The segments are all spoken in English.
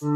The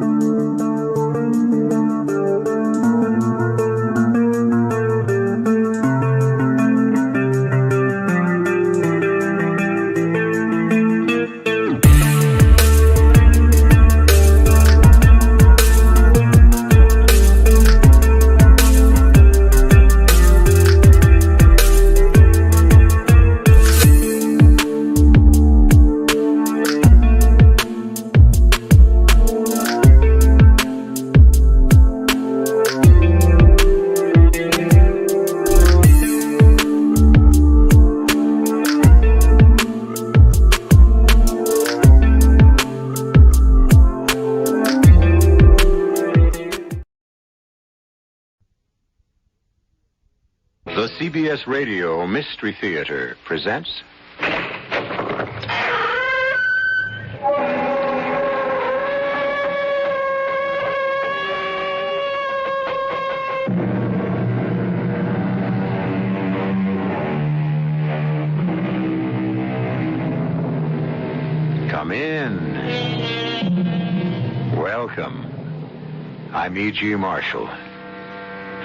CBS Radio Mystery Theater presents... Come in. Welcome. I'm E.G. Marshall.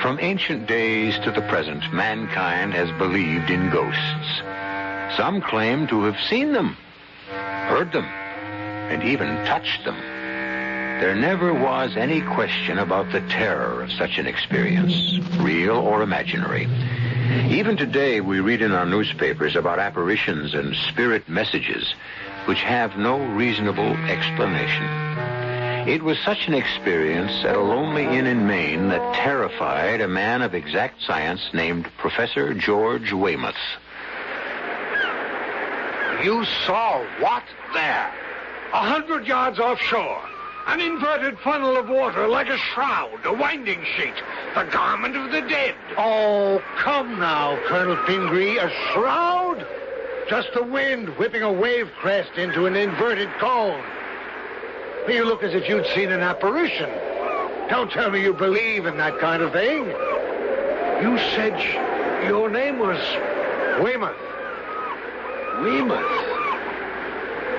From ancient days to the present, mankind has believed in ghosts. Some claim to have seen them, heard them, and even touched them. There never was any question about the terror of such an experience, real or imaginary. Even today, we read in our newspapers about apparitions and spirit messages which have no reasonable explanation. It was such an experience at a lonely inn in Maine that terrified a man of exact science named Professor George Weymouth. You saw what there? 100 yards offshore. An inverted funnel of water like a shroud, a winding sheet, the garment of the dead. Oh, come now, Colonel Pingree. A shroud? Just the wind whipping a wave crest into an inverted cone. You look as if you'd seen an apparition. Don't tell me you believe in that kind of thing. You said your name was... Weymouth. Weymouth?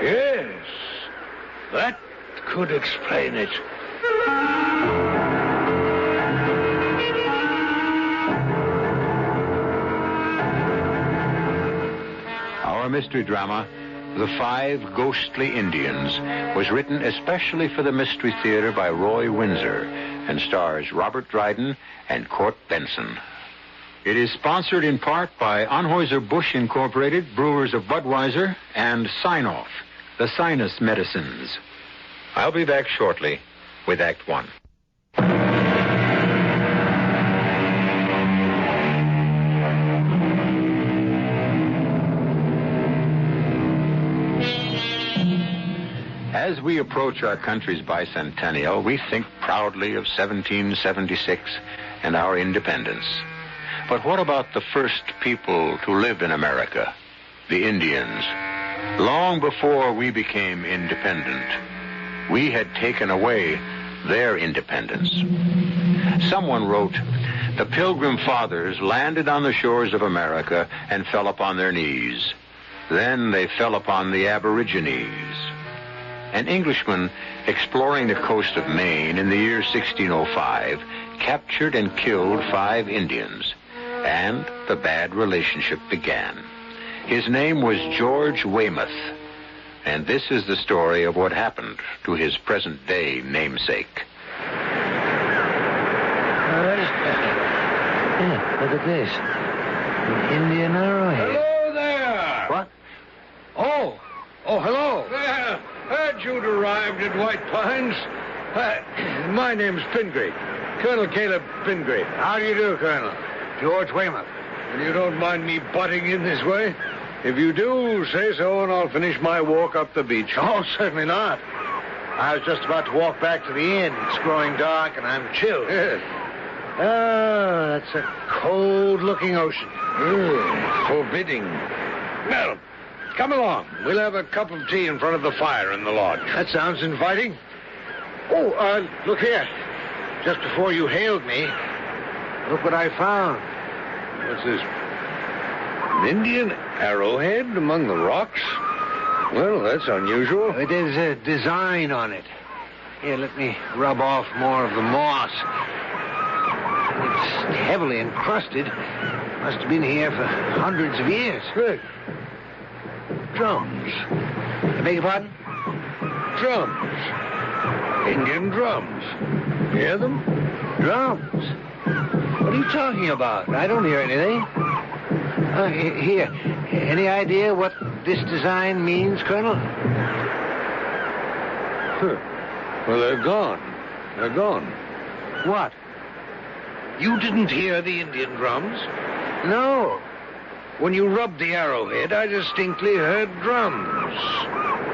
Yes. That could explain it. Our mystery drama, The Five Ghostly Indians, was written especially for the Mystery Theater by Roy Windsor and stars Robert Dryden and Court Benson. It is sponsored in part by Anheuser-Busch Incorporated, Brewers of Budweiser, and Sign-Off, the sinus medicines. I'll be back shortly with Act One. As we approach our country's bicentennial, we think proudly of 1776 and our independence. But what about the first people to live in America, the Indians? Long before we became independent, we had taken away their independence. Someone wrote, "The Pilgrim Fathers landed on the shores of America and fell upon their knees. Then they fell upon the Aborigines." An Englishman exploring the coast of Maine in the year 1605 captured and killed 5 Indians, and the bad relationship began. His name was George Weymouth, and this is the story of what happened to his present-day namesake. Look at this. An Indian arrowhead. Hello there! What? Oh, hello. There. Heard you'd arrived at White Pines. My name's Pingree. Colonel Caleb Pingree. How do you do, Colonel? George Weymouth. You don't mind me butting in this way? If you do, say so, and I'll finish my walk up the beach. Oh, certainly not. I was just about to walk back to the inn. It's growing dark, and I'm chilled. Yes. Oh, that's a cold-looking ocean. Forbidding. Well, come along. We'll have a cup of tea in front of the fire in the lodge. That sounds inviting. Oh, look here. Just before you hailed me, look what I found. What's this? An Indian arrowhead among the rocks? Well, that's unusual. There's a design on it. Here, let me rub off more of the moss. It's heavily encrusted. Must have been here for hundreds of years. Look. Drums. I beg your pardon? Drums. Indian drums. Hear them? Drums? What are you talking about? I don't hear anything. Here. Any idea what this design means, Colonel? Well, they're gone. They're gone. What? You didn't hear the Indian drums? No. When you rubbed the arrowhead, I distinctly heard drums.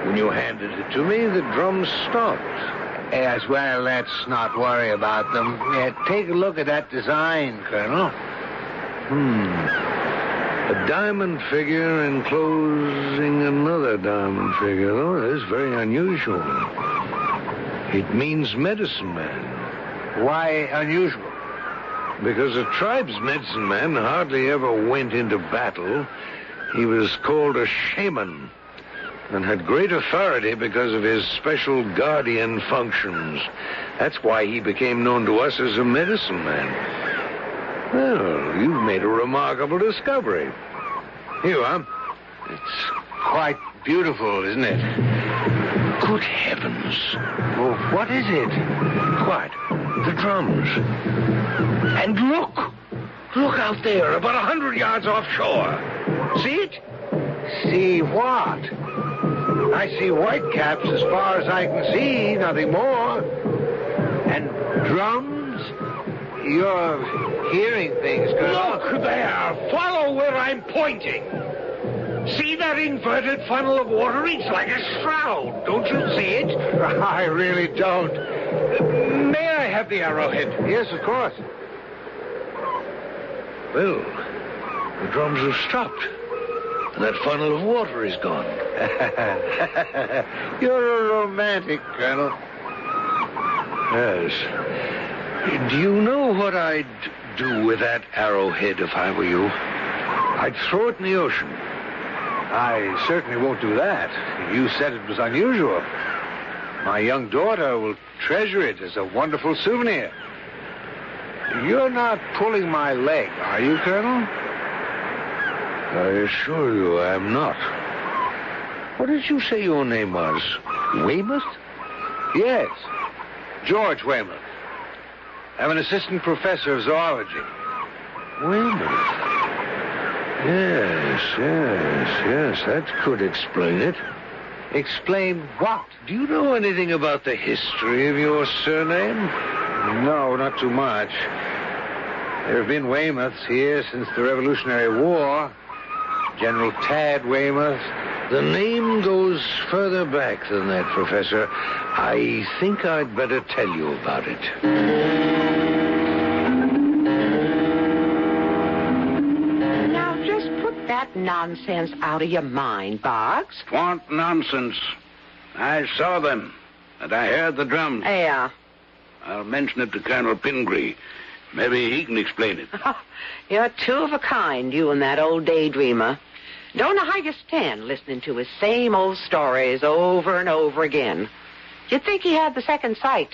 When you handed it to me, the drums stopped. Yes, well, let's not worry about them. Yeah, take a look at that design, Colonel. A diamond figure enclosing another diamond figure. Oh, that's very unusual. It means medicine man. Why unusual? Because a tribe's medicine man hardly ever went into battle. He was called a shaman and had great authority because of his special guardian functions. That's why he became known to us as a medicine man. Well, you've made a remarkable discovery. Here you are. It's quite beautiful, isn't it? Good heavens. Well, what is it? Quiet. The drums. And look. Look out there, about 100 yards offshore. See it? See what? I see whitecaps as far as I can see, nothing more. And drums? You're hearing things, Colonel. Look there. Follow where I'm pointing. See that inverted funnel of water? It's like a shroud. Don't you see it? I really don't. May I have the arrowhead? Yes, of course. Well, the drums have stopped. And that funnel of water is gone. You're a romantic, Colonel. Yes. Do you know what I'd do with that arrowhead if I were you? I'd throw it in the ocean. I certainly won't do that. You said it was unusual. My young daughter will treasure it as a wonderful souvenir. You're not pulling my leg, are you, Colonel? I assure you I'm not. What did you say your name was? Weymouth? Yes. George Weymouth. I'm an assistant professor of zoology. Weymouth. Yes. That could explain it. Explain what? Do you know anything about the history of your surname? No, not too much. There have been Weymouths here since the Revolutionary War. General Tad Weymouth. The name goes further back than that, Professor. I think I'd better tell you about it. Now, just put that nonsense out of your mind, Boggs. What nonsense? I saw them, and I heard the drums. Yeah. I'll mention it to Colonel Pingree. Maybe he can explain it. You're two of a kind, you and that old daydreamer. Don't know how you stand listening to his same old stories over and over again. You'd think he had the second sight.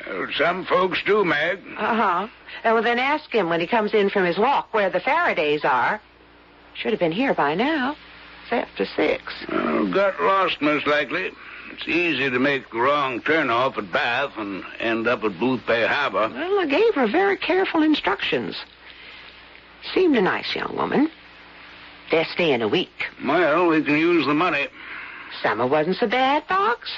Well, some folks do, Mag. Uh-huh. Well, then ask him when he comes in from his walk where the Faradays are. Should have been here by now. It's after 6. Well, got lost, most likely. It's easy to make the wrong turn-off at Bath and end up at Boothbay Harbor. Well, I gave her very careful instructions. Seemed a nice young woman. They're staying a week. Well, we can use the money. Summer wasn't so bad, Fox.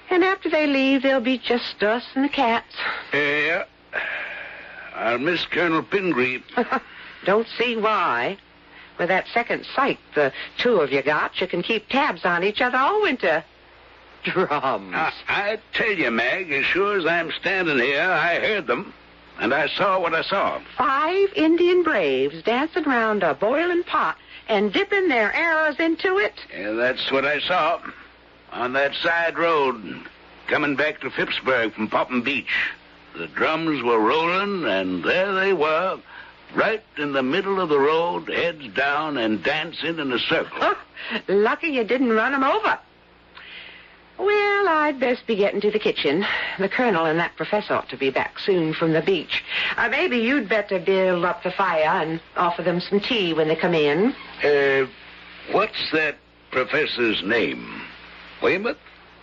And after they leave, there'll be just us and the cats. Yeah. I'll miss Colonel Pingree. Don't see why. With that second sight the two of you got, you can keep tabs on each other all winter. Drums. I tell you, Mag, as sure as I'm standing here, I heard them. And I saw what I saw. 5 Indian braves dancing round a boiling pot and dipping their arrows into it. Yeah, that's what I saw. On that side road, coming back to Phippsburg from Popham Beach. The drums were rolling, and there they were, right in the middle of the road, heads down and dancing in a circle. Lucky you didn't run them over. Well, I'd best be getting to the kitchen. The colonel and that professor ought to be back soon from the beach. Maybe you'd better build up the fire and offer them some tea when they come in. What's that professor's name? Weymouth?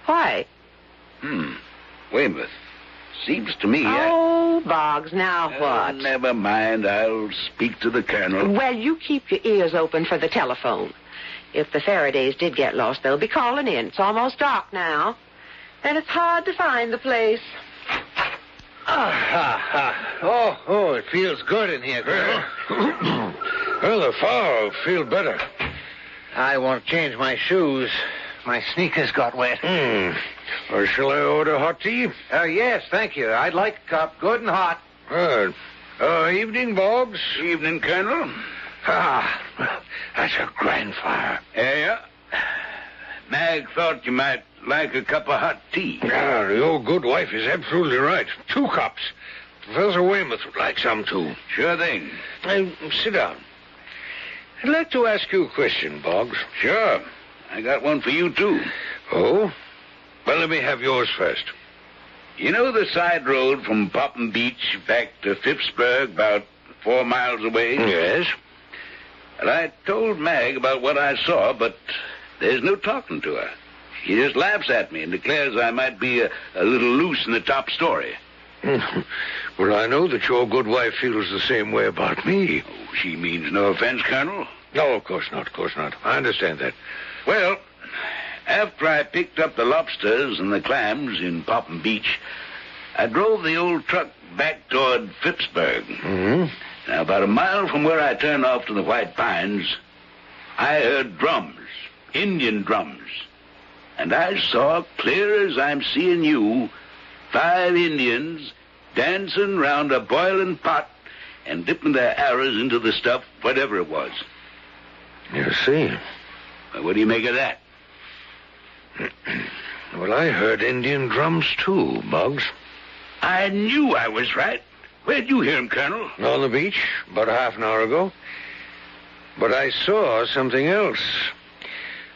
Why? Weymouth. Seems to me Oh, Boggs, now what? Never mind. I'll speak to the colonel. Well, you keep your ears open for the telephone. If the Faradays did get lost, they'll be calling in. It's almost dark now. And it's hard to find the place. Oh, it feels good in here, Colonel. Well, the fire will feel better. I want to change my shoes. My sneakers got wet. Or shall I order hot tea? Yes, thank you. I'd like a cup, good and hot. Good. Evening, Boggs. Evening, Colonel. That's a grand fire. Yeah. Mag thought you might like a cup of hot tea. Yeah, the old good wife is absolutely right. 2 cups. Professor Weymouth would like some, too. Sure thing. Sit down. I'd like to ask you a question, Boggs. Sure. I got one for you, too. Oh? Well, let me have yours first. You know the side road from Popham Beach back to Phippsburg, about 4 miles away? Yes. And I told Mag about what I saw, but there's no talking to her. She just laughs at me and declares I might be a little loose in the top story. Well, I know that your good wife feels the same way about me. Oh, she means no offense, Colonel. No, of course not, I understand that. Well, after I picked up the lobsters and the clams in Popham Beach, I drove the old truck back toward Phippsburg. Now, about a mile from where I turned off to the White Pines, I heard drums, Indian drums. And I saw, clear as I'm seeing you, 5 Indians dancing round a boiling pot and dipping their arrows into the stuff, whatever it was. You see. Well, what do you make of that? Well, I heard Indian drums, too, Boggs. I knew I was right. Where'd you hear him, Colonel? On the beach, about half an hour ago. But I saw something else.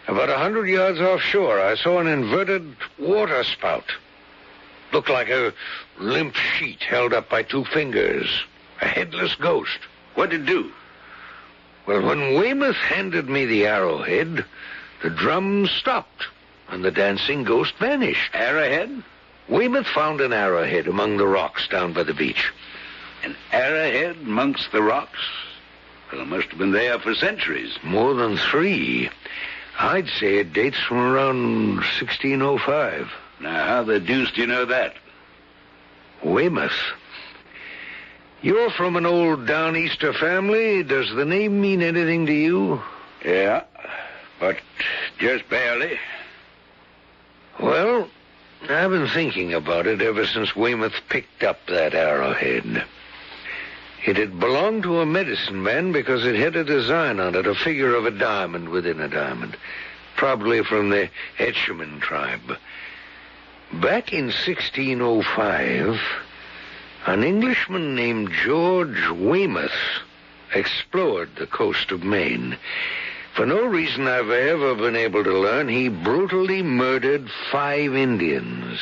About 100 yards offshore, I saw an inverted water spout. Looked like a limp sheet held up by 2 fingers. A headless ghost. What'd it do? Well, when Weymouth handed me the arrowhead, the drums stopped, and the dancing ghost vanished. Arrowhead? Weymouth found an arrowhead among the rocks down by the beach. An arrowhead amongst the rocks? Well, it must have been there for centuries. More than 3. I'd say it dates from around 1605. Now, how the deuce do you know that? Weymouth. You're from an old Downeaster family. Does the name mean anything to you? Yeah, but just barely. Well, I've been thinking about it ever since Weymouth picked up that arrowhead. It had belonged to a medicine man because it had a design on it, a figure of a diamond within a diamond, probably from the Etchemin tribe. Back in 1605, an Englishman named George Weymouth explored the coast of Maine. For no reason I've ever been able to learn, he brutally murdered 5 Indians.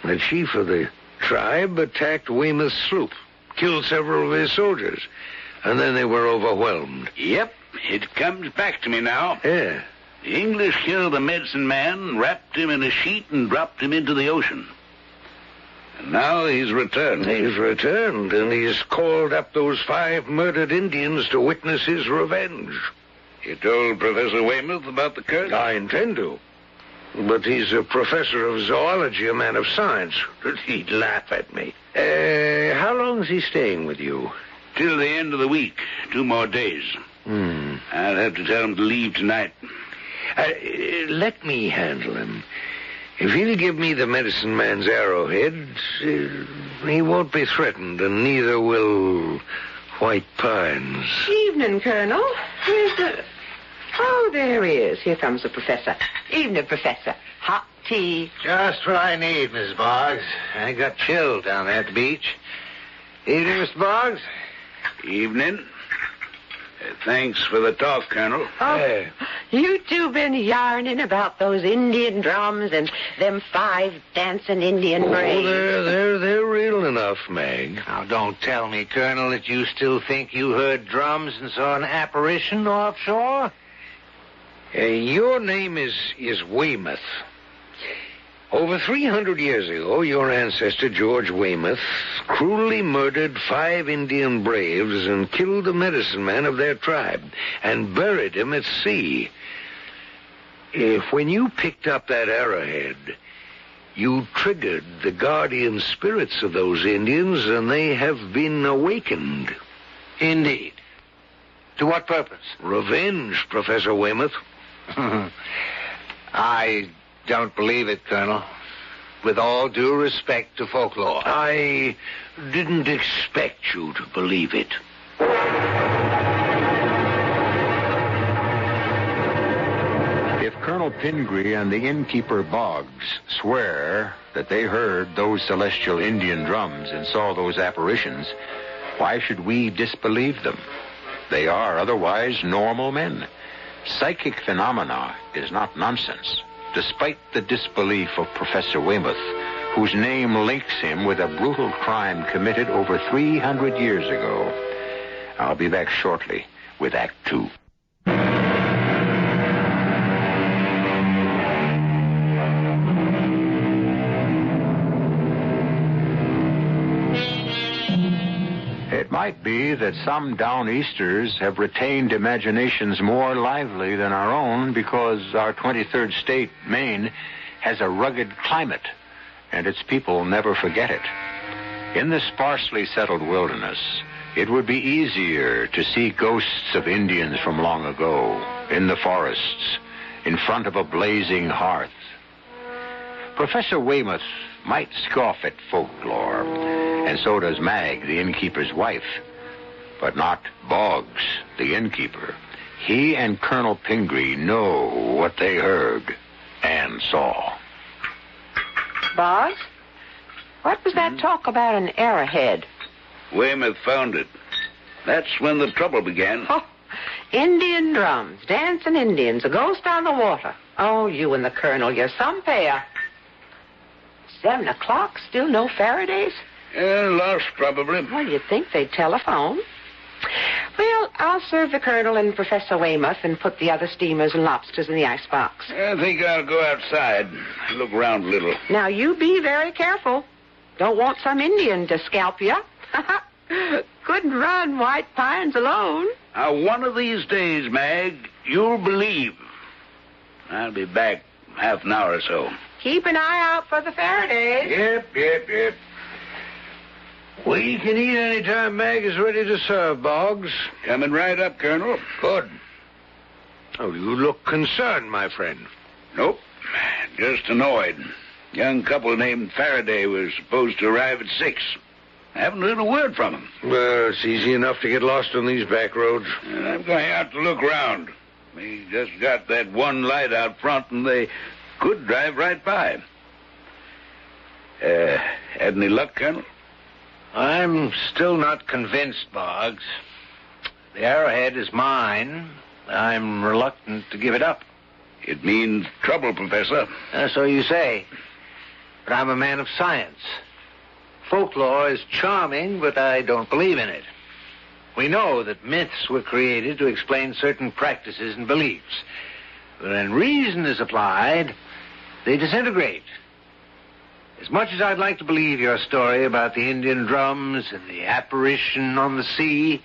The chief of the tribe attacked Weymouth's sloop, killed several of his soldiers, and then they were overwhelmed. Yep, it comes back to me now. Yeah. The English killed the medicine man, wrapped him in a sheet, and dropped him into the ocean. And now he's returned. He's returned, and he's called up those 5 murdered Indians to witness his revenge. You told Professor Weymouth about the curse? I intend to. But he's a professor of zoology, a man of science. He'd laugh at me. How long is he staying with you? Till the end of the week. 2 more days. I'll have to tell him to leave tonight. Let me handle him. If he'll give me the medicine man's arrowhead, he won't be threatened, and neither will White Pines. Evening, Colonel. Where's the... Oh, there he is. Here comes the professor. Evening, Professor. Hot tea. Just what I need, Miss Boggs. I got chilled down there at the beach. Evening, Mr. Boggs. Evening. Thanks for the talk, Colonel. Oh, You two been yarning about those Indian drums and them 5 dancing Indian braves. They're real enough, Mag. Now, don't tell me, Colonel, that you still think you heard drums and saw an apparition offshore? Your name is Weymouth. Over 300 years ago, your ancestor, George Weymouth, cruelly murdered 5 Indian braves and killed the medicine man of their tribe and buried him at sea. When you picked up that arrowhead, you triggered the guardian spirits of those Indians, and they have been awakened. Indeed. To what purpose? Revenge, Professor Weymouth. I don't believe it, Colonel. With all due respect to folklore. I didn't expect you to believe it. If Colonel Pingree and the innkeeper Boggs swear that they heard those celestial Indian drums and saw those apparitions, why should we disbelieve them? They are otherwise normal men. Psychic phenomena is not nonsense, despite the disbelief of Professor Weymouth, whose name links him with a brutal crime committed over 300 years ago. I'll be back shortly with Act 2. It might be that some Downeasters have retained imaginations more lively than our own because our 23rd state, Maine, has a rugged climate, and its people never forget it. In the sparsely settled wilderness, it would be easier to see ghosts of Indians from long ago, in the forests, in front of a blazing hearth. Professor Weymouth might scoff at folklore, and so does Mag, the innkeeper's wife, but not Boggs, the innkeeper. He and Colonel Pingree know what they heard and saw. Boggs, what was that talk about an arrowhead? Weymouth found it. That's when the trouble began. Oh, Indian drums, dancing Indians, a ghost on the water. Oh, you and the Colonel, you're some pair. 7 o'clock, still no Faradays? Lost, probably. Well, you'd think they'd telephone. Well, I'll serve the Colonel and Professor Weymouth and put the other steamers and lobsters in the icebox. I think I'll go outside, look around a little. Now, you be very careful. Don't want some Indian to scalp you. Couldn't run White Pines alone. One of these days, Mag, you'll believe. I'll be back half an hour or so. Keep an eye out for the Faradays. Yep. We can eat any time Mag is ready to serve, Boggs. Coming right up, Colonel. Good. Oh, you look concerned, my friend. Nope. Just annoyed. Young couple named Faraday was supposed to arrive at 6. I haven't heard a word from him. Well, it's easy enough to get lost on these back roads. I'm going out to look around. We just got that one light out front, and they could drive right by. Had any luck, Colonel? I'm still not convinced, Boggs. The arrowhead is mine. I'm reluctant to give it up. It means trouble, Professor. So you say. But I'm a man of science. Folklore is charming, but I don't believe in it. We know that myths were created to explain certain practices and beliefs. But when reason is applied, they disintegrate. As much as I'd like to believe your story about the Indian drums and the apparition on the sea,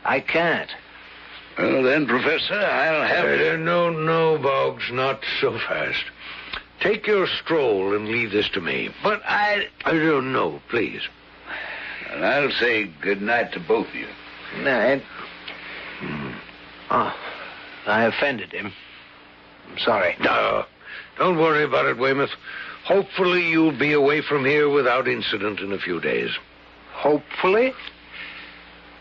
I can't. Well, then, Professor, I'll have to... No, Boggs, not so fast. Take your stroll and leave this to me. But I don't know, please. And I'll say good night to both of you. Night. Oh, I offended him. I'm sorry. No, don't worry about it, Weymouth. Hopefully you'll be away from here without incident in a few days. Hopefully?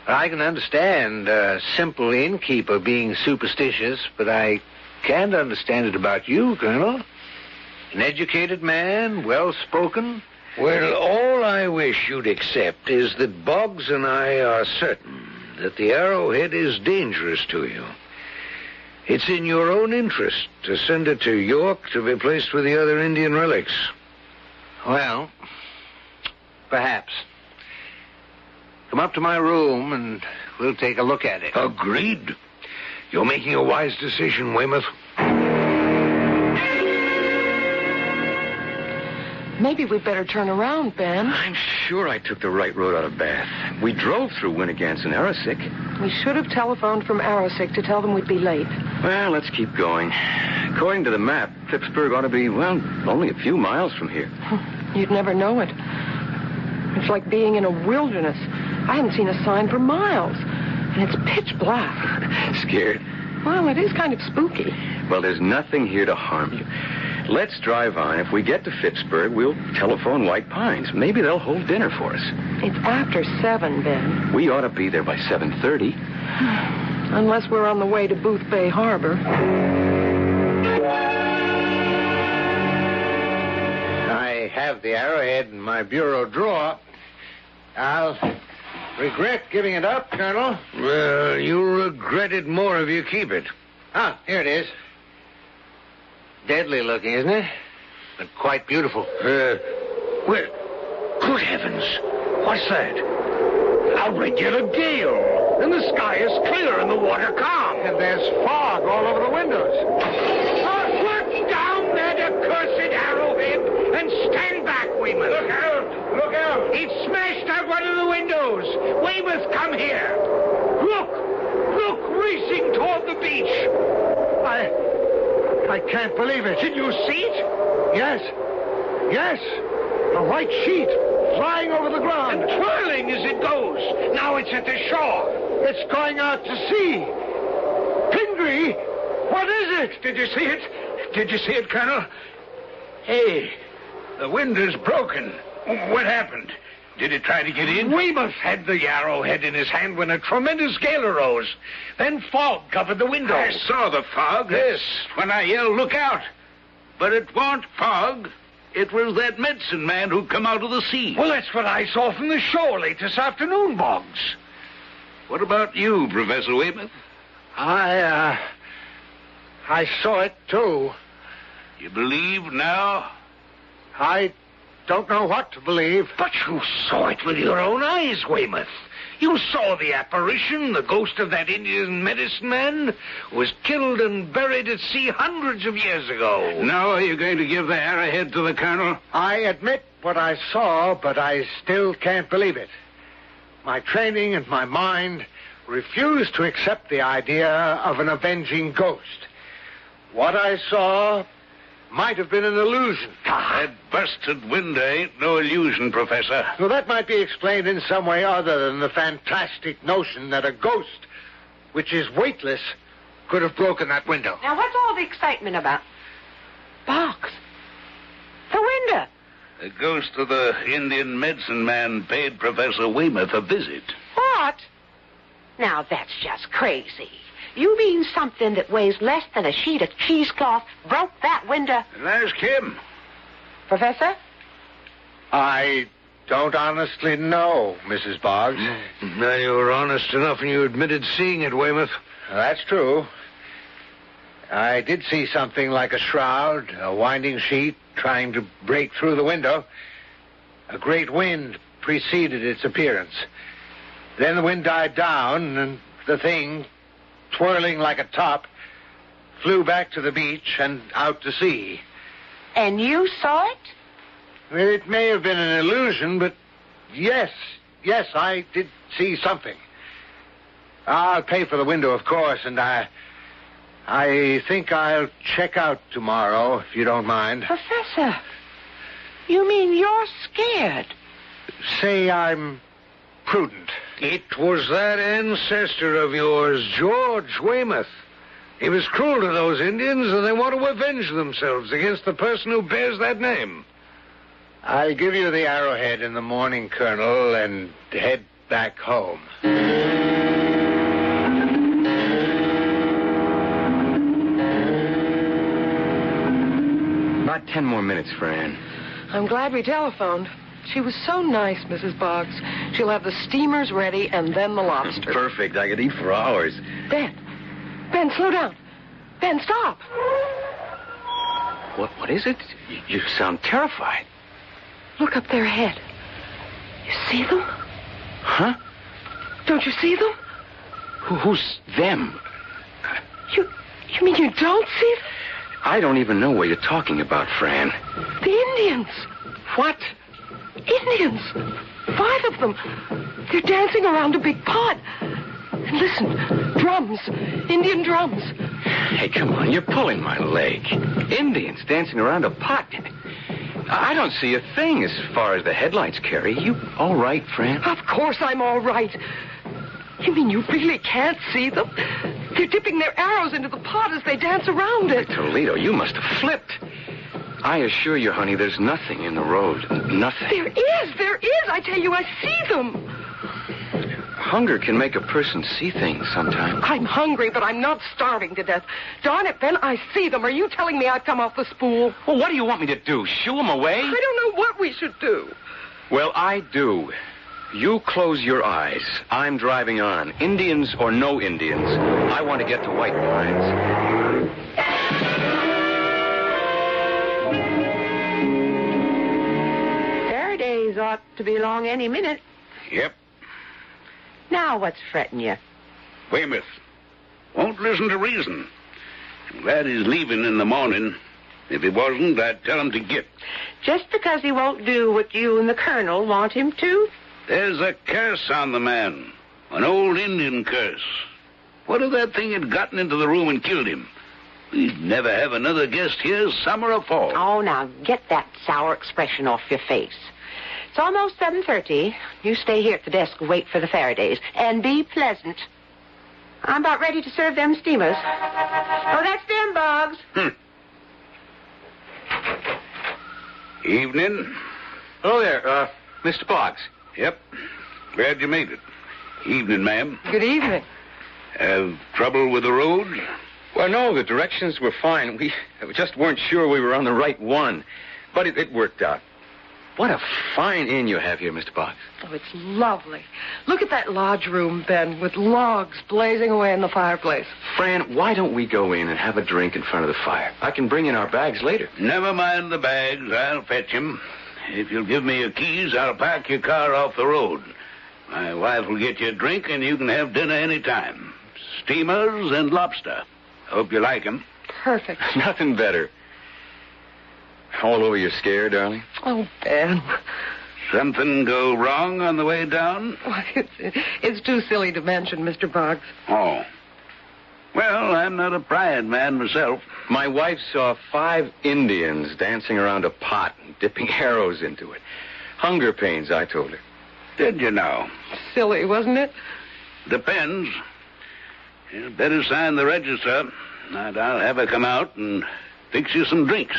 I can understand a simple innkeeper being superstitious, but I can't understand it about you, Colonel. An educated man, well-spoken. Well, all I wish you'd accept is that Boggs and I are certain that the arrowhead is dangerous to you. It's in your own interest to send it to York to be placed with the other Indian relics. Well, perhaps. Come up to my room and we'll take a look at it. Agreed. You're making a wise decision, Weymouth. Maybe we'd better turn around, Ben. I'm sure I took the right road out of Bath. We drove through Winnegans and Arrowsick. We should have telephoned from Arrowsick to tell them we'd be late. Well, let's keep going. According to the map, Phippsburg ought to be, well, only a few miles from here. You'd never know it. It's like being in a wilderness. I haven't seen a sign for miles. And it's pitch black. Scared? Well, it is kind of spooky. Well, there's nothing here to harm you. Let's drive on. If we get to Phippsburg, we'll telephone White Pines. Maybe they'll hold dinner for us. It's after 7, Ben. We ought to be there by 7:30. Unless we're on the way to Booth Bay Harbor. I have the arrowhead in my bureau drawer. I'll regret giving it up, Colonel. Well, you'll regret it more if you keep it. Ah, here it is. Deadly looking, isn't it? But quite beautiful. Well, good heavens. What's that? A regular gale. And the sky is clear and the water calm. And there's fog all over the windows. Put down that accursed arrowhead and stand back, Weymouth. Look out! Look out! It smashed out one of the windows. Weymouth, come here. Look, racing toward the beach. I can't believe it. Can you see it? Yes. A white sheet flying over the ground. And twirling as it goes. Now it's at the shore. It's going out to sea. Pingree, what is it? Did you see it? Did you see it, Colonel? Hey, the window's broken. What happened? Did it try to get in? Weymouth had the arrowhead in his hand when a tremendous gale arose. Then fog covered the window. I saw the fog. Yes. When I yelled, look out. But it wasn't fog. It was that medicine man who'd come out of the sea. Well, that's what I saw from the shore late this afternoon, Boggs. What about you, Professor Weymouth? I saw it, too. You believe now? I don't know what to believe. But you saw it with your own eyes, Weymouth. You saw the apparition, the ghost of that Indian medicine man who was killed and buried at sea hundreds of years ago. Now are you going to give the arrowhead to the Colonel? I admit what I saw, but I still can't believe it. My training and my mind refuse to accept the idea of an avenging ghost. What I saw might have been an illusion. That busted window ain't no illusion, Professor. Well, that might be explained in some way other than the fantastic notion that a ghost, which is weightless, could have broken that window. Now, what's all the excitement about? Box. The window. The ghost of the Indian medicine man paid Professor Weymouth a visit. What? Now, that's just crazy. You mean something that weighs less than a sheet of cheesecloth broke that window? And ask him. Professor? I don't honestly know, Mrs. Boggs. Now, you were honest enough and you admitted seeing it, Weymouth. That's true. I did see something like a shroud, a winding sheet, trying to break through the window. A great wind preceded its appearance. Then the wind died down, and the thing, twirling like a top, flew back to the beach and out to sea. And you saw it? Well, it may have been an illusion, but yes, I did see something. I'll pay for the window, of course, and I think I'll check out tomorrow, if you don't mind. Professor, you mean you're scared? Say I'm prudent. It was that ancestor of yours, George Weymouth. He was cruel to those Indians, and they want to avenge themselves against the person who bears that name. I'll give you the arrowhead in the morning, Colonel, and head back home. About 10 more minutes for Anne. I'm glad we telephoned. She was so nice, Mrs. Boggs. She'll have the steamers ready and then the lobster. Perfect. I could eat for hours. Ben, slow down. Ben, stop. What is it? You sound terrified. Look up there ahead. You see them? Huh? Don't you see them? Who's them? You mean you don't see them? I don't even know what you're talking about, Fran. The Indians. What? Indians. 5 of them. They're dancing around a big pot. And listen, drums. Indian drums. Hey, come on, you're pulling my leg. Indians dancing around a pot. I don't see a thing as far as the headlights carry. You all right, Fran? Of course I'm all right. You mean you really can't see them? They're dipping their arrows into the pot as they dance around it. Toledo, you must have flipped. I assure you, honey, there's nothing in the road. Nothing. There is. I tell you, I see them. Hunger can make a person see things sometimes. I'm hungry, but I'm not starving to death. Darn it, Ben, I see them. Are you telling me I've come off the spool? Well, what do you want me to do? Shoo them away? I don't know what we should do. Well, I do. You close your eyes. I'm driving on. Indians or no Indians, I want to get to White Pines. Faraday's ought to be along any minute. Yep. Now what's fretting you? Weymouth won't listen to reason. I'm glad he's leaving in the morning. If he wasn't, I'd tell him to get. Just because he won't do what you and the Colonel want him to? There's a curse on the man. An old Indian curse. What if that thing had gotten into the room and killed him? We'd never have another guest here, summer or fall. Oh, now get that sour expression off your face. It's almost 7:30. You stay here at the desk and wait for the Faradays. And be pleasant. I'm about ready to serve them steamers. Oh, that's them, Boggs. Evening. Hello there, Mr. Boggs. Yep. Glad you made it. Evening, ma'am. Good evening. Have trouble with the road? Well, no, the directions were fine. We just weren't sure we were on the right one. But it worked out. What a fine inn you have here, Mr. Boggs. Oh, it's lovely. Look at that lodge room, Ben, with logs blazing away in the fireplace. Fran, why don't we go in and have a drink in front of the fire? I can bring in our bags later. Never mind the bags. I'll fetch 'em. If you'll give me your keys, I'll park your car off the road. My wife will get you a drink, and you can have dinner any time. Steamers and lobster. Hope you like 'em. Perfect. Nothing better. All over your scare, darling? Oh, Ben. Something go wrong on the way down? Oh, it's too silly to mention, Mr. Boggs. Oh. Well, I'm not a pride man myself. My wife saw 5 Indians dancing around a pot and dipping arrows into it. Hunger pains, I told her. Did you now? Silly, wasn't it? Depends. You'd better sign the register, and I'll have her come out and fix you some drinks.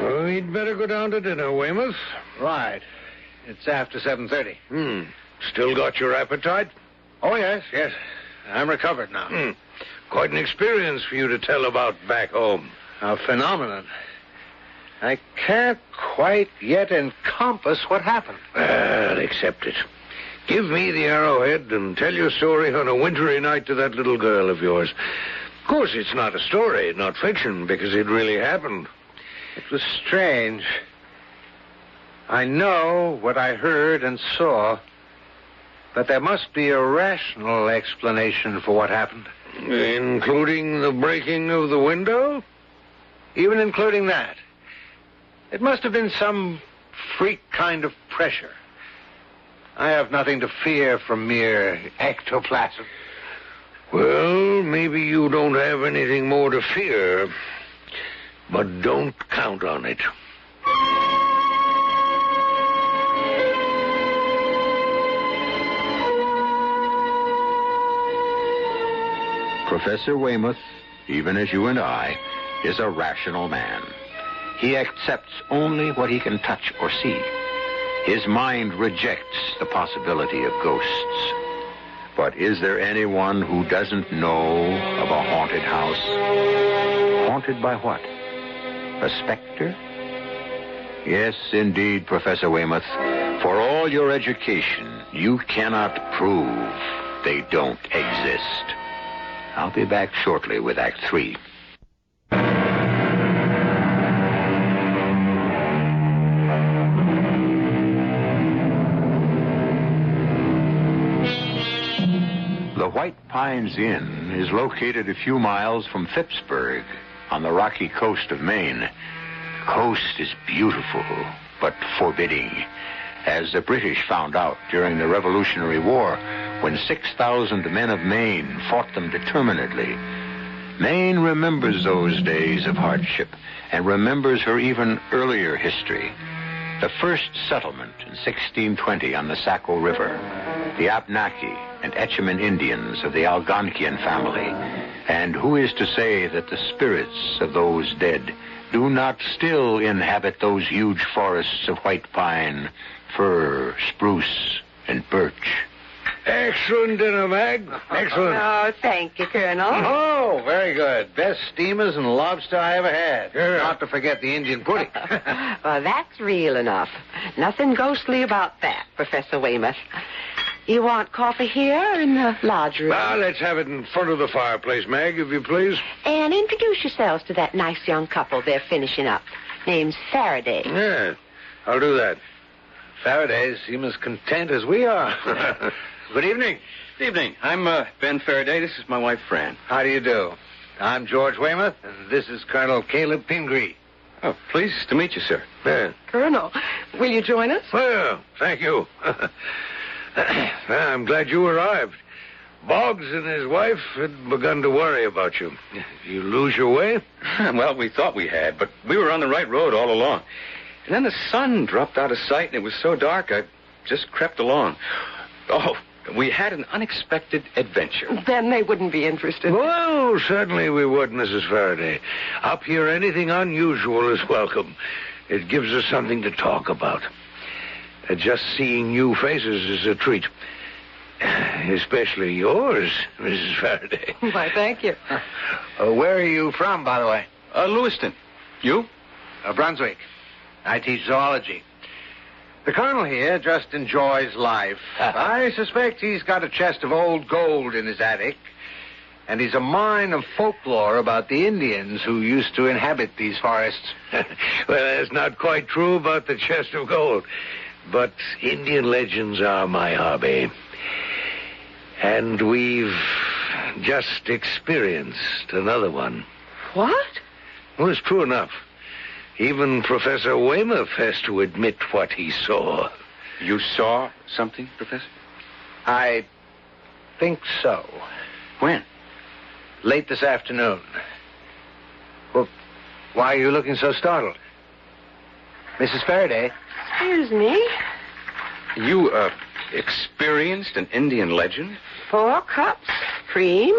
Well, we'd better go down to dinner, Weymouth. Right. It's after 7:30. Still got your appetite? Oh, yes. I'm recovered now. Quite an experience for you to tell about back home. A phenomenon. I can't quite yet encompass what happened. Well, accept it. Give me the arrowhead and tell your story on a wintry night to that little girl of yours. Of course, it's not a story, not fiction, because it really happened. It was strange. I know what I heard and saw, but there must be a rational explanation for what happened. Including the breaking of the window? Even including that. It must have been some freak kind of pressure. I have nothing to fear from mere ectoplasm. Well, maybe you don't have anything more to fear, but don't count on it. Professor Weymouth, even as you and I, is a rational man. He accepts only what he can touch or see. His mind rejects the possibility of ghosts. But is there anyone who doesn't know of a haunted house? Haunted by what? A specter? Yes, indeed, Professor Weymouth. For all your education, you cannot prove they don't exist. I'll be back shortly with Act 3. The White Pines Inn is located a few miles from Phippsburg on the rocky coast of Maine. The coast is beautiful, but forbidding, as the British found out during the Revolutionary War when 6,000 men of Maine fought them determinedly. Maine remembers those days of hardship and remembers her even earlier history. The first settlement in 1620 on the Saco River, the Abnaki and Etchemin Indians of the Algonquian family. And who is to say that the spirits of those dead do not still inhabit those huge forests of white pine, fir, spruce, and birch? Excellent dinner, Mag. Excellent. Oh, thank you, Colonel. Oh, very good. Best steamers and lobster I ever had. Yeah. Not to forget the Indian pudding. Well, that's real enough. Nothing ghostly about that, Professor Weymouth. You want coffee here or in the lodge room? Well, let's have it in front of the fireplace, Mag, if you please. And introduce yourselves to that nice young couple they're finishing up. Name's Faraday. Yeah, I'll do that. Faradays seem as content as we are. Good evening. Good evening. I'm Ben Faraday. This is my wife, Fran. How do you do? I'm George Weymouth, and this is Colonel Caleb Pingree. Oh, pleased to meet you, sir. Yeah. Colonel, will you join us? Well, thank you. I'm glad you arrived. Boggs and his wife had begun to worry about you. You lose your way? Well, we thought we had, but we were on the right road all along. And then the sun dropped out of sight, and it was so dark, I just crept along. Oh, we had an unexpected adventure. Then they wouldn't be interested. Well, certainly we would, Mrs. Faraday. Up here, anything unusual is welcome. It gives us something to talk about. Just seeing new faces is a treat. Especially yours, Mrs. Faraday. Why, thank you. Where are you from, by the way? Lewiston. You? Brunswick. I teach zoology. The colonel here just enjoys life. I suspect he's got a chest of old gold in his attic, and he's a mine of folklore about the Indians who used to inhabit these forests. Well, that's not quite true about the chest of gold, but Indian legends are my hobby. And we've just experienced another one. What? Well, it's true enough. Even Professor Weymouth has to admit what he saw. You saw something, Professor? I think so. When? Late this afternoon. Well, why are you looking so startled? Mrs. Faraday? Excuse me. You, experienced an Indian legend? 4 cups, cream,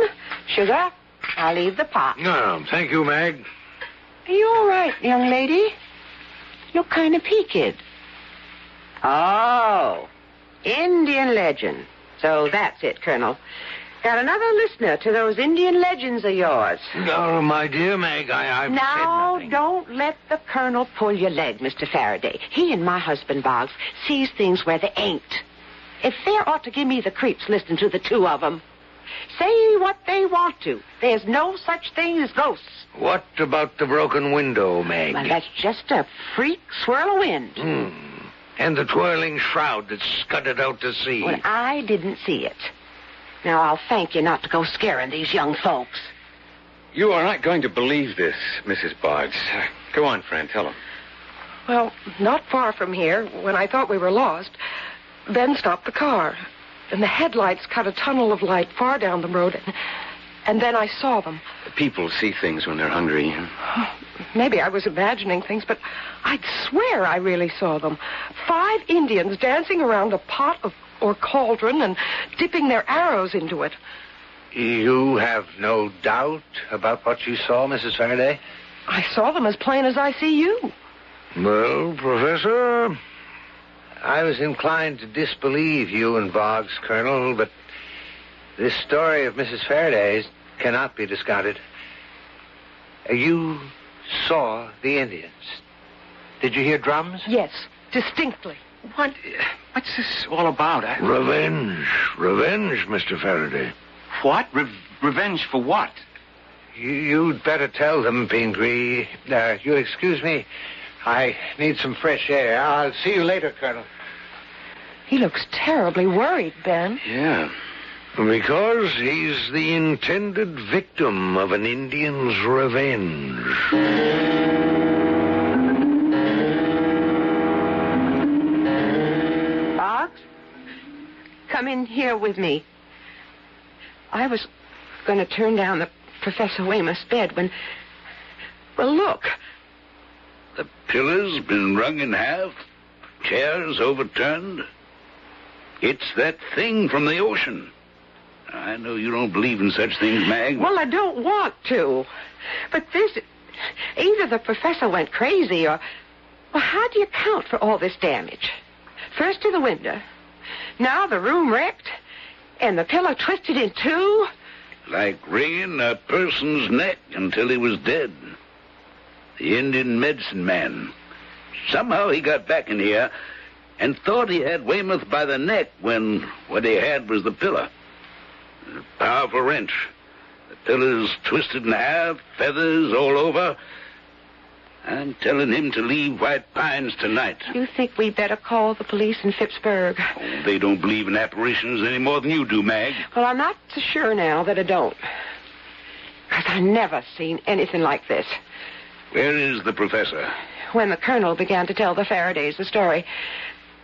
sugar. I'll leave the pot. No, thank you, Mag. Are you all right, young lady? You look kind of peaked. Oh, Indian legend. So that's it, Colonel. Got another listener to those Indian legends of yours. Oh, my dear Mag, I've said Now, nothing. don't let the Colonel pull your leg, Mr. Faraday. He and my husband, Boggs, sees things where they ain't. If they ought to give me the creeps listening to the two of them. Say what they want to. There's no such thing as ghosts. What about the broken window, Mag? Well, that's just a freak swirl of wind. And the twirling shroud that scudded out to sea. Well, I didn't see it. Now, I'll thank you not to go scaring these young folks. You are not going to believe this, Mrs. Boggs. Go on, Fran, tell them. Well, not far from here, when I thought we were lost, Ben stopped the car. And the headlights cut a tunnel of light far down the road. And then I saw them. People see things when they're hungry. Maybe I was imagining things, but I'd swear I really saw them. 5 Indians dancing around a pot or cauldron and dipping their arrows into it. You have no doubt about what you saw, Mrs. Faraday? I saw them as plain as I see you. Well, Professor, I was inclined to disbelieve you and Boggs, Colonel, but this story of Mrs. Faraday's cannot be discounted. You saw the Indians. Did you hear drums? Yes, distinctly. What's this all about? Revenge. Revenge, Mr. Faraday. What? Revenge for what? You'd better tell them, Pingree. You'll excuse me. I need some fresh air. I'll see you later, Colonel. He looks terribly worried, Ben. Yeah. Because he's the intended victim of an Indian's revenge. Boggs, come in here with me. I was going to turn down the Professor Weymouth's bed when... Well, look. The pillar's been wrung in half, chairs overturned. It's that thing from the ocean. I know you don't believe in such things, Mag. Well, I don't want to. But this... Either the professor went crazy or... Well, how do you account for all this damage? First to the window. Now the room wrecked. And the pillow twisted in two. Like wringing a person's neck until he was dead. The Indian medicine man. Somehow he got back in here and thought he had Weymouth by the neck when what he had was the pillow. A powerful wrench. The pillow's twisted in half, feathers all over. I'm telling him to leave White Pines tonight. You think we'd better call the police in Phippsburg? Oh, they don't believe in apparitions any more than you do, Mag. Well, I'm not so sure now that I don't. Because I've never seen anything like this. Where is the professor? When the colonel began to tell the Faradays the story,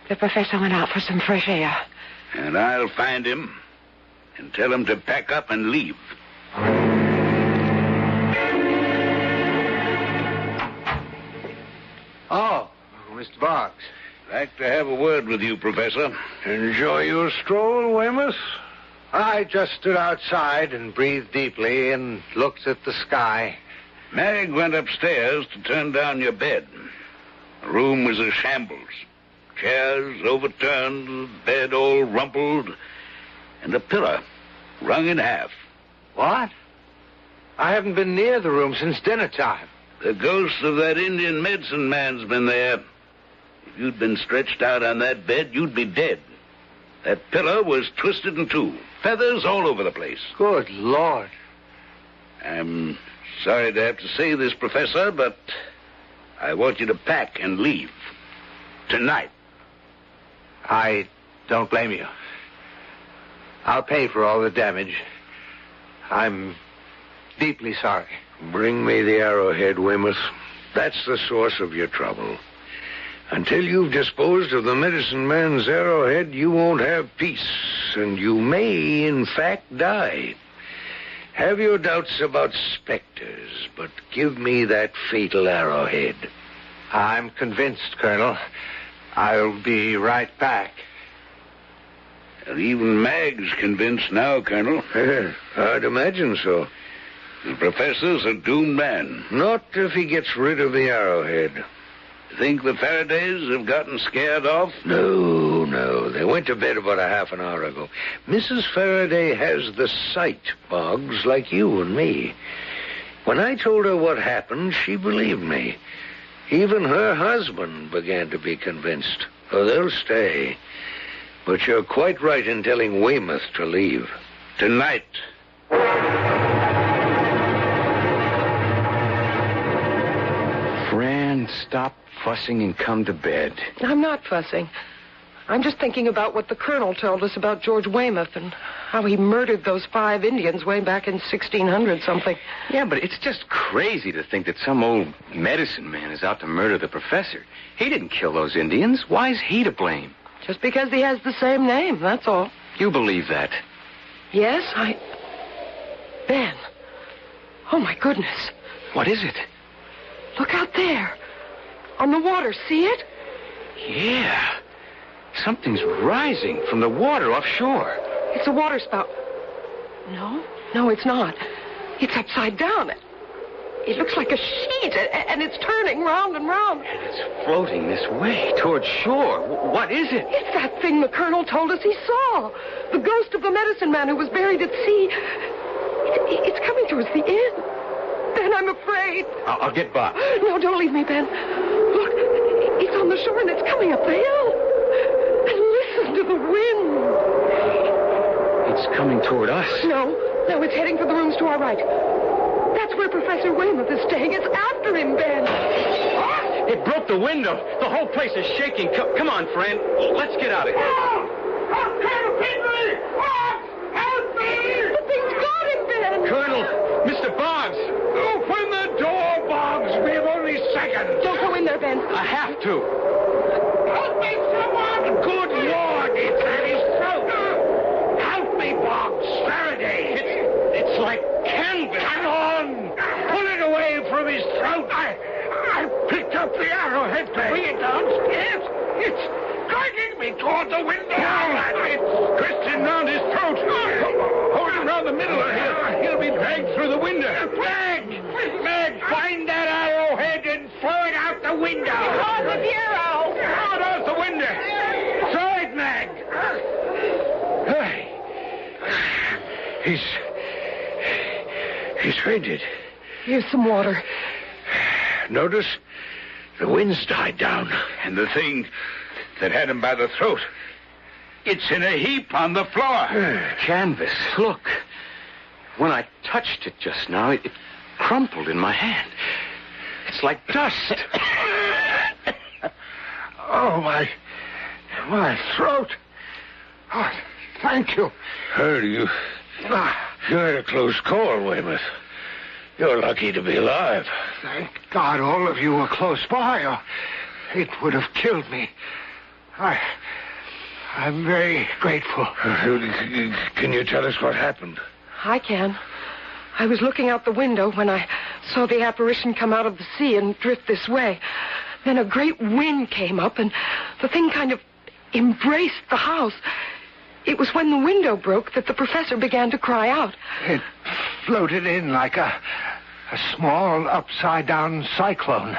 the professor went out for some fresh air. And I'll find him and tell him to pack up and leave. Oh, Mr. Boggs. Like to have a word with you, Professor. Enjoy your stroll, Weymouth? I just stood outside and breathed deeply and looked at the sky. Mag went upstairs to turn down your bed. The room was a shambles. Chairs overturned, the bed all rumpled, and the pillow wrung in half. What? I haven't been near the room since dinner time. The ghost of that Indian medicine man's been there. If you'd been stretched out on that bed, you'd be dead. That pillow was twisted in two. Feathers all over the place. Good Lord. I'm sorry to have to say this, Professor, but I want you to pack and leave. Tonight. I don't blame you. I'll pay for all the damage. I'm deeply sorry. Bring me the arrowhead, Weymouth. That's the source of your trouble. Until you've disposed of the medicine man's arrowhead, you won't have peace, and you may, in fact, die. Have your doubts about specters, but give me that fatal arrowhead. I'm convinced, Colonel. I'll be right back. And even Mag's convinced now, Colonel. I'd imagine so. The professor's a doomed man. Not if he gets rid of the arrowhead. Think the Faradays have gotten scared off? No. They went to bed about a half an hour ago. Mrs. Faraday has the sight, Boggs, like you and me. When I told her what happened, she believed me. Even her husband began to be convinced. Oh, they'll stay. But you're quite right in telling Weymouth to leave. Tonight. Fran, stop fussing and come to bed. I'm not fussing. I'm just thinking about what the colonel told us about George Weymouth and how he murdered those 5 Indians way back in 1600-something. Yeah, but it's just crazy to think that some old medicine man is out to murder the professor. He didn't kill those Indians. Why is he to blame? Just because he has the same name, that's all. You believe that? Yes, Ben. Oh, my goodness. What is it? Look out there. On the water, see it? Yeah. Something's rising from the water offshore. It's a water spout. No, it's not. It's upside down. It looks like a sheet, and it's turning round and round. And it's floating this way, toward shore. What is it? It's that thing the colonel told us he saw. The ghost of the medicine man who was buried at sea. It's coming towards the inn. Ben, I'm afraid. I'll get Bob. No, don't leave me, Ben. Look, it's on the shore, and it's coming up the hill. It's coming toward us. No, it's heading for the rooms to our right. That's where Professor Weymouth is staying. It's after him, Ben. It broke the window. The whole place is shaking. Come on, friend. Let's get out of here. Help me! Help me! The thing's got him, Ben. Colonel, Mr. Boggs. Open the door, Boggs. We have only seconds. Don't go in there, Ben. I have to. Help me, someone! Good Lord, it's at his throat. Help me, Boggs. Faraday. It's like canvas. Come on! Pull it away from his throat. I picked up the arrowhead to bring it downstairs. It's dragging me toward the window. It's twisting round his throat. Hold him round the middle. He'll be dragged through the window. Meg, find that arrowhead and throw it out the window. Because of you, Al. Throw it out the window. Throw it, Meg. He's fainted. Here's some water. Notice the wind's died down. And the thing that had him by the throat, it's in a heap on the floor. Canvas. Look. When I touched it just now, it crumpled in my hand. It's like dust. Oh, my throat. Oh, thank you. Heard you. You had a close call, Weymouth. You're lucky to be alive. Thank God all of you were close by, or it would have killed me. I'm very grateful. Can you tell us what happened? I can. I was looking out the window when I saw the apparition come out of the sea and drift this way. Then a great wind came up, and the thing kind of embraced the house. It was when the window broke that the professor began to cry out. It floated in like a small upside-down cyclone.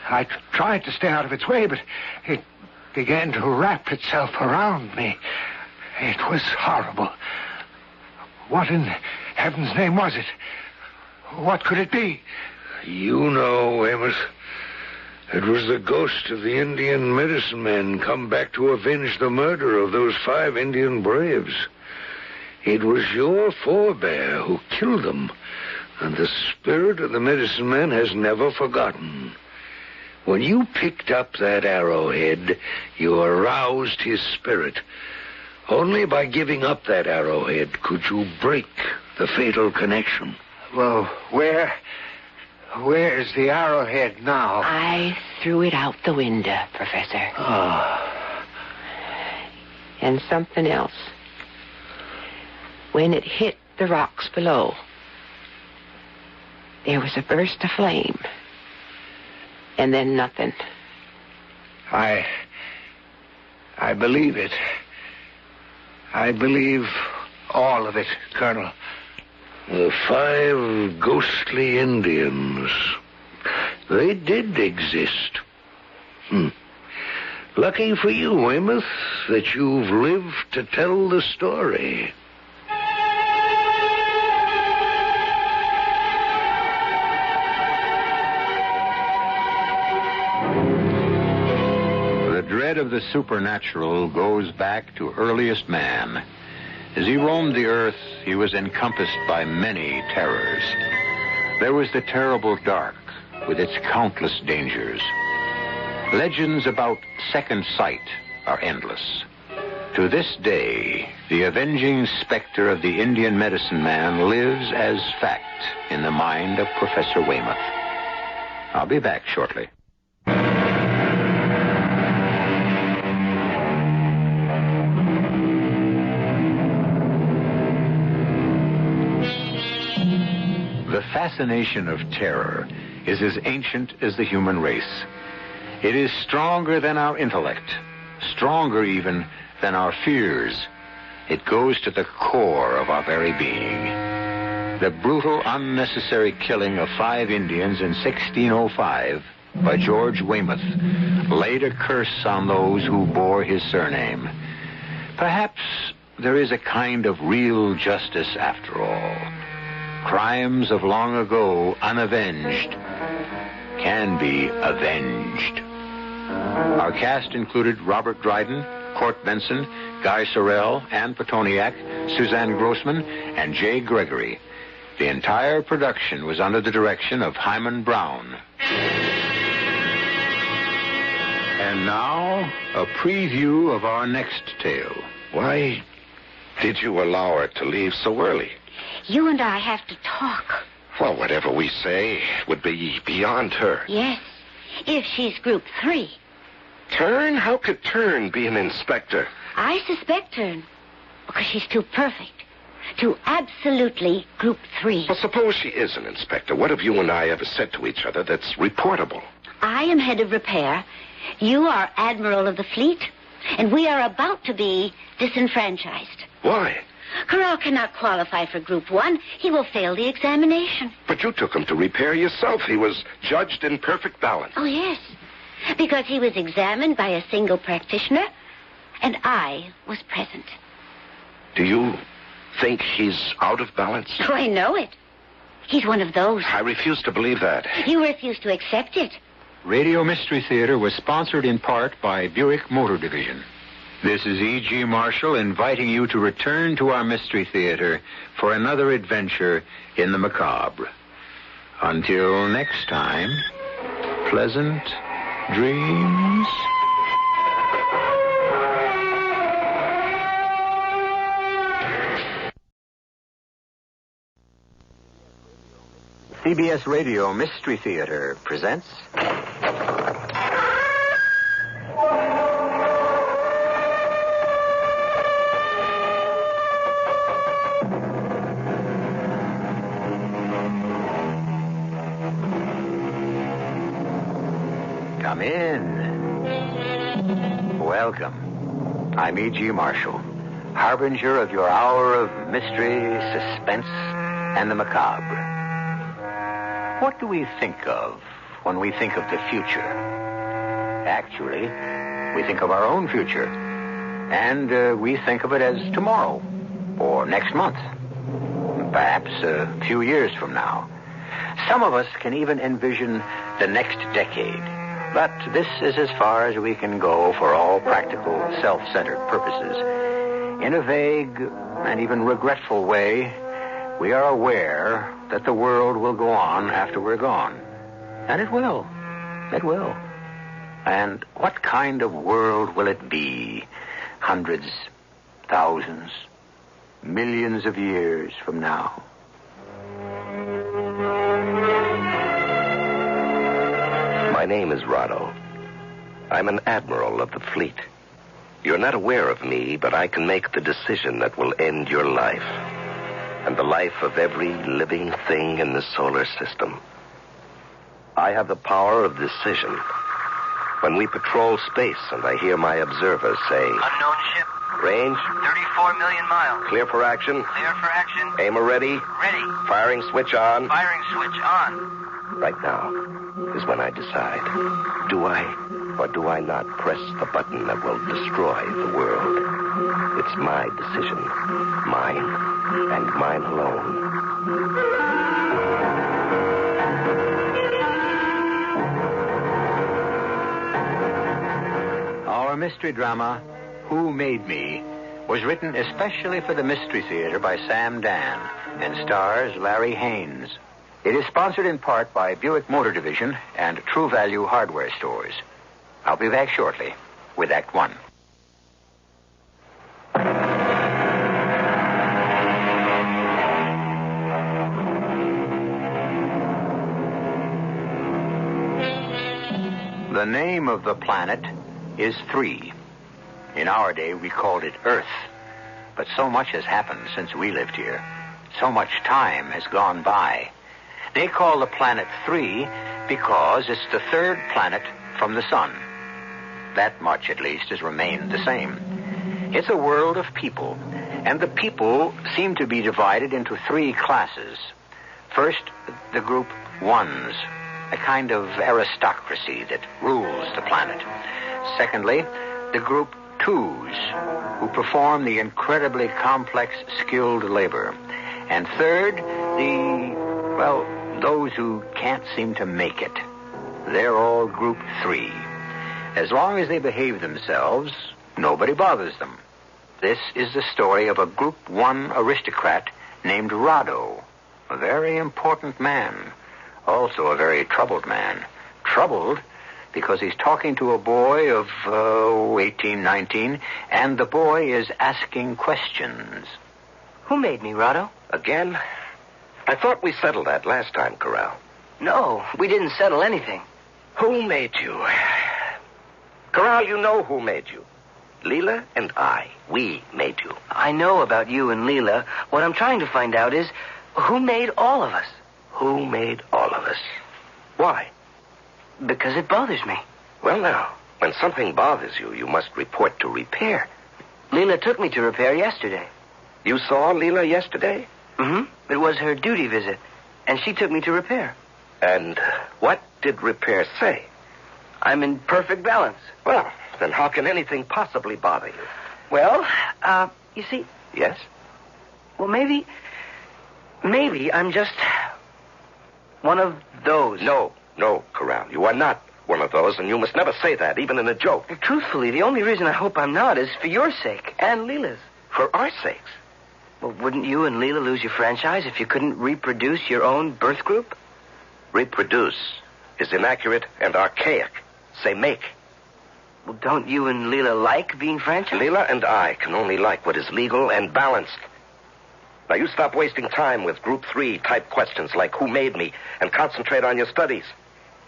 I tried to stay out of its way, but it began to wrap itself around me. It was horrible. What in heaven's name was it? What could it be? You know, Weymouth. It was the ghost of the Indian medicine man come back to avenge the murder of those 5 Indian braves. It was your forebear who killed them, and the spirit of the medicine man has never forgotten. When you picked up that arrowhead, you aroused his spirit. Only by giving up that arrowhead could you break the fatal connection. Well, where's the arrowhead now? I threw it out the window, Professor. Oh. And something else. When it hit the rocks below, there was a burst of flame. And then nothing. I believe it. I believe all of it, Colonel. The 5 ghostly Indians. They did exist. Lucky for you, Weymouth, that you've lived to tell the story. The dread of the supernatural goes back to earliest man. As he roamed the earth, he was encompassed by many terrors. There was the terrible dark, with its countless dangers. Legends about second sight are endless. To this day, the avenging specter of the Indian medicine man lives as fact in the mind of Professor Weymouth. I'll be back shortly. The fascination of terror is as ancient as the human race. It is stronger than our intellect, stronger even than our fears. It goes to the core of our very being. The brutal, unnecessary killing of 5 Indians in 1605 by George Weymouth laid a curse on those who bore his surname. Perhaps there is a kind of real justice after all. Crimes of long ago, unavenged, can be avenged. Our cast included Robert Dryden, Court Benson, Guy Sorrell, Ann Petoniak, Suzanne Grossman, and Jay Gregory. The entire production was under the direction of Hyman Brown. And now, a preview of our next tale. Why did you allow her to leave so early? You and I have to talk. Well, whatever we say would be beyond her. Yes, if she's Group 3. Turn? How could Turn be an inspector? I suspect Turn because she's too perfect. Too absolutely Group 3. Well, suppose she is an inspector. What have you and I ever said to each other that's reportable? I am head of repair. You are Admiral of the Fleet. And we are about to be disenfranchised. Why? Corral cannot qualify for Group 1. He will fail the examination. But you took him to repair yourself. He was judged in perfect balance. Oh, yes. Because he was examined by a single practitioner, and I was present. Do you think he's out of balance? Oh, I know it. He's one of those. I refuse to believe that. You refuse to accept it. Radio Mystery Theater was sponsored in part by Buick Motor Division. This is E.G. Marshall inviting you to return to our Mystery Theater for another adventure in the macabre. Until next time, pleasant dreams. CBS Radio Mystery Theater presents... Come in. Welcome. I'm E.G. Marshall, harbinger of your hour of mystery, suspense, and the macabre. What do we think of when we think of the future? Actually, we think of our own future. And we think of it as tomorrow, or next month, perhaps a few years from now. Some of us can even envision the next decade. But this is as far as we can go for all practical, self-centered purposes. In a vague and even regretful way, we are aware that the world will go on after we're gone. And it will. It will. And what kind of world will it be hundreds, thousands, millions of years from now? My name is Rado. I'm an admiral of the fleet. You're not aware of me, but I can make the decision that will end your life and the life of every living thing in the solar system. I have the power of decision. When we patrol space and I hear my observers say... Unknown ship. Range? 34 million miles. Clear for action? Clear for action. Aimer ready? Ready. Firing switch on? Firing switch on. Right now is when I decide. Do I or do I not press the button that will destroy the world? It's my decision. Mine and mine alone. Our mystery drama, Who Made Me, was written especially for the Mystery Theater by Sam Dan and stars Larry Haynes. It is sponsored in part by Buick Motor Division and True Value Hardware Stores. I'll be back shortly with Act One. The name of the planet is 3. In our day, we called it Earth. But so much has happened since we lived here. So much time has gone by. They call the planet 3 because it's the third planet from the sun. That much, at least, has remained the same. It's a world of people, and the people seem to be divided into 3 classes. First, the group 1s, a kind of aristocracy that rules the planet. Secondly, the group 2s, who perform the incredibly complex, skilled labor. And third, those who can't seem to make it. They're all group 3. As long as they behave themselves, Nobody bothers them. This is the story of a Group 1 aristocrat named Rado, a very important man, also a very troubled man. Troubled because he's talking to a boy of 18, 19, and the boy is asking questions. Who made me, Rado? Again? I thought we settled that last time, Corral. No, we didn't settle anything. Who made you? Corral, you know who made you. Leela and I. We made you. I know about you and Leela. What I'm trying to find out is who made all of us? Who made all of us? Why? Because it bothers me. Well, now, when something bothers you, you must report to repair. Leela took me to repair yesterday. You saw Leela yesterday? Mm-hmm. It was her duty visit, and she took me to repair. And what did repair say? I'm in perfect balance. Well, then how can anything possibly bother you? Well, you see... Yes? Well, maybe I'm just one of those. No, Corral. You are not one of those, and you must never say that, even in a joke. Well, truthfully, the only reason I hope I'm not is for your sake and Leela's. For our sakes. Well, wouldn't you and Leela lose your franchise if you couldn't reproduce your own birth group? Reproduce is inaccurate and archaic. Say make. Well, don't you and Leela like being franchised? Leela and I can only like what is legal and balanced. Now, you stop wasting time with Group 3 type questions like who made me and concentrate on your studies.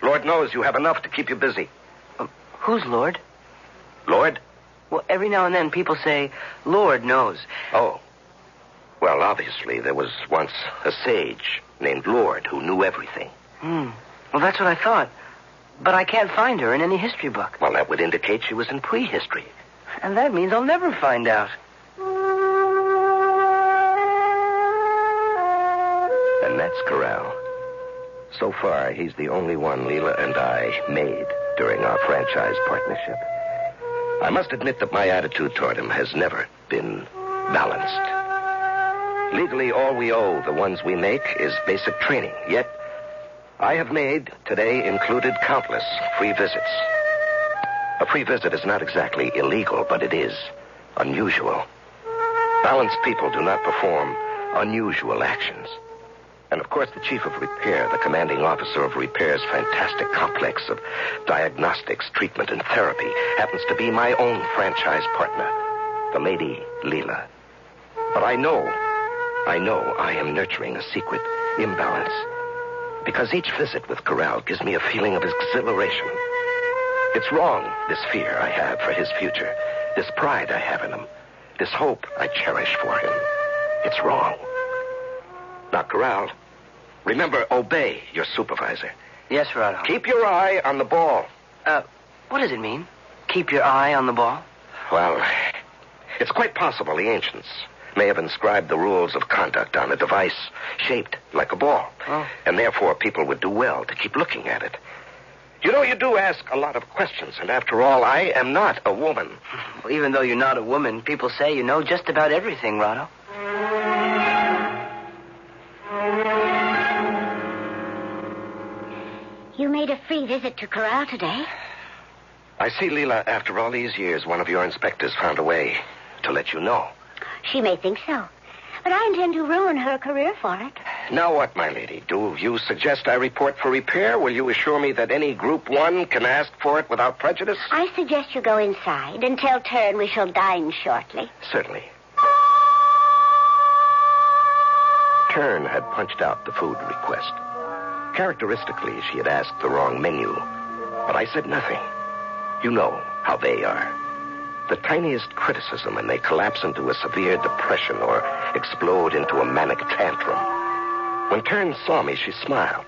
Lord knows you have enough to keep you busy. Who's Lord? Lord? Well, every now and then people say, Lord knows. Oh. Well, obviously, there was once a sage named Lord who knew everything. Well, that's what I thought. But I can't find her in any history book. Well, that would indicate she was in prehistory. And that means I'll never find out. And that's Corral. So far, he's the only one Leela and I made during our franchise partnership. I must admit that my attitude toward him has never been balanced. Legally, all we owe the ones we make is basic training. Yet, I have made, today included, countless free visits. A free visit is not exactly illegal, but it is unusual. Balanced people do not perform unusual actions. And, of course, the chief of repair, the commanding officer of repair's fantastic complex of diagnostics, treatment, and therapy, happens to be my own franchise partner, the Lady Leela. But I know I am nurturing a secret imbalance. Because each visit with Corral gives me a feeling of exhilaration. It's wrong, this fear I have for his future, this pride I have in him, this hope I cherish for him. It's wrong. Now, Corral, remember, obey your supervisor. Yes, Rado. Keep your eye on the ball. What does it mean? Keep your eye on the ball? Well, it's quite possible the ancients may have inscribed the rules of conduct on a device shaped like a ball. Oh. And therefore people would do well to keep looking at it. You know, you do ask a lot of questions, and after all, I am not a woman. Well, even though you're not a woman, people say you know just about everything, Rado. You made a free visit to Corral today. I see, Leela, after all these years, one of your inspectors found a way to let you know. She may think so. But I intend to ruin her career for it. Now what, my lady? Do you suggest I report for repair? Will you assure me that any Group 1 can ask for it without prejudice? I suggest you go inside. Until turn, we shall dine shortly. Certainly. Turn had punched out the food request. Characteristically, she had asked the wrong menu. But I said nothing. You know how they are. The tiniest criticism and they collapse into a severe depression or explode into a manic tantrum. When Turn saw me, she smiled.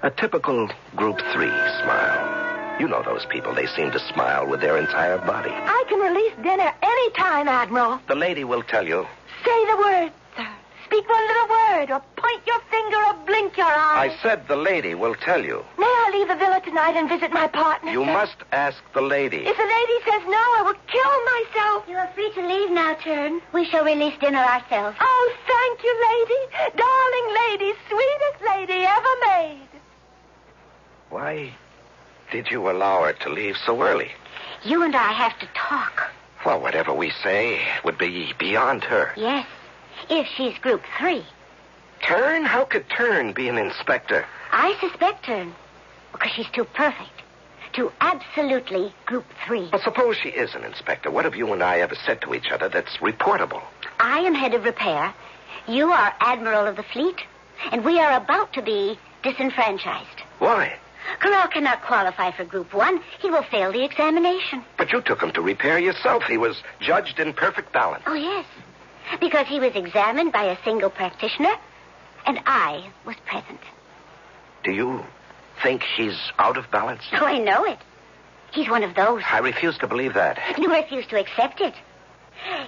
A typical Group 3 smile. You know those people. They seem to smile with their entire body. I can release dinner any time, Admiral. The lady will tell you. Say the word, sir. Speak one little word, or point your finger, or blink your eye. I said the lady will tell you. May I leave the villa tonight and visit my partner, You sir? must ask the lady. If the lady says no, I will kill myself. You are free to leave now, Turn. We shall release dinner ourselves. Oh, thank you, lady. Darling lady, sweetest lady ever made. Why did you allow her to leave so early? You and I have to talk. Well, whatever we say would be beyond her. Yes, if she's Group 3. Turn? How could Turn be an inspector? I suspect Turn because she's too perfect. Too absolutely Group 3. Well, suppose she is an inspector. What have you and I ever said to each other that's reportable? I am head of repair. You are Admiral of the Fleet. And we are about to be disenfranchised. Why? Corral cannot qualify for Group 1. He will fail the examination. But you took him to repair yourself. He was judged in perfect balance. Oh, yes. Because he was examined by a single practitioner, and I was present. Do you think he's out of balance? Oh, I know it. He's one of those. I refuse to believe that. You refuse to accept it.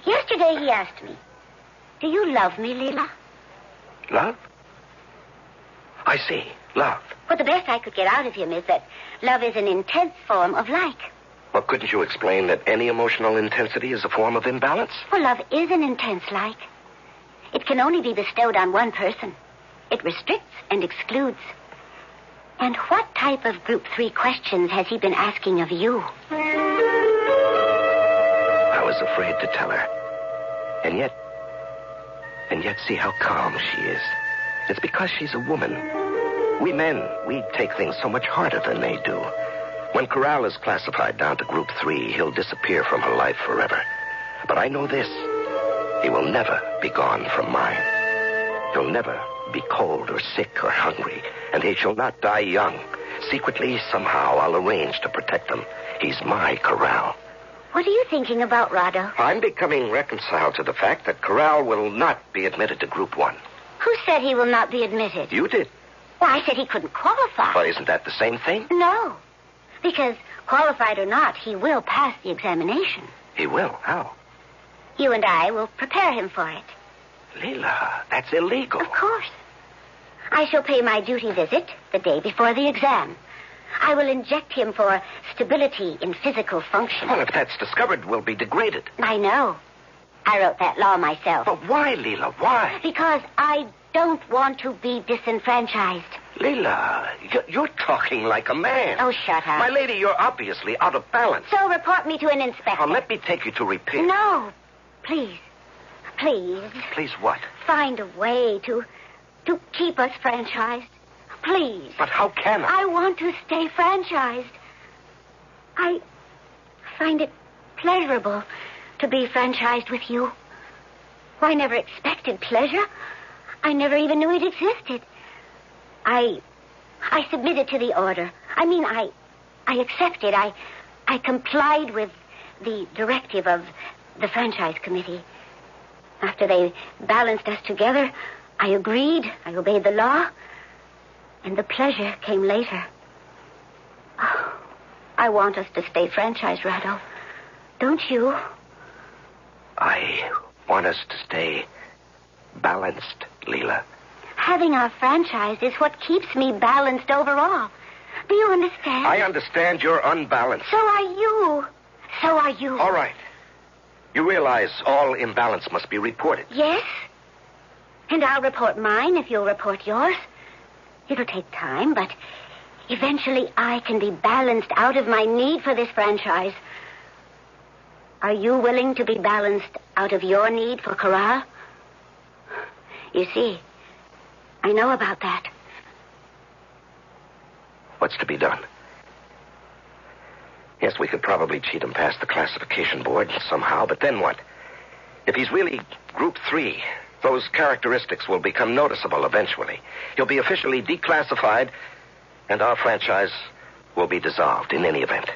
Yesterday he asked me, do you love me, Leela? Love? I see. Love. Well, the best I could get out of him is that love is an intense form of like. Well, couldn't you explain that any emotional intensity is a form of imbalance? Well, love is an intense like. It can only be bestowed on one person. It restricts and excludes. And what type of Group 3 questions has he been asking of you? I was afraid to tell her. And yet see how calm she is. It's because she's a woman. We men, we take things so much harder than they do. When Corral is classified down to Group 3, he'll disappear from her life forever. But I know this. He will never be gone from mine. He'll never be cold or sick or hungry, and he shall not die young. Secretly, somehow, I'll arrange to protect him. He's my Corral. What are you thinking about, Rado? I'm becoming reconciled to the fact that Corral will not be admitted to Group 1. Who said he will not be admitted? You did. Well, I said he couldn't qualify. Well, isn't that the same thing? No. Because, qualified or not, he will pass the examination. He will? How? You and I will prepare him for it. Leela, that's illegal. Of course. I shall pay my duty visit the day before the exam. I will inject him for stability in physical function. Well, if that's discovered, we'll be degraded. I know. I wrote that law myself. But why, Leela? Why? Because I don't want to be disenfranchised. Leela, you're talking like a man. Oh, shut up. My lady, you're obviously out of balance. So report me to an inspector. Now, let me take you to repair. No. Please. Please. Please what? Find a way to keep us franchised. Please. But how can I? I want to stay franchised. I find it pleasurable to be franchised with you. I never expected pleasure. I never even knew it existed. I submitted to the order. I mean, I accepted. I complied with the directive of the franchise committee. After they balanced us together, I agreed. I obeyed the law. And the pleasure came later. Oh, I want us to stay franchised, Rado. Don't you? I want us to stay balanced, Leela. Having our franchise is what keeps me balanced overall. Do you understand? I understand you're unbalanced. So are you. So are you. All right. You realize all imbalance must be reported. Yes. And I'll report mine if you'll report yours. It'll take time, but eventually I can be balanced out of my need for this franchise. Are you willing to be balanced out of your need for Corral? You see, I know about that. What's to be done? Yes, we could probably cheat him past the classification board somehow, but then what? If he's really Group 3, those characteristics will become noticeable eventually. He'll be officially declassified, and our franchise will be dissolved in any event.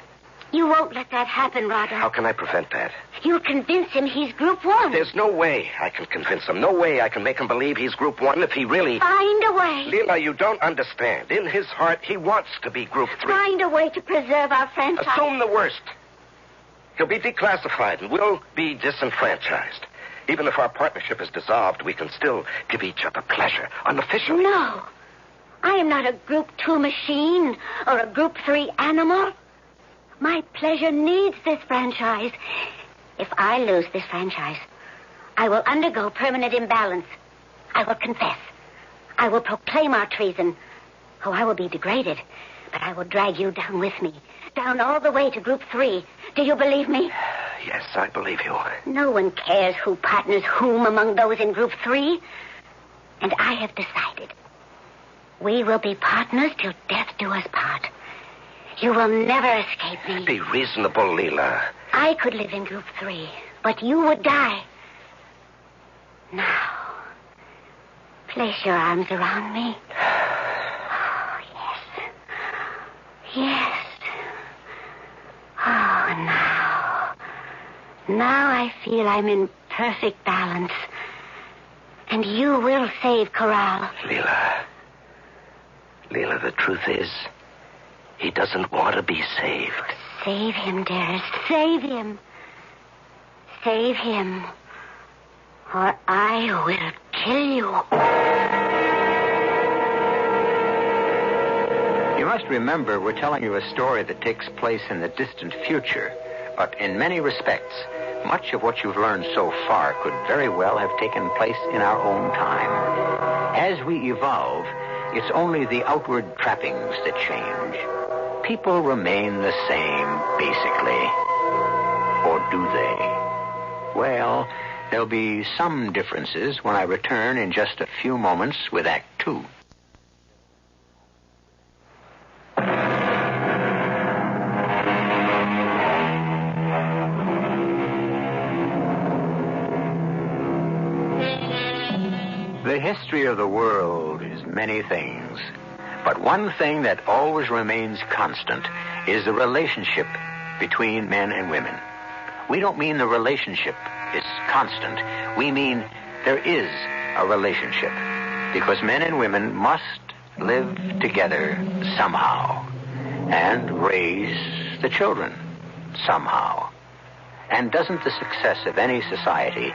You won't let that happen, Rado. How can I prevent that? You'll convince him he's Group 1. There's no way I can convince him. No way I can make him believe he's Group 1 if he really... Find a way. Leela, you don't understand. In his heart, he wants to be Group 3. Find a way to preserve our franchise. Assume the worst. He'll be declassified, and we'll be disenfranchised. Even if our partnership is dissolved, we can still give each other pleasure, unofficially. No. I am not a Group 2 machine or a Group 3 animal. My pleasure needs this franchise. If I lose this franchise, I will undergo permanent imbalance. I will confess. I will proclaim our treason. Oh, I will be degraded, but I will drag you down with me. Down all the way to Group 3. Do you believe me? Yes, I believe you. No one cares who partners whom among those in Group 3. And I have decided. We will be partners till death do us part. You will never escape me. Be reasonable, Leela. I could live in Group 3, but you would die. Now, place your arms around me. Oh, yes. Yes. Oh, now. Now I feel I'm in perfect balance. And you will save Corral. Leela, the truth is, he doesn't want to be saved. Save him, dearest. Save him. Save him. Or I will kill you. You must remember we're telling you a story that takes place in the distant future. But in many respects, much of what you've learned so far could very well have taken place in our own time. As we evolve, it's only the outward trappings that change. People remain the same, basically. Or do they? Well, there'll be some differences when I return in just a few moments with Act 2. The history of the world is many things, but one thing that always remains constant is the relationship between men and women. We don't mean the relationship is constant. We mean there is a relationship, because men and women must live together somehow and raise the children somehow. And doesn't the success of any society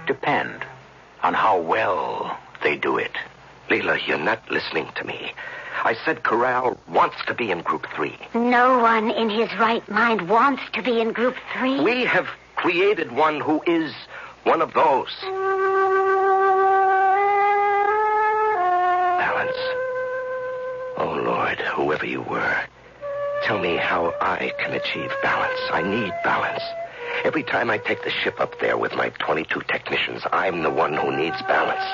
depend on how well they do it? Leela, you're not listening to me. I said Corral wants to be in Group 3. No one in his right mind wants to be in Group 3. We have created one who is one of those. Balance. Oh, Lord, whoever you were, tell me how I can achieve balance. I need balance. Every time I take the ship up there with my 22 technicians, I'm the one who needs balance.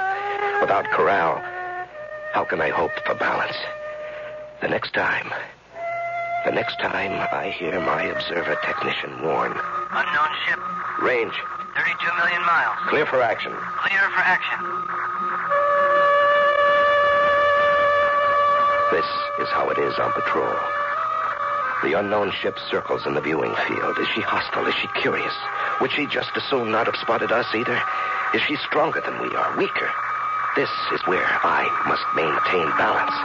Without Corral, how can I hope for balance? The next time I hear my observer technician warn. Unknown ship. Range. 32 million miles. Clear for action. Clear for action. This is how it is on patrol. The unknown ship circles in the viewing field. Is she hostile? Is she curious? Would she just as soon not have spotted us either? Is she stronger than we are? Weaker? This is where I must maintain balance.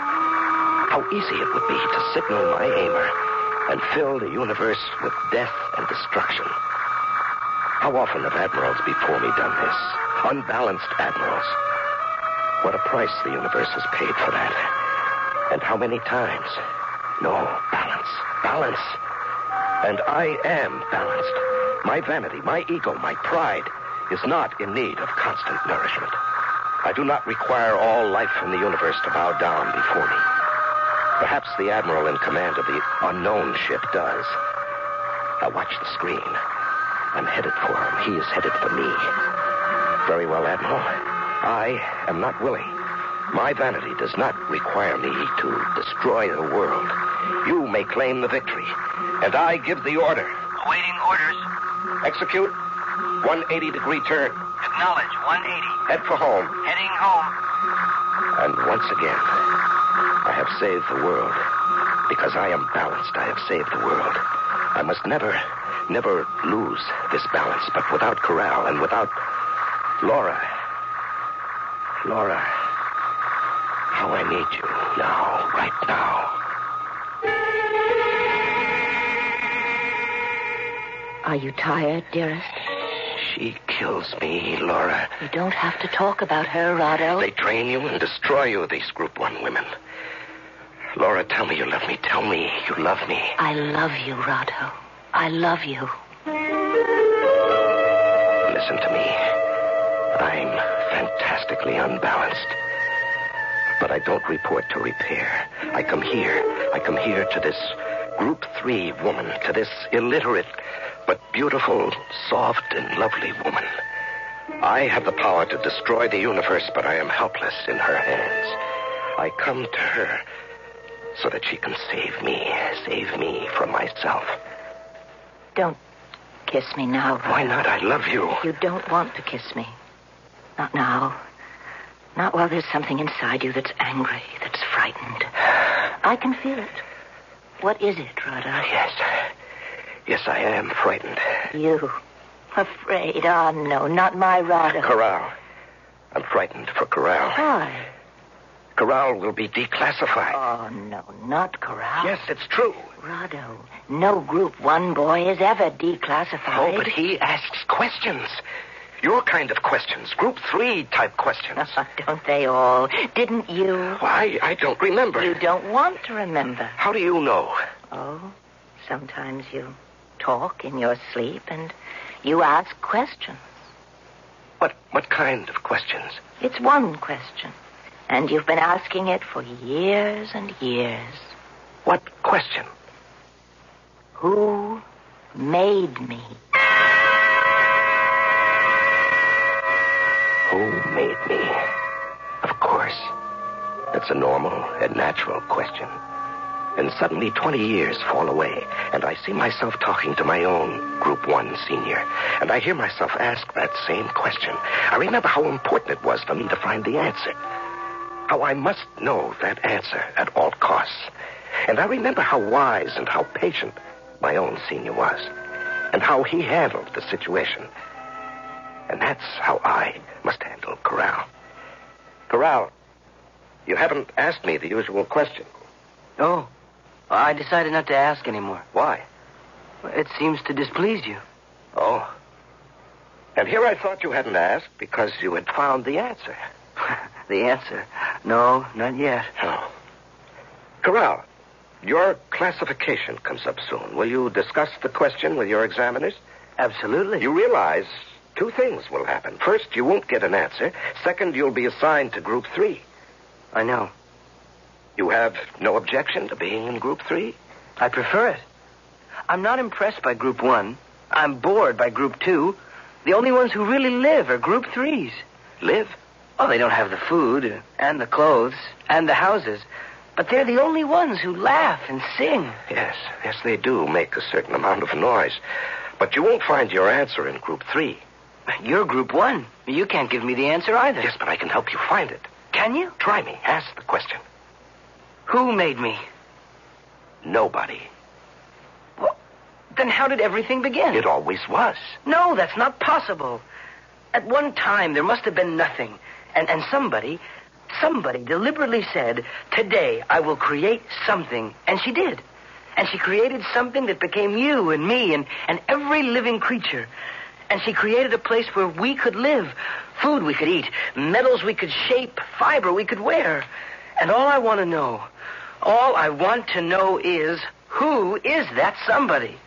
How easy it would be to signal my aimer and fill the universe with death and destruction. How often have admirals before me done this? Unbalanced admirals. What a price the universe has paid for that. And how many times? No, balance. Balance. And I am balanced. My vanity, my ego, my pride is not in need of constant nourishment. I do not require all life in the universe to bow down before me. Perhaps the admiral in command of the unknown ship does. I watch the screen. I'm headed for him. He is headed for me. Very well, Admiral. I am not willing. My vanity does not require me to destroy the world. You may claim the victory, and I give the order. Awaiting orders. Execute 180-degree turn. Acknowledge 180. Head for home. Heading home. And once again, I have saved the world. Because I am balanced, I have saved the world. I must never lose this balance. But without Corral and without Laura, how I need you now, right now. Are you tired, dearest? She kills me, Laura. You don't have to talk about her, Rado. They train you and destroy you, these Group 1 women. Laura, tell me you love me. Tell me you love me. I love you, Rado. I love you. Listen to me. I'm fantastically unbalanced. But I don't report to repair. I come here to this Group 3 woman, to this illiterate, but beautiful, soft, and lovely woman. I have the power to destroy the universe, but I am helpless in her hands. I come to her so that she can save me from myself. Don't kiss me now. Why not? I love you. You don't want to kiss me. Not now. Not while there's something inside you that's angry, that's frightened. I can feel it. What is it, Rada? Yes, I am frightened. You? Afraid? Oh, no, not my Rada. Corral. I'm frightened for Corral. Why? Corral will be declassified. Oh, no, not Corral. Yes, it's true. Rado, no Group 1 boy is ever declassified. Oh, but he asks questions. Your kind of questions. Group 3 type questions. Don't they all? Didn't you? Why, I don't remember. You don't want to remember. How do you know? Oh, sometimes you talk in your sleep and you ask questions. What kind of questions? It's one question. And you've been asking it for years and years. What question? Who made me? Who made me? Of course. That's a normal and natural question. And suddenly 20 years fall away, and I see myself talking to my own Group 1 senior, and I hear myself ask that same question. I remember how important it was for me to find the answer. How I must know that answer at all costs. And I remember how wise and how patient my own senior was, and how he handled the situation. And that's how I must handle Corral. Corral, you haven't asked me the usual question. Oh, I decided not to ask anymore. Why? It seems to displease you. Oh. And here I thought you hadn't asked because you had found the answer. The answer? No, not yet. Oh. Corral, your classification comes up soon. Will you discuss the question with your examiners? Absolutely. You realize 2 things will happen. First, you won't get an answer. Second, you'll be assigned to Group 3. I know. You have no objection to being in Group 3? I prefer it. I'm not impressed by Group 1. I'm bored by Group 2. The only ones who really live are Group 3s. Live? Oh, they don't have the food and the clothes and the houses, but they're the only ones who laugh and sing. Yes, they do make a certain amount of noise. But you won't find your answer in Group 3. You're Group 1. You can't give me the answer either. Yes, but I can help you find it. Can you? Try me. Ask the question. Who made me? Nobody. Well, then how did everything begin? It always was. No, that's not possible. At one time, there must have been nothing. And somebody deliberately said, today I will create something. And she did. And she created something that became you and me and every living creature. And she created a place where we could live. Food we could eat. Metals we could shape. Fiber we could wear. And all I want to know is, who is that somebody?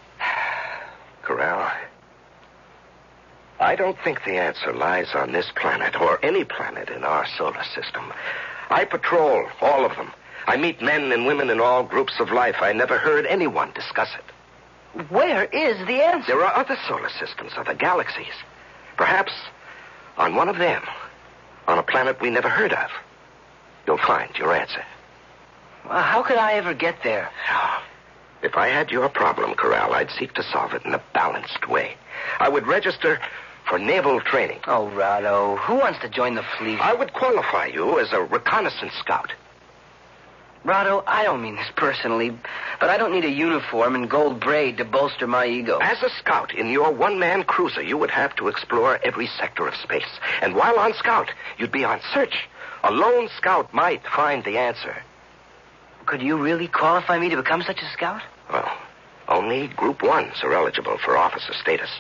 Corral, I don't think the answer lies on this planet or any planet in our solar system. I patrol all of them. I meet men and women in all groups of life. I never heard anyone discuss it. Where is the answer? There are other solar systems, other galaxies. Perhaps on one of them, on a planet we never heard of, you'll find your answer. Well, how could I ever get there? If I had your problem, Corral, I'd seek to solve it in a balanced way. I would register for naval training. Oh, Rado, who wants to join the fleet? I would qualify you as a reconnaissance scout. Rado, I don't mean this personally, but I don't need a uniform and gold braid to bolster my ego. As a scout in your one-man cruiser, you would have to explore every sector of space. And while on scout, you'd be on search. A lone scout might find the answer. Could you really qualify me to become such a scout? Well, only Group 1s are eligible for officer status.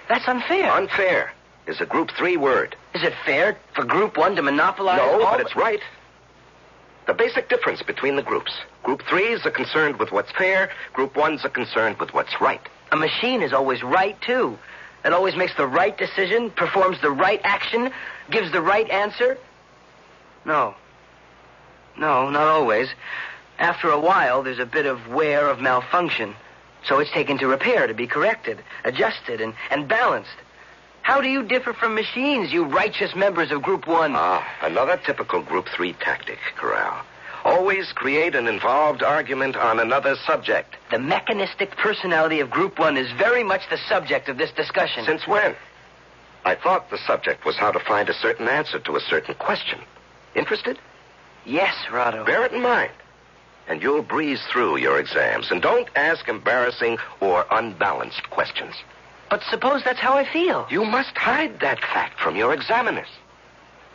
That's unfair. Unfair is a Group 3 word. Is it fair for Group 1 to monopolize No, all... but it's right. The basic difference between the groups. Group 3s are concerned with what's fair. Group 1s are concerned with what's right. A machine is always right, too. It always makes the right decision, performs the right action, gives the right answer. No, not always. After a while, there's a bit of wear of malfunction. So it's taken to repair, to be corrected, adjusted, and balanced. How do you differ from machines, you righteous members of Group 1? Another typical Group 3 tactic, Corral. Always create an involved argument on another subject. The mechanistic personality of Group 1 is very much the subject of this discussion. Since when? I thought the subject was how to find a certain answer to a certain question. Interested? Yes, Rado. Bear it in mind. And you'll breeze through your exams. And don't ask embarrassing or unbalanced questions. But suppose that's how I feel. You must hide that fact from your examiners.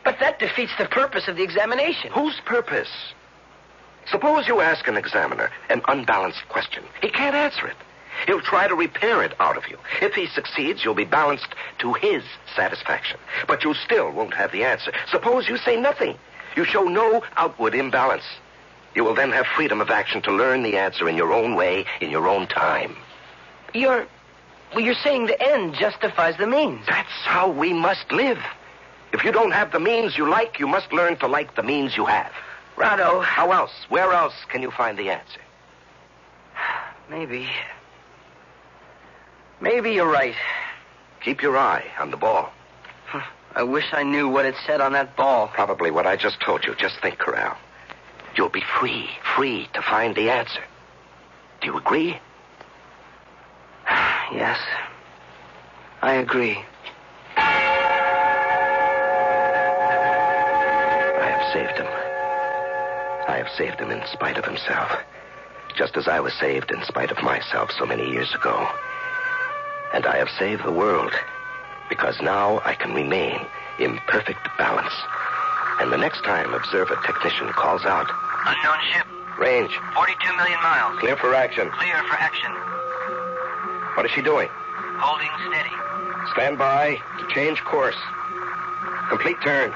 But that defeats the purpose of the examination. Whose purpose? Suppose you ask an examiner an unbalanced question. He can't answer it. He'll try to repair it out of you. If he succeeds, you'll be balanced to his satisfaction. But you still won't have the answer. Suppose you say nothing. You show no outward imbalance. You will then have freedom of action to learn the answer in your own way, in your own time. You're saying the end justifies the means. That's how we must live. If you don't have the means you like, you must learn to like the means you have. Rado. How else? Where else can you find the answer? Maybe you're right. Keep your eye on the ball. I wish I knew what it said on that ball. Probably what I just told you. Just think, Corral. You'll be free to find the answer. Do you agree? Yes, I agree. I have saved him. I have saved him in spite of himself. Just as I was saved in spite of myself so many years ago. And I have saved the world because now I can remain in perfect balance. And the next time observer technician calls out, Unknown ship. Range. 42 million miles. Clear for action. Clear for action. What is she doing? Holding steady. Stand by to change course. Complete turn.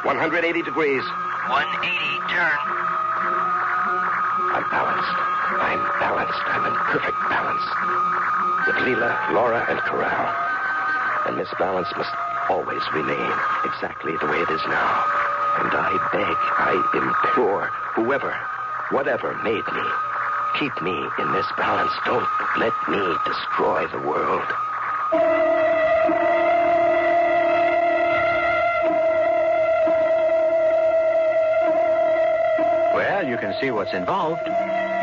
180 degrees. 180, turn. I'm balanced. I'm in perfect balance. With Leela, Laura, and Corral. And this balance must always remain exactly the way it is now. And I beg, I implore, whoever, whatever made me, keep me in this balance. Don't let me destroy the world. Well, you can see what's involved.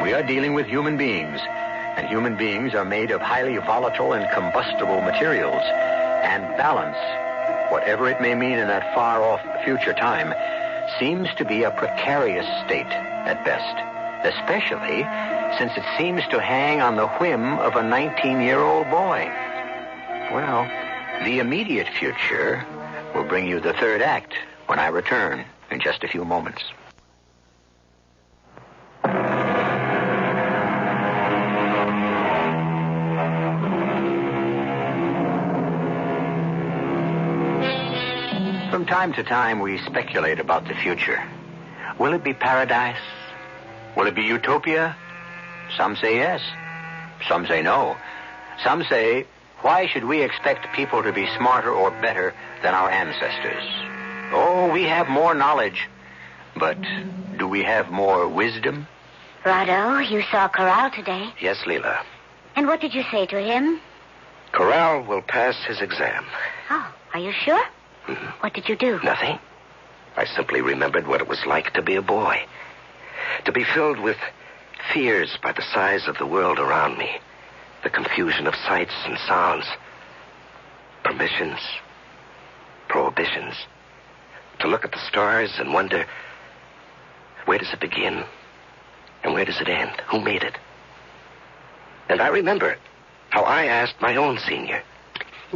We are dealing with human beings. And human beings are made of highly volatile and combustible materials. And balance, whatever it may mean in that far-off future time, seems to be a precarious state at best, especially since it seems to hang on the whim of a 19-year-old boy. Well, the immediate future will bring you the third act when I return in just a few moments. From time to time, we speculate about the future. Will it be paradise? Will it be utopia? Some say yes. Some say no. Some say, why should we expect people to be smarter or better than our ancestors? Oh, we have more knowledge. But do we have more wisdom? Rado, you saw Corral today. Yes, Leela. And what did you say to him? Corral will pass his exam. Oh, are you sure? Mm-hmm. What did you do? Nothing. I simply remembered what it was like to be a boy. To be filled with fears by the size of the world around me. The confusion of sights and sounds. Permissions. Prohibitions. To look at the stars and wonder, where does it begin? And where does it end? Who made it? And I remember how I asked my own senior.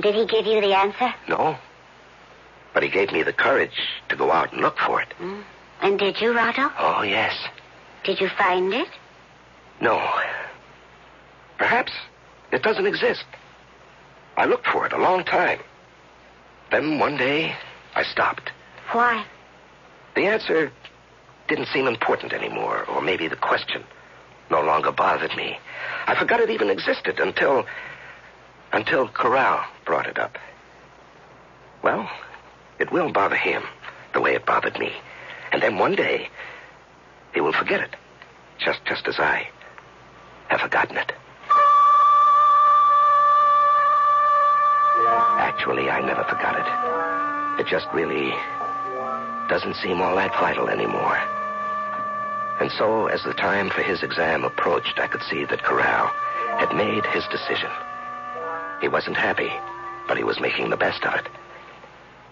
Did he give you the answer? No. But he gave me the courage to go out and look for it. Mm. And did you, Rado? Oh, yes. Did you find it? No. Perhaps it doesn't exist. I looked for it a long time. Then one day, I stopped. Why? The answer didn't seem important anymore, or maybe the question no longer bothered me. I forgot it even existed until Corral brought it up. Well, it will bother him the way it bothered me. And then one day, he will forget it, just as I have forgotten it. Actually, I never forgot it. It just really doesn't seem all that vital anymore. And so, as the time for his exam approached, I could see that Corral had made his decision. He wasn't happy, but he was making the best of it.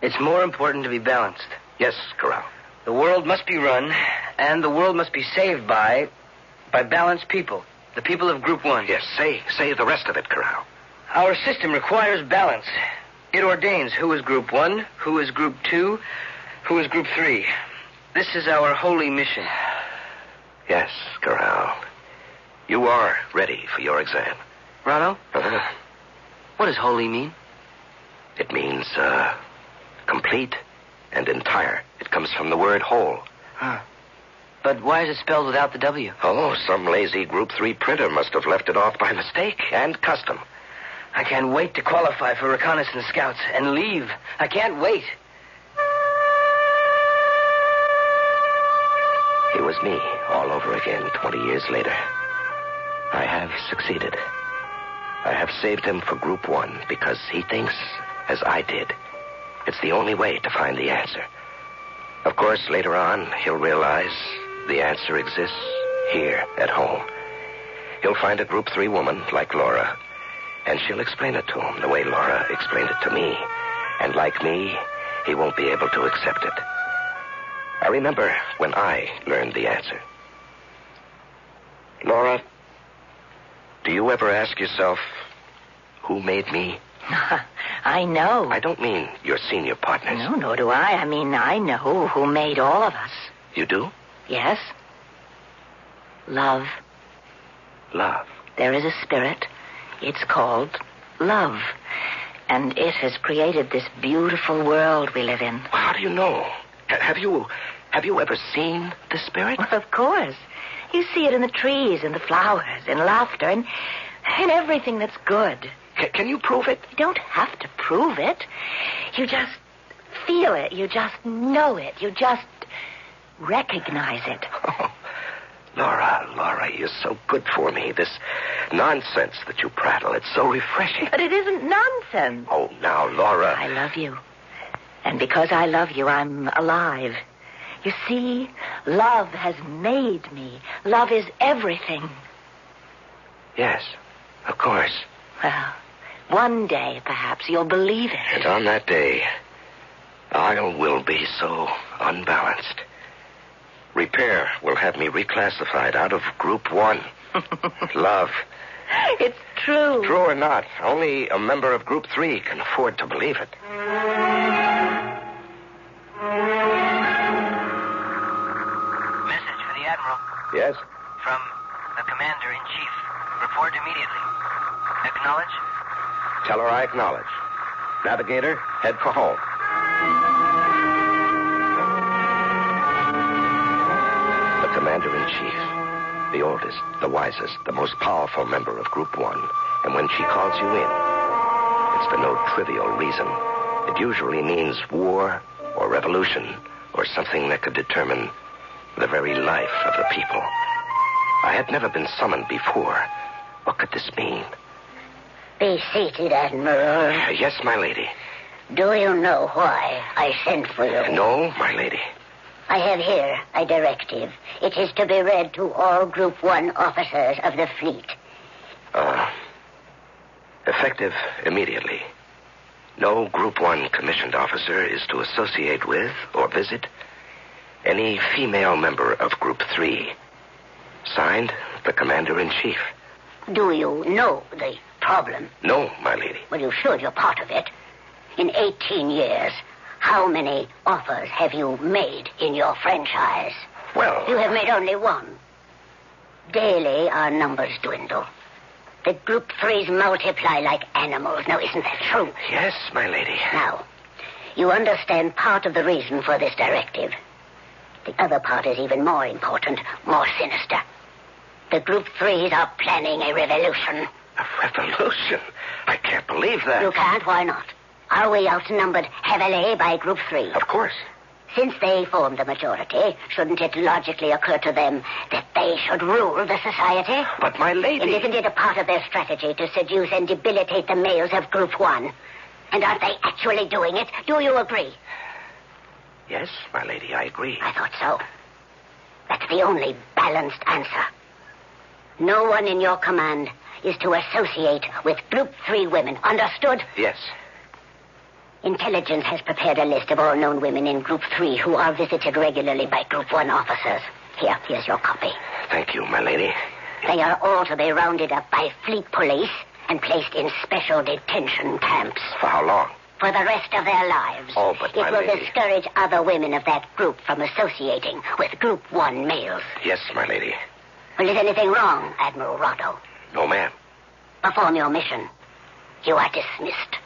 It's more important to be balanced. Yes, Corral. The world must be run, and the world must be saved by balanced people. The people of Group 1. Yes, say the rest of it, Corral. Our system requires balance. It ordains who is Group 1, who is Group 2, who is Group 3. This is our holy mission. Yes, Corral. You are ready for your exam. Rado? Uh-huh. What does holy mean? It means, complete and entire. It comes from the word whole. Huh. But why is it spelled without the W? Oh, some lazy Group 3 printer must have left it off by mistake and custom. I can't wait to qualify for reconnaissance scouts and leave. I can't wait. It was me all over again 20 years later. I have succeeded. I have saved him for Group 1 because he thinks, as I did, it's the only way to find the answer. Of course, later on, he'll realize the answer exists here at home. He'll find a Group 3 woman like Laura, and she'll explain it to him the way Laura explained it to me. And like me, he won't be able to accept it. I remember when I learned the answer. Laura, do you ever ask yourself, who made me? I know. I don't mean your senior partners. No, nor do I. I mean, I know who made all of us. You do? Yes. Love. Love. There is a spirit. It's called love. And it has created this beautiful world we live in. How do you know? Have you ever seen the spirit? Well, of course. You see it in the trees, in the flowers, in laughter, and in everything that's good. Can you prove it? You don't have to prove it. You just feel it. You just know it. You just recognize it. Oh, Laura, you're so good for me. This nonsense that you prattle, it's so refreshing. But it isn't nonsense. Oh, now, Laura. I love you. And because I love you, I'm alive. You see, love has made me. Love is everything. Yes, of course. Well, one day, perhaps, you'll believe it. And on that day, I will be so unbalanced. Repair will have me reclassified out of Group 1. Love. It's true. True or not, only a member of Group 3 can afford to believe it. Message for the Admiral. Yes? From the Commander-in-Chief. Report immediately. Acknowledge? Tell her I acknowledge. Navigator, head for home. The Commander-in-Chief, the oldest, the wisest, the most powerful member of Group 1. And when she calls you in, it's for no trivial reason. It usually means war or revolution or something that could determine the very life of the people. I had never been summoned before. What could this mean? Be seated, Admiral. Yes, my lady. Do you know why I sent for you? No, my lady. I have here a directive. It is to be read to all Group 1 officers of the fleet. Effective immediately. No Group 1 commissioned officer is to associate with or visit any female member of Group 3. Signed, the Commander-in-Chief. Do you know the problem? No, my lady. Well, you should. You're part of it. In 18 years, how many offers have you made in your franchise? Well... You have made only one. Daily, our numbers dwindle. The Group 3s multiply like animals. Now, isn't that true? Yes, my lady. Now, you understand part of the reason for this directive. The other part is even more important, more sinister. The Group 3s are planning a revolution. A revolution? I can't believe that. You can't? Why not? Are we outnumbered heavily by Group 3? Of course. Since they form the majority, shouldn't it logically occur to them that they should rule the society? But, my lady... And isn't it a part of their strategy to seduce and debilitate the males of Group 1? And aren't they actually doing it? Do you agree? Yes, my lady, I agree. I thought so. That's the only balanced answer. No one in your command is to associate with Group 3 women. Understood? Yes. Intelligence has prepared a list of all known women in Group 3 who are visited regularly by Group 1 officers. Here's your copy. Thank you, my lady. They are all to be rounded up by fleet police and placed in special detention camps. For how long? For the rest of their lives. Oh, but my lady... It will discourage other women of that group from associating with Group 1 males. Yes, my lady. Well, is anything wrong, Admiral Rotto? No, ma'am. Perform your mission. You are dismissed.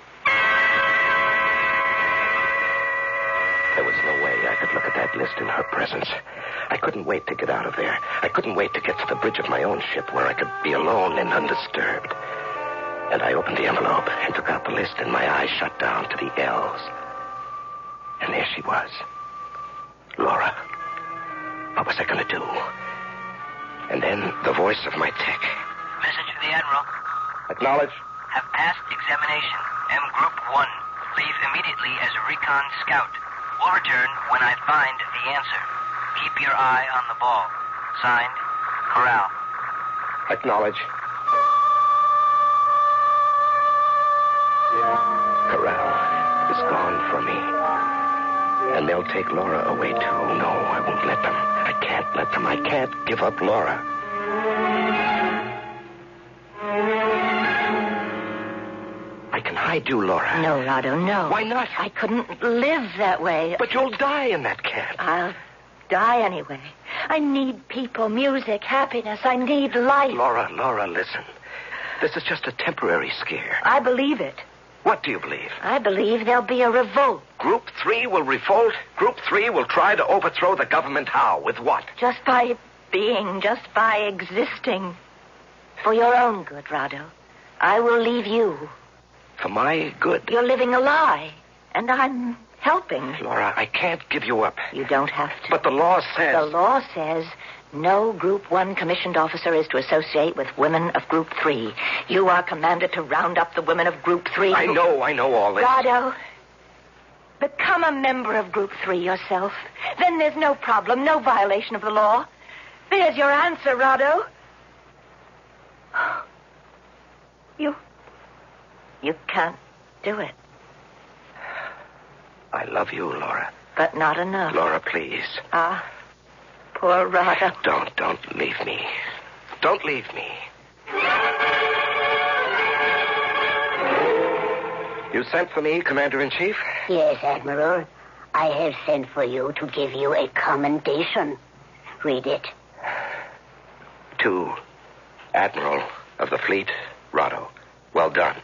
There was no way I could look at that list in her presence. I couldn't wait to get out of there. I couldn't wait to get to the bridge of my own ship where I could be alone and undisturbed. And I opened the envelope and took out the list, and my eyes shut down to the L's. And there she was. Laura. What was I going to do? And then the voice of my tech. Message for the Admiral. Acknowledge. Have passed examination. M Group 1. Leave immediately as a recon scout. Will return when I find the answer. Keep your eye on the ball. Signed, Corral. Acknowledge. Corral is gone from me. And they'll take Laura away, too. No, I won't let them. I can't let them. I can't give up Laura. I can hide you, Laura. No, Rado, no. Why not? I couldn't live that way. But you'll die in that camp. I'll die anyway. I need people, music, happiness. I need life. Laura, listen. This is just a temporary scare. I believe it. What do you believe? I believe there'll be a revolt. Group 3 will revolt? Group 3 will try to overthrow the government how? With what? Just by being, just by existing. For your own good, Rado. I will leave you. For my good? You're living a lie, and I'm helping. Laura, I can't give you up. You don't have to. But the law says... The law says no Group 1 commissioned officer is to associate with women of Group 3. You are commanded to round up the women of Group 3. I know all this. Rado, become a member of Group 3 yourself. Then there's no problem, no violation of the law. There's your answer, Rado. You can't do it. I love you, Laura. But not enough. Laura, please. Poor Rado. Don't leave me. Don't leave me. You sent for me, Commander-in-Chief? Yes, Admiral. I have sent for you to give you a commendation. Read it. To Admiral of the Fleet, Rado. Well done.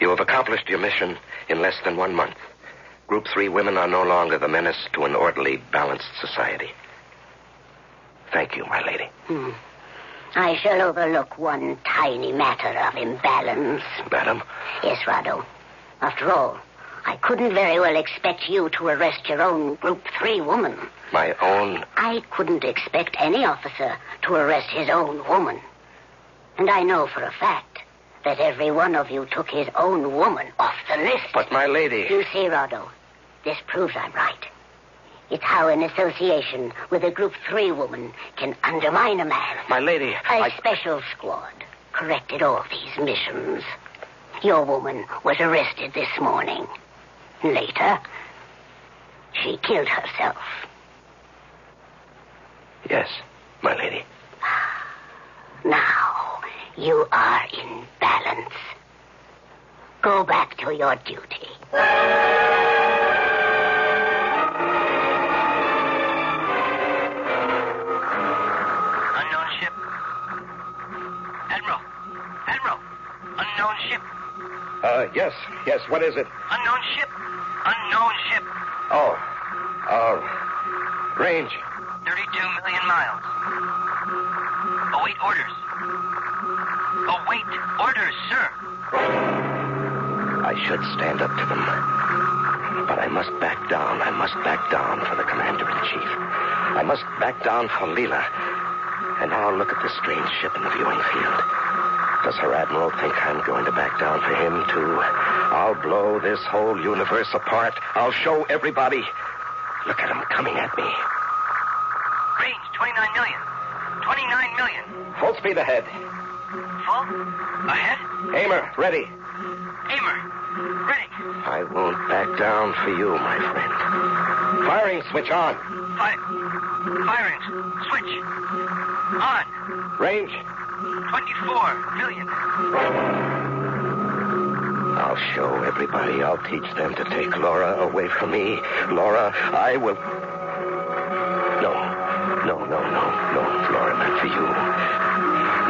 You have accomplished your mission in less than 1 month. Group 3 women are no longer the menace to an orderly, balanced society. Thank you, my lady. I shall overlook one tiny matter of imbalance. Madam? Yes, Rado. After all, I couldn't very well expect you to arrest your own Group 3 woman. My own? I couldn't expect any officer to arrest his own woman. And I know for a fact that every one of you took his own woman off the list. But, my lady... You see, Rado, this proves I'm right. It's how an association with a Group 3 woman can undermine a man. My lady, A special squad corrected all these missions. Your woman was arrested this morning. Later, she killed herself. Yes, my lady. Now, you are in balance. Go back to your duty. Unknown ship. Admiral. Unknown ship. Yes, what is it? Unknown ship. Range. 32 million miles. Await orders, sir. I should stand up to them. But I must back down. I must back down for the Commander-in-Chief. I must back down for Leela. And now look at this strange ship in the viewing field. Does her admiral think I'm going to back down for him, too? I'll blow this whole universe apart. I'll show everybody. Look at him coming at me. Range, 29 million. 29 million. Full speed ahead. Full? Ahead? Aimer, ready. Aimer, ready. I won't back down for you, my friend. Firing switch on. Firing switch on. Range. 24 million. I'll show everybody. I'll teach them to take Laura away from me. Laura, I will... No, Laura, not for you.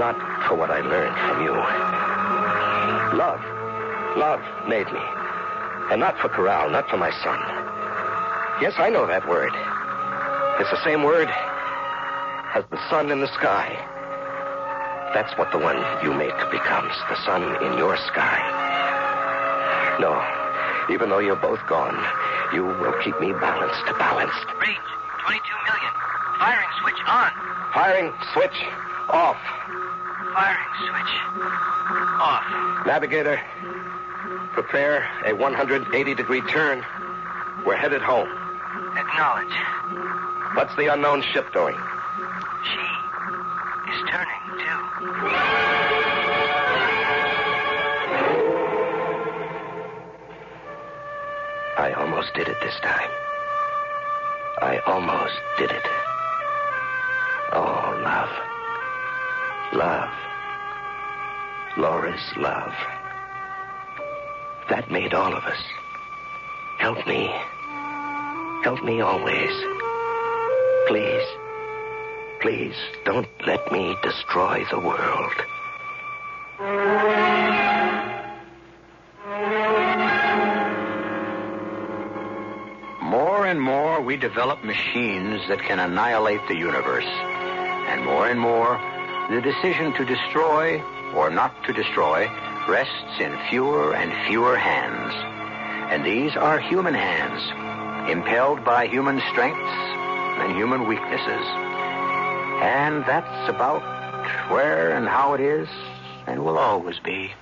Not for what I learned from you. Love made me. And not for Corral, not for my son. Yes, I know that word. It's the same word as the sun in the sky. That's what the one you make becomes, the sun in your sky. No, even though you're both gone, you will keep me balanced. Range, 22 million. Firing switch on. Firing switch off. Firing switch off. Navigator, prepare a 180-degree turn. We're headed home. Acknowledge. What's the unknown ship doing? She is turning, too. I almost did it this time. I almost did it. Oh, love. Love. Laura's love. That made all of us. Help me. Help me always. Please. Please, don't let me destroy the world. More and more, we develop machines that can annihilate the universe. And more, the decision to destroy or not to destroy rests in fewer and fewer hands. And these are human hands, impelled by human strengths and human weaknesses. And that's about where and how it is and will always be.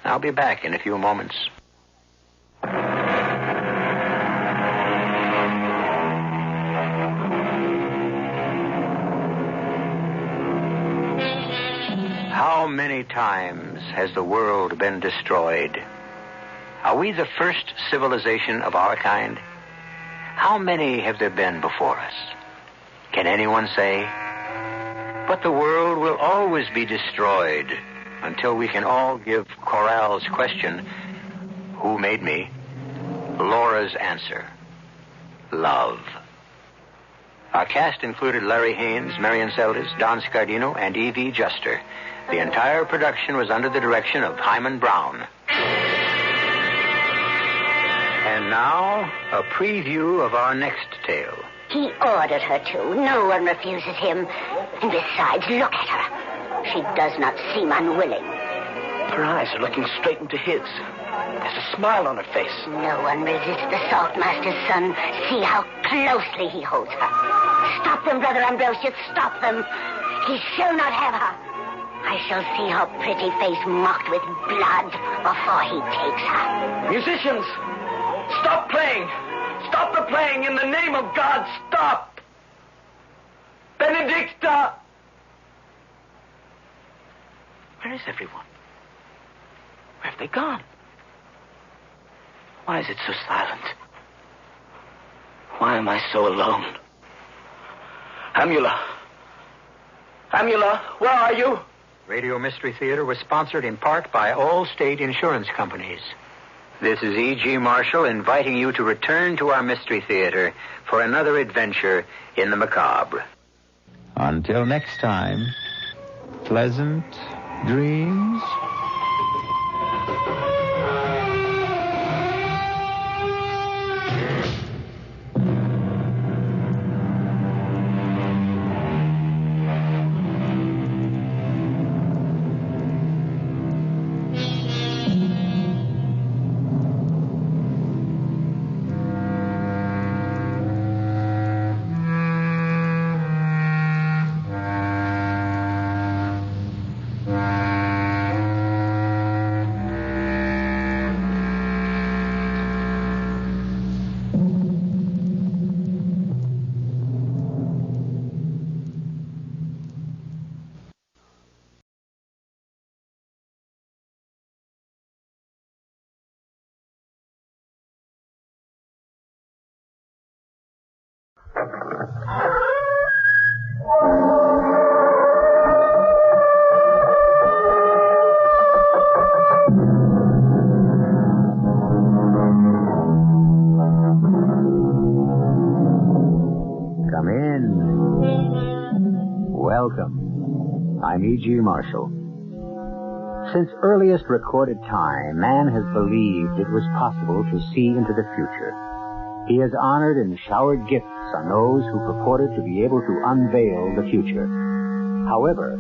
I'll be back in a few moments. How many times has the world been destroyed? Are we the first civilization of our kind? How many have there been before us? Can anyone say? But the world will always be destroyed until we can all give Corral's question, who made me, Laura's answer, love. Our cast included Larry Haynes, Marion Seldes, Don Scardino, and E.V. Juster. The entire production was under the direction of Hyman Brown. And now, a preview of our next tale. He ordered her to. No one refuses him. And besides, look at her. She does not seem unwilling. Her eyes are looking straight into his. There's a smile on her face. No one resists the Saltmaster's son. See how closely he holds her. Stop them, Brother Ambrosius. Stop them. He shall not have her. I shall see her pretty face mocked with blood before he takes her. Musicians, stop playing. Stop the playing in the name of God. Stop. Benedicta. Where is everyone? Where have they gone? Why is it so silent? Why am I so alone? Amula, where are you? Radio Mystery Theater was sponsored in part by all state insurance companies. This is E.G. Marshall inviting you to return to our Mystery Theater for another adventure in the macabre. Until next time, pleasant dreams. I'm E.G. Marshall. Since earliest recorded time, man has believed it was possible to see into the future. He has honored and showered gifts on those who purported to be able to unveil the future. However,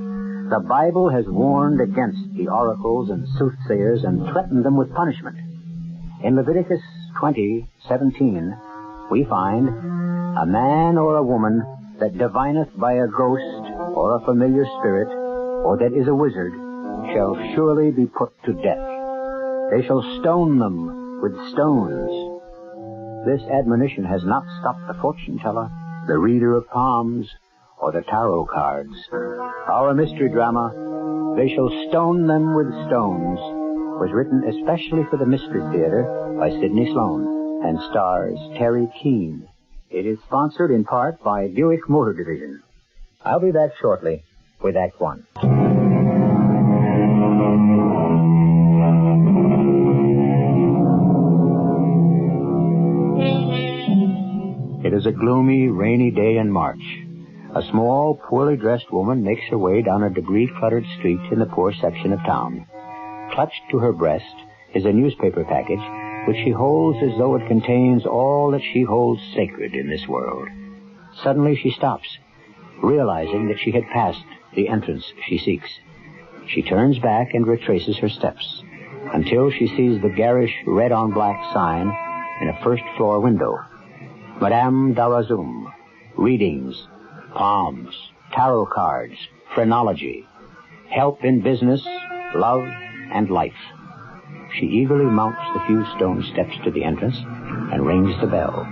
the Bible has warned against the oracles and soothsayers and threatened them with punishment. In Leviticus 20:17, we find, "A man or a woman that divineth by a ghost or a familiar spirit, or that is a wizard, shall surely be put to death. They shall stone them with stones." This admonition has not stopped the fortune teller, the reader of palms, or the tarot cards. Our mystery drama, "They Shall Stone Them with Stones," was written especially for the Mystery Theater by Sidney Sloan and stars Terry Keane. It is sponsored in part by Buick Motor Division. I'll be back shortly with Act One. It is a gloomy, rainy day in March. A small, poorly dressed woman makes her way down a debris-cluttered street in the poor section of town. Clutched to her breast is a newspaper package which she holds as though it contains all that she holds sacred in this world. Suddenly she stops, realizing that she had passed the entrance she seeks. She turns back and retraces her steps until she sees the garish red-on-black sign in a first-floor window. Madame Darazoom. Readings, palms, tarot cards, phrenology, help in business, love, and life. She eagerly mounts the few stone steps to the entrance and rings the bell.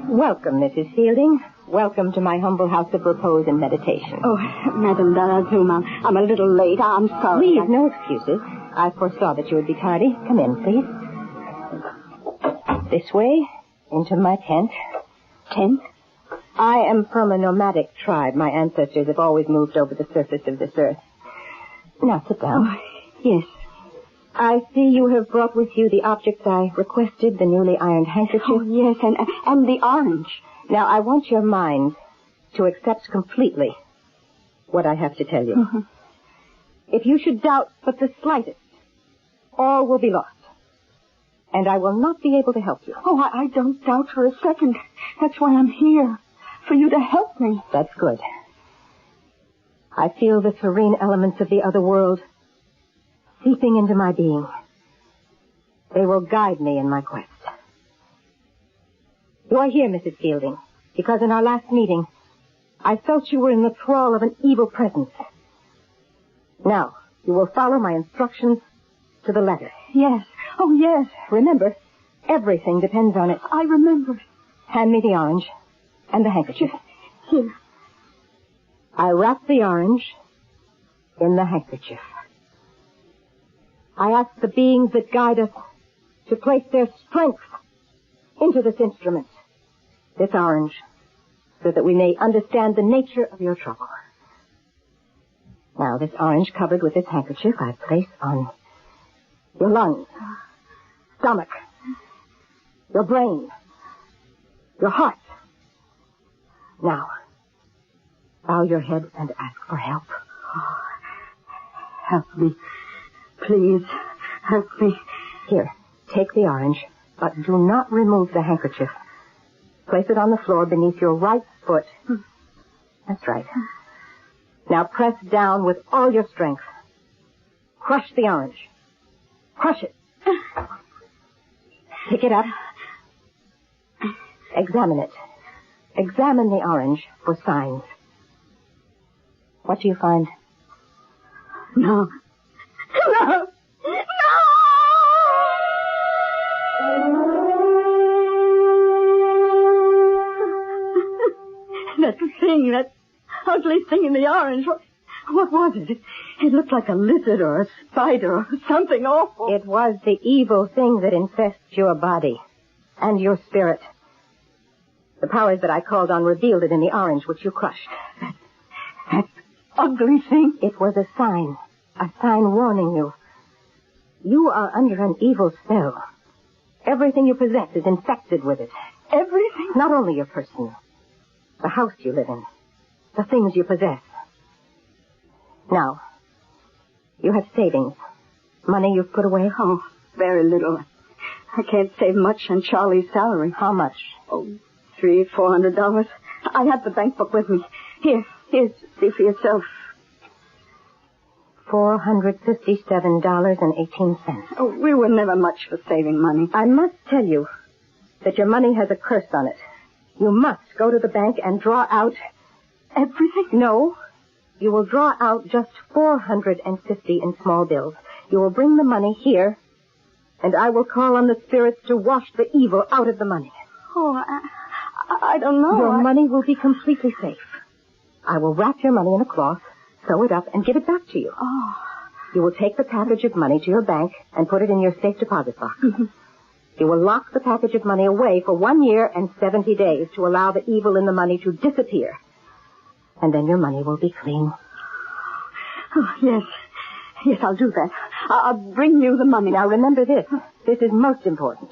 Welcome, Mrs. Fielding. Welcome to my humble house of repose and meditation. Oh, Madame Darazoom, I'm a little late. I'm sorry. Please, no excuses. I foresaw that you would be tardy. Come in, please. This way, into my tent. Tent? I am from a nomadic tribe. My ancestors have always moved over the surface of this earth. Now, sit down. Oh, yes. I see you have brought with you the objects I requested, the newly ironed handkerchief. Oh, yes, and the orange. Now, I want your mind to accept completely what I have to tell you. Mm-hmm. If you should doubt but the slightest, all will be lost. And I will not be able to help you. Oh, I don't doubt for a second. That's why I'm here, for you to help me. That's good. I feel the serene elements of the other world seeping into my being. They will guide me in my quest. You are here, Mrs. Fielding, because in our last meeting, I felt you were in the thrall of an evil presence. Now, you will follow my instructions to the letter. Yes. Oh, yes. Remember, everything depends on it. I remember. Hand me the orange and the handkerchief. Here. I wrap the orange in the handkerchief. I ask the beings that guide us to place their strength into this instrument, this orange, so that we may understand the nature of your trouble. Now, this orange covered with this handkerchief I place on your lungs, stomach, your brain, your heart. Now, bow your head and ask for help. Oh, help me. Please, help me. Here, take the orange, but do not remove the handkerchief. Place it on the floor beneath your right foot. That's right. Now press down with all your strength. Crush the orange. Crush it. Pick it up. Examine it. Examine the orange for signs. What do you find? No. No! That thing, that ugly thing in the orange, what was it? It looked like a lizard or a spider or something awful. It was the evil thing that infests your body and your spirit. The powers that I called on revealed it in the orange, which you crushed. That ugly thing? It was a sign warning you. You are under an evil spell. Everything you possess is infected with it. Everything? Not only your person, the house you live in, the things you possess. Now, you have savings. Money you've put away? Oh, very little. I can't save much on Charlie's salary. How much? Oh, $300-400. I have the bank book with me. Here, see for yourself. $457.18. Oh, we were never much for saving money. I must tell you that your money has a curse on it. You must go to the bank and draw out... Everything? No. You will draw out just $450 in small bills. You will bring the money here, and I will call on the spirits to wash the evil out of the money. Oh, I don't know. Your money will be completely safe. I will wrap your money in a cloth, sew it up, and give it back to you. Oh. You will take the package of money to your bank and put it in your safe deposit box. You will lock the package of money away for 1 year and 70 days to allow the evil in the money to disappear. And then your money will be clean. Oh, yes. Yes, I'll do that. I'll bring you the money. Now, remember this. This is most important.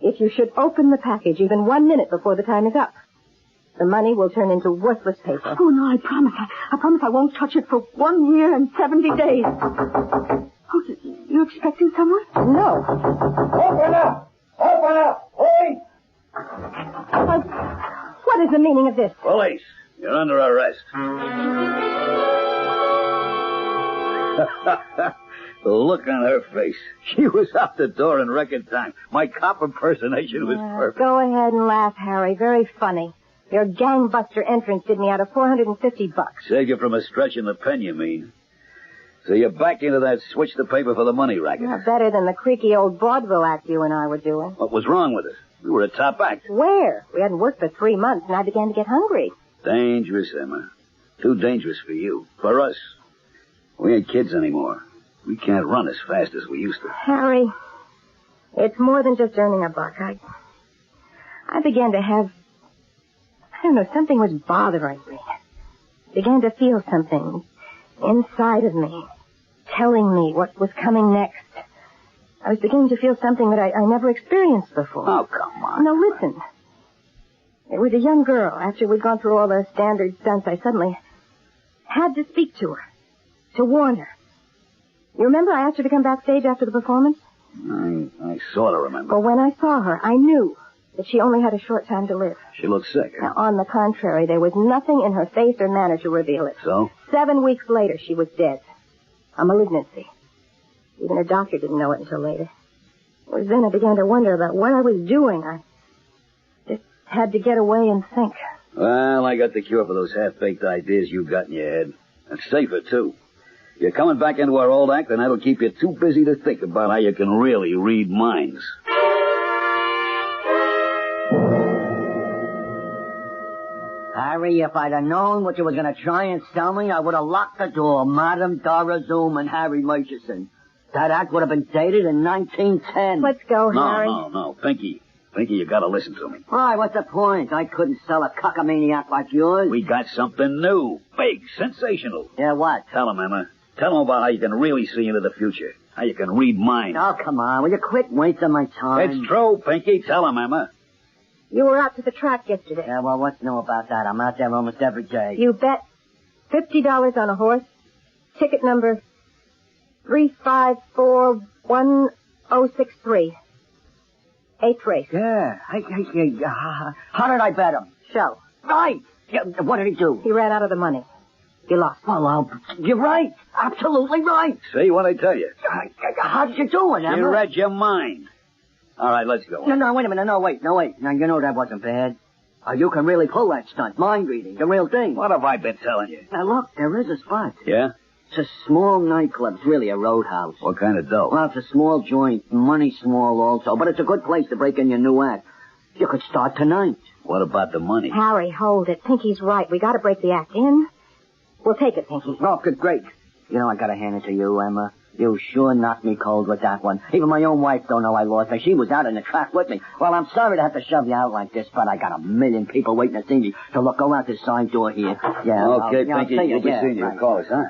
If you should open the package even 1 minute before the time is up, the money will turn into worthless paper. Oh, no, I promise. I promise I won't touch it for 1 year and 70 days. Oh, you expecting someone? No. Open up! Open up! Wait! What is the meaning of this? Police, you're under arrest. The look on her face. She was out the door in record time. My cop impersonation was perfect. Go ahead and laugh, Harry. Very funny. Your gangbuster entrance did me out of $450. Saved you from a stretch in the pen, you mean? So you're back into that switch the paper for the money racket. Not better than the creaky old vaudeville act you and I were doing. What was wrong with it? We were a top act. Where? We hadn't worked for 3 months, and I began to get hungry. Dangerous, Emma. Too dangerous for you. For us. We ain't kids anymore. We can't run as fast as we used to. Harry, it's more than just earning a buck. I began to have... I don't know, something was bothering me. Began to feel something inside of me, telling me what was coming next. I was beginning to feel something that I never experienced before. Oh, come on. Now, listen. It was a young girl. After we'd gone through all the standard stunts, I suddenly had to speak to her, to warn her. You remember I asked her to come backstage after the performance? I sort of remember. Well, when I saw her, I knew that she only had a short time to live. She looked sick, huh? Now, on the contrary, there was nothing in her face or manner to reveal it. So? 7 weeks later, she was dead. A malignancy. Even her doctor didn't know it until later. It was then I began to wonder about what I was doing. I just had to get away and think. Well, I got the cure for those half-baked ideas you got in your head. And safer, too. You're coming back into our old act, and that'll keep you too busy to think about how you can really read minds. Harry, if I'd have known what you were going to try and sell me, I would have locked the door. Madam Darazoom and Harry Murchison. That act would have been dated in 1910. Let's go, Harry. No. Pinky, you gotta listen to me. Why, what's the point? I couldn't sell a cockamaniac like yours. We got something new. Big. Sensational. Yeah, what? Tell him, Emma. Tell him about how you can really see into the future. How you can read minds. Oh, come on. Will you quit wasting my time? It's true, Pinky. Tell him, Emma. You were out to the track yesterday. Yeah, well, what's new about that? I'm out there almost every day. You bet $50 on a horse. Ticket number 3541063. 8th race. Yeah. How did I bet him? Show. Right. Yeah, what did he do? He ran out of the money. You lost. Well, you're right. Absolutely right. See what I tell you? How did you do it, Emma? You read your mind. All right, let's go. No, wait a minute. No, wait. Now, you know that wasn't bad. You can really pull that stunt. Mind reading. The real thing. What have I been telling you? Now, look, there is a spot. Yeah? It's a small nightclub. It's really a roadhouse. What kind of dough? Well, it's a small joint. Money small also. But it's a good place to break in your new act. You could start tonight. What about the money? Harry, hold it. Pinky's right. We got to break the act in. We'll take it, Pinky. Oh, good, great. You know, I got to hand it to you, Emma. You sure knocked me cold with that one. Even my own wife don't know I lost her. She was out in the track with me. Well, I'm sorry to have to shove you out like this, but I got a million people waiting to see me. So look, go out this side door here. Yeah. Okay, Pinky. You'll be seeing you. Call us, huh?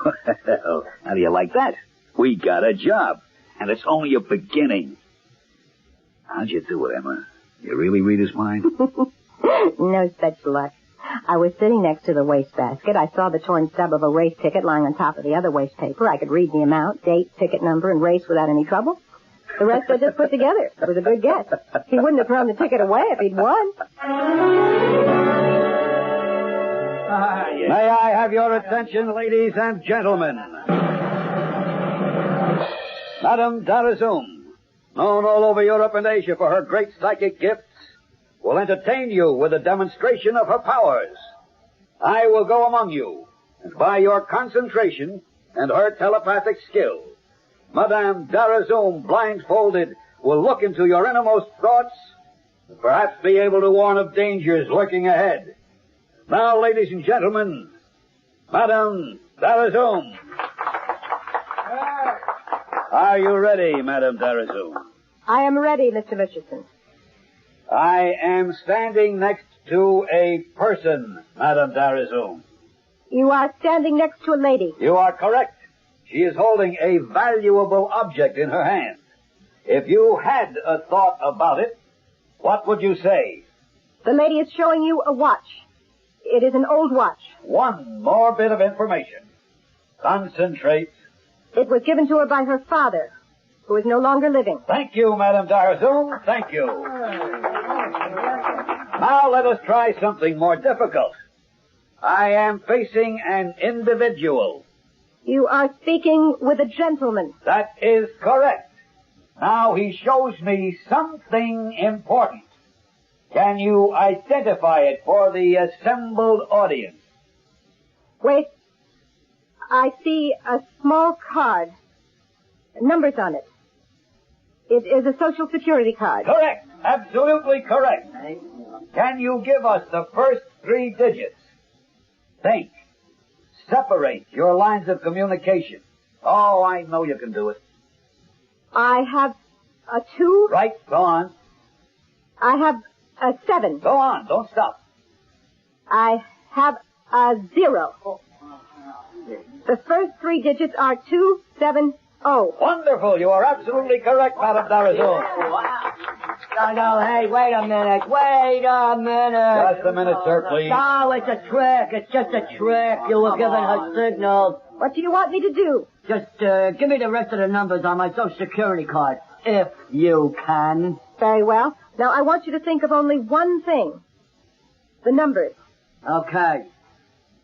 Well, how do you like that? We got a job, and it's only a beginning. How'd you do it, Emma? You really read his mind? No such luck. I was sitting next to the wastebasket. I saw the torn stub of a race ticket lying on top of the other waste paper. I could read the amount, date, ticket number, and race without any trouble. The rest I just put together. It was a good guess. He wouldn't have thrown the ticket away if he'd won. May I have your attention, ladies and gentlemen? Madame Darazoom, known all over Europe and Asia for her great psychic gifts, will entertain you with a demonstration of her powers. I will go among you, and by your concentration and her telepathic skill, Madame Darazoom, blindfolded, will look into your innermost thoughts and perhaps be able to warn of dangers lurking ahead. Now, ladies and gentlemen, Madame Darazoom. Are you ready, Madame Darazoom? I am ready, Mr. Richardson. I am standing next to a person, Madame Darazoom. You are standing next to a lady. You are correct. She is holding a valuable object in her hand. If you had a thought about it, what would you say? The lady is showing you a watch. It is an old watch. One more bit of information. Concentrate. It was given to her by her father, who is no longer living. Thank you, Madame Darazoom. Thank you. Now let us try something more difficult. I am facing an individual. You are speaking with a gentleman. That is correct. Now he shows me something important. Can you identify it for the assembled audience? Wait. I see a small card. Numbers on it. It is a Social Security card. Correct. Absolutely correct. Can you give us the first 3 digits? Think. Separate your lines of communication. Oh, I know you can do it. I have a 2. Right, go on. I have a 7. Go on, don't stop. I have a 0. The first 3 digits are 270. Wonderful. You are absolutely correct, Madame Darazoom. No, hey, wait a minute. Just a minute, sir, please. No, it's a trick. It's just a trick. You were giving her signals. What do you want me to do? Just give me the rest of the numbers on my Social Security card, if you can. Very well. Now, I want you to think of only one thing. The numbers. Okay.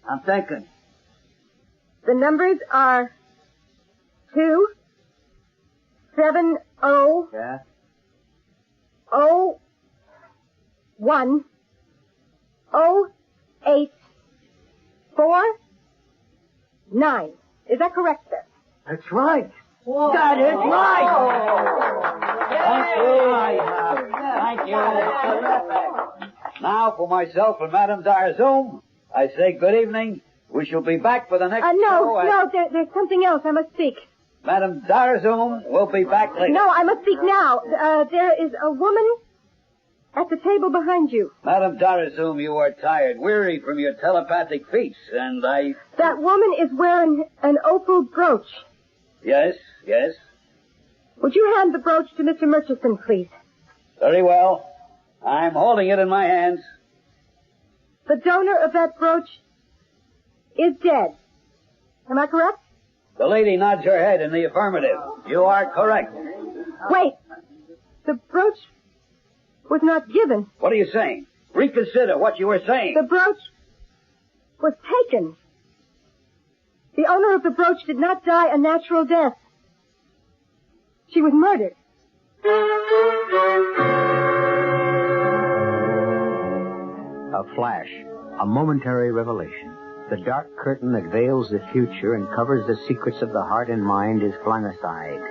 I'm thinking. The numbers are 270. Yeah. 01 0849. Is that correct, sir? That's right. That is right. Thank you. Now, for myself and Madame Darazoom, I say good evening. We shall be back for the next show. There's something else I must speak. Madame Darazoom will be back later. No, I must speak now. There is a woman at the table behind you. Madame Darazoom, you are tired, weary from your telepathic feats, and I... That woman is wearing an opal brooch. Yes. Would you hand the brooch to Mr. Murchison, please? Very well. I'm holding it in my hands. The donor of that brooch is dead. Am I correct? The lady nods her head in the affirmative. You are correct. Wait. The brooch was not given. What are you saying? Reconsider what you were saying. The brooch was taken. The owner of the brooch did not die a natural death. She was murdered. A flash, a momentary revelation. The dark curtain that veils the future and covers the secrets of the heart and mind is flung aside.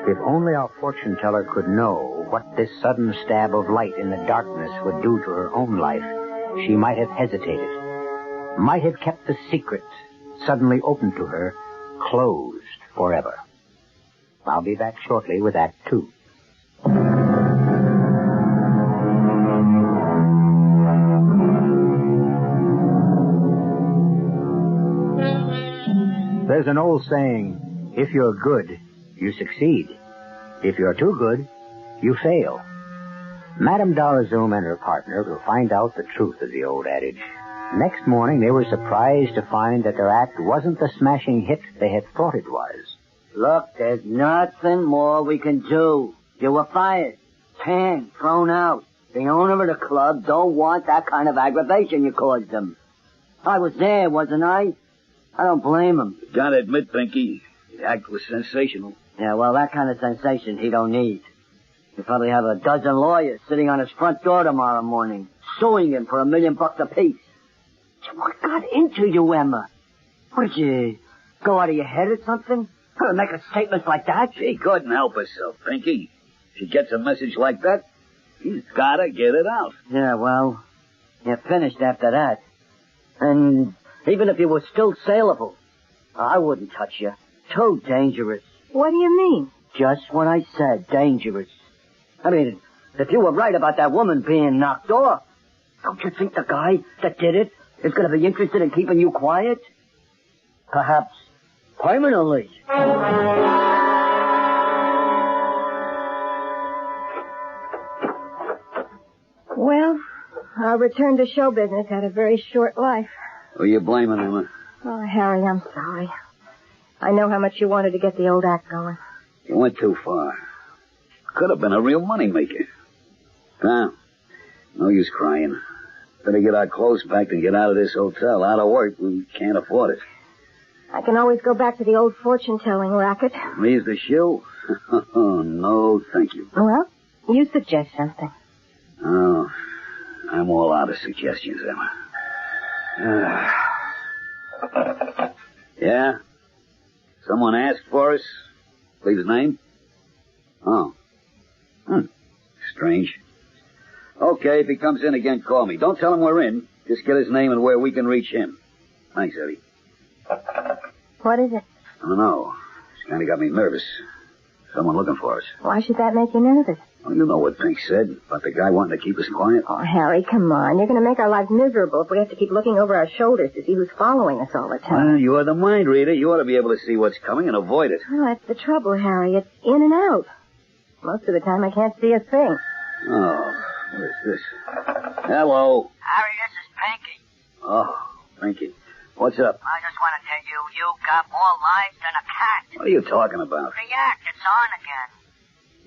If only our fortune teller could know what this sudden stab of light in the darkness would do to her own life, she might have hesitated, might have kept the secret suddenly opened to her closed forever. I'll be back shortly with Act 2. There's an old saying, if you're good, you succeed. If you're too good, you fail. Madame Darazoom and her partner will find out the truth of the old adage. Next morning, they were surprised to find that their act wasn't the smashing hit they had thought it was. Look, there's nothing more we can do. You were fired. Canned, thrown out. The owner of the club don't want that kind of aggravation you caused him. I was there, wasn't I? I don't blame him. Gotta admit, Pinky, the act was sensational. Yeah, well, that kind of sensation he don't need. He'll probably have a dozen lawyers sitting on his front door tomorrow morning, suing him for $1 million apiece. What got into you, Emma? What, did you go out of your head or something? Make a statement like that? She couldn't help herself, Pinky. She gets a message like that, she's gotta get it out. Yeah, well, you're finished after that. And even if you were still saleable, I wouldn't touch you. Too dangerous. What do you mean? Just what I said, dangerous. I mean, if you were right about that woman being knocked off, don't you think the guy that did it is going to be interested in keeping you quiet? Perhaps permanently. Well, our return to show business had a very short life. Who are you blaming, Emma? Oh, Harry, I'm sorry. I know how much you wanted to get the old act going. You went too far. Could have been a real moneymaker. Now, no use crying. Better get our clothes packed and get out of this hotel. Out of work, we can't afford it. I can always go back to the old fortune-telling racket. Me's the shoe? No, thank you. Well, you suggest something. Oh, I'm all out of suggestions, Emma. Yeah? Someone asked for us? Please his name? Oh. Strange. Okay, if he comes in again, call me. Don't tell him we're in. Just get his name and where we can reach him. Thanks, Eddie. What is it? I don't know. It's kind of got me nervous. Someone looking for us. Why should that make you nervous? Well, you know what Pink said about the guy wanting to keep us quiet. Oh, Harry, come on. You're going to make our lives miserable if we have to keep looking over our shoulders to see who's following us all the time. Well, you're the mind reader. You ought to be able to see what's coming and avoid it. Well, that's the trouble, Harry. It's in and out. Most of the time, I can't see a thing. Oh, what is this? Hello. Harry, this is Pinky. Oh, Pinky. What's up? I just want to tell you, you got more lives than a cat. What are you talking about? The act, it's on again.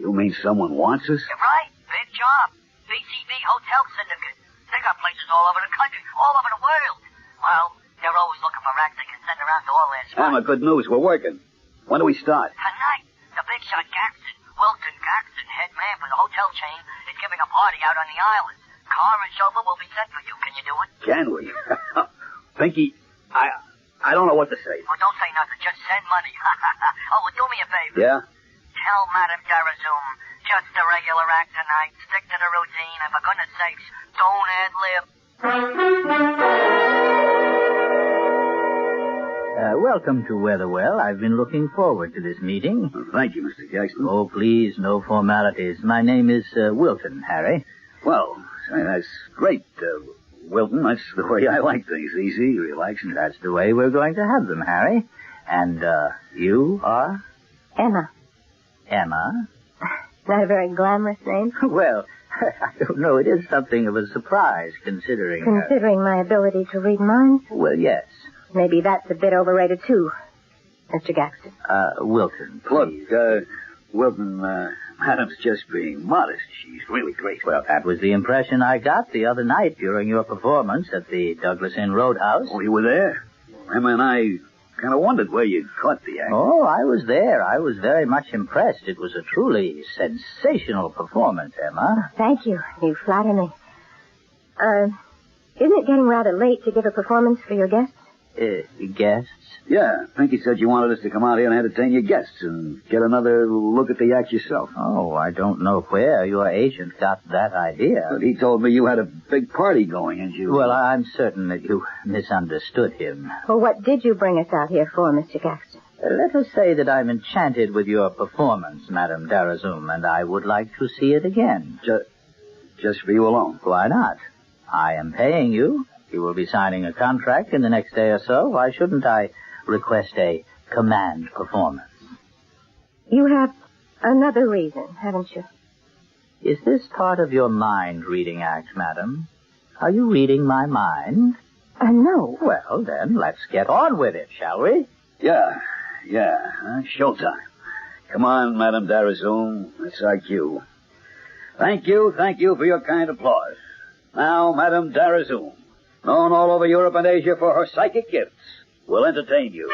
You mean someone wants us? You're right. Big job. BCB Hotel Syndicate. They got places all over the country, all over the world. Well, they're always looking for acts they can send around to all their spots. Emma, good news. We're working. When do we start? Tonight, the big shot Gaxton, Wilton Gaxton, head man for the hotel chain, is giving a party out on the island. Car and chauffeur will be sent for you. Can you do it? Can we? Pinky, I don't know what to say. Well, don't say nothing. Just send money. Oh, well, do me a favor. Yeah? Tell Madame Darazoom, just a regular act tonight. Stick to the routine, and for goodness sakes, don't ad-lib. Welcome to Weatherwell. I've been looking forward to this meeting. Well, thank you, Mr. Jackson. Oh, please, no formalities. My name is Wilton, Harry. Well, that's great, Wilton. That's the way I like things. Easy, relaxing. That's the way we're going to have them, Harry. And, you are? Emma. Emma? Not a very glamorous name. Well, I don't know. It is something of a surprise, considering... Considering my ability to read minds? Well, yes. Maybe that's a bit overrated, too, Mr. Gaxton. Wilton, please. Look, Wilton, Madame's just being modest. She's really great. Well, that was the impression I got the other night during your performance at the Douglas Inn Roadhouse. Oh, you were there? Emma and I kind of wondered where you caught the act. Oh, I was there. I was very much impressed. It was a truly sensational performance, Emma. Thank you. You flatter me. Isn't it getting rather late to give a performance for your guests? Guests? Yeah, Pinky said you wanted us to come out here and entertain your guests and get another look at the act yourself. Oh, I don't know where your agent got that idea. But he told me you had a big party going, and you... Well, I'm certain that you misunderstood him. Well, what did you bring us out here for, Mr. Gaxton? Let us say that I'm enchanted with your performance, Madame Darazoom, and I would like to see it again. Just for you alone? Why not? I am paying you. You will be signing a contract in the next day or so. Why shouldn't I request a command performance? You have another reason, haven't you? Is this part of your mind-reading act, madam? Are you reading my mind? No. Well, then, let's get on with it, shall we? Yeah. Showtime. Come on, Madame Darazoom. That's our cue. Thank you for your kind applause. Now, Madame Darazoom, known all over Europe and Asia for her psychic gifts, will entertain you.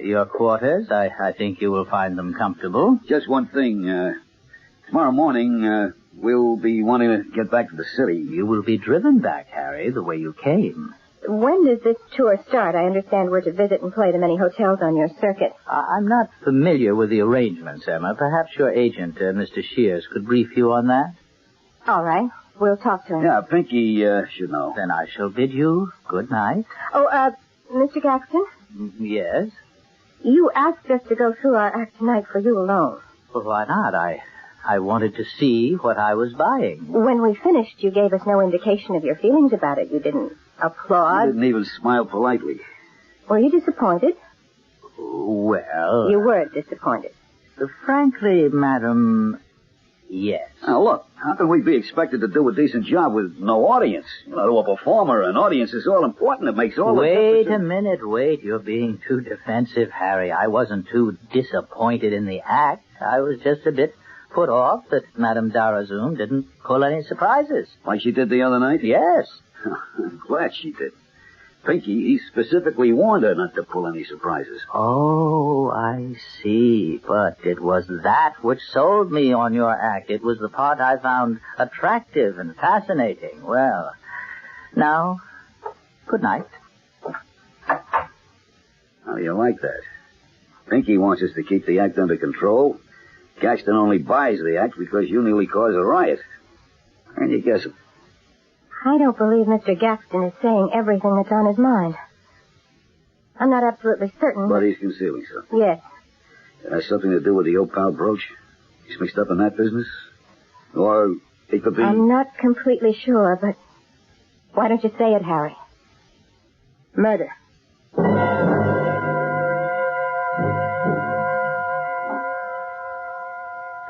Your quarters, I think you will find them comfortable. Just one thing. Tomorrow morning, we'll be wanting to get back to the city. You will be driven back, Harry, the way you came. When does this tour start? I understand we're to visit and play the many hotels on your circuit. I'm not familiar with the arrangements, Emma. Perhaps your agent, Mr. Shears, could brief you on that? All right. We'll talk to him. Yeah, Pinky should know. Then I shall bid you good night. Oh, Mr. Gaxton? Yes? You asked us to go through our act tonight for you alone. Well, why not? I wanted to see what I was buying. When we finished, you gave us no indication of your feelings about it. You didn't applaud. You didn't even smile politely. Were you disappointed? Well... You were disappointed. Frankly, madam, yes. Now, look, how can we be expected to do a decent job with no audience? You know, to a performer, an audience is all important. It makes all the difference. Wait a minute, wait. You're being too defensive, Harry. I wasn't too disappointed in the act. I was just a bit put off that Madame Darazoom didn't pull any surprises. Like she did the other night? Yes. I'm glad she did. Pinky, he specifically warned her not to pull any surprises. Oh, I see. But it was that which sold me on your act. It was the part I found attractive and fascinating. Well, now, good night. How do you like that? Pinky wants us to keep the act under control. Gaxton only buys the act because you nearly caused a riot. And you guess it. I don't believe Mr. Gaxton is saying everything that's on his mind. I'm not absolutely certain. But he's concealing something. Yes. It has something to do with the opal brooch. He's mixed up in that business. Or it could be... I'm not completely sure, but why don't you say it, Harry? Murder.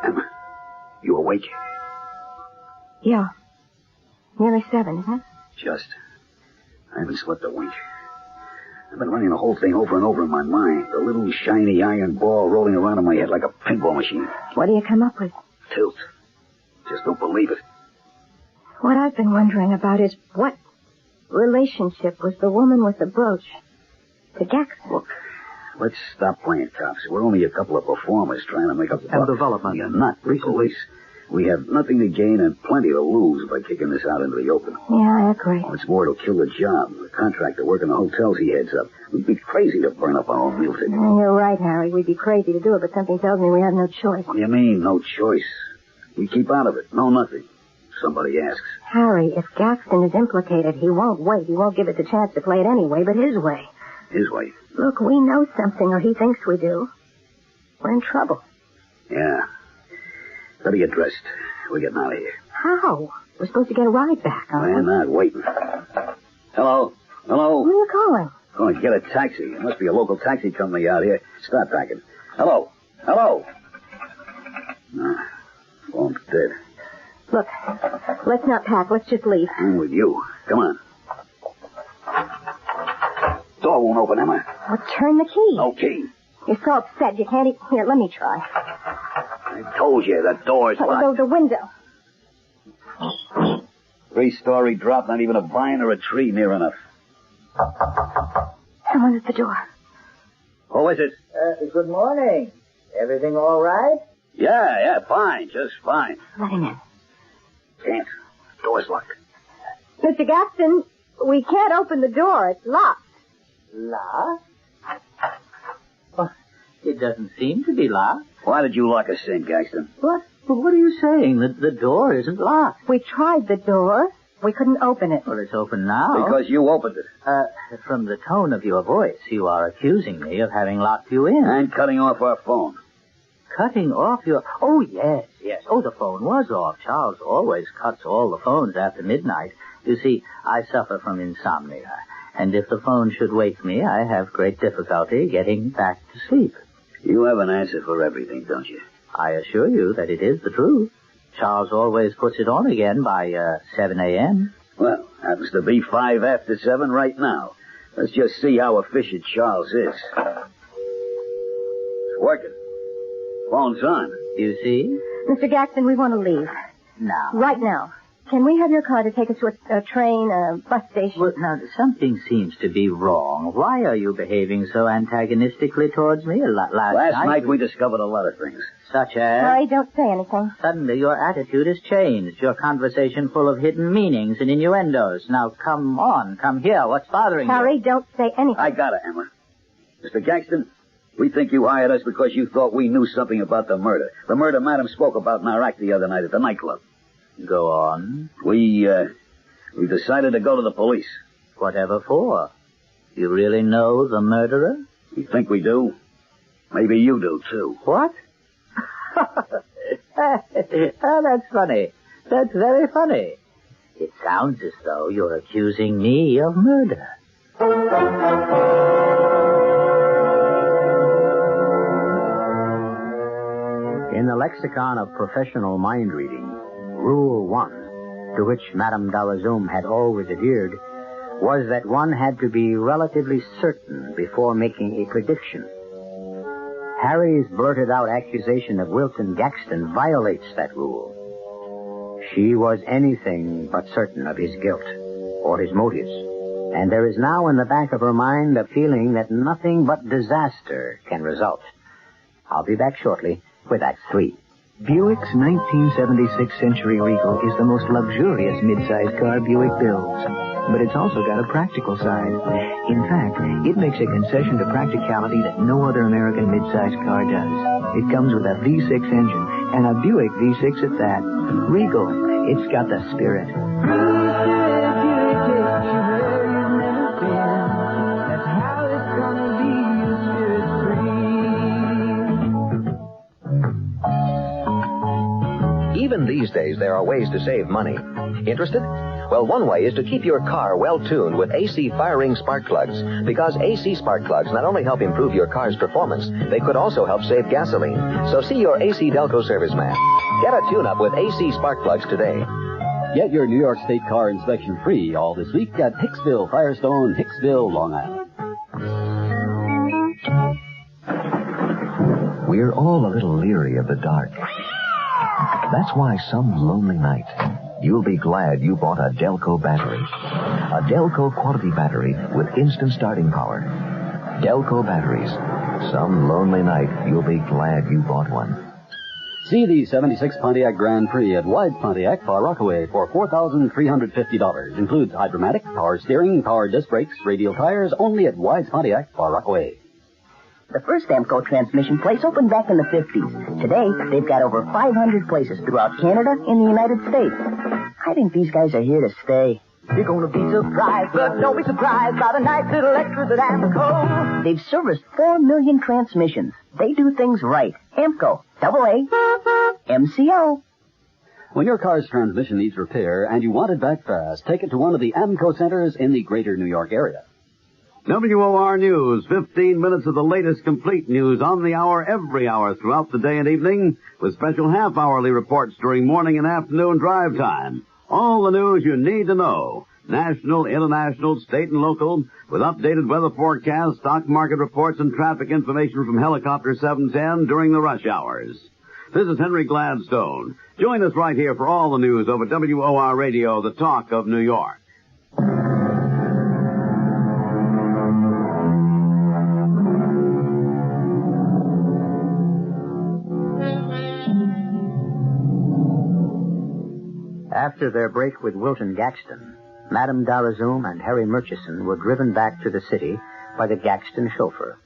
Emma, you awake? Yeah. Nearly 7, isn't it? Just. I haven't slept a wink. I've been running the whole thing over and over in my mind. The little shiny iron ball rolling around in my head like a pinball machine. What do you come up with? Tilt. Just don't believe it. What I've been wondering about is what relationship was the woman with the brooch to Gaxton? Look, let's stop playing cops. We're only a couple of performers trying to make up the buck. development. We are not the police. We have nothing to gain and plenty to lose by kicking this out into the open. Yeah, I agree. What's more, it'll kill the job. The contractor working the hotels he heads up. We'd be crazy to burn up our own meal ticket. You're right, Harry. We'd be crazy to do it, but something tells me we have no choice. What do you mean, no choice? We keep out of it. No nothing. Somebody asks. Harry, if Gaxton is implicated, he won't wait. He won't give us a chance to play it anyway, but his way. His way? Look, we know something, or he thinks we do. We're in trouble. Yeah. Better get dressed. We're getting out of here. How? We're supposed to get a ride back, aren't we? We're not waiting. Hello? Hello? Who are you calling? Going to get a taxi. There must be a local taxi company out here. Start packing. Hello? Hello? Nah. Phone's dead. Look, let's not pack. Let's just leave. I'm with you. Come on. Door won't open, Emma. Well, turn the key. No key. You're so upset you can't even... Here, let me try. I told you the door's locked. The window. 3-story drop, not even a vine or a tree near enough. Someone at the door. Who is it? Good morning. Everything all right? Yeah, fine. Just fine. Let him in. Can't. Door's locked. Mr. Gaxton, we can't open the door. It's locked. Locked? Well, it doesn't seem to be locked. Why did you lock us in, Gaxton? What? Well, what are you saying? The door isn't locked. We tried the door. We couldn't open it. Well, it's open now. Because you opened it. From the tone of your voice, you are accusing me of having locked you in. And cutting off our phone. Cutting off your... Oh, yes. Oh, the phone was off. Charles always cuts all the phones after midnight. You see, I suffer from insomnia. And if the phone should wake me, I have great difficulty getting back to sleep. You have an answer for everything, don't you? I assure you that it is the truth. Charles always puts it on again by 7 a.m. Well, happens to be 5 after 7 right now. Let's just see how efficient Charles is. It's working. Phone's on. You see? Mr. Gaxton, we want to leave. Now. Right now. Can we have your car to take us to a train, a bus station? Well, now, something seems to be wrong. Why are you behaving so antagonistically towards me? Last night we discovered a lot of things. Such as? Harry, don't say anything. Suddenly your attitude has changed. Your conversation full of hidden meanings and innuendos. Now, come on. Come here. What's bothering you? Harry, don't say anything. I got it, Emma. Mr. Gaxton, we think you hired us because you thought we knew something about the murder. The murder Madam spoke about in our act the other night at the nightclub. Go on. We decided to go to the police. Whatever for? You really know the murderer? We think we do. Maybe you do, too. What? Oh, that's funny. That's very funny. It sounds as though you're accusing me of murder. In the lexicon of professional mind reading, Rule 1, to which Madame Darazoom had always adhered, was that one had to be relatively certain before making a prediction. Harry's blurted-out accusation of Wilton Gaxton violates that rule. She was anything but certain of his guilt or his motives, and there is now in the back of her mind a feeling that nothing but disaster can result. I'll be back shortly with Act 3. Buick's 1976 Century Regal is the most luxurious mid-size car Buick builds. But it's also got a practical side. In fact, it makes a concession to practicality that no other American mid-size car does. It comes with a V6 engine, and a Buick V6 at that. Regal, it's got the spirit. Even these days, there are ways to save money. Interested? Well, one way is to keep your car well-tuned with AC firing spark plugs, because AC spark plugs not only help improve your car's performance, they could also help save gasoline. So see your AC Delco serviceman. Get a tune-up with AC spark plugs today. Get your New York State car inspection free all this week at Hicksville, Firestone, Hicksville, Long Island. We're all a little leery of the dark. That's why some lonely night, you'll be glad you bought a Delco battery. A Delco quality battery with instant starting power. Delco batteries. Some lonely night, you'll be glad you bought one. See the 76 Pontiac Grand Prix at Wides Pontiac, Far Rockaway for $4,350. Includes Hydromatic, power steering, power disc brakes, radial tires, only at Wides Pontiac, Far Rockaway. The first Amco transmission place opened back in the 50s. Today, they've got over 500 places throughout Canada and the United States. I think these guys are here to stay. You're going to be surprised, but don't be surprised by the nice little extras at Amco. They've serviced 4 million transmissions. They do things right. Amco, AA, MCO. When your car's transmission needs repair and you want it back fast, take it to one of the Amco centers in the greater New York area. WOR News, 15 minutes of the latest complete news on the hour, every hour throughout the day and evening, with special half-hourly reports during morning and afternoon drive time. All the news you need to know. National, international, state, and local, with updated weather forecasts, stock market reports, and traffic information from Helicopter 710 during the rush hours. This is Henry Gladstone. Join us right here for all the news over WOR Radio, the talk of New York. After their break with Wilton Gaxton, Madame Darazoom and Harry Murchison were driven back to the city by the Gaxton chauffeur.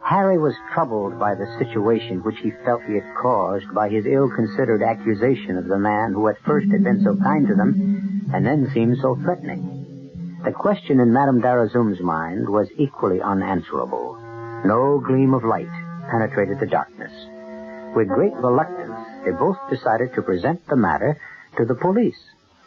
Harry was troubled by the situation which he felt he had caused by his ill-considered accusation of the man who at first had been so kind to them and then seemed so threatening. The question in Madame Darazoom's mind was equally unanswerable. No gleam of light penetrated the darkness. With great reluctance, they both decided to present the matter to the police.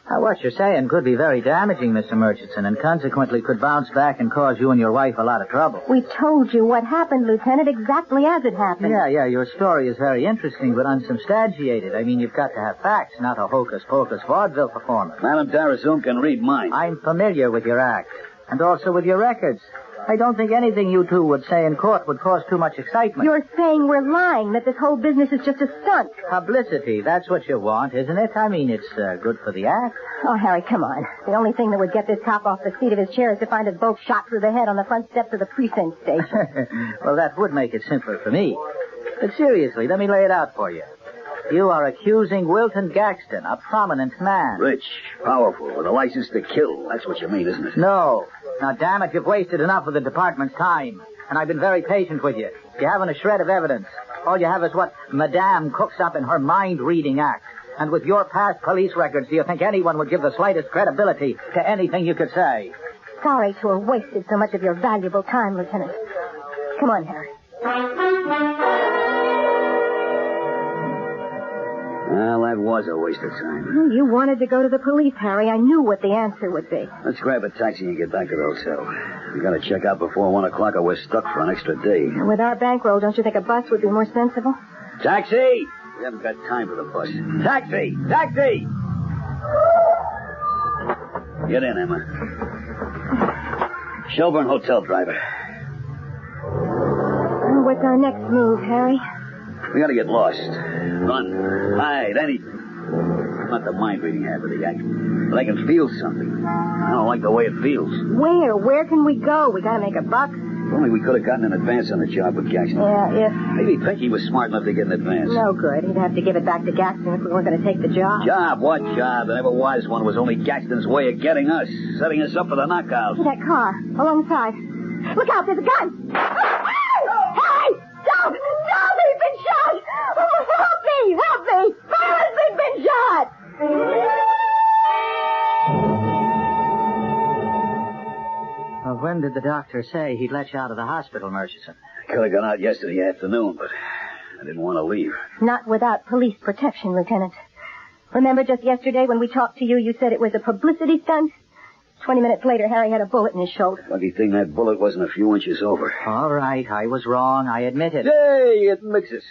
What you're saying could be very damaging, Mr. Murchison, and consequently could bounce back and cause you and your wife a lot of trouble. We told you what happened, Lieutenant, exactly as it happened. Yeah, your story is very interesting, but unsubstantiated. I mean, you've got to have facts, not a hocus-pocus vaudeville performance. Madam Darazoom can read mine. I'm familiar with your act, and also with your records. I don't think anything you two would say in court would cause too much excitement. You're saying we're lying, that this whole business is just a stunt. Publicity, that's what you want, isn't it? I mean, it's good for the act. Oh, Harry, come on. The only thing that would get this cop off the seat of his chair is to find us both shot through the head on the front steps of the precinct station. Well, that would make it simpler for me. But seriously, let me lay it out for you. You are accusing Wilton Gaxton, a prominent man. Rich, powerful, with a license to kill. That's what you mean, isn't it? No. Now, damn it, you've wasted enough of the department's time. And I've been very patient with you. You haven't a shred of evidence. All you have is what Madame cooks up in her mind-reading act. And with your past police records, do you think anyone would give the slightest credibility to anything you could say? Sorry to have wasted so much of your valuable time, Lieutenant. Come on, Harry. Well, that was a waste of time. You wanted to go to the police, Harry. I knew what the answer would be. Let's grab a taxi and get back to the hotel. We gotta check out before 1 o'clock or we're stuck for an extra day. With our bankroll, don't you think a bus would be more sensible? Taxi! We haven't got time for the bus. Taxi! Taxi! Get in, Emma. Shelburne Hotel driver. What's our next move, Harry? We gotta get lost. Run. Hide. Anything. Not the mind-reading half of the act. But I can feel something. I don't like the way it feels. Where? Where can we go? We gotta make a buck. If only we could have gotten in advance on the job with Gaxton. Yeah, if... Maybe Pinky was smart enough to get in advance. No good. He'd have to give it back to Gaxton if we weren't going to take the job. Job? What job? There never was one. It was only Gaxton's way of getting us. Setting us up for the knockout. That car. Alongside. Look out, there's a gun! Hey! Stop! Stop! He's been shot! Oh, help me! Help me! My husband's been shot! Well, when did the doctor say he'd let you out of the hospital, Murchison? I could have gone out yesterday afternoon, but I didn't want to leave. Not without police protection, Lieutenant. Remember just yesterday when we talked to you, you said it was a publicity stunt? 20 minutes later, Harry had a bullet in his shoulder. Lucky thing that bullet wasn't a few inches over. All right, I was wrong. I admit it. Hey, it mixes.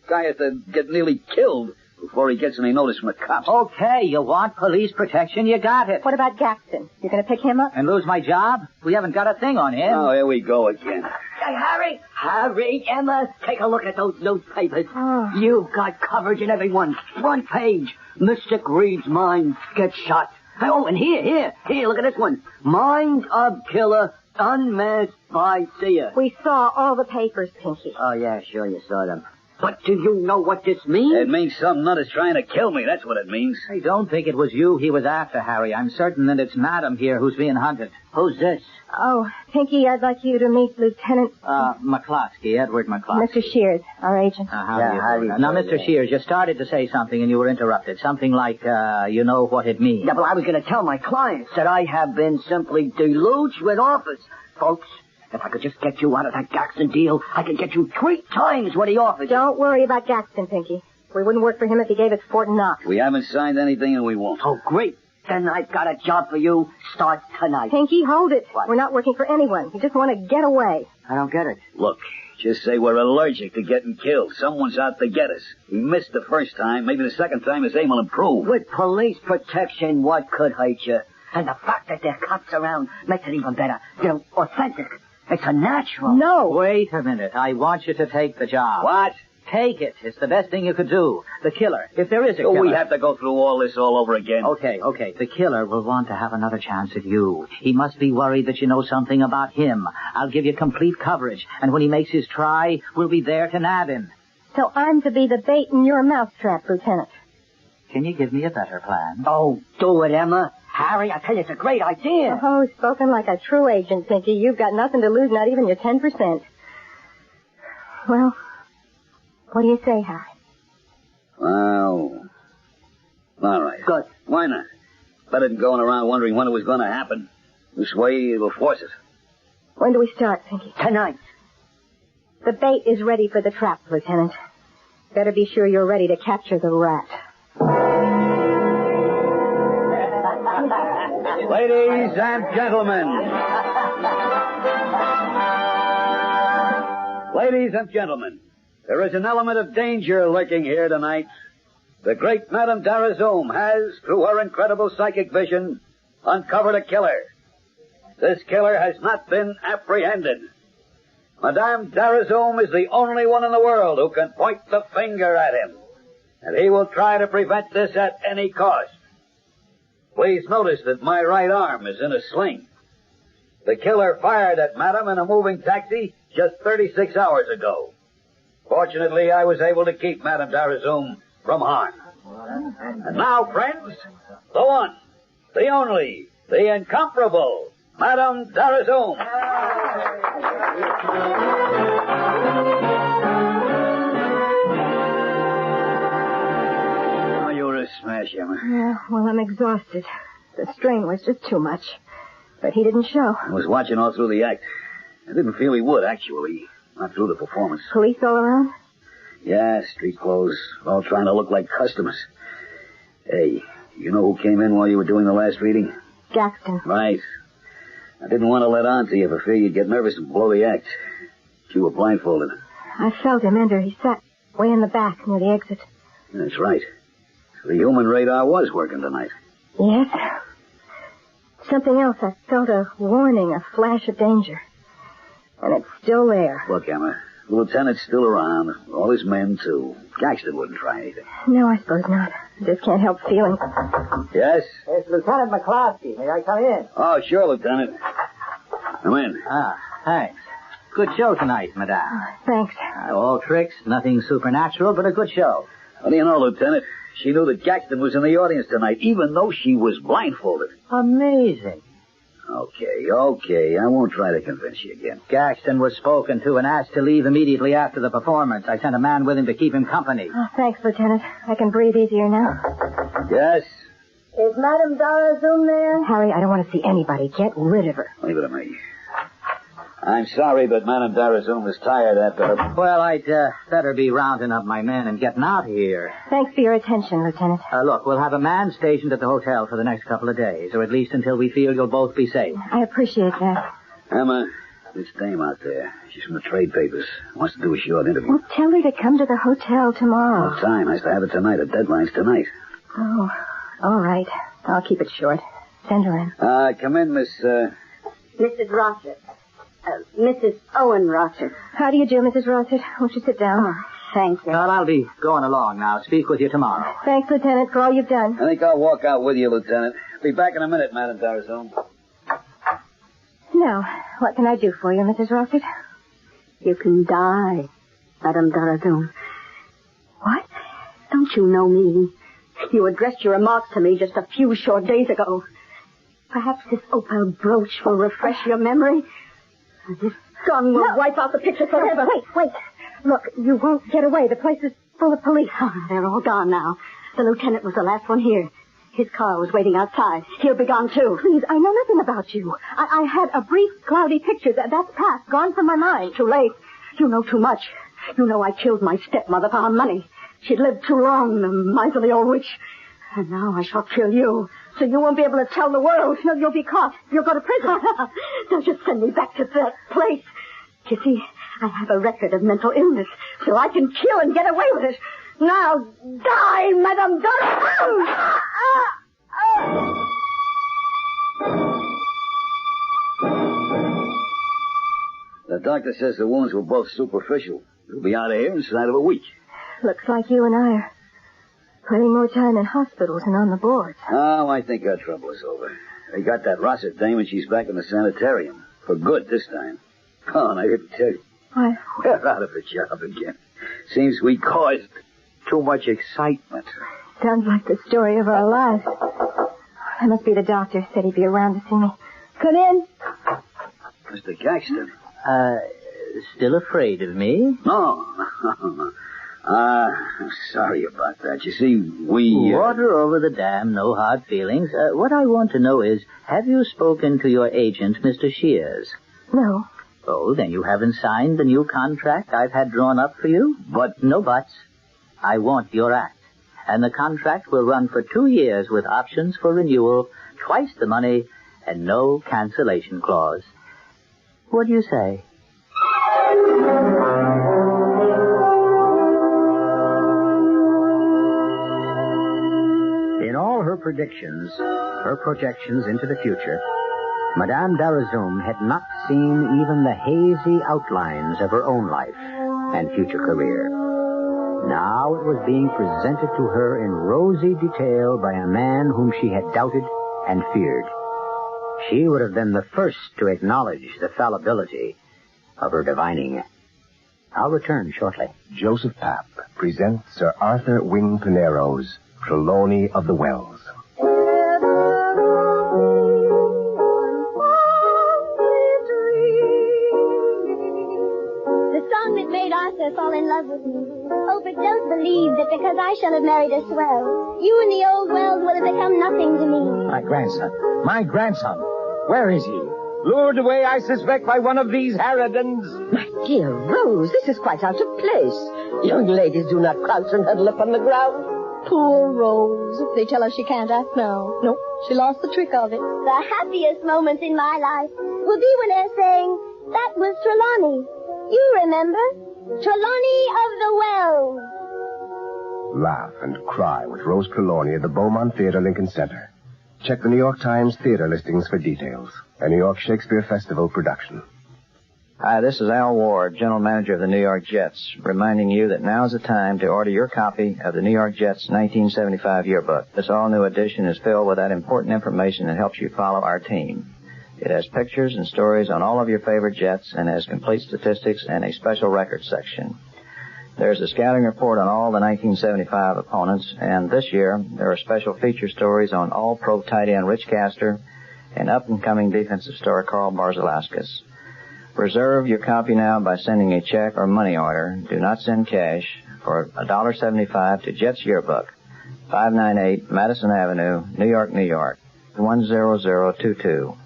Guy has to get nearly killed before he gets any notice from the cops. Okay, you want police protection, you got it. What about Gaxton? You going to pick him up? And lose my job? We haven't got a thing on him. Oh, here we go again. Hey, Harry! Harry, Emma, take a look at those newspapers. Oh. You've got coverage in every one. Front page. Mystic Reed's mind gets shot. Oh, and here, look at this one. Mind of killer unmasked by seer. We saw all the papers, Pinky. Oh, yeah, sure, you saw them. But do you know what this means? It means some nut is trying to kill me. That's what it means. I don't think it was you he was after, Harry. I'm certain that it's Madam here who's being hunted. Who's this? Oh, Pinky, I'd like you to meet Lieutenant... McCloskey, Edward McCloskey. Mr. Shears, our agent. How do you Now, Mr. Shears, you started to say something and you were interrupted. Something like, you know what it means. Yeah, but I was going to tell my clients that I have been simply deluged with offers. Folks, if I could just get you out of that Gaxton deal, I could get you 3 times what he offered. Don't worry about Gaxton, Pinky. We wouldn't work for him if he gave us Fort Knox. We haven't signed anything and we won't. Oh, great. Then I've got a job for you. Start tonight. Pinky, hold it. What? We're not working for anyone. We just want to get away. I don't get it. Look, just say we're allergic to getting killed. Someone's out to get us. We missed the first time. Maybe the second time his aim will improve. With police protection, what could hurt you? And the fact that there are cops around makes it even better. You know, authentic. It's a natural. No. Wait a minute. I want you to take the job. What? Take it. It's the best thing you could do. The killer, if there is a killer... we have to go through all this all over again. Okay. The killer will want to have another chance at you. He must be worried that you know something about him. I'll give you complete coverage, and when he makes his try, we'll be there to nab him. So I'm to be the bait in your mousetrap, Lieutenant. Can you give me a better plan? Oh, do it, Emma. Harry, I tell you, it's a great idea. Oh, spoken like a true agent, Pinky. You've got nothing to lose, not even your 10%. Well... what do you say, Harry? Well, all right. Good. Why not? Better than going around wondering when it was going to happen. This way, it'll force it. When do we start, Pinky? Tonight. The bait is ready for the trap, Lieutenant. Better be sure you're ready to capture the rat. Ladies and gentlemen. Ladies and gentlemen, there is an element of danger lurking here tonight. The great Madame Darazoom has, through her incredible psychic vision, uncovered a killer. This killer has not been apprehended. Madame Darazoom is the only one in the world who can point the finger at him, and he will try to prevent this at any cost. Please notice that my right arm is in a sling. The killer fired at Madame in a moving taxi just 36 hours ago. Fortunately, I was able to keep Madame Darazoom from harm. And now, friends, the one, the only, the incomparable Madame Darazoom. Oh, you're a smash, Emma. Yeah, well, I'm exhausted. The strain was just too much. But he didn't show. I was watching all through the act. I didn't feel he would, actually. Not through the performance. Police all around? Yeah, street clothes, all trying to look like customers. Hey, you know who came in while you were doing the last reading? Gaxton. Right. I didn't want to let on to you for fear you'd get nervous and blow the act. You were blindfolded. I felt him enter. He sat way in the back near the exit. That's right. So the human radar was working tonight. Yes. Something else. I felt a warning, a flash of danger. And it's still there. Look, Emma, the lieutenant's still around. All his men, too. Gaxton wouldn't try anything. No, I suppose not. I just can't help feeling. Yes? It's Lieutenant McCloskey. May I come in? Oh, sure, Lieutenant. Come in. Ah, thanks. Good show tonight, madame. Thanks. All tricks, nothing supernatural, but a good show. What do you know, Lieutenant? She knew that Gaxton was in the audience tonight, even though she was blindfolded. Amazing. Okay. I won't try to convince you again. Gaxton was spoken to and asked to leave immediately after the performance. I sent a man with him to keep him company. Oh, thanks, Lieutenant. I can breathe easier now. Yes? Is Madame Darazoom there? Harry, I don't want to see anybody. Get rid of her. Leave it to me. I'm sorry, but Madame Darazoom is tired after her... Well, I'd better be rounding up my men and getting out of here. Thanks for your attention, Lieutenant. Look, we'll have a man stationed at the hotel for the next couple of days, or at least until we feel you'll both be safe. I appreciate that. Emma, this dame out there, she's from the trade papers. Wants to do a short interview. Well, tell her to come to the hotel tomorrow. No time. Has to have it tonight. The deadline's tonight. Oh, all right. I'll keep it short. Send her in. Come in, Miss... Mrs. Rossett. Mrs. Owen Rossett. How do you do, Mrs. Rossett? Won't you sit down? Oh, thank you. Well, I'll be going along now. Speak with you tomorrow. Thanks, Lieutenant, for all you've done. I think I'll walk out with you, Lieutenant. Be back in a minute, Madame Darazoom. Now, what can I do for you, Mrs. Rossett? You can die, Madame Darazoom. What? Don't you know me? You addressed your remarks to me just a few short days ago. Perhaps this opal brooch will refresh your memory. This gun will wipe out the picture forever. Wait. Look, you won't get away. The place is full of police. Oh, they're all gone now. The lieutenant was the last one here. His car was waiting outside. He'll be gone, too. Please, I know nothing about you. I had a brief, cloudy picture. That's past, gone from my mind. Too late. You know too much. You know I killed my stepmother for her money. She'd lived too long, the miserly old witch. And now I shall kill you. So you won't be able to tell the world. No, you'll be caught. You'll go to prison. They'll just send me back to that place. You see, I have a record of mental illness, so I can kill and get away with it. Now, die, Madame Darazoom! The doctor says the wounds were both superficial. You'll be out of here inside of a week. Looks like you and I are spending more time in hospitals and on the boards. Oh, I think our trouble is over. They got that Rossett dame and she's back in the sanitarium. For good this time. Oh, and I have to tell you. What? We're out of a job again. Seems we caused too much excitement. Sounds like the story of our lives. That must be the doctor. Said he'd be around to see me. Come in. Mr. Gaxton. Still afraid of me? No. I'm sorry about that. You see, we... Water over the dam, no hard feelings. What I want to know is, have you spoken to your agent, Mr. Shears? No. Oh, then you haven't signed the new contract I've had drawn up for you? But... No buts. I want your act. And the contract will run for 2 years with options for renewal twice the money, and no cancellation clause. What do you say? In all her predictions, her projections into the future, Madame Darazoom had not seen even the hazy outlines of her own life and future career. Now it was being presented to her in rosy detail by a man whom she had doubted and feared. She would have been the first to acknowledge the fallibility of her divining. I'll return shortly. Joseph Papp presents Sir Arthur Wing Pinero's Trelawney of the Wells. Arthur fall in love with me. Oh, but don't believe that because I shall have married a swell, you and the old Wells will have become nothing to me. My grandson. Where is he? Lured away, I suspect, by one of these harridans. My dear Rose, this is quite out of place. Young ladies do not crouch and huddle upon the ground. Poor Rose. They tell her she can't act now. No, she lost the trick of it. The happiest moments in my life will be when they're saying, that was Trelawney. You remember? Trelawney of the Wells. Laugh and cry with Rose Trelawney at the Beaumont Theater, Lincoln Center. Check the New York Times theater listings for details. A New York Shakespeare Festival production. Hi, this is Al Ward, General Manager of the New York Jets, reminding you that now's the time to order your copy of the New York Jets 1975 yearbook. This all-new edition is filled with that important information that helps you follow our team. It has pictures and stories on all of your favorite Jets and has complete statistics and a special records section. There's a scouting report on all the 1975 opponents, and this year there are special feature stories on all-pro tight end Rich Castor and up-and-coming defensive star Carl Barzalauskas. Reserve your copy now by sending a check or money order. Do not send cash for $1.75 to Jets Yearbook, 598 Madison Avenue, New York, New York, 10022.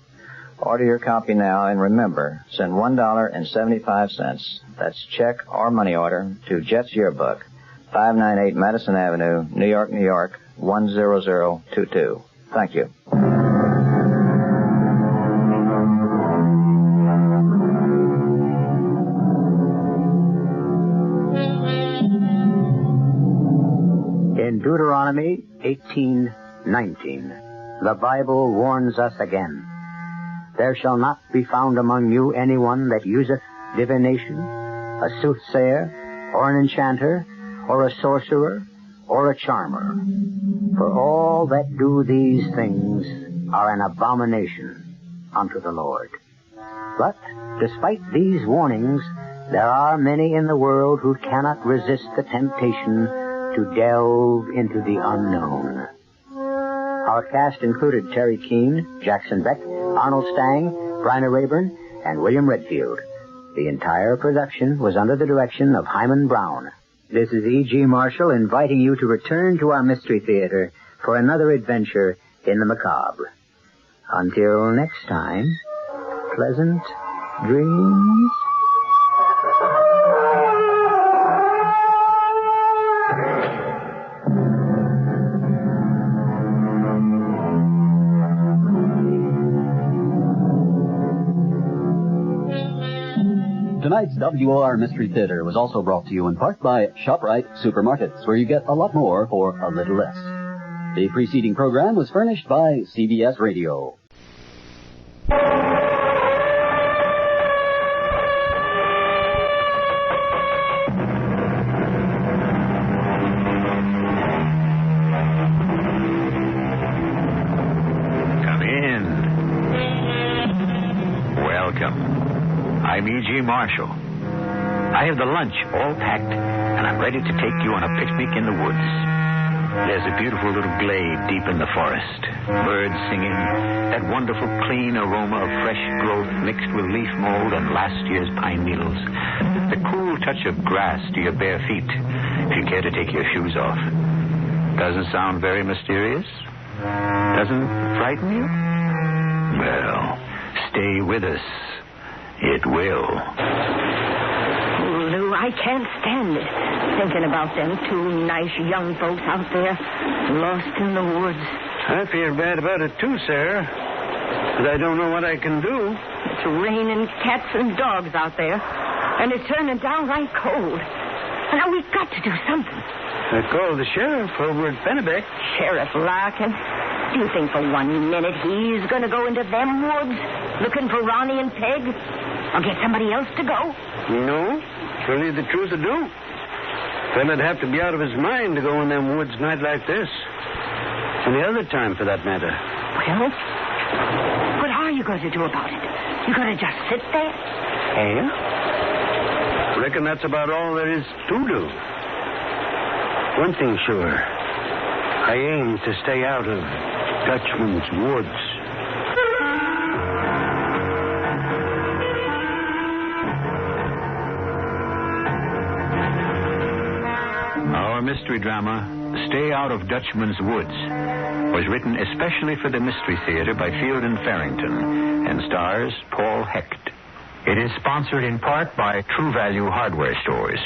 Order your copy now, and remember, send $1.75, that's check or money order, to Jets Yearbook, 598 Madison Avenue, New York, New York, 10022. Thank you. In Deuteronomy 18:19, the Bible warns us again. There shall not be found among you anyone that useth divination, a soothsayer, or an enchanter, or a sorcerer, or a charmer. For all that do these things are an abomination unto the Lord. But, despite these warnings, there are many in the world who cannot resist the temptation to delve into the unknown. Our cast included Terry Keane, Jackson Beck, Arnold Stang, Bryna Rayburn, and William Redfield. The entire production was under the direction of Hyman Brown. This is E.G. Marshall inviting you to return to our Mystery Theater for another adventure in the macabre. Until next time, pleasant dreams. Tonight's WOR Mystery Theater was also brought to you in part by ShopRite Supermarkets, where you get a lot more for a little less. The preceding program was furnished by CBS Radio. Come in. Welcome. I'm E.G. Marshall. I have the lunch all packed, and I'm ready to take you on a picnic in the woods. There's a beautiful little glade deep in the forest. Birds singing, that wonderful clean aroma of fresh growth mixed with leaf mold and last year's pine needles. The cool touch of grass to your bare feet, if you care to take your shoes off. Doesn't sound very mysterious? Doesn't frighten you? Well, stay with us. It will. Oh, Lou, I can't stand it. Thinking about them two nice young folks out there, lost in the woods. I feel bad about it, too, Sarah. But I don't know what I can do. It's raining cats and dogs out there. And it's turning downright cold. Now, we've got to do something. I called the sheriff over at Pennebeck. Sheriff Larkin? Do you think for 1 minute he's going to go into them woods looking for Ronnie and Peg? Or get somebody else to go? No. Tell you the truth, I do. Fella'd have to be out of his mind to go in them woods night like this. Any other time, for that matter. Well, what are you going to do about it? You going to just sit there? Yeah? Reckon that's about all there is to do. One thing sure. I aim to stay out of Dutchman's woods. Our mystery drama, Stay Out of Dutchman's Woods, was written especially for the Mystery Theater by Field and Farrington and stars Paul Hecht. It is sponsored in part by True Value Hardware Stores.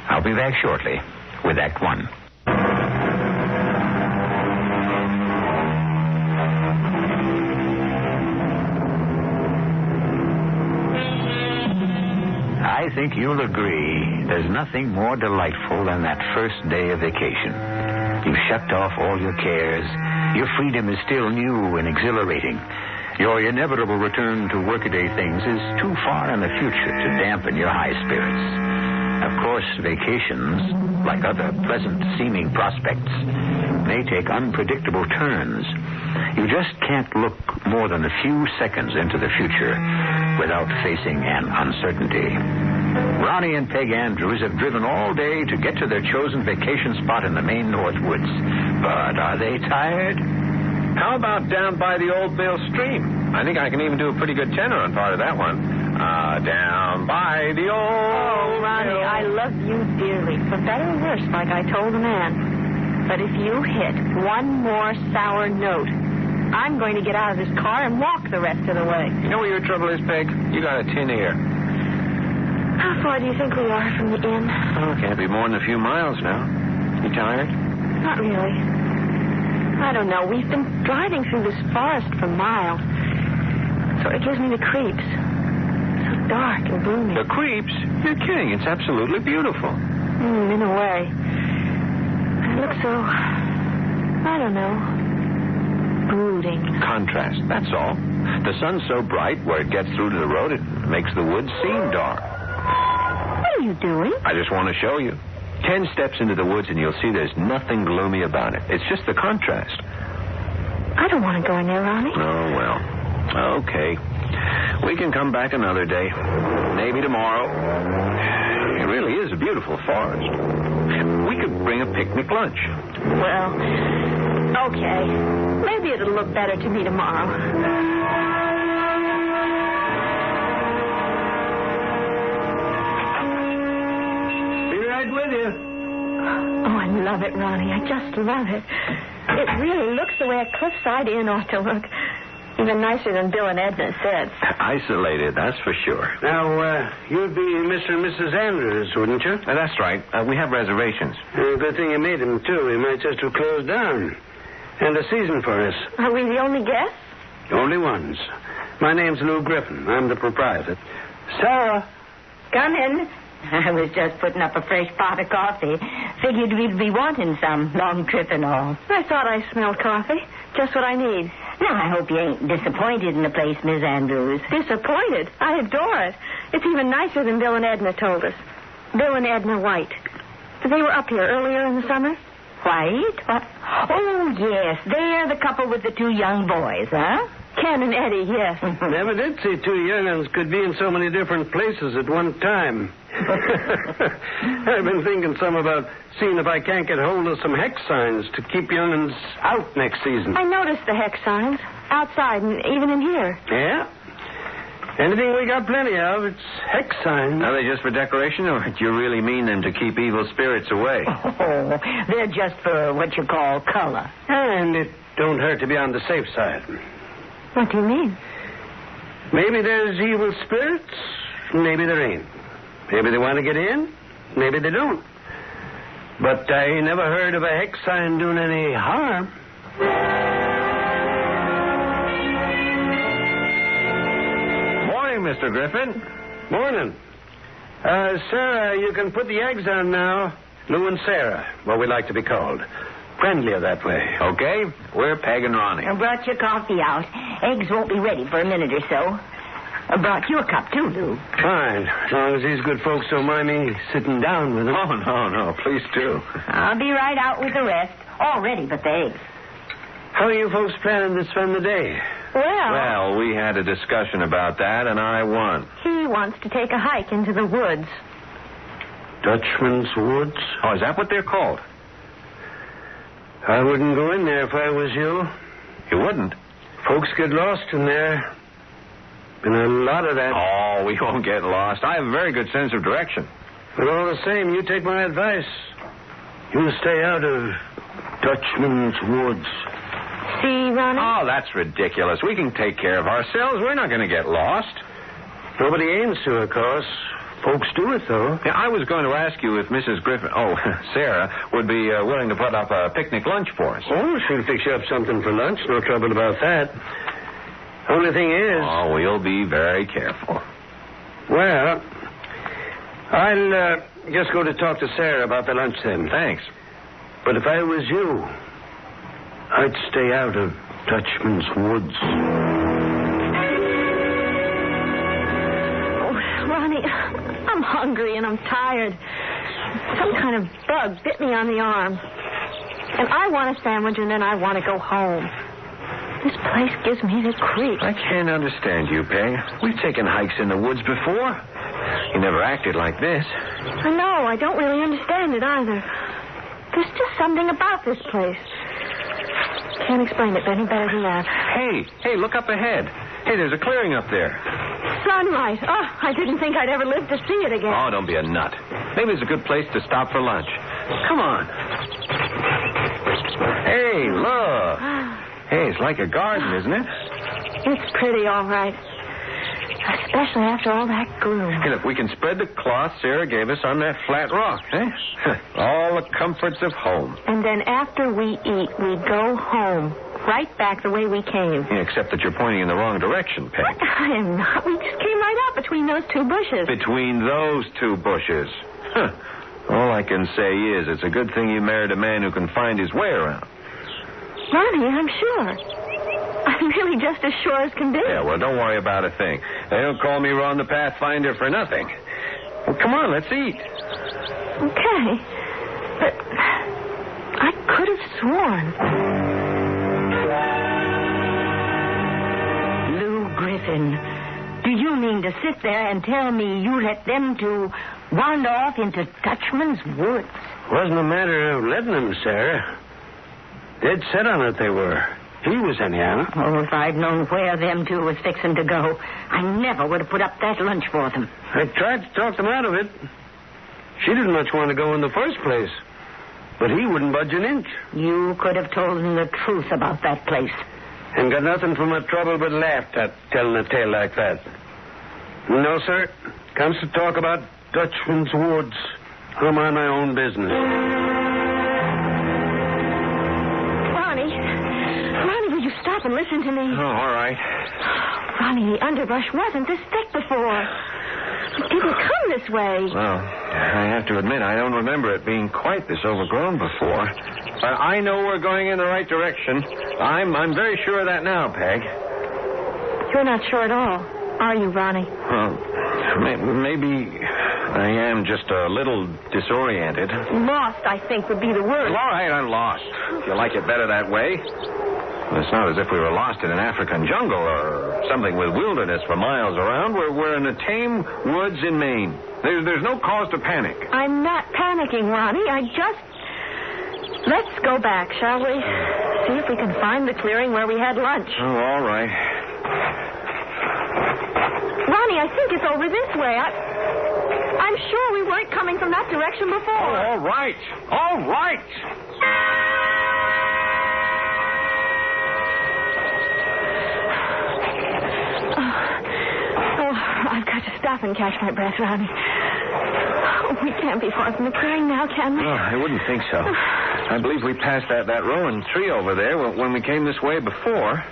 I'll be back shortly with Act One. I think you'll agree there's nothing more delightful than that first day of vacation. You've shucked off all your cares. Your freedom is still new and exhilarating. Your inevitable return to workaday things is too far in the future to dampen your high spirits. Of course, vacations, like other pleasant-seeming prospects, may take unpredictable turns. You just can't look more than a few seconds into the future without facing an uncertainty. Ronnie and Peg Andrews have driven all day to get to their chosen vacation spot in the Maine North Woods. But are they tired? How about down by the Old Mill Stream? I think I can even do a pretty good tenor on part of that one. Down by the Old Oh, Ronnie, Mill. I love you dearly, for better or worse, like I told the man. But if you hit one more sour note, I'm going to get out of this car and walk the rest of the way. You know what your trouble is, Peg? You got a tin ear. How far do you think we are from the inn? Oh, can't be more than a few miles now. You tired? Not really. I don't know. We've been driving through this forest for miles. So it gives me the creeps. So dark and gloomy. The creeps? You're kidding. It's absolutely beautiful. In a way. It looks so... I don't know. Brooding. Contrast, that's all. The sun's so bright where it gets through to the road, it makes the woods seem dark. What are you doing? I just want to show you. 10 steps into the woods and you'll see there's nothing gloomy about it. It's just the contrast. I don't want to go in there, Ronnie. Oh, well. Okay. We can come back another day. Maybe tomorrow. It really is a beautiful forest. We could bring a picnic lunch. Well, okay. Maybe it'll look better to me tomorrow. With you. Oh, I love it, Ronnie. I just love it. It really looks the way a cliffside inn ought to look. Even nicer than Bill and Edna said. Isolated, that's for sure. Now, you'd be Mr. and Mrs. Andrews, wouldn't you? That's right. We have reservations. Good thing you made them, too. We might just have closed down. And a season for us. Are we the only guests? Only ones. My name's Lou Griffin. I'm the proprietor. Sarah. Come in. I was just putting up a fresh pot of coffee. Figured we'd be wanting some, long trip and all. I thought I smelled coffee. Just what I need. Now, I hope you ain't disappointed in the place, Miss Andrews. Disappointed? I adore it. It's even nicer than Bill and Edna told us. Bill and Edna White. They were up here earlier in the summer. White? What? Oh, yes. They're the couple with the two young boys, huh? Ken and Eddie, yes. Never did see two young'uns could be in so many different places at one time. I've been thinking some about seeing if I can't get hold of some hex signs to keep young'uns out next season. I noticed the hex signs outside and even in here. Yeah? Anything we got plenty of, it's hex signs. Are they just for decoration, or do you really mean them to keep evil spirits away? Oh, they're just for what you call color. And it don't hurt to be on the safe side. What do you mean? Maybe there's evil spirits, maybe there ain't. Maybe they want to get in, maybe they don't. But I never heard of a hex sign doing any harm. Mr. Griffin. Morning. Sarah, you can put the eggs on now. Lou and Sarah, what we like to be called. Friendlier that way. Okay, we're Peg and Ronnie. I brought your coffee out. Eggs won't be ready for a minute or so. I brought you a cup, too, Lou. Fine, as long as these good folks don't mind me sitting down with them. Oh, no, please do. I'll be right out with the rest. All ready but the eggs. How are you folks planning to spend the day? Well, we had a discussion about that, and I won. He wants to take a hike into the woods. Dutchman's Woods? Oh, is that what they're called? I wouldn't go in there if I was you. You wouldn't? Folks get lost in there. Been a lot of that. Oh, we won't get lost. I have a very good sense of direction. But all the same, you take my advice. You stay out of Dutchman's Woods. See, Ronnie? Oh, that's ridiculous. We can take care of ourselves. We're not going to get lost. Nobody aims to, of course. Folks do it, though. Yeah, I was going to ask you if Mrs. Griffin, Sarah, would be willing to put up a picnic lunch for us. Oh, she'll fix you up something for lunch. No trouble about that. Only thing is... Oh, we'll be very careful. Well, I'll just go to talk to Sarah about the lunch then. Thanks. But if I was you, I'd stay out of Dutchman's Woods. Oh, Ronnie, I'm hungry and I'm tired. Some kind of bug bit me on the arm. And I want a sandwich and then I want to go home. This place gives me the creeps. I can't understand you, Peg. We've taken hikes in the woods before. You never acted like this. I know. I don't really understand it either. There's just something about this place. Can't explain it any better than that. Hey, look up ahead. Hey, there's a clearing up there. Sunlight. Oh, I didn't think I'd ever live to see it again. Oh, don't be a nut. Maybe it's a good place to stop for lunch. Come on. Hey, look. Hey, it's like a garden, isn't it? It's pretty, all right. Especially after all that gloom. Hey, look, we can spread the cloth Sarah gave us on that flat rock, eh? All the comforts of home. And then after we eat, we go home. Right back the way we came. Yeah, except that you're pointing in the wrong direction, Peg. What? I am not. We just came right up between those two bushes. Between those two bushes. Huh. All I can say is it's a good thing you married a man who can find his way around. Ronnie, I'm sure. I'm really just as sure as can be. Yeah, well, don't worry about a thing. They don't call me Ron the Pathfinder for nothing. Well, come on, let's eat. Okay. But I could have sworn. Lou Griffin, do you mean to sit there and tell me you let them two wander off into Dutchman's Woods? Wasn't a matter of letting them, Sarah. Dead set on it they were. He was anyhow. Oh, if I'd known where them two was fixing to go, I never would have put up that lunch for them. I tried to talk them out of it. She didn't much want to go in the first place. But he wouldn't budge an inch. You could have told them the truth about that place. And got nothing from my trouble but laughed at telling a tale like that. No, sir. Comes to talk about Dutchman's Woods. I'm on my own business. Ronnie, will you stop and listen to me? Oh, all right. Ronnie, the underbrush wasn't this thick before. It didn't come this way. Well, I have to admit, I don't remember it being quite this overgrown before. But I know we're going in the right direction. I'm very sure of that now, Peg. You're not sure at all, are you, Ronnie? Well, maybe I am just a little disoriented. Lost, I think, would be the word. Well, all right, I'm lost. If you like it better that way. It's not as if we were lost in an African jungle or something with wilderness for miles around. We're in the tame woods in Maine. There's no cause to panic. I'm not panicking, Ronnie. Let's go back, shall we? See if we can find the clearing where we had lunch. Oh, all right. Ronnie, I think it's over this way. I'm sure we weren't coming from that direction before. Oh, all right. All right. I've got to stop and catch my breath, Ronnie. Oh, we can't be far from the clearing now, can we? No, I wouldn't think so. I believe we passed that rowan tree over there when we came this way before.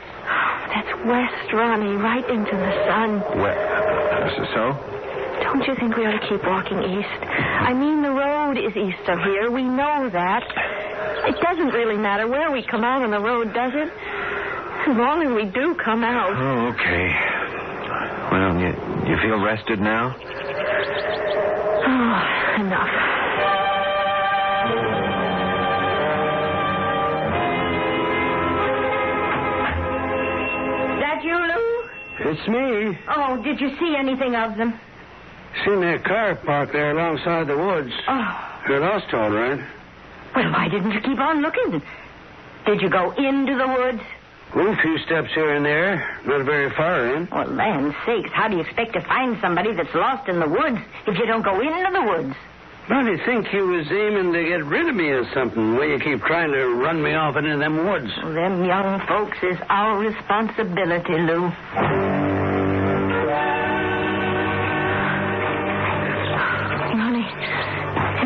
That's west, Ronnie, right into the sun. So? Don't you think we ought to keep walking east? I mean, the road is east of here. We know that. It doesn't really matter where we come out on the road, does it? As long as we do come out. Oh, okay. Well, you feel rested now? Oh, enough. That you, Lou? It's me. Oh, did you see anything of them? Seen their car parked there alongside the woods. Oh. They're lost, all right. Well, why didn't you keep on looking? Did you go into the woods? Well, a few steps here and there. Not very far in. Well, land's sakes, how do you expect to find somebody that's lost in the woods if you don't go into the woods? Don't you think he was aiming to get rid of me or something? Why you keep trying to run me off into them woods? Well, them young folks is our responsibility, Lou. Ronnie,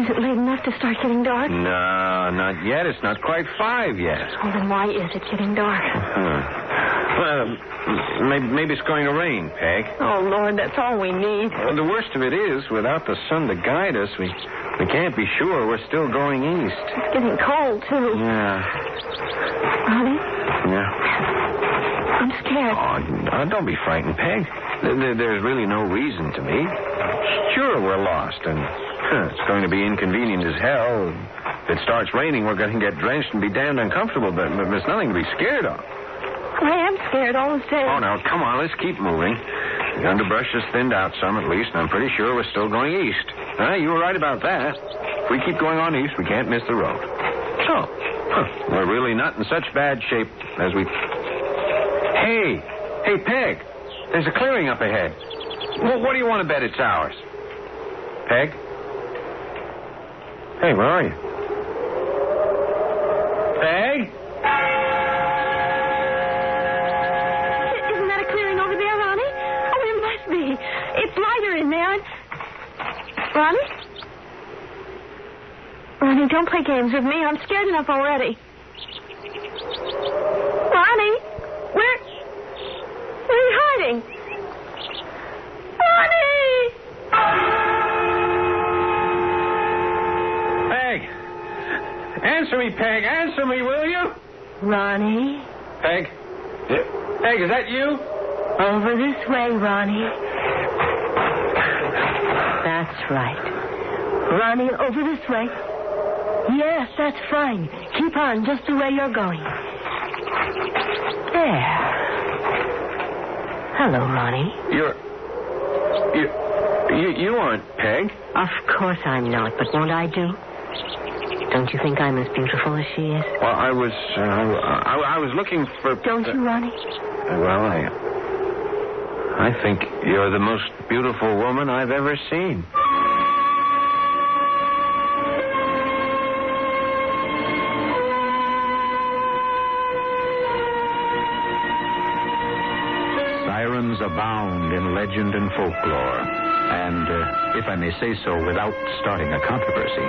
is it late enough to start getting dark? No, not yet. It's not quite 5 yet. Well, then why is it getting dark? Well, maybe it's going to rain, Peg. Oh, Lord, that's all we need. Well, the worst of it is, without the sun to guide us, we can't be sure we're still going east. It's getting cold, too. Yeah. Ronnie? Yeah? I'm scared. Oh, don't be frightened, Peg. There's really no reason to be. Sure, we're lost, and it's going to be inconvenient as hell. If it starts raining, we're going to get drenched and be damned uncomfortable, but there's nothing to be scared of. I am scared all the same. Oh, now, come on, let's keep moving. The underbrush has thinned out some, at least, and I'm pretty sure we're still going east. You were right about that. If we keep going on east, we can't miss the road. So, we're really not in such bad shape as we... Hey, Peg, there's a clearing up ahead. What do you want to bet it's ours? Peg? Hey, where are you? Peg? Isn't that a clearing over there, Ronnie? Oh, it must be. It's lighter in there. Ronnie? Ronnie, don't play games with me. I'm scared enough already. Ronnie? Where are you hiding? Ronnie! Peg! Answer me, Peg. Answer me, will you? Ronnie? Peg? Peg, is that you? Over this way, Ronnie. That's right. Ronnie, over this way. Yes, that's fine. Keep on just the way you're going. There. Hello, Ronnie. You aren't Peg. Of course I'm not, but won't I do? Don't you think I'm as beautiful as she is? Well, I was looking for... Don't you, Ronnie? Well, I think you're the most beautiful woman I've ever seen. Sirens abound in legend and folklore, and, if I may say so without starting a controversy,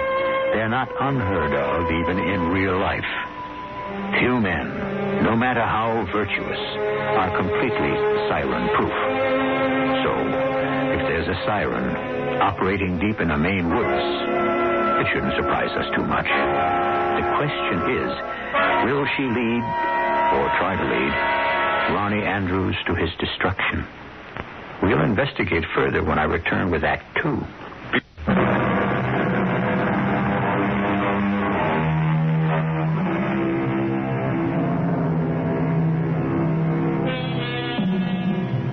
they're not unheard of even in real life. Few men, no matter how virtuous, are completely siren-proof. So, if there's a siren operating deep in the Maine woods, it shouldn't surprise us too much. The question is, will she lead, or try to lead, Ronnie Andrews to his destruction? We'll investigate further when I return with Act 2.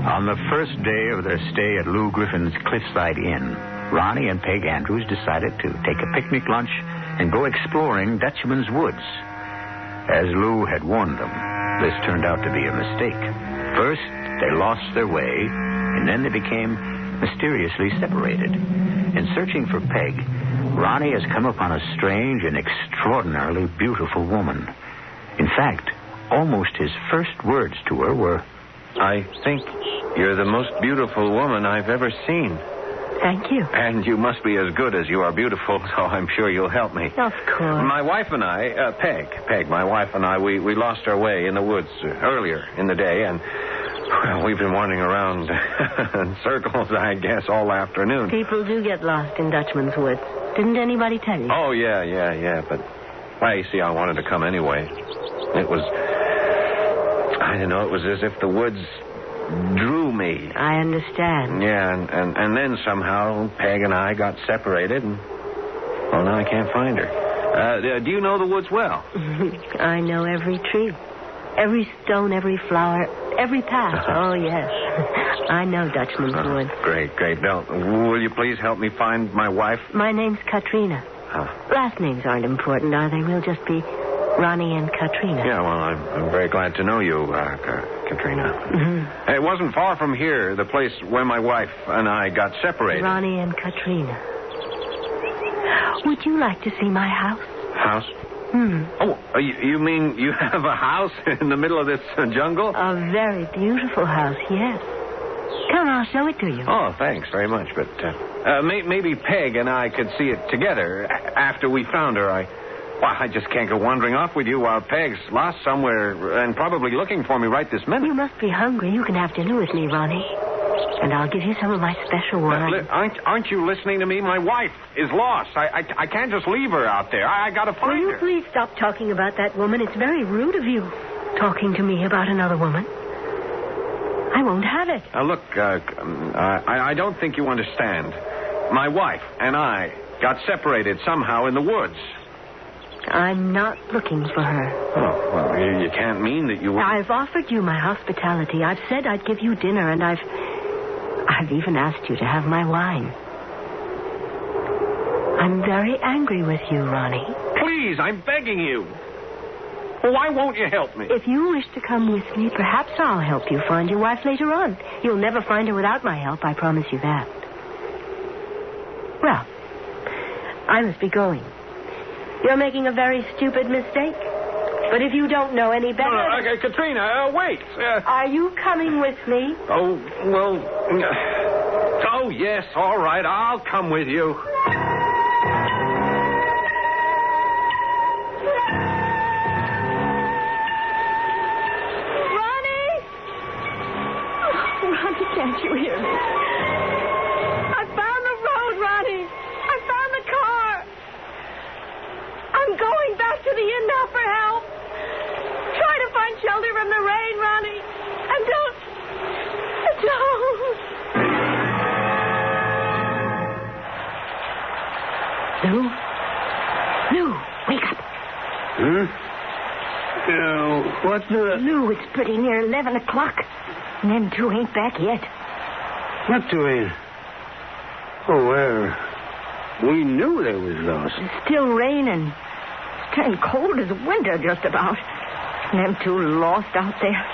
On the first day of their stay at Lou Griffin's Cliffside Inn, Ronnie and Peg Andrews decided to take a picnic lunch and go exploring Dutchman's Woods. As Lou had warned them, this turned out to be a mistake. First, they lost their way, and then they became mysteriously separated. In searching for Peg, Ronnie has come upon a strange and extraordinarily beautiful woman. In fact, almost his first words to her were, I think you're the most beautiful woman I've ever seen. Thank you. And you must be as good as you are beautiful, so I'm sure you'll help me. Of course. My wife and I, Peg, my wife and I, we lost our way in the woods earlier in the day, and Well, we've been wandering around in circles, I guess, all afternoon. People do get lost in Dutchman's Woods. Didn't anybody tell you? Oh, yeah. But, well, you see, I wanted to come anyway. It was, I don't know, it was as if the woods drew me. I understand. Yeah, and then somehow Peg and I got separated, and, well, now I can't find her. Do you know the woods well? I know every tree, every stone, every flower, every path. Oh, yes. I know Dutchman's Wood. Great. Now, will you please help me find my wife? My name's Katrina. Last names aren't important, are they? We'll just be Ronnie and Katrina. Yeah, well, I'm very glad to know you, Katrina. Mm-hmm. It wasn't far from here, the place where my wife and I got separated. Ronnie and Katrina. Would you like to see my house? House? Oh, you mean you have a house in the middle of this jungle? A very beautiful house, yes. Come, I'll show it to you. Oh, thanks very much. But maybe Peg and I could see it together after we found her. I just can't go wandering off with you while Peg's lost somewhere and probably looking for me right this minute. You must be hungry. You can have dinner with me, Ronnie. And I'll give you some of my special wine. Aren't you listening to me? My wife is lost. I can't just leave her out there. I got to find her. Will you please stop talking about that woman? It's very rude of you, talking to me about another woman. I won't have it. Look, I don't think you understand. My wife and I got separated somehow in the woods. I'm not looking for her. Oh, well, you can't mean that you were... I've offered you my hospitality. I've said I'd give you dinner, and I've even asked you to have my wine. I'm very angry with you, Ronnie. Please, I'm begging you. Why won't you help me? If you wish to come with me, perhaps I'll help you find your wife later on. You'll never find her without my help, I promise you that. Well, I must be going. You're making a very stupid mistake. But if you don't know any better... Okay, Katrina, wait. Are you coming with me? Oh, well... Oh, yes, all right. I'll come with you. Ronnie! Oh, Ronnie, can't you hear me? I found the road, Ronnie. I found the car. I'm going back to the inn now for help. Try to find shelter from the rain, Ronnie. And don't. Lou, wake up. What's the... Lou, it's pretty near 11 o'clock. And them two ain't back yet. What two ain't? Oh, well, we knew they was lost. It's still raining. It's turned cold as winter just about. And them two lost out there.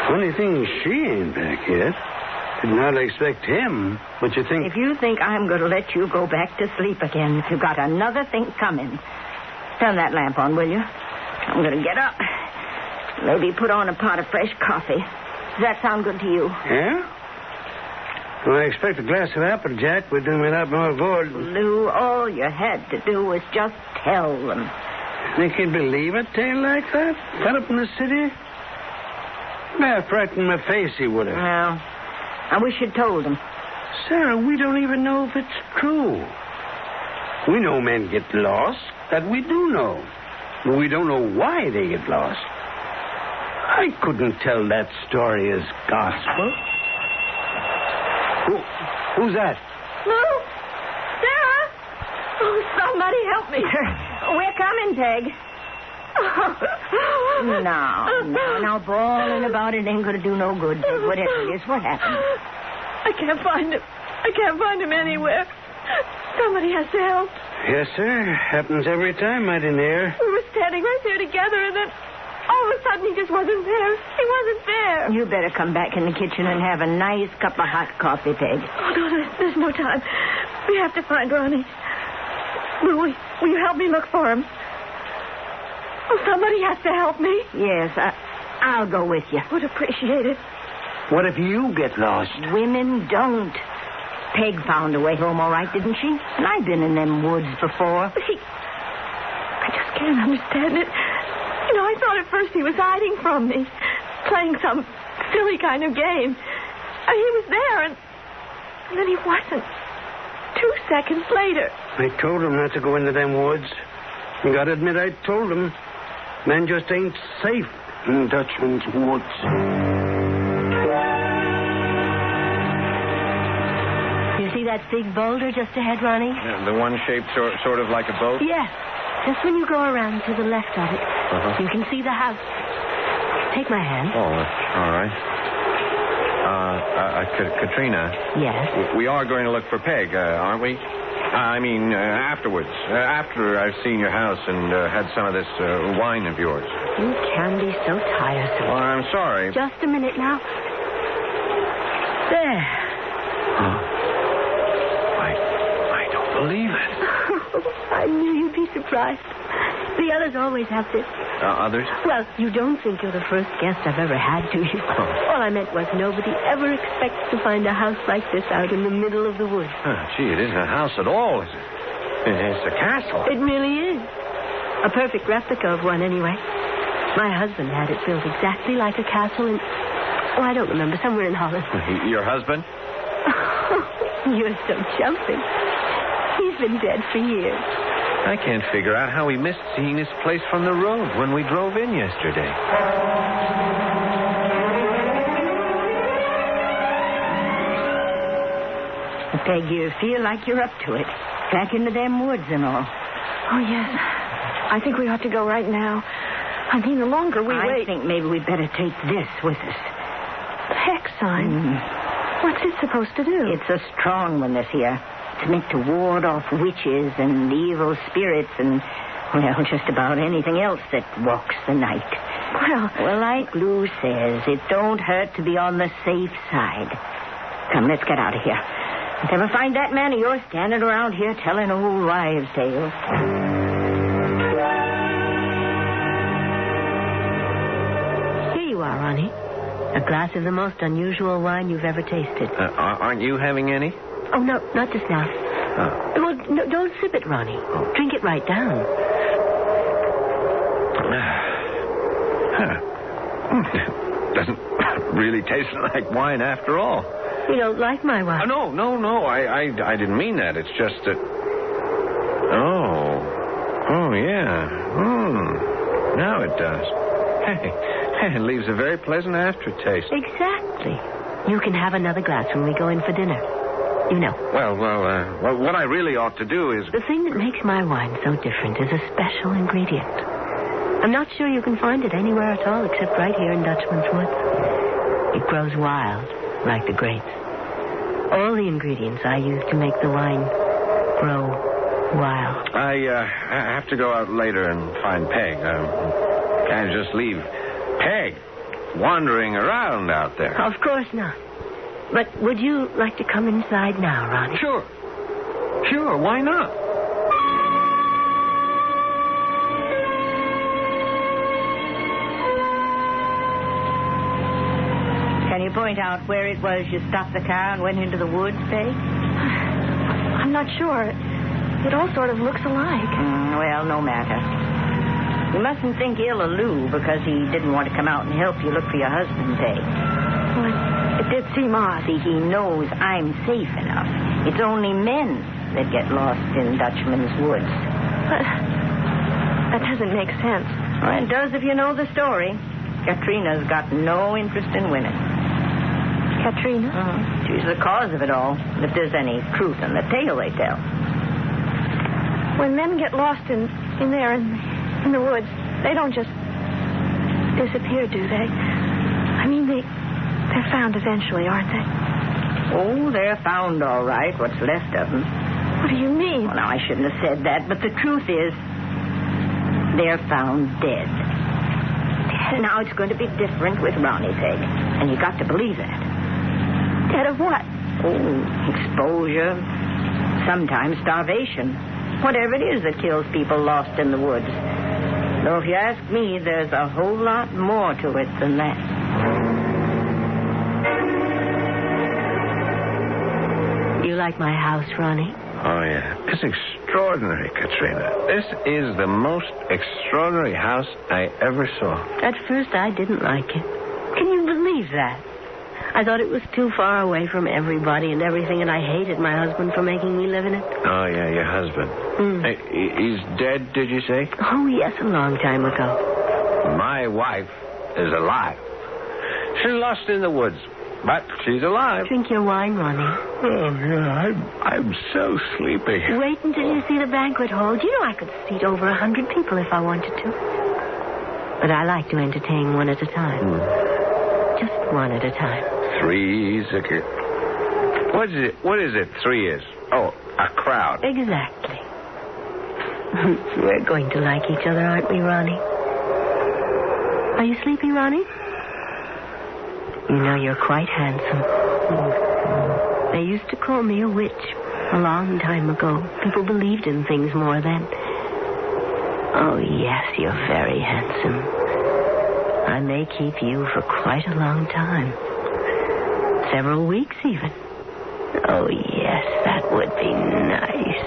Funny thing, she ain't back yet. Did not expect him. But you think... If you think I'm going to let you go back to sleep again, if you got another thing coming, turn that lamp on, will you? I'm going to get up. Maybe put on a pot of fresh coffee. Does that sound good to you? Yeah? Well, I expect a glass of Applejack would do me a lot more good. Lou, all you had to do was just tell them. Think he'd believe a tale like that? Cut up in the city? Half right in my face he would have. Well, I wish you'd told him. Sarah, we don't even know if it's true. We know men get lost. That we do know. But we don't know why they get lost. I couldn't tell that story as gospel. Who's that? Lou? Sarah? Oh, somebody help me. We're coming, Peg. Now, bawling about it ain't going to do no good, Peg. Whatever it is, what happened? I can't find him. I can't find him anywhere. Somebody has to help. Yes, sir. Happens every time, my dear. We were standing right there together, and then all of a sudden he just wasn't there. He wasn't there. You better come back in the kitchen and have a nice cup of hot coffee, Peg. Oh, no, there's no time. We have to find Ronnie. Will you help me look for him? Oh, somebody has to help me. Yes, I'll go with you. Would appreciate it. What if you get lost? Women don't. Peg found a way home all right, didn't she? And I've been in them woods before. I just can't understand it. You know, I thought at first he was hiding from me, playing some silly kind of game. He was there, and then he wasn't. 2 seconds later. I told him not to go into them woods. You gotta admit, I told him. Men just ain't safe in Dutchman's woods. You see that big boulder just ahead, Ronnie? Yeah, the one shaped sort of like a boat? Yes. Just when you go around to the left of it, you can see the house. Take my hand. Oh, all right. Katrina. Yes? We are going to look for Peg, aren't we? I mean, afterwards. After I've seen your house and had some of this wine of yours. You can be so tiresome. Well, I'm sorry. Just a minute now. There. I don't believe it. I knew you'd be surprised. The others always have this. Others? Well, you don't think you're the first guest I've ever had, do you? All I meant was nobody ever expects to find a house like this out in the middle of the woods. Gee, it isn't a house at all, is it? It's a castle. It really is. A perfect replica of one, anyway. My husband had it built exactly like a castle in... Oh, I don't remember. Somewhere in Holland. Your husband? You're so jumping. He's been dead for years. I can't figure out how we missed seeing this place from the road when we drove in yesterday. Peg, you feel like you're up to it. Back into them woods and all. Oh, yes. I think we ought to go right now. I mean, the longer we wait... I think maybe we'd better take this with us. The hex sign? What's it supposed to do? It's a strong one, this here. It's meant to ward off witches and evil spirits and, well, just about anything else that walks the night. Well, like Lou says, it don't hurt to be on the safe side. Come, let's get out of here. If I ever find that man of yours standing around here telling old wives' tales. Here you are, Ronnie. A glass of the most unusual wine you've ever tasted. Aren't you having any? Oh, no, not just now. Well, no, don't sip it, Ronnie. Drink it right down. Doesn't really taste like wine after all. You don't like my wine? No. I didn't mean that. It's just that... Oh, yeah. Now it does. Hey, it leaves a very pleasant aftertaste. Exactly. You can have another glass when we go in for dinner. You know. Well, what I really ought to do is... The thing that makes my wine so different is a special ingredient. I'm not sure you can find it anywhere at all except right here in Dutchman's Woods. It grows wild, like the grapes. All the ingredients I use to make the wine grow wild. I have to go out later and find Peg. Can't just leave Peg wandering around out there. Of course not. But would you like to come inside now, Ronnie? Sure, why not? Can you point out where it was you stopped the car and went into the woods, Peg? I'm not sure. It all sort of looks alike. Well, no matter. You mustn't think ill of Lou because he didn't want to come out and help you look for your husband, Peg. Well, it did seem odd. See, he knows I'm safe enough. It's only men that get lost in Dutchman's Woods. That doesn't make sense. Well, it does if you know the story. Katrina's got no interest in women. Katrina? She's the cause of it all, if there's any truth in the tale they tell. When men get lost in the woods, they don't just disappear, do they? I mean, they're found eventually, aren't they? Oh, they're found all right, what's left of them. What do you mean? Well, now, I shouldn't have said that, but the truth is, they're found dead. Now, it's going to be different with Ronnie, Peg, and you got to believe that. Dead of what? Oh, exposure, sometimes starvation. Whatever it is that kills people lost in the woods. Though if you ask me, there's a whole lot more to it than that. You like my house, Ronnie? Oh, yeah. It's extraordinary, Katrina. This is the most extraordinary house I ever saw. At first, I didn't like it. Can you couldn't believe that. I thought it was too far away from everybody and everything, and I hated my husband for making me live in it. Oh, yeah, your husband. Hey, he's dead, did you say? Oh, yes, a long time ago. My wife is alive. She's lost in the woods, but she's alive. Drink your wine, Ronnie. Oh, yeah, I'm so sleepy. Wait until you see the banquet hall. Do you know I could seat over 100 people if I wanted to? But I like to entertain one at a time. Just one at a time. 3 is a... What is it 3 is? Oh, a crowd. Exactly. We're going to like each other, aren't we, Ronnie? Are you sleepy, Ronnie? You know, you're quite handsome. They used to call me a witch a long time ago. People believed in things more then. Oh, yes, you're very handsome. I may keep you for quite a long time. Several weeks, even. Oh, yes, that would be nice.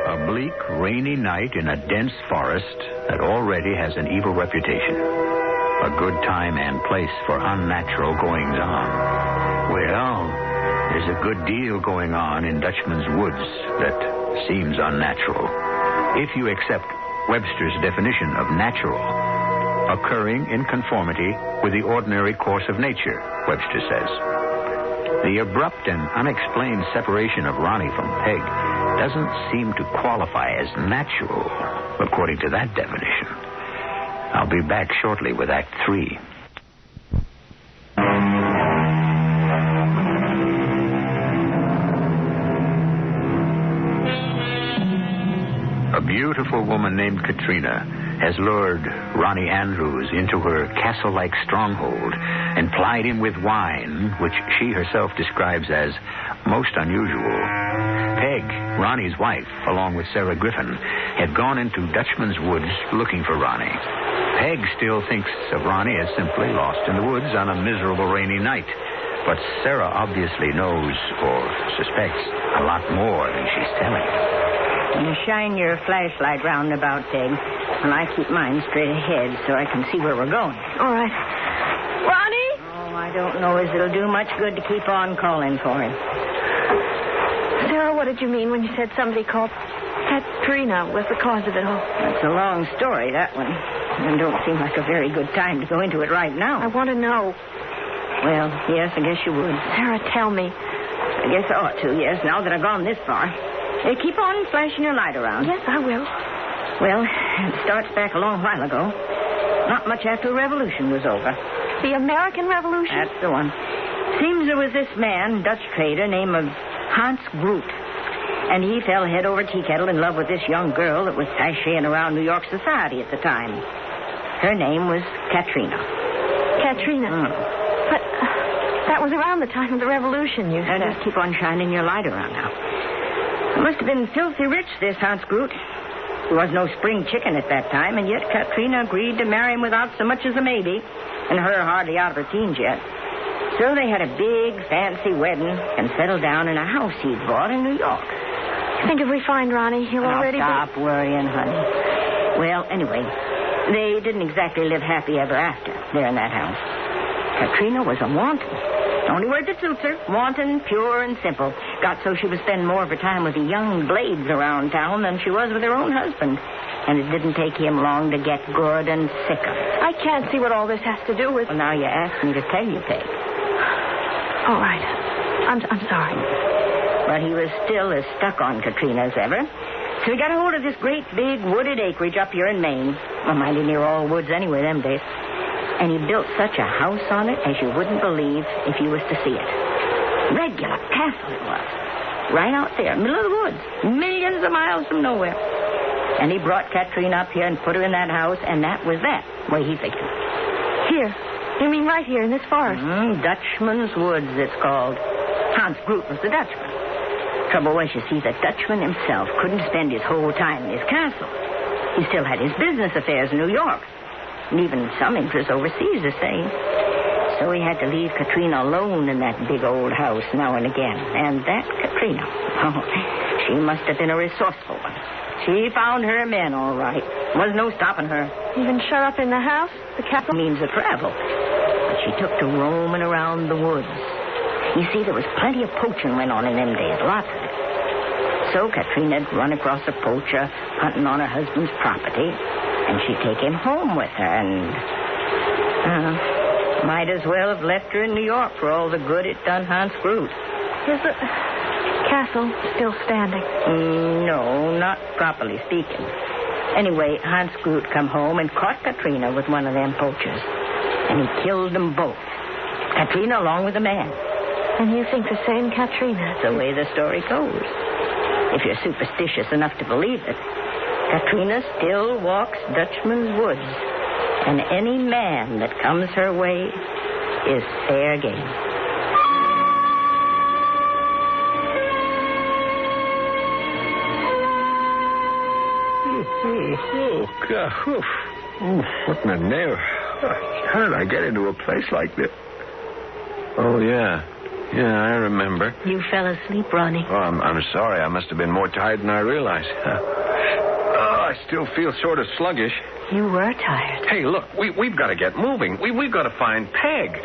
A bleak, rainy night in a dense forest that already has an evil reputation. A good time and place for unnatural goings-on. Well, there's a good deal going on in Dutchman's Woods that seems unnatural. If you accept Webster's definition of natural, occurring in conformity with the ordinary course of nature, Webster says. The abrupt and unexplained separation of Ronnie from Peg doesn't seem to qualify as natural, according to that definition. I'll be back shortly with Act 3. A beautiful woman named Katrina has lured Ronnie Andrews into her castle-like stronghold and plied him with wine, which she herself describes as most unusual. Peg, Ronnie's wife, along with Sarah Griffin, had gone into Dutchman's Woods looking for Ronnie. Peg still thinks of Ronnie as simply lost in the woods on a miserable rainy night. But Sarah obviously knows or suspects a lot more than she's telling. You shine your flashlight round about, Peg, and I keep mine straight ahead so I can see where we're going. All right. Ronnie? Oh, I don't know as it'll do much good to keep on calling for him. Sarah, what did you mean when you said somebody called Katrina was the cause of it all? That's a long story, that one. And don't seem like a very good time to go into it right now. I want to know. Well, yes, I guess you would. Sarah, tell me. I guess I ought to, yes, now that I've gone this far. Keep on flashing your light around. Yes, I will. Well, it starts back a long while ago. Not much after the Revolution was over. The American Revolution? That's the one. Seems there was this man, Dutch trader, named Hans Groot. And he fell head over tea kettle in love with this young girl that was sashaying around New York society at the time. Her name was Katrina. Katrina? But that was around the time of the Revolution, you said. Just keep on shining your light around now. He must have been filthy rich, this Hans Groot. He was no spring chicken at that time, and yet Katrina agreed to marry him without so much as a maybe, and her hardly out of her teens yet. So they had a big, fancy wedding and settled down in a house he'd bought in New York. I think if we find Ronnie, he'll already stop worrying, honey. Well, anyway, they didn't exactly live happy ever after there in that house. Katrina was a wanton. Only word that suits her. Wanton, pure, and simple. Got so she was spending more of her time with the young blades around town than she was with her own husband. And it didn't take him long to get good and sick of it. I can't see what all this has to do with... Well, now you asked me to tell you, Peg. All right. I'm sorry. But he was still as stuck on Katrina as ever. So he got a hold of this great big wooded acreage up here in Maine. Well, mighty near all woods anyway them days. And he built such a house on it as you wouldn't believe if you was to see it. Regular castle it was. Right out there, middle of the woods. Millions of miles from nowhere. And he brought Katrina up here and put her in that house, and that was that, way he figured. Here? You mean right here in this forest? Dutchman's Woods, it's called. Hans Groot was the Dutchman. Trouble was, you see, the Dutchman himself couldn't spend his whole time in his castle. He still had his business affairs in New York. And even some interest overseas, they say. So he had to leave Katrina alone in that big old house now and again. And that Katrina, She must have been a resourceful one. She found her men, all right. Was no stopping her. Even shut up in the house? The castle? Means of travel. But she took to roaming around the woods. You see, there was plenty of poaching went on in them days. Lots of it. So Katrina'd run across a poacher hunting on her husband's property, and she'd take him home with her, and... might as well have left her in New York for all the good it done Hans Groot. Is the castle still standing? No, not properly speaking. Anyway, Hans Groot come home and caught Katrina with one of them poachers. And he killed them both. Katrina along with the man. And you think the same Katrina? That's the way the story goes. If you're superstitious enough to believe it, Katrina still walks Dutchman's Woods. And any man that comes her way is fair game. Oh, God. What in the name? How did I get into a place like this? Oh, yeah. Yeah, I remember. You fell asleep, Ronnie. Oh, I'm sorry. I must have been more tired than I realized. I still feel sort of sluggish. You were tired. Hey, look, we've got to get moving. We've got to find Peg.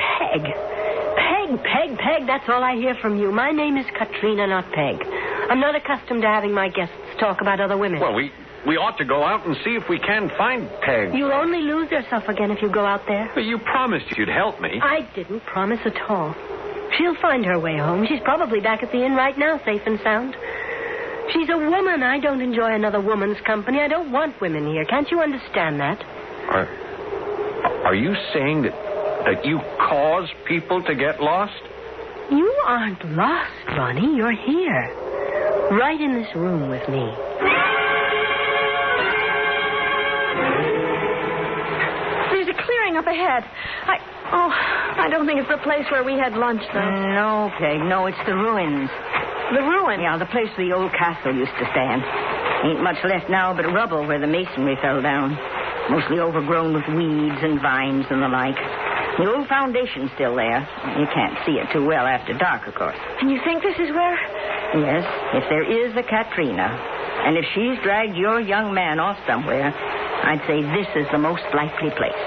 Peg, that's all I hear from you. My name is Katrina, not Peg. I'm not accustomed to having my guests talk about other women. Well, we ought to go out and see if we can find Peg. You'll only lose yourself again if you go out there. But you promised you'd help me. I didn't promise at all. She'll find her way home. She's probably back at the inn right now, safe and sound. She's a woman. I don't enjoy another woman's company. I don't want women here. Can't you understand that? Are you saying that you cause people to get lost? You aren't lost, Ronnie. You're here. Right in this room with me. There's a clearing up ahead. I don't think it's the place where we had lunch, though. No, Peg. No, it's the ruins. The ruins? Yeah, the place where the old castle used to stand. Ain't much left now but rubble where the masonry fell down. Mostly overgrown with weeds and vines and the like. The old foundation's still there. You can't see it too well after dark, of course. And you think this is where? Yes, if there is a Katrina. And if she's dragged your young man off somewhere, I'd say this is the most likely place.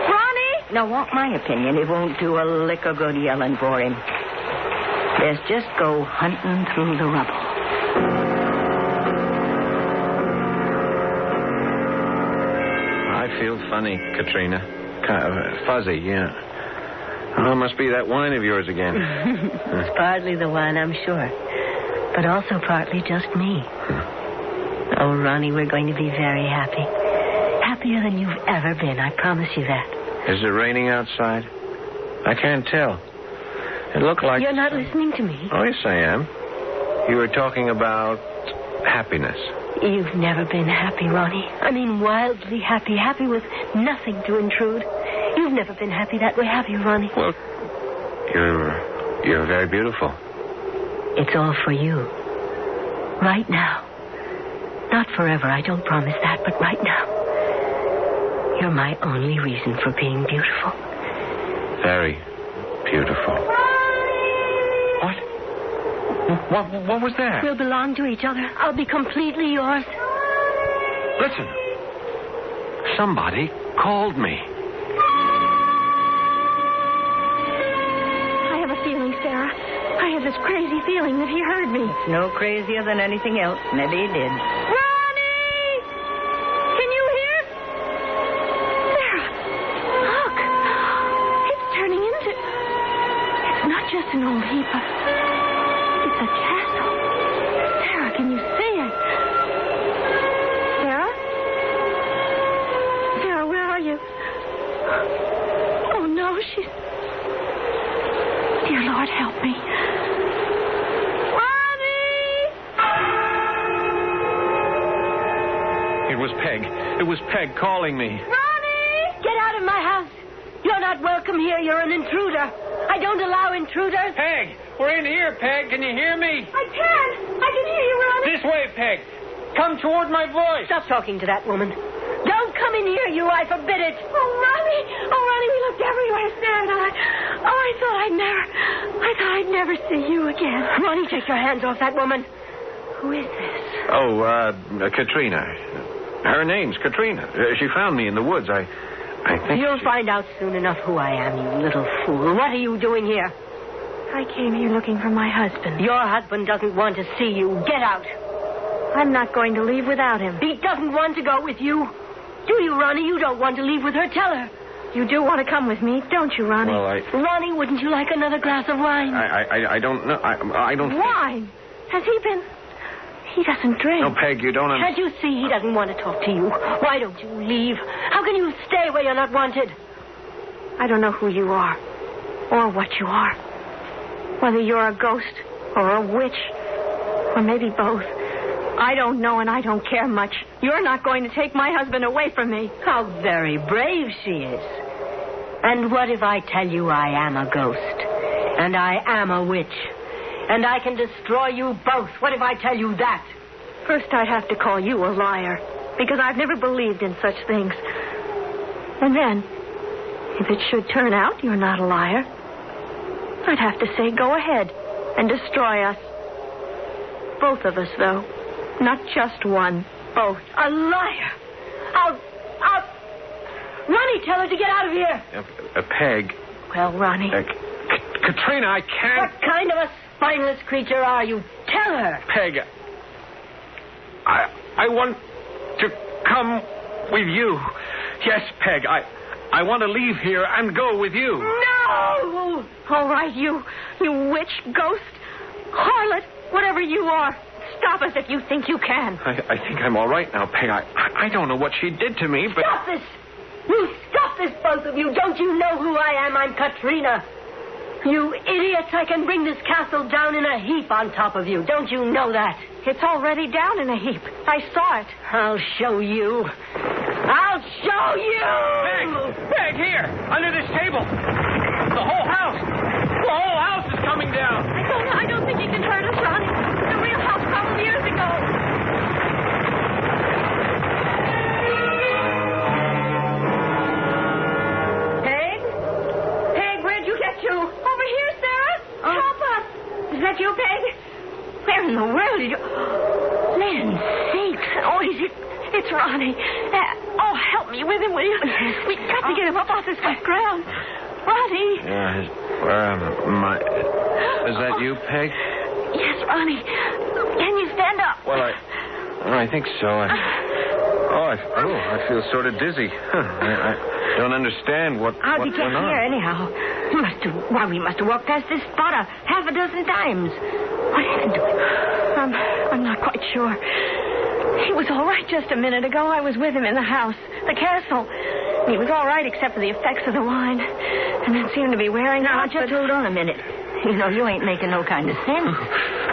Ronnie? Now, want my opinion, it won't do a lick of good yelling for him. Let's just go hunting through the rubble. I feel funny, Katrina. Kind of fuzzy, yeah. Oh, it must be that wine of yours again. It's partly the wine, I'm sure. But also partly just me. Oh, Ronnie, we're going to be very happy. Happier than you've ever been, I promise you that. Is it raining outside? I can't tell. It looked like... You're not listening to me. Oh, yes, I am. You were talking about happiness. You've never been happy, Ronnie. I mean, wildly happy. Happy with nothing to intrude. You've never been happy that way, have you, Ronnie? Well, you're very beautiful. It's all for you. Right now. Not forever, I don't promise that, but right now. You're my only reason for being beautiful. Very beautiful. What was that? We'll belong to each other. I'll be completely yours. Listen. Somebody called me. I have a feeling, Sarah. I have this crazy feeling that he heard me. It's no crazier than anything else. Maybe he did. Ronnie! Can you hear? Sarah, look. It's turning into... It's not just an old heap of... It's a castle. Sarah, can you see it? Sarah? Sarah, where are you? Oh, no, she's... Dear Lord, help me. It was Peg calling me. Ronnie! Get out of my house. You're not welcome here. You're an intruder. I don't allow intruders. Peg! We're in here, Peg. Can you hear me? I can hear you, Ronnie. This way, Peg. Come toward my voice. Stop talking to that woman. Don't come in here, you. I forbid it. Oh, Ronnie, we looked everywhere, Sarah and I. Oh, I thought I'd never see you again. Ronnie, take your hands off that woman. Who is this? Oh, Katrina. Her name's Katrina. She found me in the woods. I think You'll find out soon enough who I am, you little fool. What are you doing here? I came here looking for my husband. Your husband doesn't want to see you. Get out. I'm not going to leave without him. He doesn't want to go with you. Do you, Ronnie? You don't want to leave with her. Tell her. You do want to come with me, don't you, Ronnie? Well, Ronnie, wouldn't you like another glass of wine? I don't know. I don't think... Wine? Has he been... He doesn't drink. No, Peg, you don't Can't you see he doesn't want to talk to you? Why don't you leave? How can you stay where you're not wanted? I don't know who you are or what you are. Whether you're a ghost or a witch or maybe both. I don't know, and I don't care much. You're not going to take my husband away from me. How very brave she is. And what if I tell you I am a ghost? And I am a witch? And I can destroy you both? What if I tell you that? First, I'd have to call you a liar, because I've never believed in such things. And then, if it should turn out you're not a liar, I'd have to say go ahead and destroy us. Both of us, though. Not just one. Both. A liar! I'll... Ronnie, tell her to get out of here. Peg. Well, Ronnie. Katrina, I can't... What kind of a spineless creature are you? Tell her. Peg, I want to come with you. Yes, Peg, I want to leave here and go with you. No! All right, you witch, ghost, harlot, whatever you are. Stop us if you think you can. I think I'm all right now, Peg. I don't know what she did to me, but... Stop this! You stop this, both of you. Don't you know who I am? I'm Katrina. You idiots, I can bring this castle down in a heap on top of you. Don't you know that? It's already down in a heap. I saw it. I'll show you. I'll show you! Peg, here, under this table. The whole house is coming down. I don't think he can hurt us, Ronnie. The real house probably years ago. Peg, where'd you get to? Over here, Sarah. Help us. Is that you, Peg? Where in the world did you... Land sakes. Oh, it's Ronnie. Help me with him, will you? We've got to get him up off this flat ground. Ronnie. Where am I? Is that you, Peg? Yes, Ronnie. Can you stand up? Well, I think so. I feel sort of dizzy. I don't understand what. How'd you get here, anyhow? We must have walked past this spot half a dozen times. What happened to him? I'm not quite sure. He was all right just a minute ago. I was with him in the house, the castle. He was all right except for the effects of the wine. And then seemed to be wearing out. Just hold on a minute. You know, you ain't making no kind of sense.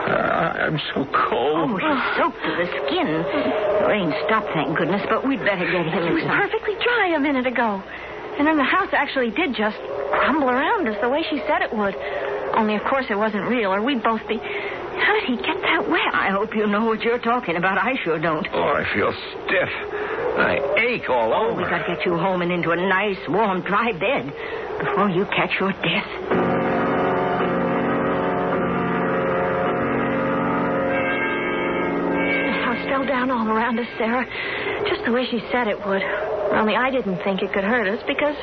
I'm so cold. Oh, he's soaked to the skin. The rain stopped, thank goodness, but we'd better get him. He was perfectly dry a minute ago. And then the house actually did just crumble around us the way she said it would. Only, of course, it wasn't real, or we'd both be... How did he get that wet? I hope you know what you're talking about. I sure don't. Oh, I feel stiff. I ache all over. We got to get you home and into a nice, warm, dry bed before you catch your death. The house fell down all around us, Sarah, just the way she said it would. Only I didn't think it could hurt us because,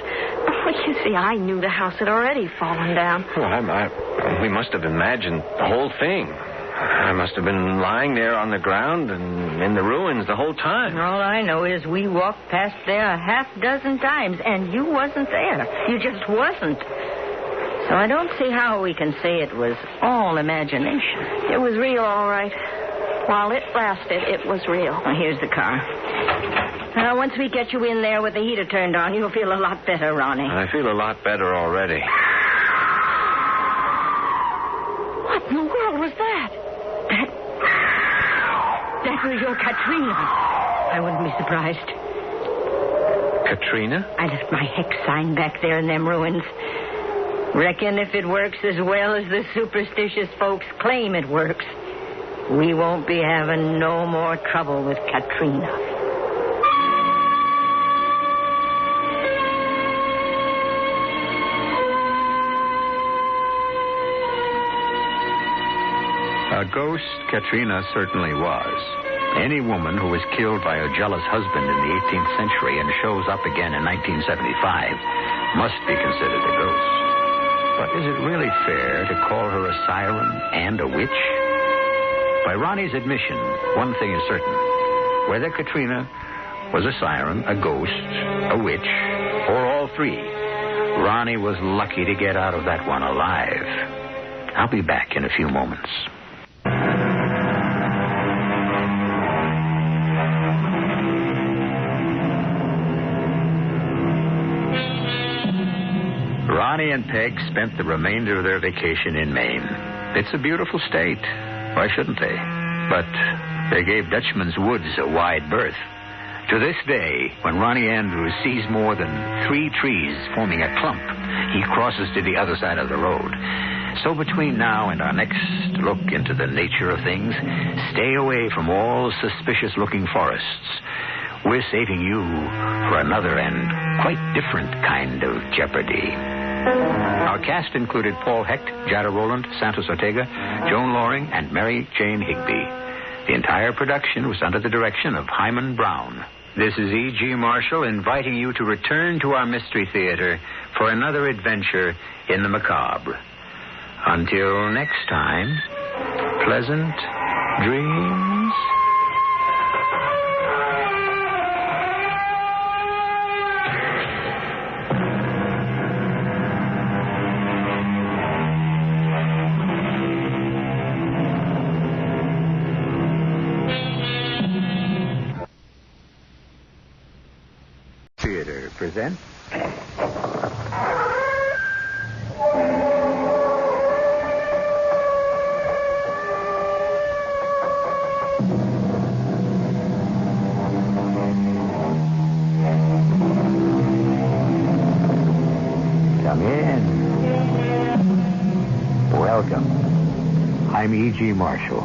you see, I knew the house had already fallen down. Well, we must have imagined the whole thing. I must have been lying there on the ground and in the ruins the whole time. All I know is we walked past there a half dozen times, and you wasn't there. You just wasn't. So I don't see how we can say it was all imagination. It was real, all right. While it lasted, it was real. Well, here's the car. Once we get you in there with the heater turned on, you'll feel a lot better, Ronnie. I feel a lot better already. What in the world was that? That was your Katrina. I wouldn't be surprised. Katrina? I left my hex sign back there in them ruins. Reckon if it works as well as the superstitious folks claim it works, we won't be having no more trouble with Katrina. ghost Katrina certainly was. Any woman who was killed by a jealous husband in the 18th century and shows up again in 1975 must be considered a ghost. But is it really fair to call her a siren and a witch? By Ronnie's admission, one thing is certain. Whether Katrina was a siren, a ghost, a witch, or all three, Ronnie was lucky to get out of that one alive. I'll be back in a few moments. Ronnie and Peg spent the remainder of their vacation in Maine. It's a beautiful state. Why shouldn't they? But they gave Dutchman's Woods a wide berth. To this day, when Ronnie Andrews sees more than 3 trees forming a clump, he crosses to the other side of the road. So between now and our next look into the nature of things, stay away from all suspicious-looking forests. We're saving you for another and quite different kind of jeopardy. Our cast included Paul Hecht, Jada Rowland, Santos Ortega, Joan Loring, and Mary Jane Higby. The entire production was under the direction of Hyman Brown. This is E.G. Marshall inviting you to return to our Mystery Theater for another adventure in the macabre. Until next time, pleasant dreams. Theater presents Come in. Welcome. I'm E.G. Marshall.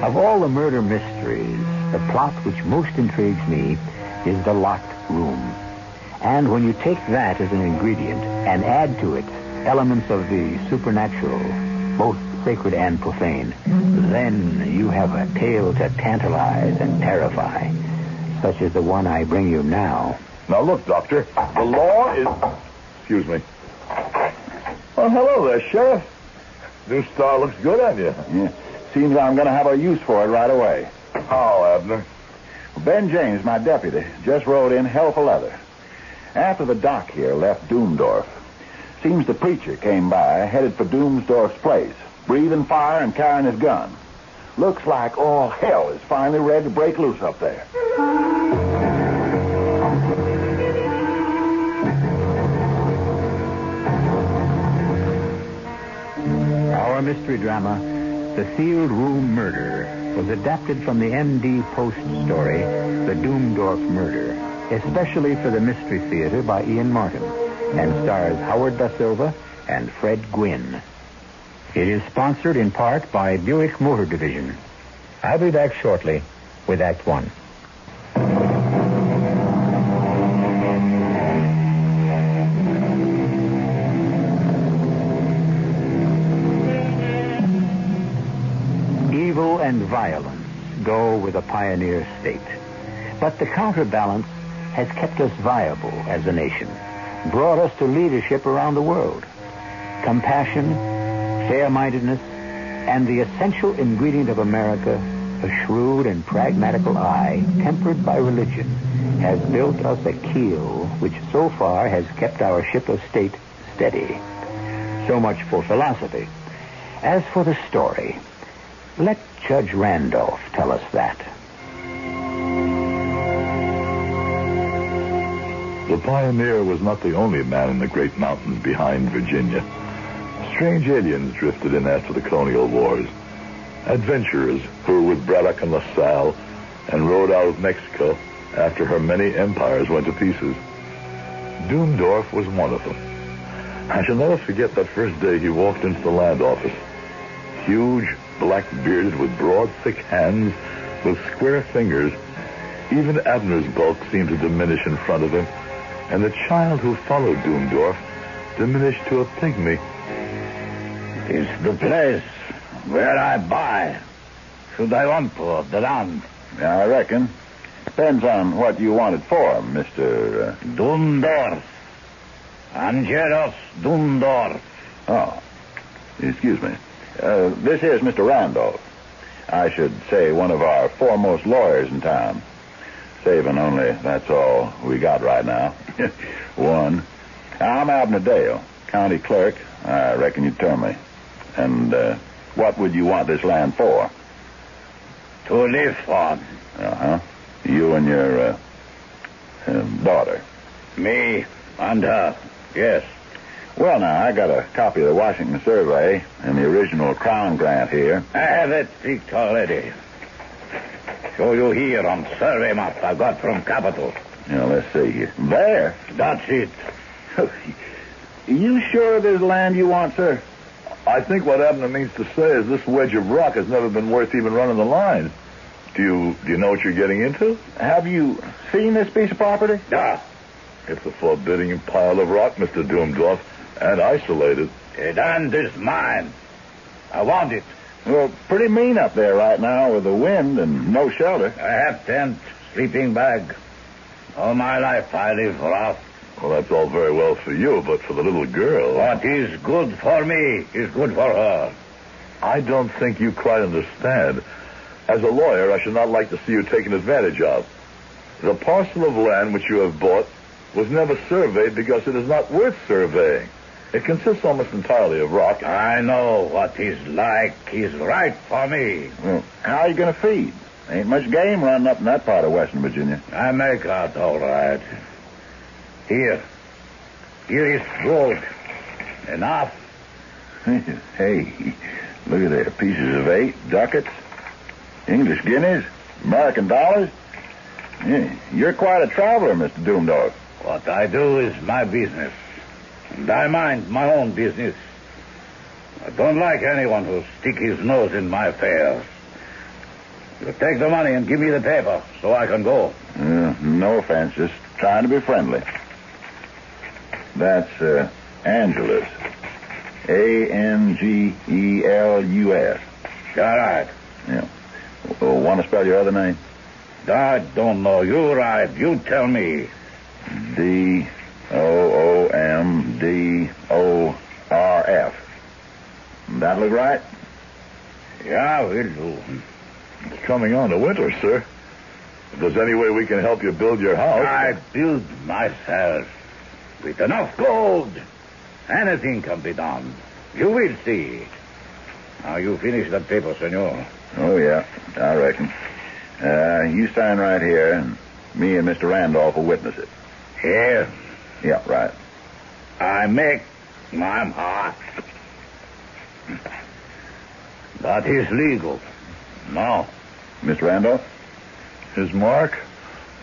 Of all the murder mysteries, the plot which most intrigues me is the locked room. And when you take that as an ingredient and add to it elements of the supernatural, both sacred and profane, then you have a tale to tantalize and terrify, such as the one I bring you now. Now look, Doctor, the law is... Excuse me. Oh, hello there, Sheriff. New star looks good on you. Yeah. Seems I'm going to have a use for it right away. Oh, Abner. Ben James, my deputy, just rode in hell for leather. After the doc here left Doomdorf, seems the preacher came by, headed for Doomsdorf's place, breathing fire and carrying his gun. Looks like all hell is finally ready to break loose up there. Our mystery drama, The Sealed Room Murder, was adapted from the M.D. Post story, The Doomdorf Murder, especially for the Mystery Theater by Ian Martin, and stars Howard Da Silva and Fred Gwynn. It is sponsored in part by Buick Motor Division. I'll be back shortly with Act One. Evil and violence go with a pioneer state. But the counterbalance has kept us viable as a nation, brought us to leadership around the world. Compassion, fair-mindedness, and the essential ingredient of America, a shrewd and pragmatical eye, tempered by religion, has built us a keel which so far has kept our ship of state steady. So much for philosophy. As for the story, let Judge Randolph tell us that. The pioneer was not the only man in the great mountains behind Virginia. Strange aliens drifted in after the colonial wars. Adventurers who were with Braddock and LaSalle and rode out of Mexico after her many empires went to pieces. Doomdorf was one of them. I shall never forget that first day he walked into the land office. Huge, black-bearded, with broad, thick hands, with square fingers. Even Abner's bulk seemed to diminish in front of him, and the child who followed Doomdorf diminished to a pygmy. It's the place Where I buy. Should I want for the land? Yeah, I reckon. Depends on what you want it for, Mr. Dundorf. Angelos Dundorf. Oh, excuse me. This here's Mr. Randolph. I should say one of our foremost lawyers in town. Saving only, that's all we got right now. One. I'm Abner Dale, county clerk. I reckon you'd term me. And what would you want this land for? To live on. Uh-huh. You and your daughter. Me and her, yes. Well, now, I got a copy of the Washington survey and the original Crown grant here. I have it picked already. Show you here on survey map I got from Capitol. Now, let's see here. There? That's it. You sure there's land you want, sir? I think what Abner means to say is this wedge of rock has never been worth even running the line. Do you know what you're getting into? Have you seen this piece of property? Yeah. It's a forbidding pile of rock, Mr. Doomdorf, and isolated. The land is mine. I want it. Well, pretty mean up there right now with the wind and no shelter. I have tent, sleeping bag. All my life I live rough. Well, that's all very well for you, but for the little girl... What is good for me is good for her. I don't think you quite understand. As a lawyer, I should not like to see you taken advantage of. The parcel of land which you have bought was never surveyed because it is not worth surveying. It consists almost entirely of rock. I know what he's like. He's right for me. Well, how are you going to feed? Ain't much game running up in that part of Western Virginia. I make out all right. Here is gold. Enough. Hey, look at there. Pieces of 8, ducats, English guineas, American dollars. Yeah, you're quite a traveler, Mr. Doomdorf. What I do is my business. And I mind my own business. I don't like anyone who stick his nose in my affairs. You take the money and give me the paper so I can go. No offense, just trying to be friendly. That's Angelus. Angelus. All right. Yeah. Well, want to spell your other name? I don't know. You right. You tell me. Doomdorf. That look right? Yeah, will do. It's coming on to winter, sir. If there's any way we can help you build your house... I build myself. With enough gold, anything can be done. You will see. Now, you finish that paper, senor. Oh, yeah, I reckon. You sign right here, and me and Mr. Randolph will witness it. Here? Yeah, right. I make my mark. That is legal. No. Mr. Randolph? His mark?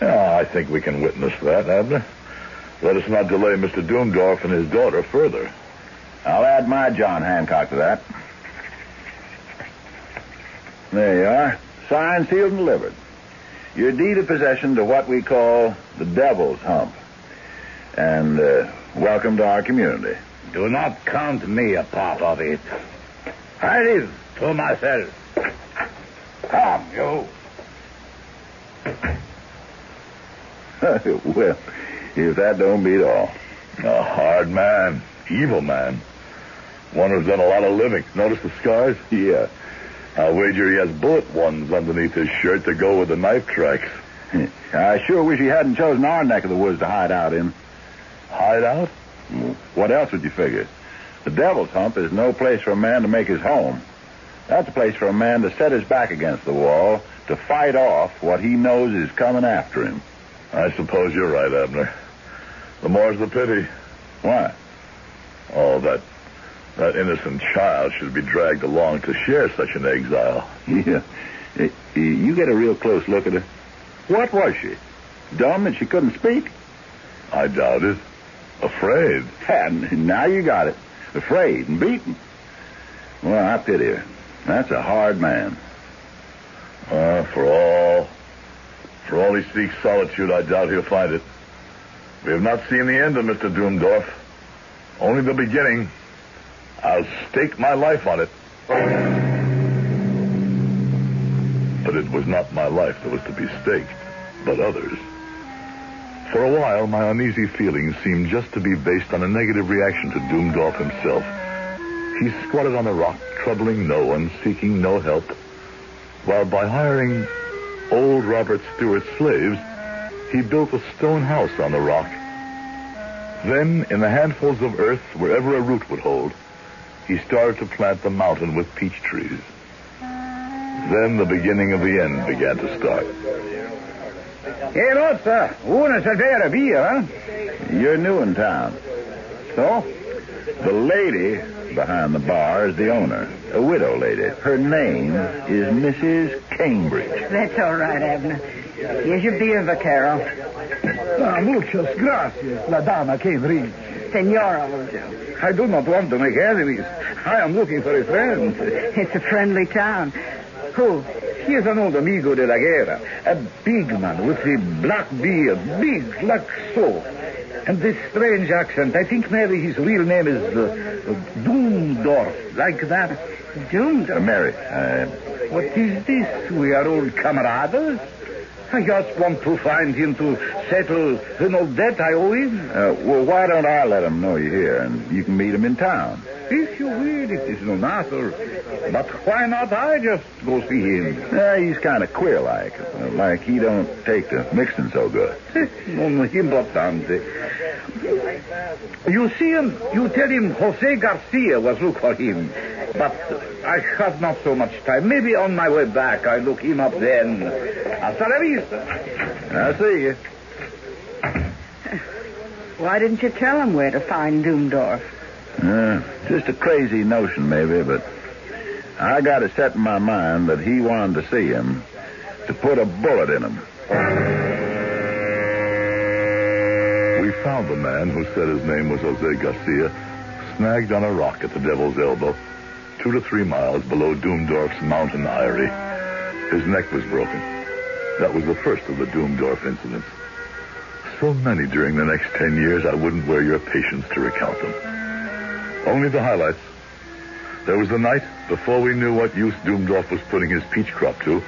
Yeah, I think we can witness that, Abner. Let us not delay Mr. Doomdorf and his daughter further. I'll add my John Hancock to that. There you are. Signed, sealed, and delivered. Your deed of possession to what we call the Devil's Hump. And welcome to our community. Do not count me a part of it. I live to myself. Come, you. Well, if that don't beat all. A hard man. Evil man. One who's done a lot of living. Notice the scars? Yeah. I'll wager he has bullet wounds underneath his shirt to go with the knife tracks. I sure wish he hadn't chosen our neck of the woods to hide out in. Hide out? What else would you figure? The Devil's Hump is no place for a man to make his home. That's a place for a man to set his back against the wall, to fight off what he knows is coming after him. I suppose you're right, Abner. The more's the pity. Why? Oh, that innocent child should be dragged along to share such an exile. Yeah. You get a real close look at her. What was she? Dumb that she couldn't speak? I doubt it. Afraid. And now you got it. Afraid and beaten. Well, I pity her. That's a hard man. For all he seeks solitude, I doubt he'll find it. We have not seen the end of Mr. Doomdorf. Only the beginning. I'll stake my life on it. But it was not my life that was to be staked, but others. For a while, my uneasy feelings seemed just to be based on a negative reaction to Doomdorf himself. He squatted on the rock, troubling no one, seeking no help, while by hiring old Robert Stewart's slaves, he built a stone house on the rock. Then, in the handfuls of earth, wherever a root would hold, he started to plant the mountain with peach trees. Then the beginning of the end began to start. Hey, Rosa, una cervera beer, huh? You're new in town. So? The lady behind the bar is the owner, a widow lady. Her name is Mrs. Cambridge. That's all right, Abner. Here's your beer, Vaquero. Muchas gracias, la dama Cambridge. Senora will do. I do not want to make enemies. I am looking for a friend. It's a friendly town. Who? He is an old amigo de la guerra. A big man with a black beard, big like so. And this strange accent. I think maybe his real name is Doomdorf, like that. Doomdorf? Mary, what is this? We are old comrades? I just want to find him to settle an old debt I owe him. Well, why don't I let him know you're here and you can meet him in town? If you will, it is no matter. But why not I just go see him? He's kind of queer-like. Like he don't take to mixing so good. Non importante. You see him, you tell him Jose Garcia was look for him. But I have not so much time. Maybe on my way back I look him up then. Hasta la vista. I see you. Why didn't you tell him where to find Doomdorf? Just a crazy notion, maybe, but I got it set in my mind that he wanted to see him to put a bullet in him. We found the man who said his name was Jose Garcia, snagged on a rock at the Devil's Elbow, 2 to 3 miles below Doomdorf's mountain eyrie. His neck was broken. That was the first of the Doomdorf incidents. So many during the next 10 years, I wouldn't wear your patience to recount them. Only the highlights. There was the night before we knew what use Doomdorf was putting his peach crop to,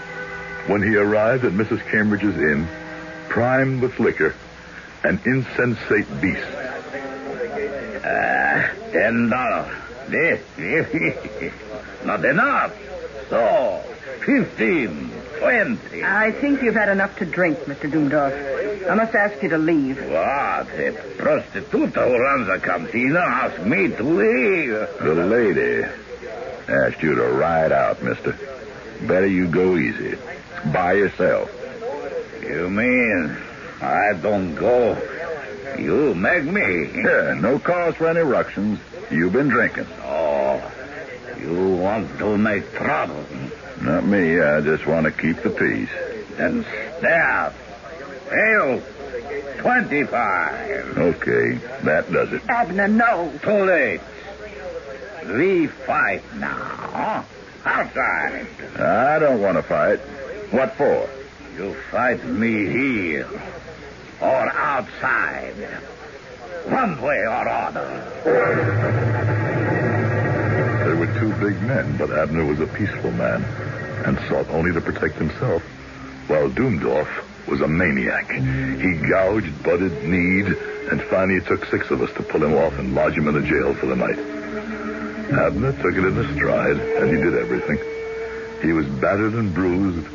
when he arrived at Mrs. Cambridge's inn, primed with liquor, an insensate beast. $10. Not enough. So, 15, 20. I think you've had enough to drink, Mr. Doomdorf. I must ask you to leave. What? A prostituta who runs a cantina asked me to leave. The lady asked you to ride out, mister. Better you go easy. By yourself. You mean I don't go? You make me. Yeah, no cause for any ructions. You've been drinking. Oh, you want to make trouble? Not me. I just want to keep the peace. Then stab. Hail, 25. Okay, that does it. Abner, no. Too late. We fight now. Outside. I don't want to fight. What for? You fight me here or outside. One way or other. There were 2 big men, but Abner was a peaceful man and sought only to protect himself, while Doomdorf was a maniac. He gouged, butted, kneed, and finally it took 6 of us to pull him off and lodge him in the jail for the night. Abner took it in his stride, and he did everything. He was battered and bruised,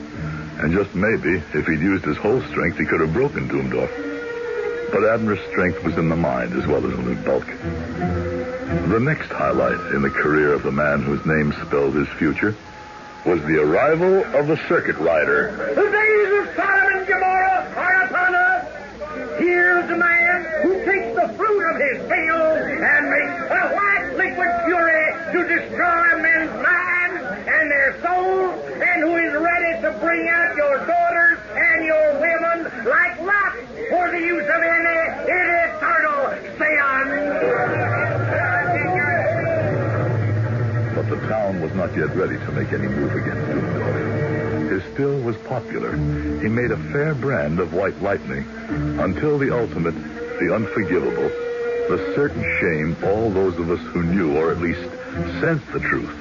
and just maybe, if he'd used his whole strength, he could have broken Doomdorf. But Abner's strength was in the mind as well as in his bulk. The next highlight in the career of the man whose name spelled his future was the arrival of the circuit rider. The days of Sodom and Gomorrah are upon us. Here's a man who takes the fruit of his field and makes a white liquid fury to destroy men's minds and their souls, and who is ready to bring out your daughters and your women like Lot for the use of any eternal seance. But the town was not yet ready to make any move against Doomdorf. His still was popular. He made a fair brand of white lightning until the ultimate, the unforgivable, the certain shame all those of us who knew or at least sensed the truth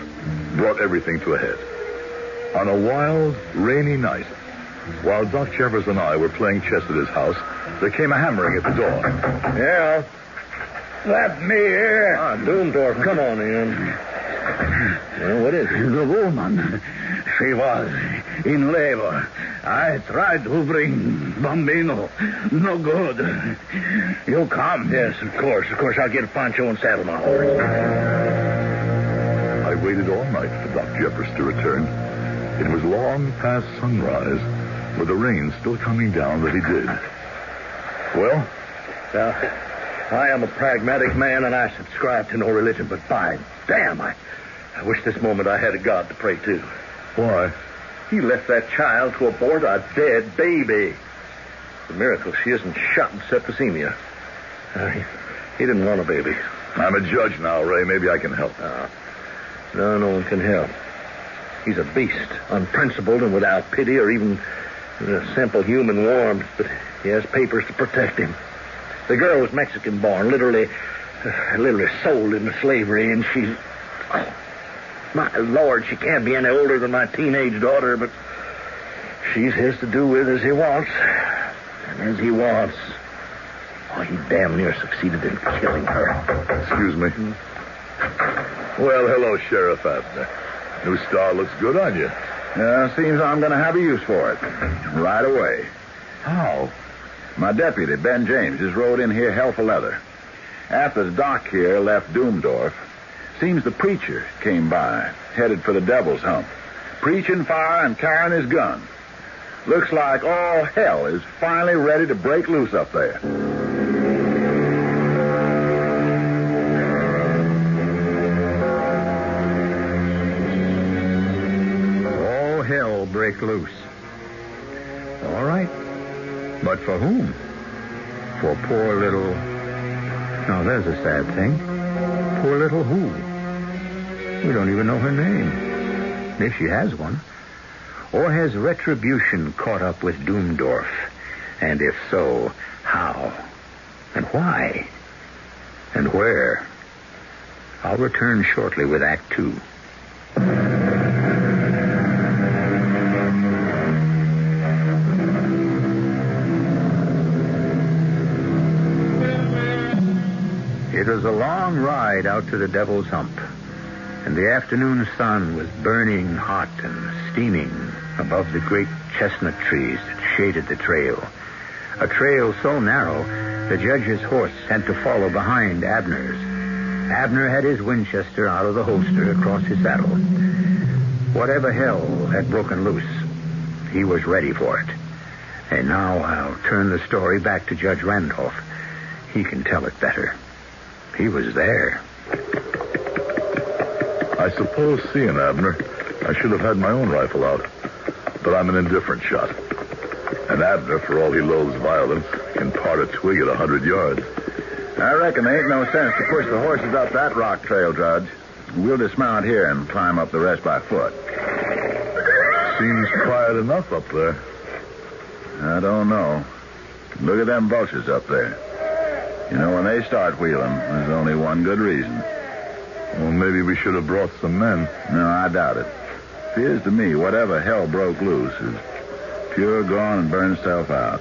brought everything to a head. On a wild, rainy night, while Doc Jeffers and I were playing chess at his house, there came a hammering at the door. Yeah. That's me here. Doomdorf, come on in. Well, what is it? The woman. She was in labor. I tried to bring Bambino. No good. You come? Yes, of course. Of course, I'll get Pancho and saddle my horse. I waited all night for Doc Jeffers to return. It was long past sunrise, with the rain still coming down that he did. Well? I am a pragmatic man, and I subscribe to no religion, but by damn, I wish this moment I had a God to pray to. Why? He left that child to abort a dead baby. It's a miracle she isn't shot in septicemia. He didn't want a baby. I'm a judge now, Ray. Maybe I can help. No one can help. He's a beast, unprincipled and without pity or even a simple human warmth, but he has papers to protect him. The girl was Mexican-born, literally sold into slavery, and she's... Oh, my Lord, she can't be any older than my teenage daughter, but she's his to do with as he wants. And as he wants... Oh, he damn near succeeded in killing her. Excuse me. Well, hello, Sheriff Abner. New star looks good on you. Seems I'm going to have a use for it. Right away. How? My deputy, Ben James, just rode in here hell for leather. After the doc here left Doomdorf, seems the preacher came by, headed for the Devil's Hump. Preaching fire and carrying his gun. Looks like all hell is finally ready to break loose up there. All hell break loose. All right. But for whom? For poor little... Now, there's a sad thing. Poor little who? We don't even know her name. If she has one. Or has retribution caught up with Doomdorf? And if so, how? And why? And where? I'll return shortly with Act 2. It was a long ride out to the Devil's Hump, and the afternoon sun was burning hot and steaming above the great chestnut trees that shaded the trail. A trail so narrow, the judge's horse had to follow behind Abner's. Abner had his Winchester out of the holster across his saddle. Whatever hell had broken loose, he was ready for it. And now I'll turn the story back to Judge Randolph. He can tell it better. He was there. I suppose, seeing Abner, I should have had my own rifle out. But I'm an indifferent shot. And Abner, for all he loathes violence, can part a twig at 100 yards. I reckon there ain't no sense to push the horses up that rock trail, Judge. We'll dismount here and climb up the rest by foot. Seems quiet enough up there. I don't know. Look at them bushes up there. You know, when they start wheeling, there's only one good reason. Well, maybe we should have brought some men. No, I doubt it. Appears to me whatever hell broke loose is pure gone and burned itself out.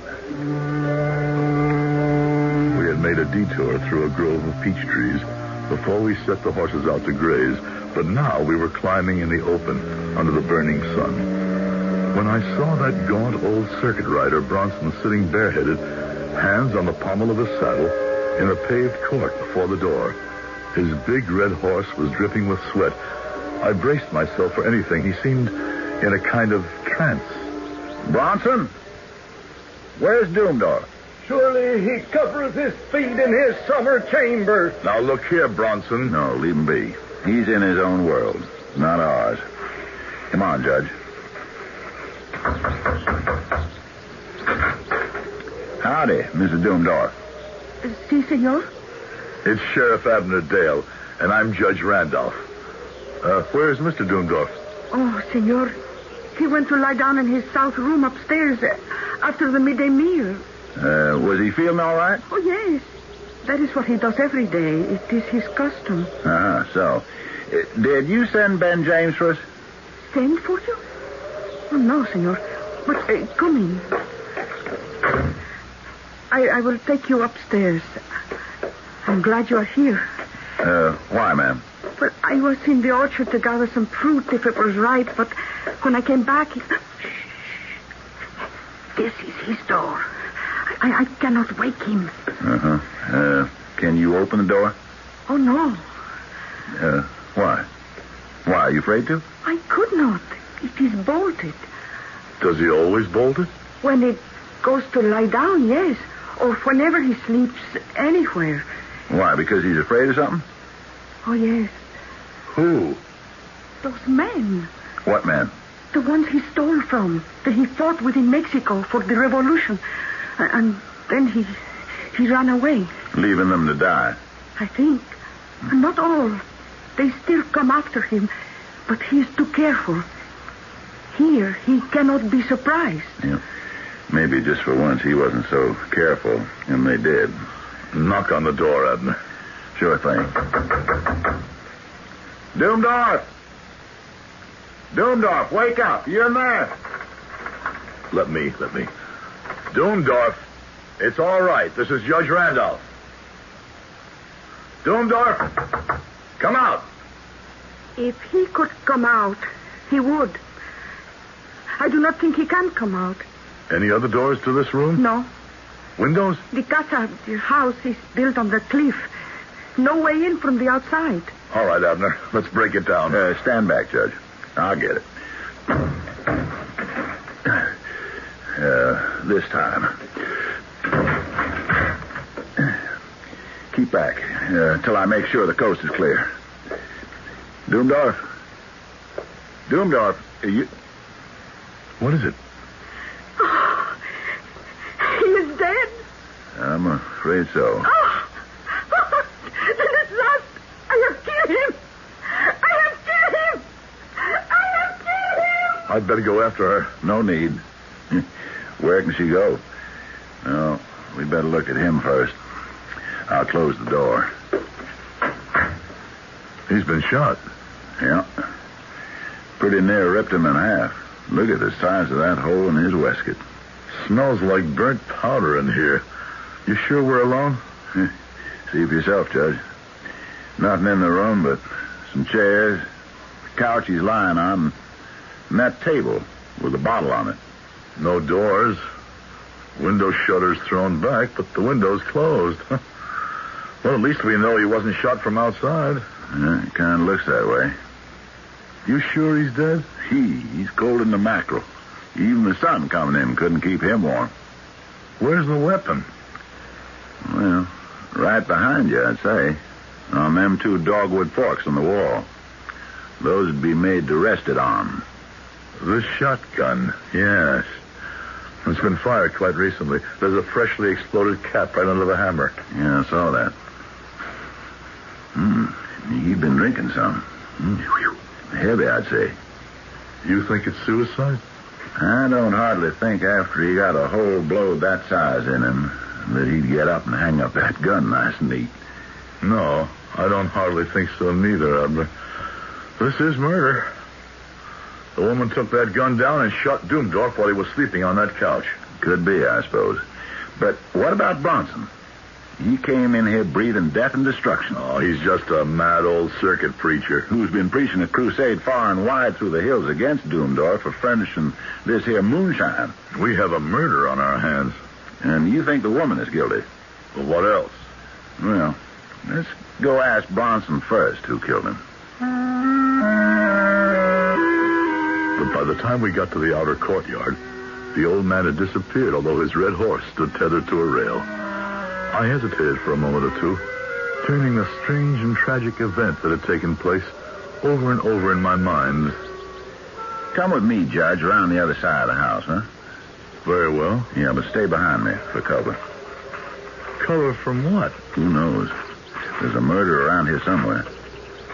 We had made a detour through a grove of peach trees before we set the horses out to graze, but now we were climbing in the open under the burning sun. When I saw that gaunt old circuit rider, Bronson, sitting bareheaded, hands on the pommel of his saddle, in a paved court before the door. His big red horse was dripping with sweat. I braced myself for anything. He seemed in a kind of trance. Bronson? Where's Doomdorf? Surely he covereth his feet in his summer chamber. Now look here, Bronson. No, leave him be. He's in his own world, not ours. Come on, Judge. Howdy, Mr. Doomdorf. Si, senor? It's Sheriff Abner Dale, and I'm Judge Randolph. Where's Mr. Doomdorf? Oh, senor, he went to lie down in his south room upstairs after the midday meal. Was he feeling all right? Oh, yes. That is what he does every day. It is his custom. So. Did you send Ben James for us? Send for you? Oh, no, senor. But come in. I will take you upstairs. I'm glad you are here. Why, ma'am? Well, I was in the orchard to gather some fruit if it was ripe, but when I came back... This is his door. I cannot wake him. Uh-huh. Can you open the door? Oh, no. Why? Why, are you afraid to? I could not. It is bolted. Does he always bolt it? When it goes to lie down, yes. Or whenever he sleeps anywhere. Why, because he's afraid of something? Oh, yes. Who? Those men. What men? The ones he stole from, that he fought with in Mexico for the revolution. And then he ran away. Leaving them to die? I think. And not all. They still come after him, but he is too careful. Here, he cannot be surprised. Yeah. Maybe just for once he wasn't so careful, and they did. Knock on the door, Abner. Sure thing. Doomdorf! Doomdorf, wake up. You're in there. Let me. Doomdorf, it's all right. This is Judge Randolph. Doomdorf, come out. If he could come out, he would. I do not think he can come out. Any other doors to this room? No. Windows? The casa, the house, is built on the cliff. No way in from the outside. All right, Abner. Let's break it down. Stand back, Judge. I'll get it. This time. Keep back till I make sure the coast is clear. Doomdorf. Doomdorf, you... What is it? Oh, he is dead. I'm afraid so. Oh, then at last I have killed him. I'd better go after her. No need. Where can she go? No, we better look at him first. I'll close the door. He's been shot. Yeah. Pretty near ripped him in half. Look at the size of that hole in his waistcoat. Smells like burnt powder in here. You sure we're alone? See for yourself, Judge. Nothing in the room but some chairs, the couch he's lying on, and that table with a bottle on it. No doors. Window shutters thrown back, but the window's closed. Well, at least we know he wasn't shot from outside. Yeah, it kind of looks that way. You sure he's dead? He's cold in the mackerel. Even the sun coming in couldn't keep him warm. Where's the weapon? Well, right behind you, I'd say. On them two dogwood forks on the wall. Those would be made to rest it on. The shotgun, yes. It's been fired quite recently. There's a freshly exploded cap right under the hammer. Yeah, I saw that. He'd been drinking some. Heavy, I'd say. You think it's suicide? I don't hardly think after he got a hole blowed that size in him that he'd get up and hang up that gun nice and neat. No, I don't hardly think so neither, Abner. This is murder. The woman took that gun down and shot Doomdorf while he was sleeping on that couch. Could be, I suppose. But what about Bronson? He came in here breathing death and destruction. Oh, he's just a mad old circuit preacher. Who's been preaching a crusade far and wide through the hills against Doomdorf for furnishing this here moonshine. We have a murder on our hands. And you think the woman is guilty? Well, what else? Well, let's go ask Bronson first who killed him. But by the time we got to the outer courtyard, the old man had disappeared, although his red horse stood tethered to a rail. I hesitated for a moment or two, turning the strange and tragic event that had taken place over and over in my mind. Come with me, Judge, around the other side of the house, huh? Very well. Yeah, but stay behind me for cover. Cover from what? Who knows? There's a murder around here somewhere.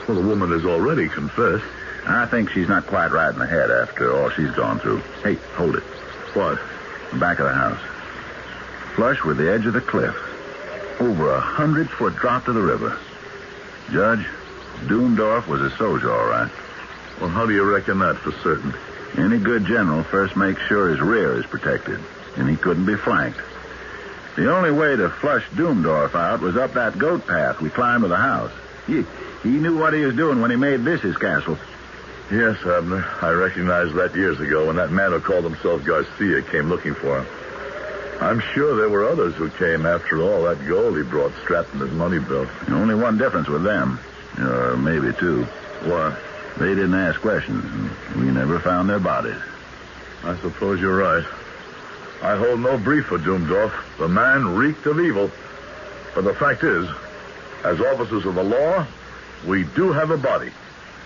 Well, the woman has already confessed. I think she's not quite right in the head after all she's gone through. Hey, hold it. What? The back of the house. Flush with the edge of the cliff. Over 100-foot drop to the river. Judge, Doomdorf was a soldier, all right. Well, how do you reckon that for certain? Any good general first makes sure his rear is protected, and he couldn't be flanked. The only way to flush Doomdorf out was up that goat path we climbed to the house. He knew what he was doing when he made this his castle. Yes, Abner. I recognized that years ago when that man who called himself Garcia came looking for him. I'm sure there were others who came after all that gold he brought strapped in his money belt. Only one difference with them. Or maybe two. What? They didn't ask questions, and we never found their bodies. I suppose you're right. I hold no brief for Doomdorf. The man reeked of evil. But the fact is, as officers of the law, we do have a body,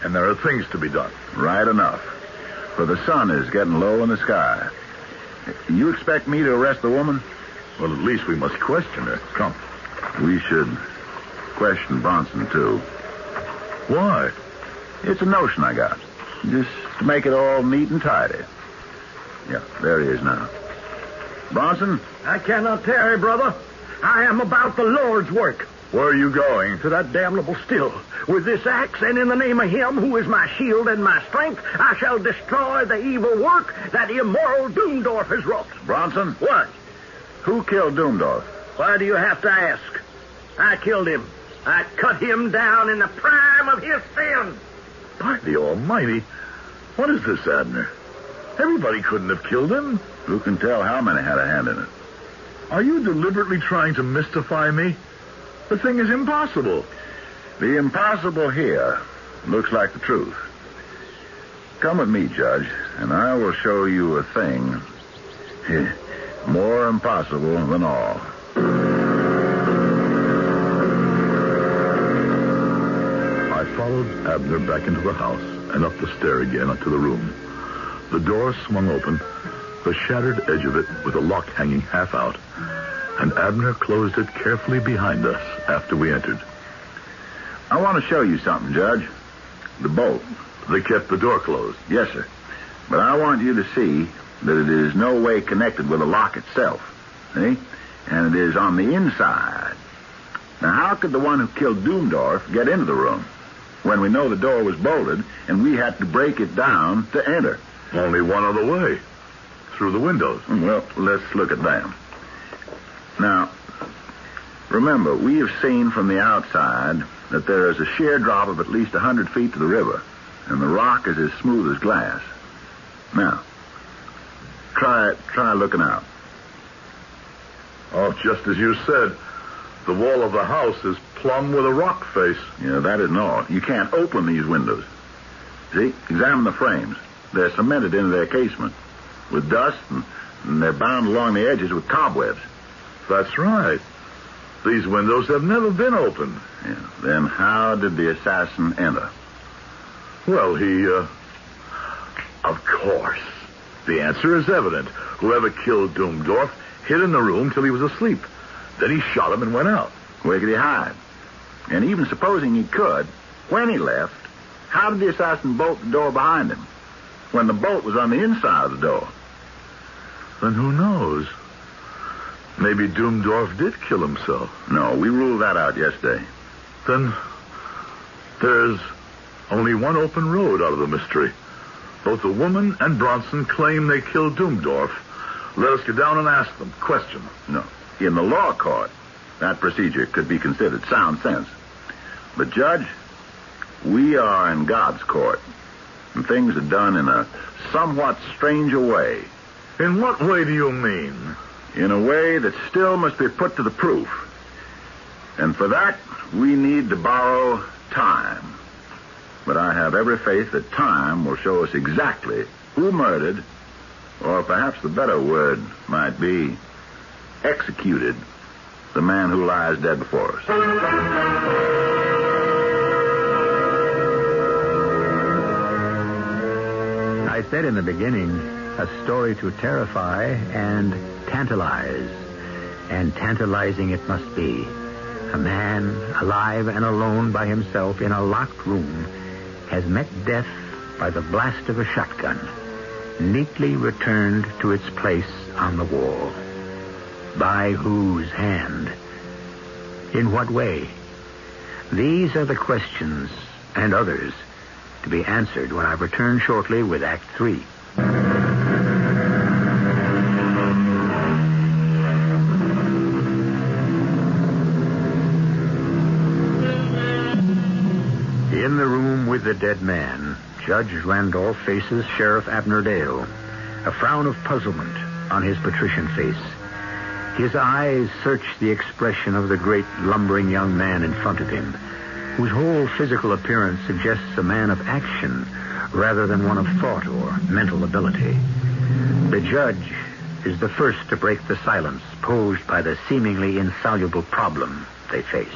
and there are things to be done. Right enough. For the sun is getting low in the sky. You expect me to arrest the woman? Well, at least we must question her. Come. We should question Bronson, too. Why? It's a notion I got. Just to make it all neat and tidy. Yeah, there he is now. Bronson? I cannot tarry, brother. I am about the Lord's work. Where are you going? To that damnable still. With this axe, and in the name of him who is my shield and my strength, I shall destroy the evil work that immoral Doomdorf has wrought. Bronson? What? Who killed Doomdorf? Why do you have to ask? I killed him. I cut him down in the prime of his sin. By the Almighty, what is this, Abner? Everybody couldn't have killed him. Who can tell how many had a hand in it? Are you deliberately trying to mystify me? The thing is impossible. The impossible here looks like the truth. Come with me, Judge, and I will show you a thing more impossible than all. I followed Abner back into the house and up the stair again up to the room. The door swung open, the shattered edge of it with the lock hanging half out, and Abner closed it carefully behind us after we entered. I want to show you something, Judge. The bolt. They kept the door closed. Yes, sir. But I want you to see that it is no way connected with the lock itself. See? And it is on the inside. Now, how could the one who killed Doomdorf get into the room when we know the door was bolted and we had to break it down to enter? Only one other way. Through the windows. Well, let's look at them. Now, remember, we have seen from the outside that there is a sheer drop of at least 100 feet to the river, and the rock is as smooth as glass. Now, try looking out. Oh, just as you said, the wall of the house is plumb with a rock face. Yeah, that isn't all. You can't open these windows. See? Examine the frames. They're cemented into their casement with dust, and they're bound along the edges with cobwebs. That's right. These windows have never been opened. Yeah. Then how did the assassin enter? Well, of course. The answer is evident. Whoever killed Doomdorf hid in the room till he was asleep. Then he shot him and went out. Where could he hide? And even supposing he could, when he left, how did the assassin bolt the door behind him when the bolt was on the inside of the door? Then who knows? Maybe Doomdorf did kill himself. No, we ruled that out yesterday. Then there's only one open road out of the mystery. Both the woman and Bronson claim they killed Doomdorf. Let us get down and ask them. Question them. No. In the law court, that procedure could be considered sound sense. But, Judge, we are in God's court, and things are done in a somewhat stranger way. In what way do you mean? In a way that still must be put to the proof. And for that, we need to borrow time. But I have every faith that time will show us exactly who murdered, or perhaps the better word might be, executed the man who lies dead before us. I said in the beginning, a story to terrify and tantalize. And tantalizing it must be. A man, alive and alone by himself in a locked room, has met death by the blast of a shotgun, neatly returned to its place on the wall. By whose hand? In what way? These are the questions, and others, to be answered when I return shortly with Act 3 In the room with the dead man, Judge Randolph faces Sheriff Abner Dale, a frown of puzzlement on his patrician face. His eyes search the expression of the great lumbering young man in front of him, whose whole physical appearance suggests a man of action rather than one of thought or mental ability. The judge is the first to break the silence posed by the seemingly insoluble problem they face.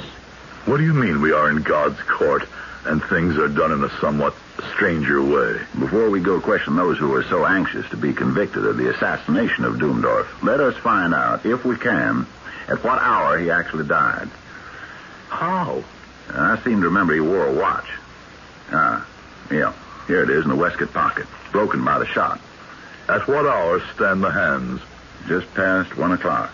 What do you mean we are in God's court and things are done in a somewhat stranger way? Before we go question those who are so anxious to be convicted of the assassination of Doomdorf, let us find out, if we can, at what hour he actually died. How? I seem to remember he wore a watch. Yeah. Here it is in the waistcoat pocket, broken by the shot. At what hour stand the hands? Just past 1 o'clock.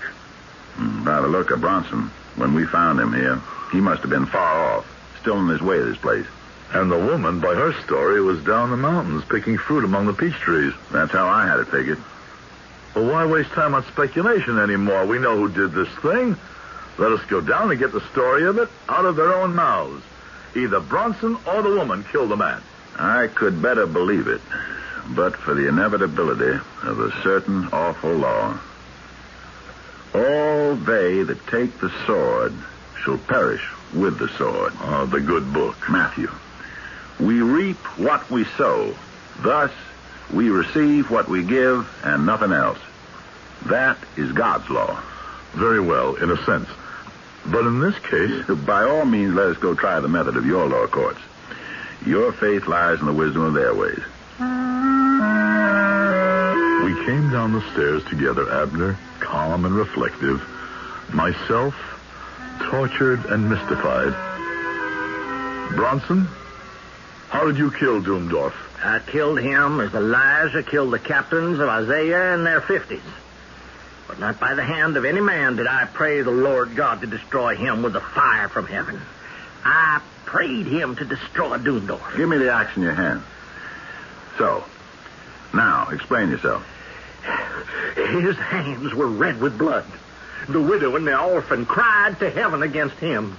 By the look of Bronson, when we found him here, he must have been far off, still on his way to this place. And the woman, by her story, was down the mountains picking fruit among the peach trees. That's how I had it figured. Well, why waste time on speculation anymore? We know who did this thing. Let us go down and get the story of it out of their own mouths. Either Bronson or the woman killed the man. I could better believe it, but for the inevitability of a certain awful law. All they that take the sword shall perish with the sword. Oh, the good book. Matthew. We reap what we sow. Thus, we receive what we give and nothing else. That is God's law. Very well, in a sense. But in this case... By all means, let us go try the method of your law courts. Your faith lies in the wisdom of their ways. We came down the stairs together, Abner, calm and reflective. Myself, tortured and mystified. Bronson, how did you kill Doomdorf? I killed him as Elijah killed the captains of Isaiah in their 50s. But not by the hand of any man did I pray the Lord God to destroy him with a fire from heaven. I prayed him to destroy Doomdorf. Give me the axe in your hand. So, now, explain yourself. His hands were red with blood. The widow and the orphan cried to heaven against him.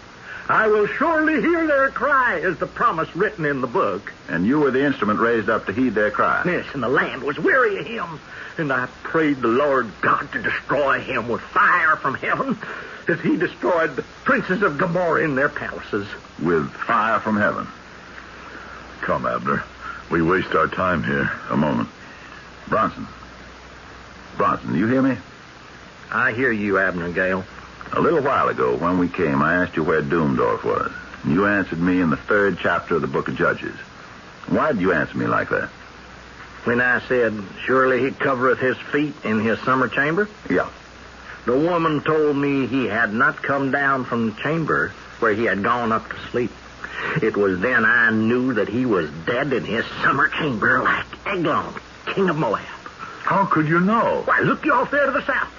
I will surely hear their cry, is the promise written in the book. And you were the instrument raised up to heed their cry. Yes, and the land was weary of him. And I prayed the Lord God to destroy him with fire from heaven, as he destroyed the princes of Gomorrah in their palaces. With fire from heaven? Come, Abner. We waste our time here. A moment. Bronson, do you hear me? I hear you, Abner Gale. A little while ago, when we came, I asked you where Doomdorf was. And you answered me in the 3rd chapter of the book of Judges. Why did you answer me like that? When I said, surely he covereth his feet in his summer chamber? Yeah. The woman told me he had not come down from the chamber where he had gone up to sleep. It was then I knew that he was dead in his summer chamber like Eglon, king of Moab. How could you know? Why, look you off there to the south.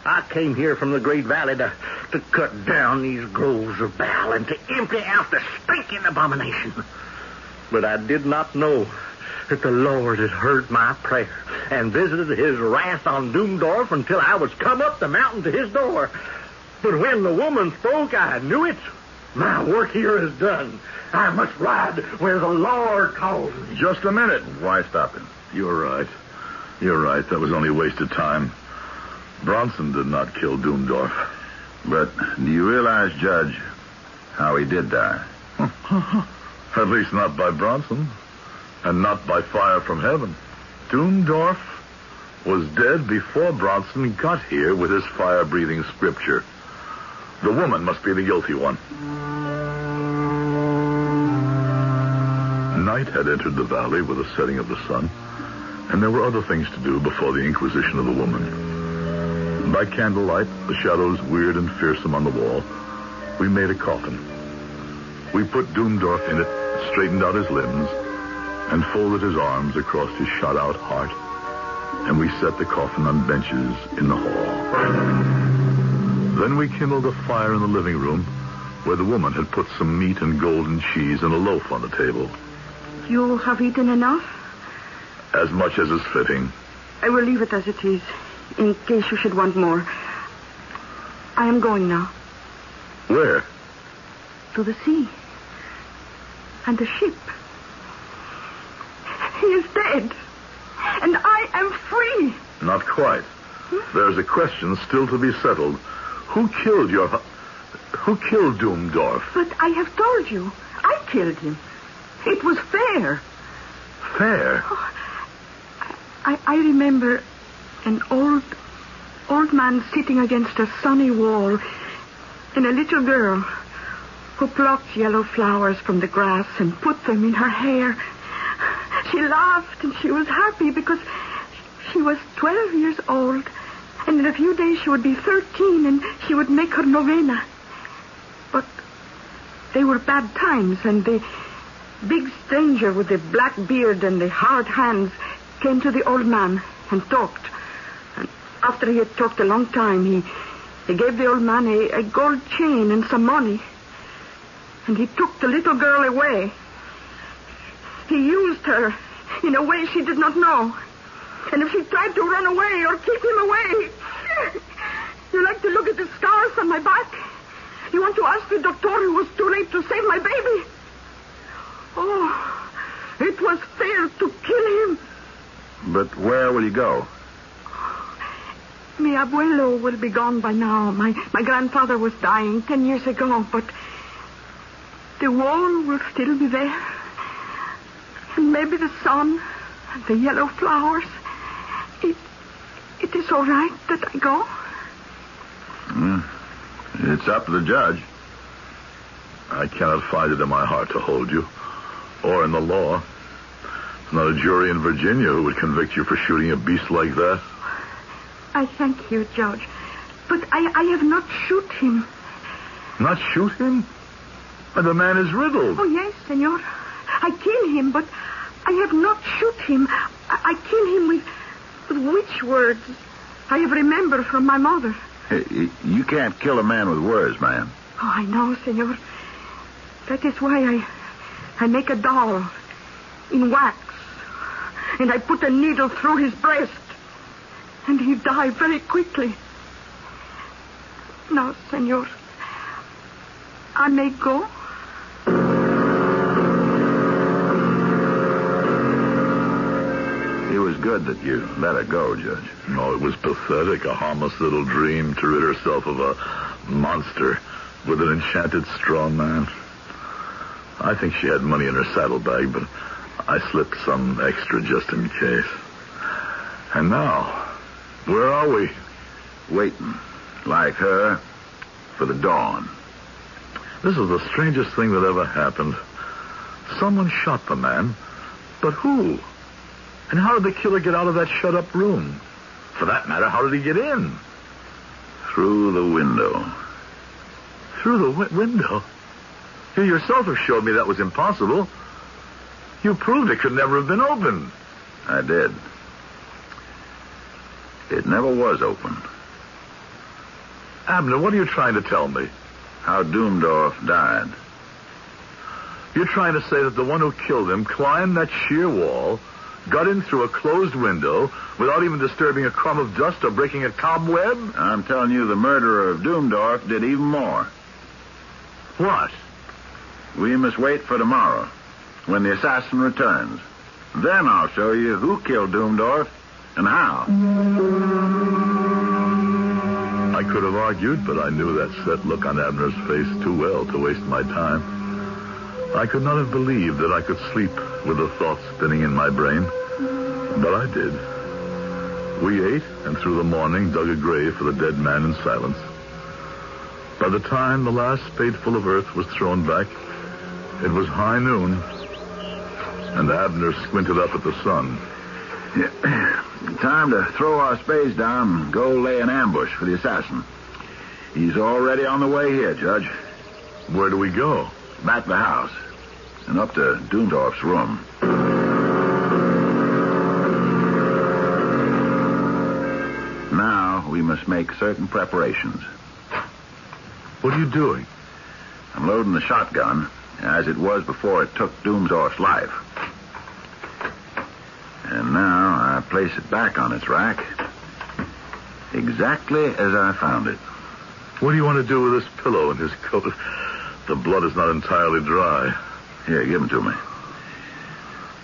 I came here from the great valley to cut down these groves of Baal and to empty out the stinking abomination. But I did not know that the Lord had heard my prayer and visited his wrath on Doomdorf until I was come up the mountain to his door. But when the woman spoke, I knew it. My work here is done. I must ride where the Lord calls me. Just a minute. Why stop him? You're right. That was only wasted time. Bronson did not kill Doomdorf. But do you realize, Judge, how he did die? At least not by Bronson. And not by fire from heaven. Doomdorf was dead before Bronson got here with his fire-breathing scripture. The woman must be the guilty one. Night had entered the valley with the setting of the sun, and there were other things to do before the inquisition of the woman. By candlelight, the shadows weird and fearsome on the wall, we made a coffin. We put Doomdorf in it, straightened out his limbs, and folded his arms across his shot-out heart, and we set the coffin on benches in the hall. Then we kindled a fire in the living room, where the woman had put some meat and golden cheese and a loaf on the table. You have eaten enough? As much as is fitting. I will leave it as it is, in case you should want more. I am going now. Where? To the sea. And the ship. He is dead. And I am free. Not quite. There's a question still to be settled. Who killed Doomdorf? But I have told you. I killed him. It was fair. Fair? Oh, I remember an old man sitting against a sunny wall and a little girl who plucked yellow flowers from the grass and put them in her hair. She laughed and she was happy because she was 12 years old, and in a few days she would be 13 and she would make her novena. But they were bad times, and the big stranger with the black beard and the hard hands came to the old man and talked. And after he had talked a long time, he gave the old man a gold chain and some money. And he took the little girl away. He used her in a way she did not know. And if she tried to run away or keep him away, you like to look at the scars on my back? You want to ask the doctor who was too late to save my baby? Oh, it was fair to kill him. But where will you go? Mi abuelo will be gone by now. My grandfather was dying 10 years ago, but the wall will still be there. And maybe the sun and the yellow flowers. It is all right that I go. It's up to the judge. I cannot find it in my heart to hold you, or in the law. There's not a jury in Virginia who would convict you for shooting a beast like that. I thank you, Judge. But I have not shoot him. Not shoot him? But the man is riddled. Oh, yes, senor. I kill him, but I have not shoot him. I kill him with witch words I have remembered from my mother. Hey, you can't kill a man with words, man. Oh, I know, senor. That is why I make a doll in wax. And I put a needle through his breast. And he died very quickly. Now, senor, I may go? It was good that you let her go, Judge. No, it was pathetic. A harmless little dream to rid herself of a monster with an enchanted straw man. I think she had money in her saddlebag, but I slipped some extra just in case. And now, where are we? Waiting, like her, for the dawn. This is the strangest thing that ever happened. Someone shot the man, but who? And how did the killer get out of that shut-up room? For that matter, how did he get in? Through the window. Through the window? You yourself have showed me that was impossible. You proved it could never have been opened. I did. It never was open. Abner, what are you trying to tell me? How Doomdorf died. You're trying to say that the one who killed him climbed that sheer wall, got in through a closed window without even disturbing a crumb of dust or breaking a cobweb? I'm telling you, the murderer of Doomdorf did even more. What? We must wait for tomorrow, when the assassin returns. Then I'll show you who killed Doomdorf and how. I could have argued, but I knew that set look on Abner's face too well to waste my time. I could not have believed that I could sleep with the thoughts spinning in my brain, but I did. We ate, and through the morning dug a grave for the dead man in silence. By the time the last spadeful of earth was thrown back, it was high noon, and Abner squinted up at the sun. Yeah. Time to throw our spades down and go lay an ambush for the assassin. He's already on the way here, Judge. Where do we go? Back to the house and up to Doomdorf's room. Now we must make certain preparations. What are you doing? I'm loading the shotgun, as it was before it took Doomdorf's life. And Now I place it back on its rack. Exactly as I found it. What do you want to do with this pillow and his coat? The blood is not entirely dry. Here, give them to me.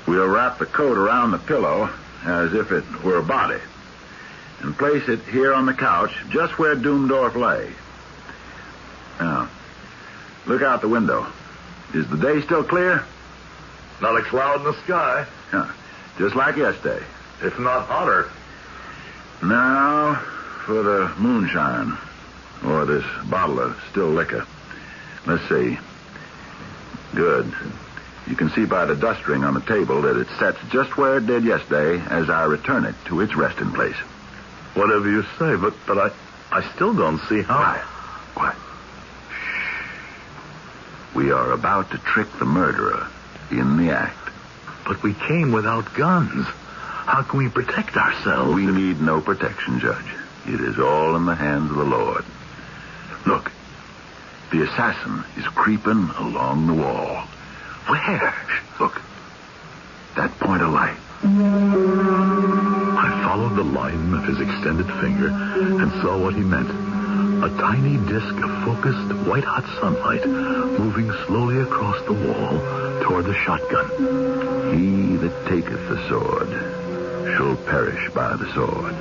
We'll wrap the coat around the pillow as if it were a body and place it here on the couch just where Doomdorf lay. Now, look out the window. Is the day still clear? Not a cloud in the sky. Just like yesterday. If not hotter. Now for the moonshine. Or this bottle of still liquor. Let's see. Good. You can see by the dust ring on the table that it sets just where it did yesterday as I return it to its resting place. Whatever you say, but I still don't see how. Quiet. Shh. We are about to trick the murderer in the act. But we came without guns. How can we protect ourselves? We need no protection, Judge. It is all in the hands of the Lord. Look, the assassin is creeping along the wall. Where? Look, that point of light. I followed the line of his extended finger and saw what he meant. A tiny disk of focused, white-hot sunlight moving slowly across the wall toward the shotgun. He that taketh the sword shall perish by the sword.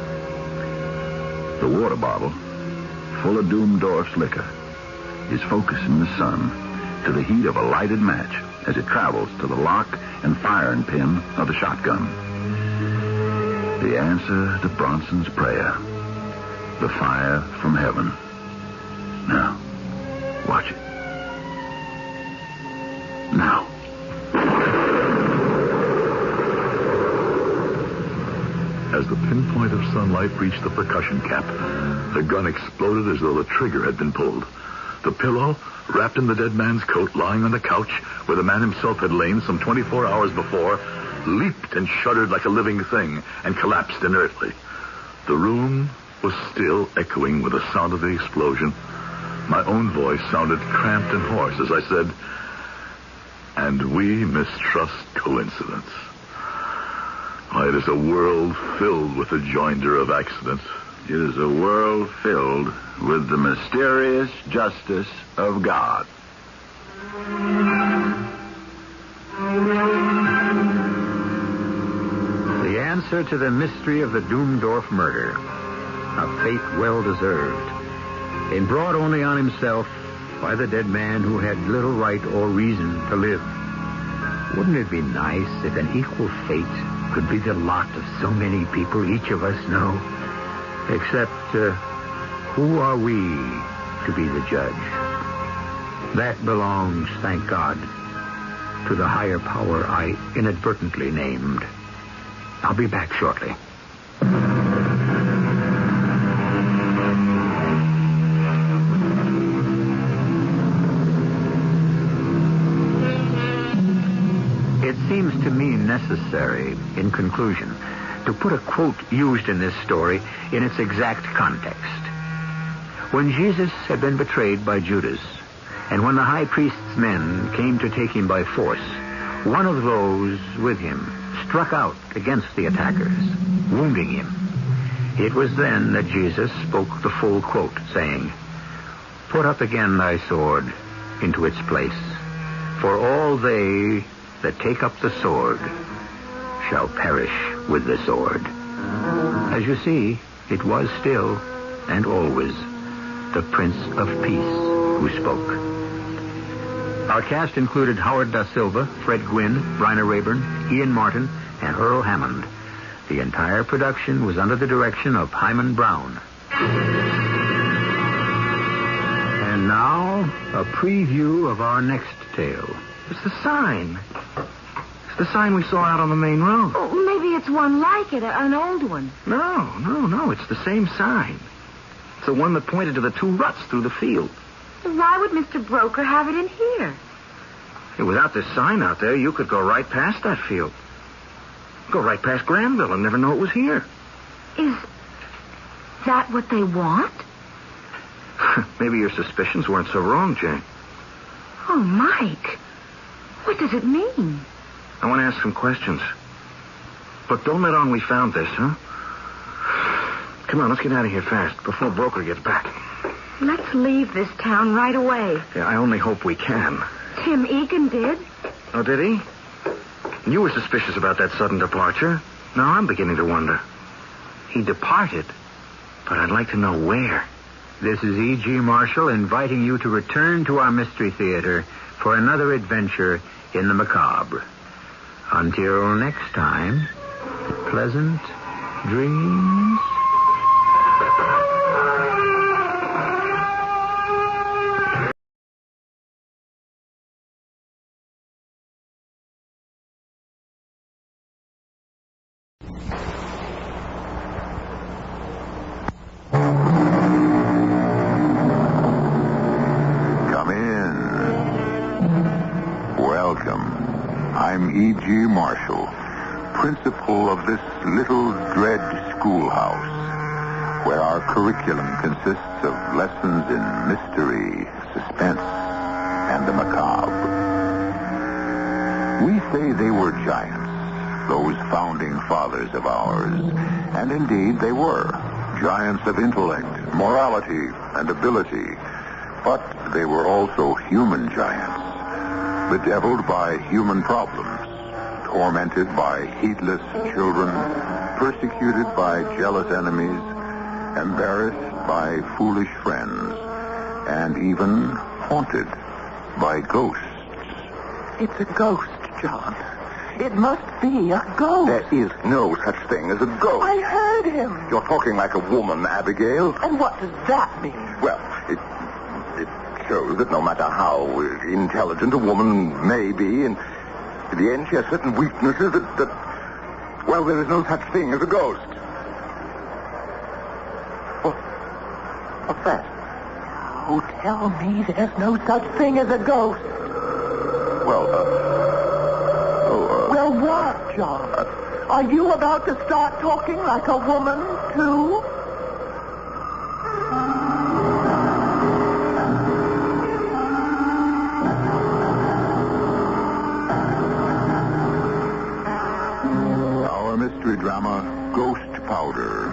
The water bottle, full of Doomdorf's liquor, is focusing the sun to the heat of a lighted match as it travels to the lock and firing pin of the shotgun. The answer to Bronson's prayer. The fire from heaven. Now, watch it. Now. As the pinpoint of sunlight reached the percussion cap, the gun exploded as though the trigger had been pulled. The pillow, wrapped in the dead man's coat, lying on the couch where the man himself had lain some 24 hours before, leaped and shuddered like a living thing and collapsed inertly. The room was still echoing with the sound of the explosion. My own voice sounded cramped and hoarse as I said, "And we mistrust coincidence. Why, it is a world filled with the joinder of accidents. It is a world filled with the mysterious justice of God." The answer to the mystery of the Doomdorf murder. A fate well deserved. And brought only on himself by the dead man who had little right or reason to live. Wouldn't it be nice if an equal fate could be the lot of so many people each of us know? Except, who are we to be the judge? That belongs, thank God, to the higher power I inadvertently named. I'll be back shortly. It seems to me necessary, in conclusion, to put a quote used in this story in its exact context. When Jesus had been betrayed by Judas, and when the high priest's men came to take him by force, one of those with him struck out against the attackers, wounding him. It was then that Jesus spoke the full quote, saying, "Put up again thy sword into its place, for all they that take up the sword shall perish with the sword." As you see, it was still and always the Prince of Peace who spoke. Our cast included Howard Da Silva, Fred Gwynn, Bryna Rayburn, Ian Martin, and Earl Hammond. The entire production was under the direction of Hyman Brown. And now, a preview of our next tale. It's the sign. It's the sign we saw out on the main road. Oh, maybe it's one like it, an old one. No. It's the same sign. It's the one that pointed to the two ruts through the field. Why would Mr. Broker have it in here? Hey, without this sign out there, you could go right past that field. Go right past Granville and never know it was here. Is that what they want? Maybe your suspicions weren't so wrong, Jane. Oh, Mike. What does it mean? I want to ask some questions. Look, don't let on we found this, huh? Come on, let's get out of here fast before Broker gets back. Let's leave this town right away. Yeah, I only hope we can. Tim Egan did. Oh, did he? You were suspicious about that sudden departure. Now I'm beginning to wonder. He departed, but I'd like to know where. This is E.G. Marshall inviting you to return to our Mystery Theater for another adventure in the macabre. Until next time, pleasant dreams. E.G. Marshall, principal of this little dread schoolhouse, where our curriculum consists of lessons in mystery, suspense, and the macabre. We say they were giants, those founding fathers of ours, and indeed they were. Giants of intellect, morality, and ability, but they were also human giants. Bedeviled by human problems, tormented by heedless children, persecuted by jealous enemies, embarrassed by foolish friends, and even haunted by ghosts. It's a ghost, John. It must be a ghost. There is no such thing as a ghost. I heard him. You're talking like a woman, Abigail. And what does that mean? Well, it shows that no matter how intelligent a woman may be, in the end she has certain weaknesses that well, there is no such thing as a ghost. What's that? Oh, tell me there's no such thing as a ghost. Well, what, John? Are you about to start talking like a woman, too? Mystery drama Ghost Powder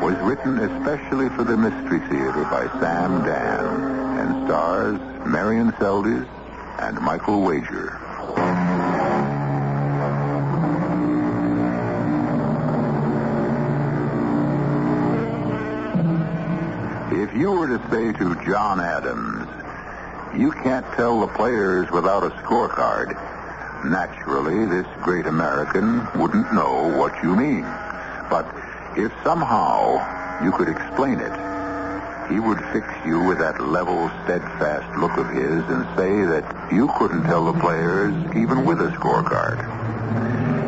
was written especially for the Mystery Theater by Sam Dan and stars Marion Seldes and Michael Wager. If you were to say to John Adams, "You can't tell the players without a scorecard," naturally, this great American wouldn't know what you mean. But if somehow you could explain it, he would fix you with that level, steadfast look of his and say that you couldn't tell the players even with a scorecard.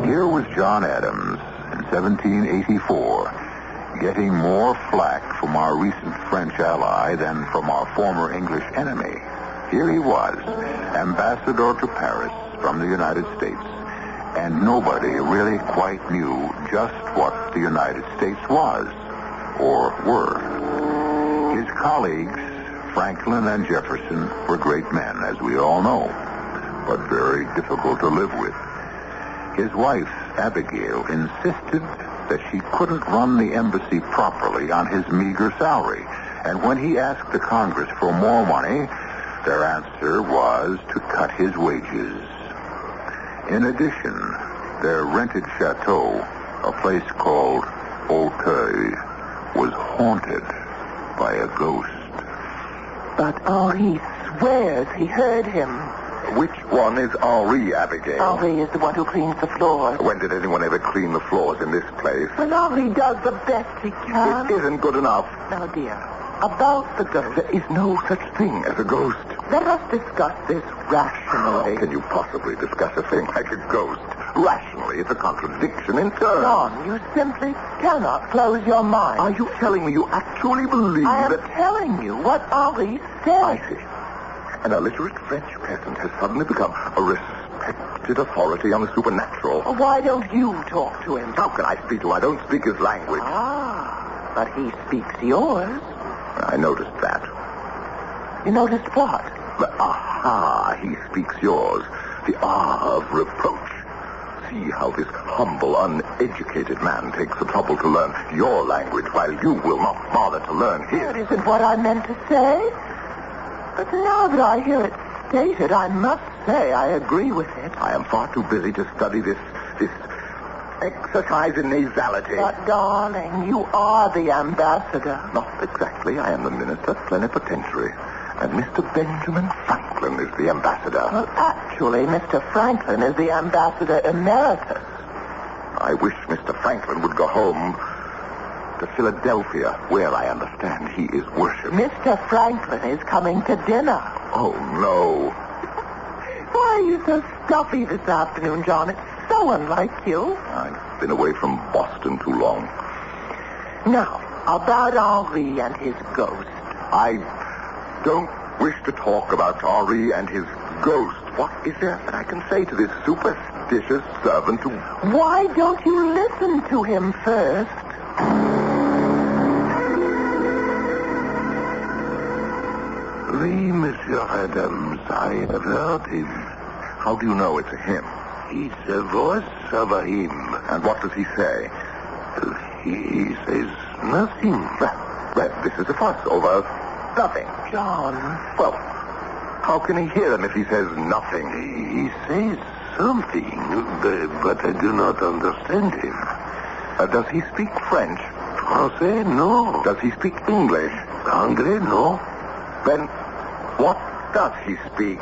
Here was John Adams in 1784, getting more flack from our recent French ally than from our former English enemy. Here he was, ambassador to Paris from the United States, and nobody really quite knew just what the United States was, or were. His colleagues, Franklin and Jefferson, were great men, as we all know, but very difficult to live with. His wife, Abigail, insisted that she couldn't run the embassy properly on his meager salary, and when he asked the Congress for more money, their answer was to cut his wages. In addition, their rented chateau, a place called Auteuil, was haunted by a ghost. But Henri swears he heard him. Which one is Henri, Abigail? Henri is the one who cleans the floors. When did anyone ever clean the floors in this place? Well, Henri does the best he can. It isn't good enough. Now, dear, about the ghost. There is no such thing as a ghost. Let us discuss this rationally. How can you possibly discuss a thing like a ghost? Rationally, it's a contradiction in terms. John, you simply cannot close your mind. Are you telling me you actually believe I am that... telling you what Henri said. I see. An illiterate French peasant has suddenly become a respected authority on the supernatural. Well, why don't you talk to him? How can I speak to him? I don't speak his language. Ah, but he speaks yours. I noticed that. You noticed what? He speaks yours. The of reproach. see how this humble, uneducated man takes the trouble to learn your language while you will not bother to learn his. That isn't what I meant to say. But now that I hear it stated, I must say I agree with it. I am far too busy to study this exercise in nasality. But, darling, you are the ambassador. Not exactly. I am the minister plenipotentiary. And Mr. Benjamin Franklin is the ambassador. Well, actually, Mr. Franklin is the ambassador emeritus. I wish Mr. Franklin would go home to Philadelphia, where I understand he is worshipped. Mr. Franklin is coming to dinner. Oh, no. Why are you so stuffy this afternoon, John? It's so unlike you. I've been away from Boston too long. Now, about Henri and his ghost. I don't wish to talk about Henri and his ghost. What is there that I can say to this superstitious servant who... Why don't you listen to him first? Oui, Monsieur Adams, I have heard him. How do you know it's a him? It's the voice of a him. And what does he say? He says nothing. Well, this is a fuss over nothing. John. Well, how can he hear him if he says nothing? He says something, but I do not understand him. Does he speak French? Français, no. Does he speak English? Anglais, no. Then what does he speak?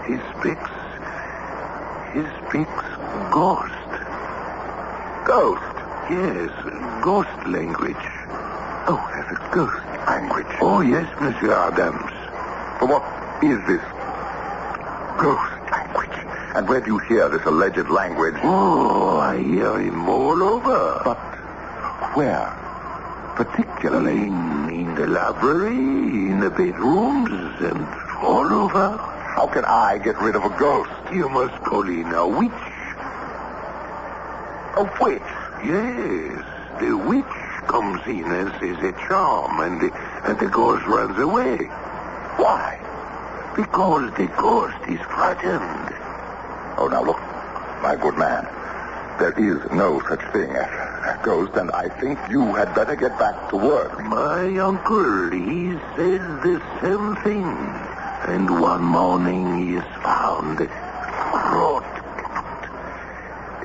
He speaks ghost. Ghost? Yes, ghost language. Oh, there's a ghost language. Oh, yes, Monsieur Adams. But what is this ghost language? And where do you hear this alleged language? Oh, I hear him all over. But where? Particularly? In the library, in the bedrooms, and all over. How can I get rid of a ghost? You must call in a witch. A witch? Yes. The witch comes in and says a charm, and the ghost runs away. Why? Because the ghost is frightened. Oh, now look, my good man. There is no such thing as a ghost, and I think you had better get back to work. My uncle, he says the same thing. And one morning he is found brought.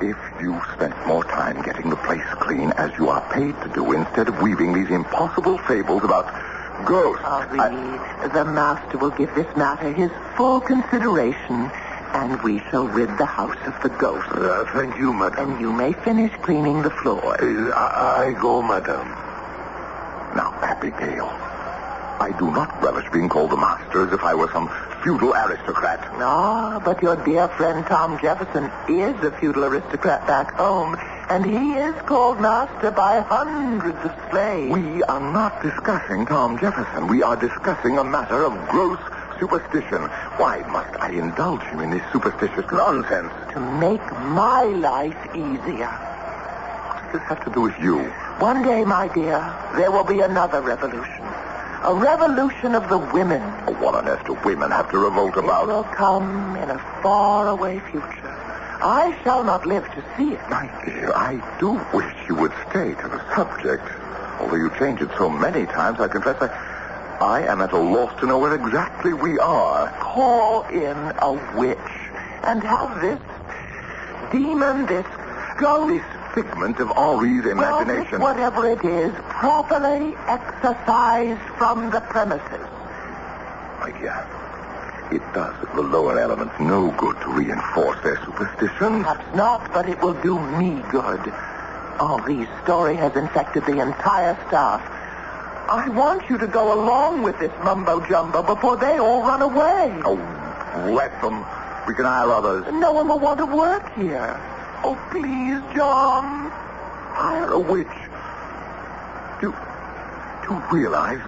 If you spent more time getting the place clean, as you are paid to do, instead of weaving these impossible fables about ghosts... Henri, the master will give this matter his full consideration, and we shall rid the house of the ghost. Thank you, madame. And you may finish cleaning the floor. I go, madame. Now, Abigail, I do not relish being called the master as if I were some feudal aristocrat. Ah, but your dear friend Tom Jefferson is a feudal aristocrat back home, and he is called master by hundreds of slaves. We are not discussing Tom Jefferson. We are discussing a matter of gross superstition. Why must I indulge him in this superstitious nonsense? To make my life easier. What does this have to do with you? One day, my dear, there will be another revolution. A revolution of the women. What on earth do women have to revolt about? It will come in a faraway future. I shall not live to see it. My dear, I do wish you would stay to the subject. Although you change it so many times, I confess I am at a loss to know where exactly we are. Call in a witch and have this demon, this ghost... This figment of Henri's imagination. Well, whatever it is, properly exorcised from the premises. My dear, it does the lower elements no good to reinforce their superstitions. Perhaps not, but it will do me good. Henri's story has infected the entire staff. I want you to go along with this mumbo-jumbo before they all run away. Oh, let them. We can hire others. No one will want to work here. Oh, please, John. Hire a witch. Do you realize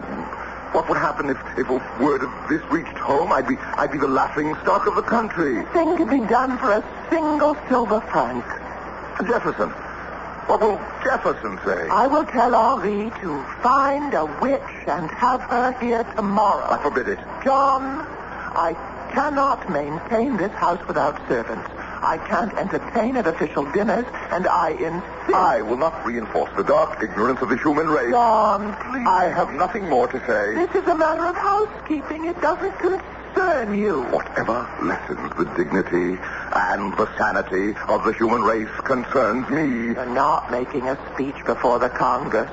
what would happen if a word of this reached home? I'd be the laughing stock of the country. Thing could be done for a single silver franc. Jefferson. What will Jefferson say? I will tell Henri to find a witch and have her here tomorrow. I forbid it. John, I cannot maintain this house without servants. I can't entertain at official dinners, and I insist. I will not reinforce the dark ignorance of the human race. John, please. I have nothing more to say. This is a matter of housekeeping. It doesn't concern you. Whatever lessens the dignity and the sanity of the human race concerns me. You're not making a speech before the Congress.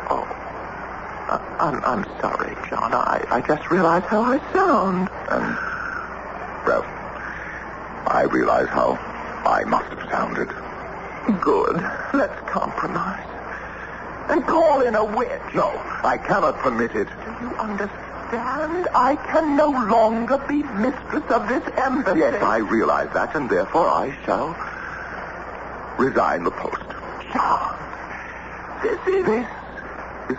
Oh, I'm sorry, John. I just realized how I sound. And, well, I realize how I must have sounded. Good. Let's compromise. And call in a witch. No, I cannot permit it. Do you understand? I can no longer be mistress of this embassy. Yes, I realize that, and therefore I shall resign the post. John, this is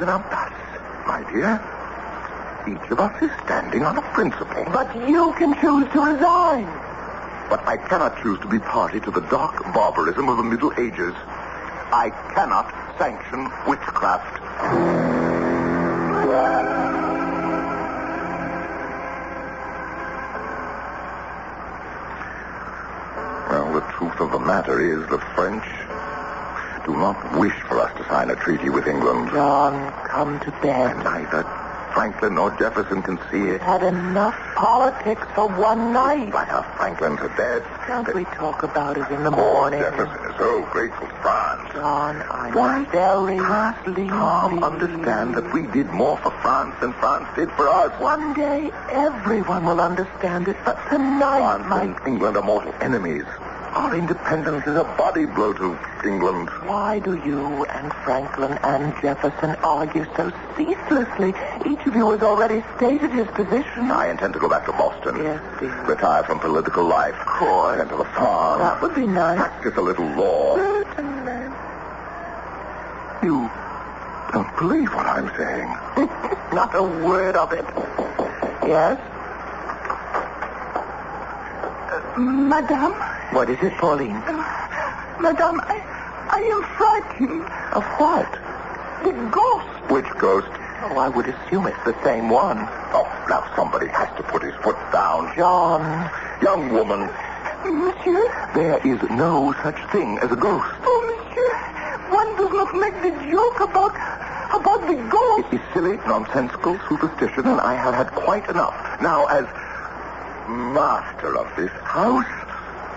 an impasse, my dear. Each of us is standing on a principle. But you can choose to resign. But I cannot choose to be party to the dark barbarism of the Middle Ages. I cannot sanction witchcraft. Well, the truth of the matter is the French do not wish for us to sign a treaty with England. John, come to bed. Neither Franklin nor Jefferson can see it. Had enough politics for one night. But our Franklin to death. Can't we talk about it in the morning? Jefferson is so grateful to France. John, I'm very pleased. Tom understand that we did more for France than France did for us. One day, everyone will understand it, but tonight, France and England are mortal enemies. Our independence is a body blow to England. Why do you and Franklin and Jefferson argue so ceaselessly? Each of you has already stated his position. I intend to go back to Boston. Yes, dear. Retire from political life. Of course. And to the farm. That would be nice. Practice a little law. Certainly. You don't believe what I'm saying. Not a word of it. Yes? Madame? What is it, Pauline? Madame, I am frightened. Of what? The ghost. Which ghost? Oh, I would assume it's the same one. Oh, now somebody has to put his foot down. John. Young woman. Monsieur? There is no such thing as a ghost. Oh, monsieur, one does not make the joke about the ghost. It is silly, nonsensical superstition, and I have had quite enough. Now, as master of this house,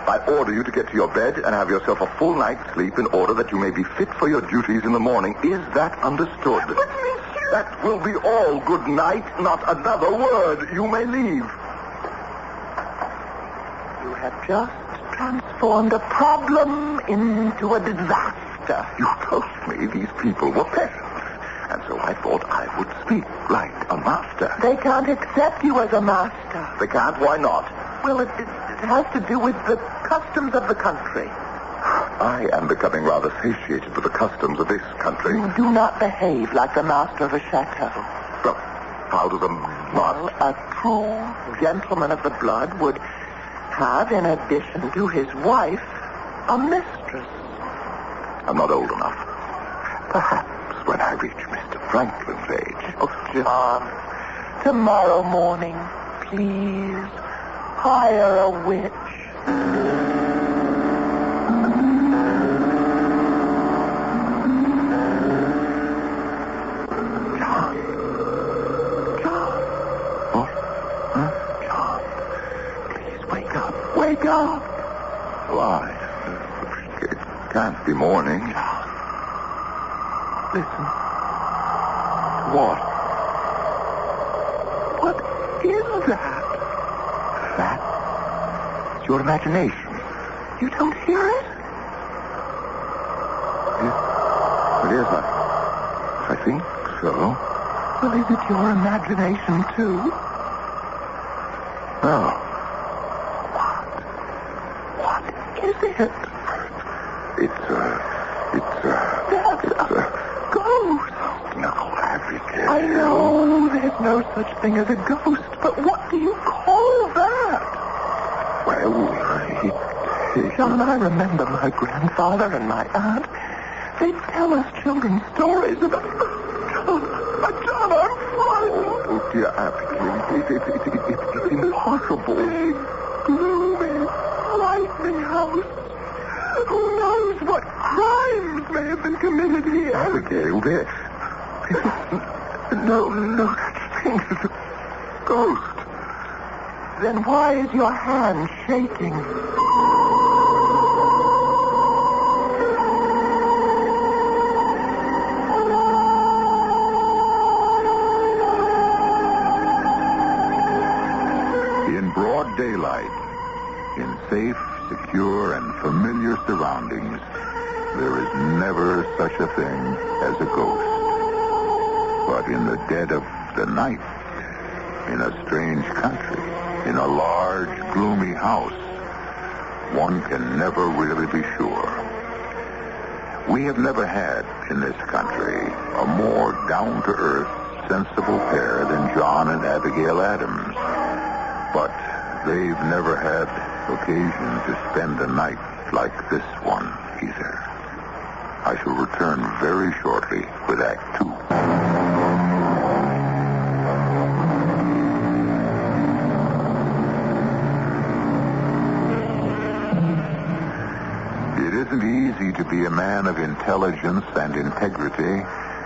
I order you to get to your bed and have yourself a full night's sleep in order that you may be fit for your duties in the morning. Is that understood? But, monsieur... That will be all. Good night. Not another word. You may leave. You have just transformed a problem into a disaster. You told me these people were peasants. And so I thought I would speak like a master. They can't accept you as a master. They can't? Why not? Well, it has to do with the customs of the country. I am becoming rather satiated with the customs of this country. You do not behave like the master of a chateau. So, how does a master... Well, a true gentleman of the blood would have, in addition to his wife, a mistress. I'm not old enough. Perhaps when I reach Mr. Franklin's age. Oh, John, tomorrow morning, please, hire a witch. John. What? Huh? John, please wake up. Wake up. Why? It can't be morning. Listen. What? What is that? That? It's your imagination. You don't hear it? It is. I think so. Well, is it your imagination, too? No. What is it? That's a ghost. Now, Abigail. I know there's no such thing as a ghost, but what do you call that? Well, John, I remember my grandfather and my aunt. They'd tell us children's stories about... John, I'm frightened. Oh, dear Abigail, it's impossible. Big, gloomy, frightening house. Who knows what crimes may have been committed here? Abigail, there... No such thing as a ghost. Then why is your hand shaking? In broad daylight, in safe, secure, and familiar surroundings, there is never such a thing as a ghost. But in the dead of the night, in a strange country, in a large, gloomy house, one can never really be sure. We have never had, in this country, a more down-to-earth, sensible pair than John and Abigail Adams. But they've never had occasion to spend a night like this one either. I shall return very shortly with Act 2. It isn't easy to be a man of intelligence and integrity,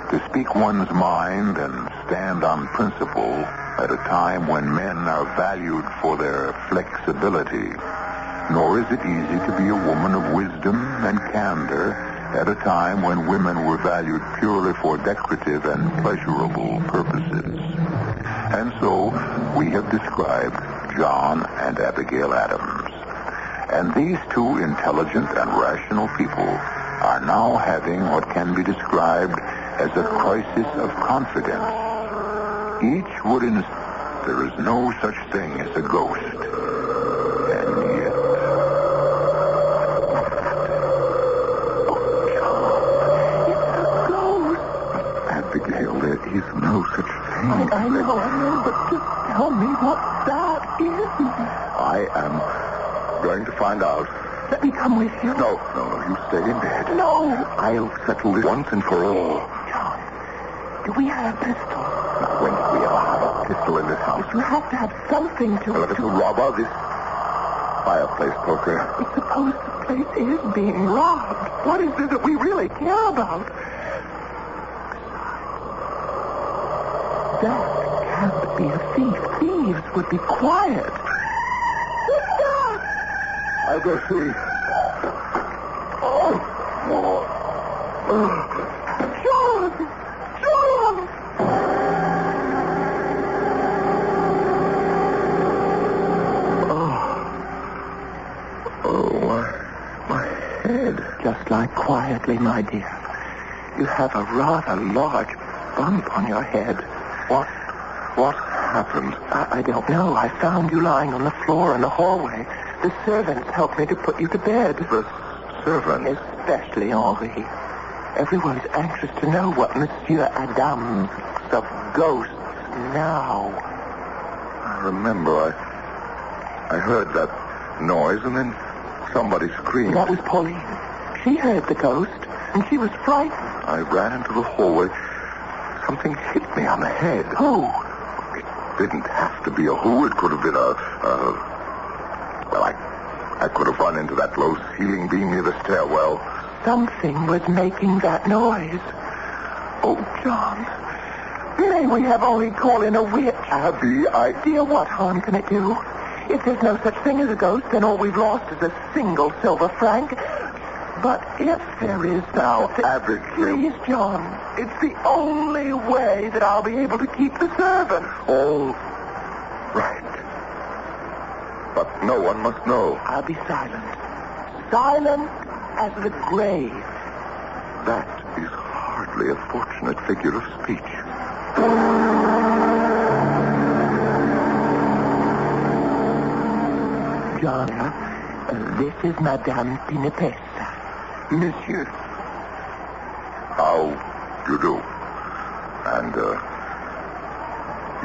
to speak one's mind and stand on principle at a time when men are valued for their flexibility. Nor is it easy to be a woman of wisdom and candor at a time when women were valued purely for decorative and pleasurable purposes. And so we have described John and Abigail Adams. And these two intelligent and rational people are now having what can be described as a crisis of confidence. Each would insist there is no such thing as a ghost. And yet... Oh, John, it's a ghost. Abigail, there is no such thing. I know, but just tell me what that is. I am going to find out. Let me come with you. No, you stay in bed. No. I'll settle this once and for all. John, do we have a pistol? Now, when did we ever have a pistol in this house? You have to have something to... Well, if it's a robber, this fireplace poker. But suppose the place is being robbed. What is it that we really care about? That can't be a thief. Thieves would be quiet. I'll go see. John! John! My head. Just lie quietly, my dear. You have a rather large bump on your head. What happened? I don't know. I found you lying on the floor in the hallway. The servants helped me to put you to bed. The servants? Especially Henri. Everyone's anxious to know what Monsieur Adams of ghosts now. I remember I heard that noise and then somebody screamed. That was Pauline. She heard the ghost and she was frightened. I ran into the hallway. Something hit me on the head. Who? It didn't have to be a who. It could have been Well, I could have run into that low ceiling beam near the stairwell. Something was making that noise. Oh, John. May we have only called in a witch? Abby, Dear, what harm can it do? If there's no such thing as a ghost, then all we've lost is a single silver franc. But if there is now... Abigail. Please, John. It's the only way that I'll be able to keep the servant. All right. But no one must know. I'll be silent. Silent as the grave. That is hardly a fortunate figure of speech. John, this is Madame Pinapessa. Monsieur. How do you do? And,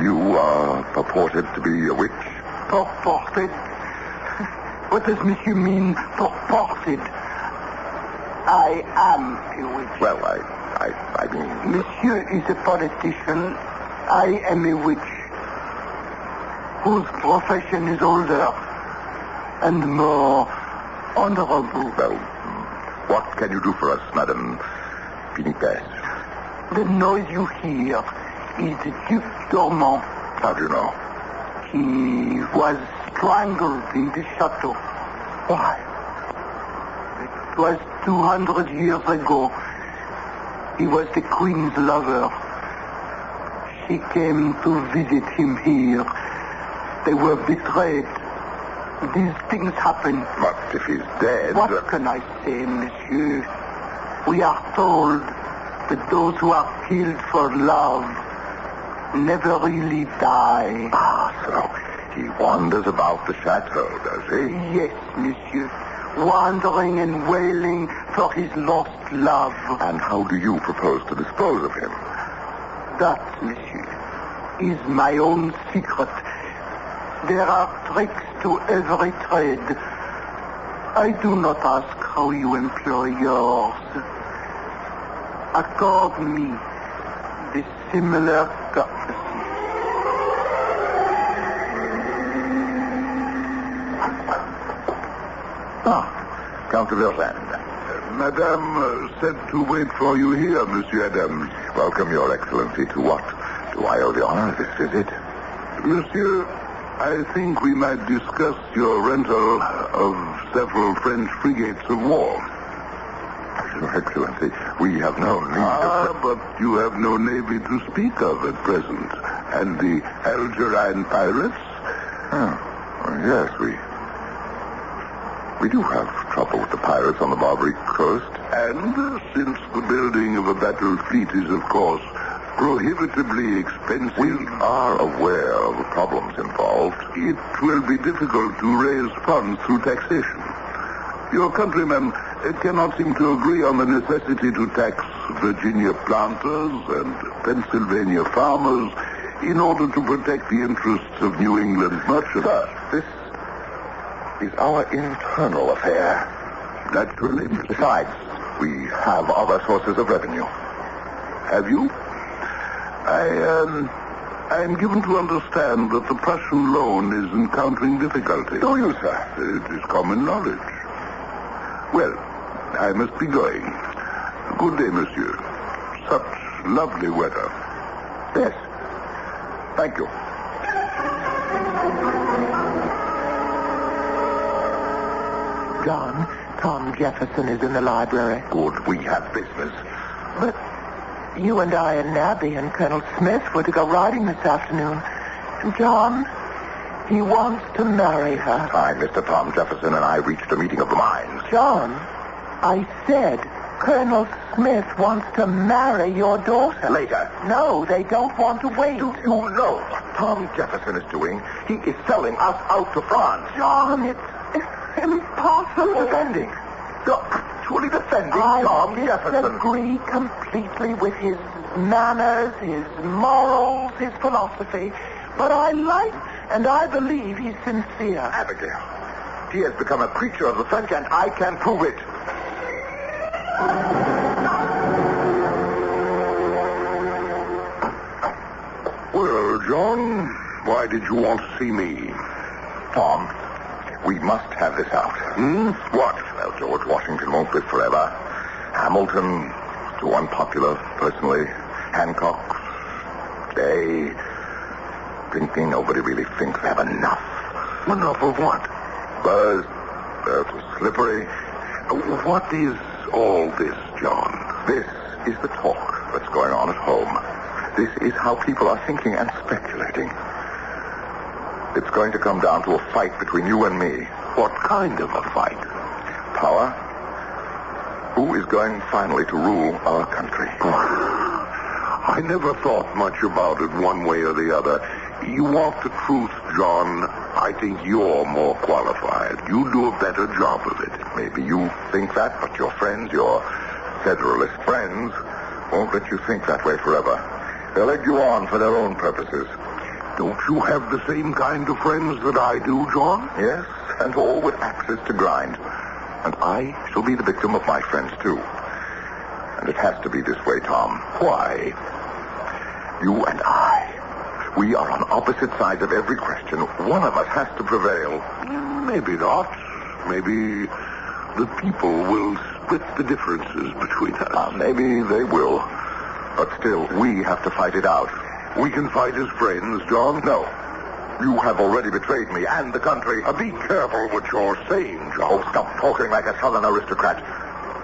you are purported to be a witch? Purported? What does Monsieur mean, purported? I am a witch. Well, I mean... Monsieur is a politician. I am a witch. Whose profession is older. and more honorable. Well, what can you do for us, Madame Pinipes? The noise you hear is the Duc Dormant. How do you know? He was strangled in the chateau. Why? It was 200 years ago. He was the Queen's lover. She came to visit him here. They were betrayed. These things happen. But if he's dead... What can I say, monsieur? We are told that those who are killed for love never really die. Ah, so he wanders about the chateau, does he? Yes, monsieur. Wandering and wailing for his lost love. And how do you propose to dispose of him? That, monsieur, is my own secret. There are tricks to every trade. I do not ask how you employ yours. Accord me the similar courtesy. Count de Verlaine. Madame said to wait for you here, Monsieur Adams. Welcome, Your Excellency. To what? Do I owe the honor of this visit? Monsieur, I think we might discuss your rental of several French frigates of war. Your Excellency, we have no need of... but you have no navy to speak of at present. And the Algerine pirates? Yes, we do have trouble with the pirates on the Barbary coast. And since the building of a battle fleet is, of course, prohibitively expensive... We are aware of the problems involved. It will be difficult to raise funds through taxation. Your countrymen cannot seem to agree on the necessity to tax Virginia planters and Pennsylvania farmers in order to protect the interests of New England merchants. Sir, this is our internal affair. Naturally. Besides, we have other sources of revenue. Have you? I am given to understand that the Prussian loan is encountering difficulty. Do you, sir? It is common knowledge. Well, I must be going. Good day, monsieur. Such lovely weather. Yes. Thank you. John, Tom Jefferson is in the library. Good. We have business. But you and I and Nabby and Colonel Smith were to go riding this afternoon. And John, he wants to marry her. I, Mr. Tom Jefferson, and I reached a meeting of the minds. John, I said Colonel Smith wants to marry your daughter. Later. No, they don't want to wait. Do you know what Tom Jefferson is doing? He is selling us out to France. John, it's impossible. Defending. Actually defending Tom Jefferson. I disagree completely with his manners, his morals, his philosophy. But I like and I believe he's sincere. Abigail, he has become a creature of the French, and I can prove it. Well, John, why did you want to see me? Tom, we must have this out. What? Well, George Washington won't live forever. Hamilton, too unpopular, personally. Hancock, they... Thinking nobody really thinks they have enough. Enough of what? Buzz, too slippery. What is all this, John? This is the talk that's going on at home. This is how people are thinking and speculating. It's going to come down to a fight between you and me. What kind of a fight? Power. Who is going finally to rule our country? I never thought much about it one way or the other. You want the truth, John. I think you're more qualified. You do a better job of it. Maybe you think that, but your friends, your Federalist friends, won't let you think that way forever. They'll egg you on for their own purposes. Don't you have the same kind of friends that I do, John? Yes, and all with axes to grind. And I shall be the victim of my friends, too. And it has to be this way, Tom. Why? You and I, We are on opposite sides of every question. One of us has to prevail. Maybe not. Maybe the people will split the differences between us. Maybe they will. But still, we have to fight it out. We can fight as friends, John. No. You have already betrayed me and the country. Be careful what you're saying, John. Oh, stop talking like a southern aristocrat.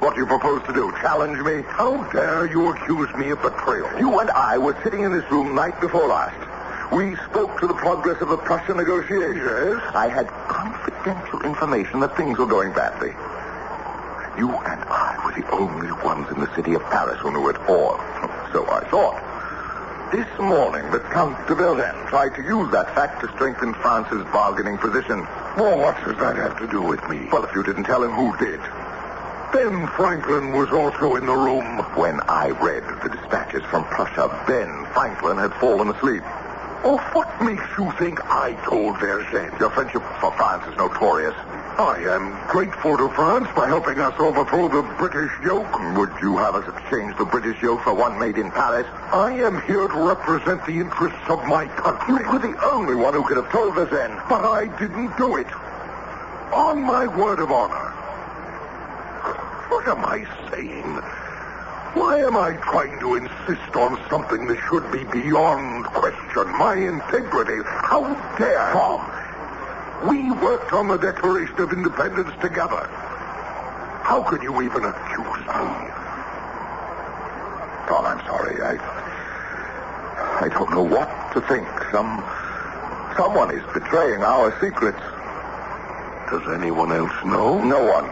What do you propose to do? Challenge me? How dare you accuse me of betrayal? You and I were sitting in this room night before last. We spoke to the progress of the Prussian negotiations. Yes? I had confidential information that things were going badly. You and I were the only ones in the city of Paris who knew it all. So I thought. This morning, the Count de Verlaine tried to use that fact to strengthen France's bargaining position. Well, what does that have to do with me? Well, if you didn't tell him, who did? Ben Franklin was also in the room. When I read the dispatches from Prussia, Ben Franklin had fallen asleep. Oh, what makes you think I told Verlaine? Your friendship for France is notorious. I am grateful to France for helping us overthrow the British yoke. Would you have us exchange the British yoke for one made in Paris? I am here to represent the interests of my country. You were the only one who could have told us then. But I didn't do it. On my word of honor. What am I saying? Why am I trying to insist on something that should be beyond question? My integrity. How dare... Tom. We worked on the Declaration of Independence together. How can you even accuse me? Tom, I'm sorry. I don't know what to think. Someone is betraying our secrets. Does anyone else know? No one.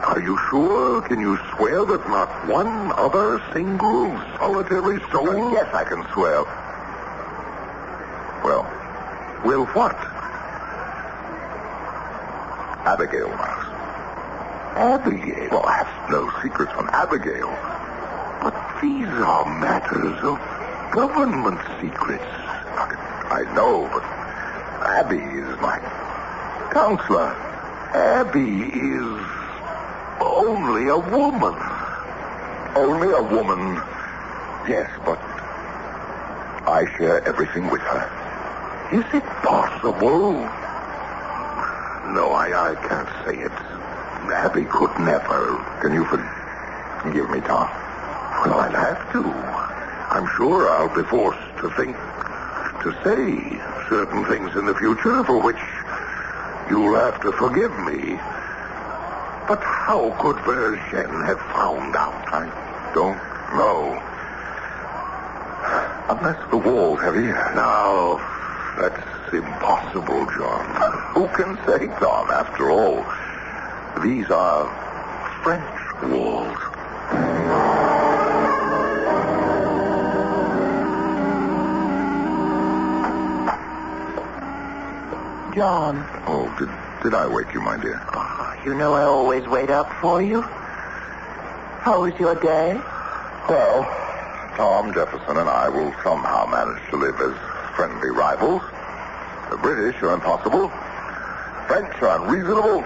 Are you sure? Can you swear that not one other single solitary soul? Yes, I can swear. Well, what? Abigail Mouse. Abigail? Well, I have no secrets from Abigail. But these are matters of government secrets. I know, but Abby is my counselor. Abby is only a woman. Only a woman. Yes, but I share everything with her. Is it possible? No, I can't say it. Abby could never. Can you forgive me, Tom? Well, I'll have to. I'm sure I'll be forced to say certain things in the future for which you'll have to forgive me. But how could Verlaine have found out? I don't know. Unless the walls have ears. Now, that's impossible, John. Who can say, Tom? After all, these are French walls. John. Oh, did I wake you, my dear? You know I always wait up for you. How was your day? Well, Tom Jefferson and I will somehow manage to live as friendly rivals. The British are impossible. French are unreasonable.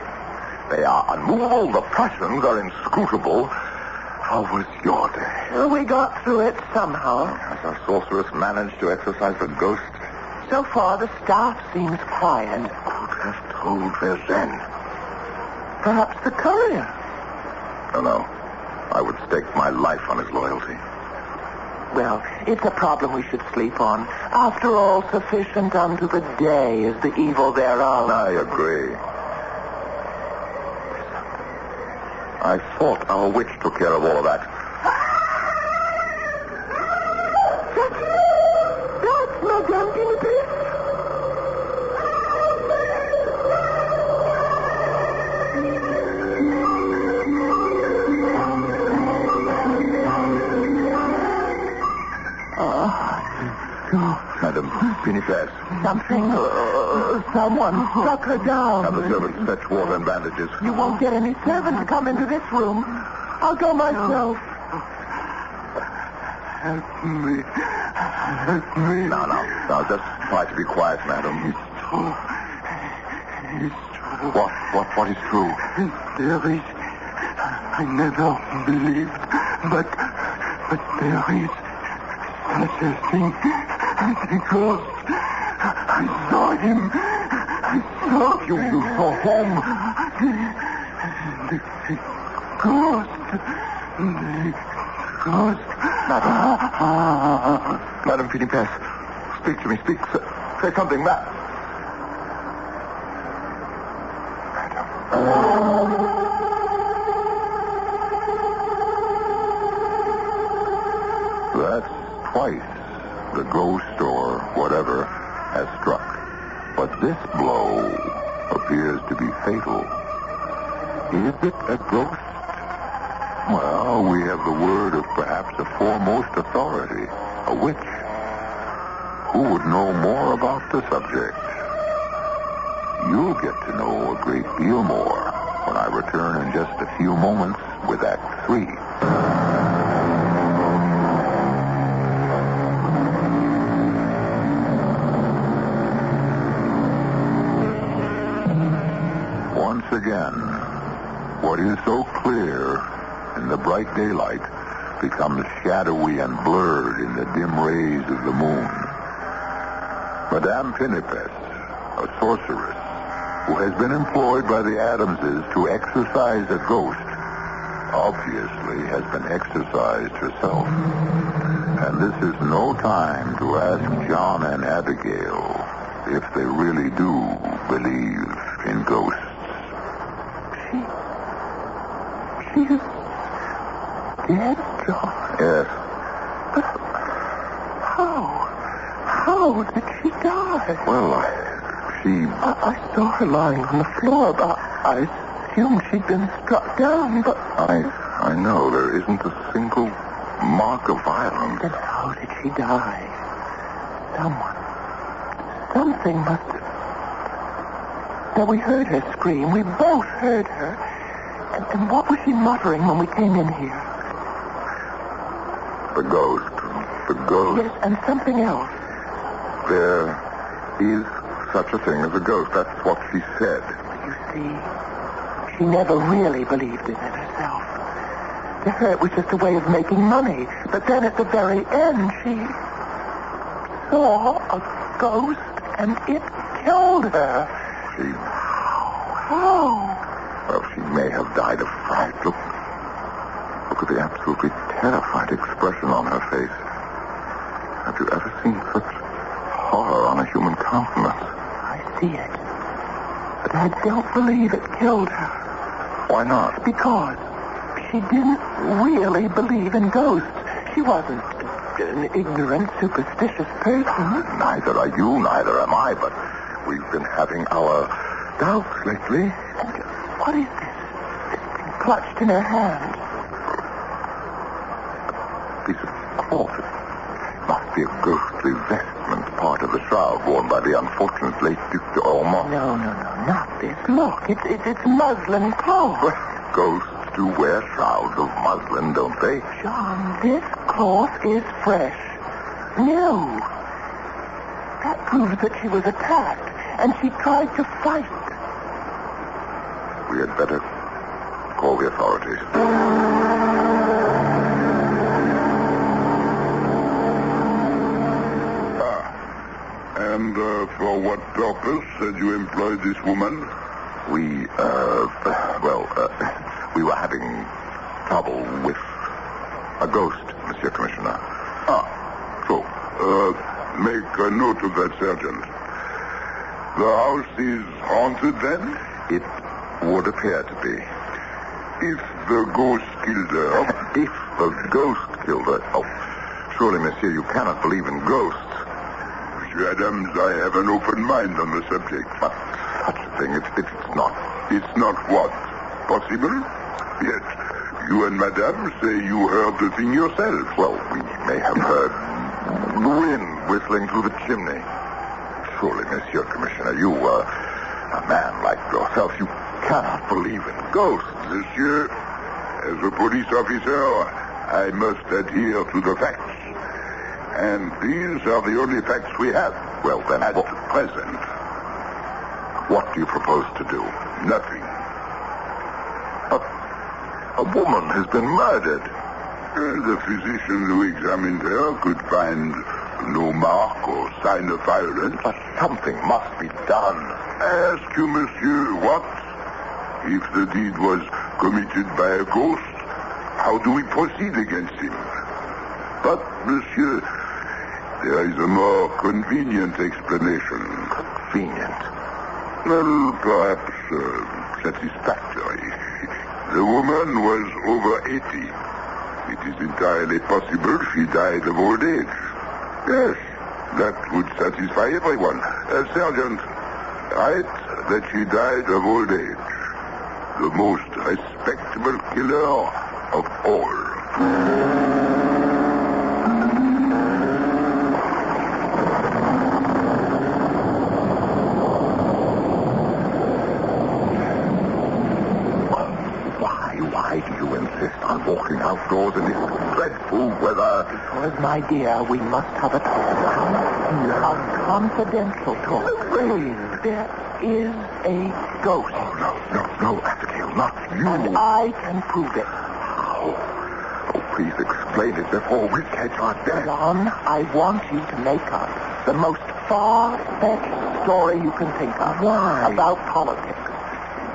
They are unmovable. The Prussians are inscrutable. How was your day? Well, we got through it somehow. Has our sorceress managed to exorcise the ghost? So far, the staff seems quiet. Who could have told Verlaine? Perhaps the courier. No. I would stake my life on his loyalty. Well, it's a problem we should sleep on. After all, sufficient unto the day is the evil thereof. I agree. I thought our witch took care of all of that. That's Madame Guinevere. Madame Pinifers. Someone struck her down. Have the servants fetch water and bandages. You won't get any servants to come into this room. I'll go myself. Help me. Help me. Now, just try to be quiet, madam. It's true. What is true? There is... I never believed, but there is such a thing as a ghost. I saw him. I saw You saw whom? The ghost. The ghost. Madam Philippes, speak to me. Speak. Say something, Madam. That's twice the ghost or whatever has struck. But this blow appears to be fatal. Is it a ghost? Well, we have the word of perhaps a foremost authority, a witch. Who would know more about the subject? You'll get to know a great deal more when I return in just a few moments with Act 3. Once again, what is so clear in the bright daylight becomes shadowy and blurred in the dim rays of the moon. Madame Philippes, a sorceress who has been employed by the Adamses to exorcise a ghost, obviously has been exorcised herself. And this is no time to ask John and Abigail if they really do believe in ghosts. She is dead, John. Yes. But how did she die? Well, I saw her lying on the floor, but I assumed she'd been struck down, but... I know there isn't a single mark of violence. Then how did she die? Something must have... Now, we heard her scream. We both heard her. And what was she muttering when we came in here? The ghost. Yes, and something else. There is such a thing as a ghost. That's what she said. You see, she never really believed in it herself. To her, it was just a way of making money. But then at the very end, she saw a ghost, and it killed her. How? Well, she may have died of fright. Look at the absolutely terrified expression on her face. Have you ever seen such horror on a human countenance? I see it. But I don't believe it killed her. Why not? Because she didn't really believe in ghosts. She wasn't an ignorant, superstitious person. Neither are you, neither am I, but we've been having our doubts lately. And what is this? This thing clutched in her hand. Piece of cloth. It must be a ghostly vestment, part of the shroud worn by the unfortunate late Duc de Ormond. No, not this. Look, it's muslin cloth. Well, ghosts do wear shrouds of muslin, don't they? John, this cloth is fresh. New. That proves that she was attacked, and she tried to fight. We had better call the authorities. And for what purpose had you employed this woman? We were having trouble with a ghost, Monsieur Commissioner. So, make a note of that, Sergeant. The house is haunted, then? It would appear to be. If the ghost killed her... If the ghost killed her... Oh, surely, Monsieur, you cannot believe in ghosts. Monsieur Adams, I have an open mind on the subject. But such a thing, it's not... It's not what? Possible? Yes. You and Madame say you heard the thing yourself. Well, we may have heard the wind whistling through the chimney. Surely, Monsieur Commissioner, you, a man like yourself, you cannot believe in ghosts. Monsieur, as a police officer, I must adhere to the facts. And these are the only facts we have. Well, then, at present. What do you propose to do? Nothing. A woman has been murdered. The physician who examined her could find No mark or sign of violence. But something must be done. Ask you, monsieur, what? If the deed was committed by a ghost, how do we proceed against him? But, monsieur, there is a more convenient explanation. Convenient? Well, perhaps satisfactory. The woman was over 80. It is entirely possible she died of old age. Yes, that would satisfy everyone. Sergeant, write that she died of old age. The most respectable killer of all. Why do you insist on walking outdoors in this dreadful weather? Because, my dear, we must have a talk. A confidential talk. There is a ghost. No, Abigail, not you. And I can prove it. How? Oh, please explain it before we catch our death. John, I want you to make up the most far-fetched story you can think of. Why? About politics.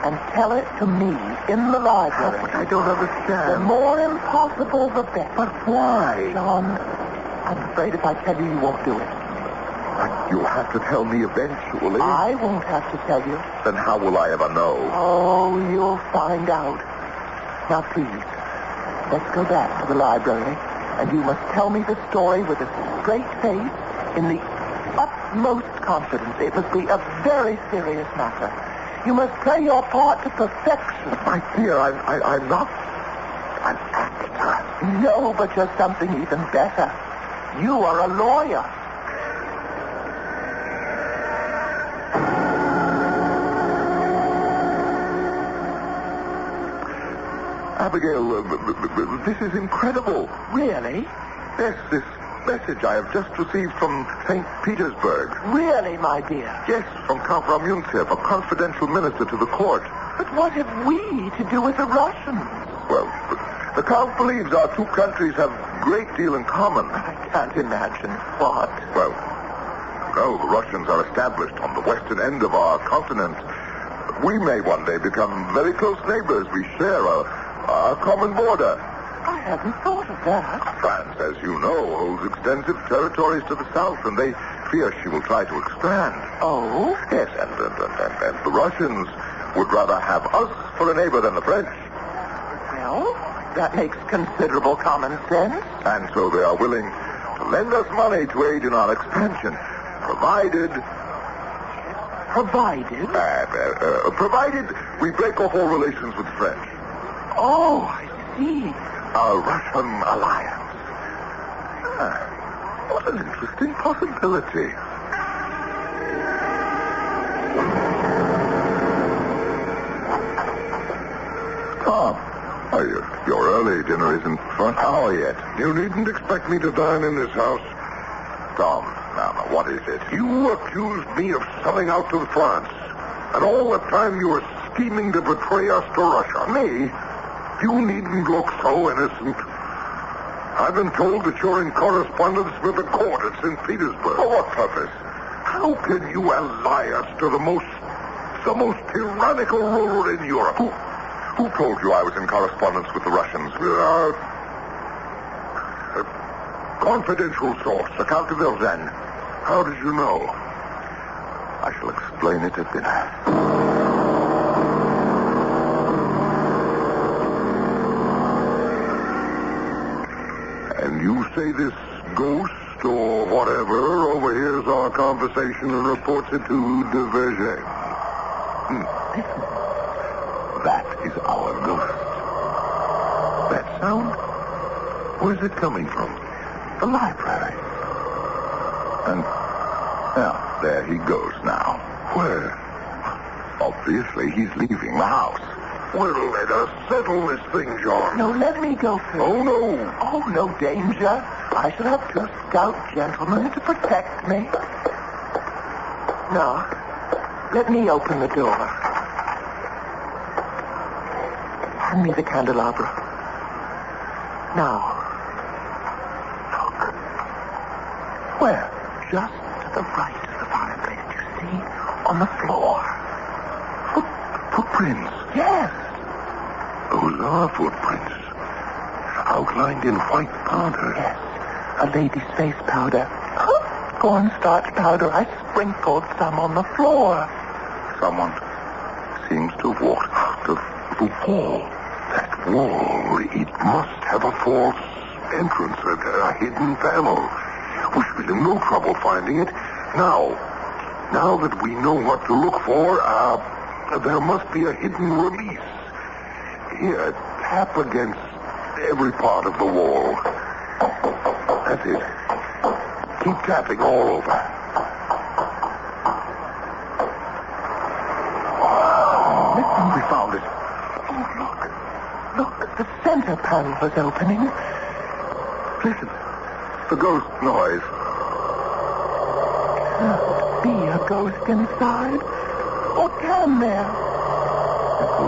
And tell it to me in the library. But I don't understand. The more impossible, the better. But why? John, I'm afraid if I tell you, you won't do it. But you'll have to tell me eventually. I won't have to tell you. Then how will I ever know? Oh, you'll find out. Now, please, let's go back to the library, and you must tell me the story with a straight face, in the utmost confidence. It must be a very serious matter. You must play your part to perfection. But my dear, I'm not an actor. No, but you're something even better. You are a lawyer. Abigail, this is incredible. Really? Yes, this message I have just received from St. Petersburg. Really, my dear? Yes, from Count Ramunzev, a confidential minister to the court. But what have we to do with the Russians? Well, the Count believes our two countries have a great deal in common. I can't imagine what. Well, no, the Russians are established on the western end of our continent. We may one day become very close neighbors. We share a common border. I hadn't thought of that. France, as you know, holds extensive territories to the south, and they fear she will try to expand. Oh? Yes, and the Russians would rather have us for a neighbor than the French. Well, that makes considerable common sense. And so they are willing to lend us money to aid in our expansion, provided we break off all relations with the French. Oh, I see. A Russian alliance. What an interesting possibility. Tom, you're early. Dinner isn't front hour yet. You needn't expect me to dine in this house. Tom, now, what is it? You accused me of selling out to France. And all the time you were scheming to betray us to Russia. Me? You needn't look so innocent. I've been told that you're in correspondence with the court at St. Petersburg. For what purpose? How can you ally us to the most tyrannical ruler in Europe? Who told you I was in correspondence with the Russians? A confidential source, the Count de Vilzen. How did you know? I shall explain it at dinner. And you say this ghost or whatever overhears our conversation and reports it to de Verger. That is our ghost. That sound? Where's it coming from? The library. And, there he goes now. Where? Obviously, he's leaving the house. Well, let us settle this thing, John. No, let me go first. Oh, no. Oh, no danger. I shall have two stout gentlemen to protect me. Now, let me open the door. Hand me the candelabra. Now, look. Where? on the floor. Footprints? Yes. Those are footprints. Outlined in white powder. Yes. A lady's face powder. Cornstarch powder. I sprinkled some on the floor. Someone seems to have walked out of the wall. That wall, it must have a false entrance, a hidden panel. We should be in no trouble finding it. Now that we know what to look for, there must be a hidden release. Here, tap against every part of the wall. That's it. Keep tapping all over. Listen. We found it. Oh, look. The center panel is opening. Listen. The ghost noise. Can't be a ghost inside. Or can there? It's a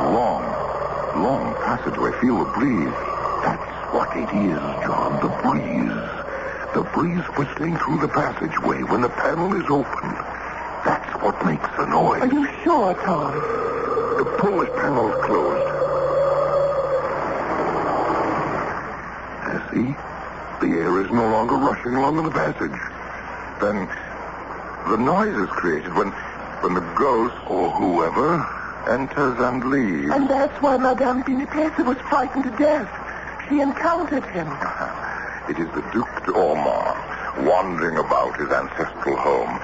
long passageway. Feel the breeze. That's what it is, John. The breeze. The breeze whistling through the passageway when the panel is open. That's what makes the noise. Are you sure, Tom? Pull this panel closed. See? The air is no longer rushing along in the passage. Then the noise is created when the ghost or whoever enters and leaves. And that's why Madame Pinipesa was frightened to death. She encountered him. It is the Duc d'Ormond wandering about his ancestral home.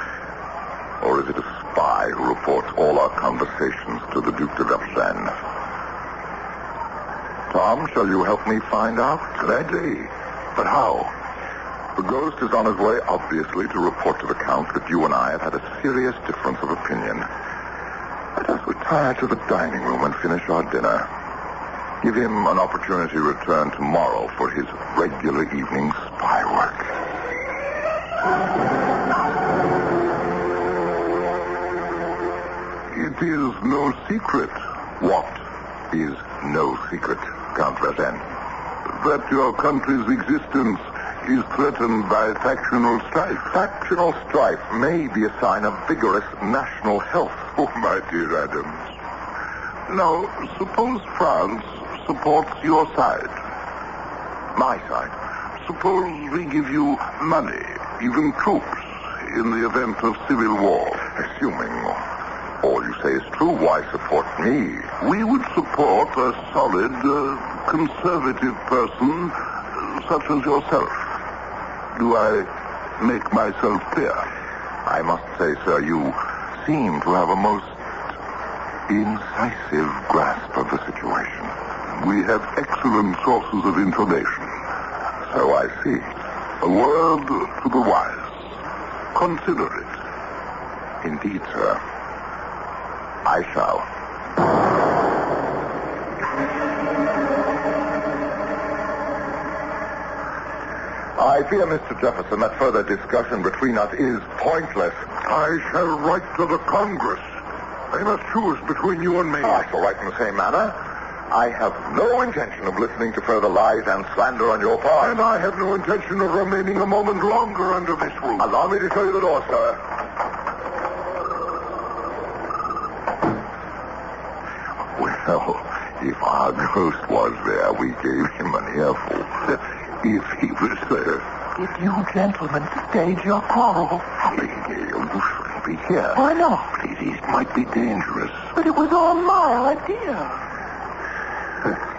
Or is it a spy who reports all our conversations to the Duc de Vergennes? Tom, shall you help me find out? Gladly. But how? The ghost is on his way, obviously, to report to the Count that you and I have had a serious difference of opinion. Let us retire to the dining room and finish our dinner. Give him an opportunity to return tomorrow for his regular evening spy work. It is no secret. What is no secret, Count Vergennes? That your country's existence is threatened by factional strife. Factional strife may be a sign of vigorous national health. Oh, my dear Adams. Now, suppose France supports your side. My side. Suppose we give you money, even troops, in the event of civil war. Assuming all you say is true, why support me? We would support a solid, conservative person such as yourself. Do I make myself clear? I must say, sir, you seem to have a most incisive grasp of the situation. We have excellent sources of information. So I see. A word to the wise. Consider it. Indeed, sir. I shall. I fear, Mr. Jefferson, that further discussion between us is pointless. I shall write to the Congress. They must choose between you and me. I shall write in the same manner. I have no intention of listening to further lies and slander on your part. And I have no intention of remaining a moment longer under this roof. Allow me to show you the door, sir. Well, if our ghost was there, we gave him an earful. If he was there. Did you gentlemen stage your quarrel? Abigail, you shouldn't be here. Why not? It might be dangerous. But it was all my idea.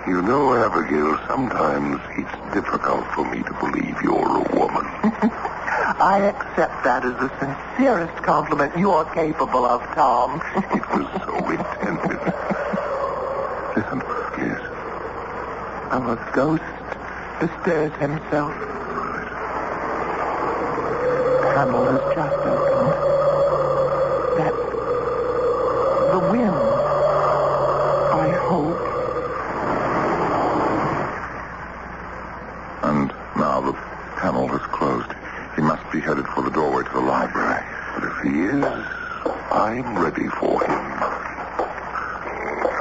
You know, Abigail, sometimes it's difficult for me to believe you're a woman. I accept that as the sincerest compliment you're capable of, Tom. It was so intended. Listen. Yes. Our ghost bestirs himself. Panel has just opened. That's the wind. I hope. And now the panel has closed. He must be headed for the doorway to the library. But if he is, I'm ready for him.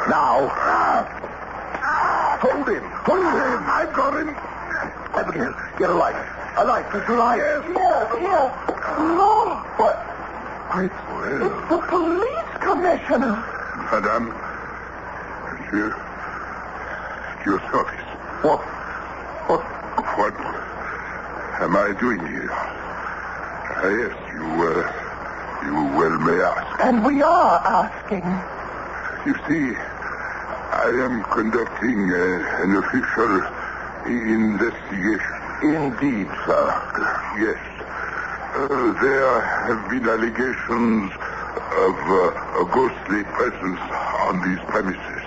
Now. Hold him. Hold him. I've got him. Abigail, get a light. A light. Put your light. Yes. Here. Lord. What? Wait. Well, The police commissioner. Madame, at your service. What am I doing here? Yes, you well may ask. And we are asking. You see, I am conducting an official investigation. Indeed, sir. Yes. There have been allegations of a ghostly presence on these premises.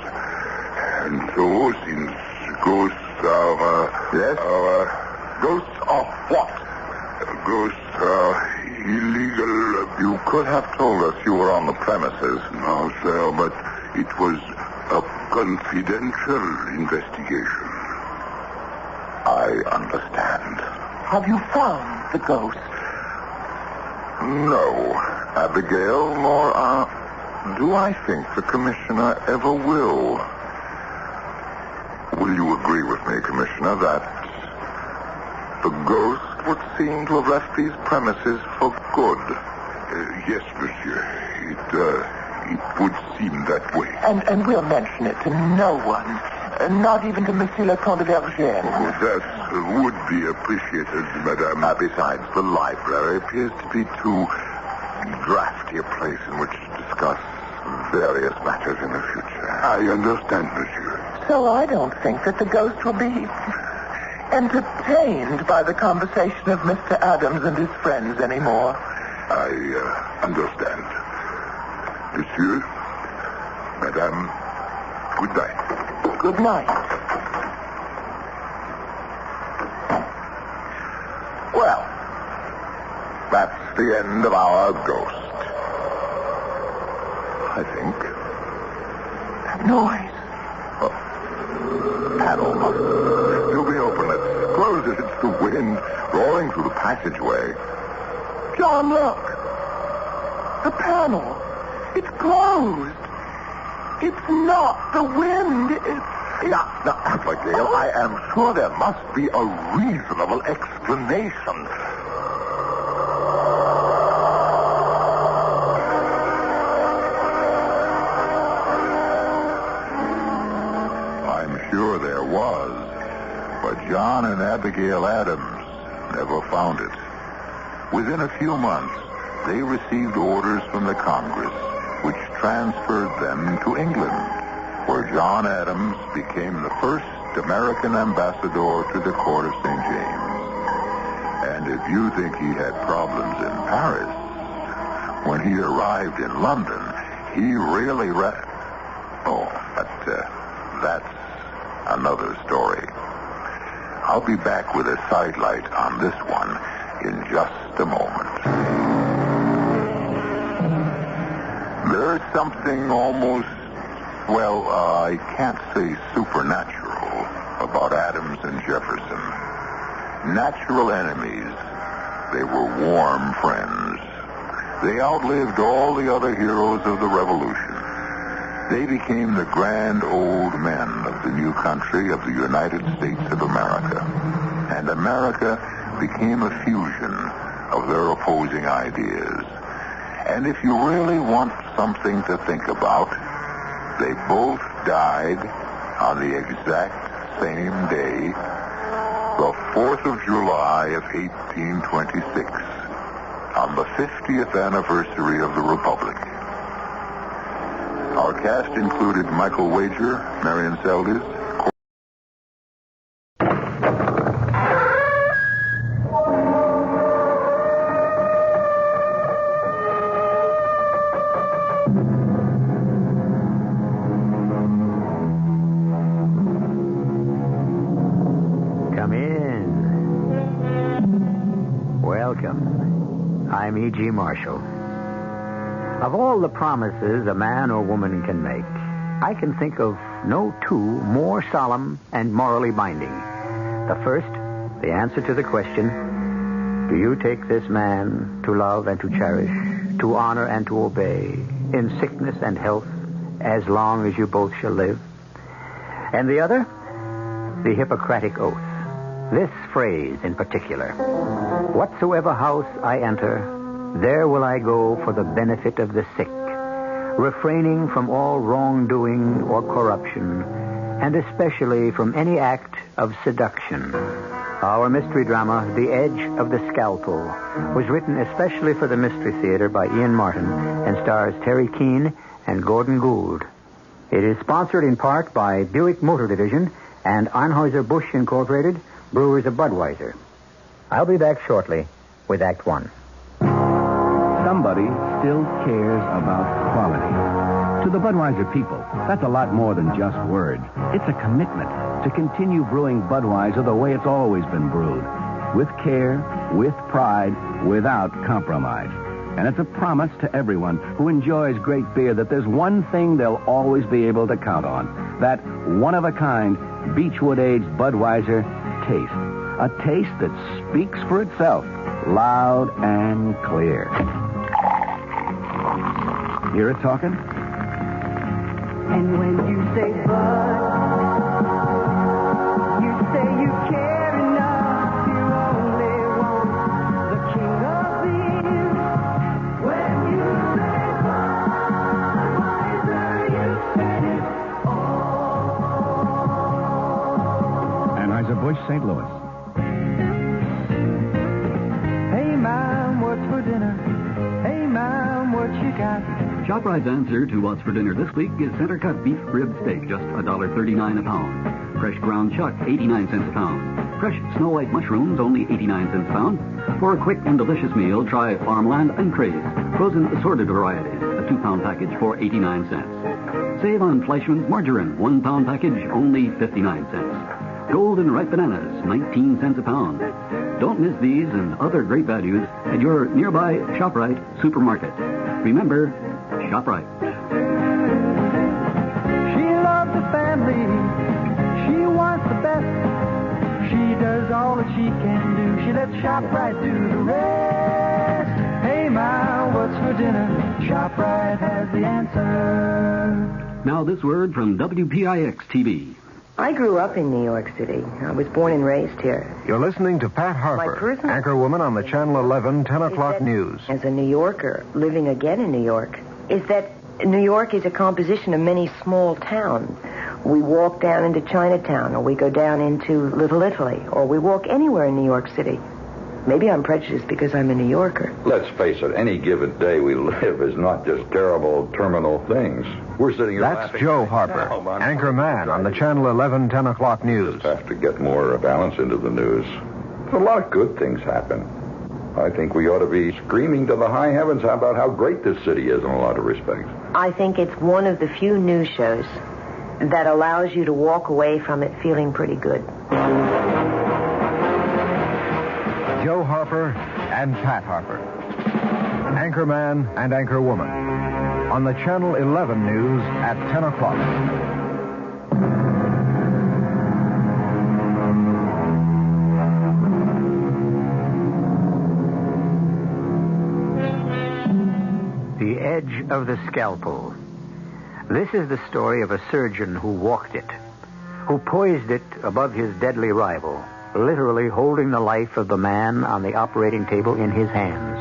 And so, since ghosts are... Yes? Ghosts are what? Ghosts are illegal. You could have told us you were on the premises. No, sir, but it was a confidential investigation. I understand. Have you found the ghost? No, Abigail, nor do I think the commissioner ever will. Will you agree with me, Commissioner, that the ghost would seem to have left these premises for good? Yes, monsieur. It would seem that way. And we'll mention it to no one. Not even to Monsieur le Comte de Vergennes. Oh, that would be appreciated, madame. Besides, the library appears to be too drafty a place in which to discuss various matters in the future. I understand, monsieur. So I don't think that the ghost will be entertained by the conversation of Mr. Adams and his friends anymore. I understand. Monsieur, madame, good night. Good night. Well, that's the end of our ghost. I think. That noise. Panel must still be open. Let's close it. It's the wind roaring through the passageway. John, look. The panel. It's closed. It's not the wind. Now, Abigail, I am sure there must be a reasonable explanation. I'm sure there was, but John and Abigail Adams never found it. Within a few months, they received orders from the Congress, which transferred them to England, where John Adams became the first American ambassador to the court of St. James. And if you think he had problems in Paris, when he arrived in London, he really that's another story. I'll be back with a sidelight on this one in just a moment. There's something almost, I can't say supernatural about Adams and Jefferson. Natural enemies, they were warm friends. They outlived all the other heroes of the Revolution. They became the grand old men of the new country of the United States of America. And America became a fusion of their opposing ideas. And if you really want something to think about, they both died on the exact same day, the 4th of July of 1826, on the 50th anniversary of the Republic. Our cast included Michael Wager, Marion Seldes, I'm E.G. Marshall. Of all the promises a man or woman can make, I can think of no two more solemn and morally binding. The first, the answer to the question, do you take this man to love and to cherish, to honor and to obey, in sickness and health, as long as you both shall live? And the other, the Hippocratic Oath. This phrase in particular, whatsoever house I enter, There will I go for the benefit of the sick, refraining from all wrongdoing or corruption, and especially from any act of seduction. Our mystery drama, The Edge of the Scalpel, was written especially for the Mystery Theater by Ian Martin and stars Terry Keane and Gordon Gould. It is sponsored in part by Buick Motor Division and Anheuser-Busch Incorporated, brewers of Budweiser. I'll be back shortly with Act One. Somebody still cares about quality. To the Budweiser people, that's a lot more than just words. It's a commitment to continue brewing Budweiser the way it's always been brewed. With care, with pride, without compromise. And it's a promise to everyone who enjoys great beer that there's one thing they'll always be able to count on. That one-of-a-kind, Beechwood-aged Budweiser taste. A taste that speaks for itself, loud and clear. Hear it talking? And when you say Bud, you say you care enough. You only want the king of beer. When you say Budweiser, you said it all. Anheuser-Busch, St. Louis. Hey, Mom, what's for dinner? Hey, Mom, what you got? ShopRite's answer to what's for dinner this week is center-cut beef rib steak, just $1.39 a pound. Fresh ground chuck, 89 cents a pound. Fresh Snow White mushrooms, only 89 cents a pound. For a quick and delicious meal, try Farmland and Craze, frozen assorted varieties, a 2-pound package for 89 cents. Save on Fleischmann's margarine, 1-pound package, only 59 cents. Golden ripe bananas, 19 cents a pound. Don't miss these and other great values at your nearby ShopRite supermarket. Remember, ShopRite. She loves the family. She wants the best. She does all that she can do. She lets ShopRite do the rest. Hey, Ma, what's for dinner? ShopRite has the answer. Now this word from WPIX-TV. I grew up in New York City. I was born and raised here. You're listening to Pat Harper, anchorwoman on the Channel 11 10 o'clock news. As a New Yorker, living again in New York, is that New York is a composition of many small towns. We walk down into Chinatown, or we go down into Little Italy, or we walk anywhere in New York City. Maybe I'm prejudiced because I'm a New Yorker. Let's face it, any given day we live is not just terrible terminal things. We're sitting here That's laughing Joe right Harper, now, man. anchor man on the Channel 11 10 o'clock news. Have to get more balance into the news. A lot of good things happen. I think we ought to be screaming to the high heavens about how great this city is in a lot of respects. I think it's one of the few news shows that allows you to walk away from it feeling pretty good. Joe Harper and Pat Harper, anchorman and anchorwoman, on the Channel 11 news at 10 o'clock. The Edge of the Scalpel. This is the story of a surgeon who walked it, who poised it above his deadly rival, literally holding the life of the man on the operating table in his hands.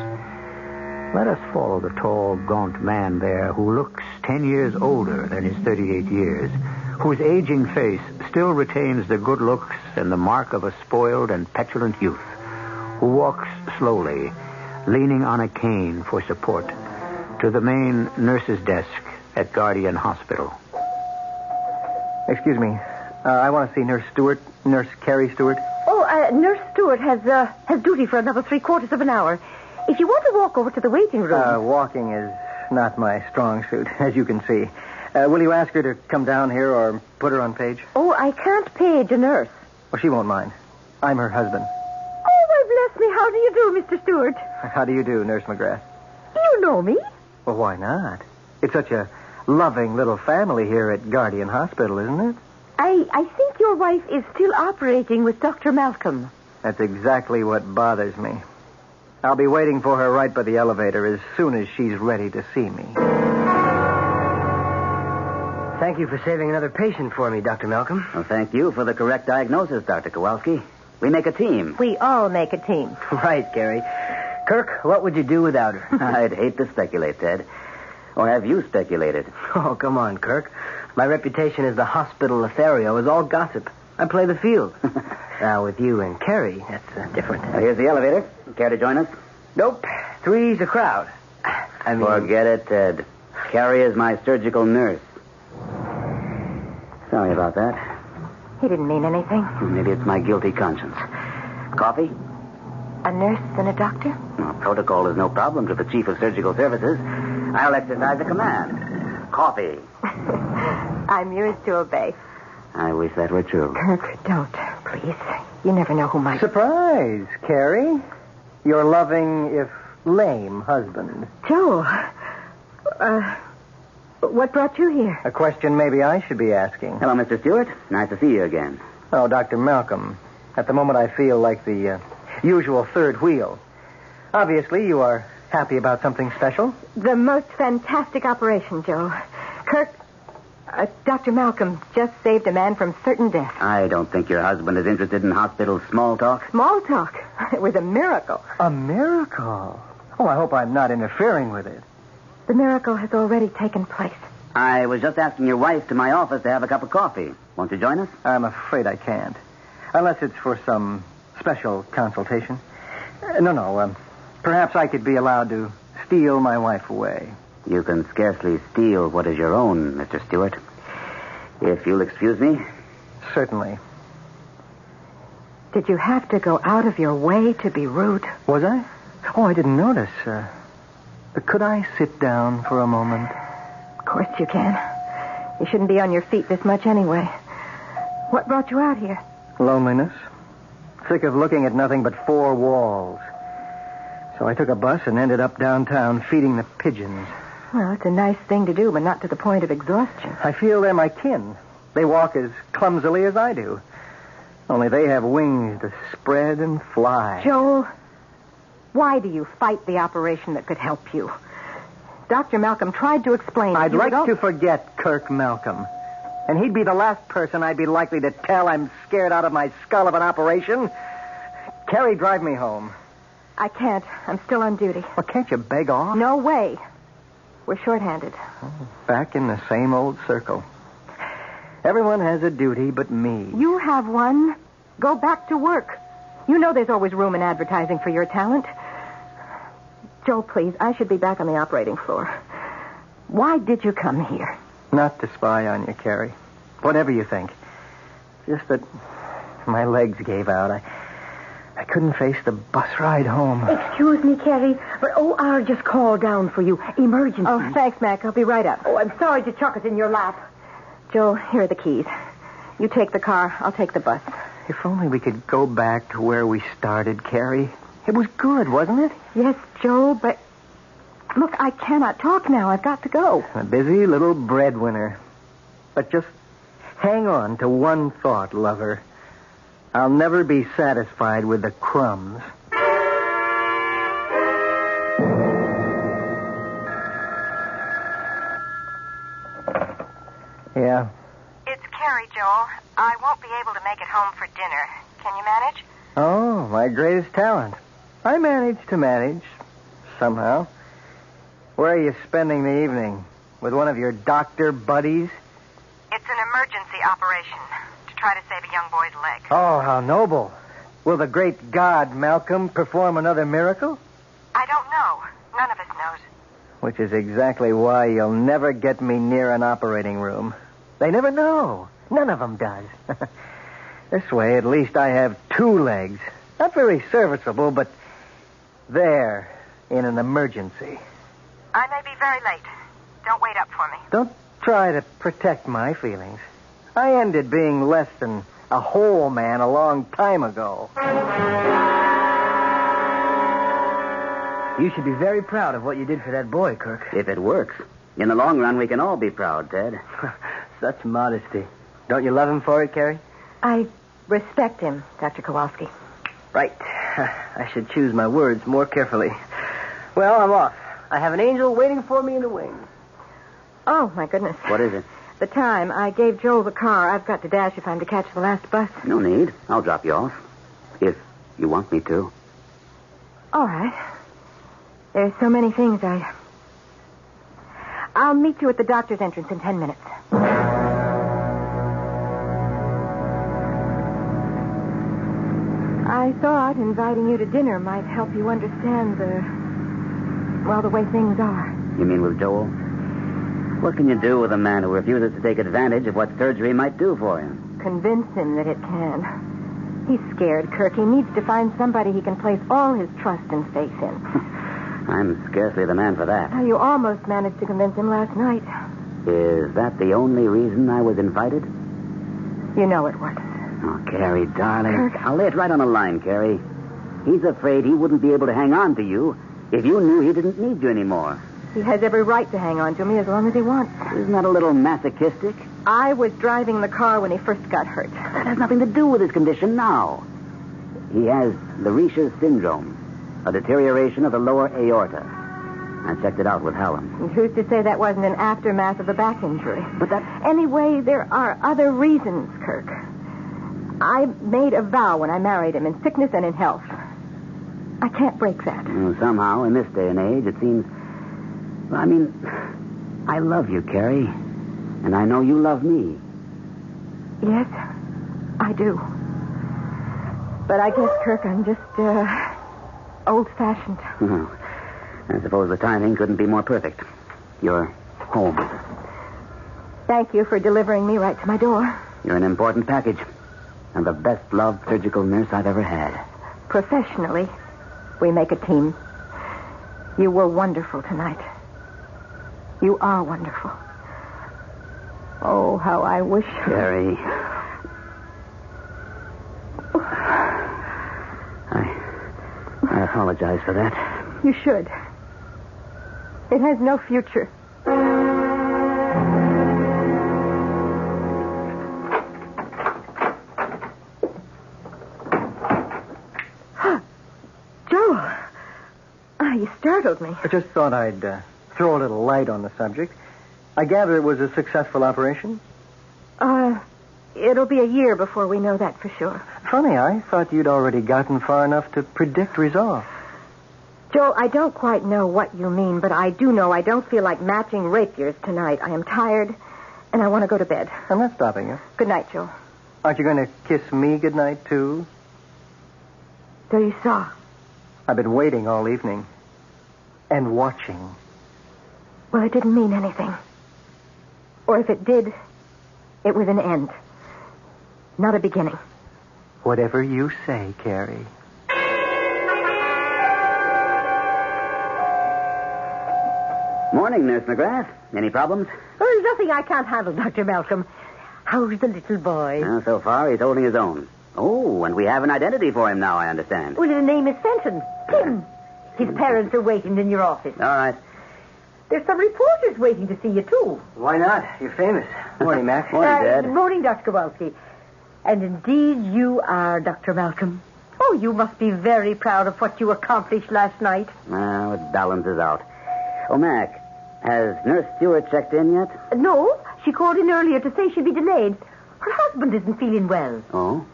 Let us follow the tall, gaunt man there who looks 10 years older than his 38 years, whose aging face still retains the good looks and the mark of a spoiled and petulant youth, who walks slowly, leaning on a cane for support, to the main nurse's desk at Guardian Hospital. Excuse me. I want to see Nurse Stewart, Nurse Carrie Stewart. Nurse Stewart has duty for another 3/4 of an hour. If you want to walk over to the waiting room... Walking is not my strong suit, as you can see. Will you ask her to come down here or put her on page? Oh, I can't page a nurse. Well, she won't mind. I'm her husband. Oh, well, bless me. How do you do, Mr. Stewart? How do you do, Nurse McGrath? You know me. Well, why not? It's such a loving little family here at Guardian Hospital, isn't it? I think your wife is still operating with Dr. Malcolm. That's exactly what bothers me. I'll be waiting for her right by the elevator as soon as she's ready to see me. Thank you for saving another patient for me, Dr. Malcolm. Well, thank you for the correct diagnosis, Dr. Kowalski. We make a team. We all make a team. Right, Gary. Kirk, what would you do without her? I'd hate to speculate, Ted. Or have you speculated? Oh, come on, Kirk. My reputation as the hospital Lothario is all gossip. I play the field. Now, with you and Carrie, that's different. Here's the elevator. Care to join us? Nope. Three's a crowd. Forget it, Ted. Carrie is my surgical nurse. Sorry about that. He didn't mean anything. Maybe it's my guilty conscience. Coffee? A nurse and a doctor? Well, protocol is no problem to the chief of surgical services. I'll exercise the command. Coffee. I'm yours to obey. I wish that were true. Kirk, don't, please. You never know who might... Surprise, Carrie. Your loving, if lame, husband. Joe, what brought you here? A question maybe I should be asking. Hello, Mr. Stewart. Nice to see you again. Oh, Dr. Malcolm. At the moment, I feel like the usual third wheel. Obviously, you are happy about something special. The most fantastic operation, Joe. Kirk, Dr. Malcolm just saved a man from certain death. I don't think your husband is interested in hospital small talk. Small talk? It was a miracle. A miracle? Oh, I hope I'm not interfering with it. The miracle has already taken place. I was just asking your wife to my office to have a cup of coffee. Won't you join us? I'm afraid I can't. Unless it's for some special consultation. No. Perhaps I could be allowed to steal my wife away. You can scarcely steal what is your own, Mr. Stewart. If you'll excuse me. Certainly. Did you have to go out of your way to be rude? Was I? Oh, I didn't notice. Could I sit down for a moment? Of course you can. You shouldn't be on your feet this much anyway. What brought you out here? Loneliness. Sick of looking at nothing but four walls. So I took a bus and ended up downtown feeding the pigeons. Well, it's a nice thing to do, but not to the point of exhaustion. I feel they're my kin. They walk as clumsily as I do. Only they have wings to spread and fly. Joel, why do you fight the operation that could help you? Dr. Malcolm tried to explain. I'd like to forget Kirk Malcolm. And he'd be the last person I'd be likely to tell I'm scared out of my skull of an operation. Carrie, drive me home. I can't. I'm still on duty. Well, can't you beg off? No way. We're shorthanded. Back in the same old circle. Everyone has a duty but me. You have one. Go back to work. You know there's always room in advertising for your talent. Joe, please, I should be back on the operating floor. Why did you come here? Not to spy on you, Carrie. Whatever you think. Just that my legs gave out. I couldn't face the bus ride home. Excuse me, Carrie, but OR just called down for you. Emergency. Oh, thanks, Mac. I'll be right up. Oh, I'm sorry to chuck it in your lap. Joe, here are the keys. You take the car. I'll take the bus. If only we could go back to where we started, Carrie. It was good, wasn't it? Yes, Joe, but... Look, I cannot talk now. I've got to go. A busy little breadwinner. But just hang on to one thought, lover. I'll never be satisfied with the crumbs. Yeah? It's Carrie, Joel. I won't be able to make it home for dinner. Can you manage? Oh, my greatest talent. I manage to manage. Somehow. Where are you spending the evening? With one of your doctor buddies? It's an emergency operation to try to save a young boy's leg. Oh, how noble. Will the great God, Malcolm, perform another miracle? I don't know. None of us knows. Which is exactly why you'll never get me near an operating room. They never know. None of them does. This way, at least I have two legs. Not very serviceable, but there, in an emergency. I may be very late. Don't wait up for me. Don't try to protect my feelings. I ended being less than a whole man a long time ago. You should be very proud of what you did for that boy, Kirk. If it works. In the long run, we can all be proud, Ted. Such modesty. Don't you love him for it, Carrie? I respect him, Dr. Kowalski. Right. I should choose my words more carefully. Well, I'm off. I have an angel waiting for me in the wings. Oh, my goodness. What is it? The time. I gave Joel the car. I've got to dash if I'm to catch the last bus. No need. I'll drop you off. If you want me to. All right. There's so many things I'll meet you at the doctor's entrance in 10 minutes. I thought inviting you to dinner might help you understand the way things are. You mean with Joel? What can you do with a man who refuses to take advantage of what surgery might do for him? Convince him that it can. He's scared, Kirk. He needs to find somebody he can place all his trust and faith in. I'm scarcely the man for that. Now, you almost managed to convince him last night. Is that the only reason I was invited? You know it was. Oh, Carrie, darling. Kirk. I'll lay it right on the line, Carrie. He's afraid he wouldn't be able to hang on to you if you knew he didn't need you anymore. He has every right to hang on to me as long as he wants. Isn't that a little masochistic? I was driving the car when he first got hurt. That has nothing to do with his condition now. He has the Riche's syndrome, a deterioration of the lower aorta. I checked it out with Hallam. And who's to say that wasn't an aftermath of a back injury? But that... Anyway, there are other reasons, Kirk. I made a vow when I married him, in sickness and in health. I can't break that. Somehow, in this day and age, it seems... I mean, I love you, Carrie. And I know you love me. Yes, I do. But I guess, Kirk, I'm just, old-fashioned. Well, I suppose the timing couldn't be more perfect. You're home. Thank you for delivering me right to my door. You're an important package. And the best-loved surgical nurse I've ever had. Professionally, we make a team. You were wonderful tonight. You are wonderful. Oh, how I wish... Carrie... I apologize for that. You should. It has no future. Joe. You startled me. I just thought I'd throw a little light on the subject. I gather it was a successful operation? It'll be a year before we know that for sure. Funny, I thought you'd already gotten far enough to predict results. Joe, I don't quite know what you mean, but I do know I don't feel like matching rapiers tonight. I am tired, and I want to go to bed. I'm not stopping you. Good night, Joe. Aren't you going to kiss me goodnight, too? So you saw. I've been waiting all evening. And watching. Well, it didn't mean anything. Or if it did, it was an end. Not a beginning. Whatever you say, Carrie. Morning, Nurse McGrath. Any problems? Oh, there's nothing I can't handle, Dr. Malcolm. How's the little boy? Well, so far, he's holding his own. Oh, and we have an identity for him now, I understand. Well, his name is Fenton. Tim. His parents are waiting in your office. All right. There's some reporters waiting to see you, too. Why not? You're famous. Morning, Mac. Morning, Dad. Morning, Dr. Kowalski. And indeed, you are, Dr. Malcolm. Oh, you must be very proud of what you accomplished last night. Well, it balances out. Oh, Mac, has Nurse Stewart checked in yet? No, she called in earlier to say she'd be delayed. Her husband isn't feeling well. Oh?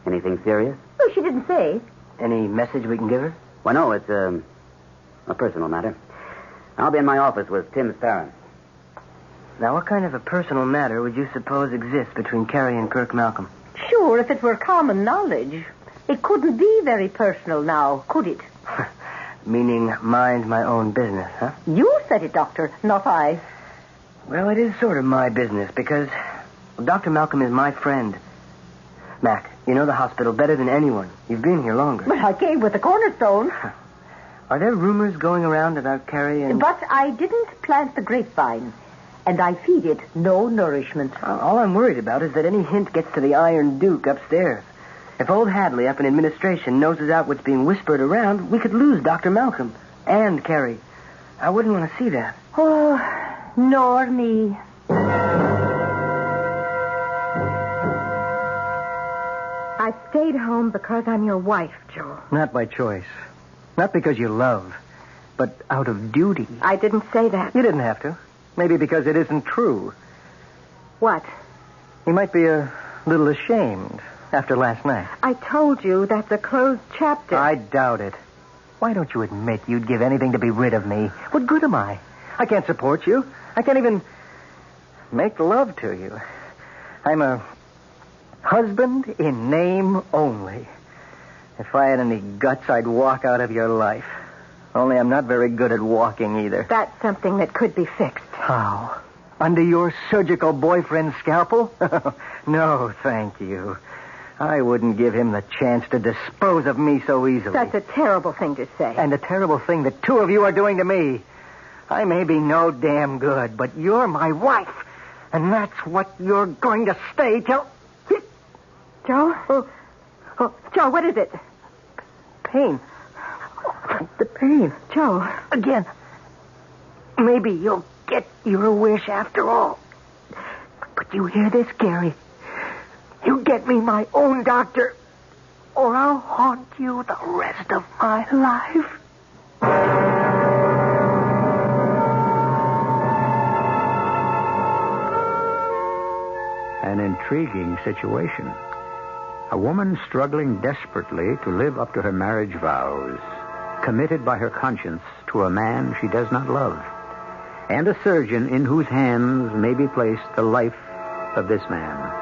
Anything serious? No, she didn't say. Any message we can give her? Well, no, it's a personal matter. I'll be in my office with Tim's parents. Now, what kind of a personal matter would you suppose exists between Carrie and Kirk Malcolm? Sure, if it were common knowledge. It couldn't be very personal now, could it? Meaning mind my own business, huh? You said it, Doctor, not I. Well, it is sort of my business because Dr. Malcolm is my friend. Mac, you know the hospital better than anyone. You've been here longer. But I came with the cornerstone. Are there rumors going around about Carrie and... But I didn't plant the grapevine, and I feed it no nourishment. All I'm worried about is that any hint gets to the Iron Duke upstairs. If old Hadley up in administration noses out what's being whispered around, we could lose Dr. Malcolm and Carrie. I wouldn't want to see that. Oh, nor me. I stayed home because I'm your wife, Joe. Not by choice. Not because you love, but out of duty. I didn't say that. You didn't have to. Maybe because it isn't true. What? You might be a little ashamed after last night. I told you that's a closed chapter. I doubt it. Why don't you admit you'd give anything to be rid of me? What good am I? I can't support you. I can't even make love to you. I'm a husband in name only. If I had any guts, I'd walk out of your life. Only I'm not very good at walking either. That's something that could be fixed. How? Under your surgical boyfriend's scalpel? No, thank you. I wouldn't give him the chance to dispose of me so easily. That's a terrible thing to say. And a terrible thing the two of you are doing to me. I may be no damn good, but you're my wife. And that's what you're going to stay till... Joe? Oh, Joe, what is it? Pain. The pain. Joe. Again. Maybe you'll get your wish after all. But you hear this, Gary? You get me my own doctor, or I'll haunt you the rest of my life. An intriguing situation. A woman struggling desperately to live up to her marriage vows, committed by her conscience to a man she does not love, and a surgeon in whose hands may be placed the life of this man.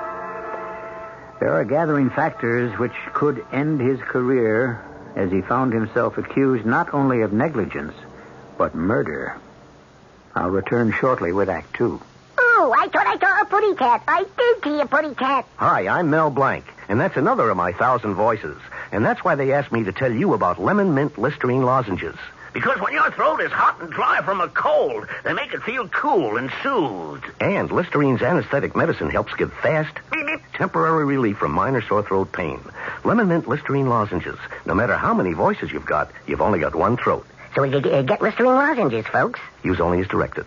There are gathering factors which could end his career as he found himself accused not only of negligence, but murder. I'll return shortly with Act 2. Oh, I thought I saw a pretty cat. I did see a pretty cat. Hi, I'm Mel Blanc, and that's another of my 1,000 voices. And that's why they asked me to tell you about lemon mint Listerine lozenges. Because when your throat is hot and dry from a cold, they make it feel cool and soothed. And Listerine's anesthetic medicine helps give fast, temporary relief from minor sore throat pain. Lemon mint Listerine lozenges. No matter how many voices you've got, you've only got one throat. So get Listerine lozenges, folks. Use only as directed.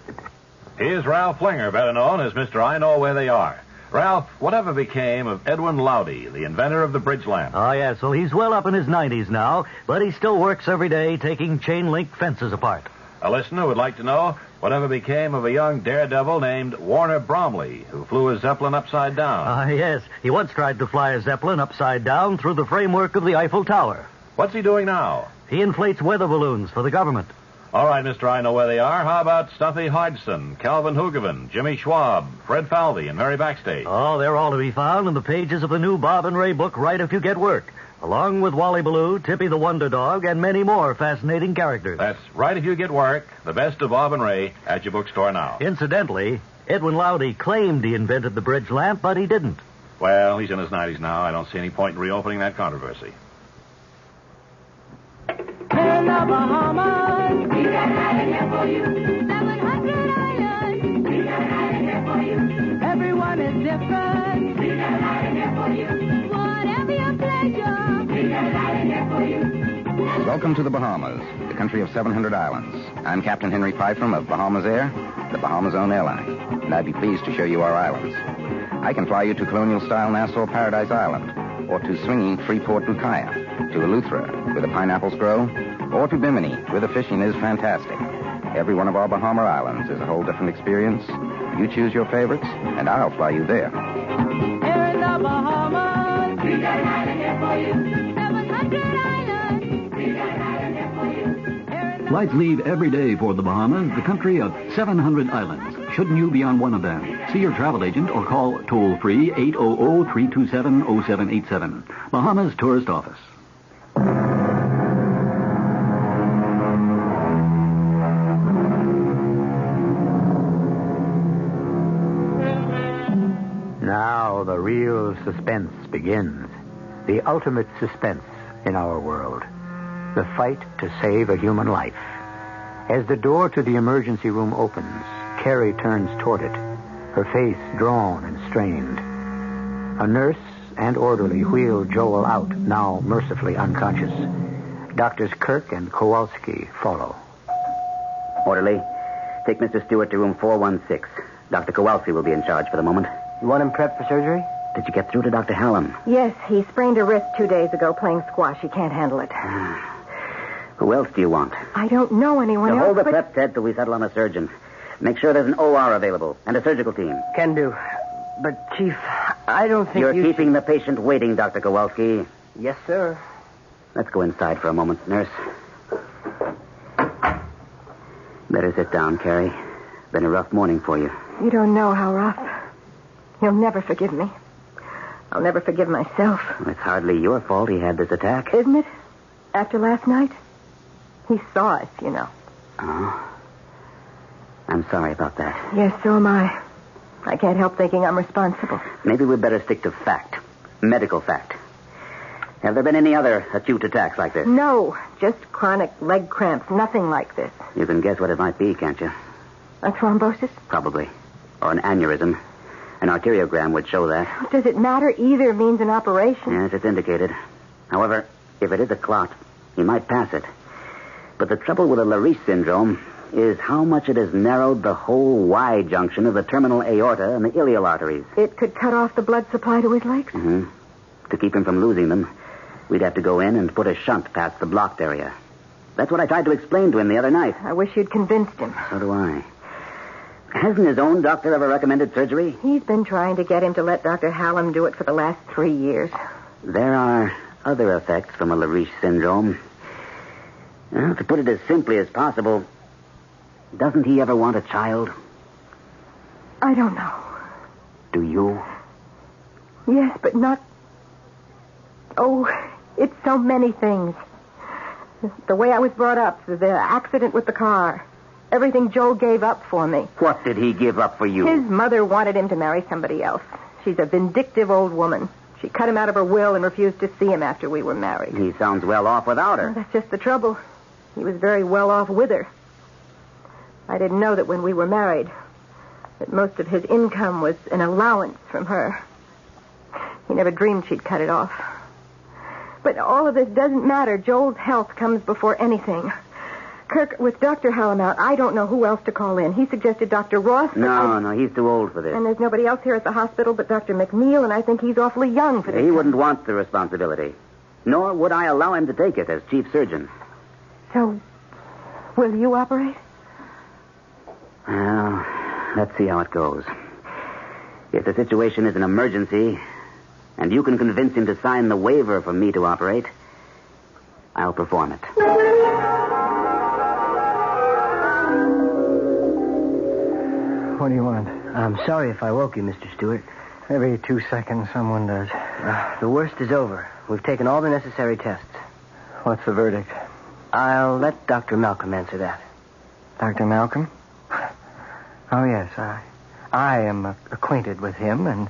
Here's Ralph Flinger, better known as Mr. I Know Where They Are. Ralph, whatever became of Edwin Lowdy, the inventor of the bridge lamp? Oh, yes. Well, he's well up in his 90s now, but he still works every day taking chain-link fences apart. A listener would like to know whatever became of a young daredevil named Warner Bromley, who flew a Zeppelin upside down. Yes. He once tried to fly a Zeppelin upside down through the framework of the Eiffel Tower. What's he doing now? He inflates weather balloons for the government. All right, Mr. I Know Where They Are. How about Stuffy Hodgson, Calvin Hoogovan, Jimmy Schwab, Fred Falvey, and Mary Backstage? Oh, they're all to be found in the pages of the new Bob and Ray book, Right If You Get Work, along with Wally Ballou, Tippy the Wonder Dog, and many more fascinating characters. That's Right If You Get Work, the best of Bob and Ray, at your bookstore now. Incidentally, Edwin Lowdy claimed he invented the bridge lamp, but he didn't. Well, he's in his 90s now. I don't see any point in reopening that controversy. In the Bahamas, we got an island here for you. 700 islands, we got an island here for you. Everyone is different, we got an island here for you. Whatever your pleasure, we got an island here for you. Welcome to the Bahamas, the country of 700 islands. I'm Captain Henry Pyfrom of Bahamas Air, the Bahamas' own airline, and I'd be pleased to show you our islands. I can fly you to colonial-style Nassau Paradise Island, or to swinging Freeport Bucaya, to Eleuthera, where the pineapples grow, or to Bimini, where the fishing is fantastic. Every one of our Bahama islands is a whole different experience. You choose your favorites, and I'll fly you there. Here in the Bahamas, we got an island here for you. 700 islands, we got an island here for you. Flights leave every day for the Bahamas, the country of 700 islands. Shouldn't you be on one of them? See your travel agent or call toll-free 800-327-0787. Bahamas Tourist Office. Now the real suspense begins. The ultimate suspense in our world. The fight to save a human life. As the door to the emergency room opens, Carrie turns toward it, her face drawn and strained. A nurse and orderly wheel Joel out, now mercifully unconscious. Doctors Kirk and Kowalski follow. Orderly, take Mr. Stewart to room 416. Dr. Kowalski will be in charge for the moment. You want him prepped for surgery? Did you get through to Dr. Hallam? Yes, he sprained a wrist 2 days ago playing squash. He can't handle it. Who else do you want? I don't know anyone else, Hold the but... prep, Ted, till we settle on a surgeon. Make sure there's an OR available and a surgical team. Can do. But, Chief, I don't think You're keeping the patient waiting, Dr. Kowalski. Yes, sir. Let's go inside for a moment, nurse. Better sit down, Carrie. Been a rough morning for you. You don't know how rough. You'll never forgive me. I'll never forgive myself. It's hardly your fault he had this attack. Isn't it? After last night? He saw us, you know. Oh. I'm sorry about that. Yes, so am I. I can't help thinking I'm responsible. Maybe we'd better stick to fact. Medical fact. Have there been any other acute attacks like this? No, just chronic leg cramps. Nothing like this. You can guess what it might be, can't you? A thrombosis? Probably. Or an aneurysm. An arteriogram would show that. Does it matter? Either means an operation. Yes, it's indicated. However, if it is a clot, he might pass it. But the trouble with a Lariche syndrome is how much it has narrowed the whole Y junction of the terminal aorta and the iliac arteries. It could cut off the blood supply to his legs? Mm-hmm. To keep him from losing them, we'd have to go in and put a shunt past the blocked area. That's what I tried to explain to him the other night. I wish you'd convinced him. So do I. Hasn't his own doctor ever recommended surgery? He's been trying to get him to let Dr. Hallam do it for the last 3 years. There are other effects from a Lariche syndrome. Well, to put it as simply as possible, doesn't he ever want a child? I don't know. Do you? Yes, but not... Oh, it's so many things. The way I was brought up, the accident with the car, everything Joe gave up for me. What did he give up for you? His mother wanted him to marry somebody else. She's a vindictive old woman. She cut him out of her will and refused to see him after we were married. He sounds well off without her. Well, that's just the trouble. He was very well off with her. I didn't know that when we were married, that most of his income was an allowance from her. He never dreamed she'd cut it off. But all of this doesn't matter. Joel's health comes before anything. Kirk, with Dr. Hallam out, I don't know who else to call in. He suggested Dr. Ross. No, he's too old for this. And there's nobody else here at the hospital but Dr. McNeil, and I think he's awfully young for this. He wouldn't want the responsibility. Nor would I allow him to take it as chief surgeon. So, will you operate? Well, let's see how it goes. If the situation is an emergency, and you can convince him to sign the waiver for me to operate, I'll perform it. What do you want? I'm sorry if I woke you, Mr. Stewart. Every 2 seconds someone does. The worst is over. We've taken all the necessary tests. What's the verdict? I'll let Dr. Malcolm answer that. Dr. Malcolm? Oh, yes. I am acquainted with him, and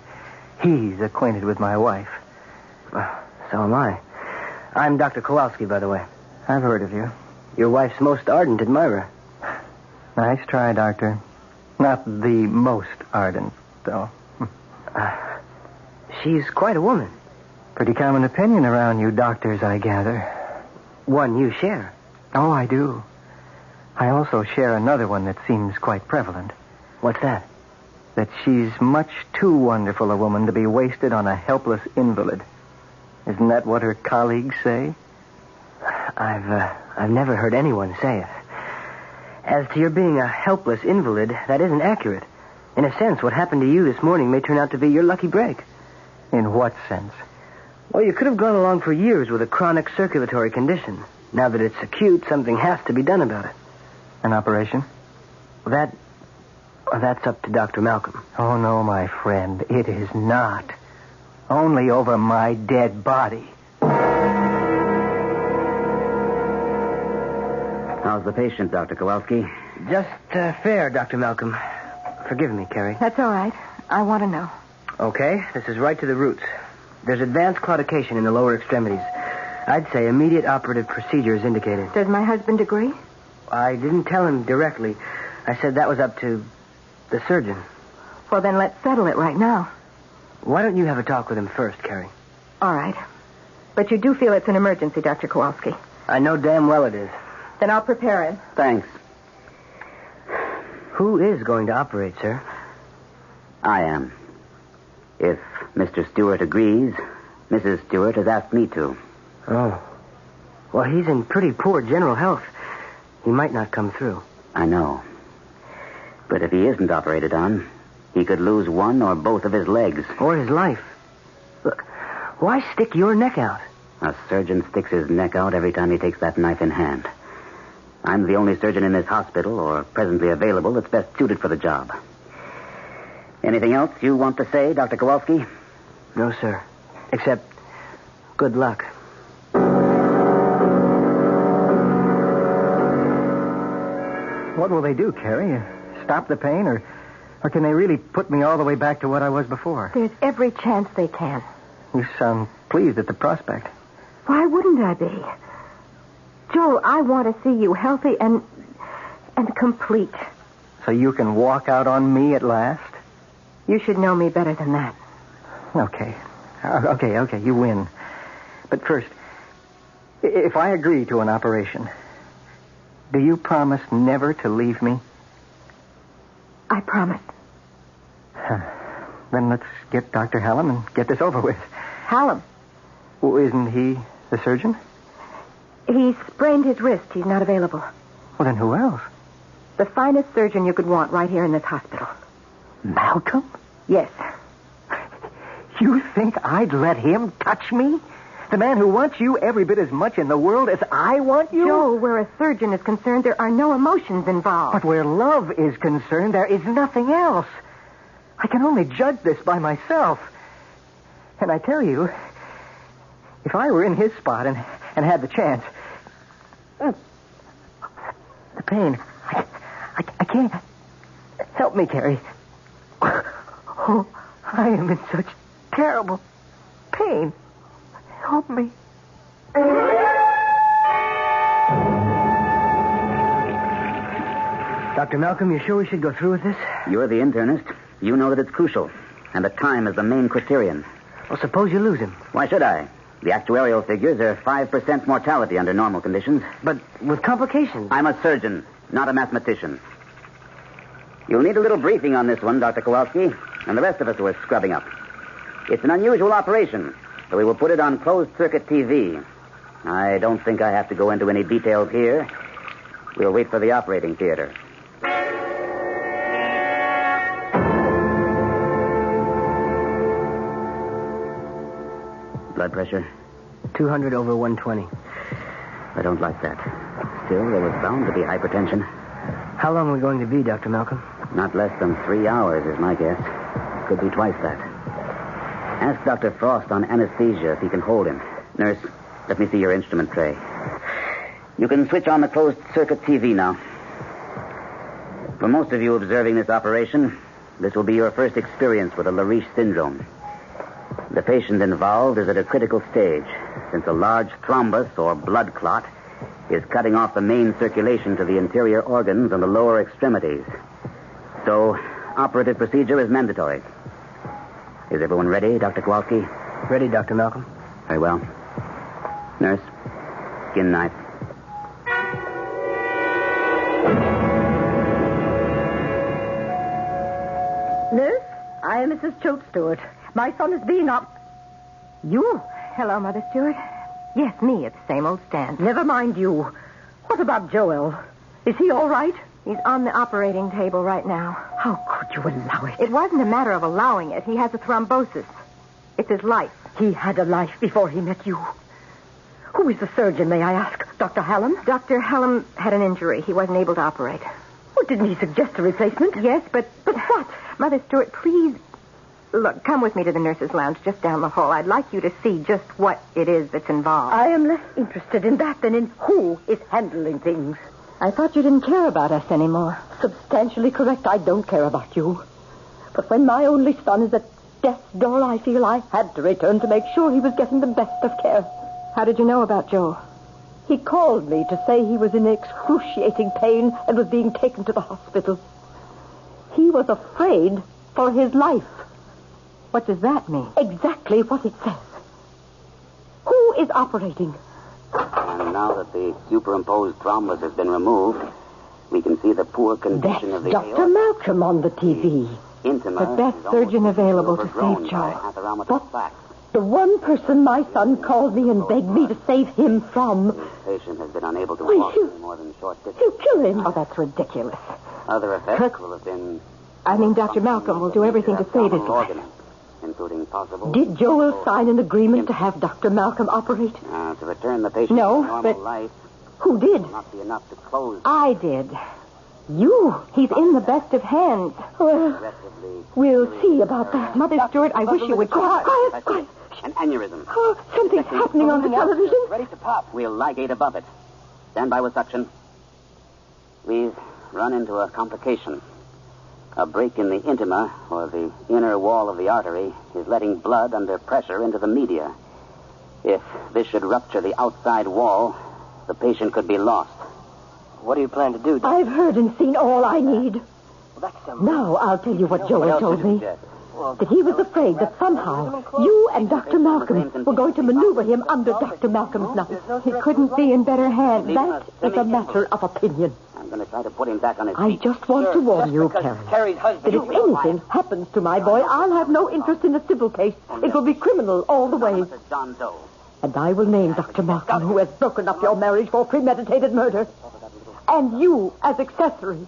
he's acquainted with my wife. So am I. I'm Dr. Kowalski, by the way. I've heard of you. Your wife's most ardent admirer. Nice try, Doctor. Not the most ardent, though. She's quite a woman. Pretty common opinion around you doctors, I gather. One you share. Oh, I do. I also share another one that seems quite prevalent. What's that? That she's much too wonderful a woman to be wasted on a helpless invalid. Isn't that what her colleagues say? I've never heard anyone say it. As to your being a helpless invalid, that isn't accurate. In a sense, what happened to you this morning may turn out to be your lucky break. In what sense? Well, you could have gone along for years with a chronic circulatory condition. Now that it's acute, something has to be done about it. An operation? That's up to Dr. Malcolm. Oh, no, my friend. It is not. Only over my dead body. How's the patient, Dr. Kowalski? Just fair, Dr. Malcolm. Forgive me, Carrie. That's all right. I want to know. Okay, this is right to the roots. There's advanced claudication in the lower extremities. I'd say immediate operative procedure is indicated. Does my husband agree? I didn't tell him directly. I said that was up to the surgeon. Well, then let's settle it right now. Why don't you have a talk with him first, Carrie? All right. But you do feel it's an emergency, Dr. Kowalski. I know damn well it is. Then I'll prepare him. Thanks. Who is going to operate, sir? I am. If Mr. Stewart agrees, Mrs. Stewart has asked me to. Oh. Well, he's in pretty poor general health. He might not come through. I know. But if he isn't operated on, he could lose one or both of his legs. Or his life. Look, why stick your neck out? A surgeon sticks his neck out every time he takes that knife in hand. I'm the only surgeon in this hospital, or presently available, that's best suited for the job. Anything else you want to say, Dr. Kowalski? No, sir. Except, good luck. What will they do, Carrie? Stop the pain, or can they really put me all the way back to what I was before? There's every chance they can. You sound pleased at the prospect. Why wouldn't I be? Joe, I want to see you healthy and complete. So you can walk out on me at last? You should know me better than that. Okay. Okay, you win. But first, if I agree to an operation, do you promise never to leave me? I promise. Then let's get Dr. Hallam and get this over with. Hallam? Well, isn't he the surgeon? He sprained his wrist. He's not available. Well, then who else? The finest surgeon you could want right here in this hospital. Malcolm? Yes. You think I'd let him touch me? The man who wants you every bit as much in the world as I want you? Joe, where a surgeon is concerned, there are no emotions involved. But where love is concerned, there is nothing else. I can only judge this by myself. And I tell you, if I were in his spot and had the chance, the pain, I can't. Help me, Carrie. Oh, I am in such terrible pain. Help me. Dr. Malcolm, you sure we should go through with this? You're the internist. You know that it's crucial. And that time is the main criterion. Well, suppose you lose him. Why should I? The actuarial figures are 5% mortality under normal conditions. But with complications. I'm a surgeon, not a mathematician. You'll need a little briefing on this one, Dr. Kowalski, and the rest of us who are scrubbing up. It's an unusual operation, so we will put it on closed-circuit TV. I don't think I have to go into any details here. We'll wait for the operating theater. Blood pressure? 200 over 120. I don't like that. Still, there was bound to be hypertension. How long are we going to be, Dr. Malcolm? Not less than 3 hours is my guess. Could be twice that. Ask Dr. Frost on anesthesia if he can hold him. Nurse, let me see your instrument tray. You can switch on the closed-circuit TV now. For most of you observing this operation, this will be your first experience with a Lariche syndrome. The patient involved is at a critical stage, since a large thrombus or blood clot is cutting off the main circulation to the interior organs and the lower extremities. So, operative procedure is mandatory. Is everyone ready, Dr. Kowalski? Ready, Dr. Malcolm. Very well. Nurse, skin knife. Nurse, I am Mrs. Choate Stewart. My son is being You? Hello, Mother Stewart. Yes, me at the same old stand. Never mind you. What about Joel? Is he all right? He's on the operating table right now. How could you allow it? It wasn't a matter of allowing it. He has a thrombosis. It's his life. He had a life before he met you. Who is the surgeon, may I ask? Dr. Hallam? Dr. Hallam had an injury. He wasn't able to operate. Well, didn't he suggest a replacement? Yes, but... But what? Mother Stewart, please... Look, come with me to the nurse's lounge just down the hall. I'd like you to see just what it is that's involved. I am less interested in that than in who is handling things. I thought you didn't care about us anymore. Substantially correct. I don't care about you. But when my only son is at death's door, I feel I had to return to make sure he was getting the best of care. How did you know about Joel? He called me to say he was in excruciating pain and was being taken to the hospital. He was afraid for his life. What does that mean? Exactly what it says. Who is operating? And now that the superimposed thrombus has been removed, we can see the poor condition of the Dr. aorta. Malcolm on the TV. Intima the best surgeon available to save Joel. But the one person my son called me and begged me to save him from. The patient has been unable to walk any more than short distance. You kill him. Oh, that's ridiculous. Other effects will have been... I mean, Dr. Malcolm will do everything to save his life. Including possible... Did Joel sign an agreement to have Dr. Malcolm operate? To return the patient to normal life, Who did? Not be enough to close. I did. You. He's in the best of hands. Well, we'll see about that. Mother Stewart, I wish you would... Quiet. An aneurysm. Oh, something's happening on the television. Ready to pop. We'll ligate above it. Stand by with suction. We've run into a complication. A break in the intima, or the inner wall of the artery, is letting blood under pressure into the media. If this should rupture the outside wall, the patient could be lost. What do you plan to do, Doc? I've heard and seen all I need. Now I'll tell you what Joel told me. That he was afraid that somehow you and Dr. Malcolm were going to maneuver him under Dr. Malcolm's knife. He couldn't be in better hands. That is a matter of opinion. I'm going to try to put him back on his I feet. just want to warn you, Karen, that if anything happens to my boy, I'll have no interest in a civil case. It will be criminal all the way. John Doe. And I will name Dr. Malcolm, who has broken up your marriage for premeditated murder. And you as accessories,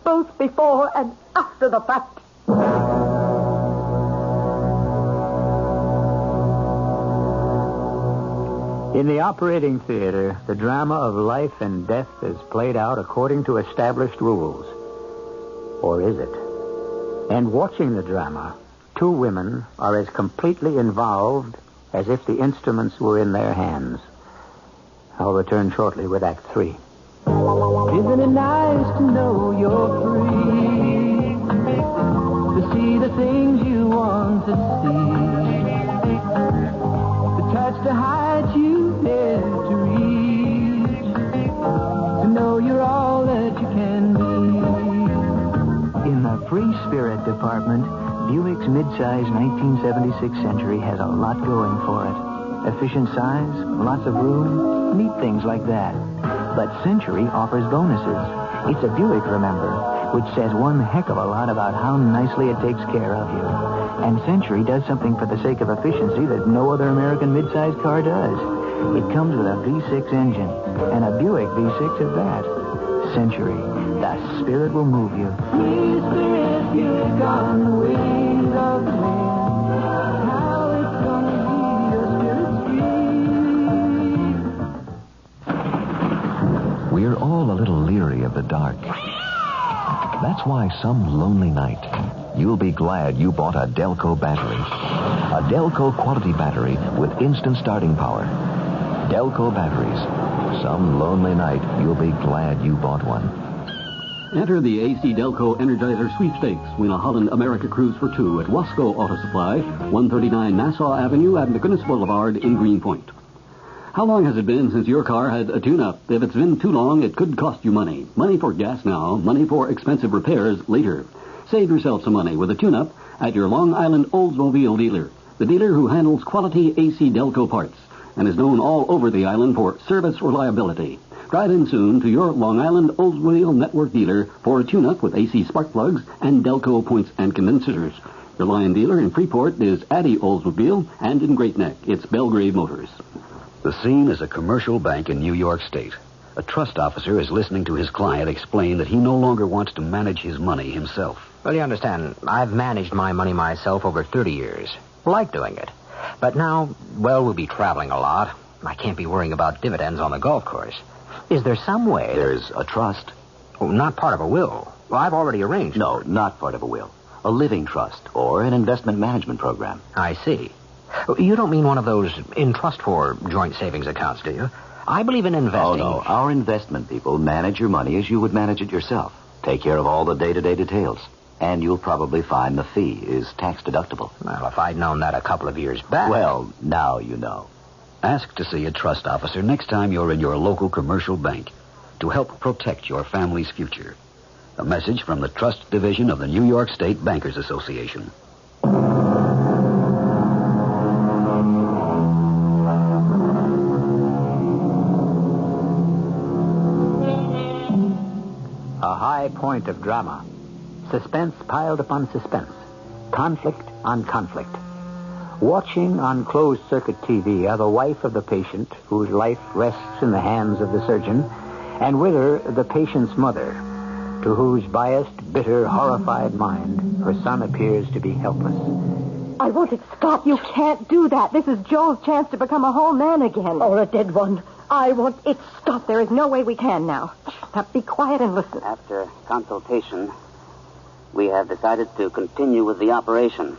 both before and after the fact. In the operating theater, the drama of life and death is played out according to established rules. Or is it? And watching the drama, two women are as completely involved as if the instruments were in their hands. I'll return shortly with Act 3. Isn't it nice to know you're free? To see the things you want to see. To touch the heights you dare to reach. To know you're all that you can be. In the Free Spirit department, Buick's midsize 1976 Century has a lot going for it. Efficient size, lots of room, neat things like that. But Century offers bonuses. It's a Buick, remember, which says one heck of a lot about how nicely it takes care of you. And Century does something for the sake of efficiency that no other American midsize car does. It comes with a V6 engine, and a Buick V6 at that. Century, the spirit will move you. Free Spirit Buick on the wings of the wind. How it's gonna be your spirit's free. We're all a little leery of the dark. That's why some lonely night, you'll be glad you bought a Delco battery. A Delco quality battery with instant starting power. Delco batteries. Some lonely night, you'll be glad you bought one. Enter the AC Delco Energizer Sweepstakes. Win a Holland America cruise for two at Wasco Auto Supply, 139 Nassau Avenue at McGinnis Boulevard in Greenpoint. How long has it been since your car had a tune-up? If it's been too long, it could cost you money. Money for gas now, money for expensive repairs later. Save yourself some money with a tune-up at your Long Island Oldsmobile dealer. The dealer who handles quality AC Delco parts and is known all over the island for service reliability. Drive in soon to your Long Island Oldsmobile Network dealer for a tune-up with AC spark plugs and Delco points and condensers. Your line dealer in Freeport is Addy Oldsmobile, and in Great Neck, it's Belgrave Motors. The scene is a commercial bank in New York State. A trust officer is listening to his client explain that he no longer wants to manage his money himself. Well, you understand, I've managed my money myself over 30 years. Like doing it. But now, well, we'll be traveling a lot. I can't be worrying about dividends on the golf course. Is there some way... There's a trust. Oh, not part of a will. Well, I've already arranged No, not part of a will. A living trust or an investment management program. I see. You don't mean one of those in trust for joint savings accounts, do you? I believe in investing. Oh, no. Our investment people manage your money as you would manage it yourself. Take care of all the day-to-day details. And you'll probably find the fee is tax deductible. Well, if I'd known that a couple of years back... Well, now you know. Ask to see a trust officer next time you're in your local commercial bank to help protect your family's future. A message from the Trust Division of the New York State Bankers Association. A high point of drama. Suspense piled upon suspense. Conflict on conflict. Watching on closed-circuit TV are the wife of the patient, whose life rests in the hands of the surgeon, and with her, the patient's mother, to whose biased, bitter, horrified mind her son appears to be helpless. I want it stopped. You can't do that. This is Joel's chance to become a whole man again. Or a dead one. I want it stopped. There is no way we can now. Now be quiet and listen. After consultation, we have decided to continue with the operation.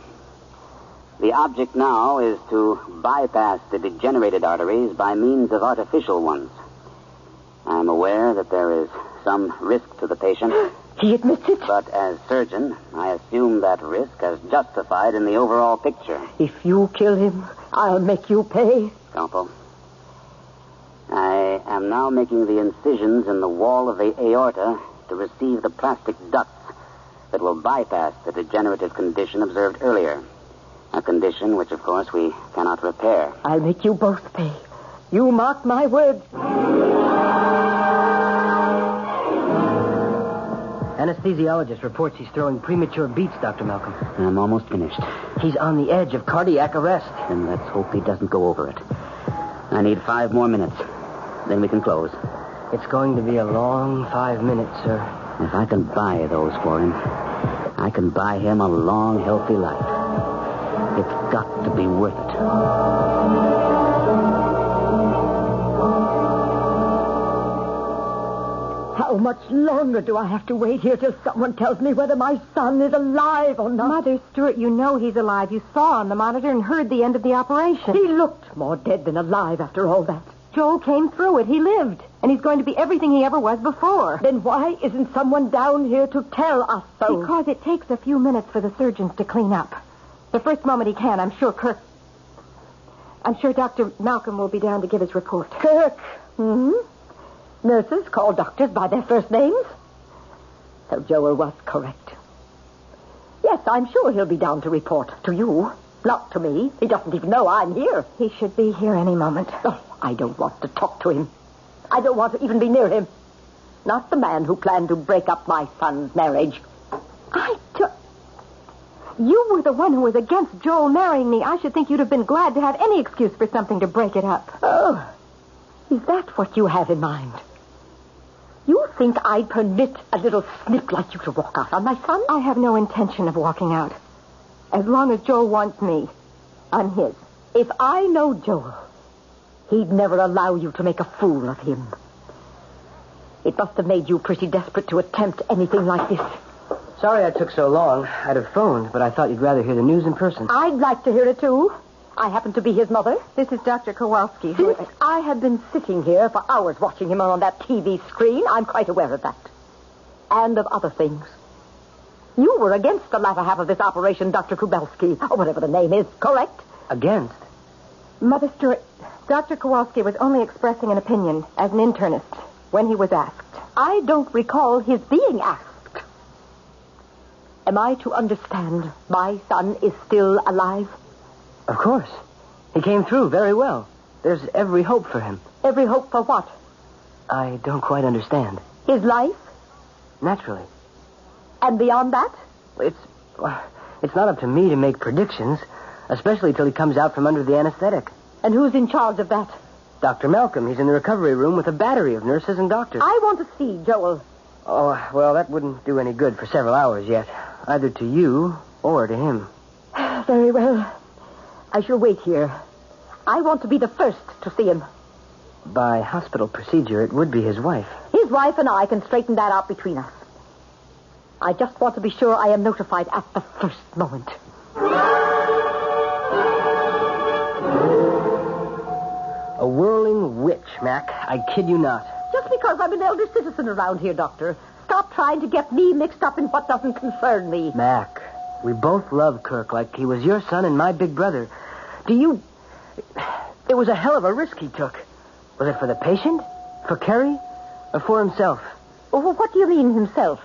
The object now is to bypass the degenerated arteries by means of artificial ones. I'm aware that there is some risk to the patient. He admits it. But as surgeon, I assume that risk as justified in the overall picture. If you kill him, I'll make you pay. Corporal, I am now making the incisions in the wall of the aorta to receive the plastic ducts that will bypass the degenerative condition observed earlier. A condition which, of course, we cannot repair. I'll make you both pay. You mark my words. Anesthesiologist reports he's throwing premature beats, Dr. Malcolm. I'm almost finished. He's on the edge of cardiac arrest. Then let's hope he doesn't go over it. I need 5 more minutes. Then we can close. It's going to be a long 5 minutes, sir. If I can buy those for him, I can buy him a long, healthy life. It's got to be worth it. How much longer do I have to wait here till someone tells me whether my son is alive or not? Mother Stewart, you know he's alive. You saw on the monitor and heard the end of the operation. He looked more dead than alive after all that. Joel came through it. He lived. And he's going to be everything he ever was before. Then why isn't someone down here to tell us so? Because it takes a few minutes for the surgeons to clean up. The first moment he can, I'm sure Dr. Malcolm will be down to give his report. Kirk? Hmm? Nurses call doctors by their first names. So Joel was correct. Yes, I'm sure he'll be down to report to you. Not to me. He doesn't even know I'm here. He should be here any moment. Oh, I don't want to talk to him. I don't want to even be near him. Not the man who planned to break up my son's marriage. You were the one who was against Joel marrying me. I should think you'd have been glad to have any excuse for something to break it up. Oh, is that what you have in mind? You think I'd permit a little snip like you to walk out on my son? I have no intention of walking out. As long as Joel wants me, I'm his. If I know Joel, he'd never allow you to make a fool of him. It must have made you pretty desperate to attempt anything like this. Sorry I took so long. I'd have phoned, but I thought you'd rather hear the news in person. I'd like to hear it, too. I happen to be his mother. This is Dr. Kowalski. Since I have been sitting here for hours watching him on that TV screen, I'm quite aware of that. And of other things. You were against the latter half of this operation, Dr. Kowalski, or whatever the name is, correct? Against? Mother Stewart, Dr. Kowalski was only expressing an opinion as an internist when he was asked. I don't recall his being asked. Am I to understand my son is still alive? Of course. He came through very well. There's every hope for him. Every hope for what? I don't quite understand. His life? Naturally. And beyond that? It's not up to me to make predictions, especially till he comes out from under the anesthetic. And who's in charge of that? Dr. Malcolm. He's in the recovery room with a battery of nurses and doctors. I want to see Joel. Oh, well, that wouldn't do any good for several hours yet. Either to you or to him. Very well. I shall wait here. I want to be the first to see him. By hospital procedure, it would be his wife. His wife and I can straighten that out between us. I just want to be sure I am notified at the first moment. A whirling witch, Mac. I kid you not. Just because I'm an elder citizen around here, Doctor. Stop trying to get me mixed up in what doesn't concern me. Mac, we both love Kirk like he was your son and my big brother. It was a hell of a risk he took. Was it for the patient? For Kerry? Or for himself? Well, what do you mean, himself?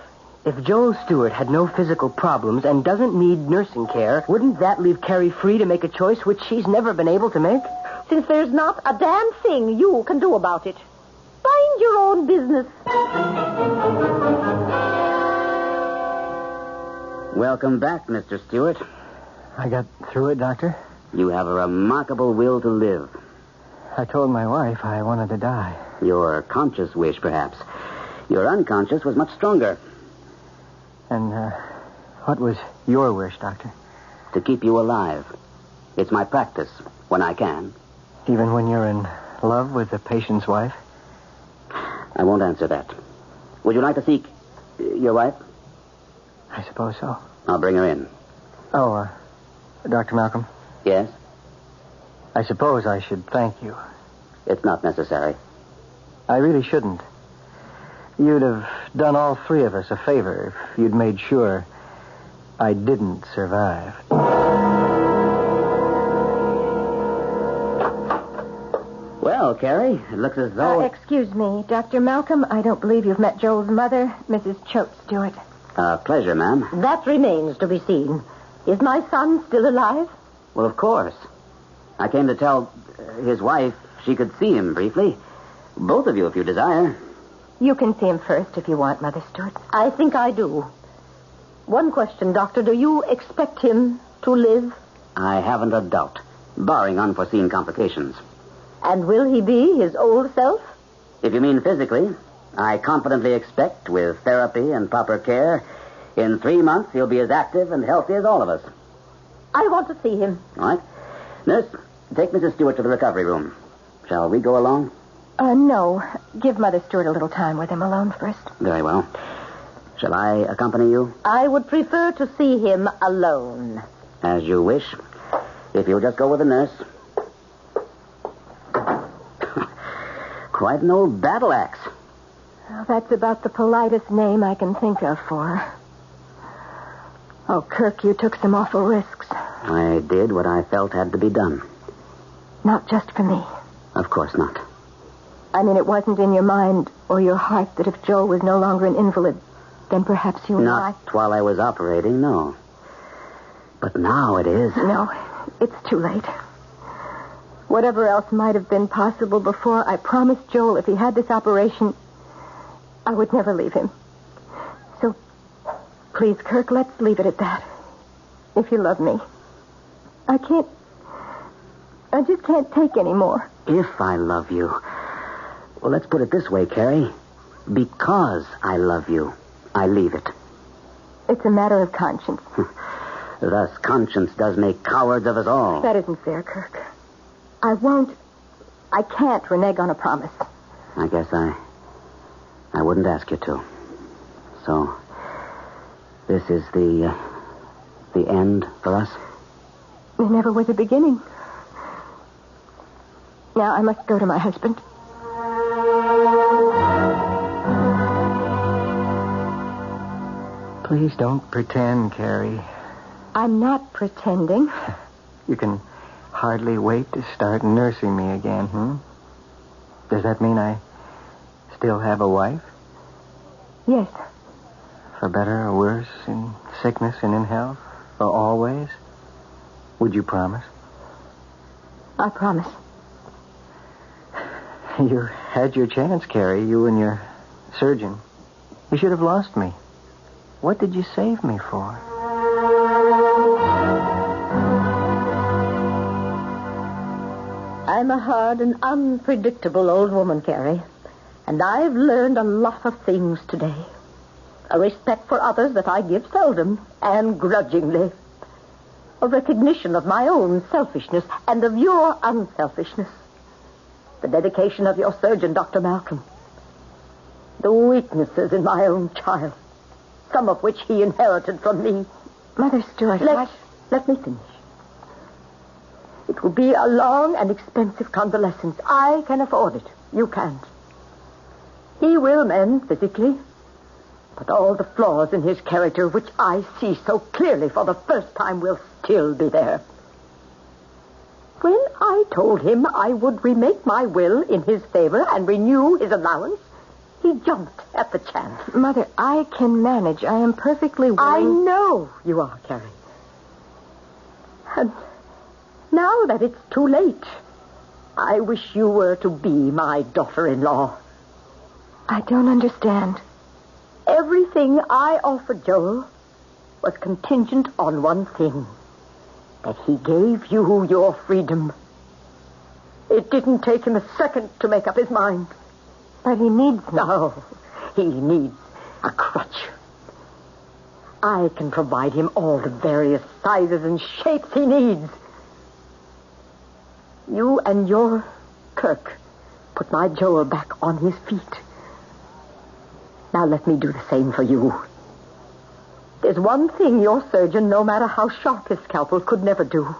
If Joel Stewart had no physical problems and doesn't need nursing care, wouldn't that leave Kerry free to make a choice which she's never been able to make? Since there's not a damn thing you can do about it. Mind your own business. Welcome back, Mr. Stewart. I got through it, Doctor. You have a remarkable will to live. I told my wife I wanted to die. Your conscious wish, perhaps. Your unconscious was much stronger. And what was your wish, Doctor? To keep you alive. It's my practice, when I can. Even when you're in love with a patient's wife? I won't answer that. Would you like to seek your wife? I suppose so. I'll bring her in. Oh, Dr. Malcolm? Yes? I suppose I should thank you. It's not necessary. I really shouldn't. You'd have done all three of us a favor if you'd made sure I didn't survive. Well, Carrie, it looks as though... Excuse me, Dr. Malcolm. I don't believe you've met Joel's mother, Mrs. Choate Stewart. Pleasure, ma'am. That remains to be seen. Is my son still alive? Well, of course. I came to tell his wife she could see him briefly. Both of you, if you desire. You can see him first if you want, Mother Stewart. I think I do. One question, Doctor. Do you expect him to live? I haven't a doubt, barring unforeseen complications. And will he be his old self? If you mean physically, I confidently expect, with therapy and proper care, in 3 months he'll be as active and healthy as all of us. I want to see him. All right. Nurse, take Mrs. Stewart to the recovery room. Shall we go along? No. Give Mother Stewart a little time with him alone first. Very well. Shall I accompany you? I would prefer to see him alone. As you wish. If you'll just go with the nurse. Quite an old battle axe. Well, that's about the politest name I can think of for her. Oh, Kirk, you took some awful risks. I did what I felt had to be done. Not just for me. Of course not. I mean, it wasn't in your mind or your heart that if Joel was no longer an invalid, then perhaps you and I... Not while I was operating, no. But now it is. No, it's too late. Whatever else might have been possible before, I promised Joel if he had this operation, I would never leave him. So, please, Kirk, let's leave it at that. If you love me. I just can't take any more. If I love you. Well, let's put it this way, Carrie. Because I love you, I leave it. It's a matter of conscience. Thus, conscience does make cowards of us all. That isn't fair, Kirk. I can't renege on a promise. I guess I wouldn't ask you to. So, this is the end for us? There never was a beginning. Now I must go to my husband. Please don't pretend, Carrie. I'm not pretending. You can hardly wait to start nursing me again, Does that mean I still have a wife? Yes. For better or worse, in sickness and in health? For always? Would you promise? I promise. You had your chance, Carrie, you and your surgeon. You should have lost me. What did you save me for? I'm a hard and unpredictable old woman, Carrie. And I've learned a lot of things today. A respect for others that I give seldom and grudgingly. A recognition of my own selfishness and of your unselfishness. The dedication of your surgeon, Dr. Malcolm. The weaknesses in my own child. Some of which he inherited from me. Mother Stewart, Let me finish. It will be a long and expensive convalescence. I can afford it. You can't. He will mend physically. But all the flaws in his character, which I see so clearly for the first time, will still be there. When I told him I would remake my will in his favor and renew his allowance, he jumped at the chance. Mother, I can manage. I am perfectly willing. I know you are, Carrie. And now that it's too late, I wish you were to be my daughter-in-law. I don't understand. Everything I offered Joel was contingent on one thing. That he gave you your freedom. It didn't take him a second to make up his mind. But he needs me. No, he needs a crutch. I can provide him all the various sizes and shapes he needs. You and your Kirk put my Joel back on his feet. Now let me do the same for you. There's one thing your surgeon, no matter how sharp his scalpel, could never do.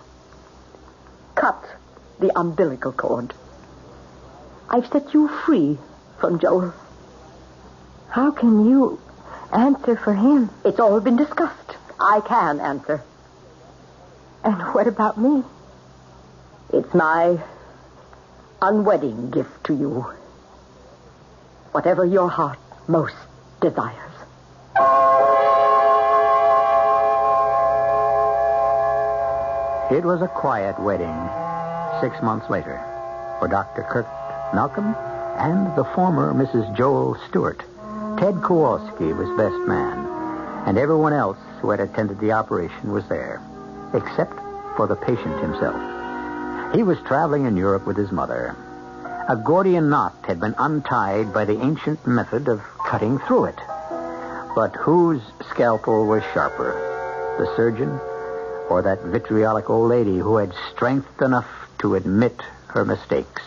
Cut the umbilical cord. I've set you free from Joel. How can you answer for him? It's all been discussed. I can answer. And what about me? It's my unwedding gift to you. Whatever your heart most desires. It was a quiet wedding 6 months later for Dr. Kirk Malcolm and the former Mrs. Joel Stewart. Ted Kowalski was best man, and everyone else who had attended the operation was there, except for the patient himself. He was traveling in Europe with his mother. A Gordian knot had been untied by the ancient method of cutting through it. But whose scalpel was sharper, the surgeon or that vitriolic old lady who had strength enough to admit her mistakes?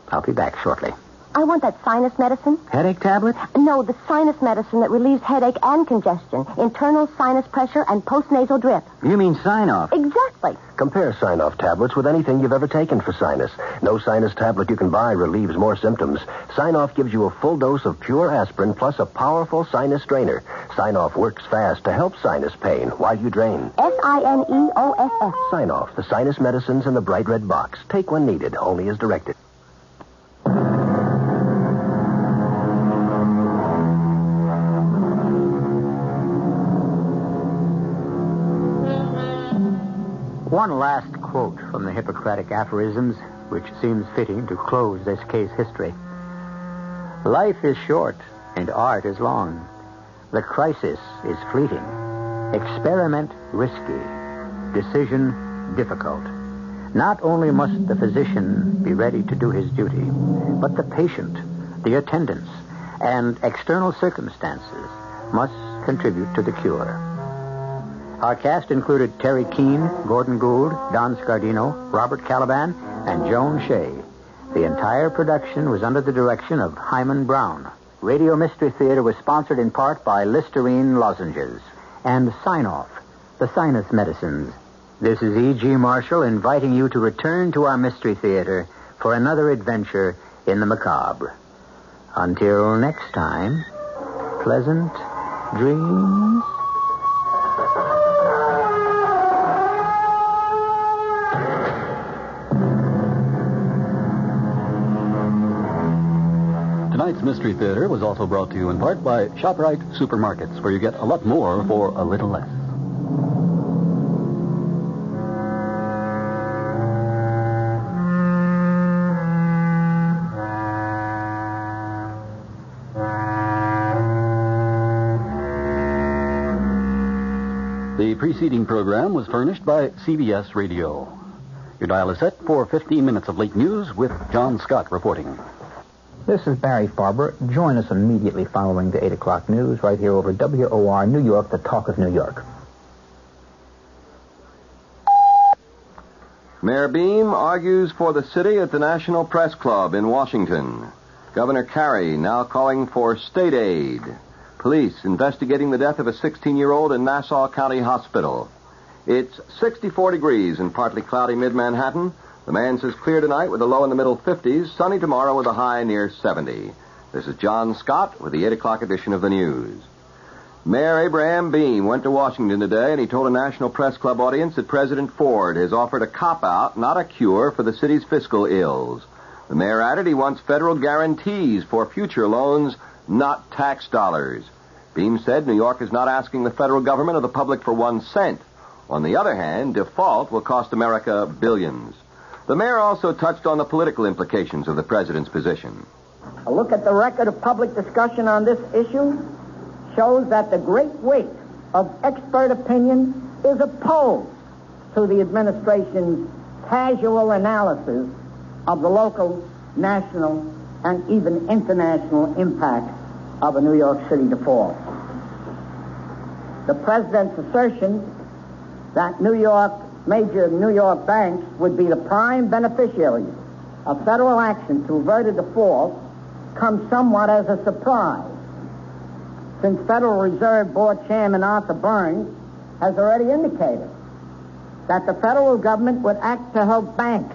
I'll be back shortly. I want that sinus medicine. Headache tablet? No, the sinus medicine that relieves headache and congestion, internal sinus pressure, and postnasal drip. You mean sign-off? Exactly. Compare sign-off tablets with anything you've ever taken for sinus. No sinus tablet you can buy relieves more symptoms. Sign-off gives you a full dose of pure aspirin plus a powerful sinus strainer. Sign-off works fast to help sinus pain while you drain. Sineoff. Sign-off, the sinus medicines in the bright red box. Take when needed, only as directed. One last quote from the Hippocratic aphorisms, which seems fitting to close this case history. Life is short and art is long. The crisis is fleeting. Experiment risky. Decision difficult. Not only must the physician be ready to do his duty, but the patient, the attendants, and external circumstances must contribute to the cure. Our cast included Terry Keane, Gordon Gould, Don Scardino, Robert Caliban, and Joan Shea. The entire production was under the direction of Hyman Brown. Radio Mystery Theater was sponsored in part by Listerine lozenges and Sign-Off, the sinus medicines. This is E.G. Marshall inviting you to return to our Mystery Theater for another adventure in the macabre. Until next time, pleasant dreams. Tonight's Mystery Theater was also brought to you in part by ShopRite Supermarkets, where you get a lot more for a little less. The preceding program was furnished by CBS Radio. Your dial is set for 15 minutes of late news with John Scott reporting. This is Barry Farber. Join us immediately following the 8 o'clock news right here over WOR New York, the talk of New York. Mayor Beam argues for the city at the National Press Club in Washington. Governor Carey now calling for state aid. Police investigating the death of a 16-year-old in Nassau County Hospital. It's 64 degrees in partly cloudy mid-Manhattan. The man says clear tonight with a low in the middle 50s, sunny tomorrow with a high near 70. This is John Scott with the 8 o'clock edition of the news. Mayor Abraham Beam went to Washington today, and he told a National Press Club audience that President Ford has offered a cop-out, not a cure, for the city's fiscal ills. The mayor added he wants federal guarantees for future loans, not tax dollars. Beam said New York is not asking the federal government or the public for 1 cent. On the other hand, default will cost America billions. The mayor also touched on the political implications of the president's position. A look at the record of public discussion on this issue shows that the great weight of expert opinion is opposed to the administration's casual analysis of the local, national, and even international impact of a New York City default. The president's assertion that major New York banks would be the prime beneficiaries of federal action to avert a default comes somewhat as a surprise, since Federal Reserve Board Chairman Arthur Burns has already indicated that the federal government would act to help banks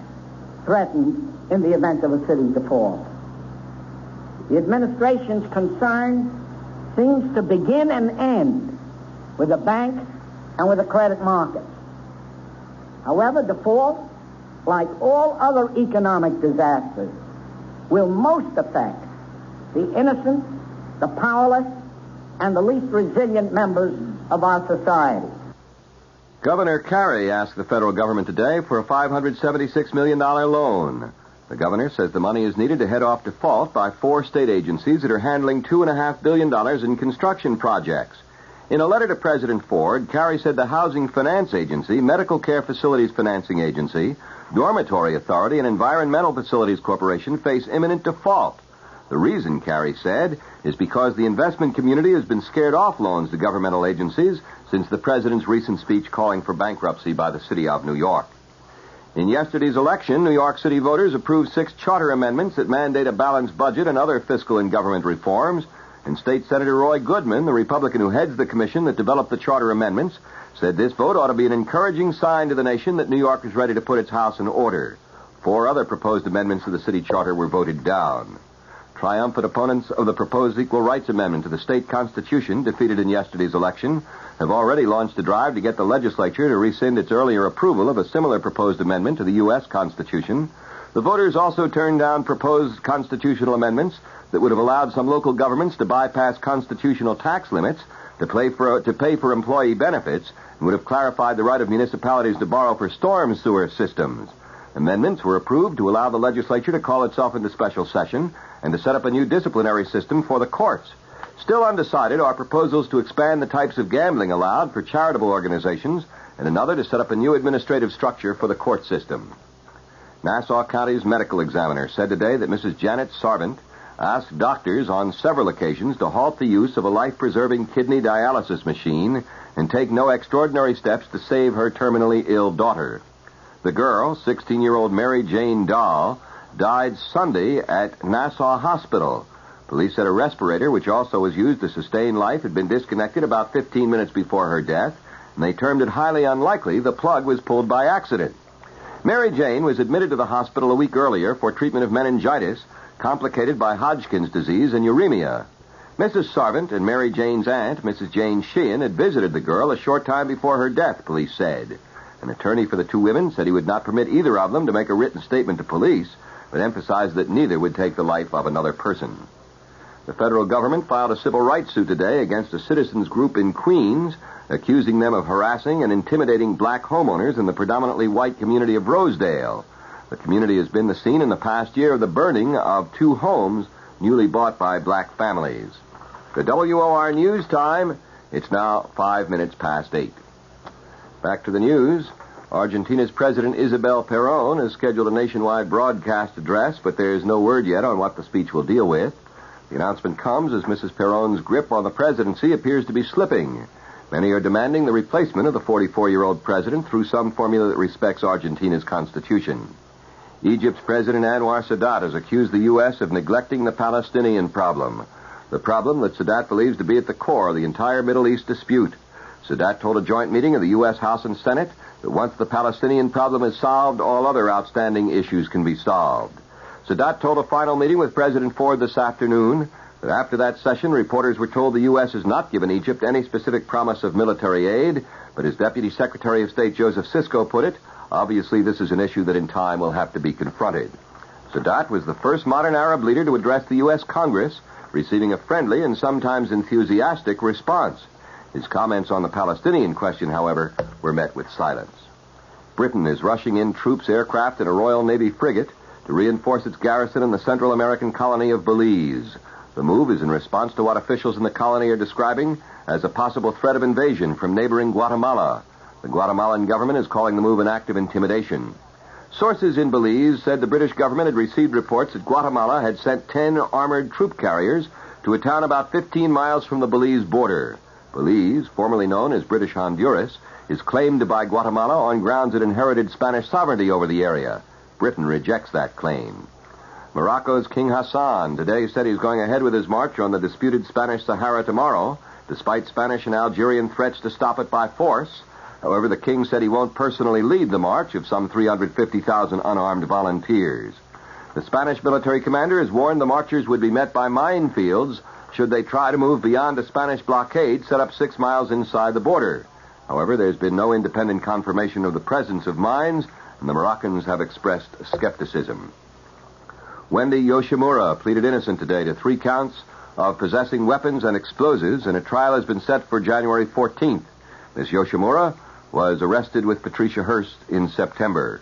threatened in the event of a city default. The administration's concern seems to begin and end with the banks and with the credit markets. However, default, like all other economic disasters, will most affect the innocent, the powerless, and the least resilient members of our society. Governor Carey asked the federal government today for a $576 million loan. The governor says the money is needed to head off default by 4 state agencies that are handling $2.5 billion in construction projects. In a letter to President Ford, Carey said the Housing Finance Agency, Medical Care Facilities Financing Agency, Dormitory Authority, and Environmental Facilities Corporation face imminent default. The reason, Carey said, is because the investment community has been scared off loans to governmental agencies since the president's recent speech calling for bankruptcy by the city of New York. In yesterday's election, New York City voters approved 6 charter amendments that mandate a balanced budget and other fiscal and government reforms. And State Senator Roy Goodman, the Republican who heads the commission that developed the charter amendments, said this vote ought to be an encouraging sign to the nation that New York is ready to put its house in order. 4 other proposed amendments to the city charter were voted down. Triumphant opponents of the proposed Equal Rights Amendment to the state constitution, defeated in yesterday's election, have already launched a drive to get the legislature to rescind its earlier approval of a similar proposed amendment to the U.S. Constitution. The voters also turned down proposed constitutional amendments that would have allowed some local governments to bypass constitutional tax limits to pay for employee benefits and would have clarified the right of municipalities to borrow for storm sewer systems. Amendments were approved to allow the legislature to call itself into special session and to set up a new disciplinary system for the courts. Still undecided are proposals to expand the types of gambling allowed for charitable organizations and another to set up a new administrative structure for the court system. Nassau County's medical examiner said today that Mrs. Janet Sarvant asked doctors on several occasions to halt the use of a life-preserving kidney dialysis machine and take no extraordinary steps to save her terminally ill daughter. The girl, 16-year-old Mary Jane Dahl, died Sunday at Nassau Hospital. Police said a respirator, which also was used to sustain life, had been disconnected about 15 minutes before her death, and they termed it highly unlikely the plug was pulled by accident. Mary Jane was admitted to the hospital a week earlier for treatment of meningitis, complicated by Hodgkin's disease and uremia. Mrs. Sarvant and Mary Jane's aunt, Mrs. Jane Sheehan, had visited the girl a short time before her death, police said. An attorney for the 2 women said he would not permit either of them to make a written statement to police, but emphasized that neither would take the life of another person. The federal government filed a civil rights suit today against a citizens group in Queens, accusing them of harassing and intimidating black homeowners in the predominantly white community of Rosedale. The community has been the scene in the past year of the burning of 2 homes newly bought by black families. The WOR News Time, it's now 5 minutes past 8. Back to the news. Argentina's President Isabel Perón has scheduled a nationwide broadcast address, but there's no word yet on what the speech will deal with. The announcement comes as Mrs. Perón's grip on the presidency appears to be slipping. Many are demanding the replacement of the 44-year-old president through some formula that respects Argentina's constitution. Egypt's President Anwar Sadat has accused the U.S. of neglecting the Palestinian problem, the problem that Sadat believes to be at the core of the entire Middle East dispute. Sadat told a joint meeting of the U.S. House and Senate that once the Palestinian problem is solved, all other outstanding issues can be solved. Sadat told a final meeting with President Ford this afternoon that after that session, reporters were told the U.S. has not given Egypt any specific promise of military aid, but as Deputy Secretary of State Joseph Sisko put it, obviously this is an issue that in time will have to be confronted. Sadat was the first modern Arab leader to address the U.S. Congress, receiving a friendly and sometimes enthusiastic response. His comments on the Palestinian question, however, were met with silence. Britain is rushing in troops, aircraft, and a Royal Navy frigate to reinforce its garrison in the Central American colony of Belize. The move is in response to what officials in the colony are describing as a possible threat of invasion from neighboring Guatemala. The Guatemalan government is calling the move an act of intimidation. Sources in Belize said the British government had received reports that Guatemala had sent 10 armored troop carriers to a town about 15 miles from the Belize border. Belize, formerly known as British Honduras, is claimed by Guatemala on grounds it inherited Spanish sovereignty over the area. Britain rejects that claim. Morocco's King Hassan today said he's going ahead with his march on the disputed Spanish Sahara tomorrow, despite Spanish and Algerian threats to stop it by force. However, the king said he won't personally lead the march of some 350,000 unarmed volunteers. The Spanish military commander has warned the marchers would be met by minefields should they try to move beyond a Spanish blockade set up 6 miles inside the border. However, there's been no independent confirmation of the presence of mines, and the Moroccans have expressed skepticism. Wendy Yoshimura pleaded innocent today to 3 counts of possessing weapons and explosives, and a trial has been set for January 14th. Ms. Yoshimura was arrested with Patricia Hearst in September.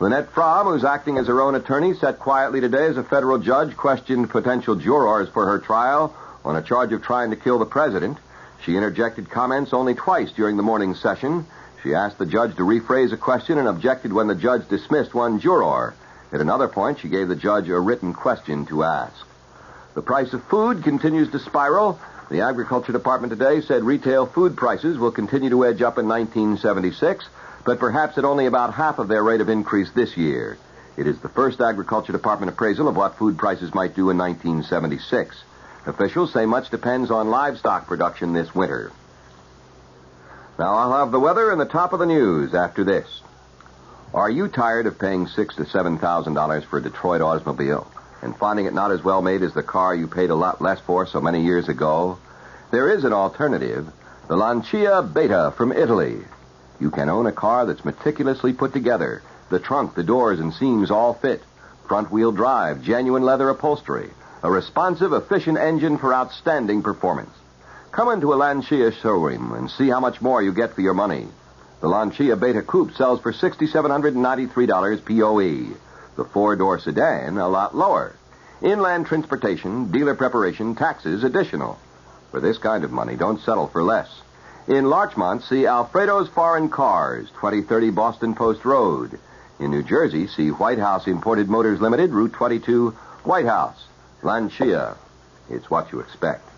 Lynette Fromm, who's acting as her own attorney, sat quietly today as a federal judge questioned potential jurors for her trial on a charge of trying to kill the president. She interjected comments only twice during the morning session. She asked the judge to rephrase a question and objected when the judge dismissed one juror. At another point, she gave the judge a written question to ask. The price of food continues to spiral. The Agriculture Department today said retail food prices will continue to edge up in 1976, but perhaps at only about half of their rate of increase this year. It is the first Agriculture Department appraisal of what food prices might do in 1976. Officials say much depends on livestock production this winter. Now I'll have the weather and the top of the news after this. Are you tired of paying $6,000 to $7,000 for a Detroit automobile and finding it not as well made as the car you paid a lot less for so many years ago? There is an alternative, the Lancia Beta from Italy. You can own a car that's meticulously put together. The trunk, the doors, and seams all fit. Front-wheel drive, genuine leather upholstery. A responsive, efficient engine for outstanding performance. Come into a Lancia showroom and see how much more you get for your money. The Lancia Beta Coupe sells for $6,793 POE. The 4-door sedan, a lot lower. Inland transportation, dealer preparation, taxes additional. For this kind of money, don't settle for less. In Larchmont, see Alfredo's Foreign Cars, 2030 Boston Post Road. In New Jersey, see White House Imported Motors Limited, Route 22, White House. Lancia. It's what you expect.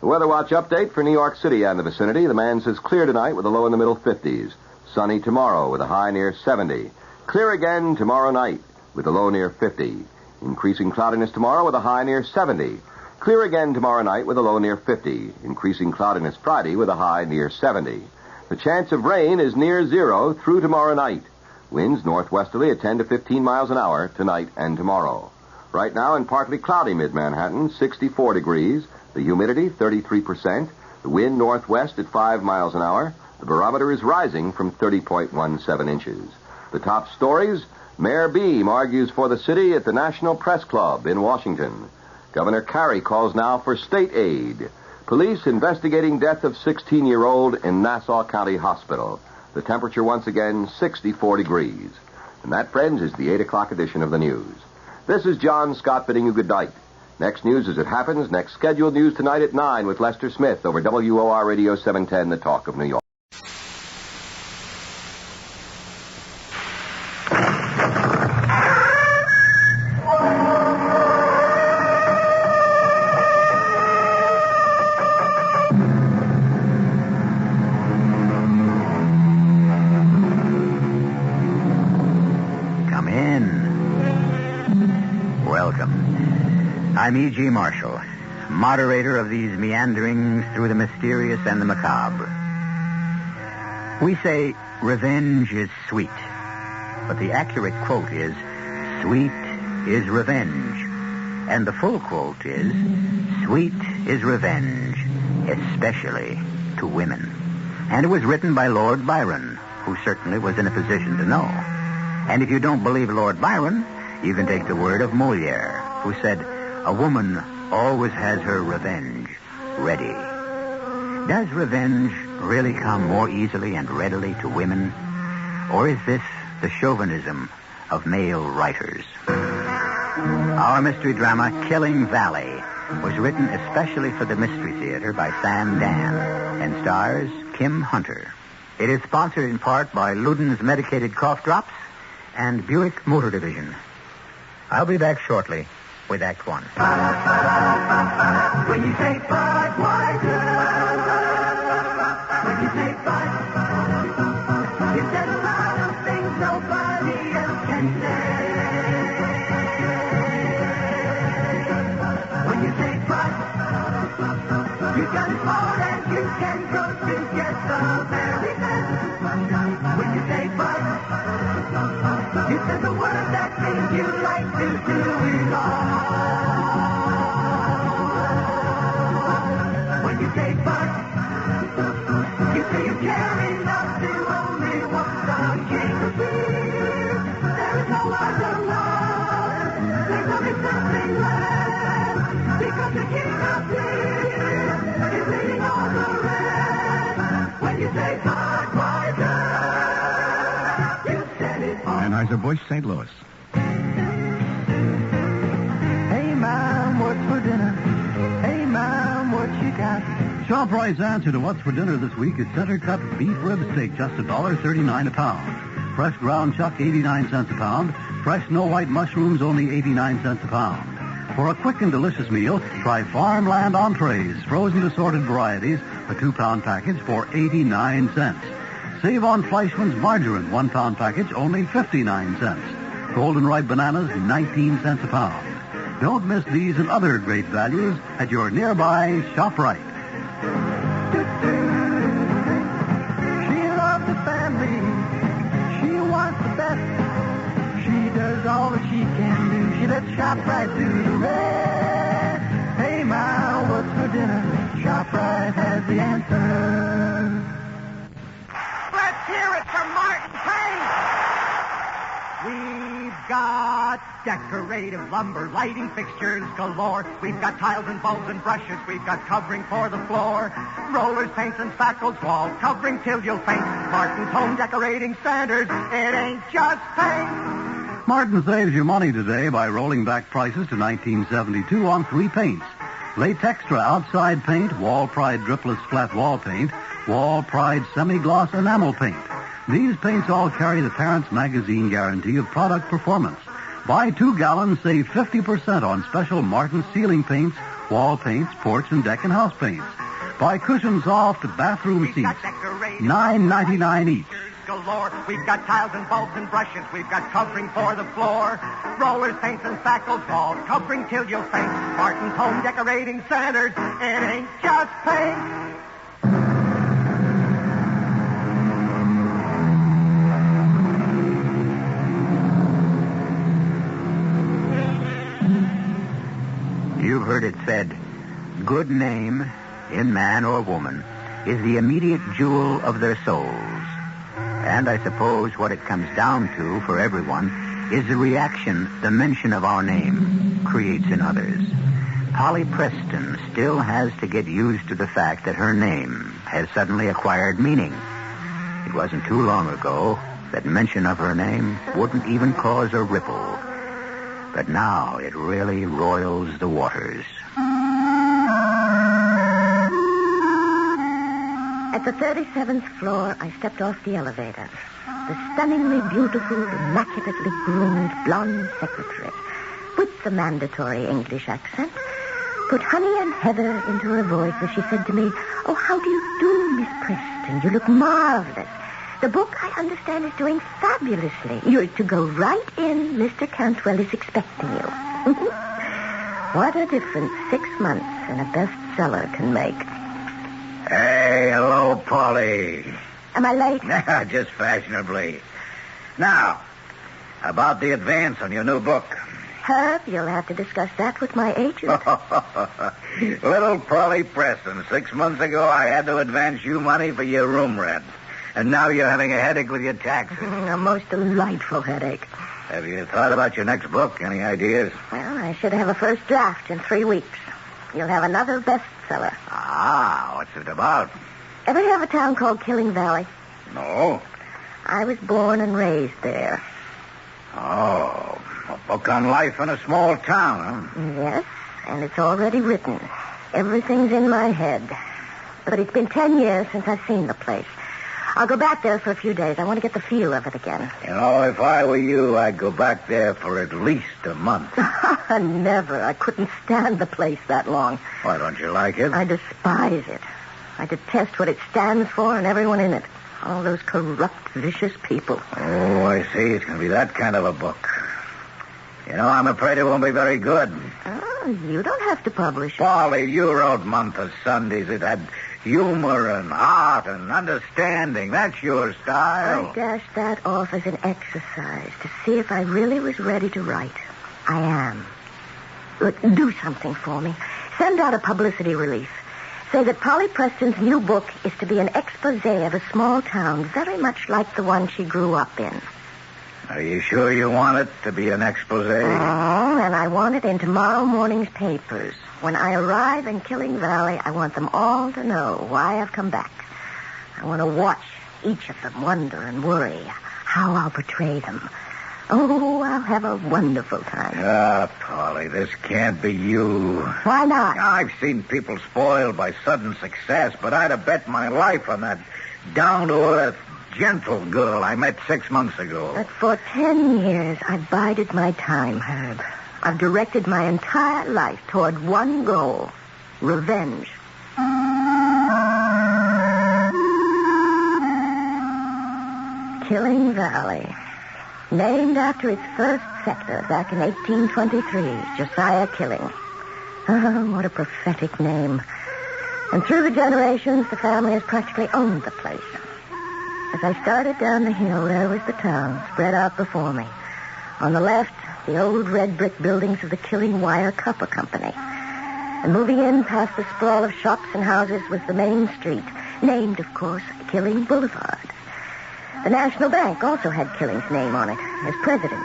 The Weather Watch update for New York City and the vicinity. The man says clear tonight with a low in the middle 50s. Sunny tomorrow with a high near 70. Clear again tomorrow night with a low near 50. Increasing cloudiness tomorrow with a high near 70. Clear again tomorrow night with a low near 50. Increasing cloudiness Friday with a high near 70. The chance of rain is near 0 through tomorrow night. Winds northwesterly at 10 to 15 miles an hour tonight and tomorrow. Right now in partly cloudy mid-Manhattan, 64 degrees. The humidity, 33%. The wind northwest at 5 miles an hour. The barometer is rising from 30.17 inches. The top stories, Mayor Beam argues for the city at the National Press Club in Washington. Governor Carey calls now for state aid. Police investigating death of 16-year-old in Nassau County Hospital. The temperature once again, 64 degrees. And that, friends, is the 8 o'clock edition of the news. This is John Scott bidding you good night. Next news as it happens. Next scheduled news tonight at 9 with Lester Smith over WOR Radio 710, The Talk of New York. Come in. Welcome. I'm E.G. Marshall, moderator of these meanderings through the mysterious and the macabre. We say revenge is sweet, but the accurate quote is, sweet is revenge. And the full quote is, sweet is revenge, especially to women. And it was written by Lord Byron, who certainly was in a position to know. And if you don't believe Lord Byron, you can take the word of Moliere, who said, a woman always has her revenge ready. Does revenge really come more easily and readily to women? Or is this the chauvinism of male writers? Our mystery drama, Killing Valley, was written especially for the Mystery Theater by Sam Dan and stars Kim Hunter. It is sponsored in part by Luden's Medicated Cough Drops and Buick Motor Division. I'll be back shortly with Act One. When you say Budweiser, when you say Bud, you said a lot of things nobody else can. can say. When you say but, you got it more and you can go to get the very best. When you say but, you said the word that means you like to do it all. When you say but, you say you care enough to only want the king to be. There is no other love. There's only something left. Because the king of peace is leading all the rest. When you say Budweiser, you said it all. Anheuser-Busch, St. Louis. Hey, Mom, what's for dinner? Hey, Mom, what you got? ShopRite's answer to what's for dinner this week is center-cut beef rib steak, just $1.39 a pound. Fresh ground chuck, 89 cents a pound. Fresh snow white mushrooms, only 89 cents a pound. For a quick and delicious meal, try Farmland entrees, frozen assorted varieties, a 2-pound package for 89 cents. Save on Fleischmann's margarine, 1-pound package, only 59 cents. Golden ripe bananas, 19 cents a pound. Don't miss these and other great values at your nearby ShopRite. She loves the family. She wants the best. She does all that she can do. She lets ShopRite do the rest. Hey, Ma, what's for dinner? ShopRite has the answer. Let's hear it for Martin Payne. We've got decorative lumber, lighting fixtures galore. We've got tiles and bulbs and brushes. We've got covering for the floor. Rollers, paints, and spackles, wall covering till you'll faint. Martin's home decorating standards. It ain't just paint. Martin saves you money today by rolling back prices to 1972 on 3 paints. Latextra outside paint, Wall Pride dripless flat wall paint, Wall Pride semi-gloss enamel paint. These paints all carry the Parents Magazine guarantee of product performance. Buy 2 gallons, save 50% on special Martin ceiling paints, wall paints, porch and deck and house paints. Buy cushion soft bathroom seats, $9.99 each. Galore. We've got tiles and bulbs and brushes. We've got covering for the floor. Rollers, paints, and spackles, wall covering till you'll faint. Martin's home decorating standards. It ain't just paint. You've heard it said, good name in man or woman is the immediate jewel of their souls. And I suppose what it comes down to for everyone is the reaction the mention of our name creates in others. Polly Preston still has to get used to the fact that her name has suddenly acquired meaning. It wasn't too long ago that mention of her name wouldn't even cause a ripple. But now it really roils the waters. At the 37th floor, I stepped off the elevator. The stunningly beautiful, immaculately groomed blonde secretary, with the mandatory English accent, put honey and heather into her voice as she said to me, "Oh, how do you do, Miss Preston? You look marvelous. The book, I understand, is doing fabulously. You're to go right in. Mr. Cantwell is expecting you." What a difference 6 months in a bestseller can make. Hey, hello, Polly. Am I late? Just fashionably. Now, about the advance on your new book. Herb, you'll have to discuss that with my agent. Little Polly Preston, 6 months ago I had to advance you money for your room rent. And now you're having a headache with your taxes. A most delightful headache. Have you thought about your next book? Any ideas? Well, I should have a first draft in 3 weeks. You'll have another bestseller. Ah, what's it about? Ever hear of a town called Killing Valley? No. I was born and raised there. Oh, a book on life in a small town, huh? Yes, and it's already written. Everything's in my head. But it's been 10 years since I've seen the place. I'll go back there for a few days. I want to get the feel of it again. You know, if I were you, I'd go back there for at least a month. Never. I couldn't stand the place that long. Why don't you like it? I despise it. I detest what it stands for and everyone in it. All those corrupt, vicious people. Oh, I see. It's going to be that kind of a book. You know, I'm afraid it won't be very good. Oh, you don't have to publish it. Polly, you wrote Month of Sundays. It had humor and art and understanding. That's your style. I dashed that off as an exercise to see if I really was ready to write. I am. Look, do something for me. Send out a publicity release. Say that Polly Preston's new book is to be an expose of a small town very much like the one she grew up in. Are you sure you want it to be an expose? Oh, and I want it in tomorrow morning's papers. When I arrive in Killing Valley, I want them all to know why I've come back. I want to watch each of them wonder and worry how I'll portray them. Oh, I'll have a wonderful time. Ah, Polly, this can't be you. Why not? I've seen people spoiled by sudden success, but I'd have bet my life on that down-to-earth, gentle girl I met 6 months ago. But for 10 years, I've bided my time, Herb. I've directed my entire life toward one goal, revenge. Killing Valley. Named after its first settler back in 1823, Josiah Killing. Oh, what a prophetic name. And through the generations, the family has practically owned the place. As I started down the hill, there was the town spread out before me. On the left, the old red brick buildings of the Killing Wire Copper Company. And moving in past the sprawl of shops and houses was the main street, named, of course, Killing Boulevard. The National Bank also had Killing's name on it as president.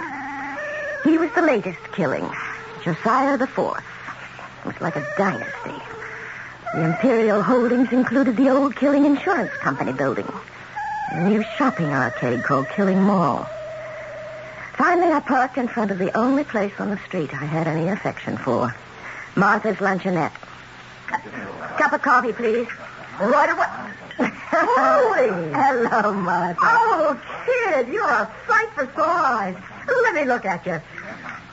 He was the latest Killing, Josiah IV. It was like a dynasty. The imperial holdings included the old Killing Insurance Company building and a new shopping arcade called Killing Mall. Finally, I parked in front of the only place on the street I had any affection for, Martha's Luncheonette. Cup of coffee, please. Right away. Holy! Hello, Martha. Oh, kid, you're a sight for sore eyes. Let me look at you.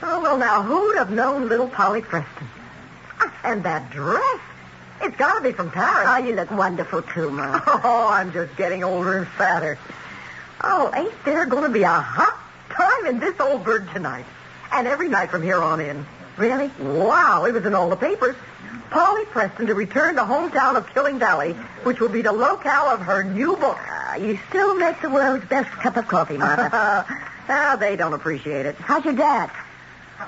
Oh, well, now, who'd have known little Polly Preston? And that dress. It's got to be from Paris. Oh, you look wonderful, too, Martha. Oh, I'm just getting older and fatter. Oh, ain't there going to be a hot time in this old bird tonight? And every night from here on in. Really? Wow, it was in all the papers. Polly Preston to return to hometown of Killing Valley, which will be the locale of her new book. You still make the world's best cup of coffee, Martha. They don't appreciate it. How's your dad?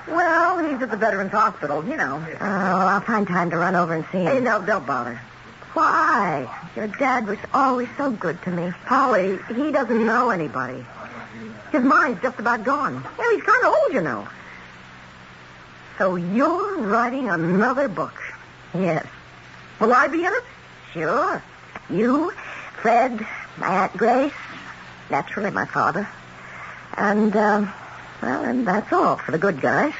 Well, he's at the Veterans Hospital, you know. Oh, I'll find time to run over and see him. Hey, no, don't bother. Why? Your dad was always so good to me. Polly, he doesn't know anybody. His mind's just about gone. Yeah, he's kind of old, you know. So you're writing another book? Yes. Will I be in it? Sure. You, Fred, my Aunt Grace, naturally my father. And, and that's all for the good guys.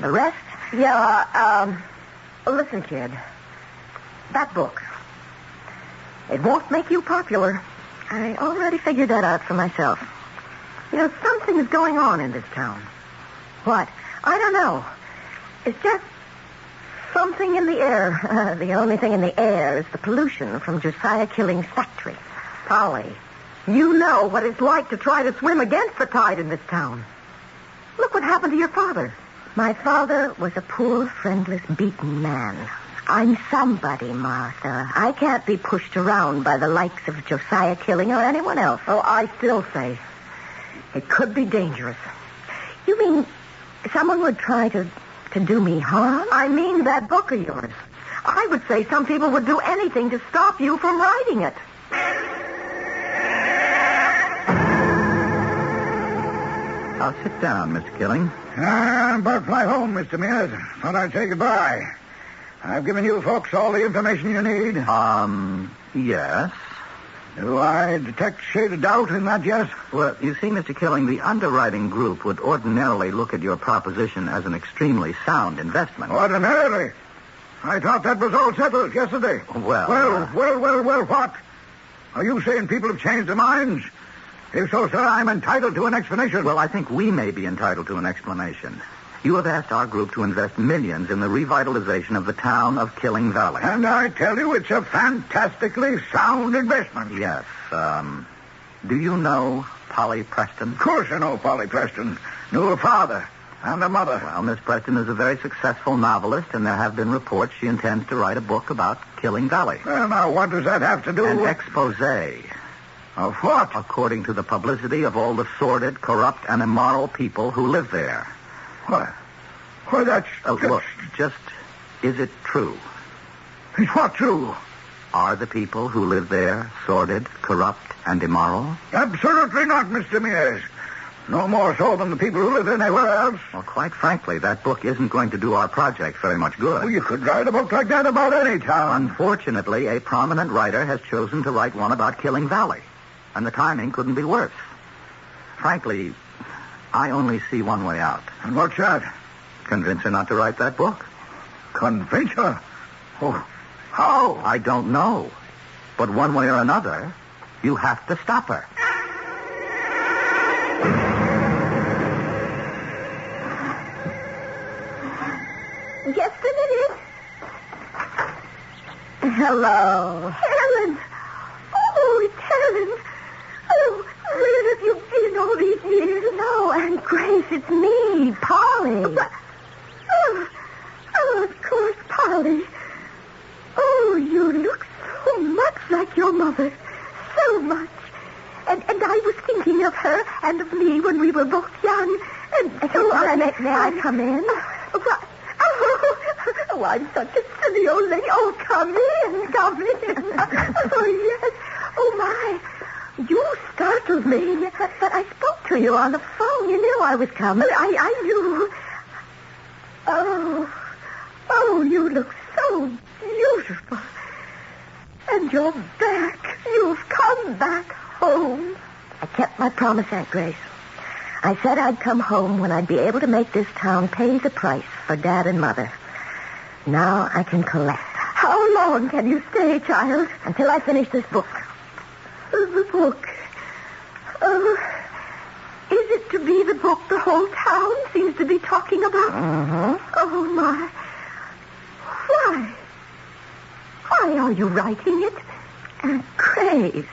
The rest? Yeah, listen, kid. That book, it won't make you popular. I already figured that out for myself. You know, something's going on in this town. What? I don't know. It's just something in the air. The only thing in the air is the pollution from Josiah Killing's factory. Polly, you know what it's like to try to swim against the tide in this town. Look what happened to your father. My father was a poor, friendless, beaten man. I'm somebody, Martha. I can't be pushed around by the likes of Josiah Killing or anyone else. Oh, I still say it could be dangerous. You mean someone would try to do me harm? I mean that book of yours. I would say some people would do anything to stop you from writing it. I'll sit down, Mr. Killing. I'm about to fly home, Mr. Mears. Thought I'd say goodbye. I've given you folks all the information you need. Yes. Do I detect a shade of doubt in that, yes? Well, you see, Mr. Killing, the underwriting group would ordinarily look at your proposition as an extremely sound investment. Ordinarily? I thought that was all settled yesterday. Well, what? Are you saying people have changed their minds? If so, sir, I'm entitled to an explanation. Well, I think we may be entitled to an explanation. You have asked our group to invest millions in the revitalization of the town of Killing Valley. And I tell you, it's a fantastically sound investment. Yes. Do you know Polly Preston? Of course I know Polly Preston. Knew her father and her mother. Well, Miss Preston is a very successful novelist, and there have been reports she intends to write a book about Killing Valley. Well, now, what does that have to do An with... expose. Of what? According to the publicity of all the sordid, corrupt, and immoral people who live there. What? Well, that's... Look, just, is it true? Is what true? Are the people who live there sordid, corrupt, and immoral? Absolutely not, Mr. Mears. No more so than the people who live anywhere else. Well, quite frankly, that book isn't going to do our project very much good. Well, you could write a book like that about any town. Unfortunately, a prominent writer has chosen to write one about Killing Valley, and the timing couldn't be worse. Frankly, I only see one way out. And what's that? Convince her not to write that book. Convince her? Oh, how? I don't know. But one way or another, you have to stop her. Just a minute. Hello. Helen. Oh, it's Helen. Oh, where have you been all these years? No, Aunt Grace, it's me, Polly. Oh, of course, Polly. Oh, you look so much like your mother. So much. And I was thinking of her and of me when we were both young. And so may I come in? Oh, I'm such a silly old lady. Oh, come in, come in. Oh, yes. Oh, my. You startled me. But I spoke to you on the phone. You knew I was coming. I knew. Oh, you look so beautiful. And you're back. You've come back home. I kept my promise, Aunt Grace. I said I'd come home when I'd be able to make this town pay the price for Dad and Mother. Now I can collect. How long can you stay, child? Until I finish this book. The book? Is it to be the book the whole town seems to be talking about? Mm-hmm. Oh, my. Why? Why are you writing it? Aunt Grace,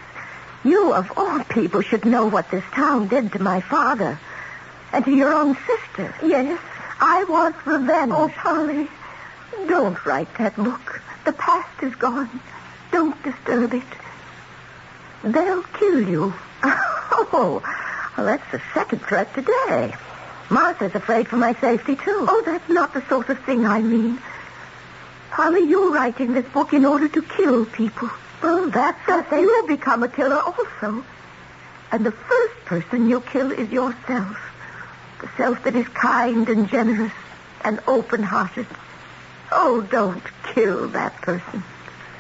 you of all people should know what this town did to my father. And to your own sister. Yes, I want revenge. Oh, Polly, don't write that book. The past is gone. Don't disturb it. They'll kill you. Oh, well, that's the second threat today. Martha's afraid for my safety, too. Oh, that's not the sort of thing I mean. Polly, you're writing this book in order to kill people. Well, that's the thing. You'll become a killer also. And the first person you kill is yourself. The self that is kind and generous and open-hearted. Oh, don't kill that person.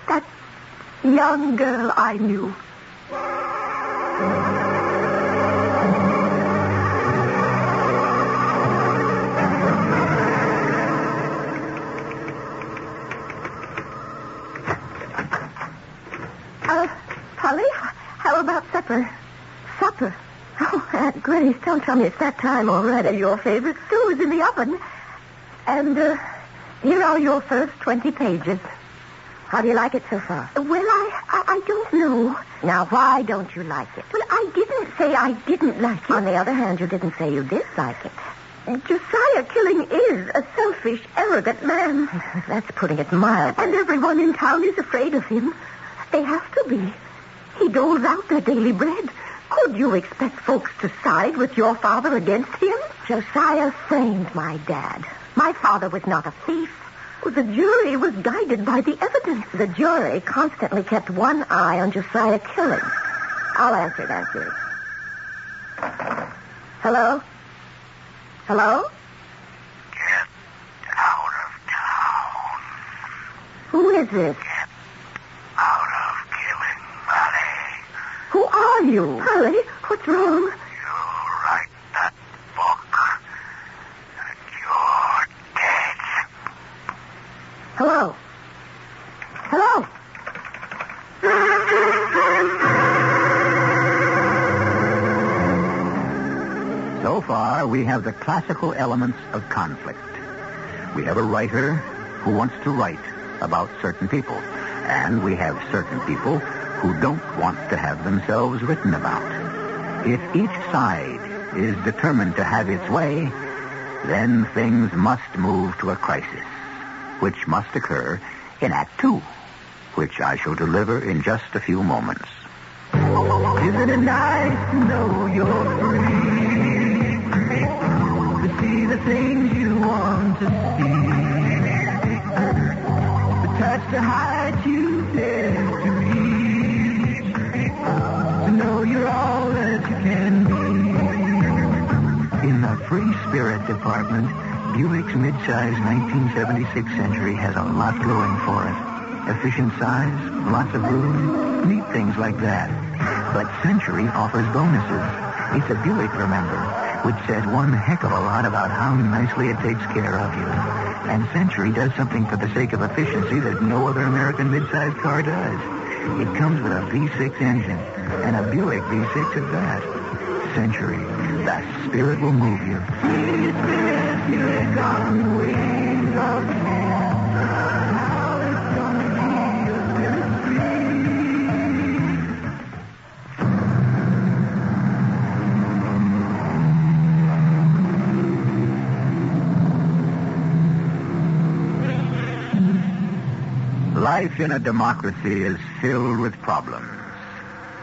That young girl I knew. Polly, how about supper? Supper? Oh, Aunt Grace, don't tell me it's that time already. Your favorite stew is in the oven. And here are your first 20 pages. How do you like it so far? Well, I don't know. Now, why don't you like it? Well, I didn't say I didn't like it. On the other hand, you didn't say you dislike it. Josiah Killing is a selfish, arrogant man. That's putting it mildly. And everyone in town is afraid of him. They have to be. He doles out their daily bread. Could you expect folks to side with your father against him? Josiah framed my dad. My father was not a thief. The jury was guided by the evidence. The jury constantly kept one eye on Josiah Killing. I'll answer it, Aunt Grace. Hello? Hello? Get out of town. Who is this? Get out of Killing Valley. Who are you? Polly, what's wrong? You write that book, and you're dead. Hello? Hello? So far, we have the classical elements of conflict. We have a writer who wants to write about certain people. And we have certain people who don't want to have themselves written about. If each side is determined to have its way, then things must move to a crisis, which must occur in Act 2, which I shall deliver in just a few moments. Isn't it nice to know you're free? To see the things you want to see. To touch the heights you dare to reach. To know you're all that you can be. In the Free Spirit Department, Buick's midsize 1976 Century has a lot going for it. Efficient size, lots of room, neat things like that. But Century offers bonuses. It's a Buick, remember, which says one heck of a lot about how nicely it takes care of you. And Century does something for the sake of efficiency that no other American midsize car does. It comes with a V6 engine, and a Buick V6 at that. Century, the spirit will move you. Free spirit, Buick on the wings of the wind. How it's gonna keep your spirit free. Life in a democracy is filled with problems,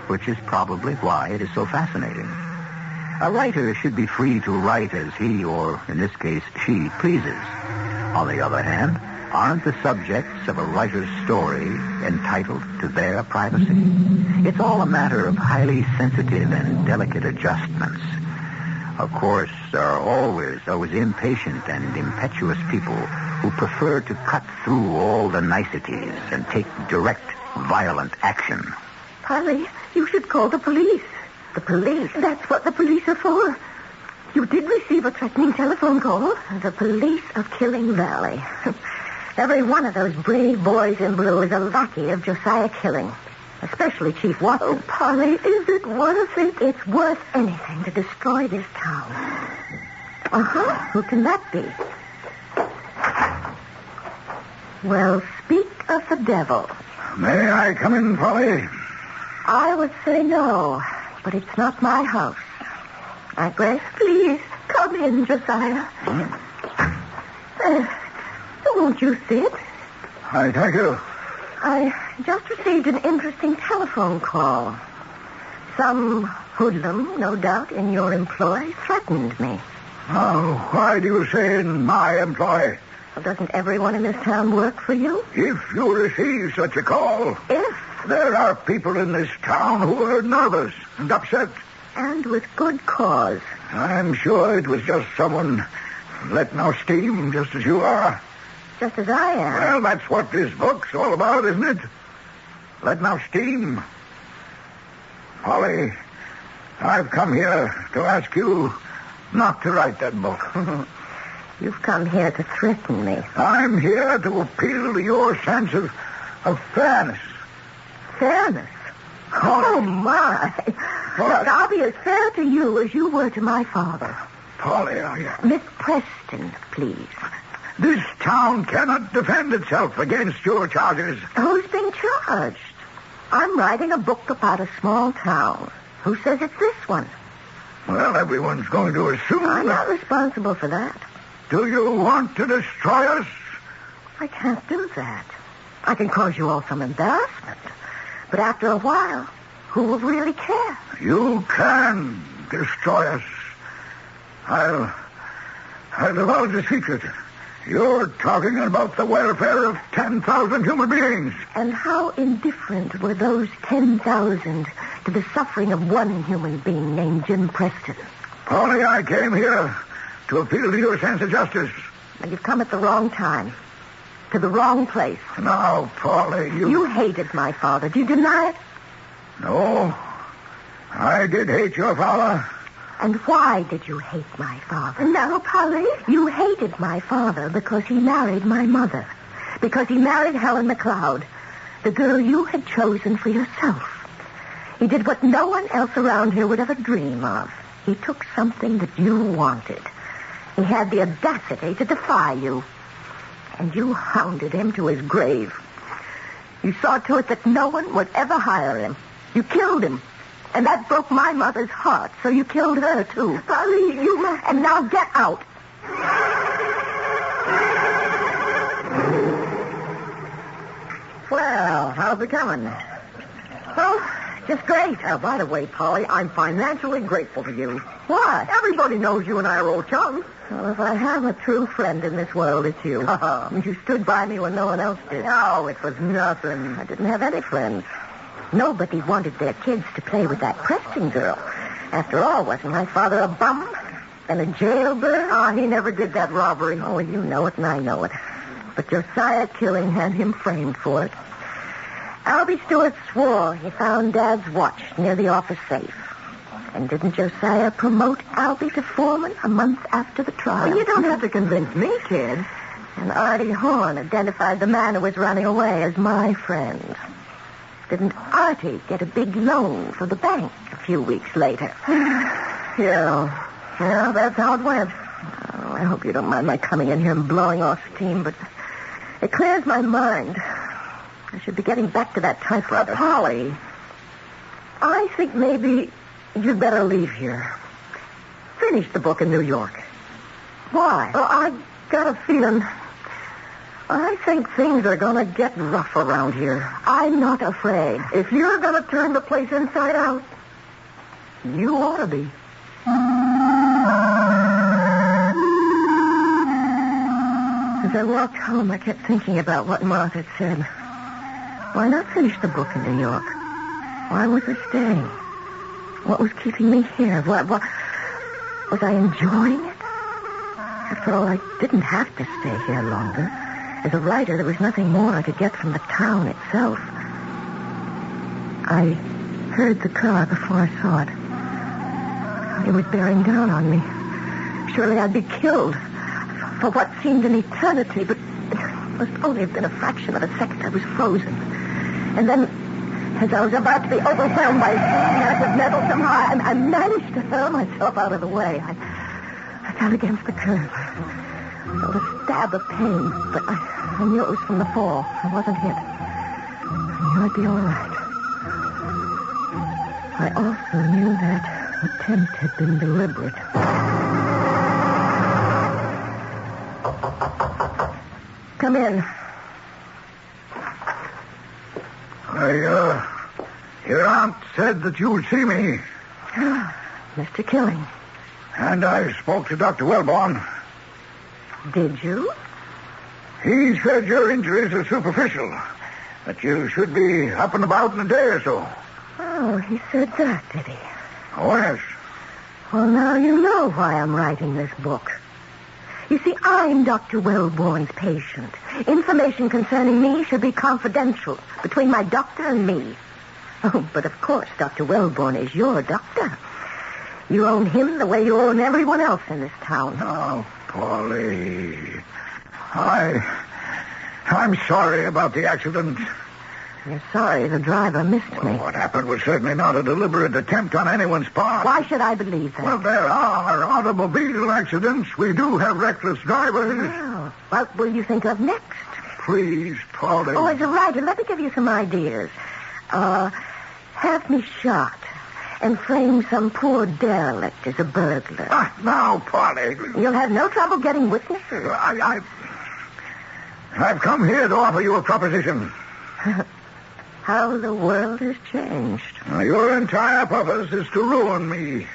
which is probably why it is so fascinating. A writer should be free to write as he, or in this case, she, pleases. On the other hand, aren't the subjects of a writer's story entitled to their privacy? It's all a matter of highly sensitive and delicate adjustments. Of course, there are always those impatient and impetuous people who prefer to cut through all the niceties and take direct, violent action. Polly, you should call the police. The police? That's what the police are for. You did receive a threatening telephone call. The police of Killing Valley. Every one of those brave boys in blue is a lackey of Josiah Killing. Especially Chief Watson. Oh, Polly, is it worth it? It's worth anything to destroy this town. Uh-huh. Who can that be? Well, speak of the devil. May I come in, Polly? I would say no, but it's not my house. Grace, please, come in, Josiah. Won't you sit? I thank you. I just received an interesting telephone call. Some hoodlum, no doubt, in your employ, threatened me. Oh, why do you say in my employ? Well, doesn't everyone in this town work for you? If you receive such a call... If? There are people in this town who are nervous and upset. And with good cause. I'm sure it was just someone letting out steam, just as you are. Just as I am. Well, that's what this book's all about, isn't it? Letting out steam. Polly, I've come here to ask you not to write that book. You've come here to threaten me. I'm here to appeal to your sense of fairness. Fairness? Oh, my. Look, I'll be as fair to you as you were to my father. Polly, are you... Miss Preston, please. This town cannot defend itself against your charges. Who's being charged? I'm writing a book about a small town. Who says it's this one? Well, everyone's going to assume I'm not responsible for that. Do you want to destroy us? I can't do that. I can cause you all some embarrassment. But after a while, who will really care? You can destroy us. I'll divulge a secret. You're talking about the welfare of 10,000 human beings. And how indifferent were those 10,000 to the suffering of one human being named Jim Preston? Polly, I came here to appeal to your sense of justice. Well, you've come at the wrong time. To the wrong place. Now, Polly, You hated my father. Do you deny it? No. I did hate your father. And why did you hate my father? Now, Polly, you hated my father because he married my mother. Because he married Helen McLeod, the girl you had chosen for yourself. He did what no one else around here would ever dream of. He took something that you wanted. He had the audacity to defy you. And you hounded him to his grave. You saw to it that no one would ever hire him. You killed him. And that broke my mother's heart, so you killed her, too. Polly, you must... And now get out. Well, how's it coming? Oh, just great. Oh, by the way, Polly, I'm financially grateful to you. Why? Everybody knows you and I are old chums. Well, if I have a true friend in this world, it's you. You stood by me when no one else did. Oh, it was nothing. I didn't have any friends. Nobody wanted their kids to play with that Preston girl. After all, wasn't my father a bum and a jailbird? Oh, he never did that robbery. Oh, you know it and I know it. But Josiah Killing had him framed for it. Albie Stewart swore he found Dad's watch near the office safe. And didn't Josiah promote Albie to foreman a month after the trial? Well, you don't have to convince me, kid. And Artie Horn identified the man who was running away as my friend. Didn't Artie get a big loan from the bank a few weeks later? Yeah, that's how it went. Oh, I hope you don't mind my coming in here and blowing off steam, but it clears my mind. I should be getting back to that typewriter. Polly, I think maybe you'd better leave here. Finish the book in New York. Why? Well, I got a feeling... I think things are going to get rough around here. I'm not afraid. If you're going to turn the place inside out, you ought to be. As I walked home, I kept thinking about what Martha had said. Why not finish the book in New York? Why was I staying? What was keeping me here? What was I enjoying it? After all, I didn't have to stay here longer. As a writer, there was nothing more I could get from the town itself. I heard the car before I saw it. It was bearing down on me. Surely I'd be killed for what seemed an eternity, but it must only have been a fraction of a second. I was frozen. And then, as I was about to be overwhelmed by a mass of metal, somehow I managed to hurl myself out of the way. I fell against the curb. I felt a stab of pain, but I knew it was from the fall. I wasn't hit. I knew I'd be all right. I also knew that attempt had been deliberate. Come in. Your aunt said that you would see me. Mr. Killing. And I spoke to Dr. Wellborn. Did you? He said your injuries are superficial, that you should be up and about in a day or so. Oh, he said that, did he? Oh, yes. Well, now you know why I'm writing this book. You see, I'm Dr. Wellborn's patient. Information concerning me should be confidential between my doctor and me. Oh, but of course, Dr. Wellborn is your doctor. You own him the way you own everyone else in this town. Oh, Polly. I'm sorry about the accident. You're sorry the driver missed me. What happened was certainly not a deliberate attempt on anyone's part. Why should I believe that? Well, there are automobile accidents. We do have reckless drivers. Oh, what will you think of next? Please, Polly. Oh, as a writer, let me give you some ideas. Have me shot and frame some poor derelict as a burglar. Now, Polly. You'll have no trouble getting witnesses. I've come here to offer you a proposition. How the world has changed. Your entire purpose is to ruin me.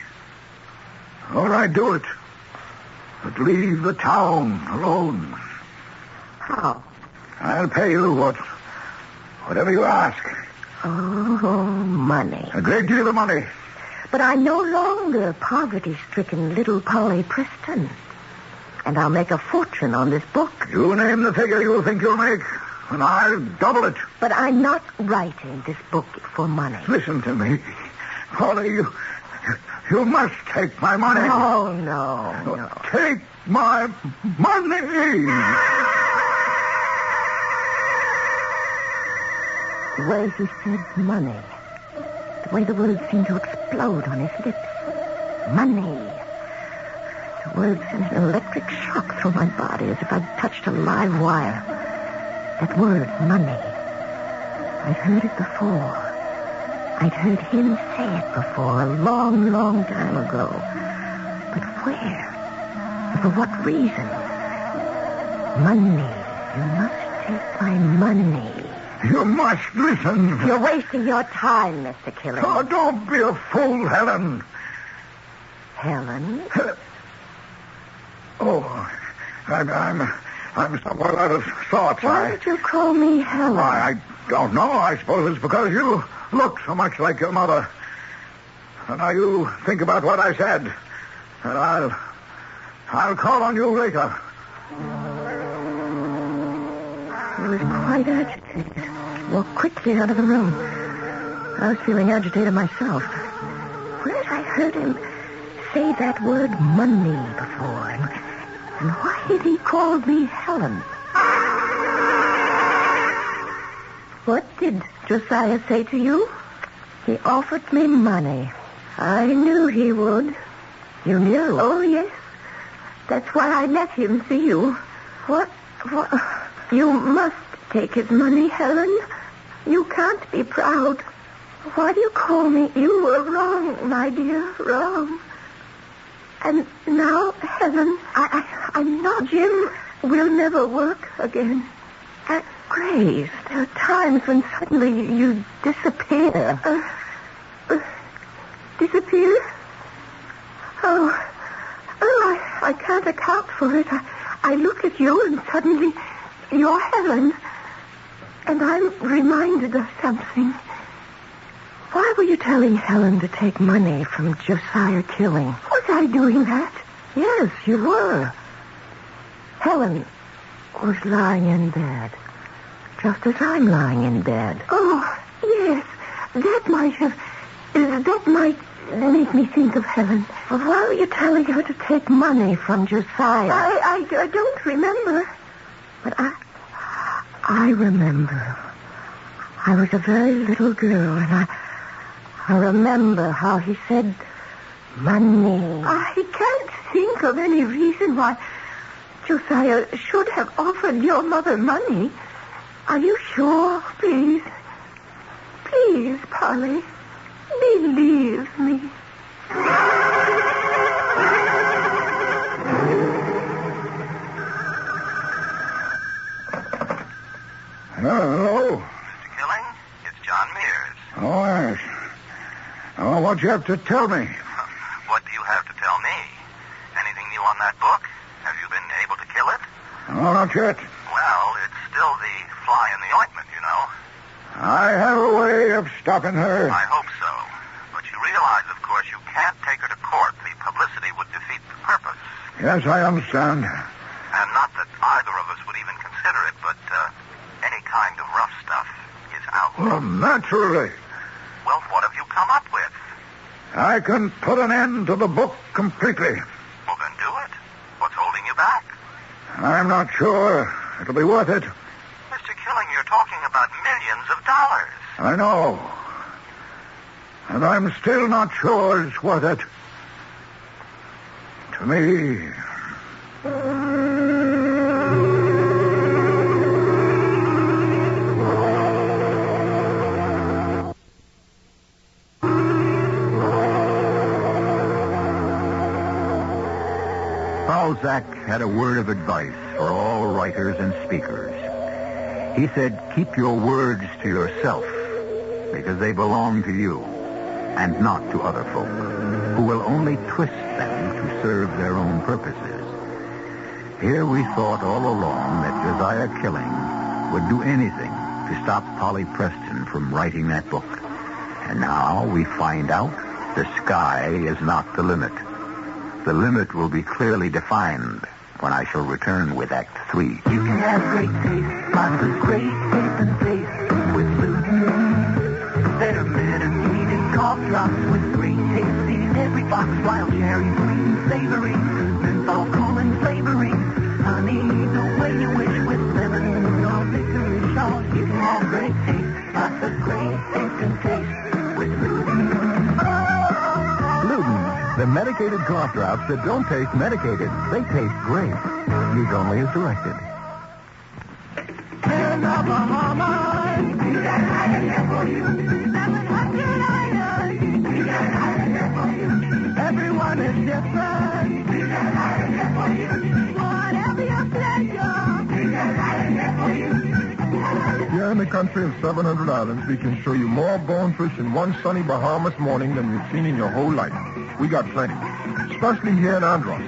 All right, do it. But leave the town alone. How? I'll pay you whatever you ask. Oh, money. A great deal of money. But I'm no longer poverty-stricken little Polly Preston. And I'll make a fortune on this book. You name the figure you think you'll make, and I'll double it. But I'm not writing this book for money. Listen to me. Polly, you must take my money. Oh, no. Take my money. The way he said money. The way the words seemed to explode on his lips. Money. The words sent an electric shock through my body as if I'd touched a live wire. That word, money. I'd heard it before. I'd heard him say it before, a long, long time ago. But where? For what reason? Money. You must take my money. You must listen. You're wasting your time, Mr. Killing. Oh, don't be a fool, Helen. Helen? Oh, I'm somewhat out of sorts. Why did you call me Helen? I don't know. I suppose it's because you look so much like your mother. And now you think about what I said. And I'll call on you later. He was quite agitated. Walked quickly out of the room. I was feeling agitated myself. Where had I heard him say that word money before? And why had he called me Helen? What did Josiah say to you? He offered me money. I knew he would. You knew? Oh, yes. That's why I let him see you. What? You must take his money, Helen. You can't be proud. Why do you call me? You were wrong, my dear, wrong. And now, Helen, I'm not. Jim will never work again. Grace, there are times when suddenly you disappear. Disappear? Oh, I can't account for it. I look at you and suddenly you're Helen. And I'm reminded of something. Why were you telling Helen to take money from Josiah Killing? Was I doing that? Yes, you were. Helen was lying in bed, just as I'm lying in bed. Oh, yes. That might make me think of Helen. Well, why were you telling her to take money from Josiah? I don't remember. But I remember. I was a very little girl, and I remember how he said money. I can't think of any reason why Josiah should have offered your mother money. Are you sure? Please. Please, Polly. Believe me. Hello? Mr. Killing, it's John Mears. Oh, yes. Oh, what you have to tell me? What do you have to tell me? Anything new on that book? Have you been able to kill it? Oh, not yet. Well, it's still the fly in the ointment, you know. I have a way of stopping her. I hope so. But you realize, of course, you can't take her to court. The publicity would defeat the purpose. Yes, I understand. And not that either of us would even consider it, but any kind of rough stuff is out. Well, naturally. Well, what have you come up with? I can put an end to the book completely. Well, then do it. What's holding you back? I'm not sure it'll be worth it. Mr. Killing, you're talking about millions of dollars. I know. And I'm still not sure it's worth it. To me. Balzac had a word of advice for all writers and speakers. He said, keep your words to yourself, because they belong to you, and not to other folk, who will only twist them to serve their own purposes. Here we thought all along that Josiah Killing would do anything to stop Polly Preston from writing that book. And now we find out the sky is not the limit. The limit will be clearly defined when I shall return with Act 3. You can have great taste, lots of great taste and taste with Luton. They're medicated cough drops with great taste in every box. Wild cherry, green savory, menthol, colon flavoring. Honey, the way you wish with lemon or licorice. Oh, you can have great taste, lots of great taste and taste with Luton. Luton, the medicated cough drops that don't taste medicated. They taste great. Use only as directed. And the Bahamas, be that I can for you. 700 your trust. We can hide it here for you. Whatever your pleasure. We can hide it here for you. Here in the country of 700 islands, we can show you more bonefish in one sunny Bahamas morning than you've seen in your whole life. We got plenty. Especially here in Andros.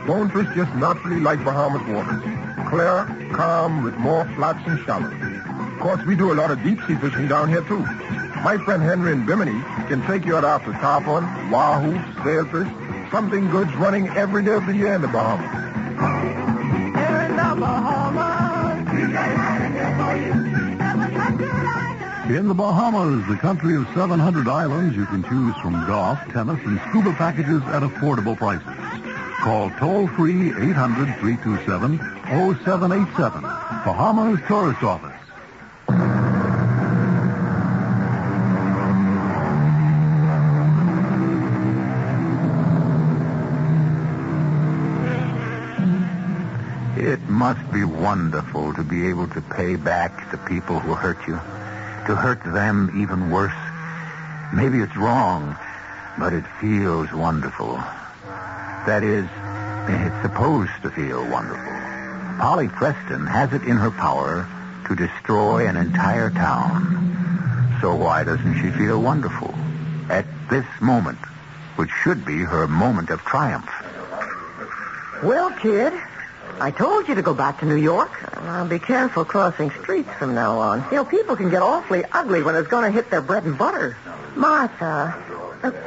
Bonefish just naturally like Bahamas waters. Clear, calm, with more flats and shallows. Of course, we do a lot of deep-sea fishing down here, too. My friend Henry in Bimini can take you out after tarpon, wahoo, sailfish, something good's running every day of the year in the Bahamas. Here in the Bahamas, we can hide it here for you. In the Bahamas, the country of 700 islands, you can choose from golf, tennis, and scuba packages at affordable prices. Call toll-free 800-327-0787. Bahamas Tourist Office. It must be wonderful to be able to pay back the people who hurt you. To hurt them even worse. Maybe it's wrong, but it feels wonderful. That is, it's supposed to feel wonderful. Polly Preston has it in her power to destroy an entire town. So why doesn't she feel wonderful at this moment, which should be her moment of triumph? Well, kid, I told you to go back to New York. Now, be careful crossing streets from now on. You know, people can get awfully ugly when it's going to hit their bread and butter. Martha,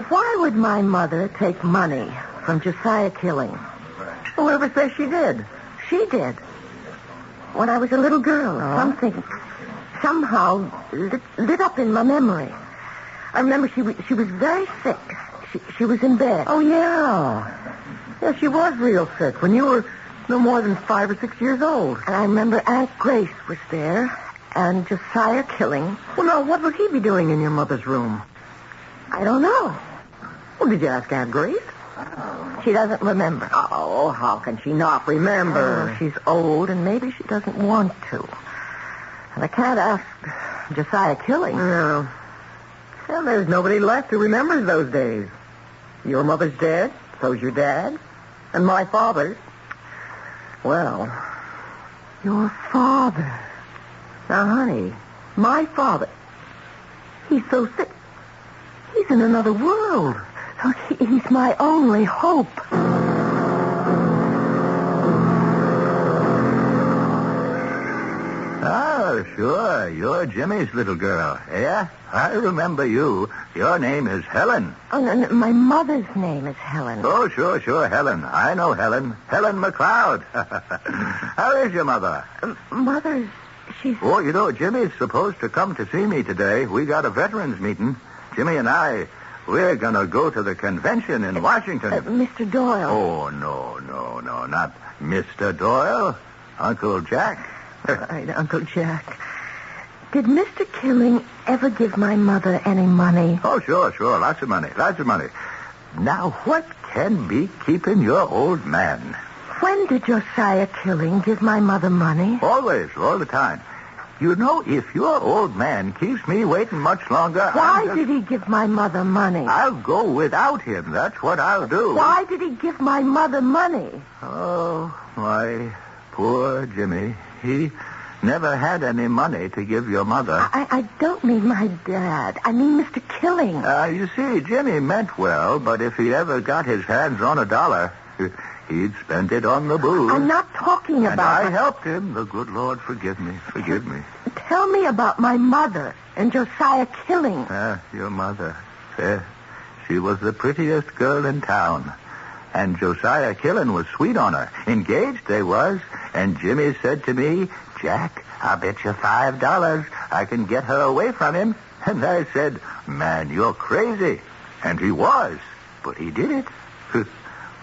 why would my mother take money from Josiah Killing? Whoever says she did? She did. When I was a little girl, something somehow lit up in my memory. I remember she was very sick. She was in bed. Oh, yeah. Yeah, she was real sick when you were no more than 5 or 6 years old. And I remember Aunt Grace was there and Josiah Killing. Well, now, what would he be doing in your mother's room? I don't know. Well, did you ask Aunt Grace? She doesn't remember. Oh, how can she not remember? Oh, she's old, and maybe she doesn't want to. And I can't ask Josiah Killing. No. Well, there's nobody left who remembers those days. Your mother's dead, so's your dad, and my father's. Well, Your father. now, honey, my father, he's so sick. He's in another world. So he's my only hope. Oh, sure. You're Jimmy's little girl. Yeah? I remember you. Your name is Helen. Oh, no, my mother's name is Helen. Oh, sure, Helen. I know Helen. Helen McLeod. How is your mother? Mother's... she's... Oh, you know, Jimmy's supposed to come to see me today. We got a veterans meeting. Jimmy and I, we're going to go to the convention in Washington. Mr. Doyle. Oh, no. Not Mr. Doyle. Uncle Jack. Right, Uncle Jack. Did Mr. Killing ever give my mother any money? Oh, sure. Lots of money. Now, what can be keeping your old man? When did Josiah Killing give my mother money? Always, all the time. You know, if your old man keeps me waiting much longer... Why did he give my mother money? I'll go without him. That's what I'll do. Why did he give my mother money? Oh, my poor Jimmy. He never had any money to give your mother. I don't mean my dad. I mean Mr. Killing. You see, Jimmy meant well, but if he ever got his hands on $1, he'd spent it on the booze. I'm not talking about... And I helped him. The good Lord forgive me. Tell me about my mother and Josiah Killing. Your mother. She was the prettiest girl in town. And Josiah Killing was sweet on her. Engaged they was. And Jimmy said to me, Jack, I'll bet you $5 I can get her away from him. And I said, man, you're crazy. And he was. But he did it.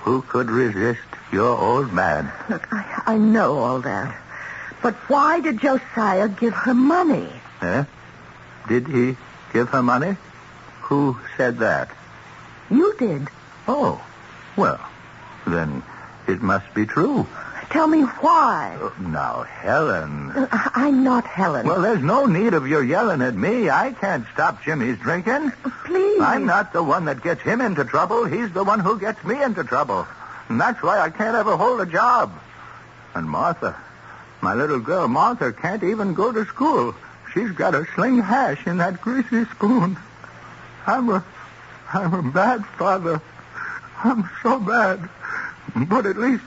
Who could resist your old man? Look, I know all that. But why did Josiah give her money? Did he give her money? Who said that? You did. Oh, well, then it must be true. Tell me why. Now, Helen. I'm not Helen. Well, there's no need of your yelling at me. I can't stop Jimmy's drinking. Please. I'm not the one that gets him into trouble. He's the one who gets me into trouble. And that's why I can't ever hold a job. And Martha, my little girl Martha, can't even go to school. She's got to sling hash in that greasy spoon. I'm a bad father. I'm so bad. But at least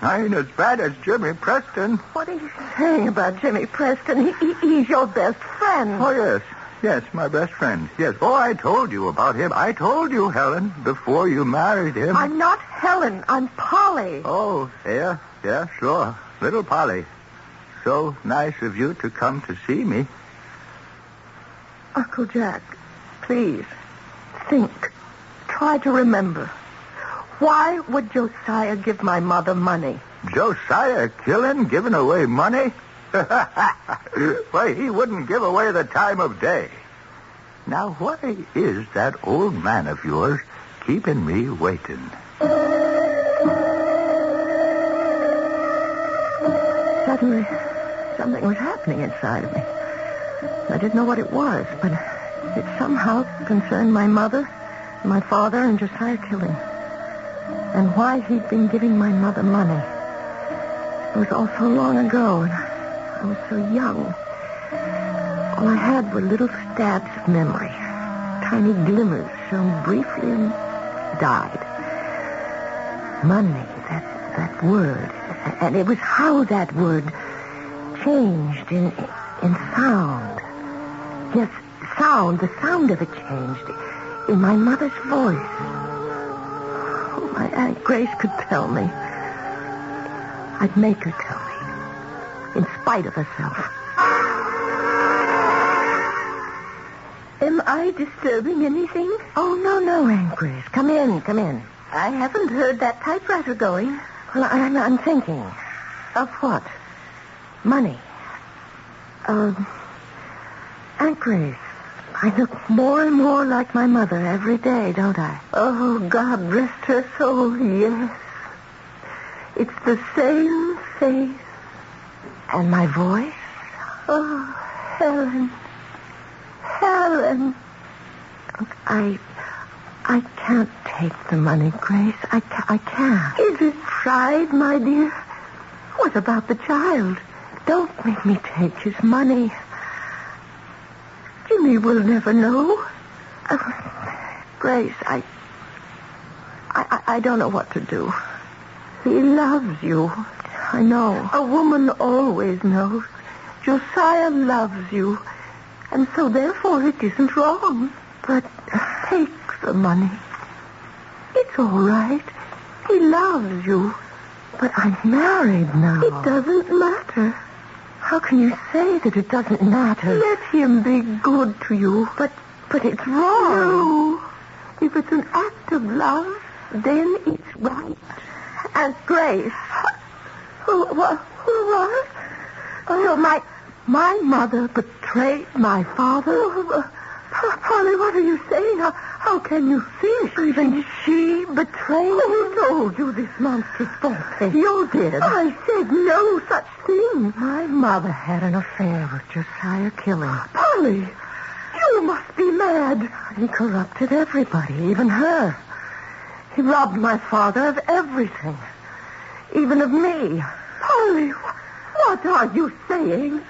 I ain't as bad as Jimmy Preston. What are you saying about Jimmy Preston? He's your best friend. Oh, yes. Yes, my best friend. Yes. Oh, I told you about him. I told you, Helen, before you married him. I'm not Helen. I'm Polly. Oh, yeah, sure. Little Polly. So nice of you to come to see me. Uncle Jack, please, think. Try to remember. Why would Josiah give my mother money? Josiah killing, giving away money? Why, he wouldn't give away the time of day. Now, why is that old man of yours keeping me waiting? Suddenly, something was happening inside of me. I didn't know what it was, but it somehow concerned my mother, my father, and Josiah killing. And why he'd been giving my mother money. It was all so long ago, and I was so young. All I had were little stabs of memory. Tiny glimmers shone briefly and died. Money, that word. And it was how that word changed in sound. Yes, sound. The sound of it changed in my mother's voice. My Aunt Grace could tell me. I'd make her tell me, in spite of herself. Am I disturbing anything? Oh, no, Aunt Grace. Come in. I haven't heard that typewriter going. Well, I'm thinking. Of what? Money. Aunt Grace, I look more and more like my mother every day, don't I? Oh, God rest her soul, yes. It's the same face. And my voice? Oh, Helen. I can't take the money, Grace. I can't. Is it pride, my dear? What about the child? Don't make me take his money. Jimmy will never know. Grace, I don't know what to do. He loves you. I know. A woman always knows. Josiah loves you. And so therefore it isn't wrong. But take the money. It's all right. He loves you. But I'm married now. It doesn't matter. How can you say that it doesn't matter? Let him be good to you. But it's wrong. No. If it's an act of love, then it's right. Aunt Grace. What? So my mother betrayed my father? Polly, what are you saying? How can you think? Even she betrayed me? Who told you this monstrous falsehood? You did. I said no such thing. My mother had an affair with Josiah Killing. Polly, you must be mad. He corrupted everybody, even her. He robbed my father of everything, even of me. Polly, what are you saying?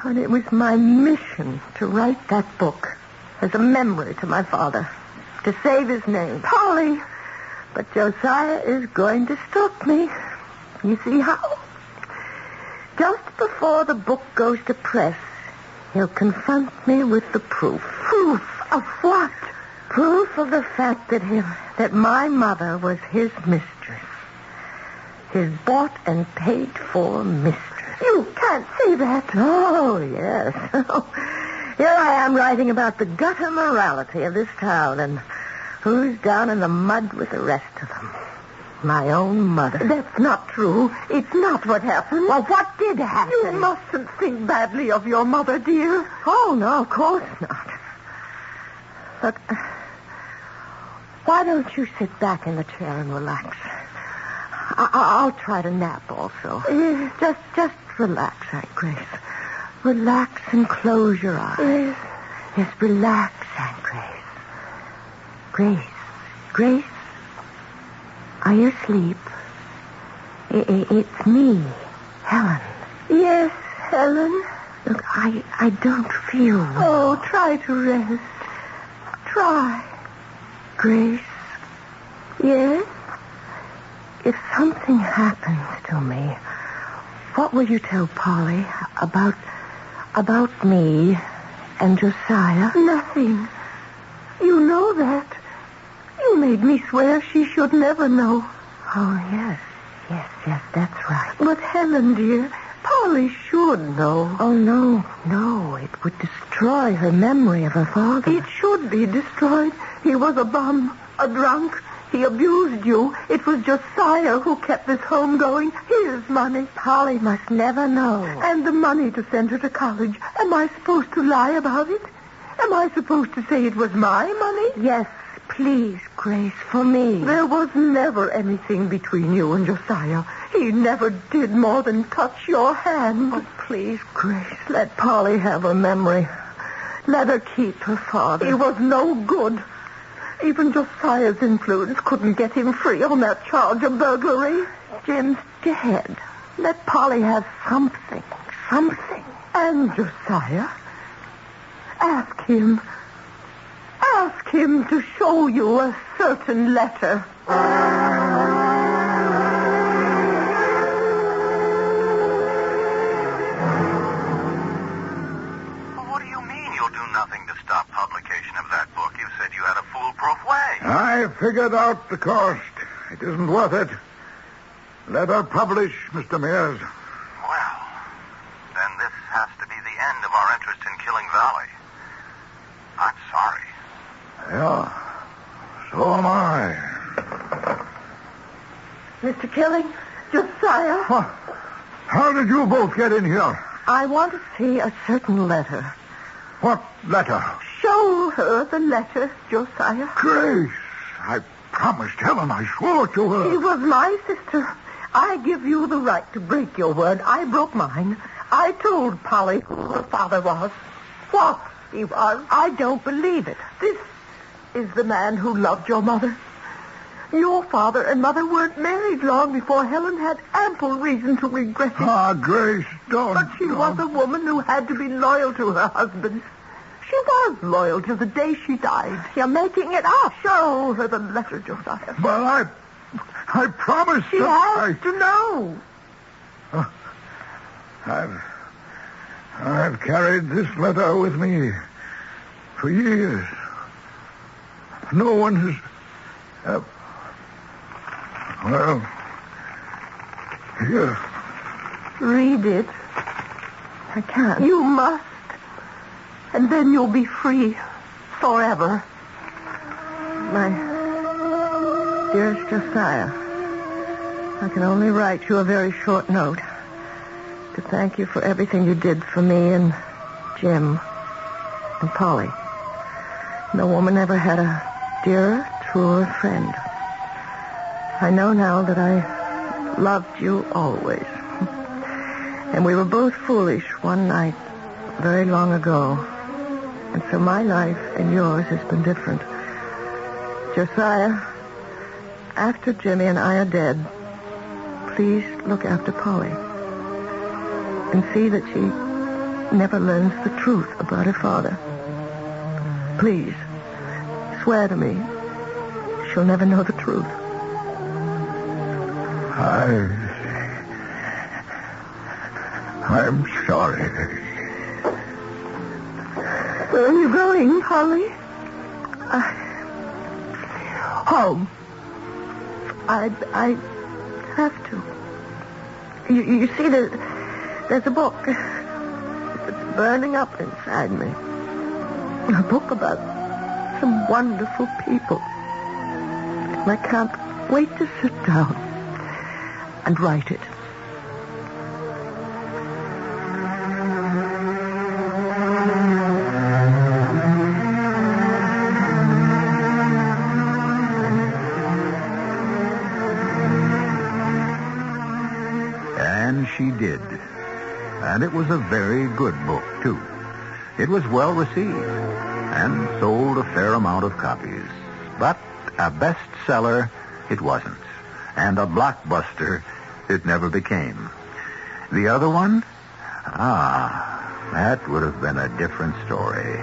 And it was my mission to write that book as a memory to my father, to save his name. Polly, but Josiah is going to stop me. You see how? Just before the book goes to press, he'll confront me with the proof. Proof of what? Proof of the fact that my mother was his mistress. His bought and paid for mistress. You can't say that. Oh, yes. Here I am writing about the gutter morality of this town and who's down in the mud with the rest of them. My own mother. That's not true. It's not what happened. Well, what did happen? You mustn't think badly of your mother, dear. Oh, no, of course not. Look, why don't you sit back in the chair and relax? I'll try to nap also. Just relax, Aunt Grace. Relax and close your eyes. Yes, relax, Aunt Grace. Grace, are you asleep? It's me, Helen. Yes, Helen. Look, I don't feel well. Oh, try to rest. Try. Grace. Yes? If something happens to me, what will you tell Polly about me and Josiah? Nothing. You know that. You made me swear she should never know. Oh, yes, that's right. But Helen, dear, Polly should know. Oh, no. It would destroy her memory of her father. It should be destroyed. He was a bum, a drunk. He abused you. It was Josiah who kept this home going. His money. Polly must never know. And the money to send her to college. Am I supposed to lie about it? Am I supposed to say it was my money? Yes, please, Grace, for me. There was never anything between you and Josiah. He never did more than touch your hand. Oh, please, Grace, let Polly have her memory. Let her keep her father. He was no good. Even Josiah's influence couldn't get him free on that charge of burglary. Jim's dead. Let Polly have something. And Josiah, ask him to show you a certain letter. I figured out the cost. It isn't worth it. Let her publish, Mr. Mears. Well, then this has to be the end of our interest in Killing Valley. I'm sorry. Yeah, so am I. Mr. Killing, Josiah. What? How did you both get in here? I want to see a certain letter. What letter? Show her the letter, Josiah. Grace, I promised Helen. I swore to her. She was my sister. I give you the right to break your word. I broke mine. I told Polly who her father was. What he was. I don't believe it. This is the man who loved your mother. Your father and mother weren't married long before Helen had ample reason to regret it. Ah, Grace, don't. But she was a woman who had to be loyal to her husband. She was loyal to the day she died. You're making it up. Show her the letter, Josiah. Well, I promised. She has to know. I've carried this letter with me for years. No one has... well, here. Read it. I can't. You must. And then you'll be free forever. My dearest Josiah, I can only write you a very short note to thank you for everything you did for me and Jim and Polly. No woman ever had a dearer, truer friend. I know now that I loved you always. And we were both foolish one night very long ago. And so my life and yours has been different. Josiah, after Jimmy and I are dead, please look after Polly. And see that she never learns the truth about her father. Please, swear to me she'll never know the truth. I'm sorry. Where are you going, Polly? Home. I have to. You see, there's a book that's burning up inside me. A book about some wonderful people. And I can't wait to sit down and write it. And she did. And it was a very good book, too. It was well received and sold a fair amount of copies. But a bestseller it wasn't. And a blockbuster it never became. The other one? That would have been a different story.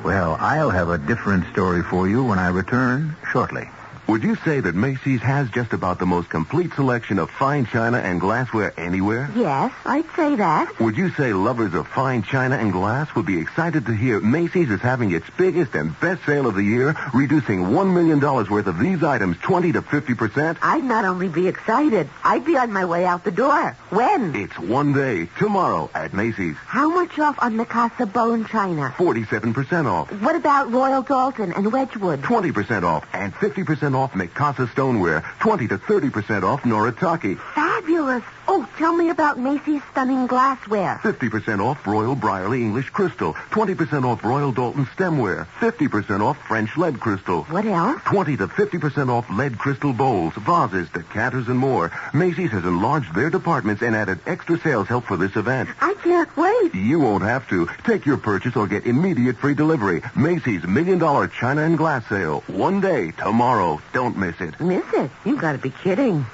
Well, I'll have a different story for you when I return shortly. Would you say that Macy's has just about the most complete selection of fine china and glassware anywhere? Yes, I'd say that. Would you say lovers of fine china and glass would be excited to hear Macy's is having its biggest and best sale of the year, reducing $1 million worth of these items 20 to 50%? I'd not only be excited, I'd be on my way out the door. When? It's one day, tomorrow, at Macy's. How much off on Mikasa bone china? 47% off. What about Royal Dalton and Wedgwood? 20% off and 50% off Mikasa stoneware. 20 to 30% off Noritake. Fabulous. Oh, tell me about Macy's stunning glassware. 50% off Royal Brierley English Crystal. 20% off Royal Dalton stemware. 50% off French lead crystal. What else? 20 to 50% off lead crystal bowls, vases, decanters, and more. Macy's has enlarged their departments and added extra sales help for this event. I can't wait. You won't have to. Take your purchase or get immediate free delivery. Macy's $1 million china and glass sale. One day, tomorrow. Don't miss it. Miss it? You gotta be kidding.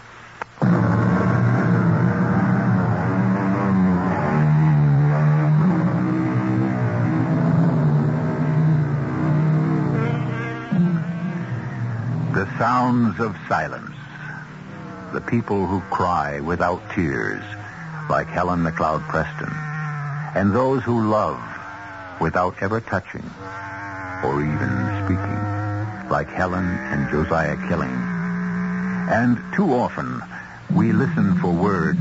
The sounds of silence. The people who cry without tears, like Helen McLeod Preston. And those who love without ever touching or even speaking, like Helen and Josiah Killing. And too often, we listen for words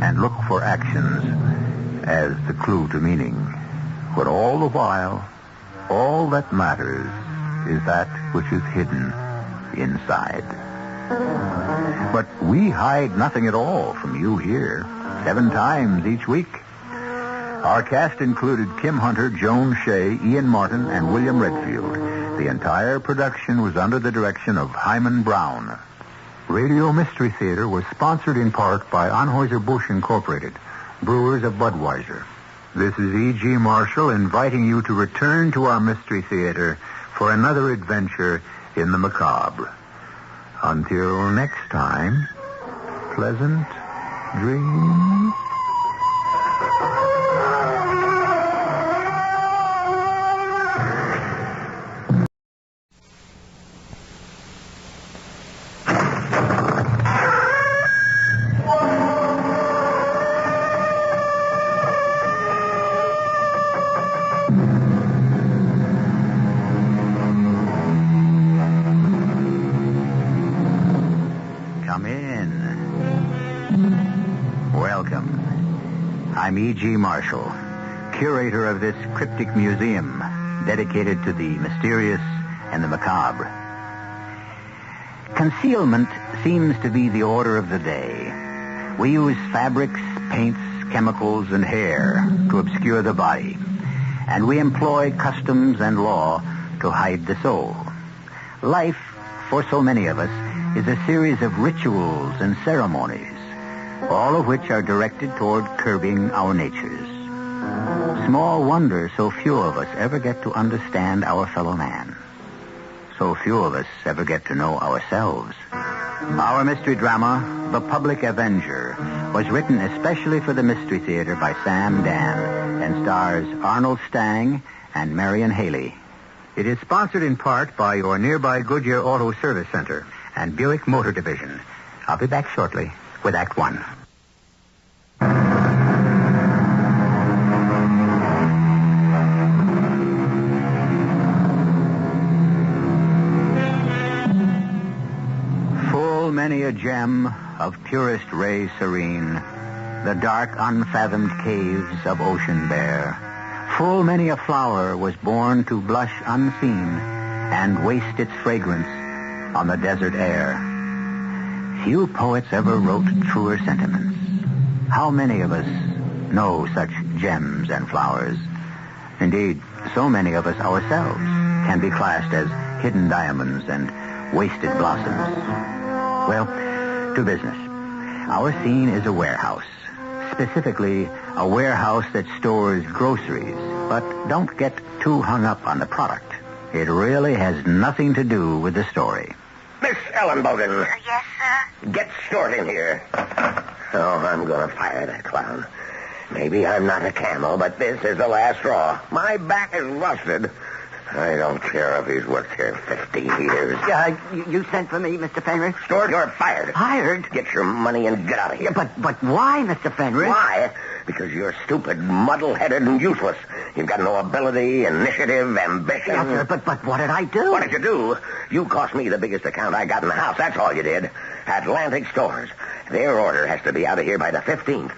and look for actions as the clue to meaning. But all the while, all that matters is that which is hidden inside. But we hide nothing at all from you here, 7 times each week. Our cast included Kim Hunter, Joan Shea, Ian Martin, and William Redfield. The entire production was under the direction of Hyman Brown. Radio Mystery Theater was sponsored in part by Anheuser-Busch Incorporated, brewers of Budweiser. This is E.G. Marshall inviting you to return to our Mystery Theater for another adventure in the macabre. Until next time, pleasant dreams. I'm E.G. Marshall, curator of this cryptic museum dedicated to the mysterious and the macabre. Concealment seems to be the order of the day. We use fabrics, paints, chemicals, and hair to obscure the body, and we employ customs and law to hide the soul. Life, for so many of us, is a series of rituals and ceremonies, all of which are directed toward curbing our natures. Small wonder so few of us ever get to understand our fellow man. So few of us ever get to know ourselves. Our mystery drama, The Public Avenger, was written especially for the Mystery Theater by Sam Dan and stars Arnold Stang and Marion Haley. It is sponsored in part by your nearby Goodyear Auto Service Center and Buick Motor Division. I'll be back shortly with Act One. Full many a gem of purest ray serene, the dark unfathomed caves of ocean bare. Full many a flower was born to blush unseen and waste its fragrance on the desert air. Few poets ever wrote truer sentiments. How many of us know such gems and flowers? Indeed, so many of us ourselves can be classed as hidden diamonds and wasted blossoms. Well, to business. Our scene is a warehouse. Specifically, a warehouse that stores groceries. But don't get too hung up on the product. It really has nothing to do with the story. Miss Ellenbogen. Yes, sir? Get Stewart in here. Oh, I'm going to fire that clown. Maybe I'm not a camel, but this is the last straw. My back is rusted. I don't care if he's worked here 50 years. You sent for me, Mr. Fenris? Stewart, you're fired. Fired? Get your money and get out of here. But why, Mr. Fenris? Why? Because you're stupid, muddle-headed, and useless. You've got no ability, initiative, ambition. Yes, sir, but what did I do? What did you do? You cost me the biggest account I got in the house. That's all you did. Atlantic Stores. Their order has to be out of here by the 15th.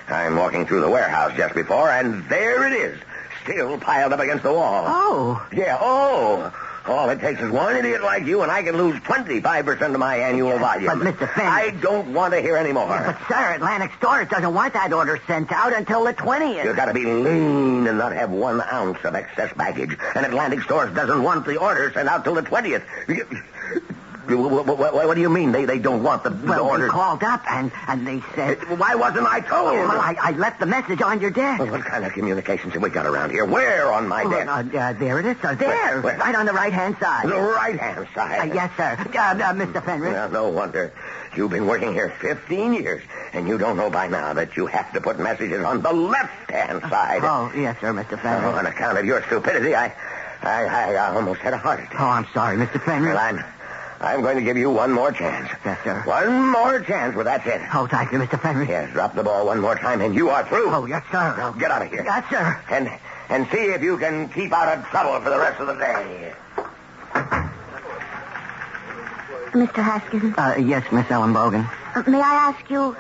I'm walking through the warehouse just before, and there it is. Still piled up against the wall. Oh. Yeah, all it takes is one idiot like you, and I can lose 25% of my annual volume. But, Mr. Fenris... I don't want to hear any more. Yeah, but, sir, Atlantic Stores doesn't want that order sent out until the 20th. You've got to be lean and not have 1 ounce of excess baggage. And Atlantic Stores doesn't want the order sent out till the 20th. What do you mean they don't want the order? We called up and they said... Why wasn't I told? Well, I left the message on your desk. Well, what kind of communications have we got around here? Where on my desk? There it is, sir. There. Where? Right on the right-hand side. The right-hand side? Yes, sir. Mr. Fenris. Well, no wonder. You've been working here 15 years, and you don't know by now that you have to put messages on the left-hand side. Oh, yes, sir, Mr. Fenris. On account of your stupidity, I almost had a heart attack. Oh, I'm sorry, Mr. Fenris. Well, I'm going to give you one more chance. Yes, sir. One more chance, but that's it. Oh, thank you, Mr. Fenris. Yes, drop the ball one more time, and you are through. Oh, yes, sir. Now, get out of here. Yes, sir. And see if you can keep out of trouble for the rest of the day. Mr. Haskins? Yes, Miss Ellenbogen. May I ask you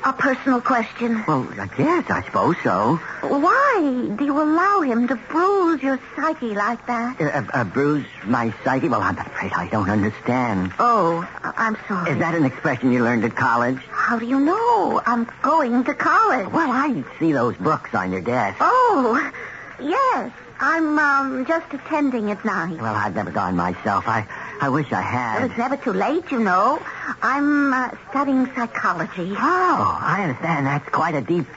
a personal question? Well, yes, I suppose so. Why do you allow him to bruise your psyche like that? Bruise my psyche? Well, I'm afraid I don't understand. Oh, I'm sorry. Is that an expression you learned at college? How do you know? I'm going to college. Well, I see those books on your desk. Oh, yes. I'm just attending at night. Well, I've never gone myself. I wish I had. Well, it's never too late, you know. I'm studying psychology. Oh, I understand. That's quite a deep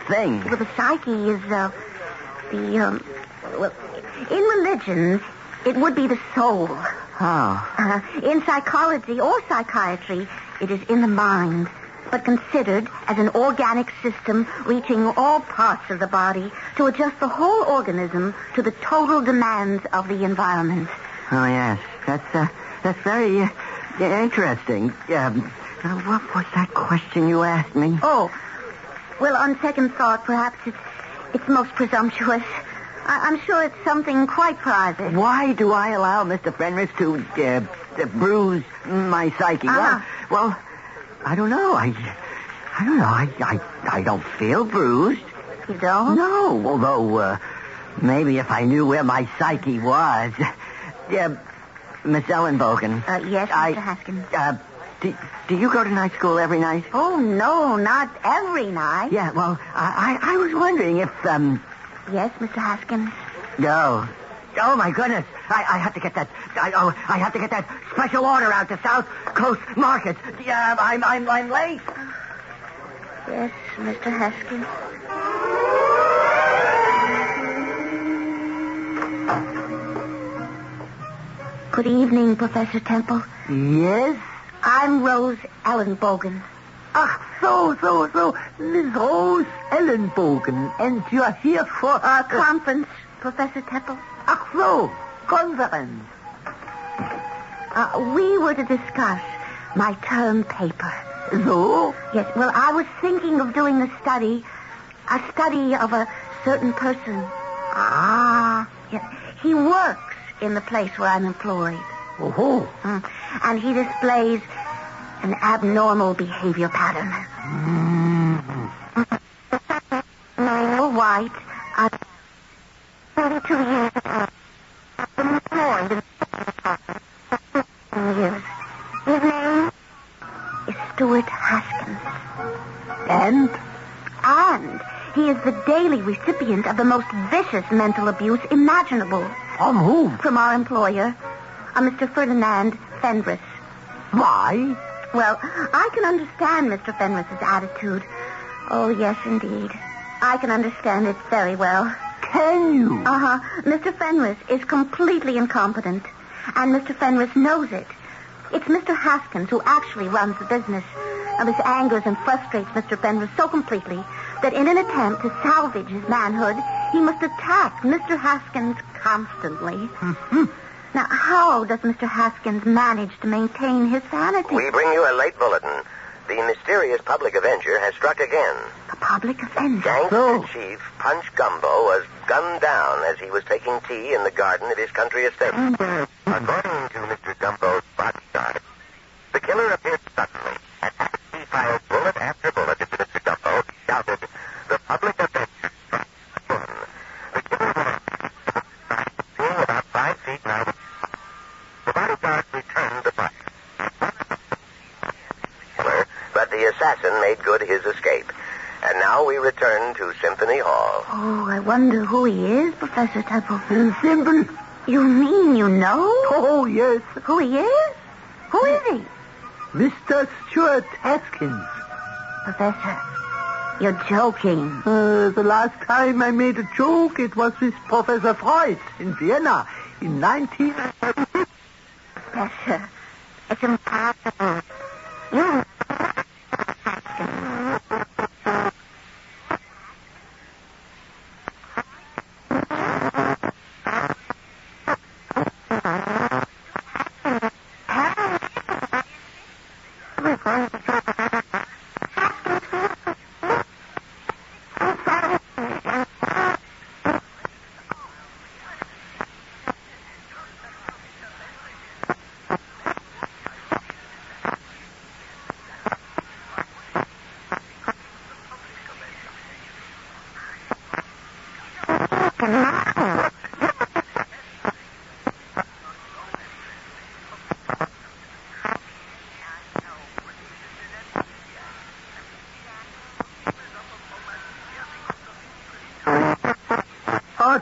thing. Well, the psyche is, well, in religions, it would be the soul. Oh. In psychology or psychiatry, it is in the mind, but considered as an organic system reaching all parts of the body to adjust the whole organism to the total demands of the environment. Oh, yes. That's very interesting. What was that question you asked me? Oh, well, on second thought, perhaps it's most presumptuous. I'm sure it's something quite private. Why do I allow Mr. Fenris to bruise my psyche? Well, I don't know. I don't know. I don't feel bruised. You don't? No, although maybe if I knew where my psyche was. Miss Ellenbogen. Yes, Mr. Haskins. Do you go to night school every night? Oh, no, not every night. Yeah, well, I was wondering if, Yes, Mr. Haskins. No. Oh, my goodness. I have to get that... I have to get that special order out to South Coast Markets. I'm late. Yes, Mr. Haskins. Good evening, Professor Temple. Yes? I'm Rose Ellenbogen. So, Miss Rose Ellenbogen, and you are here for... A conference, Professor Temple. Conference. We were to discuss my term paper. So? Yes, well, I was thinking of doing a study of a certain person. Yes, he works in the place where I'm employed. Oh. And he displays an abnormal behavior pattern. Male, white, 32 years employed in years. His name is Stuart Haskins. And he is the daily recipient of the most vicious mental abuse imaginable. From whom? From our employer, a Mr. Ferdinand Fenris. Why? Well, I can understand Mr. Fenris's attitude. Oh, yes, indeed. I can understand it very well. Can you? Uh-huh. Mr. Fenris is completely incompetent, and Mr. Fenris knows it. It's Mr. Haskins who actually runs the business. Now, this angers and frustrates Mr. Fenris so completely that in an attempt to salvage his manhood, he must attack Mr. Haskins constantly. Mm-hmm. Now, how does Mr. Haskins manage to maintain his sanity? We bring you a late bulletin. The mysterious public avenger has struck again. The public avenger? Gangster Chief Punch Gumbo was gunned down as he was taking tea in the garden of his country estate. According to Mr. Gumbo's bodyguard, the killer appeared suddenly, and as he fired bullet after bullet into Mr. Gumbo, he shouted, "The public avenger struck again." The killer was seeing about 5 feet now. The bodyguard returned the fire. But the assassin made good his escape. And now we return to Symphony Hall. Oh, I wonder who he is, Professor Temple. Simple. You mean you know? Oh, yes. Who he is? Who is he? Mr. Stuart Haskins. Professor, you're joking. The last time I made a joke, it was with Professor Freud in Vienna in 1936. Professor, it's impossible. You...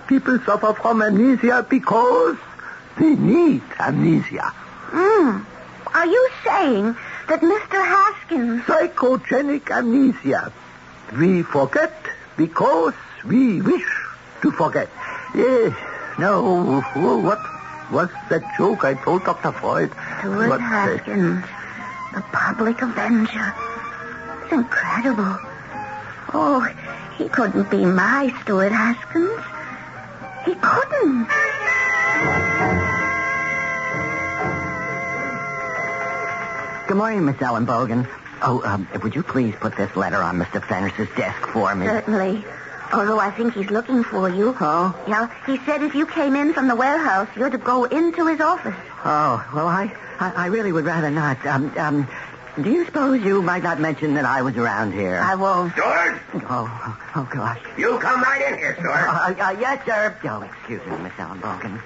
People suffer from amnesia because they need amnesia. Are you saying that Mr. Haskins... Psychogenic amnesia. We forget because we wish to forget. Yes. No. What was that joke I told Dr. Freud? Stuart Haskins, the public avenger. It's incredible. Oh, he couldn't be my Stuart Haskins. He couldn't. Good morning, Miss Ellen Bogan. Oh, would you please put this letter on Mr. Fenris's desk for me? Certainly. Although I think he's looking for you. Oh? Yeah, he said if you came in from the warehouse, you're to go into his office. Oh, well, I really would rather not. Do you suppose you might not mention that I was around here? I won't. Stuart! Oh, gosh. You come right in here, Stuart. Yes, sir. Oh, excuse me, Miss Ellen Bogan.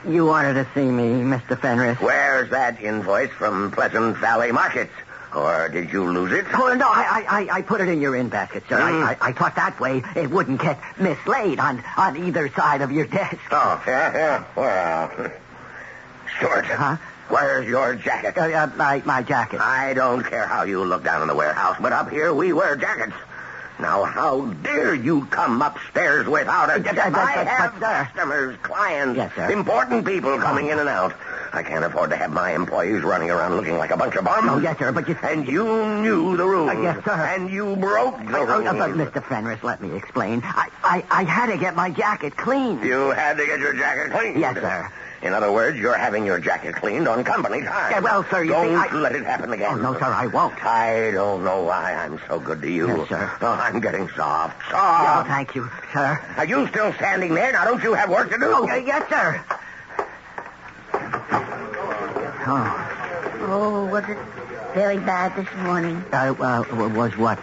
You wanted to see me, Mr. Fenris. Where's that invoice from Pleasant Valley Markets? Or did you lose it? Oh, no, I put it in your in basket, sir. I thought that way it wouldn't get mislaid on either side of your desk. Oh, yeah. Well, Stuart. Huh? Where's your jacket? My jacket. I don't care how you look down in the warehouse, but up here we wear jackets. Now, how dare you come upstairs without a jacket? I have customers, clients, yes, sir. Important people coming in and out. I can't afford to have my employees running around looking like a bunch of bums. Oh, yes, sir, but you... And you knew the rules. Yes, sir. And you broke the rules. But, Mr. Fenris, let me explain. I had to get my jacket cleaned. You had to get your jacket cleaned? Yes, sir. In other words, you're having your jacket cleaned on company time. Yeah, well, sir, you don't see, let it happen again. Oh, no, sir, I won't. I don't know why I'm so good to you. Yes, sir. Oh, I'm getting soft. Oh, thank you, sir. Are you still standing there? Now, don't you have work to do? Oh, yes, sir. Oh, was it very bad this morning? Was what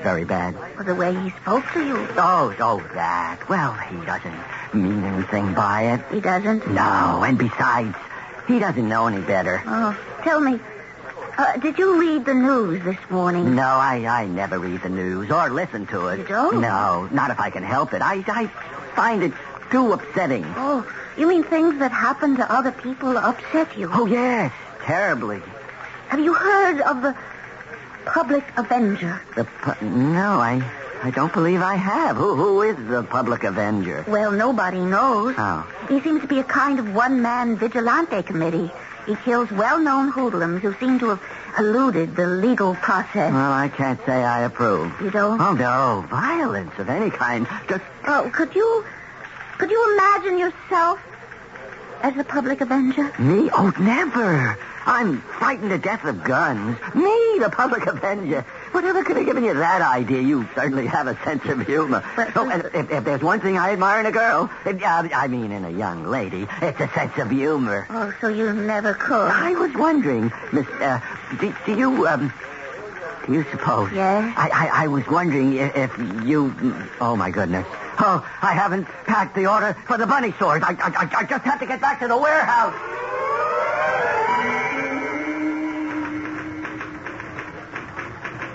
very bad? Well, the way he spoke to you. Oh, that. Well, he doesn't mean anything by it. He doesn't? No, and besides, he doesn't know any better. Oh, tell me, did you read the news this morning? No, I never read the news or listen to it. You don't? No, not if I can help it. I find it too upsetting. Oh, you mean things that happen to other people upset you? Oh, yes. terribly. Have you heard of the public avenger? No, I don't believe I have. Who is the public avenger? Well, nobody knows. Oh. He seems to be a kind of one-man vigilante committee. He kills well-known hoodlums who seem to have eluded the legal process. Well, I can't say I approve. You don't? Oh, no. Violence of any kind. Just... Oh, could you imagine yourself as the public avenger? Me? Oh, never. I'm frightened to death of guns. Me, the public avenger. Whatever could have given you that idea? You certainly have a sense of humor. And if there's one thing I admire in a girl, in a young lady, it's a sense of humor. Oh, so you never could? I was wondering, Miss, do you suppose? Yes? I was wondering if you... Oh, my goodness. Oh, I haven't packed the order for the bunny stores. I just have to get back to the warehouse.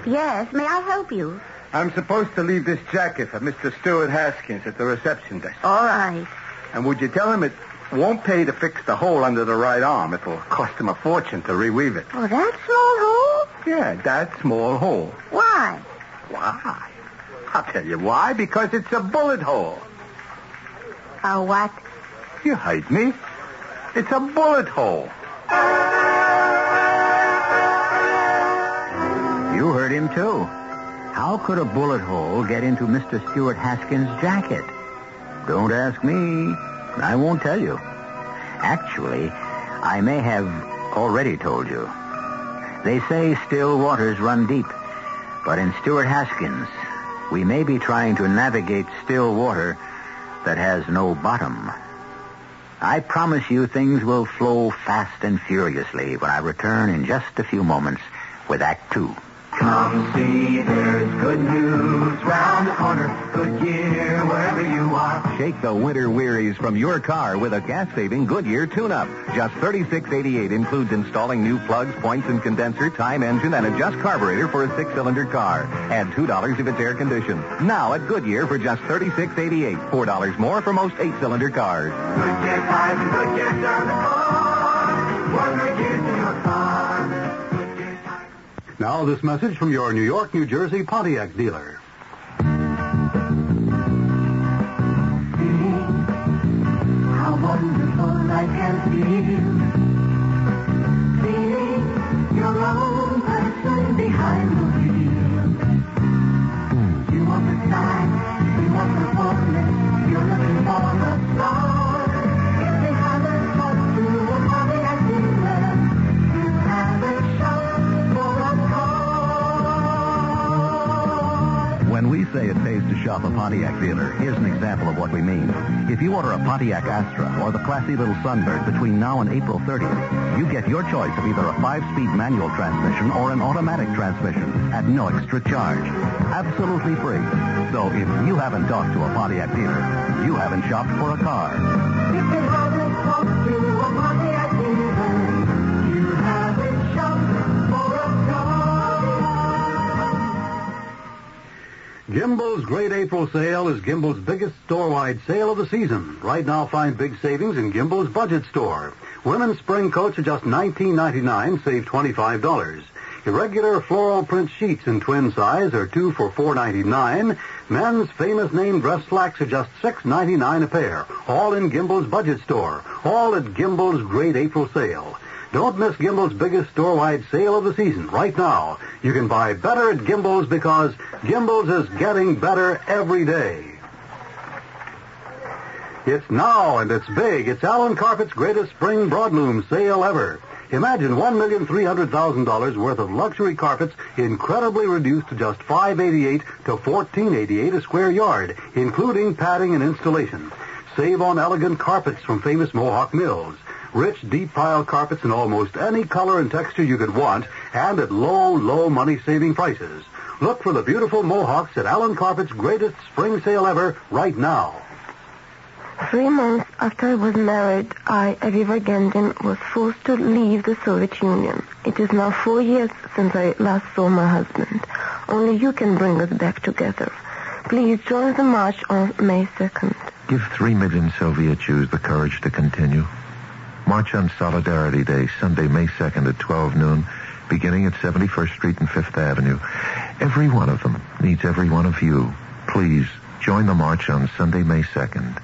Yes, may I help you? I'm supposed to leave this jacket for Mr. Stuart Haskins at the reception desk. All right. And would you tell him it won't pay to fix the hole under the right arm? It'll cost him a fortune to reweave it. Oh, that small hole? Yeah, that small hole. Why? Why? I'll tell you why. Because it's a bullet hole. A what? You heard me. It's a bullet hole. You heard him, too. How could a bullet hole get into Mr. Stuart Haskins' jacket? Don't ask me. I won't tell you. Actually, I may have already told you. They say still waters run deep. But in Stuart Haskins, we may be trying to navigate still water that has no bottom. I promise you things will flow fast and furiously when I return in just a few moments with Act 2. Come see, there's good news round the corner. Goodyear, wherever you are. Shake the winter wearies from your car with a gas-saving Goodyear tune-up. Just $36.88 includes installing new plugs, points, and condenser, time engine, and adjust carburetor for a 6-cylinder car. Add $2 if it's air-conditioned. Now at Goodyear for just $36.88. $4 more for most 8-cylinder cars. Goodyear tires and Goodyear service. One Goodyear to your car. Now this message from your New York, New Jersey Pontiac dealer. See how wonderful life can feel. Seeing your own person behind the wheel. You want the sign, you want the boldness, you're looking for a star. If they haven't talked to a Pontiac dealer, you haven't shopped for a car. When we say it pays to shop a Pontiac dealer, here's an example of what we mean. If you order a Pontiac Astra or the classy little Sunbird between now and April 30th, you get your choice of either a 5-speed manual transmission or an automatic transmission at no extra charge. Absolutely free. So if you haven't talked to a Pontiac dealer, you haven't shopped for a car. If you haven't talked to a Pontiac dealer, you haven't shopped for a car. Gimbel's Great April Sale is Gimbel's biggest store-wide sale of the season. Right now, find big savings in Gimbel's Budget Store. Women's spring coats are just $19.99, save $25. Irregular floral print sheets in twin size are 2 for $4.99. Men's famous name dress slacks are just $6.99 a pair. All in Gimbel's Budget Store. All at Gimbel's Great April Sale. Don't miss Gimbel's biggest store-wide sale of the season. Right now, you can buy better at Gimbel's because Gimbel's is getting better every day. It's now, and it's big. It's Allen Carpet's greatest spring broadloom sale ever. Imagine $1,300,000 worth of luxury carpets incredibly reduced to just $588 to $1488 a square yard, including padding and installation. Save on elegant carpets from famous Mohawk mills. Rich, deep pile carpets in almost any color and texture you could want, and at low, low money-saving prices. Look for the beautiful Mohawks at Allen Carpet's greatest spring sale ever right now. 3 months after I was married, I, Aviva Gendin, was forced to leave the Soviet Union. It is now 4 years since I last saw my husband. Only you can bring us back together. Please join the march on May 2nd. Give 3 million Soviet Jews the courage to continue. March on Solidarity Day, Sunday, May 2nd at 12 noon, beginning at 71st Street and 5th Avenue. Every one of them needs every one of you. Please, join the march on Sunday, May 2nd.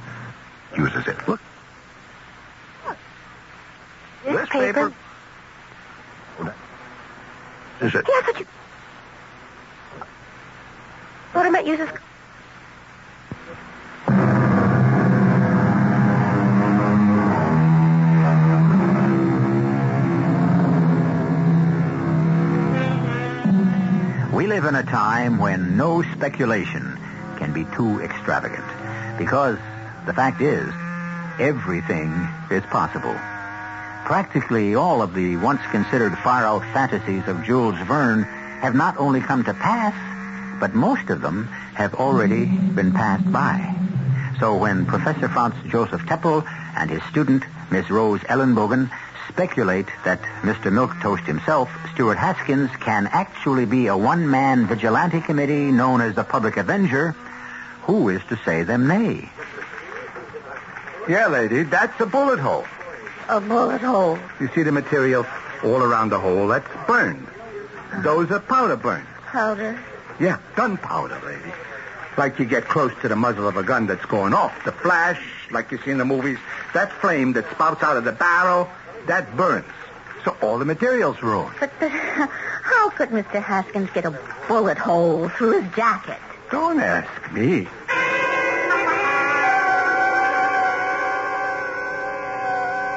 Uses it. Look. This paper. Is it? Yes, but you... What about uses... We live in a time when no speculation can be too extravagant. Because the fact is, everything is possible. Practically all of the once considered far-out fantasies of Jules Verne have not only come to pass, but most of them have already been passed by. So when Professor Franz Joseph Teppel and his student, Miss Rose Ellenbogen, speculate that Mr. Milquetoast himself, Stuart Haskins, can actually be a one-man vigilante committee known as the Public Avenger, who is to say them nay? Yeah, lady, that's a bullet hole. A bullet hole. You see the material all around the hole? That's burned. Those are powder burns. Powder. Yeah, gunpowder, lady. Like you get close to the muzzle of a gun that's going off. The flash, like you see in the movies, that flame that spouts out of the barrel, that burns. So all the material's ruined. But how could Mr. Haskins get a bullet hole through his jacket? Don't ask me.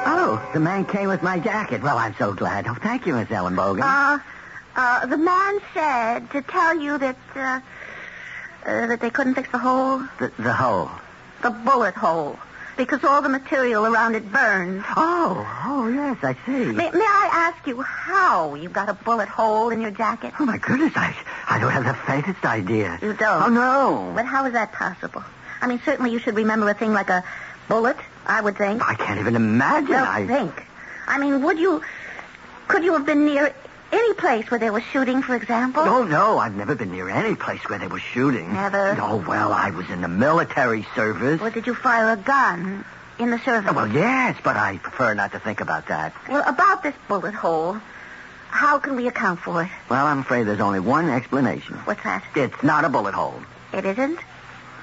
Oh, the man came with my jacket. Well, I'm so glad. Oh, thank you, Miss Ellenbogen. The man said to tell you that they couldn't fix the hole. The hole. The bullet hole. Because all the material around it burned. Oh, yes, I see. May I ask you how you got a bullet hole in your jacket? Oh, my goodness, I don't have the faintest idea. You don't? Oh, no. But how is that possible? I mean, certainly you should remember a thing like a bullet, I would think. I can't even imagine. Well, think. I mean, could you have been near any place where they were shooting, for example? Oh, no, I've never been near any place where they were shooting. Never? Oh, well, I was in the military service. Or did you fire a gun in the service? Oh, well, yes, but I prefer not to think about that. Well, about this bullet hole, how can we account for it? Well, I'm afraid there's only one explanation. What's that? It's not a bullet hole. It isn't?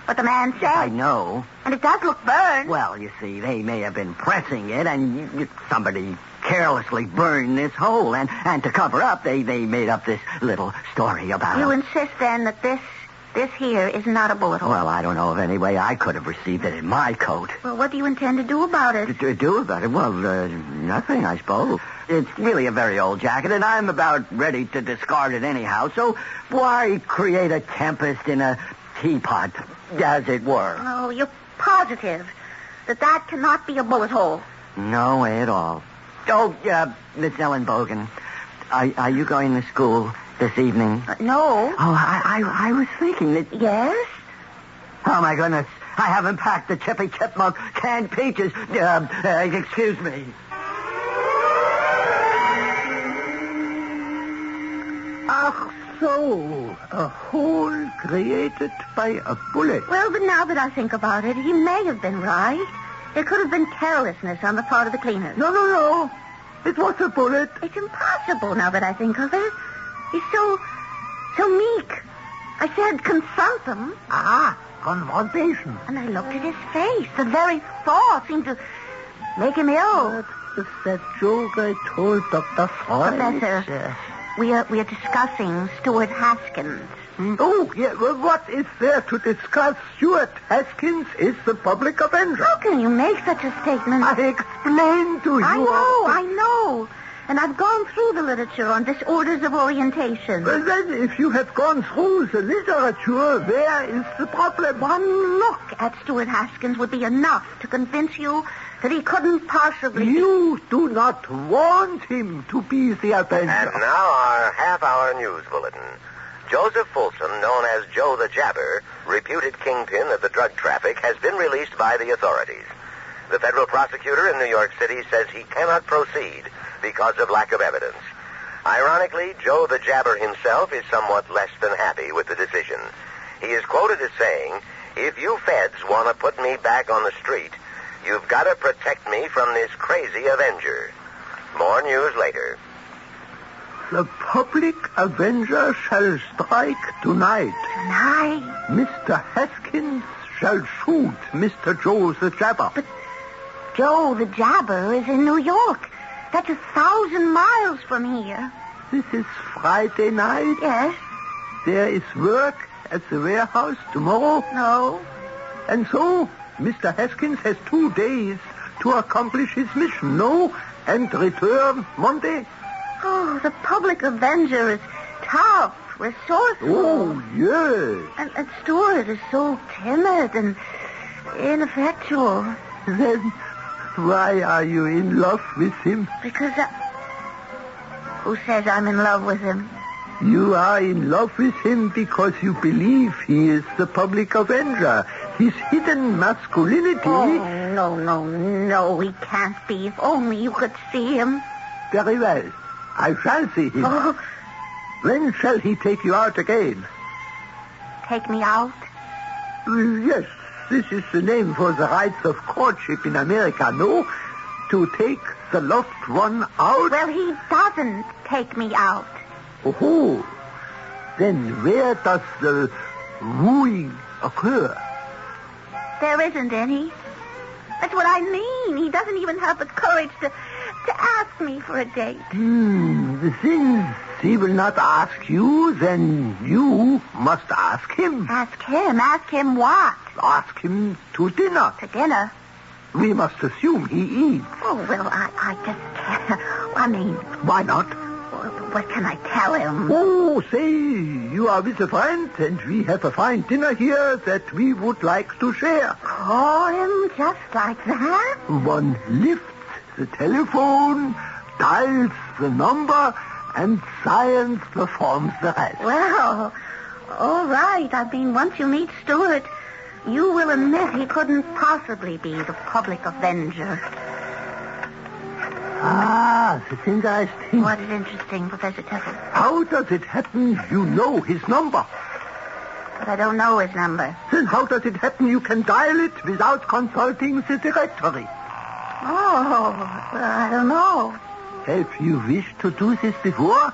But the man said. I know. And it does look burned. Well, you see, they may have been pressing it, and somebody carelessly burned this hole. And to cover up, they made up this little story about it. You insist, then, that this here is not a bullet hole? Well, I don't know of any way I could have received it in my coat. Well, what do you intend to do about it? To do about it? Well, nothing, I suppose. It's really a very old jacket, and I'm about ready to discard it anyhow. So why create a tempest in a teapot, as it were? Oh, you're positive that cannot be a bullet hole? No way at all. Oh, Miss Ellenbogen, are you going to school this evening? No. Oh, I was thinking that... Yes? Oh, my goodness. I haven't packed the Chippy Chipmunk canned peaches. Excuse me. Ach so, a hole created by a bullet. Well, but now that I think about it, he may have been right. It could have been carelessness on the part of the cleaners. No. It was a bullet. It's impossible now that I think of it. He's so meek. I said confront them. Confrontation. And I looked at his face. The very thought seemed to make him ill. That's that joke I told Dr. Freud. Professor, we are discussing Stuart Haskins. Oh, yeah. Well, what is there to discuss? Stuart Haskins is the public avenger. How can you make such a statement? I explained to you. I know. And I've gone through the literature on disorders of orientation. Well, then, if you have gone through the literature, where is the problem? One look at Stuart Haskins would be enough to convince you that he couldn't possibly... You do not want him to be the avenger. And now our half-hour news bulletin. Joseph Folsom, known as Joe the Jabber, reputed kingpin of the drug traffic, has been released by the authorities. The federal prosecutor in New York City says he cannot proceed because of lack of evidence. Ironically, Joe the Jabber himself is somewhat less than happy with the decision. He is quoted as saying, "If you feds want to put me back on the street, You've got to protect me from this crazy avenger. More news later. The public avenger shall strike tonight. Tonight? Mr. Haskins shall shoot Mr. Joe the Jabber. But Joe the Jabber is in New York. That's 1,000 miles from here. This is Friday night? Yes. There is work at the warehouse tomorrow? No. And so, Mr. Haskins has 2 days to accomplish his mission, no? And return Monday? Oh, the public avenger is tough, resourceful. Oh, yes. And Stuart is so timid and ineffectual. Then why are you in love with him? Because who says I'm in love with him? You are in love with him because you believe he is the public avenger. His hidden masculinity... Oh, no, he can't be. If only you could see him. Very well. I shall see him. Oh. When shall he take you out again? Take me out? Yes, this is the name for the rites of courtship in America, no? To take the loved one out? Well, he doesn't take me out. Oh, then where does the wooing occur? There isn't any. That's what I mean. He doesn't even have the courage to ask me for a date. Since he will not ask you, then you must ask him. Ask him? Ask him what? Ask him to dinner. To dinner? We must assume he eats. Oh, well, I just can't. I mean... Why not? What can I tell him? Oh, say you are with a friend, and we have a fine dinner here that we would like to share. Call him just like that? One lifts the telephone, dials the number, and science performs the rest. Well, all right. I mean, once you meet Stuart, you will admit he couldn't possibly be the public avenger. Ah, that's interesting. What is interesting, Professor Tuffle? How does it happen you know his number? But I don't know his number. Then how does it happen you can dial it without consulting the directory? Oh, well, I don't know. Have you wished to do this before?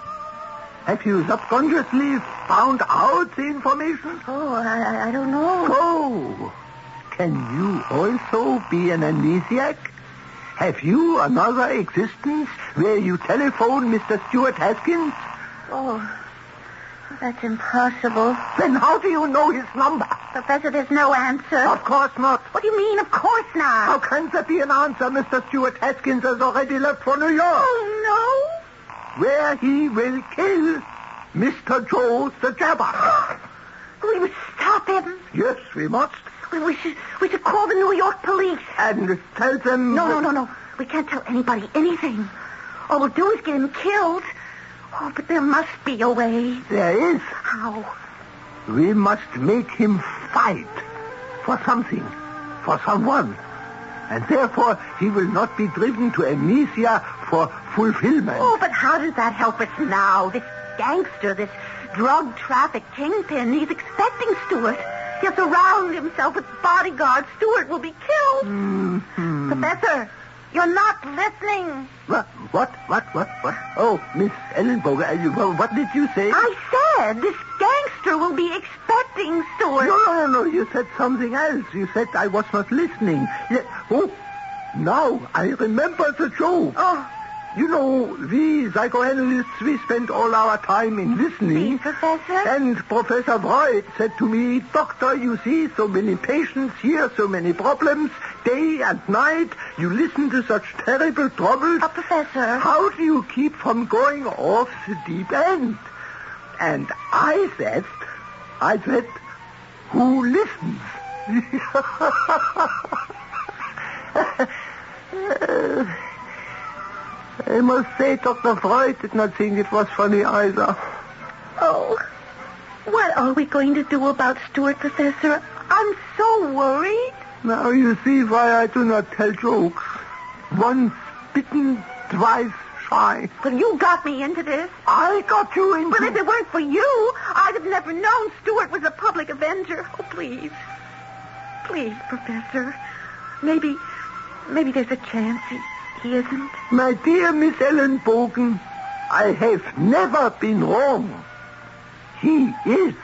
Have you subconsciously found out the information? Oh, I don't know. So, can you also be an amnesiac? Have you another existence where you telephone Mr. Stuart Haskins? Oh, that's impossible. Then how do you know his number? Professor, there's no answer. Of course not. What do you mean, of course not? How can there be an answer? Mr. Stuart Haskins has already left for New York. Oh, no. Where he will kill Mr. Joe the Jabber. We must stop him. Yes, we must. We should call the New York police. And tell them... No. We can't tell anybody anything. All we'll do is get him killed. Oh, but there must be a way. There is. How? We must make him fight for something, for someone. And therefore, he will not be driven to amnesia for fulfillment. Oh, but how does that help us now? This gangster, this drug traffic kingpin, he's expecting Stuart. He'll surround himself with bodyguards. Stuart will be killed. Mm-hmm. Professor, you're not listening. What? Oh, Miss Ellenboger, what did you say? I said this gangster will be expecting Stuart. No. You said something else. You said I was not listening. Oh, now I remember the joke. Oh. You know, we psychoanalysts, we spend all our time in listening. Professor? And Professor Freud said to me, Doctor, you see so many patients here, so many problems, day and night. You listen to such terrible troubles. Professor. How do you keep from going off the deep end? And I said, who listens? I must say, Dr. Freud did not think it was funny either. Oh, what are we going to do about Stuart, Professor? I'm so worried. Now you see why I do not tell jokes. Once bitten, twice shy. But you got me into this. I got you into... But if it weren't for you, I'd have never known Stuart was a public avenger. Oh, please. Please, Professor. Maybe Maybe there's a chance he isn't. My dear Miss Ellen Bogan, I have never been wrong. He is.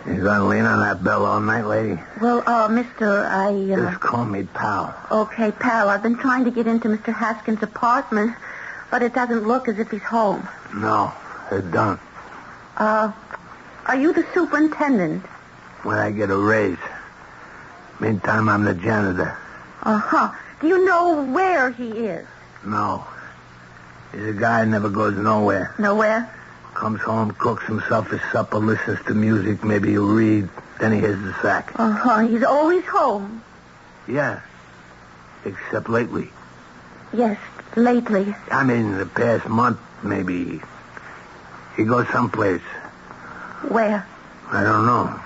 You gonna lean on that bell all night, lady? Well, mister, Just call me pal. Okay, pal, I've been trying to get into Mr. Haskins' apartment, but it doesn't look as if he's home. No, it don't. Are you the superintendent? When I get a raise. Meantime, I'm the janitor. Uh-huh. Do you know where he is? No. He's a guy who never goes nowhere. Nowhere? Comes home, cooks himself his supper, listens to music, maybe he'll read, then he hits the sack. Uh-huh. He's always home. Yeah. Except lately. Yes, lately. I mean, the past month, maybe. He goes someplace. Where? I don't know.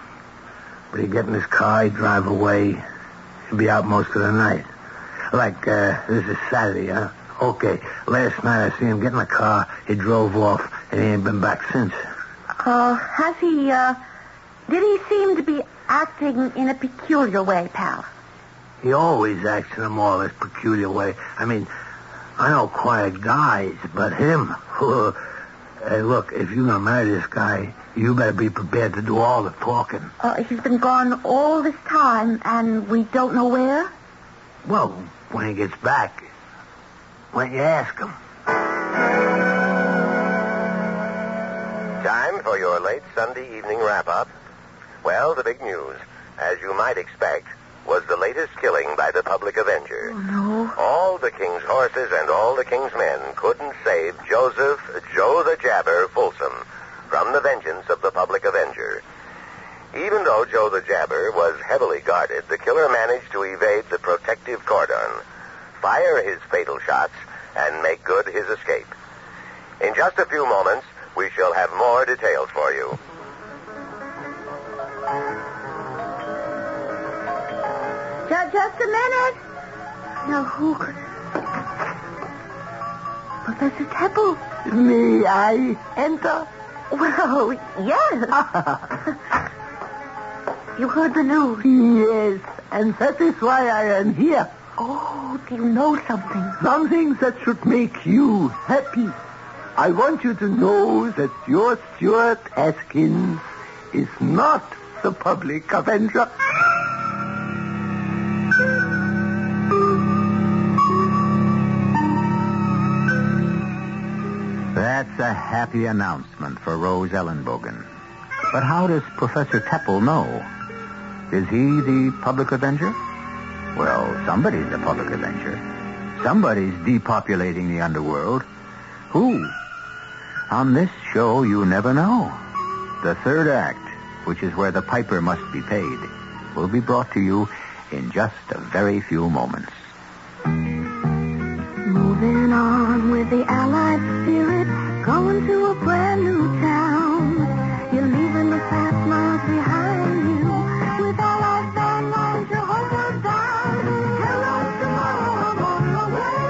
But he'd get in his car, he'd drive away. He'd be out most of the night. Like, this is Saturday, huh? Okay. Last night I see him get in the car, he drove off, and he ain't been back since. Has he, did he seem to be acting in a peculiar way, pal? He always acts in a more or less peculiar way. I mean, I know quiet guys, but him... Hey, look, if you're going to marry this guy, you better be prepared to do all the talking. He's been gone all this time, and we don't know where? Well, when he gets back, when you ask him. Time for your late Sunday evening wrap-up. Well, the big news, as you might expect, was the latest killing by the public avenger. Oh, no. All the king's horses and all the king's men couldn't save Joseph, Joe the Jabber, Folsom from the vengeance of the public avenger. Even though Joe the Jabber was heavily guarded, the killer managed to evade the protective cordon, fire his fatal shots, and make good his escape. In just a few moments, we shall have more details for you. Just a minute. Now, who could... Professor Temple. May I enter? Well, yes. You heard the news? Yes, and that is why I am here. Oh, do you know something? Something that should make you happy. I want you to know that your Stuart Haskins is not the public avenger. That's a happy announcement for Rose Ellenbogen. But how does Professor Teppel know? Is he the public avenger? Well, somebody's the public avenger. Somebody's depopulating the underworld. Who? On this show, you never know. The third act, which is where the piper must be paid, will be brought to you in just a very few moments. Moving on with the Allied spirit, going to a brand new town. You're leaving the fast miles behind you. With Allied van lines, you're homeward bound. Hello, tomorrow, I'm on my way.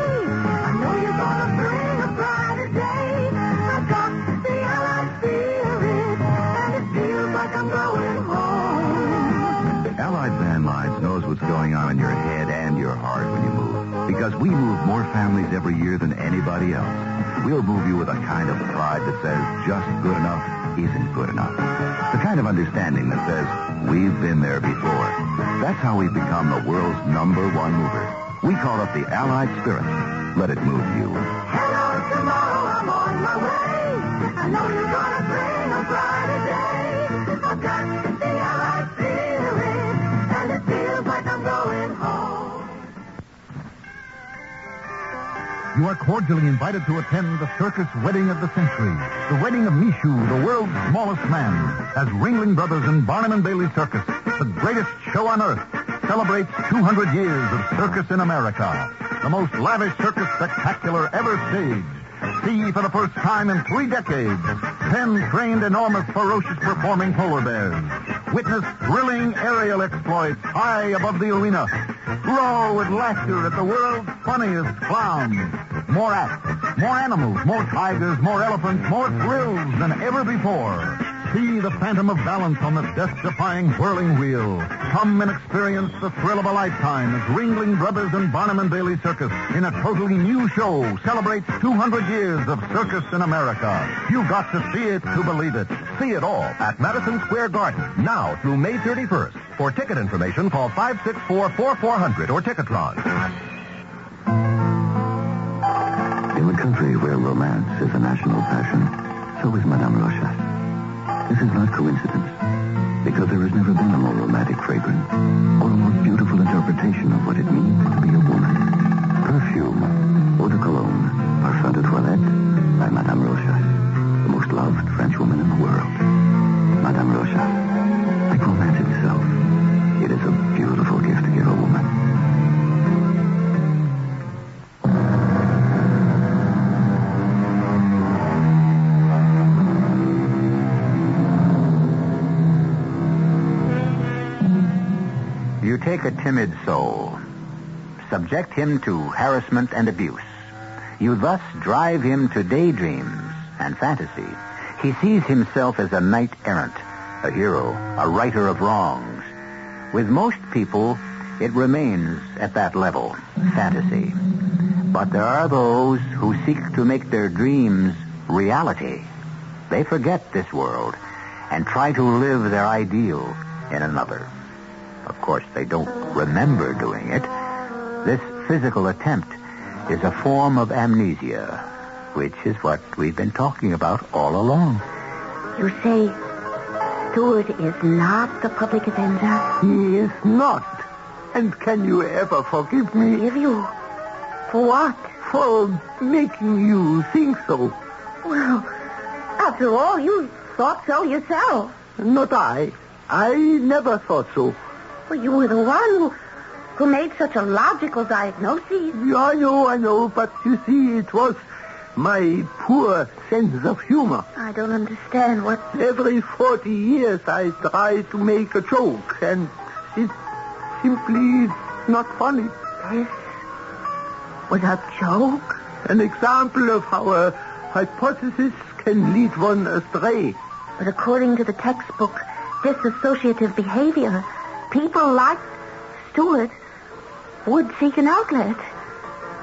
I know you're gonna bring a brighter day. I've got the Allied spirit, and it feels like I'm going home. Allied Van Lines knows what's going on in your head and your heart when you move. Because we move more families every year than anybody else. We'll move you with a kind of pride that says just good enough isn't good enough. The kind of understanding that says we've been there before. That's how we've become the world's #1 mover. We call it the Allied Spirit. Let it move you. Hello, tomorrow, I'm on my way. I know you're gonna bring a brighter day. I've got the Allied spirit, and it feels like I'm going home. You are cordially invited to attend the circus wedding of the century. The wedding of Mishu, the world's smallest man, as Ringling Brothers and Barnum and Bailey Circus, the greatest show on earth, celebrates 200 years of circus in America. The most lavish circus spectacular ever staged. See for the first time in 3 decades, 10 trained, enormous, ferocious performing polar bears. Witness thrilling aerial exploits high above the arena. Roar with laughter at the world's funniest clowns. More acts, more animals, more tigers, more elephants, more thrills than ever before. See the phantom of balance on the death-defying whirling wheel. Come and experience the thrill of a lifetime as Ringling Brothers and Barnum and Bailey Circus in a totally new show celebrates 200 years of circus in America. You've got to see it to believe it. See it all at Madison Square Garden, now through May 31st. For ticket information, call 564-4400 or Ticketron. In a country where romance is a national passion, so is Madame Rochas. This is not coincidence, because there has never been a more romantic fragrance or a more beautiful interpretation of what it means to be a woman. Perfume, eau de cologne, parfum de toilette by Madame Rochas, the most loved French woman in the world. Madame Rochas, like romance itself, it is a beautiful gift to give a woman. You take a timid soul, subject him to harassment and abuse. You thus drive him to daydreams and fantasy. He sees himself as a knight-errant, a hero, a righter of wrongs. With most people, it remains at that level, fantasy. But there are those who seek to make their dreams reality. They forget this world and try to live their ideal in another. Of course, they don't remember doing it. This physical attempt is a form of amnesia, which is what we've been talking about all along. You say Stuart is not the public avenger? He is not. And can you ever forgive me? Forgive you? For what? For making you think so. Well, after all, you thought so yourself. Not I. I never thought so. Well, you were the one who made such a logical diagnosis. I know, but you see, it was my poor sense of humor. I don't understand what... Every 40 years I try to make a joke, and it's simply not funny. This was a joke? An example of how a hypothesis can lead one astray. But according to the textbook, dissociative behavior... people like Stuart would seek an outlet.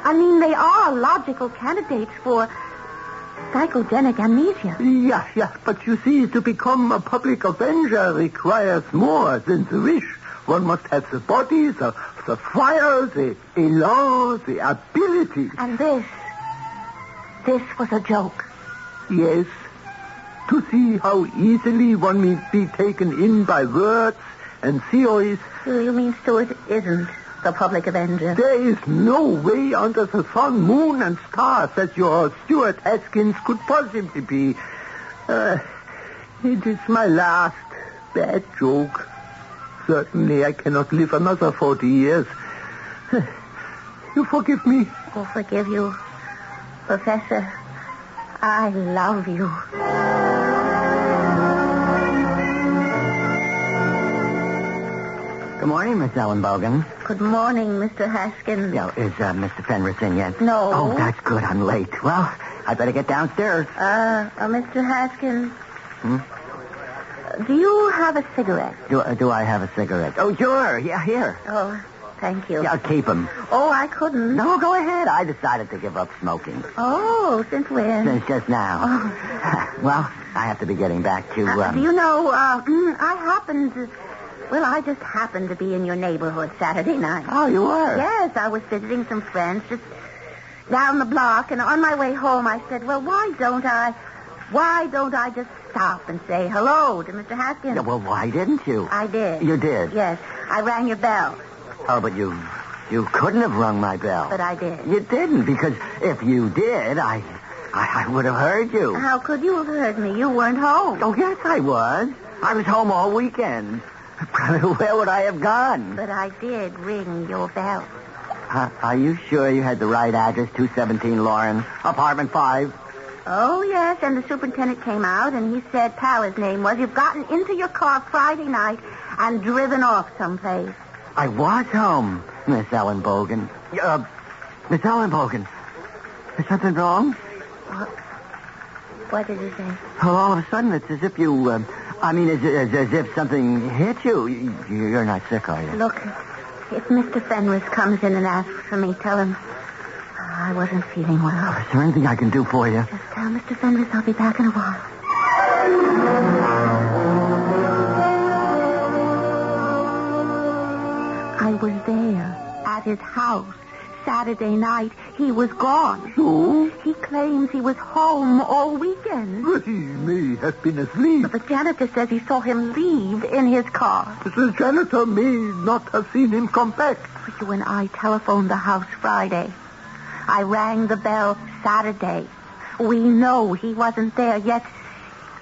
I mean, they are logical candidates for psychogenic amnesia. Yeah, but you see, to become a public avenger requires more than the wish. One must have the body, the fire, the elan, the ability. And this was a joke. Yes, to see how easily one may be taken in by words and theories. You mean Stuart isn't the public avenger? There is no way under the sun, moon, and stars that your Stuart Haskins could possibly be. It is my last bad joke. Certainly I cannot live another 40 years. You forgive me? Oh, forgive you, Professor. I love you. Good morning, Miss Ellen Bogan. Good morning, Mr. Haskins. Yeah, is Mr. Fenris in yet? No. Oh, that's good. I'm late. Well, I better get downstairs. Mr. Haskins. Do you have a cigarette? Do I have a cigarette? Oh, sure. Yeah, here. Oh, thank you. Yeah, I'll keep them. Oh, I couldn't. No, go ahead. I decided to give up smoking. Oh, since when? Since just now. Oh. Well, I have to be getting back to... do you know, I just happened to be in your neighborhood Saturday night. Oh, you were? Yes, I was visiting some friends just down the block, and on my way home I said, well, why don't I just stop and say hello to Mr. Haskins? Yeah, well, why didn't you? I did. You did? Yes. I rang your bell. Oh, but you couldn't have rung my bell. But I did. You didn't, because if you did, I would have heard you. How could you have heard me? You weren't home. Oh, yes, I was. I was home all weekend. Where would I have gone? But I did ring your bell. Are you sure you had the right address, 217 Lawrence, apartment 5? Oh, yes, and the superintendent came out, and he said, pal, his name was, you've gotten into your car Friday night and driven off someplace. I was home, Miss Ellen Bogan. Miss Ellen Bogan. Is something wrong? What did he say? Well, all of a sudden, it's as if you, as if something hit you. You're not sick, are you? Look, if Mr. Fenris comes in and asks for me, tell him I wasn't feeling well. Is there anything I can do for you? Just tell Mr. Fenris I'll be back in a while. I was there at his house Saturday night. He was gone. So? He claims he was home all weekend. But he may have been asleep. But the janitor says he saw him leave in his car. The janitor may not have seen him come back. You and I telephoned the house Friday. I rang the bell Saturday. We know he wasn't there, yet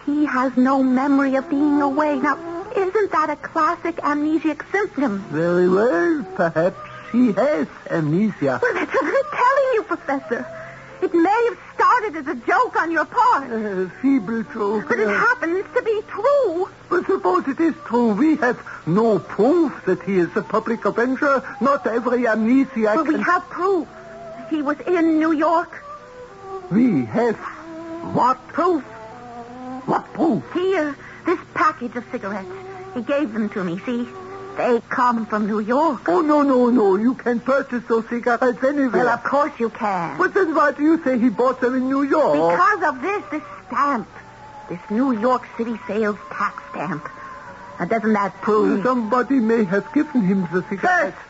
he has no memory of being away. Now, isn't that a classic amnesiac symptom? Very well. Perhaps he has amnesia. Well, that's what I'm telling you, Professor. It may have started as a joke on your part. A feeble joke. But it happens to be true. But suppose it is true. We have no proof that he is a public avenger. Not every amnesiac... Well, we have proof. He was in New York. We have what? Proof. What proof? Here, this package of cigarettes. He gave them to me, see? They come from New York. Oh, no. You can purchase those cigarettes anywhere. Well, of course you can. But then why do you say he bought them in New York? Because of this stamp. This New York City sales tax stamp. Now, doesn't that prove... Somebody may have given him the cigarettes. First,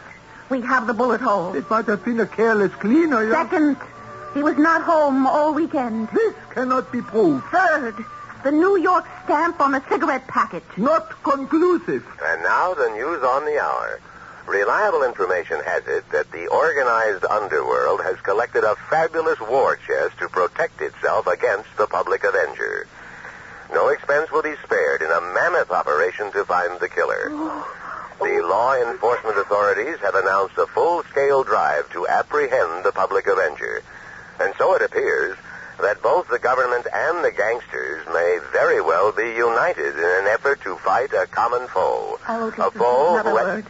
we have the bullet hole. It might have been a careless cleaner. Second, he was not home all weekend. This cannot be proved. Third, the New York stamp on the cigarette package. Not conclusive. And now the news on the hour. Reliable information has it that the organized underworld has collected a fabulous war chest to protect itself against the public avenger. No expense will be spared in a mammoth operation to find the killer. The law enforcement authorities have announced a full-scale drive to apprehend the public avenger. And so it appears that both the government and the gangsters may very well be united in an effort to fight a common foe. A foe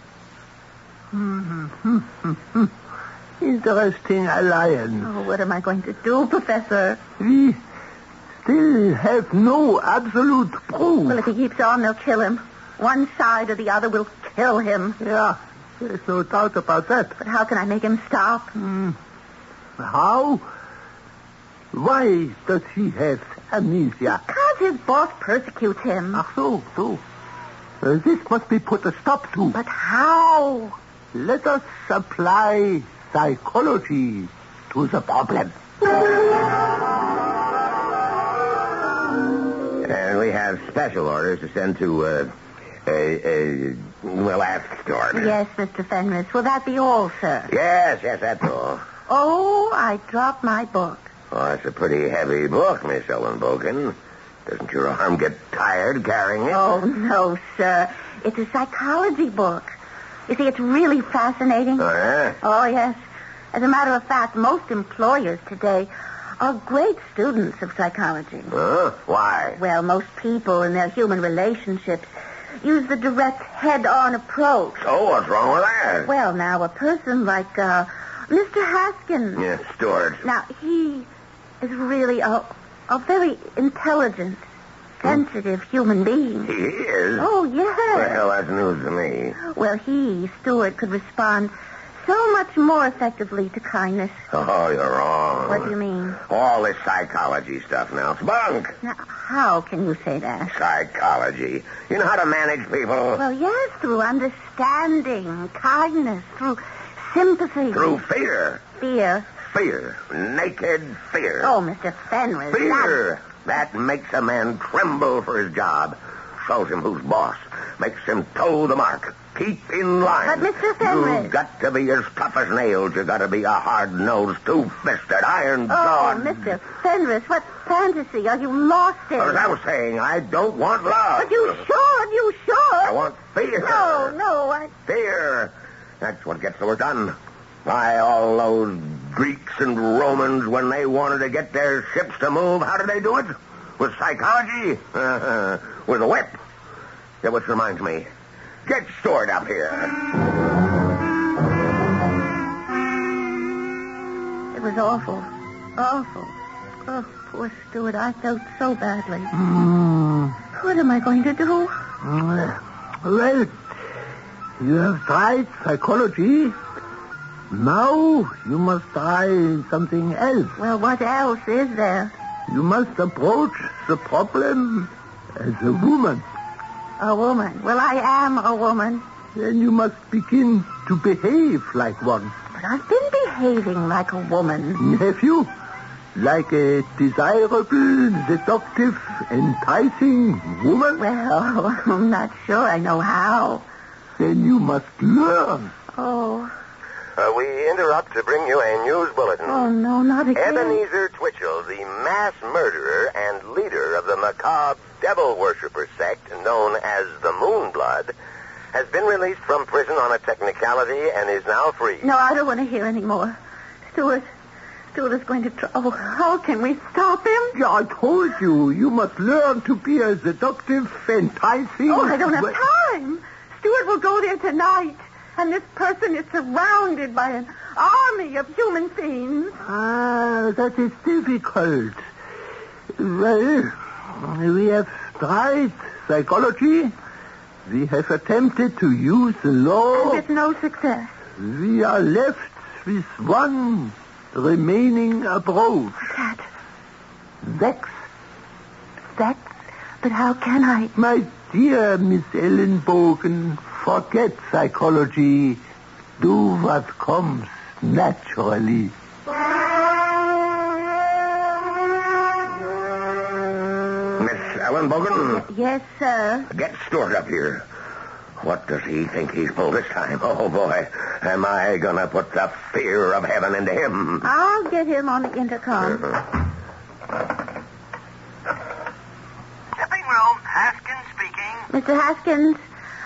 who... Interesting alliance. Oh, what am I going to do, Professor? We still have no absolute proof. Well, if he keeps on, they'll kill him. One side or the other will kill him. Yeah, there's no doubt about that. But how can I make him stop? How? Why does he have amnesia? Because his boss persecutes him. So. This must be put a stop to. But how? Let us apply psychology to the problem. And we have special orders to send to, ask store. Yes, Mr. Fenris. Will that be all, sir? Yes, that's all. Oh, I dropped my book. Oh, that's a pretty heavy book, Miss Ellen Bogan. Doesn't your arm get tired carrying it? Oh, no, sir. It's a psychology book. You see, it's really fascinating. Oh, yeah? Oh, yes. As a matter of fact, most employers today are great students of psychology. Why? Well, most people in their human relationships use the direct head-on approach. Oh, what's wrong with that? Well, now, a person like Mr. Haskins. Yes, Stuart. Now, he is really a very intelligent, sensitive human being. He is? Oh, yes. Well, that's news to me. Well, Stuart, could respond so much more effectively to kindness. Oh, you're wrong. What do you mean? All this psychology stuff now. It's bunk. Now, how can you say that? Psychology. You know how to manage people? Well, yes, through understanding, kindness, through sympathy. Through fear. Fear? Fear. Naked fear. Oh, Mr. Fenris. Fear. That makes a man tremble for his job. Shows him who's boss. Makes him toe the mark. Keep in line. But, Mr. Fenris... You've got to be as tough as nails. You've got to be a hard-nosed, two-fisted, iron-jawed... Oh, Mr. Fenris, what fantasy are you lost in? As I was saying, I don't want love. But you should. I want fear. No, Fear. That's what gets the work done. Why, all those Greeks and Romans, when they wanted to get their ships to move, how did they do it? With psychology? With a whip? Yeah, which reminds me, get Stuart up here. It was awful. Awful. Oh, poor Stuart. I felt so badly. What am I going to do? Well, you have tried psychology. Now you must try something else. Well, what else is there? You must approach the problem as a woman. A woman? Well, I am a woman. Then you must begin to behave like one. But I've been behaving like a woman. Have you? Like a desirable, seductive, enticing woman? Well, I'm not sure I know how. Then you must learn. Oh. We interrupt to bring you a news bulletin. Oh, no, not again. Ebenezer Twitchell, the mass murderer and leader of the macabre devil worshipper sect known as the Moonblood, has been released from prison on a technicality and is now free. No, I don't want to hear any more. Stuart is going to trouble. How can we stop him? Yeah, I told you. You must learn to be a seductive, enticing... Oh, I don't have time. Stuart will go there tonight. And this person is surrounded by an army of human fiends. That is difficult. Well, we have tried psychology. We have attempted to use the law. And with no success. We are left with one remaining approach. That. Sex. Sex? But how can I? My dear Miss Ellenbogen, forget psychology. Do what comes naturally. Miss Ellenbogen? Yes, sir. Get Stuart up here. What does he think he's pulled this time? Oh, boy. Am I going to put the fear of heaven into him? I'll get him on the intercom. Shipping room, Haskins speaking. Mr. Haskins,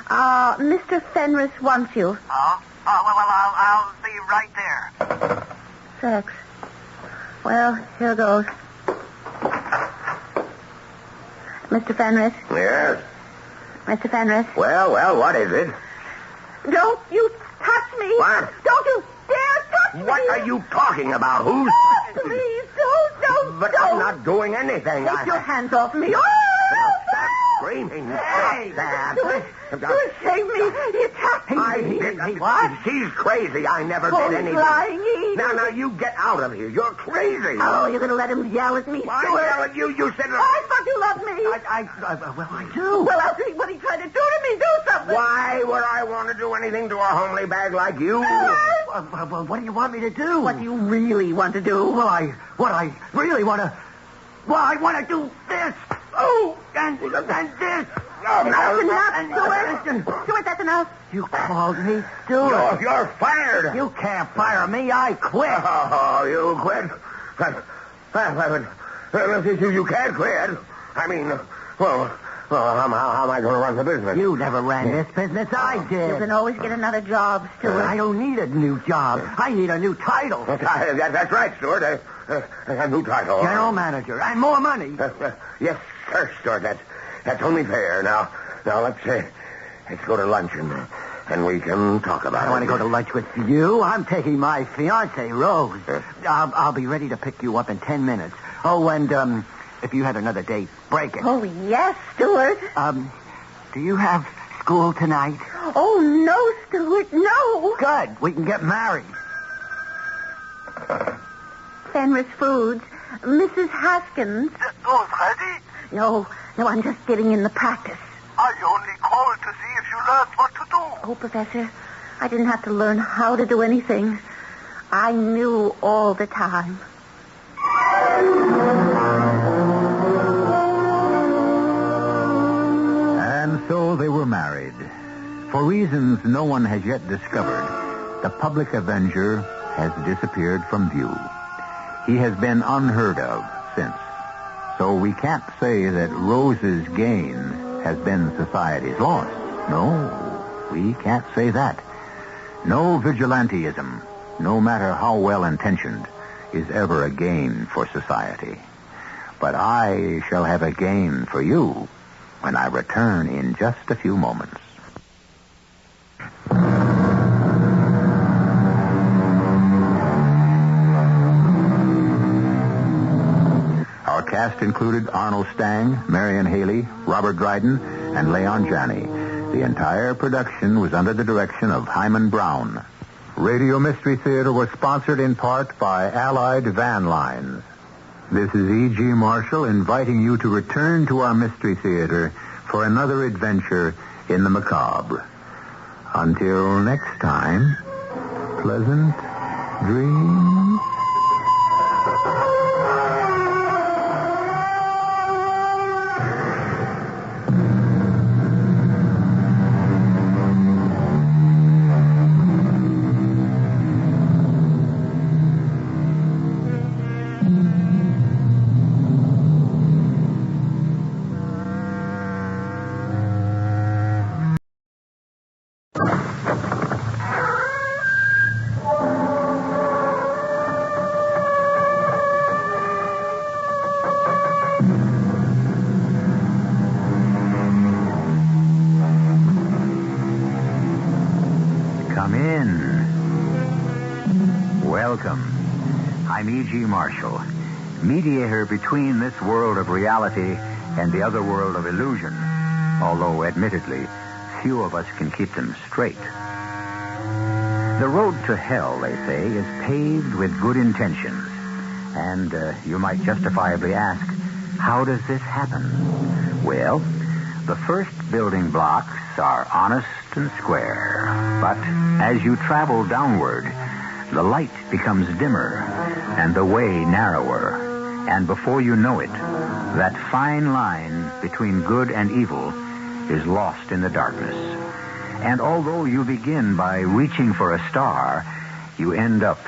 Mr. Fenris wants you. Oh, well, I'll be right there. Sex. Well, here goes. Mr. Fenris? Yes? Mr. Fenris? Well, what is it? Don't you touch me! What? Don't you dare touch me! What are you talking about? Who's... Please, don't! But I'm not doing anything. Take your hands off me. Oh! Stop screaming. Hey! Stop Do it, save me. He attacked me. What? She's crazy. I never did anything. Lying. Now, you get out of here. You're crazy. Oh, you're going to let him yell at me, Why Stuart? yell at you? You said... I thought you loved me. Well, I do. Well, after what he tried to do to me, do something. Why would I want to do anything to a homely bag like you? Well, what do you want me to do? What do you really want to do? Well, I really want to... Well, I want to do this. Oh, and this. That's enough, Stuart, that's enough. You called me Stuart. You're fired. You can't fire me. I quit. Oh, you quit? You can't quit. I mean, well, how am I going to run the business? You never ran this business. I did. You can always get another job, Stuart. I don't need a new job. I need a new title. That's right, Stuart. A new title. General manager. And more money. Yes, sir, Stuart. That's only fair. Now let's go to lunch and we can talk about it. I want to go to lunch with you. I'm taking my fiancée, Rose. I'll be ready to pick you up in 10 minutes. Oh, and if you had another date, break it. Oh, yes, Stuart. Do you have school tonight? Oh, no, Stuart, no. Good. We can get married. Fenris Foods. Mrs. Haskins. Already? No, I'm just getting in the practice. I only called to see if you learned what to do. Oh, Professor, I didn't have to learn how to do anything. I knew all the time. And so they were married. For reasons no one has yet discovered, the public avenger has disappeared from view. He has been unheard of since. So we can't say that Rose's gain has been society's loss. No, we can't say that. No vigilantism, no matter how well-intentioned, is ever a gain for society. But I shall have a gain for you when I return in just a few moments. Our cast included Arnold Stang, Marion Haley, Robert Dryden, and Leon Janney. The entire production was under the direction of Hyman Brown. Radio Mystery Theater was sponsored in part by Allied Van Lines. This is E.G. Marshall inviting you to return to our Mystery Theater for another adventure in the macabre. Until next time, pleasant dreams. I'm E.G. Marshall, mediator between this world of reality and the other world of illusion, although, admittedly, few of us can keep them straight. The road to hell, they say, is paved with good intentions. And you might justifiably ask, how does this happen? Well, the first building blocks are honest and square. But as you travel downward, the light becomes dimmer and the way narrower. And before you know it, that fine line between good and evil is lost in the darkness. And although you begin by reaching for a star, you end up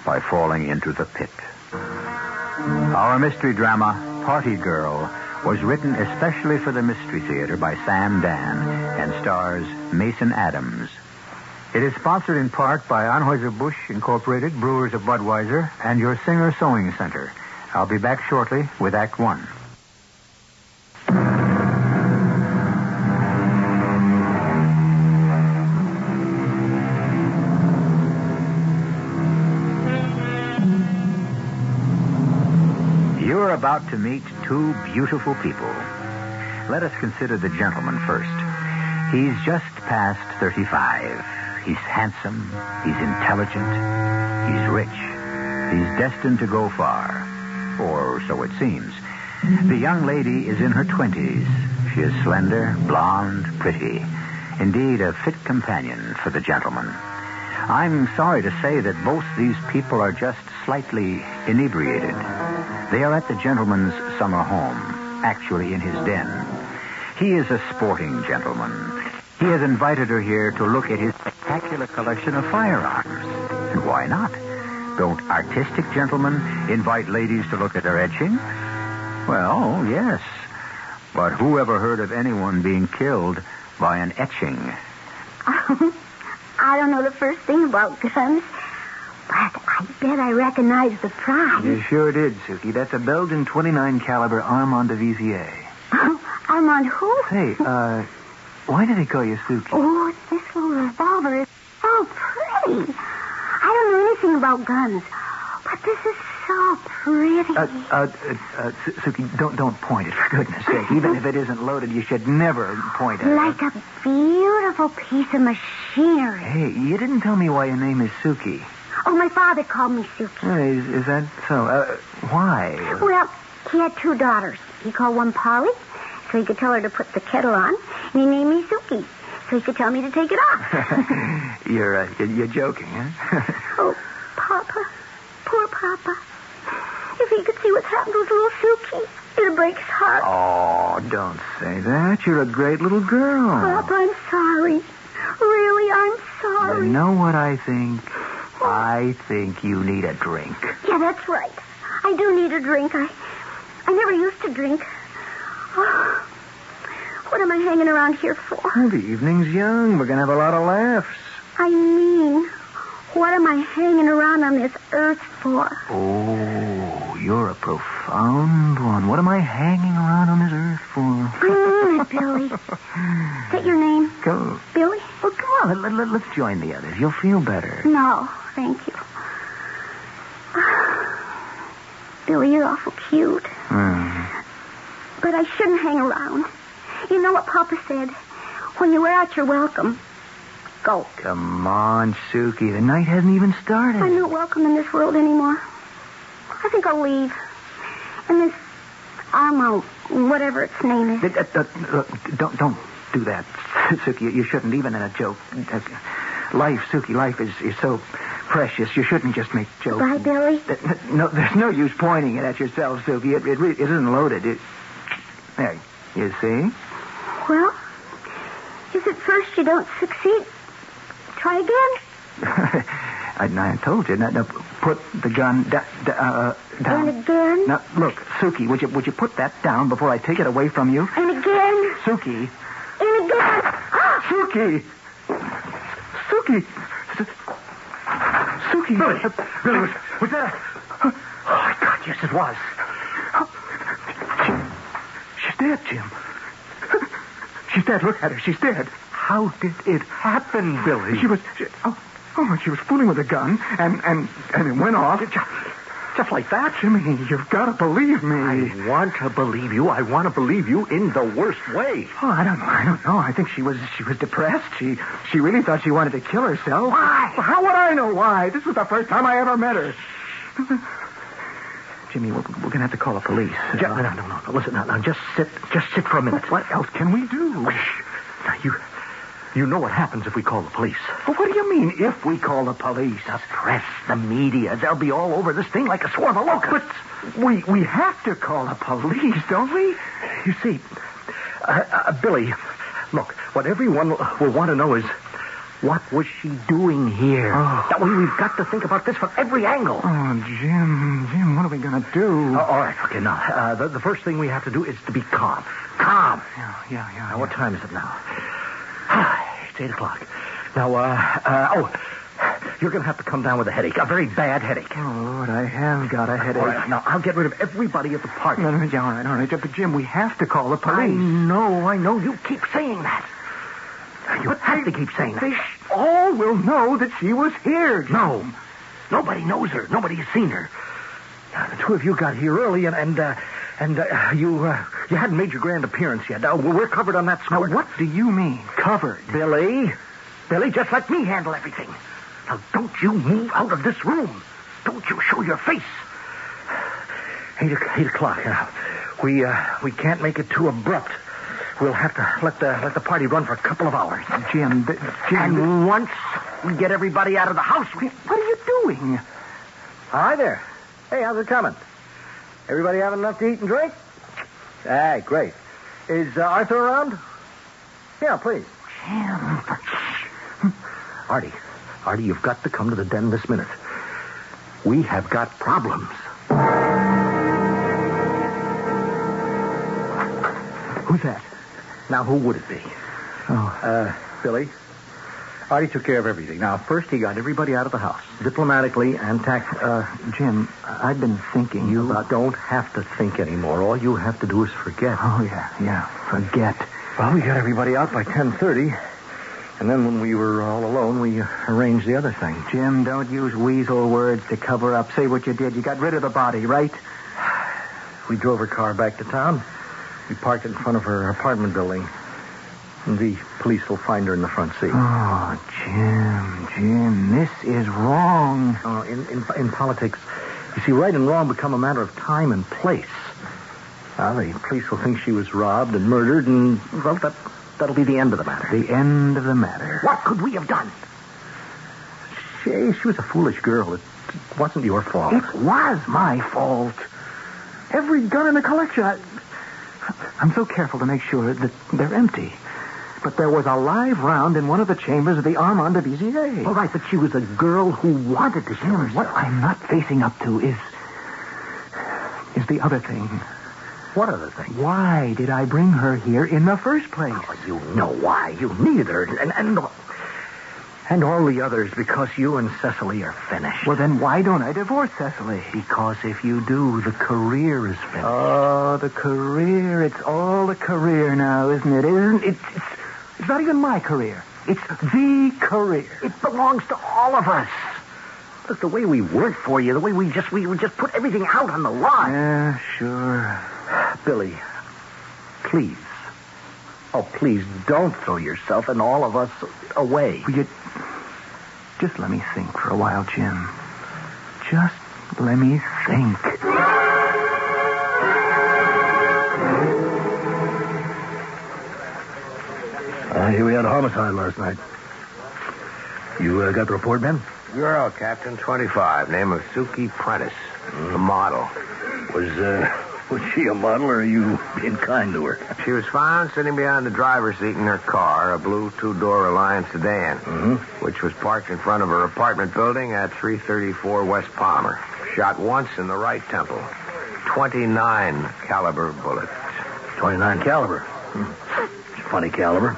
by falling into the pit. Our mystery drama, Party Girl, was written especially for the Mystery Theater by Sam Dan and stars Mason Adams. It is sponsored in part by Anheuser-Busch Incorporated, Brewers of Budweiser, and your Singer Sewing Center. I'll be back shortly with Act One. You're about to meet two beautiful people. Let us consider the gentleman first. He's just past 35. He's handsome, he's intelligent, he's rich, he's destined to go far, or so it seems. The young lady is in her 20s. She is slender, blonde, pretty. Indeed, a fit companion for the gentleman. I'm sorry to say that both these people are just slightly inebriated. They are at the gentleman's summer home, actually in his den. He is a sporting gentleman. He has invited her here to look at his spectacular collection of firearms. And why not? Don't artistic gentlemen invite ladies to look at their etchings? Well, yes. But who ever heard of anyone being killed by an etching? I don't know the first thing about guns, but I bet I recognize the prize. You sure did, Suki. That's a Belgian 29 caliber Armand de Vizier. Armand who? Hey, why do they call you Suki? Oh, this little revolver is so pretty. I don't know anything about guns, but this is so pretty. Suki, don't point it, for goodness sake. Even if it isn't loaded, you should never point it. Like a beautiful piece of machinery. Hey, you didn't tell me why your name is Suki. Oh, my father called me Suki. Is that so? Why? Well, he had two daughters. He called one Polly, so he could tell her to put the kettle on, and he named me Suki, so he could tell me to take it off. You're joking, huh? Oh, Papa. Poor Papa. If he could see what's happened to his little Suki, it'd break his heart. Oh, don't say that. You're a great little girl. Papa, I'm sorry. Really, I'm sorry. You know what I think? I think you need a drink. Yeah, that's right. I do need a drink. I never used to drink. Oh, what am I hanging around here for? Well, the evening's young. We're going to have a lot of laughs. I mean, What am I hanging around on this earth for? Oh, you're a profound one. What am I hanging around on this earth for? Billy. Is that your name? Go. Billy? Well, come on. Let's join the others. You'll feel better. No, thank you. Billy, you're awful cute. But I shouldn't hang around. You know what Papa said? When you wear out your welcome, go. Come on, Suki. The night hasn't even started. I'm not welcome in this world anymore. I think I'll leave. And this Armo, whatever its name is. Don't do that, Suki. You shouldn't, even in a joke. Life, Suki, life is so precious. You shouldn't just make jokes. Bye, Billy. No, there's no use pointing it at yourself, Suki. It isn't loaded. There, you see? Well, if at first you don't succeed, try again. I told you. Now, put the gun down. And again. Now, look, Suki, would you put that down before I take it away from you? And again. Suki. And again. Suki. Suki. Suki. Billy, was that Oh, my God, yes, it was. She's dead, Jim. She's dead. Look at her. She's dead. How did it happen, Billy? She was fooling with a gun, and it went off. Just like that, Jimmy. You've got to believe me. I want to believe you. I want to believe you in the worst way. Oh, I don't know. I think she was depressed. She really thought she wanted to kill herself. Why? How would I know why? This was the first time I ever met her. Jimmy, we're going to have to call the police. No. Listen, now, just sit for a minute. What else can we do? Now, you know what happens if we call the police. Well, what do you mean, if we call the police? The press, the media, they'll be all over this thing like a swarm of locusts. But we have to call the police, don't we? You see, Billy, look, what everyone will want to know is, what was she doing here? Oh. That way we've got to think about this from every angle. Oh, Jim, what are we going to do? All right, okay, now, the first thing we have to do is to be calm. Calm. Yeah. Now, what time is it now? It's 8 o'clock. Now, you're going to have to come down with a headache, a very bad headache. Oh, Lord, I have got a headache. All right, now, I'll get rid of everybody at the party. No, all right. But, Jim, we have to call the police. I know. You keep saying that. You have to keep saying that. They all will know that she was here, Jim. No. Nobody knows her. Nobody has seen her. The two of you got here early, and you hadn't made your grand appearance yet. We're covered on that score. Now, what do you mean, covered? Billy, just let me handle everything. Now, don't you move out of this room. Don't you show your face. 8 o'clock. Now, we can't make it too abrupt. We'll have to let the party run for a couple of hours. Jim. And once we get everybody out of the house, What are you doing? Hi there. Hey, how's it coming? Everybody having enough to eat and drink? Hey, great. Is Arthur around? Yeah, please. Jim. Artie, you've got to come to the den this minute. We have got problems. Who's that? Now, who would it be? Billy. Artie took care of everything. Now, first he got everybody out of the house, diplomatically and Jim, I've been thinking. You don't have to think anymore. All you have to do is forget. Oh, yeah, forget. Well, we got everybody out by 10:30, and then when we were all alone, we arranged the other thing. Jim, don't use weasel words to cover up. Say what you did. You got rid of the body, right? We drove her car back to town. We parked it in front of her apartment building. And the police will find her in the front seat. Oh, Jim, this is wrong. In politics, you see, right and wrong become a matter of time and place. The police will think she was robbed and murdered, and, well, that'll be the end of the matter. The end of the matter. What could we have done? She was a foolish girl. It wasn't your fault. It was my fault. Every gun in the collection. I'm so careful to make sure that they're empty. But there was a live round in one of the chambers of the Armand de Vizier. All right, but she was a girl who wanted to kill herself. What I'm not facing up to is the other thing. What other thing? Why did I bring her here in the first place? Oh, you know why. You needed her. And And all the others because you and Cecily are finished. Well, then why don't I divorce Cecily? Because if you do, the career is finished. Oh, the career. It's all the career now, isn't it? It's not even my career. It's the career. It belongs to all of us. Look, the way we work for you, the way we just put everything out on the line. Yeah, sure. Billy, please. Oh, please don't throw yourself and all of us away. Will you just let me think for a while, Jim? Just let me think. Here we had a homicide last night. You got the report, Ben? Girl, Captain, 25. Name of Suki Prentice. A model. Was she a model, or are you being kind to her? She was found sitting behind the driver's seat in her car, a blue two-door Reliance sedan, which was parked in front of her apartment building at 334 West Palmer. Shot once in the right temple. 29 caliber bullet. 29 caliber? It's a funny caliber.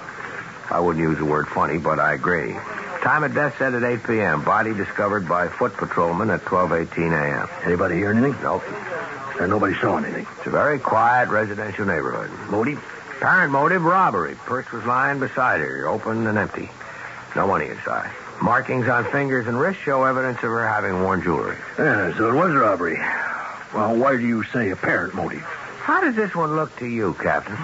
I wouldn't use the word funny, but I agree. Time of death said at 8 p.m. Body discovered by foot patrolman at 12:18 a.m. Anybody hear anything? Nope. And nobody saw anything. It's a very quiet residential neighborhood. Motive? Apparent motive, robbery. Purse was lying beside her, open and empty. No money inside. Markings on fingers and wrists show evidence of her having worn jewelry. Yeah, so it was a robbery. Well, why do you say apparent motive? How does this one look to you, Captain?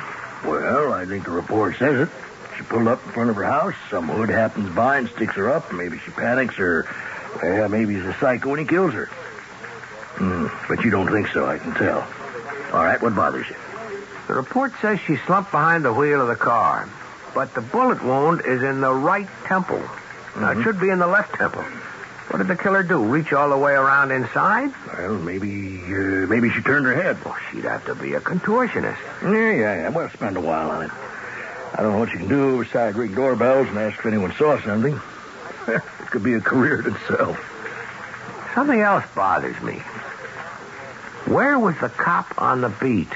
Well, I think the report says it. She pulled up in front of her house. Some hood happens by and sticks her up. Maybe she panics, or maybe he's a psycho and he kills her. But you don't think so, I can tell. All right, what bothers you? The report says she slumped behind the wheel of the car. But the bullet wound is in the right temple. Now, it should be in the left temple. What did the killer do? Reach all the way around inside? Well, maybe she turned her head. Well, she'd have to be a contortionist. Yeah. Well, spend a while on it. I don't know what you can do besides ring doorbells and ask if anyone saw something. It could be a career in itself. Something else bothers me. Where was the cop on the beat?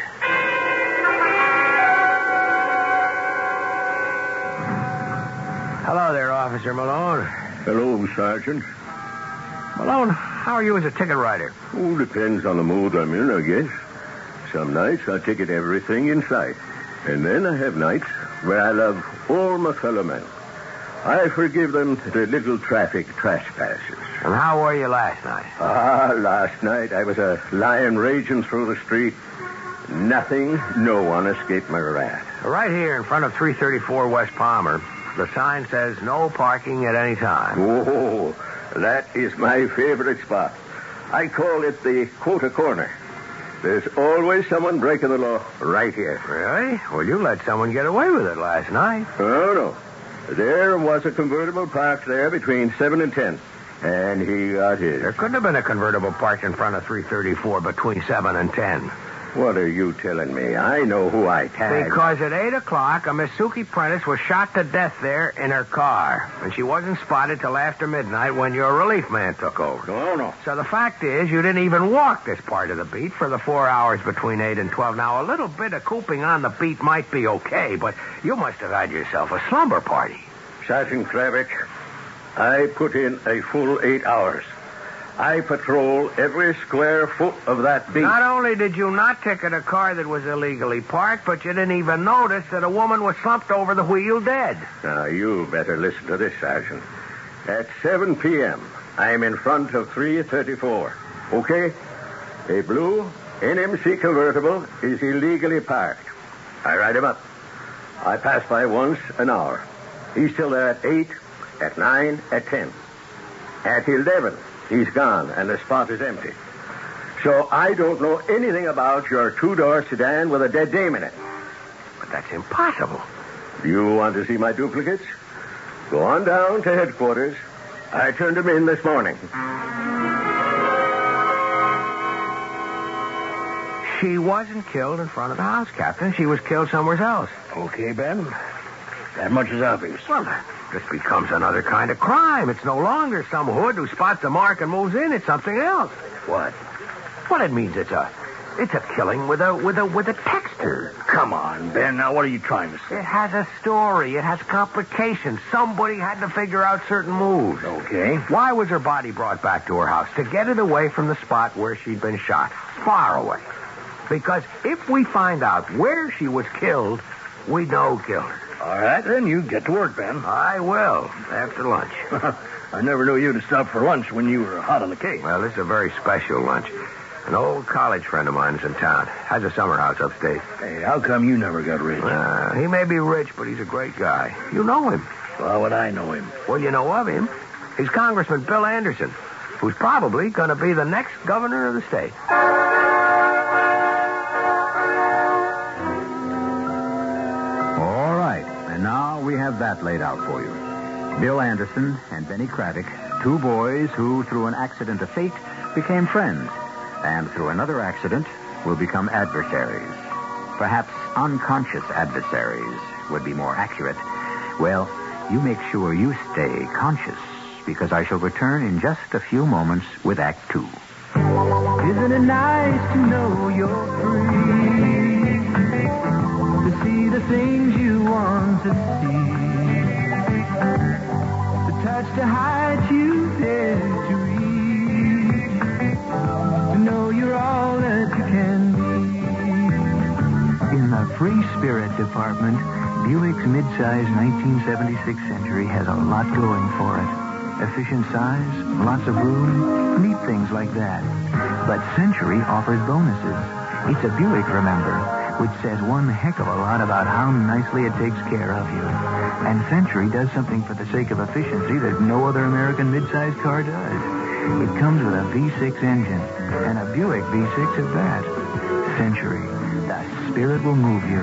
Hello there, Officer Malone. Hello, Sergeant. Malone, how are you as a ticket writer? Oh, depends on the mood I'm in, I guess. Some nights I ticket everything in sight. And then I have nights where I love all my fellow men. I forgive them the little traffic trespasses. And how were you last night? Last night I was a lion raging through the street. Nothing, no one escaped my wrath. Right here in front of 334 West Palmer, the sign says no parking at any time. Oh, that is my favorite spot. I call it the quota corner. There's always someone breaking the law right here. Really? Well, you let someone get away with it last night. Oh, no. There was a convertible parked there between 7 and 10. And he got his. There couldn't have been a convertible parked in front of 334 between 7 and 10. What are you telling me? I know who I tagged. Because at 8 o'clock, a Miss Suki Prentice was shot to death there in her car. And she wasn't spotted till after midnight when your relief man took over. Oh, no. So the fact is, you didn't even walk this part of the beat for the 4 hours between 8 and 12. Now, a little bit of cooping on the beat might be okay, but you must have had yourself a slumber party. Sergeant Kravitz, I put in a full 8 hours. I patrol every square foot of that beat. Not only did you not ticket a car that was illegally parked, but you didn't even notice that a woman was slumped over the wheel dead. Now, you better listen to this, Sergeant. At 7 p.m., I'm in front of 334. Okay? A blue NMC convertible is illegally parked. I ride him up. I pass by once an hour. He's still there at 8, at 9, at 10. At 11, he's gone, and the spot is empty. So I don't know anything about your two-door sedan with a dead dame in it. But that's impossible. You want to see my duplicates? Go on down to headquarters. I turned them in this morning. She wasn't killed in front of the house, Captain. She was killed somewhere else. Okay, Ben. That much is obvious. Well, this becomes another kind of crime. It's no longer some hood who spots a mark and moves in. It's something else. What? Well, it means it's a It's a killing with a texture. Come on, Ben. Now, what are you trying to say? It has a story. It has complications. Somebody had to figure out certain moves. Okay. Why was her body brought back to her house? To get it away from the spot where she'd been shot. Far away. Because if we find out where she was killed, we know who killed her. All right, then. You get to work, Ben. I will, after lunch. I never knew you to stop for lunch when you were hot on the case. Well, this is a very special lunch. An old college friend of mine is in town. Has a summer house upstate. Hey, how come you never got rich? He may be rich, but he's a great guy. You know him. How would I know him? Well, you know of him. He's Congressman Bill Anderson, who's probably going to be the next governor of the state. All right, and now we have that laid out for you. Bill Anderson and Benny Craddock, two boys who, through an accident of fate, became friends, and through another accident will become adversaries. Perhaps unconscious adversaries would be more accurate. Well, you make sure you stay conscious, because I shall return in just a few moments with Act 2. Isn't it nice to know you're free? To see the things you want to see. To touch the heights you dare to reach. To know you're all that you can be. In the Free Spirit Department, Buick's midsize 1976 Century has a lot going for it. Efficient size, lots of room, neat things like that. But Century offers bonuses. It's a Buick, remember, which says one heck of a lot about how nicely it takes care of you. And Century does something for the sake of efficiency that no other American midsize car does. It comes with a V6 engine, and a Buick V6 at that. Century, the spirit will move you.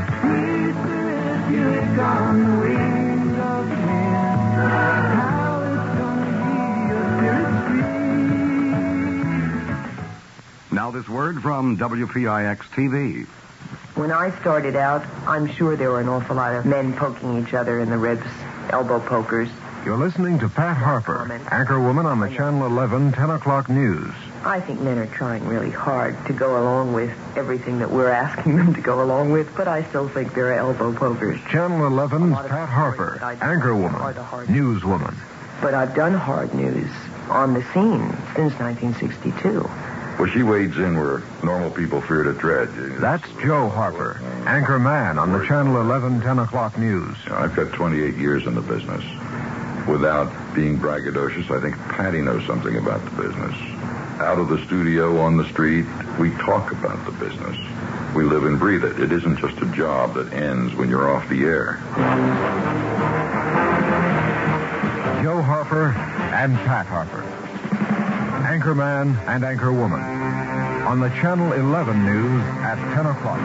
Buick on the wings of the wind. How it's gonna be your spirit free. Now this word from WPIX-TV. When I started out, I'm sure there were an awful lot of men poking each other in the ribs, elbow pokers. You're listening to Pat Harper, anchorwoman on the Channel 11 10 o'clock news. I think men are trying really hard to go along with everything that we're asking them to go along with, but I still think they're elbow pokers. Channel 11's Pat Harper, anchorwoman, newswoman. But I've done hard news on the scene since 1962. Well, she wades in where normal people fear to tread. That's Joe Harper, anchor man on the Channel 11 10 o'clock news. I've got 28 years in the business. Without being braggadocious, I think Patty knows something about the business. Out of the studio, on the street, we talk about the business. We live and breathe it. It isn't just a job that ends when you're off the air. Joe Harper and Pat Harper. Anchorman and anchorwoman. On the Channel 11 news at 10 o'clock.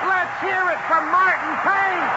Let's hear it from Martin Payne.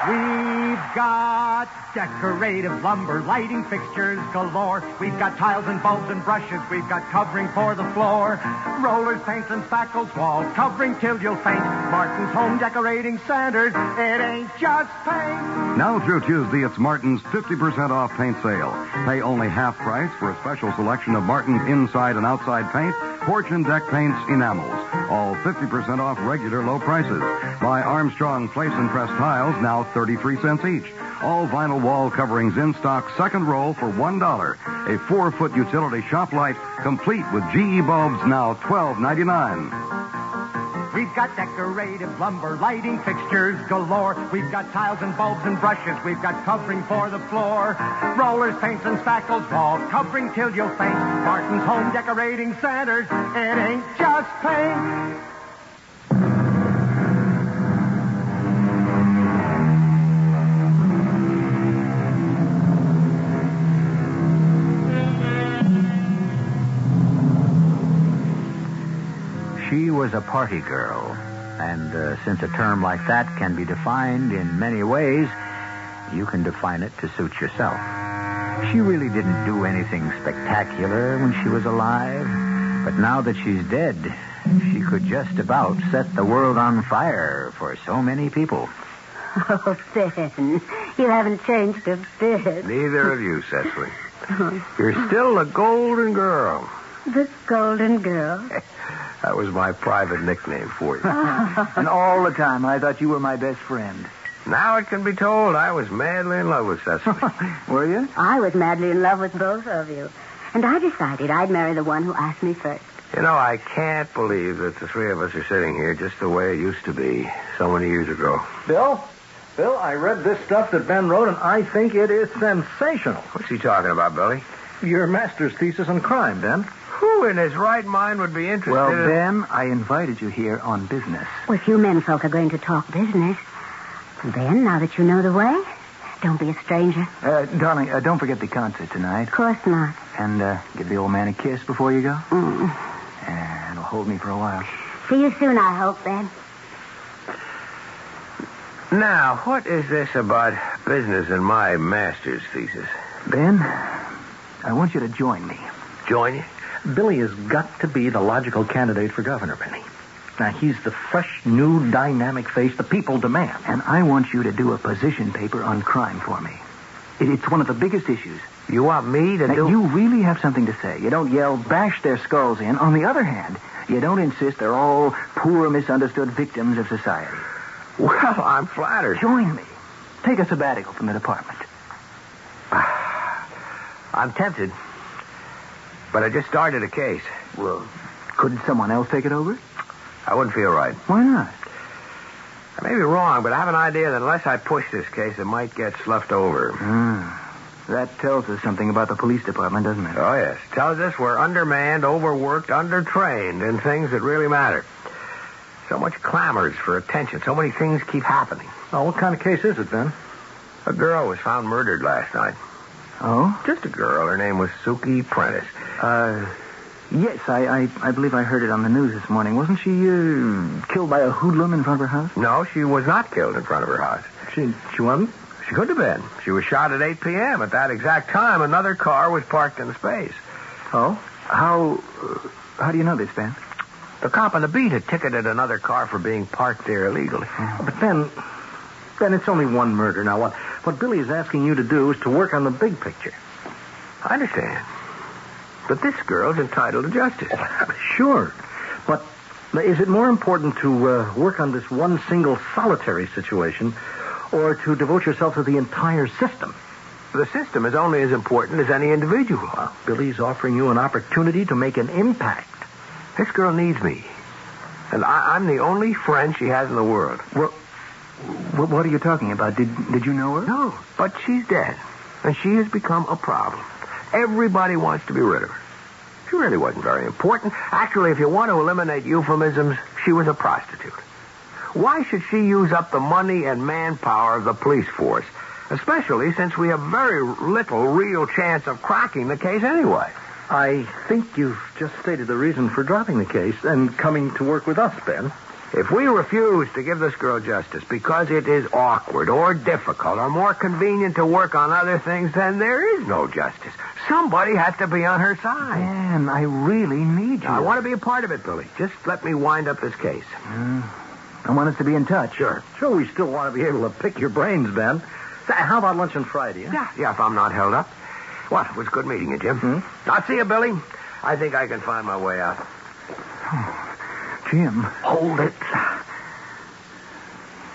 We've got decorative lumber, lighting fixtures galore. We've got tiles and bulbs and brushes. We've got covering for the floor. Rollers, paints, and spackles, wall covering till you'll faint. Martin's Home Decorating Centers. It ain't just paint. Now through Tuesday, it's Martin's 50% off paint sale. Pay only half price for a special selection of Martin's inside and outside paint, porch and deck paints, enamels. All 50% off regular low prices. Buy Armstrong Place and Press tiles, now 33 cents each. All vinyl wall coverings in stock, second roll for $1. A 4-foot utility shop light, complete with GE bulbs, now $12.99. We've got decorative lumber, lighting fixtures galore. We've got tiles and bulbs and brushes. We've got covering for the floor. Rollers, paints, and spackles, wall covering till you'll faint. Martin's Home Decorating Centers. It ain't just paint. She was a party girl, and since a term like that can be defined in many ways, you can define it to suit yourself. She really didn't do anything spectacular when she was alive, but now that she's dead, she could just about set the world on fire for so many people. Oh, Ben, you haven't changed a bit. Neither of you, Cecily. You're still a golden girl. The Golden Girl. That was my private nickname for you. And all the time, I thought you were my best friend. Now it can be told I was madly in love with Cecily. Were you? I was madly in love with both of you. And I decided I'd marry the one who asked me first. You know, I can't believe that the three of us are sitting here just the way it used to be so many years ago. Bill, I read this stuff that Ben wrote, and I think it is sensational. What's he talking about, Billy? Your master's thesis on crime, Ben. Who in his right mind would be interested Well, in... Ben, I invited you here on business. Well, if you menfolk are going to talk business, then, now that you know the way, don't be a stranger. Darling, don't forget the concert tonight. Of course not. And give the old man a kiss before you go. Mm. And it'll hold me for a while. See you soon, I hope, Ben. Now, what is this about business and my master's thesis? Ben, I want you to join me. Join you? Billy has got to be the logical candidate for governor, Benny. Now, he's the fresh, new, dynamic face the people demand. And I want you to do a position paper on crime for me. It's one of the biggest issues. You want me to do... You really have something to say. You don't yell, bash their skulls in. On the other hand, you don't insist they're all poor, misunderstood victims of society. Well, I'm flattered. Join me. Take a sabbatical from the department. I'm tempted. But I just started a case. Well, couldn't someone else take it over? I wouldn't feel right. Why not? I may be wrong, but I have an idea that unless I push this case, it might get sloughed over. That tells us something about the police department, doesn't it? Oh, yes. Tells us we're undermanned, overworked, undertrained in things that really matter. So much clamors for attention. So many things keep happening. Oh, what kind of case is it, Ben? A girl was found murdered last night. Oh? Just a girl. Her name was Suki Prentice. Yes, I believe I heard it on the news this morning. Wasn't she killed by a hoodlum in front of her house? No, she was not killed in front of her house. She wasn't? She could have been. She was shot at 8 p.m. At that exact time, another car was parked in the space. Oh? How do you know this, Ben? The cop on the beat had ticketed another car for being parked there illegally. But Ben, it's only one murder. Now, what Billy is asking you to do is to work on the big picture. I understand. But this girl's entitled to justice. Sure. But is it more important to work on this one single solitary situation or to devote yourself to the entire system? The system is only as important as any individual. Well, Billy's offering you an opportunity to make an impact. This girl needs me. And I'm the only friend she has in the world. Well, what are you talking about? Did you know her? No, but she's dead. And she has become a problem. Everybody wants to be rid of her. She really wasn't very important. Actually, if you want to eliminate euphemisms, she was a prostitute. Why should she use up the money and manpower of the police force? Especially since we have very little real chance of cracking the case anyway. I think you've just stated the reason for dropping the case and coming to work with us, Ben. If we refuse to give this girl justice because it is awkward or difficult or more convenient to work on other things, then there is no justice. Somebody has to be on her side. Man, I really need you. I want to be a part of it, Billy. Just let me wind up this case. I want us to be in touch. Sure. Sure, we still want to be able to pick your brains, Ben. How about lunch on Friday? Huh? Yeah, if I'm not held up. Well, it was good meeting you, Jim. I'll see you, Billy. I think I can find my way out. Jim. Hold it.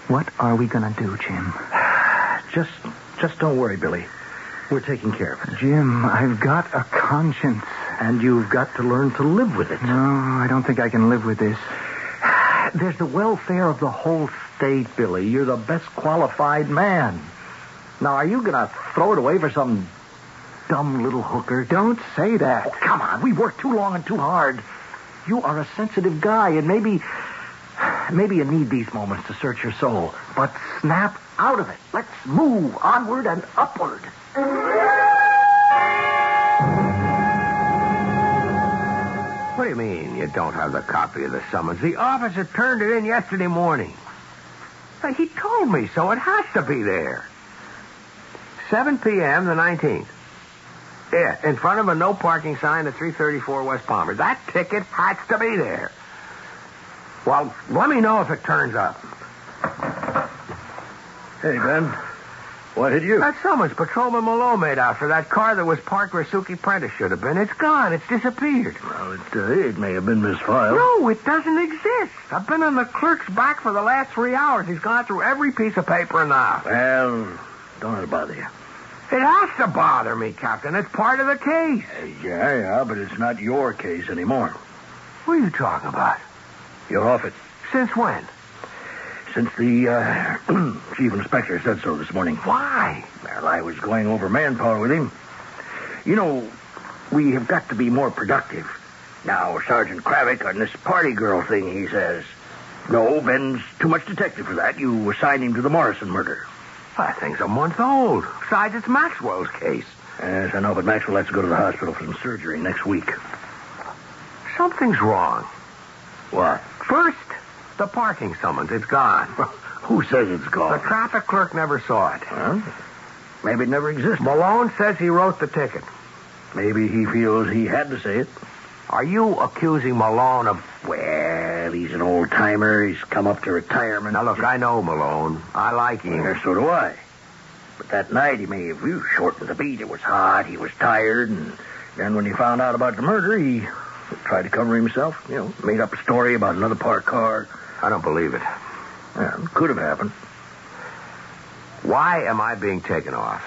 What are we going to do, Jim? Just don't worry, Billy. We're taking care of it. Jim, I've got a conscience. And you've got to learn to live with it. No, I don't think I can live with this. There's the welfare of the whole state, Billy. You're the best qualified man. Now, are you going to throw it away for some dumb little hooker? Don't say that. Oh, come on. We've worked too long and too hard. You are a sensitive guy, and maybe you need these moments to search your soul. But snap out of it. Let's move onward and upward. What do you mean you don't have the copy of the summons? The officer turned it in yesterday morning. He told me so. It has to be there. 7 p.m. the 19th. Yeah, in front of a no parking sign at 334 West Palmer. That ticket has to be there. Well, let me know if it turns up. Hey, Ben. What hit you? That summons Patrolman Malone made out for that car that was parked where Suki Prentice should have been. It's gone. It's disappeared. Well, it may have been misfiled. No, it doesn't exist. I've been on the clerk's back for the last 3 hours. He's gone through every piece of paper now. Well, don't let it bother you. It has to bother me, Captain. It's part of the case. Yeah, but it's not your case anymore. What are you talking about? You're off it. Since when? Since the chief inspector said so this morning. Why? Well, I was going over manpower with him. You know, we have got to be more productive. Now, Sergeant Kravick on this party girl thing, he says. No, Ben's too much detective for that. You assigned him to the Morrison murder. That thing's a month old. Besides, it's Maxwell's case. Yes, I know, but Maxwell has to go to the hospital for some surgery next week. Something's wrong. What? First, the parking summons. It's gone. Who says it's gone? The traffic clerk never saw it. Huh? Maybe it never existed. Malone says he wrote the ticket. Maybe he feels he had to say it. Are you accusing Malone of... Well, he's an old-timer. He's come up to retirement. Now, look, I know Malone. I like him. Well, so do I. But that night he may have shortened the beat. It was hot. He was tired. And then when he found out about the murder, he tried to cover himself. You know, made up a story about another parked car. I don't believe it. Well, it could have happened. Why am I being taken off?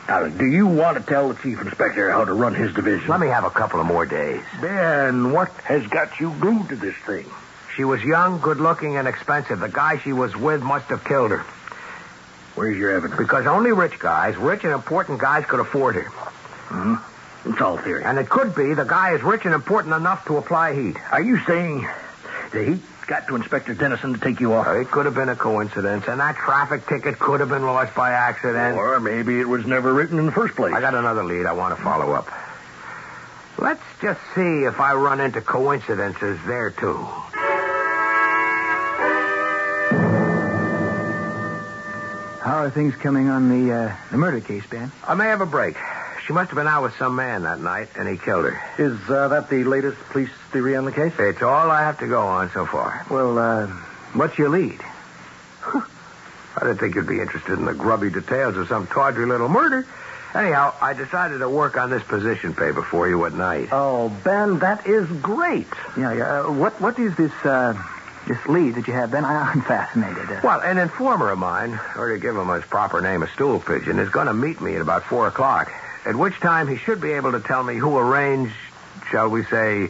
Now, do you want to tell the chief inspector how to run his division? Let me have a couple of more days. Ben, what has got you glued to this thing? She was young, good-looking, and expensive. The guy she was with must have killed her. Where's your evidence? Because only rich and important guys could afford her. It's all theory. And it could be the guy is rich and important enough to apply heat. Are you saying the heat got to Inspector Dennison to take you off? It could have been a coincidence, and that traffic ticket could have been lost by accident. Or maybe it was never written in the first place. I got another lead I want to follow up. Let's just see if I run into coincidences there, too. How are things coming on the murder case, Ben? I may have a break. She must have been out with some man that night, and he killed her. Is that the latest police theory on the case? It's all I have to go on so far. Well, what's your lead? I didn't think you'd be interested in the grubby details of some tawdry little murder. Anyhow, I decided to work on this position paper for you at night. Oh, Ben, that is great. Yeah. What is this lead that you have, Ben? I'm fascinated. Well, an informer of mine, or to give him his proper name, a stool pigeon, is going to meet me at about 4 o'clock. At which time he should be able to tell me who arranged, shall we say,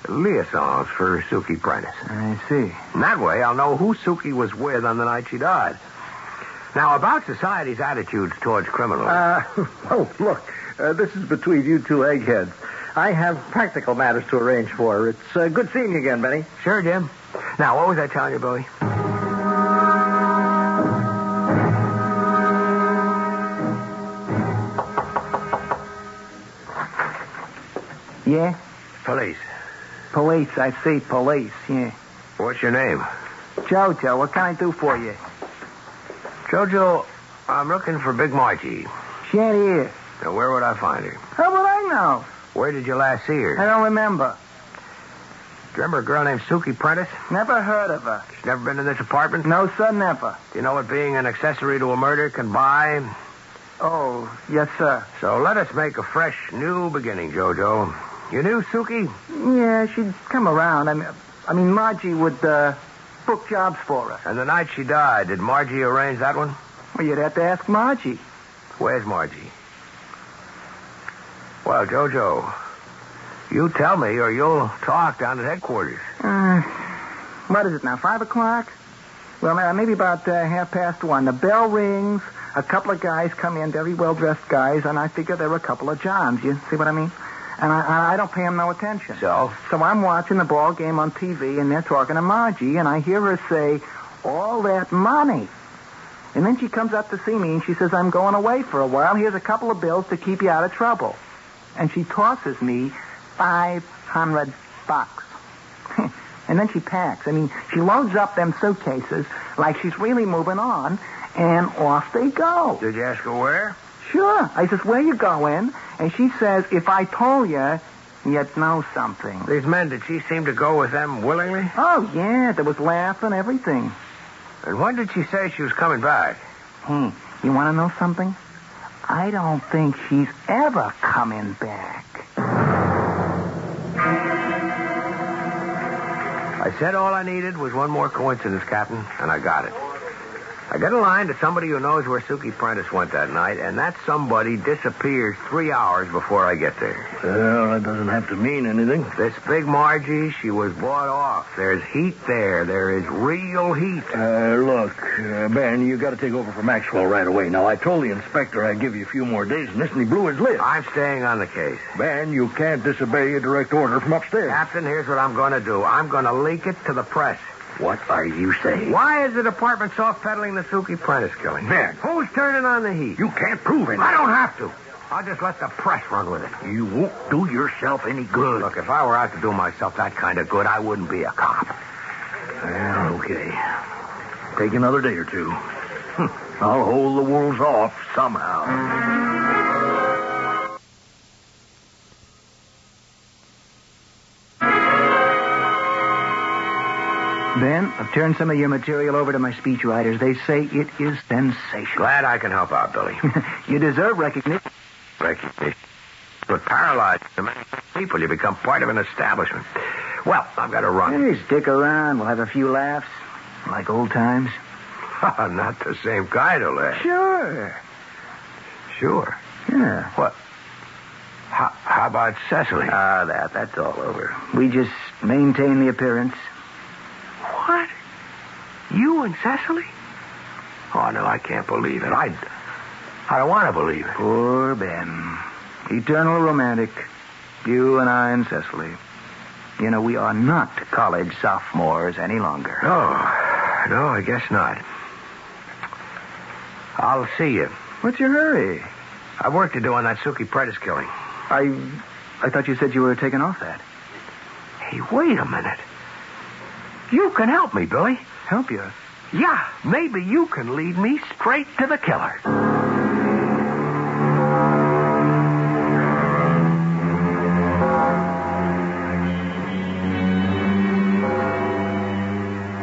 liaisons for Suki Prentice. I see. And that way I'll know who Suki was with on the night she died. Now, about society's attitudes towards criminals. Look, this is between you two eggheads. I have practical matters to arrange for. It's good seeing you again, Benny. Sure, Jim. Now, what was I telling you, Billy? Yeah? Police. Police, I see, police, yeah. What's your name? Jojo, what can I do for you? Jojo, I'm looking for Big Margie. She ain't here. Now, where would I find her? How would I know? Where did you last see her? I don't remember. Do you remember a girl named Suki Prentice? Never heard of her. She's never been in this apartment? No, sir, never. Do you know what being an accessory to a murder can buy? Oh, yes, sir. So let us make a fresh, new beginning, Jojo. You knew Suki? Yeah, she'd come around. I mean, Margie would book jobs for her. And the night she died, did Margie arrange that one? Well, you'd have to ask Margie. Where's Margie? Well, Jojo, you tell me or you'll talk down at headquarters. What is it now, 5 o'clock? Well, maybe about 1:30. The bell rings. A couple of guys come in, very well-dressed guys, and I figure there were a couple of Johns. You see what I mean? And I don't pay them no attention. So I'm watching the ball game on TV, and they're talking to Margie, and I hear her say, all that money. And then she comes up to see me, and she says, I'm going away for a while. Here's a couple of bills to keep you out of trouble. And she tosses me $500. And then she packs. I mean, she loads up them suitcases like she's really moving on, and off they go. Did you ask her where? Sure. I says, where you going? And she says, if I told you, you'd know something. These men, did she seem to go with them willingly? Oh, yeah. There was laughing, everything. And when did she say she was coming back? You want to know something? I don't think she's ever coming back. I said all I needed was one more coincidence, Captain, and I got it. I got a line to somebody who knows where Suki Prentice went that night, and that somebody disappears 3 hours before I get there. Well, that doesn't have to mean anything. This big Margie, she was bought off. There's heat there. There is real heat. Look, Ben, you got to take over for Maxwell right away. Now, I told the inspector I'd give you a few more days in this, and he blew his lid. I'm staying on the case. Ben, you can't disobey a direct order from upstairs. Captain, here's what I'm going to do. I'm going to leak it to the press. What are you saying? Why is the department soft-pedaling the Suki Prentice killing? Ben. Who's turning on the heat? You can't prove anything. I don't have to. I'll just let the press run with it. You won't do yourself any good. Look, if I were out to do myself that kind of good, I wouldn't be a cop. Well, okay. Take another day or two. I'll hold the wolves off somehow. Ben, I've turned some of your material over to my speechwriters. They say it is sensational. Glad I can help out, Billy. You deserve recognition. Recognition. But paralyzed to many people, you become part of an establishment. Well, I've got to run. Hey, stick around. We'll have a few laughs. Like old times. Not the same kind of laugh. Sure. Sure. Yeah. What? How about Cecily? That's all over. We just maintain the appearance. What? You and Cecily? Oh, no, I can't believe it. I don't want to believe it. Poor Ben. Eternal romantic. You and I and Cecily. You know, we are not college sophomores any longer. No, I guess not. I'll see you. What's your hurry? I've work to do on that Suki Prentice killing. I thought you said you were taking off that. Hey, wait a minute. You can help me, Billy. Help you? Yeah, maybe you can lead me straight to the killer.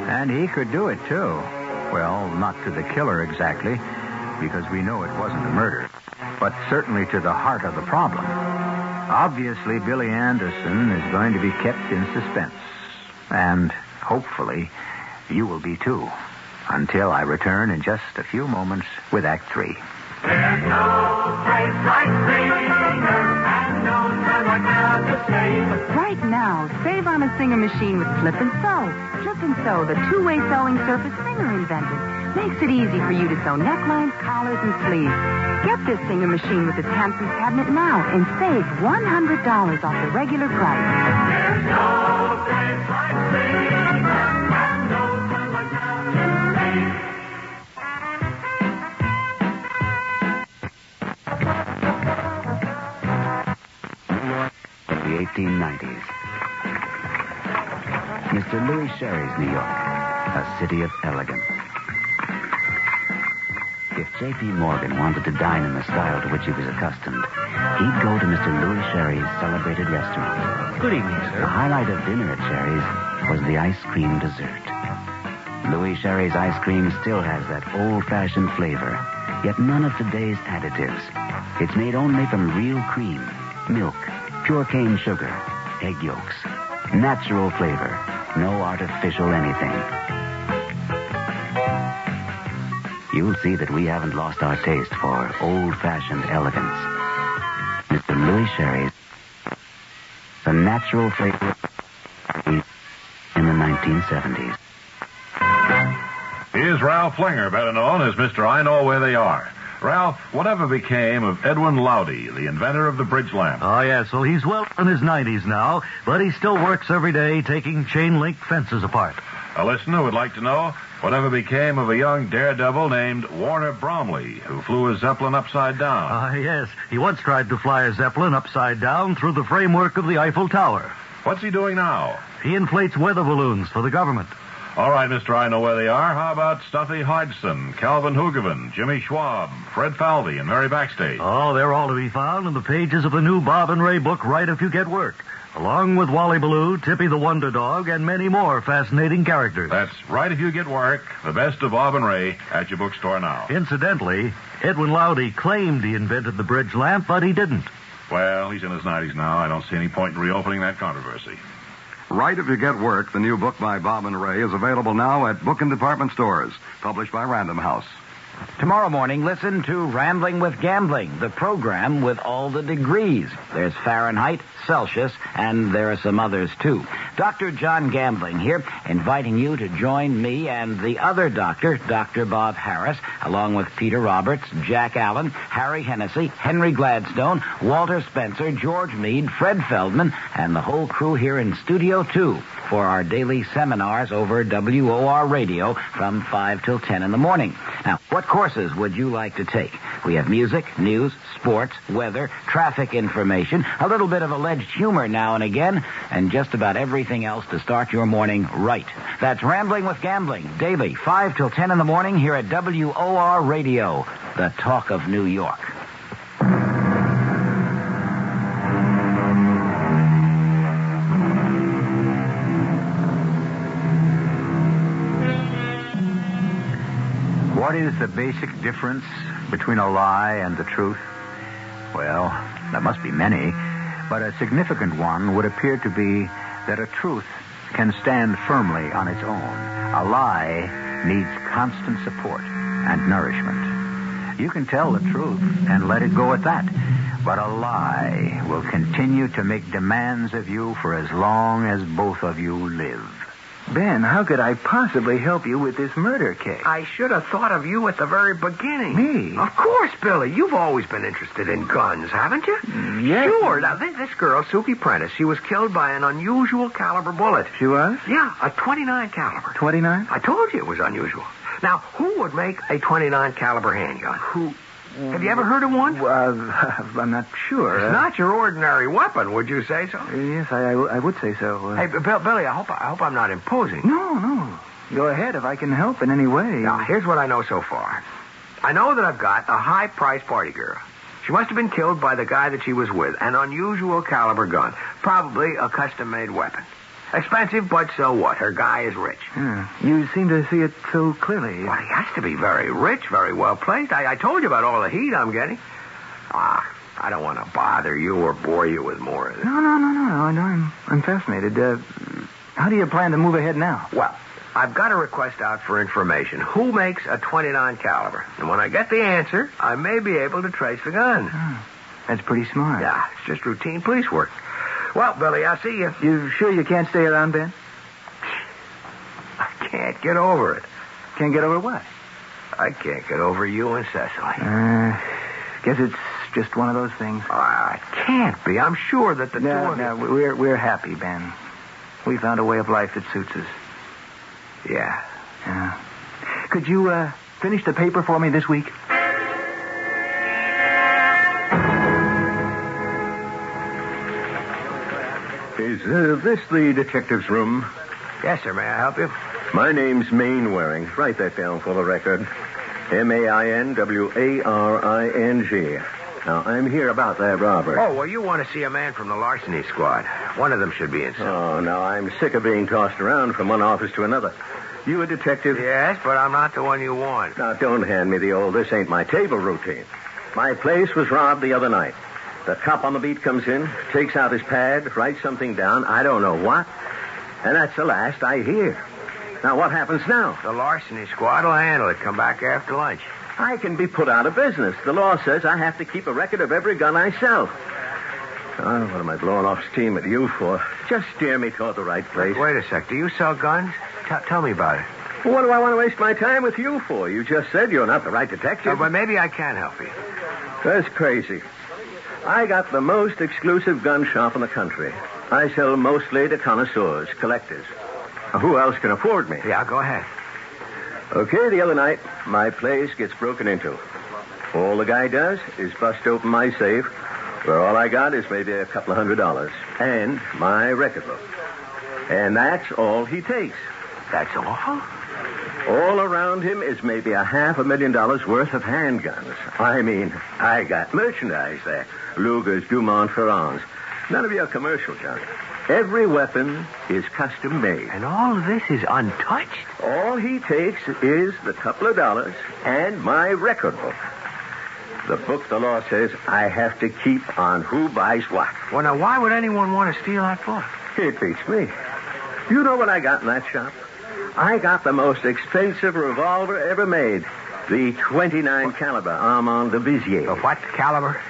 And he could do it, too. Well, not to the killer exactly, because we know it wasn't a murder, but certainly to the heart of the problem. Obviously, Billy Anderson is going to be kept in suspense. And hopefully, you will be, too, until I return in just a few moments with Act 3. There's no place like Singer, and no time like now to save. Right now, save on a Singer machine with Flip and Sew. Flip and Sew, the two-way sewing surface Singer invented, makes it easy for you to sew necklines, collars, and sleeves. Get this Singer machine with its handsome cabinet now and save $100 off the regular price. There's no place like Singer, and no time like now to save. In the 1890s. Mr. Louis Sherry's New York, a city of elegance. If J.P. Morgan wanted to dine in the style to which he was accustomed, he'd go to Mr. Louis Sherry's celebrated restaurant. Good evening, sir. The highlight of dinner at Sherry's was the ice cream dessert. Louis Sherry's ice cream still has that old-fashioned flavor, yet none of today's additives. It's made only from real cream, milk, pure cane sugar, egg yolks. Natural flavor, no artificial anything. You'll see that we haven't lost our taste for old-fashioned elegance. Mr. Louis Sherry's, the natural flavor in the 1970s. Here's Ralph Flinger, better known as Mr. I Know Where They Are. Ralph, whatever became of Edwin Lowdy, the inventor of the bridge lamp? Oh, yes. Well, he's well in his 90s now, but he still works every day taking chain-link fences apart. A listener would like to know whatever became of a young daredevil named Warner Bromley, who flew a Zeppelin upside down. Yes. He once tried to fly a Zeppelin upside down through the framework of the Eiffel Tower. What's he doing now? He inflates weather balloons for the government. All right, Mr. I Know Where They Are. How about Stuffy Hodgson, Calvin Hoogovan, Jimmy Schwab, Fred Falvey, and Mary Backstage? Oh, they're all to be found in the pages of the new Bob and Ray book, Right If You Get Work. along with Wally Ballou, Tippy the Wonder Dog, and many more fascinating characters. That's Right If You Get Work, the best of Bob and Ray, at your bookstore now. Incidentally, Edwin Lowdy claimed he invented the bridge lamp, but he didn't. Well, he's in his 90s now. I don't see any point in reopening that controversy. Right If You Get Work, the new book by Bob and Ray, is available now at book and department stores, published by Random House. Tomorrow morning, listen to Rambling with Gambling, the program with all the degrees. There's Fahrenheit, Celsius, and there are some others, too. Dr. John Gambling here, inviting you to join me and the other doctor, Dr. Bob Harris, along with Peter Roberts, Jack Allen, Harry Hennessy, Henry Gladstone, Walter Spencer, George Meade, Fred Feldman, and the whole crew here in Studio 2 for our daily seminars over WOR Radio from 5 till 10 in the morning. Now, what courses would you like to take? We have music, news, sports, weather, traffic information, a little bit of alleged humor now and again, and just about everything else to start your morning right. That's Rambling with Gambling, daily, 5 till 10 in the morning here at WOR Radio, the talk of New York. What is the basic difference between a lie and the truth? Well, there must be many, but a significant one would appear to be that a truth can stand firmly on its own. A lie needs constant support and nourishment. You can tell the truth and let it go at that, but a lie will continue to make demands of you for as long as both of you live. Ben, how could I possibly help you with this murder case? I should have thought of you at the very beginning. Me? Of course, Billy. You've always been interested in guns, haven't you? Yes. Sure. Now, this girl, Suki Prentice, she was killed by an unusual caliber bullet. She was? Yeah, a 29 caliber. 29? I told you it was unusual. Now, who would make a 29 caliber handgun? Who? Have you ever heard of one? I'm not sure. It's not your ordinary weapon, would you say so? Yes, I would say so. Hey, Billy, I hope I'm not imposing. No. Go ahead if I can help in any way. Now, here's what I know so far. I know that I've got a high-priced party girl. She must have been killed by the guy that she was with. An unusual caliber gun. Probably a custom-made weapon. Expensive, but so what? Her guy is rich. You seem to see it so clearly. Well, he has to be very rich, very well placed. I told you about all the heat I'm getting. I don't want to bother you or bore you with more of this. No. I'm fascinated. How do you plan to move ahead now? Well, I've got a request out for information. Who makes a 29 caliber? And when I get the answer, I may be able to trace the gun. That's pretty smart. Yeah, it's just routine police work. Well, Billy, I'll see you. You sure you can't stay around, Ben? I can't get over it. Can't get over what? I can't get over you and Cecily. Guess it's just one of those things. It can't be. I'm sure that the two of No, we're happy, Ben. We found a way of life that suits us. Yeah. Could you finish the paper for me this week? Is this the detective's room? Yes, sir. May I help you? My name's Mainwaring. Write that down for the record. Mainwaring. Now, I'm here about that robbery. Oh, well, you want to see a man from the larceny squad. One of them should be inside. Oh, now, I'm sick of being tossed around from one office to another. You a detective? Yes, but I'm not the one you want. Now, don't hand me the old this ain't my table routine. My place was robbed the other night. The cop on the beat comes in, takes out his pad, writes something down, I don't know what, and that's the last I hear. Now, what happens now? The larceny squad will handle it. Come back after lunch. I can be put out of business. The law says I have to keep a record of every gun I sell. Oh, what am I blowing off steam at you for? Just steer me toward the right place. Wait a sec. Do you sell guns? Tell me about it. What do I want to waste my time with you for? You just said you're not the right detective. But maybe I can help you. That's crazy. I got the most exclusive gun shop in the country. I sell mostly to connoisseurs, collectors. Who else can afford me? Yeah, go ahead. Okay, the other night, my place gets broken into. All the guy does is bust open my safe, where all I got is maybe a couple of $100, and my record book. And that's all he takes. That's all? All around him is maybe $500,000 worth of handguns. I mean, I got merchandise there. Lugers, Dumont, Ferrands. None of your commercial junk. Every weapon is custom made. And all of this is untouched? All he takes is the couple of dollars and my record book. The book the law says I have to keep on who buys what. Well, now, why would anyone want to steal that book? It beats me. You know what I got in that shop? I got the most expensive revolver ever made. The 29 caliber Armand de Vizier. The what caliber?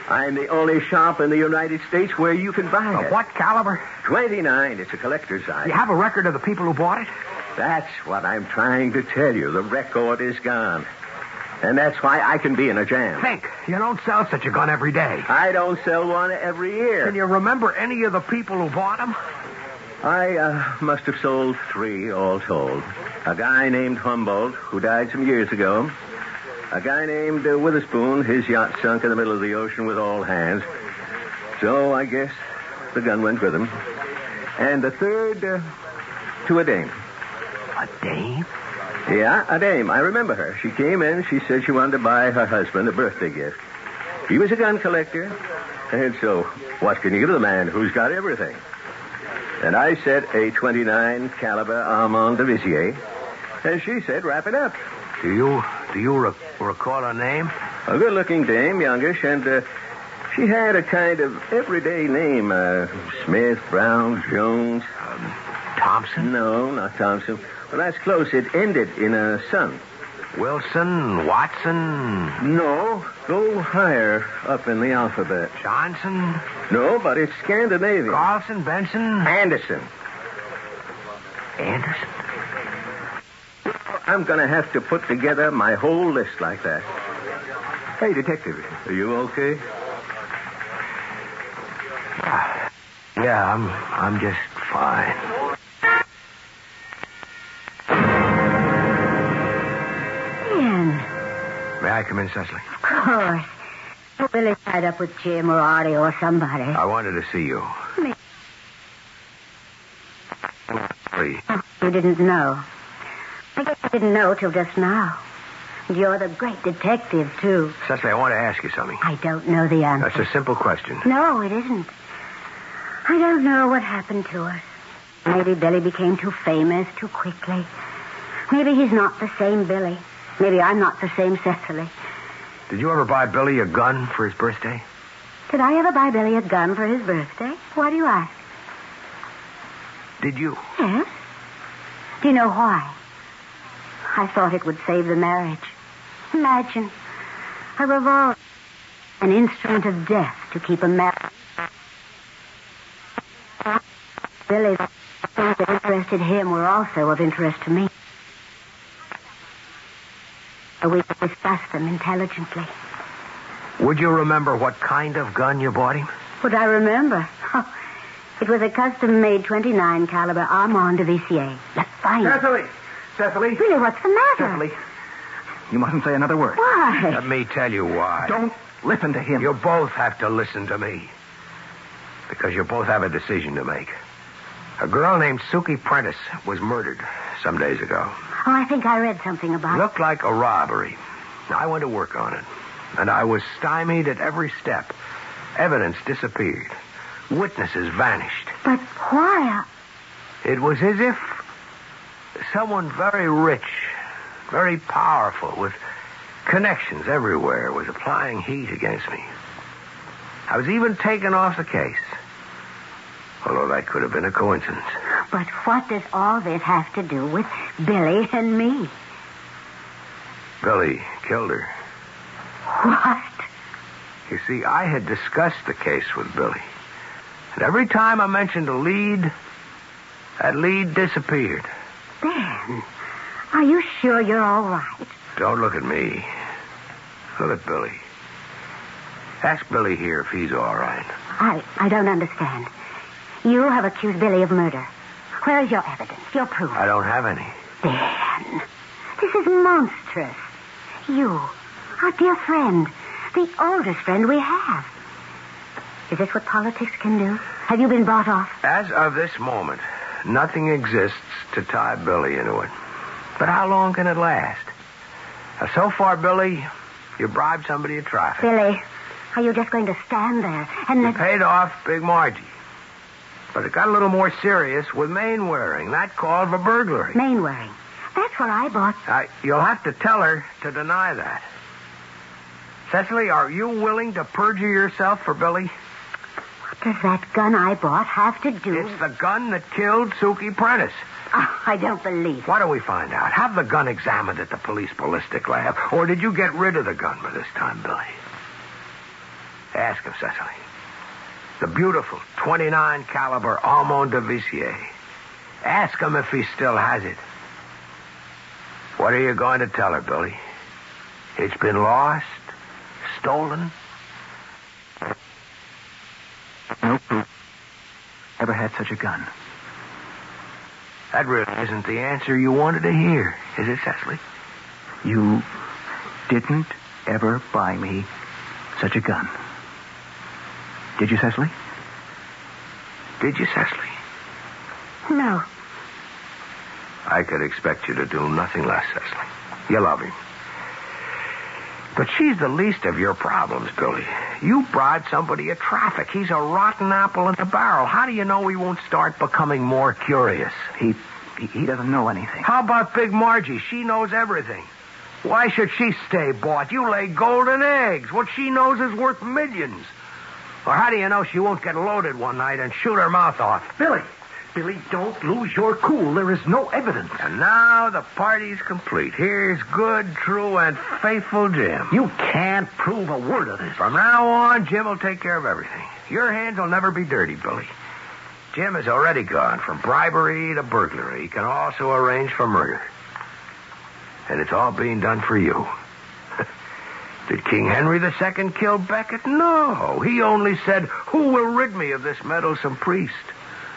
I'm the only shop in the United States where you can buy it. What caliber? 29. It's a collector's item. You have a record of the people who bought it? That's what I'm trying to tell you. The record is gone. And that's why I can be in a jam. Think. You don't sell such a gun every day. I don't sell one every year. Can you remember any of the people who bought them? I must have sold 3 all told. A guy named Humboldt, who died some years ago. A guy named Witherspoon, his yacht sunk in the middle of the ocean with all hands. So I guess the gun went with him. And the third to a dame. A dame? Yeah, a dame. I remember her. She came in. She said she wanted to buy her husband a birthday gift. He was a gun collector. And so, what can you give the man who's got everything? And I said a 29 caliber Armand de Vizier. And she said, wrap it up. Do you recall her name? A good-looking dame, youngish, and she had a kind of everyday name. Smith, Brown, Jones. Thompson? No, not Thompson. Well, that's close. It ended in a son. Wilson, Watson? No, go higher up in the alphabet. Johnson? No, but it's Scandinavian. Carlson, Benson? Anderson. Anderson? I'm going to have to put together my whole list like that. Hey, detective. Are you okay? Yeah, I'm just fine. May I come in, Cecily? Of course. Billy's tied up with Jim or Artie or somebody. I wanted to see you. Me. Please. You didn't know. I guess I didn't know till just now. And you're the great detective, too. Cecily, I want to ask you something. I don't know the answer. That's a simple question. No, it isn't. I don't know what happened to us. Maybe Billy became too famous too quickly. Maybe he's not the same Billy. Maybe I'm not the same Cecily. Did you ever buy Billy a gun for his birthday? Did I ever buy Billy a gun for his birthday? Why do you ask? Did you? Yes. Do you know why? I thought it would save the marriage. Imagine. A revolver. An instrument of death to keep a marriage. Billy's things that interested him were also of interest to me. We could discuss them intelligently. Would you remember what kind of gun you bought him? Would I remember? Oh, it was a custom-made 29 caliber Armand de Vizier. Let's find it. Cecily. Really, what's the matter? Cecily, you mustn't say another word. Why? Let me tell you why. Don't listen to him. You both have to listen to me. Because you both have a decision to make. A girl named Suki Prentice was murdered some days ago. Oh, I think I read something about it. Looked like a robbery. I went to work on it. And I was stymied at every step. Evidence disappeared. Witnesses vanished. But why? It was as if someone very rich, very powerful, with connections everywhere, was applying heat against me. I was even taken off the case. Although that could have been a coincidence. But what does all this have to do with Billy and me? Billy killed her. What? You see, I had discussed the case with Billy. And every time I mentioned a lead, that lead disappeared. Ben, are you sure you're all right? Don't look at me. Look at Billy. Ask Billy here if he's all right. I don't understand. You have accused Billy of murder. Where is your evidence, your proof? I don't have any. Ben, this is monstrous. You, our dear friend, the oldest friend we have. Is this what politics can do? Have you been bought off? As of this moment, nothing exists to tie Billy into it. But how long can it last? Now, so far, Billy, you bribed somebody at traffic. Billy, Are you just going to stand there and You paid off Big Margie. But it got a little more serious with Mainwaring. That called for burglary. Mainwaring. That's where I bought... You'll have to tell her to deny that. Cecily, are you willing to perjure yourself for Billy? What does that gun I bought have to do... It's the gun that killed Suki Prentice. Oh, I don't believe it. Why don't we find out? Have the gun examined at the police ballistic lab. Or did you get rid of the gun by this time, Billy? Ask him, Cecily. The beautiful 29 caliber Armand de Vissier. Ask him if he still has it. What are you going to tell her, Billy? It's been lost? Stolen? No proof. Ever had such a gun. That really isn't the answer you wanted to hear, is it, Cecily? You didn't ever buy me such a gun. Did you, Cecily? Did you, Cecily? No. I could expect you to do nothing less, Cecily. You love him. But she's the least of your problems, Billy. You bribed somebody at traffic. He's a rotten apple in the barrel. How do you know he won't start becoming more curious? He doesn't know anything. How about Big Margie? She knows everything. Why should she stay bought? You lay golden eggs. What she knows is worth millions. Or how do you know she won't get loaded one night and shoot her mouth off? Billy, don't lose your cool. There is no evidence. And now the party's complete. Here's good, true, and faithful Jim. You can't prove a word of this. From now on, Jim will take care of everything. Your hands will never be dirty, Billy. Jim has already gone from bribery to burglary. He can also arrange for murder. And it's all being done for you. Did King Henry II kill Becket? No. He only said, "Who will rid me of this meddlesome priest?"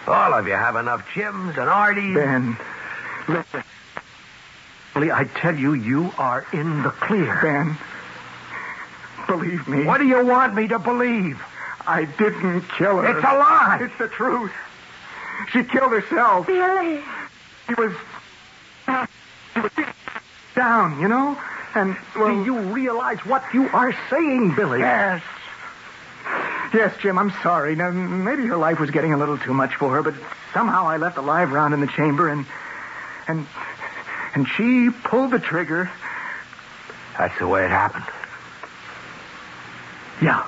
All of you have enough Jims and Arties. Ben, listen. Billy, I tell you, you are in the clear. Ben, believe me. What do you want me to believe? I didn't kill her. It's a lie. It's the truth. She killed herself. Billy. She was down, you know? And, well... Do you realize what you are saying, Billy? Yes. Yes, Jim, I'm sorry. Now, maybe her life was getting a little too much for her, but somehow I left a live round in the chamber, and she pulled the trigger. That's the way it happened. Yeah.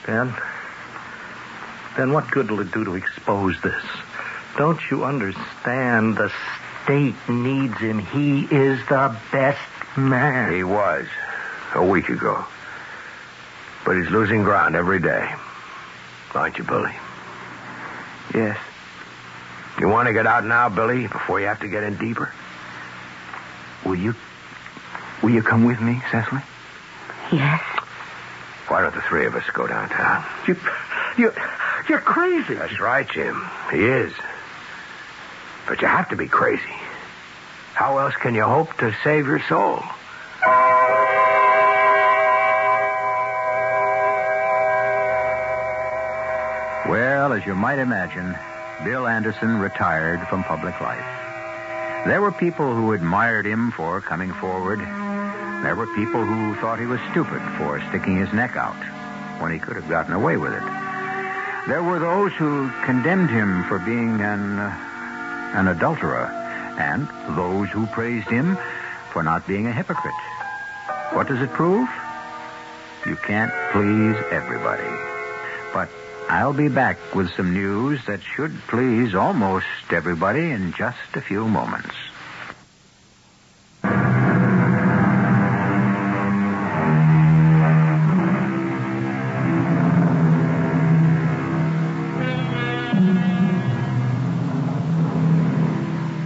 Ben, what good will it do to expose this? Don't you understand? The state needs him. He is the best man. He was a week ago. But he's losing ground every day. Aren't you, Billy? Yes. You want to get out now, Billy, before you have to get in deeper? Will you come with me, Cecily? Yes. Why don't the three of us go downtown? You're crazy. That's right, Jim. He is. But you have to be crazy. How else can you hope to save your soul? Well, as you might imagine, Bill Anderson retired from public life. There were people who admired him for coming forward. There were people who thought he was stupid for sticking his neck out when he could have gotten away with it. There were those who condemned him for being an adulterer, and those who praised him for not being a hypocrite. What does it prove? You can't please everybody. But I'll be back with some news that should please almost everybody in just a few moments.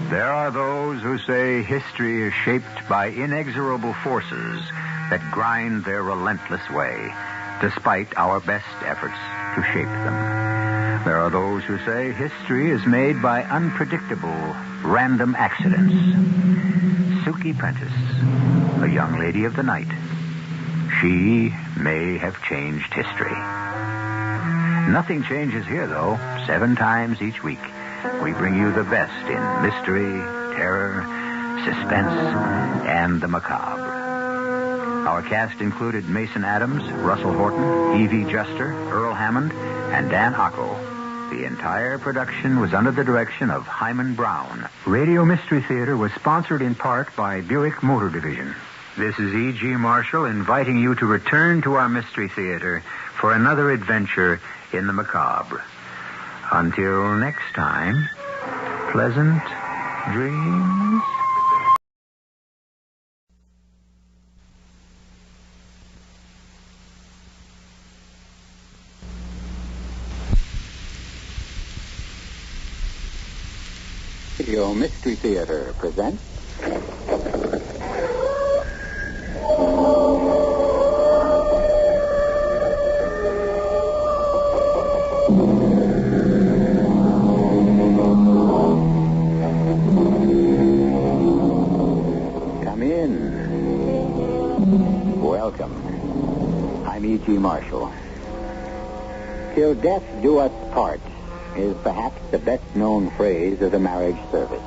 There are those who say history is shaped by inexorable forces that grind their relentless way, despite our best efforts to shape them. There are those who say history is made by unpredictable, random accidents. Suki Prentice, a young lady of the night. She may have changed history. Nothing changes here, though. 7 times each week, we bring you the best in mystery, terror, suspense, and the macabre. Our cast included Mason Adams, Russell Horton, Evie Juster, Earl Hammond, and Dan Ocko. The entire production was under the direction of Hyman Brown. Radio Mystery Theater was sponsored in part by Buick Motor Division. This is E.G. Marshall inviting you to return to our Mystery Theater for another adventure in the macabre. Until next time, pleasant dreams. Radio Mystery Theater presents Come in. Welcome. I'm E.G. Marshall. Till death do us part is perhaps the best-known phrase of the marriage service.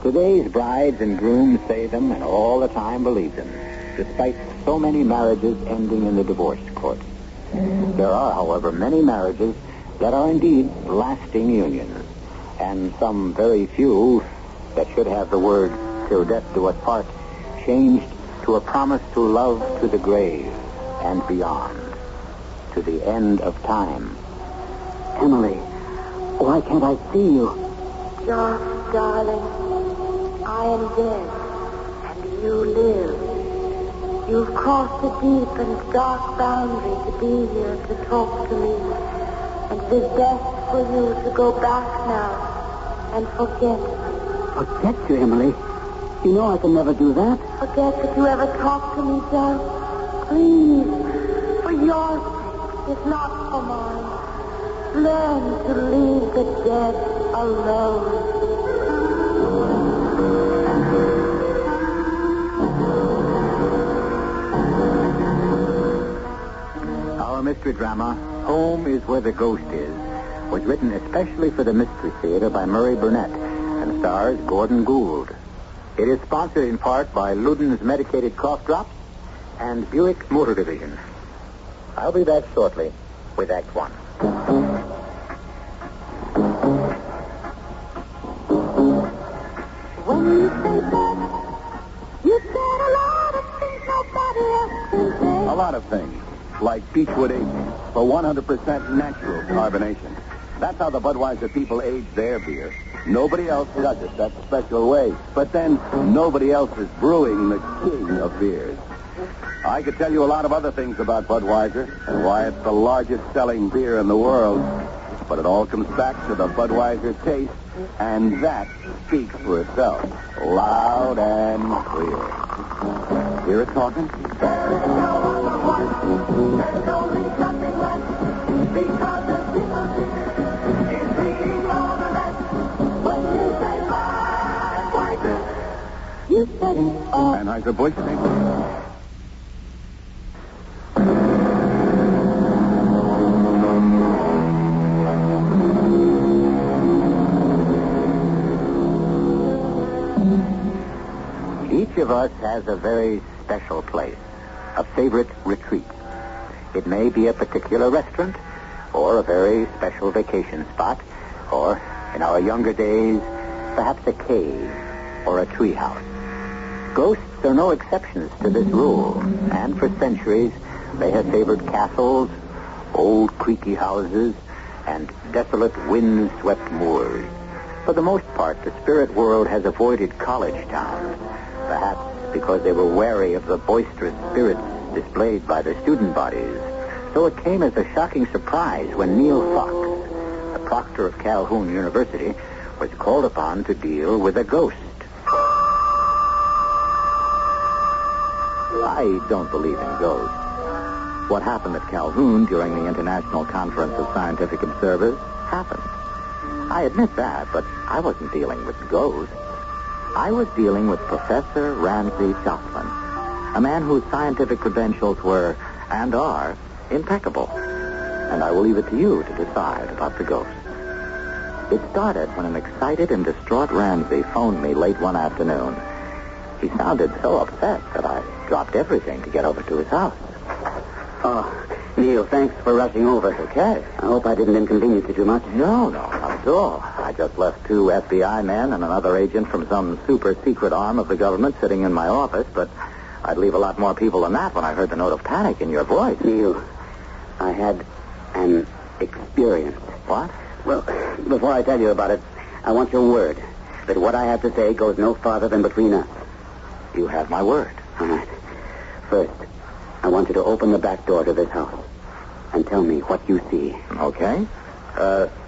Today's brides and grooms say them and all the time believe them, despite so many marriages ending in the divorce court. There are, however, many marriages that are indeed lasting unions, and some very few that should have the word "till death do us part" changed to a promise to love to the grave and beyond, to the end of time. Emily, why can't I see you? John, darling, I am dead, and you live. You've crossed a deep and dark boundary to be here to talk to me, and it is best for you to go back now and forget me. Forget you, Emily? You know I can never do that. Forget that you ever talked to me, John. Please, for your sake, if not for mine. Learn to leave the dead alone. Our mystery drama, Home is Where the Ghost Is, was written especially for the Mystery Theater by Murray Burnett and stars Gordon Gould. It is sponsored in part by Luden's Medicated Cough Drops and Buick Motor Division. I'll be back shortly with Act One. When you say that, you said a lot of things nobody else can say. A lot of things, like Beechwood aging for 100% natural carbonation. That's how the Budweiser people age their beer. Nobody else does it that special way. But then, nobody else is brewing the king of beers. I could tell you a lot of other things about Budweiser and why it's the largest selling beer in the world. But it all comes back to the Budweiser taste, and that speaks for itself, loud and clear. Hear it talking? There's no other one. There's only something left. Because the sympathy is beating all the rest. When you say Budweiser, you said it all. Anheuser-Busch, thank you. Each of us has a very special place, a favorite retreat. It may be a particular restaurant, or a very special vacation spot, or, in our younger days, perhaps a cave or a treehouse. Ghosts are no exceptions to this rule, and for centuries they have favored castles, old creaky houses, and desolate wind-swept moors. For the most part, the spirit world has avoided college towns, perhaps because they were wary of the boisterous spirits displayed by the student bodies. So it came as a shocking surprise when Neil Fox, the proctor of Calhoun University, was called upon to deal with a ghost. I don't believe in ghosts. What happened at Calhoun during the International Conference of Scientific Observers happened. I admit that, but I wasn't dealing with ghosts. I was dealing with Professor Ramsey Jocelyn, a man whose scientific credentials were, and are, impeccable. And I will leave it to you to decide about the ghost. It started when an excited and distraught Ramsey phoned me late one afternoon. He sounded so upset that I dropped everything to get over to his house. Oh, Neil, thanks for rushing over. Okay. I hope I didn't inconvenience you too much. No, not at all. I just left 2 FBI men and another agent from some super secret arm of the government sitting in my office, but I'd leave a lot more people than that when I heard the note of panic in your voice. Neil, I had an experience. What? Well, before I tell you about it, I want your word that what I have to say goes no farther than between us. You have my word. All right. First, I want you to open the back door to this house and tell me what you see. Okay.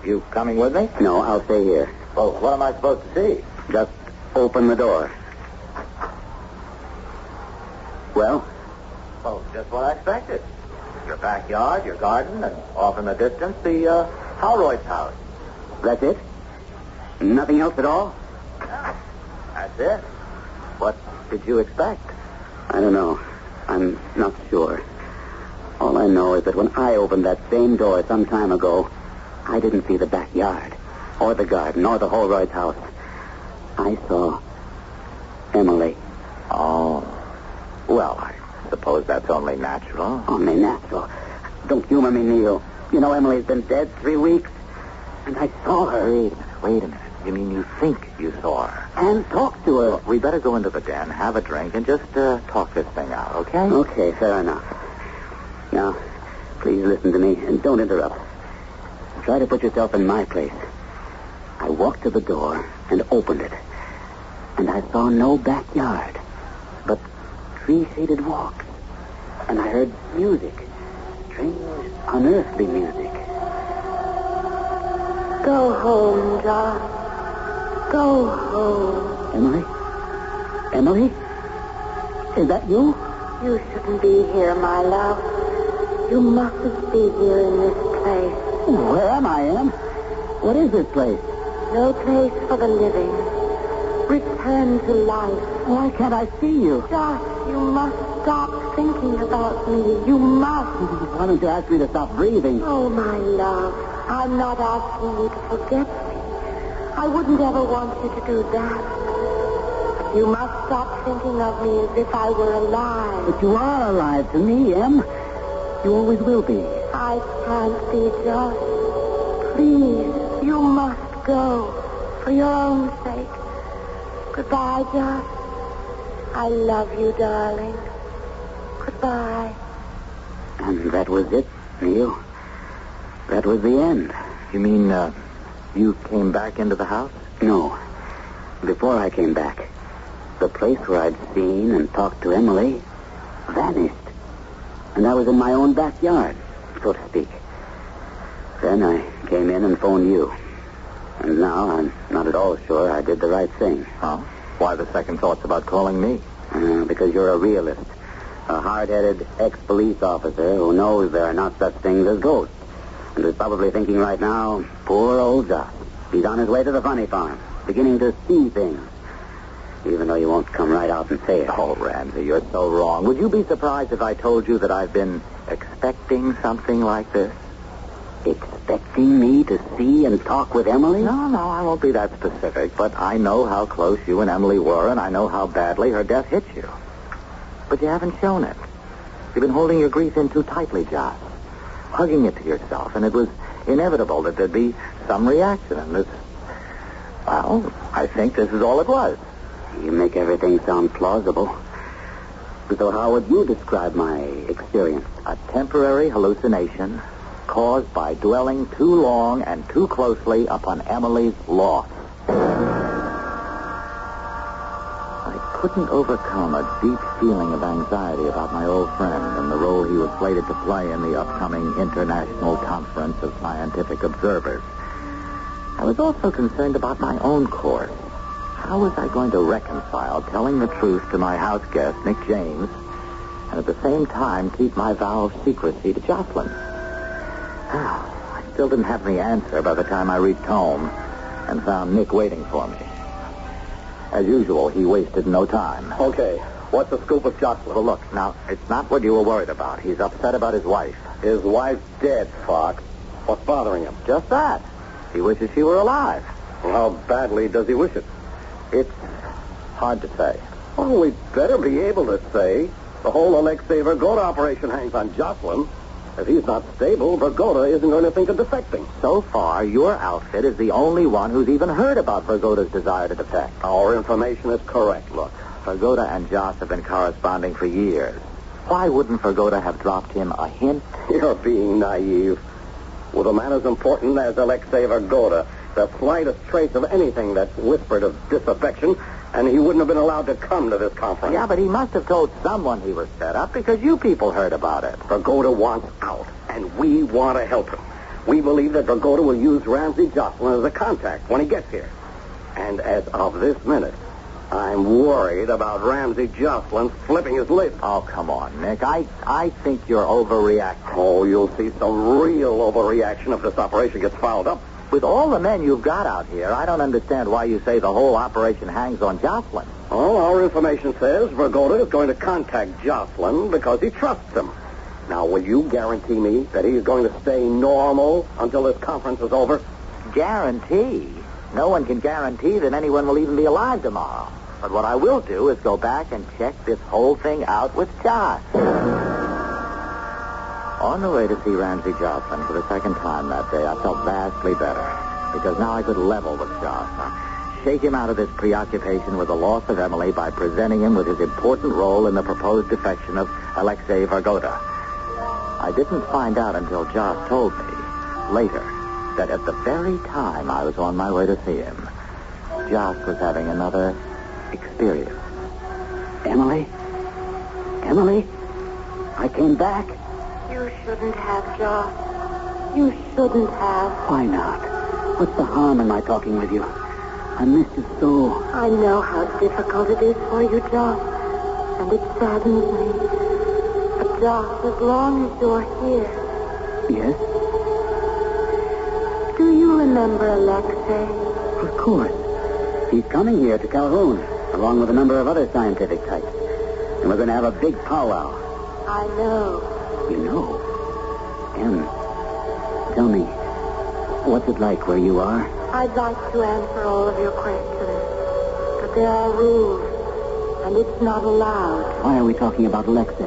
You coming with me? No, I'll stay here. Well, what am I supposed to see? Just open the door. Well, just what I expected. Your backyard, your garden, and off in the distance, the Howroyd's house. That's it? Nothing else at all? Yeah, that's it. What did you expect? I don't know. I'm not sure. All I know is that when I opened that same door some time ago, I didn't see the backyard, or the garden, or the Holroyd's house. I saw Emily. Oh. Well, I suppose that's only natural. Only natural. Don't humor me, Neil. You know Emily's been dead 3 weeks, and I saw her. Wait a minute. You mean you think you saw her? And talked to her. Well, we better go into the den, have a drink, and just talk this thing out, okay? Okay, fair enough. Now, please listen to me, and don't interrupt. Try to put yourself in my place. I walked to the door and opened it, and I saw no backyard, but tree-shaded walks, and I heard music, strange, unearthly music. Go home, John. Go home. Emily? Emily? Is that you? You shouldn't be here, my love. You mustn't be here in this place. Where am I, Em? What is this place? No place for the living. Return to life. Why can't I see you? Josh, you must stop thinking about me. You must. Why don't you ask me to stop breathing? Oh, my love. I'm not asking you to forget me. I wouldn't ever want you to do that. But you must stop thinking of me as if I were alive. But you are alive to me, Em. You always will be. I can't be, Josh. Please, you must go. For your own sake. Goodbye, Josh. I love you, darling. Goodbye. And that was it, Neil. That was the end. You mean, you came back into the house? No. Before I came back, the place where I'd seen and talked to Emily vanished. And I was in my own backyard, so to speak. Then I came in and phoned you. And now I'm not at all sure I did the right thing. Huh? Why the second thoughts about calling me? Because you're a realist. A hard-headed ex-police officer who knows there are not such things as ghosts. And is probably thinking right now, poor old Josh. He's on his way to the funny farm, beginning to see things. Even though you won't come right out and say it. Oh, Ramsey, you're so wrong. Would you be surprised if I told you that I've been expecting something like this? Expecting me to see and talk with Emily? No, I won't be that specific, but I know how close you and Emily were, and I know how badly her death hit you. But you haven't shown it. You've been holding your grief in too tightly, Josh. Hugging it to yourself, and it was inevitable that there'd be some reaction, and this... Well, I think this is all it was. You make everything sound plausible. So how would you describe my experience? A temporary hallucination caused by dwelling too long and too closely upon Emily's loss. I couldn't overcome a deep feeling of anxiety about my old friend and the role he was slated to play in the upcoming International Conference of Scientific Observers. I was also concerned about my own course. How was I going to reconcile telling the truth to my house guest, Nick James, and at the same time keep my vow of secrecy to Jocelyn? I still didn't have the answer by the time I reached home and found Nick waiting for me. As usual, he wasted no time. Okay, what's the scoop with Jocelyn? Well, look, now, it's not what you were worried about. He's upset about his wife. His wife's dead, Fox. What's bothering him? Just that. He wishes she were alive. Well, how badly does he wish it? It's hard to say. Oh, we'd better be able to say. The whole Alexei Vergoda operation hangs on Jocelyn. If he's not stable, Vergoda isn't going to think of defecting. So far, your outfit is the only one who's even heard about Vergoda's desire to defect. Our information is correct. Look, Vergoda and Joss have been corresponding for years. Why wouldn't Vergoda have dropped him a hint? You're being naive. With a man as important as Alexei Vergoda, the slightest trace of anything that's whispered of disaffection, and he wouldn't have been allowed to come to this conference. Yeah, but he must have told someone he was set up because you people heard about it. Vergoda wants out, and we want to help him. We believe that Vergoda will use Ramsey Jocelyn as a contact when he gets here. And as of this minute, I'm worried about Ramsey Jocelyn flipping his lid. Oh, come on, Nick. I think you're overreacting. Oh, you'll see some real overreaction if this operation gets fouled up. With all the men you've got out here, I don't understand why you say the whole operation hangs on Jocelyn. Well, our information says Vergoda is going to contact Jocelyn because he trusts him. Now, will you guarantee me that he's going to stay normal until this conference is over? Guarantee? No one can guarantee that anyone will even be alive tomorrow. But what I will do is go back and check this whole thing out with Josh. On the way to see Ramsey Jocelyn for the second time that day, I felt vastly better. Because now I could level with Josh. Shake him out of this preoccupation with the loss of Emily by presenting him with his important role in the proposed defection of Alexei Vergoda. I didn't find out until Josh told me later that at the very time I was on my way to see him, Josh was having another experience. Emily? Emily? I came back. You shouldn't have, Josh. You shouldn't have. Why not? What's the harm in my talking with you? I missed you so. I know how difficult it is for you, Josh. And it saddens me. But, Josh, as long as you're here... Yes? Do you remember Alexei? Of course. He's coming here to Calhoun, along with a number of other scientific types. And we're going to have a big powwow. I know. You know? Em, tell me, what's it like where you are? I'd like to answer all of your questions. But there are rules, and it's not allowed. Why are we talking about Alexei?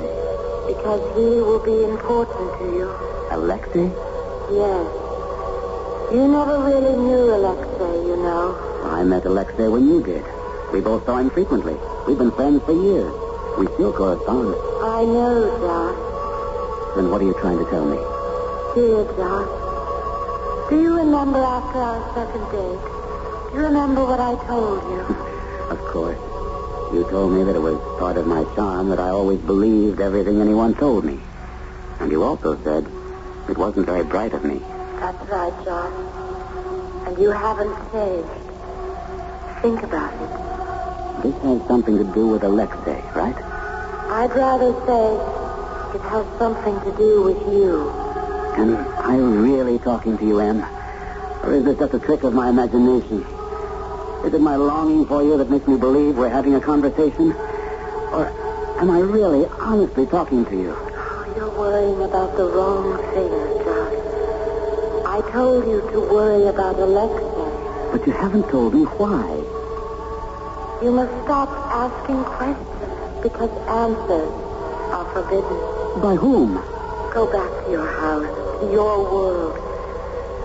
Because he will be important to you. Alexei? Yes. You never really knew Alexei, you know. I met Alexei when you did. We both saw him frequently. We've been friends for years. We still correspond. I know, Josh. Then what are you trying to tell me? Dear Josh, do you remember after our second date? Do you remember what I told you? Of course. You told me that it was part of my charm that I always believed everything anyone told me. And you also said it wasn't very bright of me. That's right, Josh. And you haven't changed. Think about it. This has something to do with Alexei, right? I'd rather say it has something to do with you. Am I really talking to you, Em? Or is this just a trick of my imagination? Is it my longing for you that makes me believe we're having a conversation? Or am I really, honestly talking to you? Oh, you're worrying about the wrong thing, Josh. I told you to worry about Alexei. But you haven't told me why. You must stop asking questions because answers are forbidden. By whom? Go back to your house, to your world,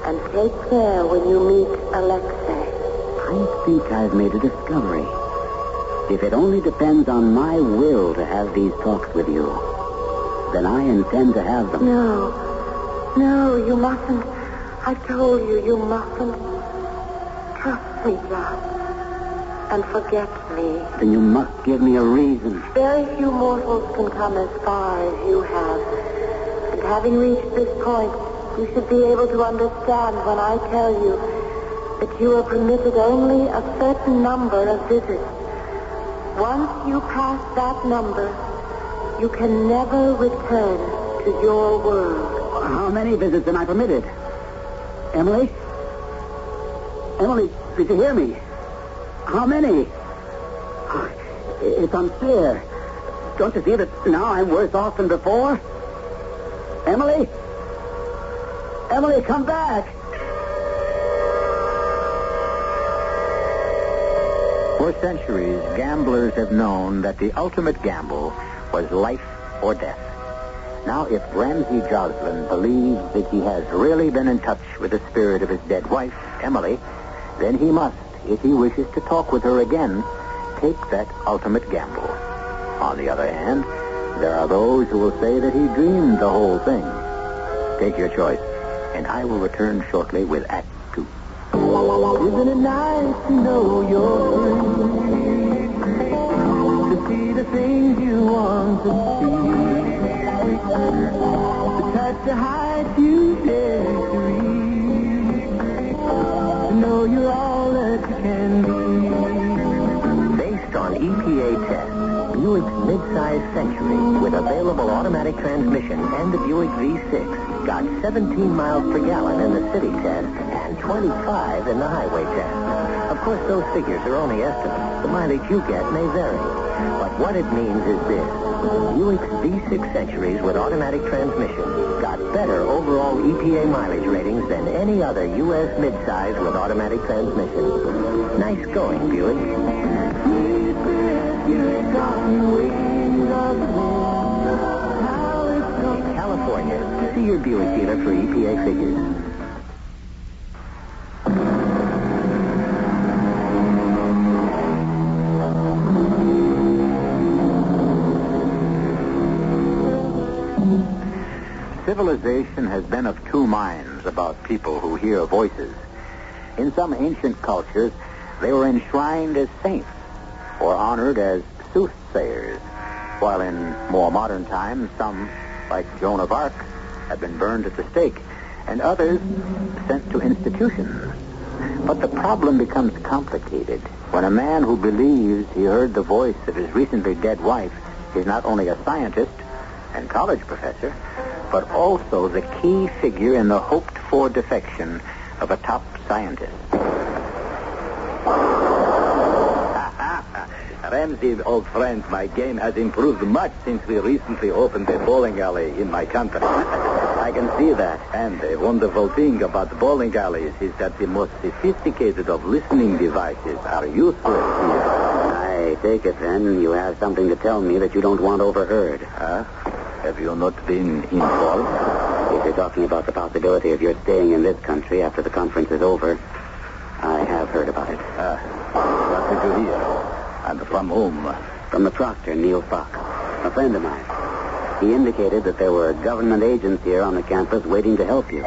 and take care when you meet Alexei. I think I've made a discovery. If it only depends on my will to have these talks with you, then I intend to have them. No, you mustn't. I told you, you mustn't. Trust me, Josh. And forget me. Then you must give me a reason. Very few mortals can come as far as you have. And having reached this point, you should be able to understand when I tell you that you are permitted only a certain number of visits. Once you pass that number, you can never return to your world. How many visits am I permitted? Emily? Emily, did you hear me? How many? Oh, it's unfair. Don't you see that now I'm worse off than before? Emily? Emily, come back! For centuries, gamblers have known that the ultimate gamble was life or death. Now, if Ramsey Jocelyn believes that he has really been in touch with the spirit of his dead wife, Emily, then he must, if he wishes to talk with her again, take that ultimate gamble. On the other hand, there are those who will say that he dreamed the whole thing. Take your choice, and I will return shortly with Act 2. Isn't it nice to know you're free? To see the things you want to see. To touch the heights you dare to reach. To know you're all that you can be. Based on EPA tests, Buick's mid-size Century with available automatic transmission and the Buick V6 got 17 miles per gallon in the city test and 25 in the highway test. Of course, those figures are only estimates. The mileage you get may vary. But what it means is this. Buick's V6 Centuries with automatic transmission got better overall EPA mileage ratings than any other U.S. midsize with automatic transmission. Nice going, Buick. In California, see your Buick dealer for EPA figures. Civilization has been of two minds about people who hear voices. In some ancient cultures, they were enshrined as saints or honored as soothsayers, while in more modern times, some, like Joan of Arc, have been burned at the stake, and others sent to institutions. But the problem becomes complicated when a man who believes he heard the voice of his recently dead wife is not only a scientist and college professor, but also the key figure in the hoped-for defection of a top scientist. Ramsey, old friend, my game has improved much since we recently opened a bowling alley in my country. I can see that. And the wonderful thing about the bowling alleys is that the most sophisticated of listening devices are useless here. I take it, then, you have something to tell me that you don't want overheard. Huh? Have you not been informed? If you're talking about the possibility of your staying in this country after the conference is over, I have heard about it. What did you hear? And from whom? From the proctor, Neil Fox, a friend of mine. He indicated that there were government agents here on the campus waiting to help you,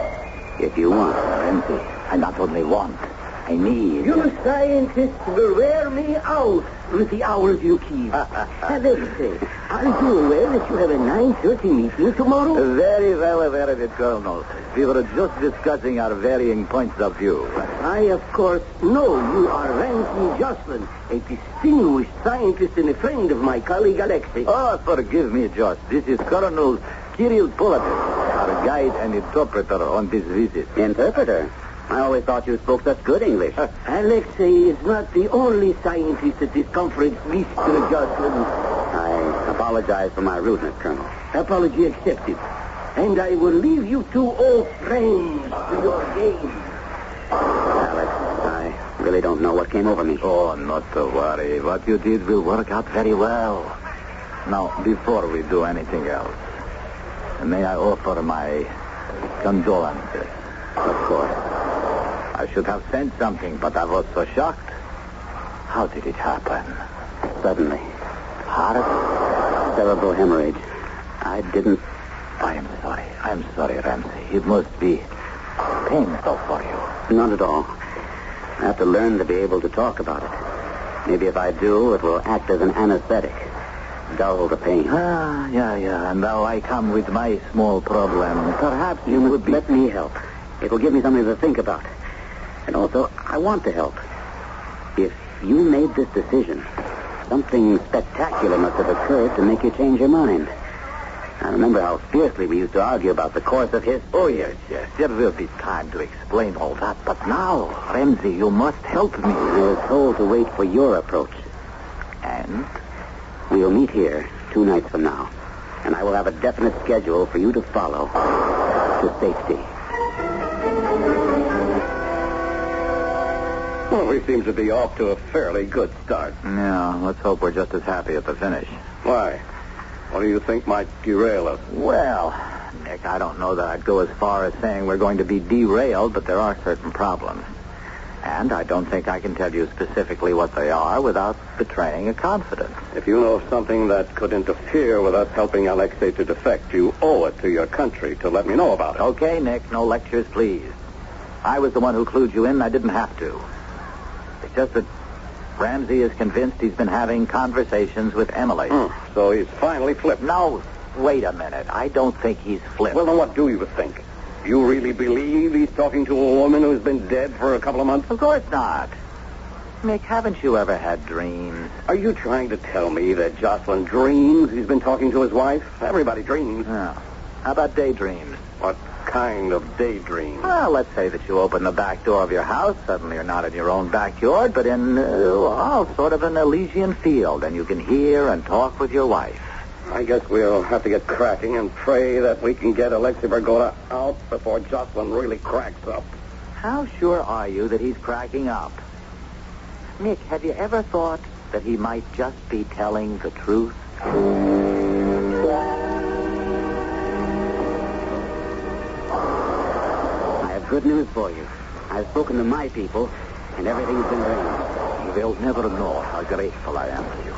if you want. Ramsey, I not only want, I need. You scientists will wear me out with the hours you keep. Alexei, are you aware that you have a 9:30 meeting tomorrow? Very well aware of it, Colonel. We were just discussing our varying points of view. I, of course, know you are Ramsey Jocelyn, a distinguished scientist and a friend of my colleague Alexei. Oh, forgive me, Josh. This is Colonel Kirill Polatin, our guide and interpreter on this visit. Interpreter? I always thought you spoke such good English. Alexei is not the only scientist at this conference, Mr. Jocelyn. I apologize for my rudeness, Colonel. Apology accepted. And I will leave you two old friends to your game. Alex, I really don't know what came over me. Oh, not to worry. What you did will work out very well. Now, before we do anything else, may I offer my condolences? Of course. I should have sent something, but I was so shocked. How did it happen? Suddenly. Heart? Cerebral hemorrhage. I didn't... I am sorry. I'm sorry, Ramsey. It must be painful for you. Not at all. I have to learn to be able to talk about it. Maybe if I do, it will act as an anesthetic. Dull the pain. Yeah. And now I come with my small problem. Perhaps you would let me help. It will give me something to think about. And also, I want to help. If you made this decision, something spectacular must have occurred to make you change your mind. I remember how fiercely we used to argue about the course of history. Oh, yes. There will be time to explain all that. But now, Ramsey, you must help me. I was told to wait for your approach. And? We'll meet here 2 nights from now. And I will have a definite schedule for you to follow to safety. Well, we seem to be off to a fairly good start. Yeah, let's hope we're just as happy at the finish. Why? What do you think might derail us? Well, Nick, I don't know that I'd go as far as saying we're going to be derailed, but there are certain problems. And I don't think I can tell you specifically what they are without betraying a confidence. If you know of something that could interfere with us helping Alexei to defect, you owe it to your country to let me know about it. Okay, Nick, no lectures, please. I was the one who clued you in, and I didn't have to. It's just that Ramsey is convinced he's been having conversations with Emily. So he's finally flipped. No, wait a minute. I don't think he's flipped. Well, then what do you think? You really believe he's talking to a woman who's been dead for a couple of months? Of course not. Nick, haven't you ever had dreams? Are you trying to tell me that Jocelyn dreams he's been talking to his wife? Everybody dreams. Yeah. How about daydreams? What kind of daydream? Well, let's say that you open the back door of your house. Suddenly you're not in your own backyard, but in, sort of an Elysian field, and you can hear and talk with your wife. I guess we'll have to get cracking and pray that we can get Alexei Vergoda out before Jocelyn really cracks up. How sure are you that he's cracking up? Nick, have you ever thought that he might just be telling the truth? I have good news for you. I've spoken to my people, and everything's been arranged. You will never know how grateful I am to you.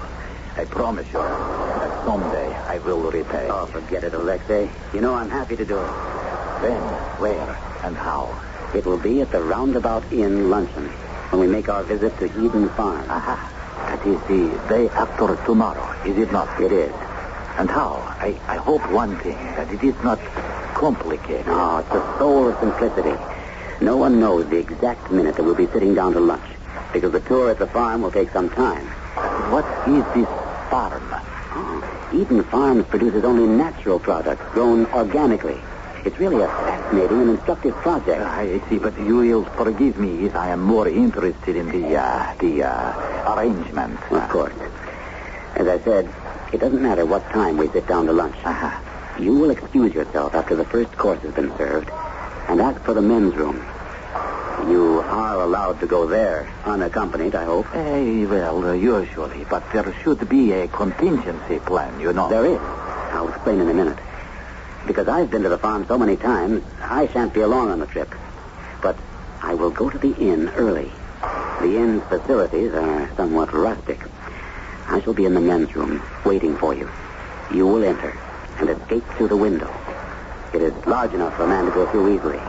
I promise you that someday I will repay. Oh, forget it, Alexei. You know I'm happy to do it. When, where, and how? It will be at the Roundabout Inn luncheon when we make our visit to Eden Farm. Aha. That is the day after tomorrow, is it not? It is. And how? I hope one thing, that it is not complicated. No, it's the soul of simplicity. No one knows the exact minute that we'll be sitting down to lunch, because the tour at the farm will take some time. What is this farm? Oh, Eden Farms produces only natural products grown organically. It's really a fascinating and instructive project. I see, but you will forgive me if I am more interested in the arrangement. Of course. As I said, it doesn't matter what time we sit down to lunch. You will excuse yourself after the first course has been served and ask for the men's room. You are allowed to go there, unaccompanied, I hope. Well, usually, but there should be a contingency plan, you know. There is. I'll explain in a minute. Because I've been to the farm so many times, I shan't be along on the trip. But I will go to the inn early. The inn's facilities are somewhat rustic. I shall be in the men's room, waiting for you. You will enter and escape through the window. It is large enough for a man to go through easily.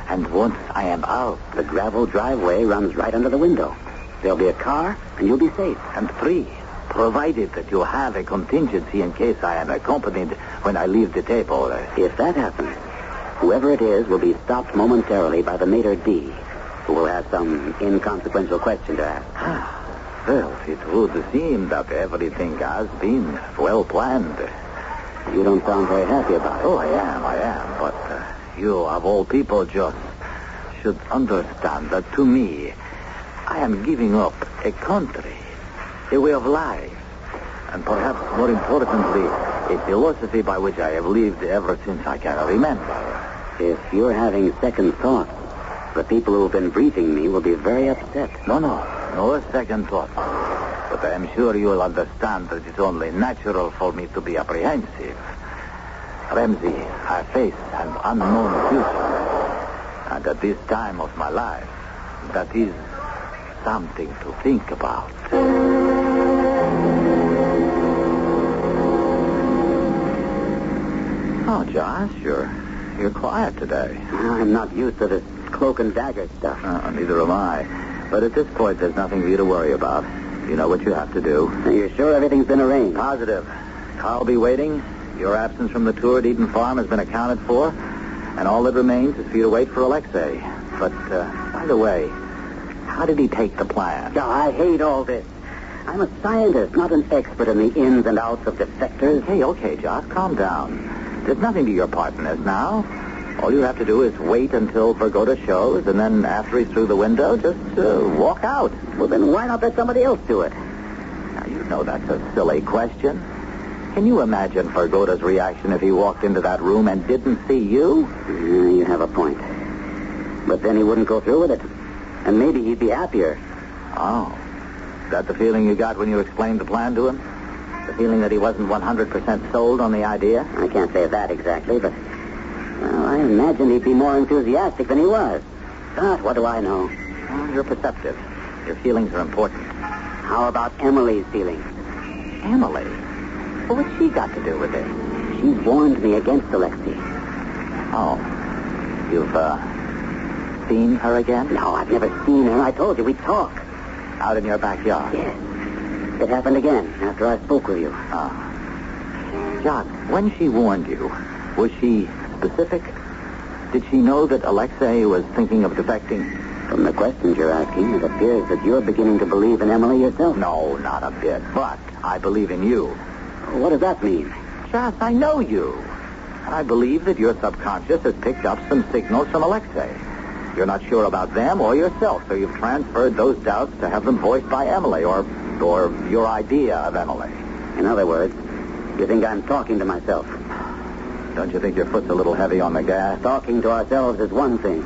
And once I am out, the gravel driveway runs right under the window. There'll be a car, and you'll be safe. And free, provided that you have a contingency in case I am accompanied when I leave the table. If that happens, whoever it is will be stopped momentarily by the maitre d', who will have some inconsequential question to ask. Well, it would seem that everything has been well planned. You don't sound very happy about it. Oh, I am. But you, of all people, just should understand that to me, I am giving up a country, a way of life, and perhaps more importantly, a philosophy by which I have lived ever since I can remember. If you're having second thoughts, the people who've been briefing me will be very upset. No second thought. But I am sure you will understand that it's only natural for me to be apprehensive. Ramsey, I face an unknown future. And at this time of my life, that is something to think about. Oh, Josh, you're quiet today. I'm not used to this cloak and dagger stuff. Neither am I. But at this point, there's nothing for you to worry about. You know what you have to do. Are you sure everything's been arranged? Positive. I'll be waiting. Your absence from the tour at Eden Farm has been accounted for. And all that remains is for you to wait for Alexei. But, by the way, how did he take the plan? I hate all this. I'm a scientist, not an expert in the ins and outs of defectors. Okay, Josh, calm down. There's nothing to your part in this now. All you have to do is wait until Vergoda shows, and then after he's through the window, just walk out. Well, then why not let somebody else do it? Now, you know that's a silly question. Can you imagine Vergoda's reaction if he walked into that room and didn't see you? You have a point. But then he wouldn't go through with it. And maybe he'd be happier. Oh. Is that the feeling you got when you explained the plan to him? The feeling that he wasn't 100% sold on the idea? I can't say that exactly, but... Well, I imagined he'd be more enthusiastic than he was. But what do I know? Well, you're perceptive. Your feelings are important. How about Emily's feelings? Emily? Well, what's she got to do with it? She warned me against Alexei. Oh. You've, seen her again? No, I've never seen her. I told you, we talk. Out in your backyard? Yes. It happened again after I spoke with you. Oh. Jock, when she warned you, was she specific? Did she know that Alexei was thinking of defecting? From the questions you're asking, it appears that you're beginning to believe in Emily yourself. No, not a bit. But I believe in you. What does that mean? Jock, I know you. I believe that your subconscious has picked up some signals from Alexei. You're not sure about them or yourself, so you've transferred those doubts to have them voiced by Emily or your idea of Emily. In other words, you think I'm talking to myself? Don't you think your foot's a little heavy on the gas? Talking to ourselves is one thing,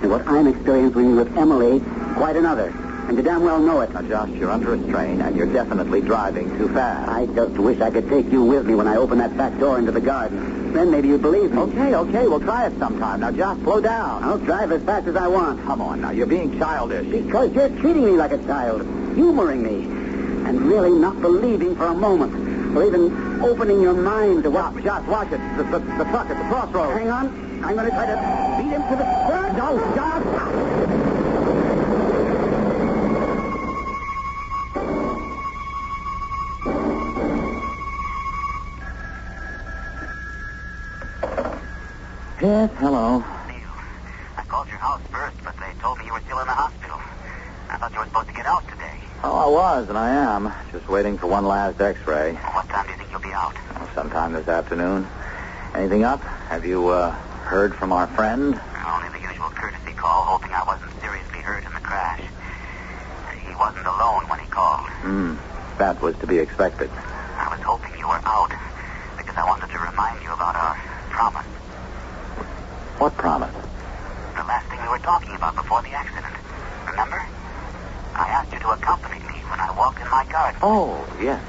and what I'm experiencing with Emily, quite another. And you damn well know it. Now, Josh, you're under a strain, and you're definitely driving too fast. I just wish I could take you with me when I open that back door into the garden. Then maybe you'd believe me. Okay, we'll try it sometime. Now, Josh, slow down. I'll drive as fast as I want. Come on, now, you're being childish. Because you're treating me like a child, humoring me, and really not believing for a moment, or even opening your mind to what... Josh, watch it. The truck at the crossroads. Hang on. I'm going to try to beat him to the... No, Josh! Yes, hello. Neil, I called your house first, but they told me you were still in the hospital. I thought you were supposed to get out today. Oh, I was, and I am. Just waiting for one last x-ray. What time do you think you'll be out? Sometime this afternoon. Anything up? Have you, heard from our friend? Only the usual courtesy call, hoping I wasn't seriously hurt in the crash. He wasn't alone when he called. That was to be expected. I was hoping you were out, because I wanted to remind you about our promise. What promise? The last thing we were talking about before the accident. Remember? I asked you to accompany me when I walk in my garden. Oh, yes.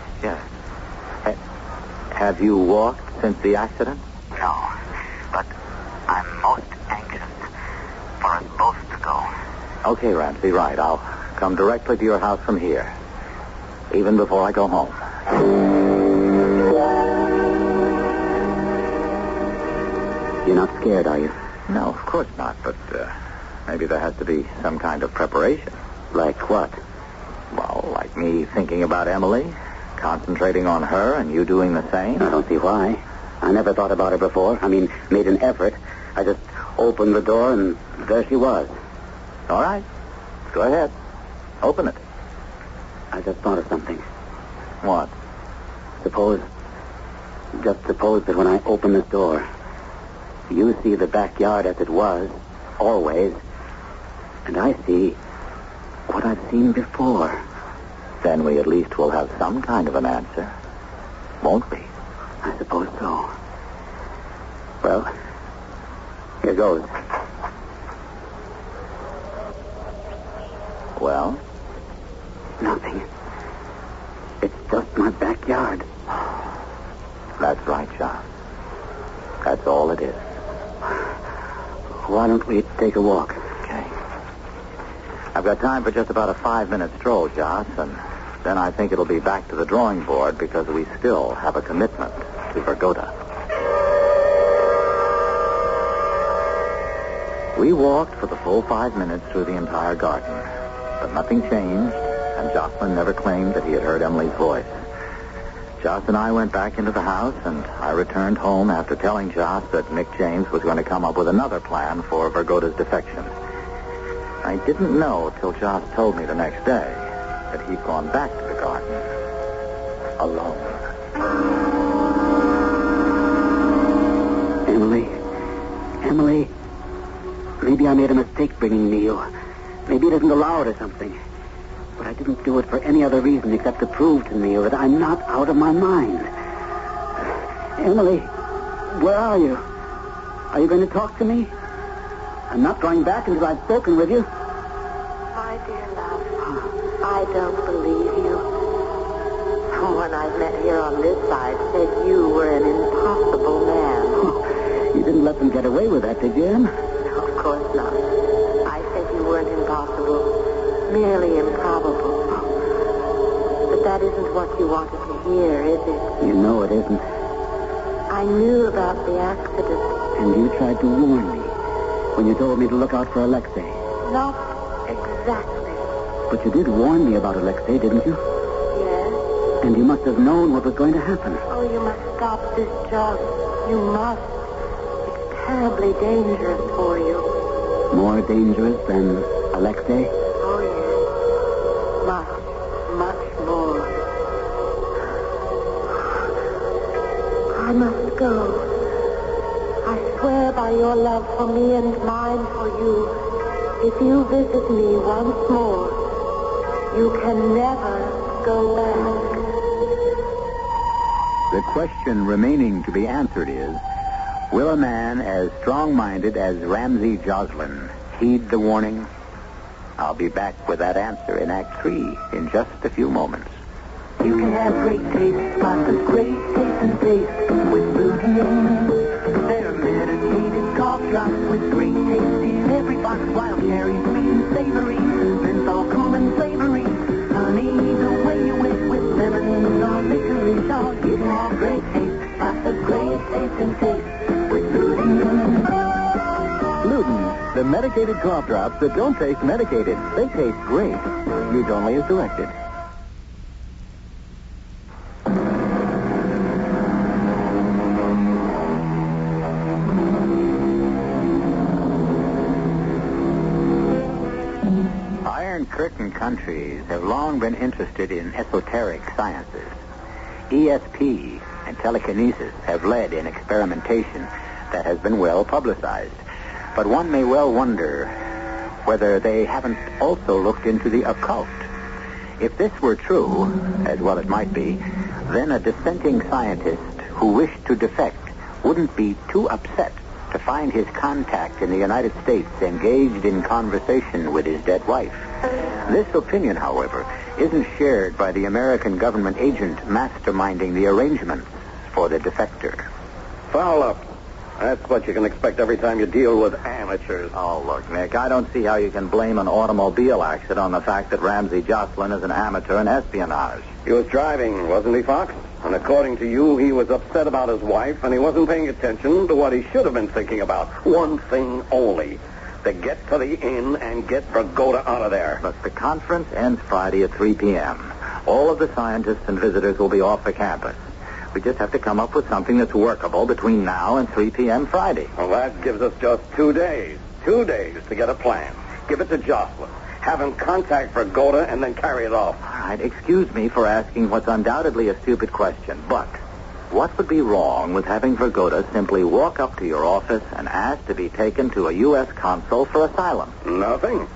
Have you walked since the accident? No, but I'm most anxious for us both to go. Okay, Ramsey, right. I'll come directly to your house from here, even before I go home. You're not scared, are you? No, of course not, but maybe there has to be some kind of preparation. Like what? Well, like me thinking about Emily, concentrating on her, and you doing the same. I don't see why. I never thought about her before. I mean, made an effort. I just opened the door, and there she was. All right. Go ahead. Open it. I just thought of something. What? Suppose that when I open this door, you see the backyard as it was, always, and I see what I've seen before. Then we at least will have some kind of an answer, won't we? I suppose so. Well, here goes. Well? Nothing. It's just my backyard. That's right, John. That's all it is. Why don't we take a walk? Okay. I've got time for just about a 5-minute stroll, Joss, and then I think it'll be back to the drawing board because we still have a commitment to Vergoda. We walked for the full 5 minutes through the entire garden, but nothing changed, and Jocelyn never claimed that he had heard Emily's voice. Joss and I went back into the house, and I returned home after telling Joss that Nick James was going to come up with another plan for Vergoda's defection. I didn't know till Joss told me the next day that he'd gone back to the garden alone. Emily, maybe I made a mistake bringing Neil. Maybe it isn't allowed or something. But I didn't do it for any other reason except to prove to Neil that I'm not out of my mind. Emily, where are you? Are you going to talk to me? I'm not going back until I've spoken with you. I don't believe you. Someone I met here on this side said you were an impossible man. You didn't let them get away with that, did you, Em? Of course not. I said you weren't impossible, merely improbable. But that isn't what you wanted to hear, is it? You know it isn't. I knew about the accident. And you tried to warn me when you told me to look out for Alexei. Not exactly. But you did warn me about Alexei, didn't you? Yes. And you must have known what was going to happen. Oh, you must stop this, John. You must. It's terribly dangerous for you. More dangerous than Alexei? Oh, yes. Much more. I must go. I swear by your love for me and mine for you, if you visit me once more, you can never go back. The question remaining to be answered is, will a man as strong-minded as Ramsey Joslin heed the warning? I'll be back with that answer in Act 3 in just a few moments. You can have great taste, lots of great taste and taste with Lutein. There are medicated cough drops with great taste in every box. Wild cherry, sweet and savory, menthol, cool and flavory. Honey, the way you whip with lemon or licorice, all you can have great taste, lots of great taste and taste with Lutein. Lutein, the medicated cough drops that don't taste medicated. They taste great. Use only as directed. Iron Curtain countries have long been interested in esoteric sciences. ESP and telekinesis have led in experimentation that has been well publicized. But one may well wonder whether they haven't also looked into the occult. If this were true, as well it might be, then a dissenting scientist who wished to defect wouldn't be too upset to find his contact in the United States engaged in conversation with his dead wife. This opinion, however, isn't shared by the American government agent masterminding the arrangements for the defector. Foul up. That's what you can expect every time you deal with amateurs. Oh, look, Nick, I don't see how you can blame an automobile accident on the fact that Ramsey Joslin is an amateur in espionage. He was driving, wasn't he, Fox? And according to you, he was upset about his wife, and he wasn't paying attention to what he should have been thinking about. One thing only. To get to the inn and get Vergoda out of there. Look, the conference ends Friday at 3 p.m. All of the scientists and visitors will be off the campus. We just have to come up with something that's workable between now and 3 p.m. Friday. Well, that gives us just 2 days. 2 days to get a plan. Give it to Jocelyn. Have him contact Vergoda and then carry it off. All right, excuse me for asking what's undoubtedly a stupid question, but what would be wrong with having Vergoda simply walk up to your office and ask to be taken to a U.S. consul for asylum? Nothing.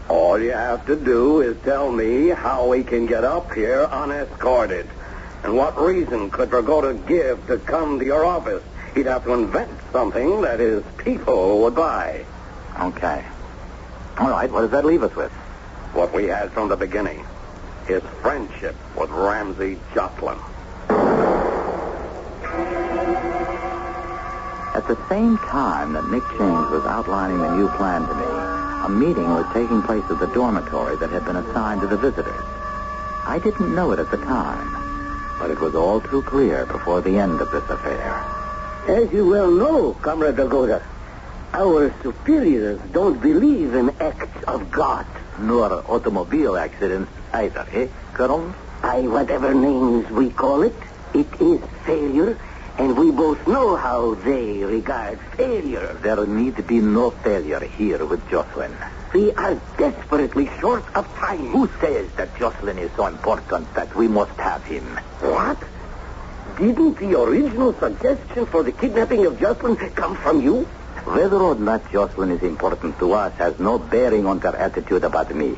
All you have to do is tell me how he can get up here unescorted. And what reason could Vergoda give to come to your office? He'd have to invent something that his people would buy. Okay. All right, what does that leave us with? What we had from the beginning. His friendship with Ramsey Joslin. At the same time that Nick James was outlining the new plan to me, a meeting was taking place at the dormitory that had been assigned to the visitors. I didn't know it at the time, but it was all too clear before the end of this affair. As you well know, Comrade Vergoda, our superiors don't believe in acts of God. Nor automobile accidents either, eh, Colonel? Whatever names we call it, it is failure, and we both know how they regard failure. There need be no failure here with Jocelyn. We are desperately short of time. Who says that Jocelyn is so important that we must have him? What? Didn't the original suggestion for the kidnapping of Jocelyn come from you? Whether or not Jocelyn is important to us has no bearing on their attitude about me.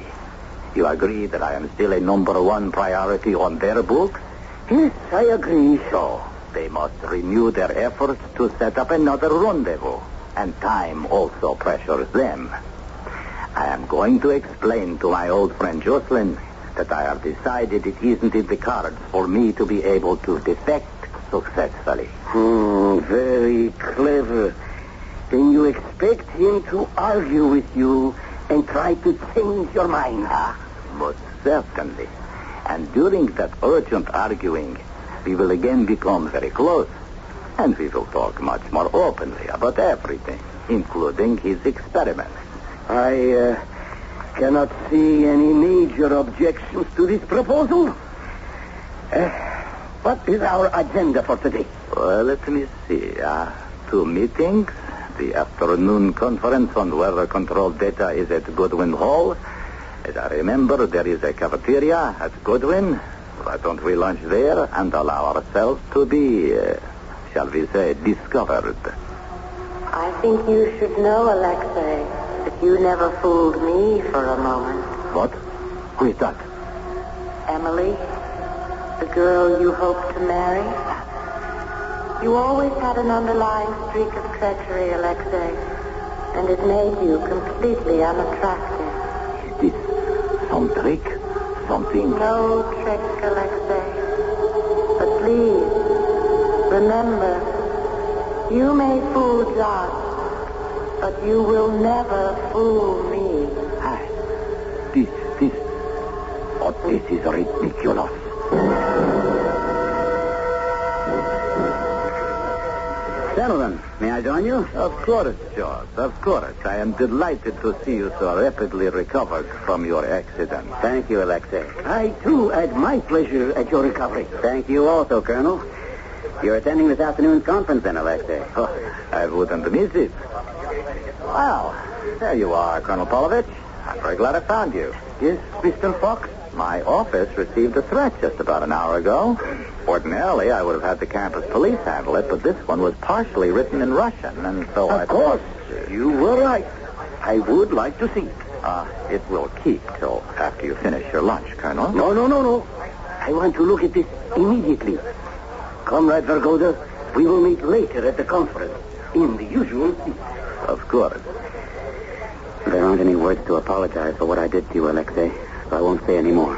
You agree that I am still a number one priority on their books? Yes, I agree. So, they must renew their efforts to set up another rendezvous. And time also pressures them. I am going to explain to my old friend Jocelyn that I have decided it isn't in the cards for me to be able to defect successfully. Very clever. Then you expect him to argue with you and try to change your mind, huh? Most certainly. And during that urgent arguing, we will again become very close. And we will talk much more openly about everything, including his experiments. I cannot see any major objections to this proposal. What is our agenda for today? Well, let me see. 2 meetings. The afternoon conference on weather-controlled data is at Goodwin Hall. As I remember, there is a cafeteria at Goodwin. Why don't we lunch there and allow ourselves to be, shall we say, discovered? I think you should know, Alexei, that you never fooled me for a moment. What? Who is that? Emily, the girl you hope to marry. You always had an underlying streak of treachery, Alexei, and it made you completely unattractive. Is this some trick? Something? No trick, Alexei. But please, remember, you may fool John, but you will never fool me. This is ridiculous. Gentlemen, may I join you? Of course, George. Of course. I am delighted to see you so rapidly recovered from your accident. Thank you, Alexei. I, too, add my pleasure at your recovery. Thank you also, Colonel. You're attending this afternoon's conference, then, Alexei? Oh, I wouldn't miss it. Well, there you are, Colonel Polovich. I'm very glad I found you. Yes, Mr. Fox? My office received a threat just about an hour ago. Ordinarily, I would have had the campus police handle it, but this one was partially written in Russian, and so Of course. You were right. I would like to see it. It will keep till after you finish your lunch, Colonel. No. I want to look at this immediately. Comrade Vergoda, we will meet later at the conference, in the usual seat. Of course. There aren't any words to apologize for what I did to you, Alexei. I won't say any more.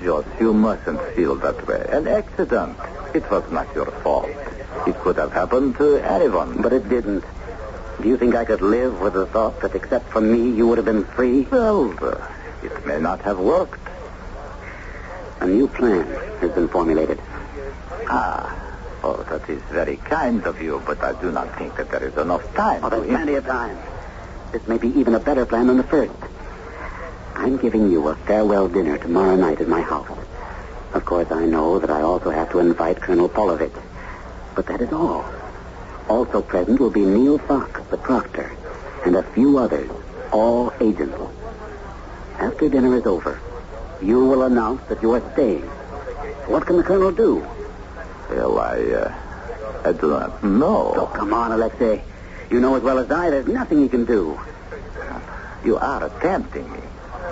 Joss, you mustn't feel that way. An accident. It was not your fault. It could have happened to anyone. But it didn't. Do you think I could live with the thought that except for me, you would have been free? Well, it may not have worked. A new plan has been formulated. That is very kind of you, but I do not think that there is enough time. There's plenty of time. This may be even a better plan than the first. I'm giving you a farewell dinner tomorrow night at my house. Of course, I know that I also have to invite Colonel Polovich. But that is all. Also present will be Neil Fox, the proctor, and a few others, all agents. After dinner is over, you will announce that you are staying. What can the colonel do? Well, I do not know. Oh, come on, Alexei. You know as well as I, there's nothing he can do. You are tempting me.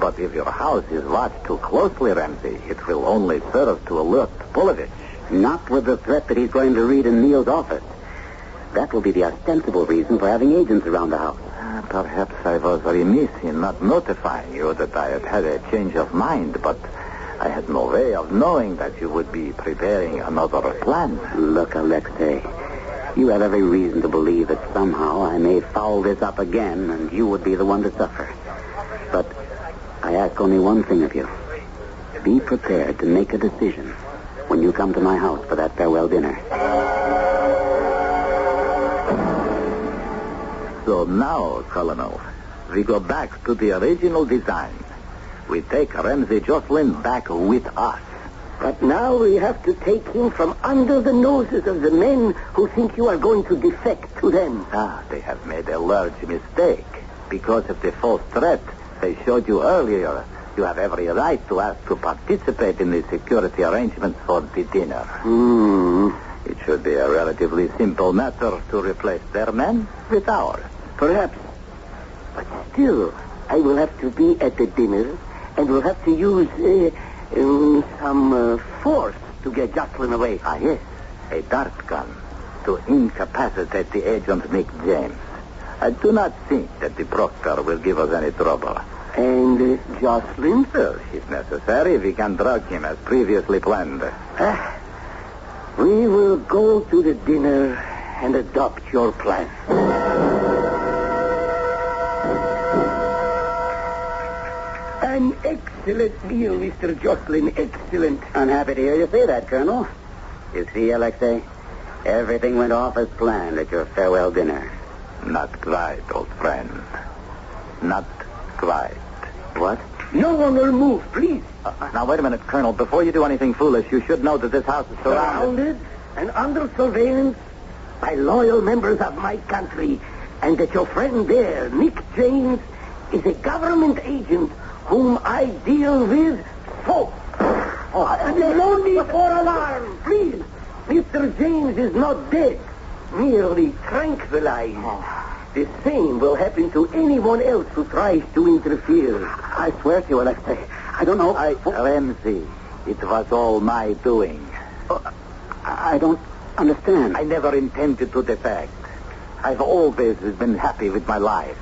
But if your house is watched too closely, Ramsey, it will only serve to alert Polovich. Not with the threat that he's going to read in Neil's office. That will be the ostensible reason for having agents around the house. Perhaps I was remiss in not notifying you that I had had a change of mind, but I had no way of knowing that you would be preparing another plan. Look, Alexei, you have every reason to believe that somehow I may foul this up again and you would be the one to suffer. But I ask only one thing of you. Be prepared to make a decision when you come to my house for that farewell dinner. So now, Colonel, we go back to the original design. We take Ramsey Jocelyn back with us. But now we have to take him from under the noses of the men who think you are going to defect to them. They have made a large mistake. Because of the false threat they showed you earlier, you have every right to ask to participate in the security arrangements for the dinner. It should be a relatively simple matter to replace their men with ours. Perhaps. But still, I will have to be at the dinner and will have to use some force to get Jocelyn away. Yes. A dart gun to incapacitate the agent Nick James. I do not think that the proctor will give us any trouble. And Jocelyn? Well, if necessary, we can drug him as previously planned. We will go to the dinner and adopt your plan. An excellent meal, Mr. Jocelyn. Excellent. I'm happy to hear you say that, Colonel. You see, Alexei, everything went off as planned at your farewell dinner. Not quite, old friend. Not quite. What? No one will move, please. Now, wait a minute, Colonel. Before you do anything foolish, you should know that this house is surrounded. And under surveillance by loyal members of my country, and that your friend there, Nick James, is a government agent whom I deal with so. And no need for alarm, please. Mr. James is not dead, merely tranquilized. The same will happen to anyone else who tries to interfere. I swear to you, Alexei, I don't know. Ramsey, it was all my doing. I don't understand. I never intended to defect. I've always been happy with my life.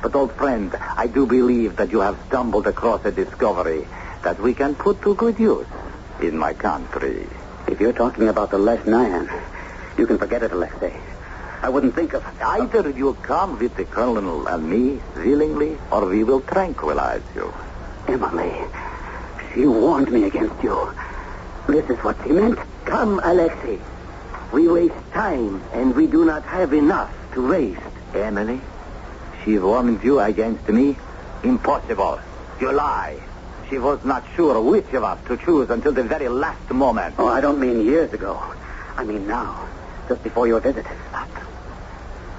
But, old friend, I do believe that you have stumbled across a discovery that we can put to good use in my country. If you're talking about the Lesnayan, you can forget it, Alexei. I wouldn't think of... Either you come with the Colonel and me willingly, or we will tranquilize you. Emily, she warned me against you. This is what she meant. Come, Alexei. We waste time, and we do not have enough to waste. Emily, she warned you against me? Impossible. You lie. She was not sure which of us to choose until the very last moment. Oh, I don't mean years ago. I mean now, just before your visit.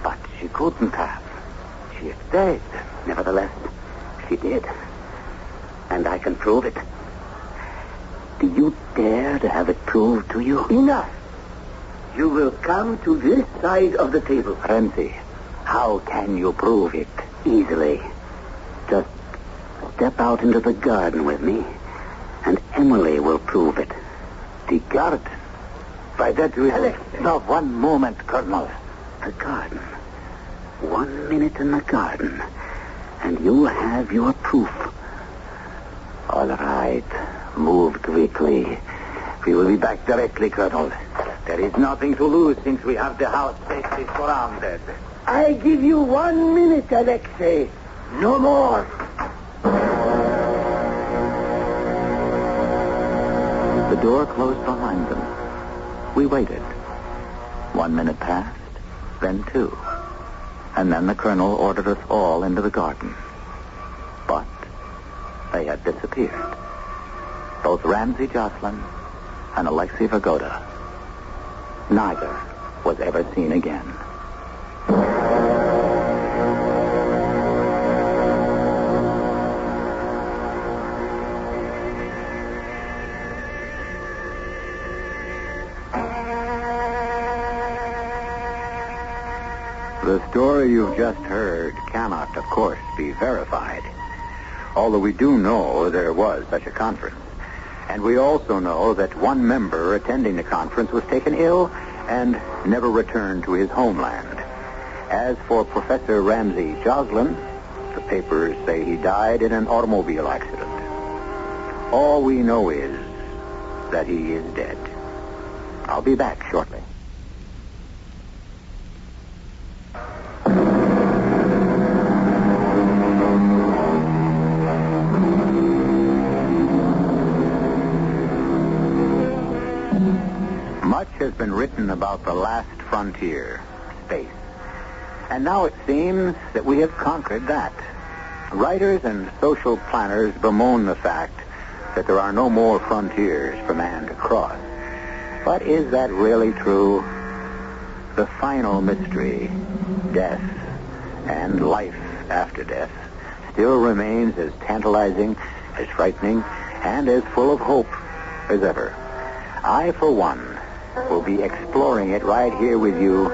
But she couldn't have. She is dead. Nevertheless, she did. And I can prove it. Do you dare to have it proved to you? Enough. You will come to this side of the table. Ramsey, how can you prove it? Easily. Just step out into the garden with me, and Emily will prove it. The garden? By that will... No, one moment, Colonel. The garden. 1 minute in the garden, and you'll have your proof. All right. Move quickly. We will be back directly, Colonel. There is nothing to lose since we have the house safely surrounded. I give you 1 minute, Alexei. No more. The door closed behind them. We waited. 1 minute passed, then 2. And then the Colonel ordered us all into the garden. But they had disappeared. Both Ramsey Jocelyn and Alexei Vagoda. Neither was ever seen again. The story you've just heard cannot, of course, be verified. Although we do know there was such a conference. And we also know that one member attending the conference was taken ill and never returned to his homeland. As for Professor Ramsey Jocelyn, the papers say he died in an automobile accident. All we know is that he is dead. I'll be back shortly. Much has been written about the last frontier, space. And now it seems that we have conquered that. Writers and social planners bemoan the fact that there are no more frontiers for man to cross. But is that really true? The final mystery, death and life after death, still remains as tantalizing, as frightening, and as full of hope as ever. I, for one, will be exploring it right here with you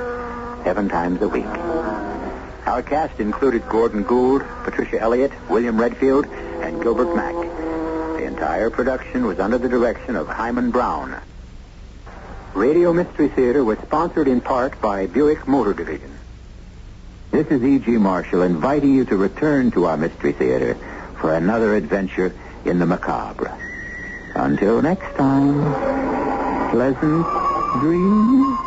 7 times a week. Our cast included Gordon Gould, Patricia Elliott, William Redfield, and Gilbert Mack. The entire production was under the direction of Hyman Brown. Radio Mystery Theater was sponsored in part by Buick Motor Division. This is E.G. Marshall inviting you to return to our Mystery Theater for another adventure in the macabre. Until next time, pleasant dreams.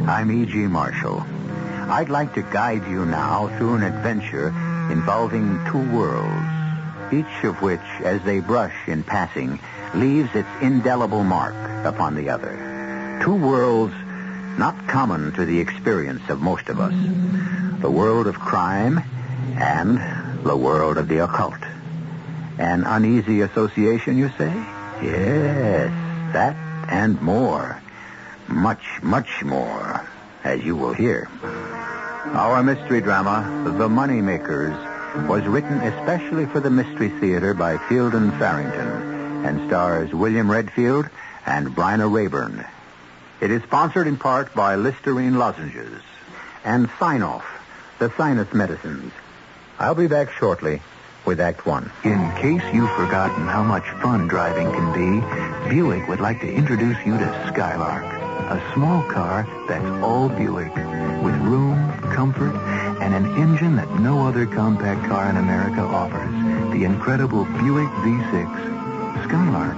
I'm E.G. Marshall. I'd like to guide you now through an adventure involving two worlds, each of which, as they brush in passing, leaves its indelible mark upon the other. Two worlds not common to the experience of most of us. The world of crime and the world of the occult. An uneasy association, you say? Yes, that and more. Much, much more, as you will hear. Our mystery drama, The Moneymakers, was written especially for the Mystery Theater by Fielden Farrington and stars William Redfield and Bryna Rayburn. It is sponsored in part by Listerine Lozenges and Sign-Off, the sinus medicines. I'll be back shortly with Act One. In case you've forgotten how much fun driving can be, Buick would like to introduce you to Skylark. A small car that's all Buick, with room, comfort, and an engine that no other compact car in America offers. The incredible Buick V6. Skylark.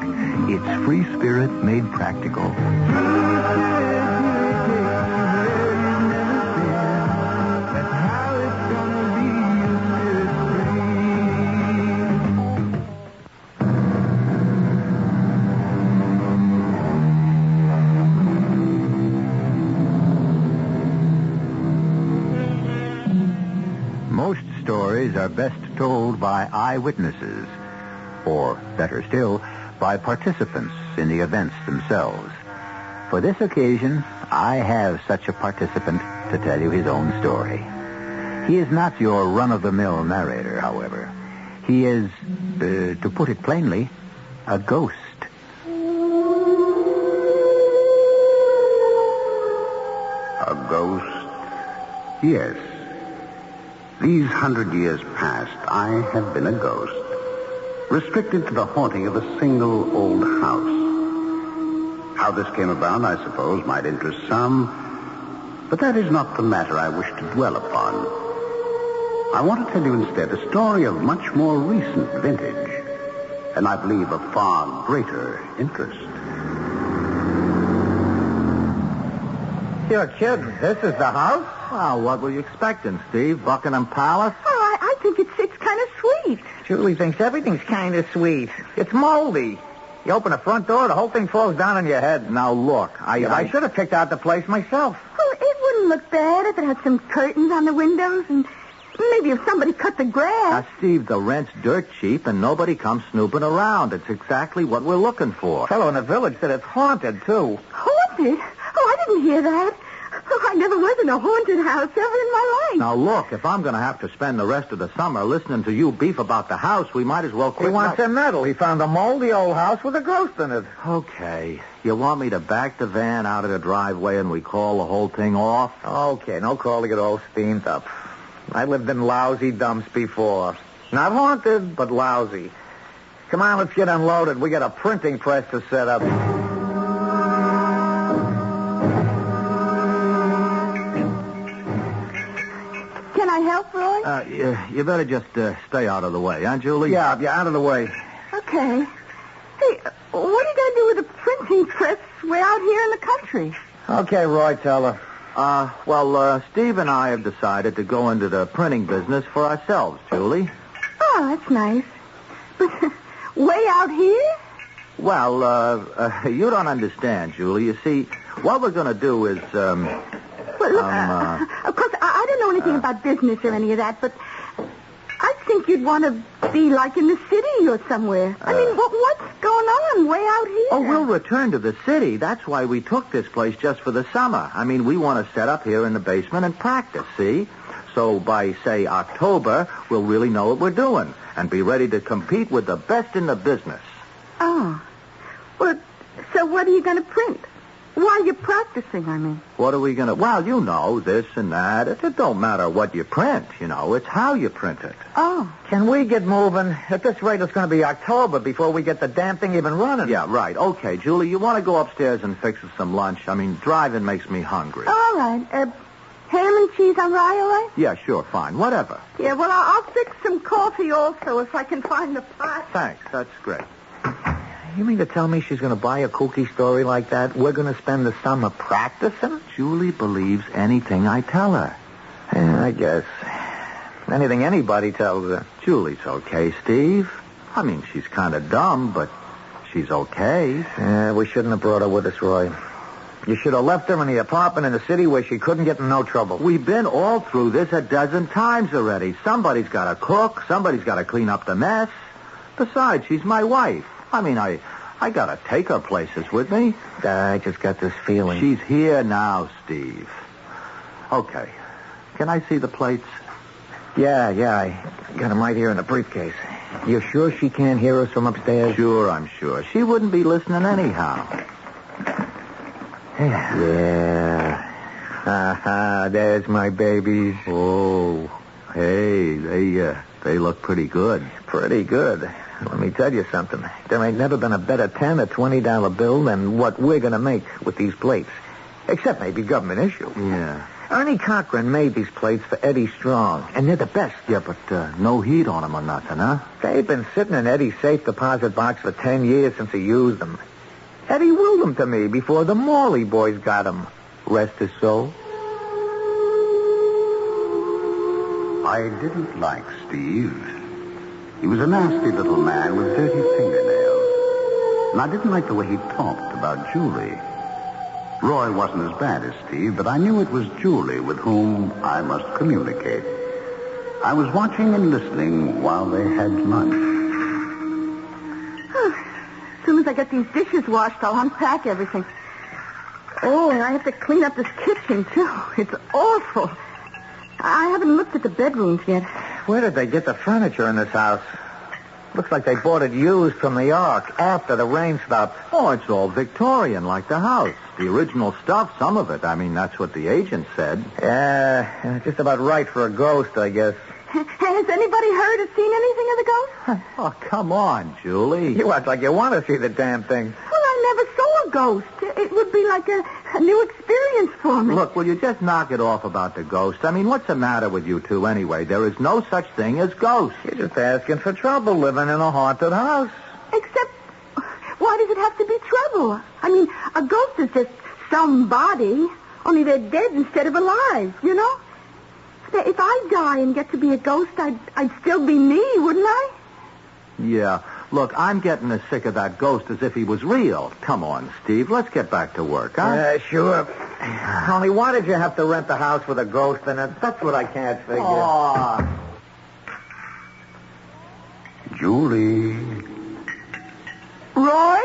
It's free spirit made practical. Stories are best told by eyewitnesses, or, better still, by participants in the events themselves. For this occasion, I have such a participant to tell you his own story. He is not your run-of-the-mill narrator, however. He is, to put it plainly, a ghost. A ghost? Yes. These 100 years past, I have been a ghost, restricted to the haunting of a single old house. How this came about, I suppose, might interest some, but that is not the matter I wish to dwell upon. I want to tell you instead a story of much more recent vintage, and I believe of far greater interest. You're kidding. This is the house? Well, what were you expecting, Steve? Buckingham Palace? Oh, I think it's kind of sweet. Julie thinks everything's kind of sweet. It's moldy. You open the front door, the whole thing falls down on your head. Now, look, I should have picked out the place myself. Well, it wouldn't look bad if it had some curtains on the windows and maybe if somebody cut the grass. Now, Steve, the rent's dirt cheap and nobody comes snooping around. It's exactly what we're looking for. Fellow in the village said it's haunted, too. Haunted? Oh, I didn't hear that. Oh, I never was in a haunted house ever in my life. Now, look, if I'm going to have to spend the rest of the summer listening to you beef about the house, we might as well quit. He wants a medal. He found a moldy old house with a ghost in it. Okay. You want me to back the van out of the driveway and we call the whole thing off? Okay, no call to get all steamed up. I lived in lousy dumps before. Not haunted, but lousy. Come on, let's get unloaded. We got a printing press to set up. Can I help, Roy? You better just stay out of the way, huh, Julie? Yeah, out of the way. Okay. Hey, what are you going to do with a printing press way out here in the country? Okay, Roy, tell her. Steve and I have decided to go into the printing business for ourselves, Julie. Oh, that's nice. But way out here? Well, you don't understand, Julie. You see, what we're going to do is, Well, look, of course, I know anything about business or any of that, but I think you'd want to be like in the city or somewhere. I mean, what's going on way out here? Oh, we'll return to the city. That's why we took this place just for the summer. I mean, we want to set up here in the basement and practice, see? So by, say, October, we'll really know what we're doing and be ready to compete with the best in the business. Oh. Well, so what are you going to print? While you're practicing, I mean. What are we going to... Well, you know, this and that. It don't matter what you print, you know. It's how you print it. Oh. Can we get moving? At this rate, it's going to be October before we get the damn thing even running. Yeah, right. Okay, Julie, you want to go upstairs and fix us some lunch? I mean, driving makes me hungry. All right. Ham and cheese on rye, all right? Yeah, sure, fine. Whatever. Yeah, well, I'll fix some coffee also if I can find the pot. Thanks. That's great. You mean to tell me she's going to buy a kooky story like that? We're going to spend the summer practicing? Julie believes anything I tell her. Yeah, I guess. Anything anybody tells her. Julie's okay, Steve. I mean, she's kind of dumb, but she's okay. Yeah, we shouldn't have brought her with us, Roy. You should have left her in the apartment in the city where she couldn't get in no trouble. We've been all through this a dozen times already. Somebody's got to cook. Somebody's got to clean up the mess. Besides, she's my wife. I mean, I got to take her places with me. I just got this feeling. She's here now, Steve. Okay. Can I see the plates? Yeah, I got them right here in the briefcase. You sure she can't hear us from upstairs? Sure, I'm sure. She wouldn't be listening anyhow. Yeah. Aha, there's my babies. Oh, hey, they look pretty good. Pretty good. Let me tell you something. There ain't never been a better $10 or $20 bill than what we're going to make with these plates. Except maybe government issue. Yeah. Ernie Cochran made these plates for Eddie Strong, and they're the best. Yeah, but no heat on them or nothing, huh? They've been sitting in Eddie's safe deposit box for 10 years since he used them. Eddie willed them to me before the Morley boys got them. Rest his soul. I didn't like Steve. He was a nasty little man with dirty fingernails. And I didn't like the way he talked about Julie. Roy wasn't as bad as Steve, but I knew it was Julie with whom I must communicate. I was watching and listening while they had lunch. As soon as I get these dishes washed, I'll unpack everything. Oh, and I have to clean up this kitchen, too. It's awful. I haven't looked at the bedrooms yet. Where did they get the furniture in this house? Looks like they bought it used from the Ark after the rain stopped. Oh, it's all Victorian, like the house. The original stuff, some of it. I mean, that's what the agent said. Yeah, just about right for a ghost, I guess. Has anybody heard or seen anything of the ghost? Oh, come on, Julie. You act like you want to see the damn thing. Well, I never saw a ghost. It would be like a new experience for me. Look, will you just knock it off about the ghost? I mean, what's the matter with you two anyway? There is no such thing as ghosts. You're just asking for trouble living in a haunted house. Except, why does it have to be trouble? I mean, a ghost is just somebody, only they're dead instead of alive, you know? If I die and get to be a ghost, I'd still be me, wouldn't I? Yeah. Look, I'm getting as sick of that ghost as if he was real. Come on, Steve. Let's get back to work, huh? Sure. Only why did you have to rent the house with a ghost in it? That's what I can't figure. Oh. Julie. Roy?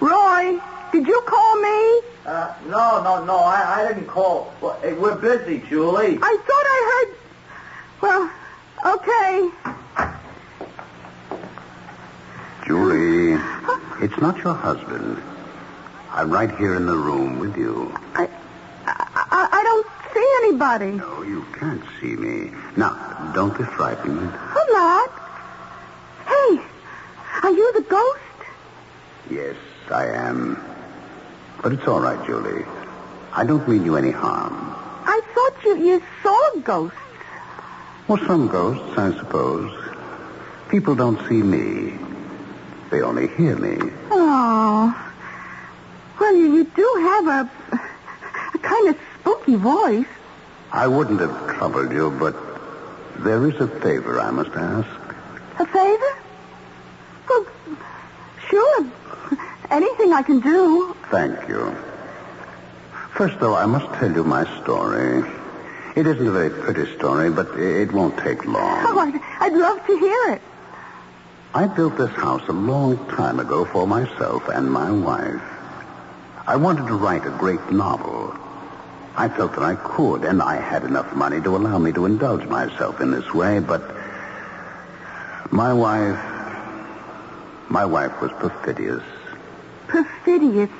Roy, did you call me? No. I didn't call. Well, hey, we're busy, Julie. I thought I heard... Well, okay. Julie, it's not your husband. I'm right here in the room with you. I don't see anybody. No, you can't see me. Now, don't be frightened. I'm not. Hey, are you the ghost? Yes, I am. But it's all right, Julie. I don't mean you any harm. I thought you saw ghosts. Well, some ghosts, I suppose. People don't see me. They only hear me. Oh. Well, you do have a kind of spooky voice. I wouldn't have troubled you, but there is a favor I must ask. A favor? Well, sure. Anything I can do. Thank you. First, though, I must tell you my story. It isn't a very pretty story, but it won't take long. Oh, I'd love to hear it. I built this house a long time ago for myself and my wife. I wanted to write a great novel. I felt that I could, and I had enough money to allow me to indulge myself in this way, but my wife was perfidious. Perfidious?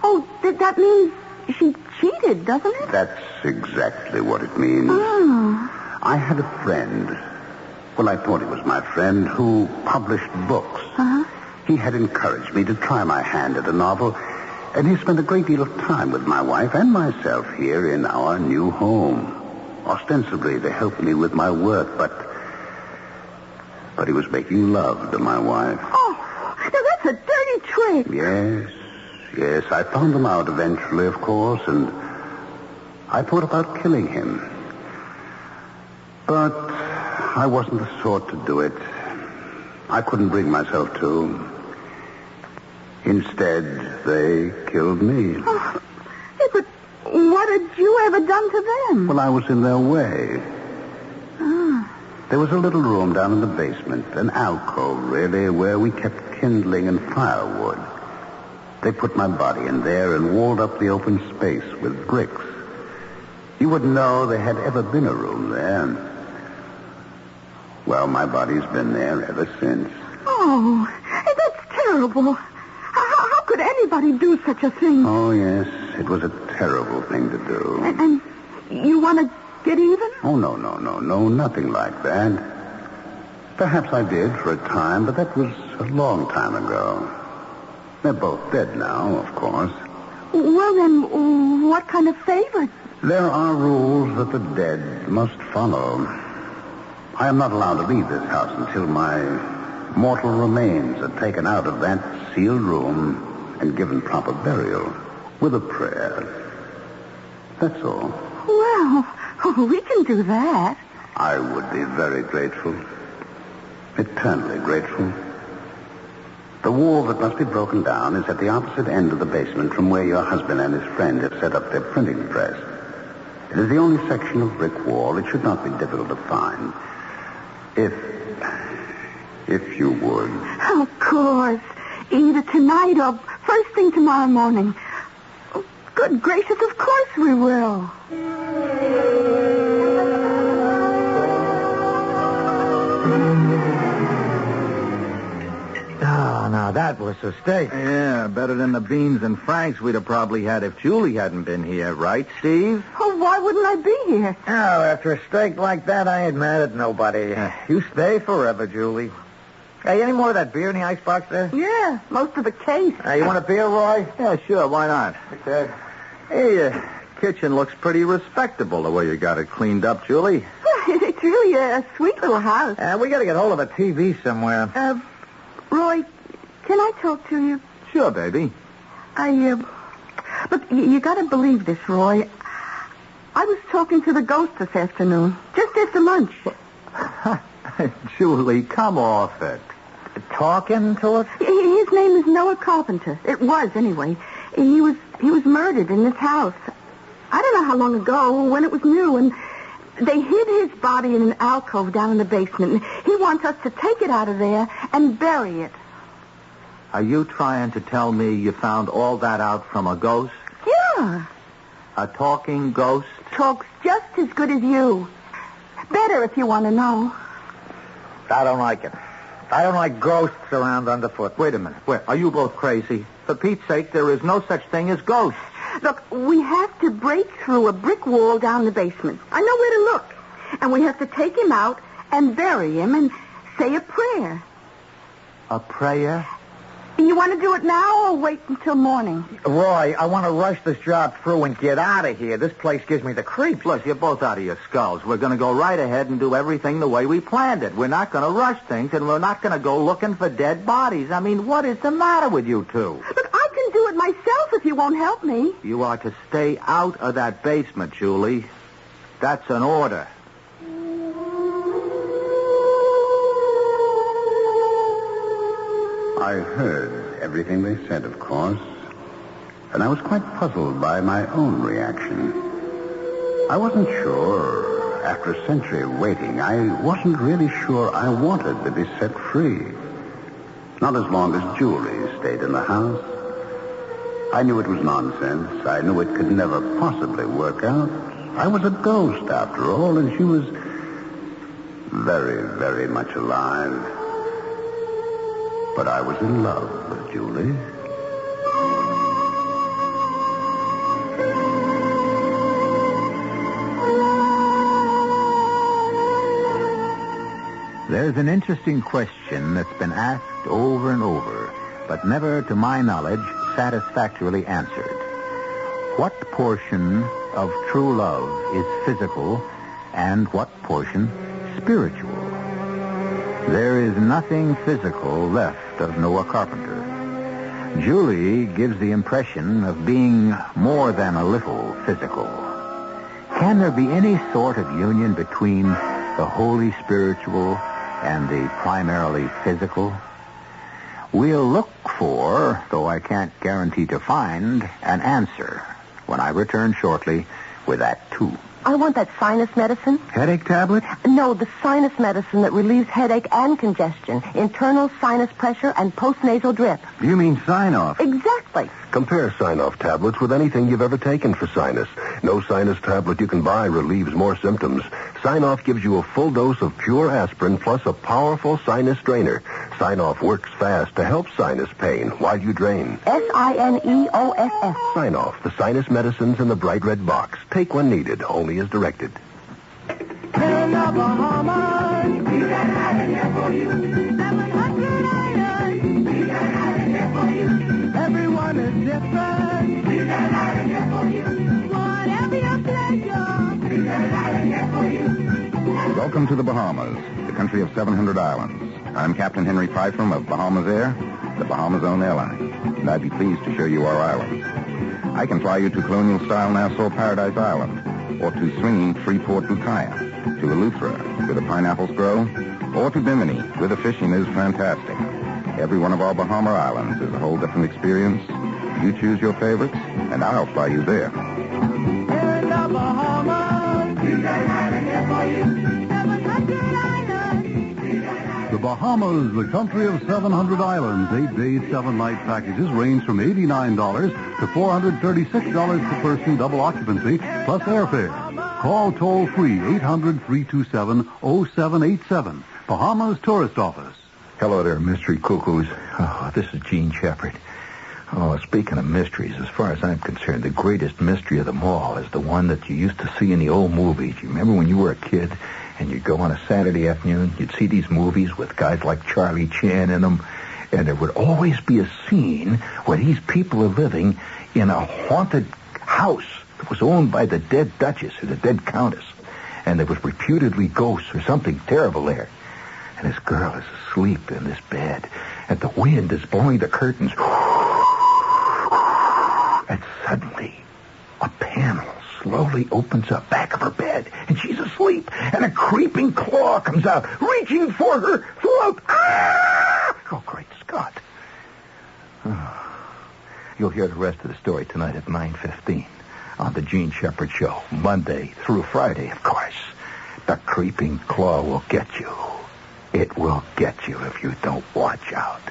Oh, that means she cheated, doesn't it? That's exactly what it means. Oh. I had a friend. Well, I thought he was my friend who published books. Uh-huh. He had encouraged me to try my hand at a novel, and he spent a great deal of time with my wife and myself here in our new home, ostensibly to help me with my work, but he was making love to my wife. Oh, now that's a dirty trick. Yes, I found him out eventually, of course, and I thought about killing him. But I wasn't the sort to do it. I couldn't bring myself to. Instead, they killed me. Oh, yeah, but what had you ever done to them? Well, I was in their way. Ah. There was a little room down in the basement, an alcove, really, where we kept kindling and firewood. They put my body in there and walled up the open space with bricks. You wouldn't know there had ever been a room there. Well, my body's been there ever since. Oh, that's terrible. How could anybody do such a thing? Oh, yes, it was a terrible thing to do. And you want to get even? Oh, no, nothing like that. Perhaps I did for a time, but that was a long time ago. They're both dead now, of course. Well, then, what kind of favor? There are rules that the dead must follow. I am not allowed to leave this house until my mortal remains are taken out of that sealed room and given proper burial with a prayer. That's all. Well, we can do that. I would be very grateful. Eternally grateful. The wall that must be broken down is at the opposite end of the basement from where your husband and his friend have set up their printing press. It is the only section of brick wall. It should not be difficult to find. If you would. Of course. Either tonight or first thing tomorrow morning. Oh, good gracious, of course we will. Oh, now that was a steak. Yeah, better than the beans and franks we'd have probably had if Julie hadn't been here, right, Steve? Oh, why wouldn't I be here? Oh, after a steak like that, I ain't mad at nobody. You stay forever, Julie. Hey, any more of that beer in the icebox there? Yeah, most of the case. You want a beer, Roy? Yeah, sure. Why not? Okay. Hey, kitchen looks pretty respectable the way you got it cleaned up, Julie. It's really a sweet little house. We got to get hold of a TV somewhere. Roy, can I talk to you? Sure, baby. Look, you got to believe this, Roy. I was talking to the ghost this afternoon, just after lunch. Julie, come off it. Talking to it? His name is Noah Carpenter. It was, anyway. He was murdered in this house. I don't know how long ago, when it was new, and they hid his body in an alcove down in the basement. He wants us to take it out of there and bury it. Are you trying to tell me you found all that out from a ghost? Yeah. A talking ghost? Talks just as good as you. Better if you want to know. I don't like it. I don't like ghosts around underfoot. Wait a minute. Are you both crazy? For Pete's sake, there is no such thing as ghosts. Look, we have to break through a brick wall down the basement. I know where to look. And we have to take him out and bury him and say a prayer. A prayer? You want to do it now or wait until morning? Roy, I want to rush this job through and get out of here. This place gives me the creeps. Look, you're both out of your skulls. We're going to go right ahead and do everything the way we planned it. We're not going to rush things, and we're not going to go looking for dead bodies. I mean, what is the matter with you two? Look, I can do it myself if you won't help me. You are to stay out of that basement, Julie. That's an order. I heard everything they said, of course. and I was quite puzzled by my own reaction. I wasn't sure. After a century of waiting, I wasn't really sure I wanted to be set free. Not as long as Julie stayed in the house. I knew it was nonsense. I knew it could never possibly work out. I was a ghost, after all, and she was very, very much alive. But I was in love with Julie. There's an interesting question that's been asked over and over, but never, to my knowledge, satisfactorily answered. What portion of true love is physical and what portion spiritual? There is nothing physical left of Noah Carpenter. Julie gives the impression of being more than a little physical. Can there be any sort of union between the wholly spiritual and the primarily physical? We'll look for, though I can't guarantee to find, an answer when I return shortly with Act 2. I want that sinus medicine. Headache tablet? No, the sinus medicine that relieves headache and congestion, internal sinus pressure, and postnasal drip. You mean sign-off? Exactly. Compare sign-off tablets with anything you've ever taken for sinus. No sinus tablet you can buy relieves more symptoms. Sign-off gives you a full dose of pure aspirin plus a powerful sinus drainer. Sign-off works fast to help sinus pain while you drain. S-I-N-E-O-F-F. Sign-off, the sinus medicines in the bright red box. Take when needed, only as directed. In the Bahamas, we got island here for you. 700 islands, we got island here for you. Everyone is different, we got island here for you. Whatever your pleasure, we got island here for you. Welcome to the Bahamas, the country of 700 islands. I'm Captain Henry Pryfrom of Bahamas Air, the Bahamas Own Airline, and I'd be pleased to show you our islands. I can fly you to colonial-style Nassau Paradise Island, or to swinging Freeport Bucaya, to Eleuthera, where the pineapples grow, or to Bimini, where the fishing is fantastic. Every one of our Bahama islands is a whole different experience. You choose your favorites, and I'll fly you there. In the Bahamas, we got island here for you. 700 islands, we got island. The Bahamas, the country of 700 islands. 8-day, 7-night packages range from $89 to $436 per person, double occupancy, plus airfare. Call toll-free 800-327-0787. Bahamas Tourist Office. Hello there, mystery cuckoos. Oh, this is Gene Shepard. Oh, speaking of mysteries, as far as I'm concerned, the greatest mystery of them all is the one that you used to see in the old movies. You remember when you were a kid and you'd go on a Saturday afternoon, you'd see these movies with guys like Charlie Chan in them, and there would always be a scene where these people are living in a haunted house that was owned by the dead Duchess or the dead Countess, and there was reputedly ghosts or something terrible there. And this girl is asleep in this bed, and the wind is blowing the curtains. And suddenly, a panel slowly opens up back of her bed, and she's asleep, and a creeping claw comes out, reaching for her throat. Ah! Oh, great Scott. Oh. You'll hear the rest of the story tonight at 9:15 on the Gene Shepard Show, Monday through Friday, of course. The creeping claw will get you. It will get you if you don't watch out.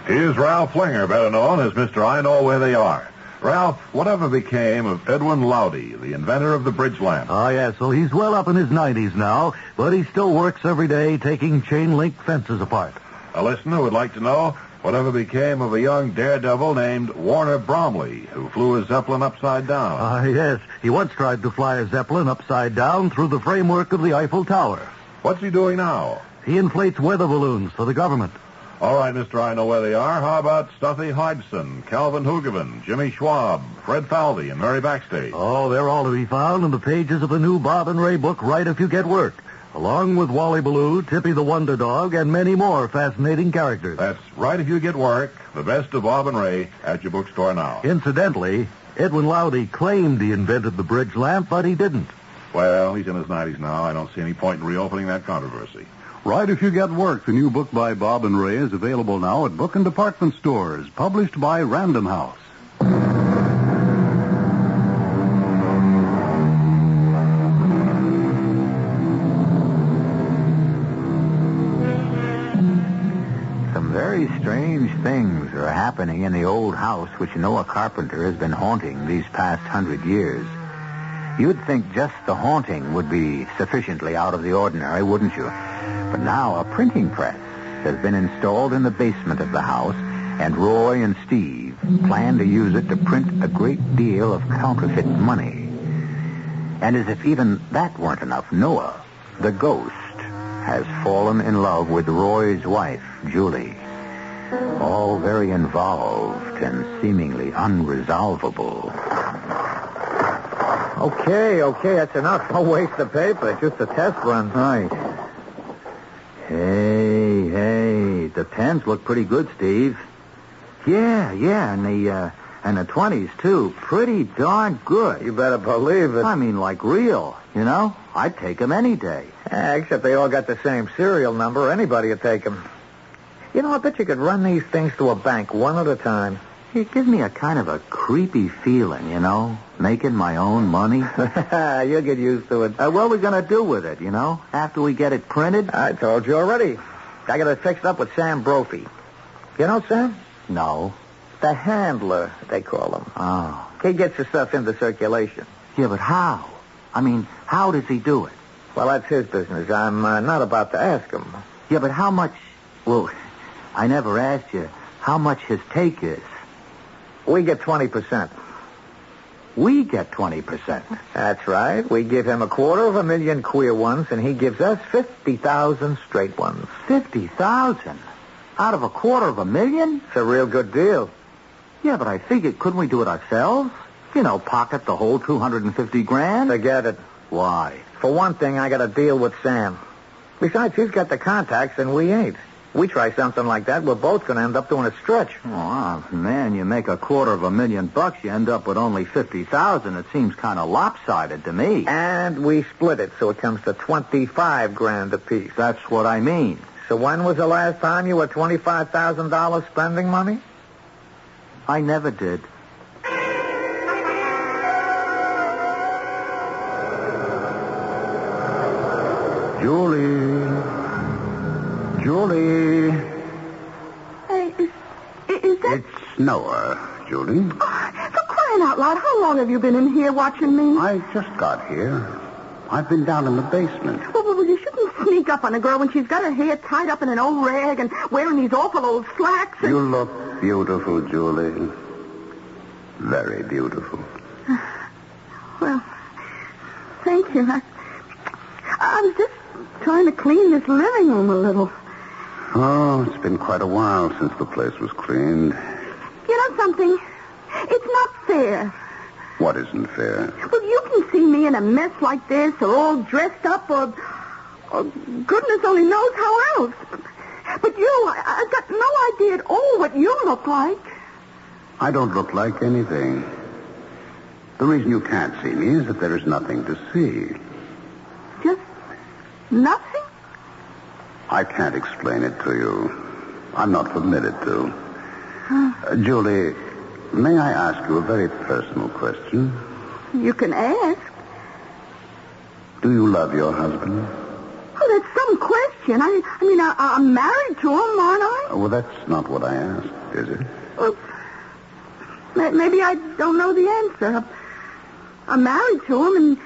Here's Ralph Flinger, better known as Mr. I Know Where They Are. Ralph, whatever became of Edwin Lowdy, the inventor of the bridge lamp? Oh, yes. Well, he's well up in his 90s now, but he still works every day taking chain-link fences apart. A listener would like to know whatever became of a young daredevil named Warner Bromley, who flew a Zeppelin upside down. Yes. He once tried to fly a Zeppelin upside down through the framework of the Eiffel Tower. What's he doing now? He inflates weather balloons for the government. All right, Mr. I Know Where They Are. How about Stuffy Hodgson, Calvin Hoogerman, Jimmy Schwab, Fred Falvey, and Mary Backstage? Oh, they're all to be found in the pages of the new Bob and Ray book, Right If You Get Work, along with Wally Ballou, Tippy the Wonder Dog, and many more fascinating characters. That's Right If You Get Work, the best of Bob and Ray, at your bookstore now. Incidentally, Edwin Lowdy claimed he invented the bridge lamp, but he didn't. Well, he's in his 90s now. I don't see any point in reopening that controversy. Right If You Get Work, the new book by Bob and Ray, is available now at book and department stores, published by Random House. very strange things are happening in the old house which Noah Carpenter has been haunting these past 100 years. You'd think just the haunting would be sufficiently out of the ordinary, wouldn't you? But now a printing press has been installed in the basement of the house, and Roy and Steve plan to use it to print a great deal of counterfeit money. And as if even that weren't enough, Noah, the ghost, has fallen in love with Roy's wife, Julie. All very involved and seemingly unresolvable. Okay, that's enough. Don't waste the paper. It's just a test run. Right. Hey, the 10s look pretty good, Steve. Yeah, and the 20s, too. Pretty darn good. You better believe it. I mean, like real, you know? I'd take them any day. Except they all got the same serial number. Anybody would take them. You know, I bet you could run these things to a bank one at a time. It gives me a kind of a creepy feeling, you know? Making my own money. You'll get used to it. What are we going to do with it, you know? After we get it printed? I told you already. I got it fixed up with Sam Brophy. You know Sam? No. The handler, they call him. Oh. He gets the stuff into circulation. Yeah, but how? I mean, how does he do it? Well, that's his business. I'm not about to ask him. Yeah, but how much... Well, I never asked you how much his take is. We get 20%. We get 20%? That's right. We give him 250,000 queer ones, and he gives us 50,000 straight ones. 50,000? Out of 250,000? It's a real good deal. Yeah, but I figured, couldn't we do it ourselves? You know, pocket the whole 250 grand? Forget it. Why? For one thing, I got a deal with Sam. Besides, he's got the contacts, and we ain't. We try something like that, we're both going to end up doing a stretch. Oh, man, you make $250,000, you end up with only 50,000. It seems kind of lopsided to me. And we split it, so it comes to 25 grand apiece. That's what I mean. So when was the last time you were $25,000 spending money? I never did. Julie. Hey, is that... It's Noah, Julie. Oh, for crying out loud, how long have you been in here watching me? I just got here. I've been down in the basement. Well, you shouldn't sneak up on a girl when she's got her hair tied up in an old rag and wearing these awful old slacks. And... You look beautiful, Julie. Very beautiful. Well, thank you. I was just trying to clean this living room a little. Oh, it's been quite a while since the place was cleaned. You know something? It's not fair. What isn't fair? Well, you can see me in a mess like this, or all dressed up, or goodness only knows how else. But you, I've got no idea at all what you look like. I don't look like anything. The reason you can't see me is that there is nothing to see. Just nothing? I can't explain it to you. I'm not permitted to. Julie, may I ask you a very personal question? You can ask. Do you love your husband? Oh, that's some question. I mean, I'm married to him, aren't I? Well, that's not what I asked, is it? Well, maybe I don't know the answer. I'm married to him, and he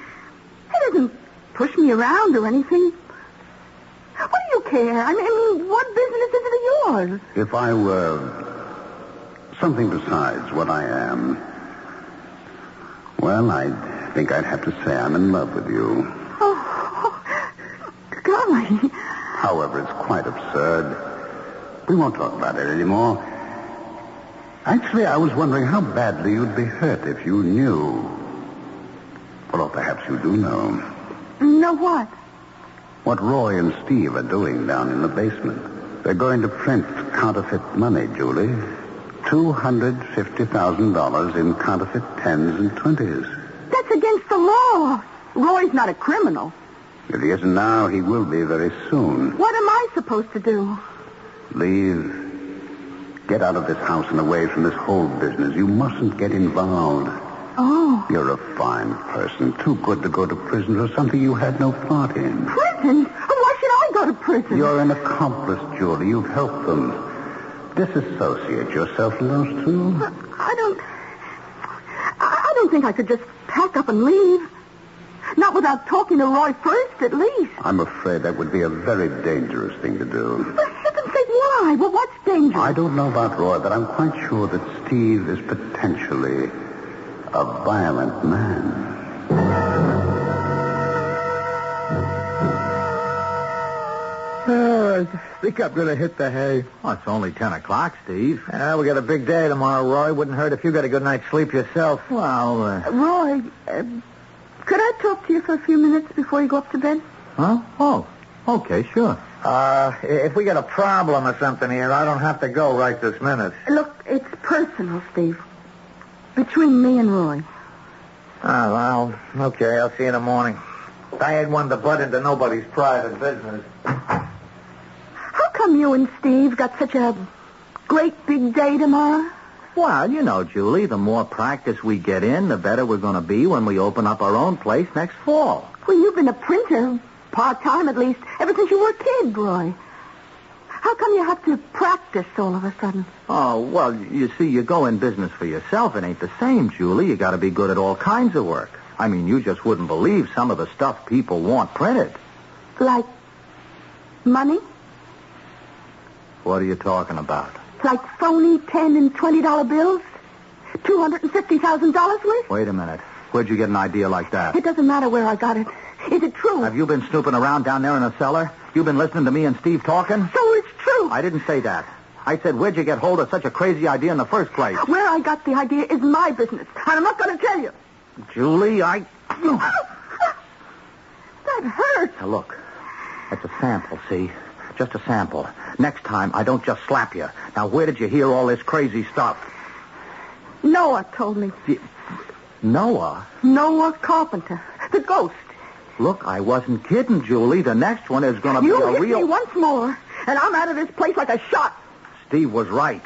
doesn't push me around or anything. What do you care? I mean, what business is it of yours? If I were something besides what I am, well, I think I'd have to say I'm in love with you. Oh, golly. However, it's quite absurd. We won't talk about it anymore. Actually, I was wondering how badly you'd be hurt if you knew. Well, or perhaps you do know. Know what? What Roy and Steve are doing down in the basement. They're going to print counterfeit money, Julie. $250,000 in counterfeit 10s and 20s. That's against the law. Roy's not a criminal. If he isn't now, he will be very soon. What am I supposed to do? Leave. Get out of this house and away from this whole business. You mustn't get involved. Oh. You're a fine person. Too good to go to prison for something you had no part in. Prison? Why should I go to prison? You're an accomplice, Julie. You've helped them. disassociate yourself from those two? I don't think I could just pack up and leave. Not without talking to Roy first, at least. I'm afraid that would be a very dangerous thing to do. For heaven's sake, why? Well, what's dangerous? I don't know about Roy, but I'm quite sure that Steve is potentially a violent man. I think I'm going to hit the hay. Oh, it's only 10 o'clock, Steve. We got a big day tomorrow, Roy. Wouldn't hurt if you got a good night's sleep yourself. Well, Roy, could I talk to you for a few minutes before you go up to bed? Huh? Oh, okay, sure. If we got a problem or something here, I don't have to go right this minute. Look, it's personal, Steve. Between me and Roy. Oh, well, okay, I'll see you in the morning. I ain't one to butt into nobody's private business. How come you and Steve got such a great big day tomorrow? Well, you know, Julie, the more practice we get in, the better we're going to be when we open up our own place next fall. Well, you've been a printer, part-time at least, ever since you were a kid, Roy. How come you have to practice all of a sudden? Oh, well, you see, you go in business for yourself. It ain't the same, Julie. You got to be good at all kinds of work. I mean, you just wouldn't believe some of the stuff people want printed. Like money? What are you talking about? Like phony $10 and $20 bills? $250,000 worth? Wait a minute. Where'd you get an idea like that? It doesn't matter where I got it. Is it true? Have you been snooping around down there in the cellar? You been listening to me and Steve talking? So it's true. I didn't say that. I said, where'd you get hold of such a crazy idea in the first place? Where I got the idea is my business, and I'm not going to tell you. Julie, That hurts. Now, look, that's a sample, see? Just a sample. Next time, I don't just slap you. Now, where did you hear all this crazy stuff? Noah told me. Noah? Noah Carpenter. The ghost. Look, I wasn't kidding, Julie. The next one is going to be a real... You hit me once more, and I'm out of this place like a shot. Steve was right.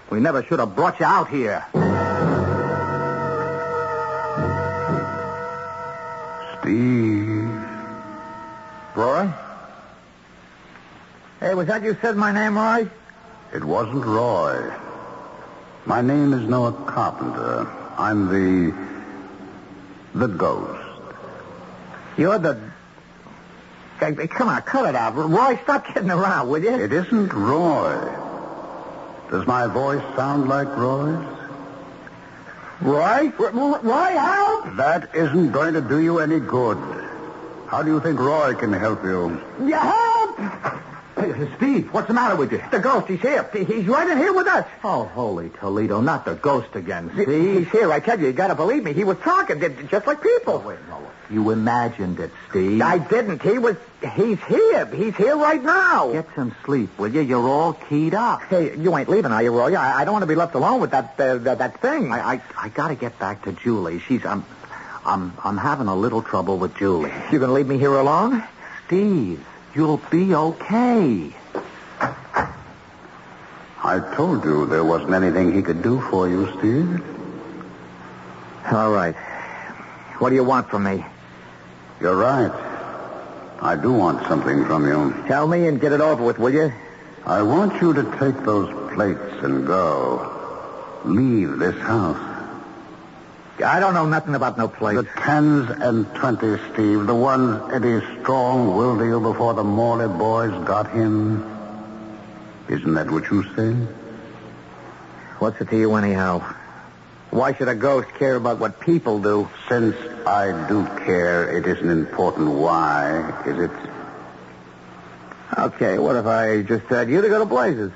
We never should have brought you out here. Steve. Roy? Hey, was that you said my name, Roy? It wasn't Roy. My name is Noah Carpenter. I'm the ghost. You're the... Hey, come on, cut it out. Roy, stop kidding around, will you? It isn't Roy. Does my voice sound like Roy's? Roy? Roy, help! That isn't going to do you any good. How do you think Roy can help you? You help! Hey, Steve, what's the matter with you? The ghost, he's here. He's right in here with us. Oh, holy Toledo, not the ghost again, Steve. He's here, I tell you. You got to believe me. He was talking, just like people. Oh, wait, no. You imagined it, Steve. I didn't. He's here. He's here right now. Get some sleep, will you? You're all keyed up. Hey, you ain't leaving, are you, Roy? I don't want to be left alone with that thing. I got to get back to Julie. I'm having a little trouble with Julie. You gonna leave me here alone? Steve, you'll be okay. I told you there wasn't anything he could do for you, Steve. All right. What do you want from me? You're right. I do want something from you. Tell me and get it over with, will you? I want you to take those plates and go. Leave this house. I don't know nothing about no plates. The 10s and 20s, Steve. The ones Eddie Strong willed to you before the Morley boys got him. Isn't that what you say? What's it to you anyhow? Why should a ghost care about what people do? Since I do care, it isn't important why, is it? Okay, what if I just said you to go to blazes?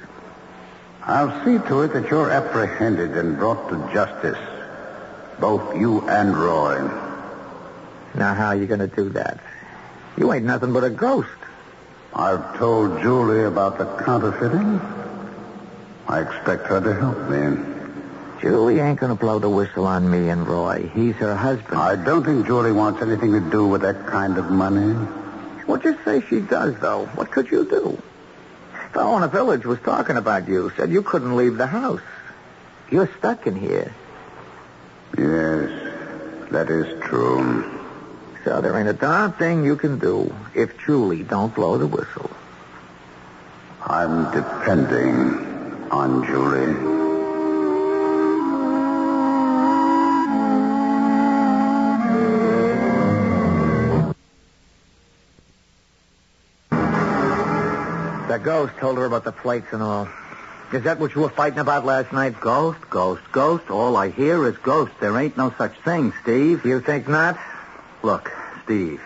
I'll see to it that you're apprehended and brought to justice. Both you and Roy. Now, how are you going to do that? You ain't nothing but a ghost. I've told Julie about the counterfeiting. I expect her to help me. Julie ain't going to blow the whistle on me and Roy. He's her husband. I don't think Julie wants anything to do with that kind of money. Well, just say she does, though. What could you do? The fellow in the village was talking about you. Said you couldn't leave the house. You're stuck in here. Yes, that is true. So there ain't a darn thing you can do if Julie don't blow the whistle. I'm depending on Julie. The ghost told her about the plates and all. Is that what you were fighting about last night? Ghost, ghost, ghost. All I hear is ghost. There ain't no such thing, Steve. You think not? Look, Steve,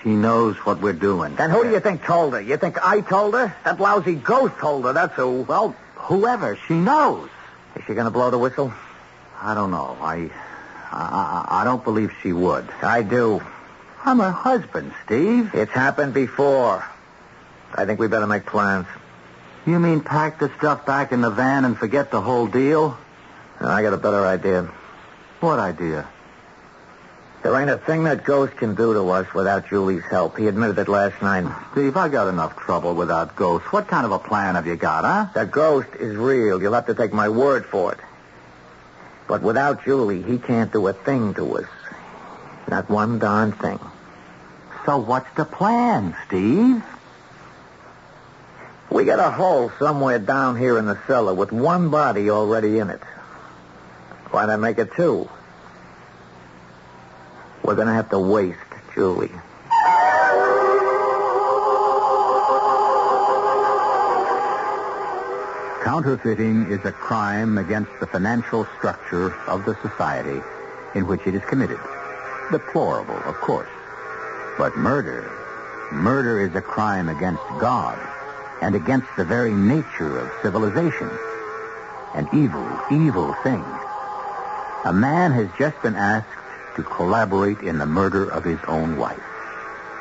she knows what we're doing. Then who do you think told her? You think I told her? That lousy ghost told her, that's who. Well, whoever. She knows. Is she going to blow the whistle? I don't know. I don't believe she would. I do. I'm her husband, Steve. It's happened before. I think we better make plans. You mean pack the stuff back in the van and forget the whole deal? I got a better idea. What idea? There ain't a thing that Ghost can do to us without Julie's help. He admitted it last night. Steve, I got enough trouble without Ghost. What kind of a plan have you got, huh? The Ghost is real. You'll have to take my word for it. But without Julie, he can't do a thing to us. Not one darn thing. So what's the plan, Steve? We got a hole somewhere down here in the cellar with one body already in it. Why not make it two? We're going to have to waste Julie. Counterfeiting is a crime against the financial structure of the society in which it is committed. Deplorable, of course. But murder is a crime against God and against the very nature of civilization. An evil thing. A man has just been asked to collaborate in the murder of his own wife.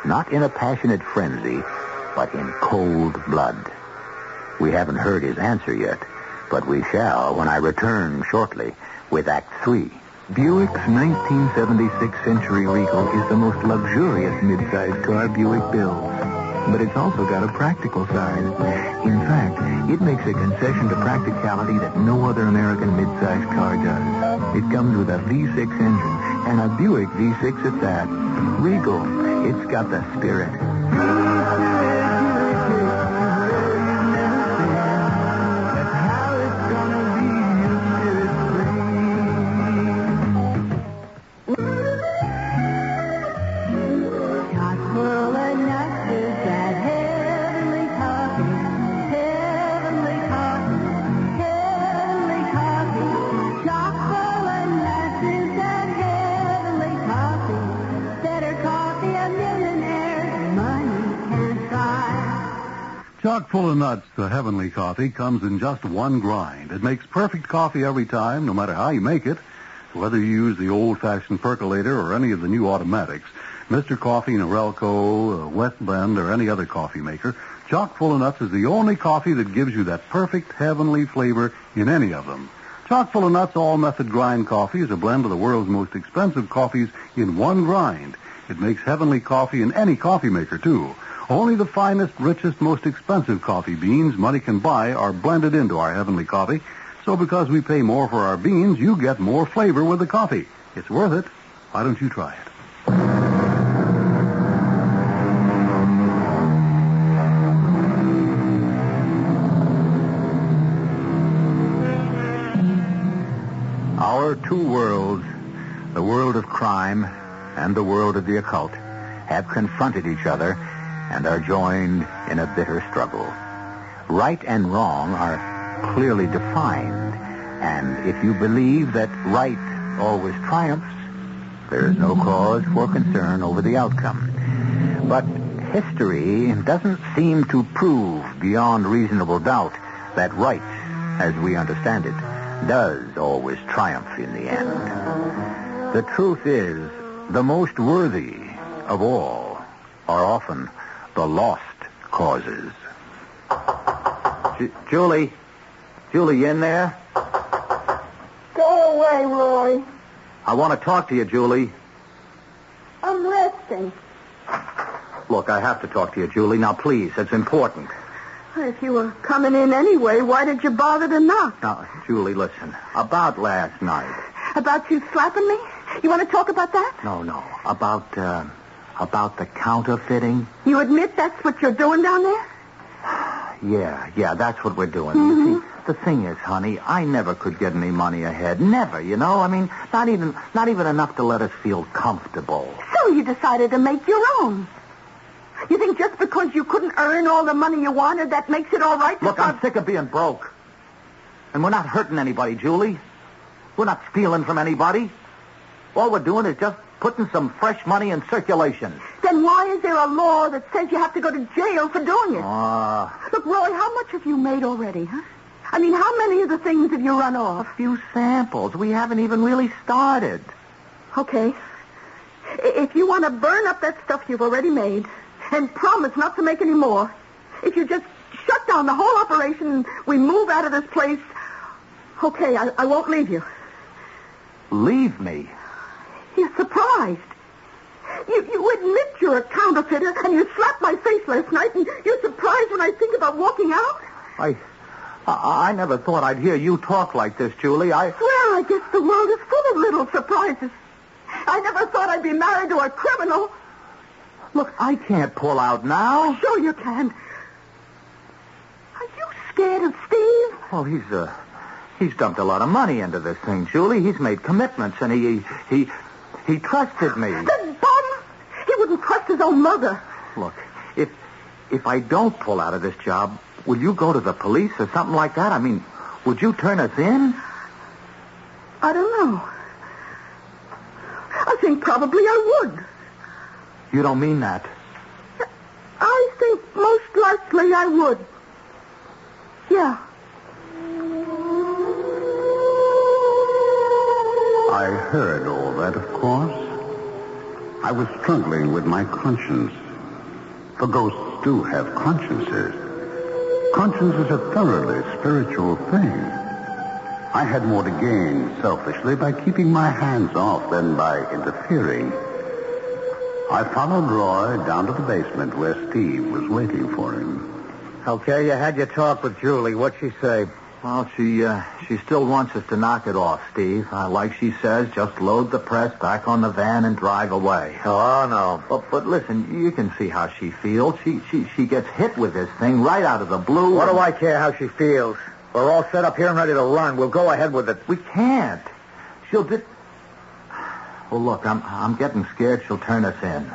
Not in a passionate frenzy, but in cold blood. We haven't heard his answer yet, but we shall when I return shortly with Act 3. Buick's 1976 Century Regal is the most luxurious mid-sized car Buick builds. But it's also got a practical side. In fact, it makes a concession to practicality that no other American mid-sized car does. It comes with a V6 engine, and a Buick V6 at that. Regal, it's got the spirit. Chock full of nuts, the Heavenly Coffee comes in just one grind. It makes perfect coffee every time, no matter how you make it. Whether you use the old-fashioned percolator or any of the new automatics, Mr. Coffee, Norelco, West Blend, or any other coffee maker, Chock full of nuts is the only coffee that gives you that perfect heavenly flavor in any of them. Chock full of nuts all-method grind coffee is a blend of the world's most expensive coffees in one grind. It makes heavenly coffee in any coffee maker, too. Only the finest, richest, most expensive coffee beans money can buy are blended into our heavenly coffee. So because we pay more for our beans, you get more flavor with the coffee. It's worth it. Why don't you try it? Our two worlds, the world of crime and the world of the occult, have confronted each other and are joined in a bitter struggle. Right and wrong are clearly defined, and if you believe that right always triumphs, there is no cause for concern over the outcome. But history doesn't seem to prove beyond reasonable doubt that right, as we understand it, does always triumph in the end. The truth is, the most worthy of all are often the lost causes. Julie, you in there? Go away, Roy. I want to talk to you, Julie. I'm resting. Look, I have to talk to you, Julie. Now, please, it's important. If you were coming in anyway, why did you bother to knock? Now, Julie, listen. About last night. About you slapping me? You want to talk about that? No. About the counterfeiting. You admit that's what you're doing down there? Yeah, that's what we're doing. You see, the thing is, honey, I never could get any money ahead. Never, you know? I mean, not even enough to let us feel comfortable. So you decided to make your own. You think just because you couldn't earn all the money you wanted, that makes it all right? Look, I'm sick of being broke. And we're not hurting anybody, Julie. We're not stealing from anybody. All we're doing is just putting some fresh money in circulation. Then why is there a law that says you have to go to jail for doing it? Look, Roy, how much have you made already, huh? I mean, how many of the things have you run off? A few samples. We haven't even really started. Okay. If you want to burn up that stuff you've already made and promise not to make any more, if you just shut down the whole operation and we move out of this place, okay, I won't leave you. Leave me? You're surprised. You admit you're a counterfeiter, and you slapped my face last night, and you're surprised when I think about walking out? I never thought I'd hear you talk like this, Julie. Well, I guess the world is full of little surprises. I never thought I'd be married to a criminal. Look, I can't pull out now. Sure you can. Are you scared of Steve? Well, he's dumped a lot of money into this thing, Julie. He's made commitments, and he trusted me. The bum! He wouldn't trust his own mother. Look, if I don't pull out of this job, will you go to the police or something like that? I mean, would you turn us in? I don't know. I think probably I would. You don't mean that? I think most likely I would. Yeah. I heard all that, of course. I was struggling with my conscience. For ghosts do have consciences. Conscience is a thoroughly spiritual thing. I had more to gain selfishly by keeping my hands off than by interfering. I followed Roy down to the basement where Steve was waiting for him. Okay, you had your talk with Julie. What'd she say? Well, she still wants us to knock it off, Steve. Like she says, just load the press back on the van and drive away. Oh, no. But listen, you can see how she feels. She gets hit with this thing right out of the blue. What do I care how she feels? We're all set up here and ready to run. We'll go ahead with it. We can't. She'll just... Well, look, I'm getting scared she'll turn us in.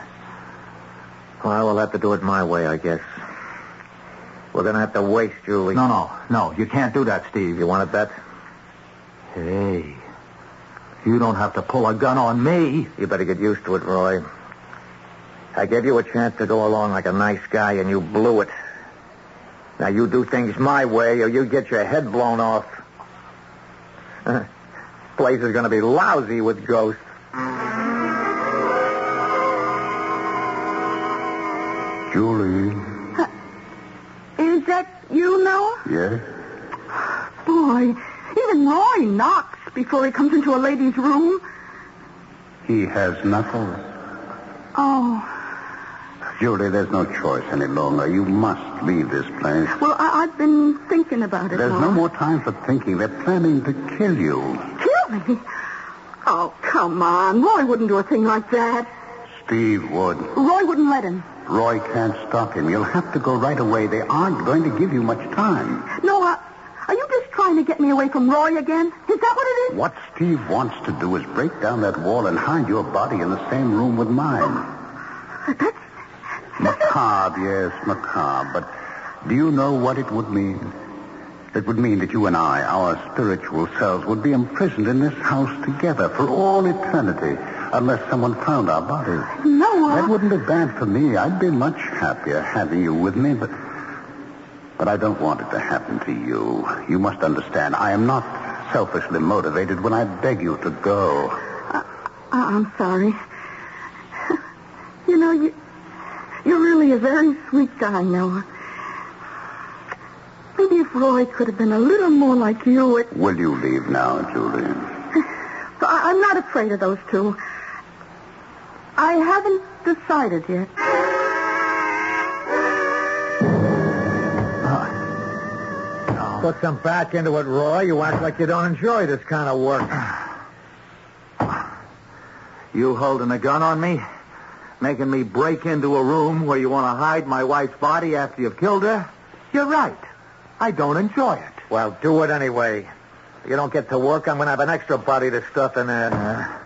Well, we'll have to do it my way, I guess. We're going to have to waste Julie. No. You can't do that, Steve. You want to bet? Hey, you don't have to pull a gun on me. You better get used to it, Roy. I gave you a chance to go along like a nice guy, and you blew it. Now, you do things my way, or you get your head blown off. Place is going to be lousy with ghosts. Julie. Is that you, Noah? Yes? Boy, even Roy knocks before he comes into a lady's room. He has knuckles. Oh. Julie, there's no choice any longer. You must leave this place. Well, I've been thinking about it, There's Noah. no more time for thinking. They're planning to kill you. Kill me? Oh, come on. Roy wouldn't do a thing like that. Steve would. Roy wouldn't let him. Roy can't stop him. You'll have to go right away. They aren't going to give you much time. Noah, are you just trying to get me away from Roy again? Is that what it is? What Steve wants to do is break down that wall and hide your body in the same room with mine. That's... Macabre, yes, macabre. But do you know what it would mean? It would mean that you and I, our spiritual selves, would be imprisoned in this house together for all eternity, unless someone found our bodies. Noah. That wouldn't be bad for me. I'd be much happier having you with me, but I don't want it to happen to you. You must understand, I am not selfishly motivated when I beg you to go. I'm sorry. You know, you're really a very sweet guy, Noah. Maybe if Roy could have been a little more like you, Will you leave now, Julie? I'm not afraid of those two. I haven't decided yet. Put some back into it, Roy. You act like you don't enjoy this kind of work. You holding a gun on me? Making me break into a room where you want to hide my wife's body after you've killed her? You're right. I don't enjoy it. Well, do it anyway. If you don't get to work, I'm going to have an extra body to stuff in there.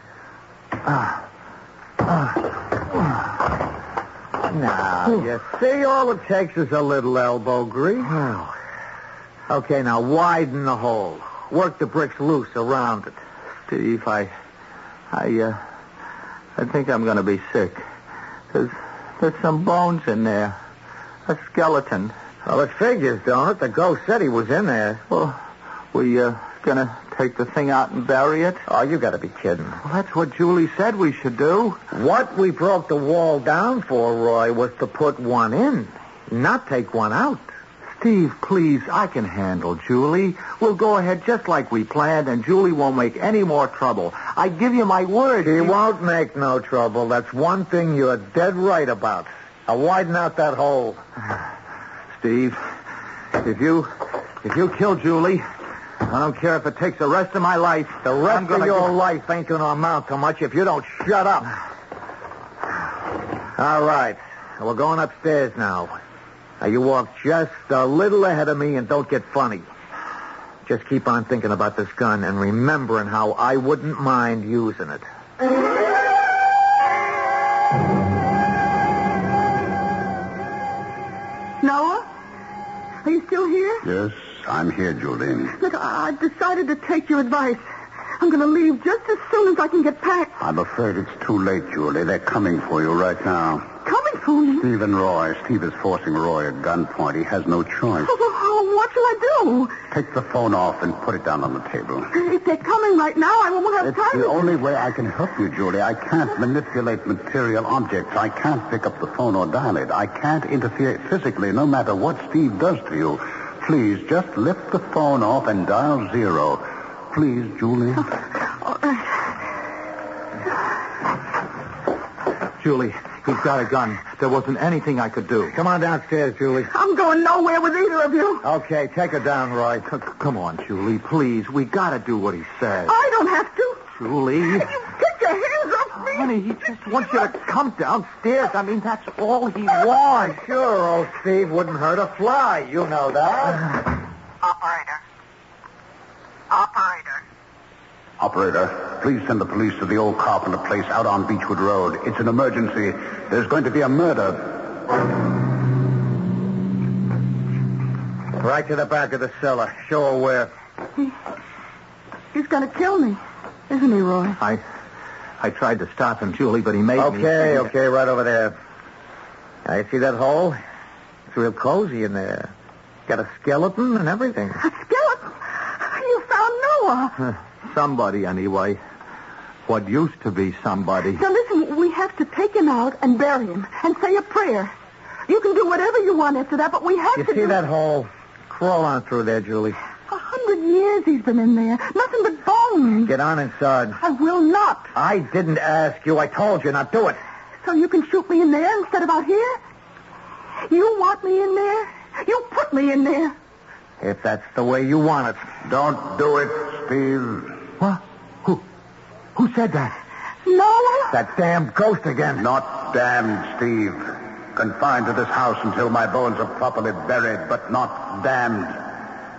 Now, you see, all it takes is a little elbow grease. Okay, now widen the hole. Work the bricks loose around it. Steve, I think I'm going to be sick. There's some bones in there. A skeleton. Well, it figures, don't it? The ghost said he was in there. Well, we going to take the thing out and bury it? Oh, you got to be kidding. Well, that's what Julie said we should do. What we broke the wall down for, Roy, was to put one in, not take one out. Steve, please, I can handle Julie. We'll go ahead just like we planned, and Julie won't make any more trouble. I give you my word. She won't make no trouble. That's one thing you're dead right about. Now widen out that hole. Steve, if you kill Julie, I don't care if it takes the rest of my life. The rest of your life ain't going to amount to much if you don't shut up. All right. We're going upstairs now. Now, you walk just a little ahead of me and don't get funny. Just keep on thinking about this gun and remembering how I wouldn't mind using it. Noah? Are you still here? Yes, I'm here, Julie. Look, I've decided to take your advice. I'm going to leave just as soon as I can get packed. I'm afraid it's too late, Julie. They're coming for you right now. Coming for me? Steve and Roy. Steve is forcing Roy at gunpoint. He has no choice. Oh, what shall I do? Take the phone off and put it down on the table. If they're coming right now, I won't have time. It's the only way I can help you, Julie. I can't manipulate material objects. I can't pick up the phone or dial it. I can't interfere physically, no matter what Steve does to you. Please, just lift the phone off and dial 0. Please, Julie. Julie, he's got a gun. There wasn't anything I could do. Come on downstairs, Julie. I'm going nowhere with either of you. Okay, take her down, Roy. Come on, Julie, please. We got to do what he says. I don't have to. Julie. You get your hands off me. Honey, he just wants you to come downstairs. I mean, that's all he wants. Sure, old Steve wouldn't hurt a fly. You know that. Operator, please send the police to the old Carpenter place out on Beechwood Road. It's an emergency. There's going to be a murder. Right to the back of the cellar. Show her where. He's going to kill me, isn't he, Roy? I tried to stop him, Julie, but he made me. Okay, right over there. Now, you see that hole? It's real cozy in there. Got a skeleton and everything. A skeleton? You found Noah. Somebody, anyway. What used to be somebody. Now, listen, we have to take him out and bury him and say a prayer. You can do whatever you want after that, but we have to You see that hole? Crawl on through there, Julie. 100 years he's been in there. Nothing but bones. Get on inside. I will not. I didn't ask you. I told you. Now do it. So you can shoot me in there instead of out here? You want me in there? You put me in there. If that's the way you want it. Don't do it, Steve. What? Who said that? Noah? That damn ghost again. Not damned, Steve. Confined to this house until my bones are properly buried, but not damned.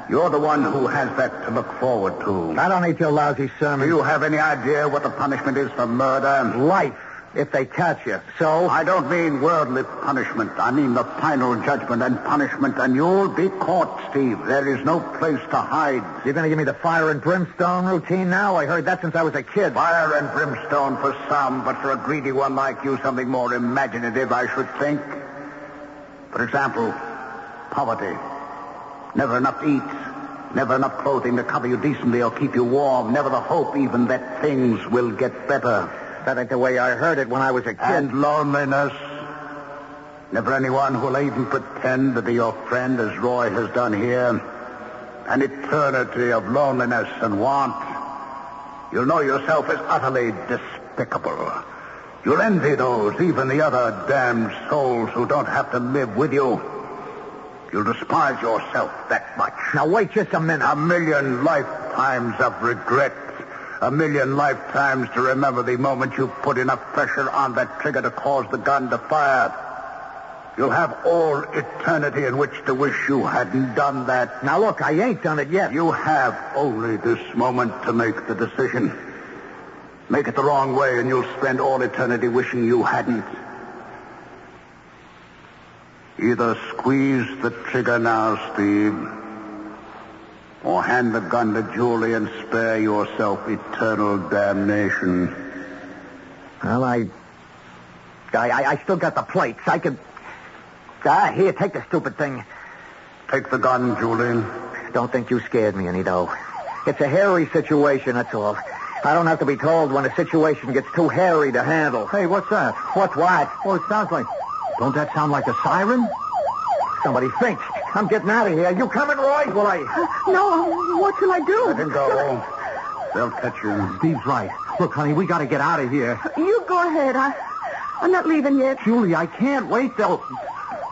You're the one who has that to look forward to. I don't need your lousy sermon. Do you have any idea what the punishment is for murder? Life, if they catch you. So? I don't mean worldly punishment. I mean the final judgment and punishment, and you'll be caught, Steve. There is no place to hide. You're going to give me the fire and brimstone routine now? I heard that since I was a kid. Fire and brimstone for some, but for a greedy one like you, something more imaginative, I should think. For example, poverty. Never enough to eat. Never enough clothing to cover you decently or keep you warm. Never the hope even that things will get better. That ain't the way I heard it when I was a kid. And loneliness. Never anyone who'll even pretend to be your friend as Roy has done here. An eternity of loneliness and want. You'll know yourself as utterly despicable. You'll envy those, even the other damned souls who don't have to live with you. You'll despise yourself that much. Now, wait just a minute. 1,000,000 lifetimes of regret. 1,000,000 lifetimes to remember the moment you put enough pressure on that trigger to cause the gun to fire. You'll have all eternity in which to wish you hadn't done that. Now, look, I ain't done it yet. You have only this moment to make the decision. Make it the wrong way, and you'll spend all eternity wishing you hadn't. Either squeeze the trigger now, Steve, or hand the gun to Julie and spare yourself eternal damnation. Well, I still got the plates. I could... here, take the stupid thing. Take the gun, Julie. Don't think you scared me any, though. It's a hairy situation, that's all. I don't have to be told when a situation gets too hairy to handle. Hey, what's that? What's what? Oh, it sounds like... Don't that sound like a siren? Somebody thinks. I'm getting out of here. You coming, Roy? Will I... No, what shall I do? Let him go. They'll catch you. Steve's right. Look, honey, we got to get out of here. You go ahead. I'm not leaving yet. Julie, I can't wait. They'll...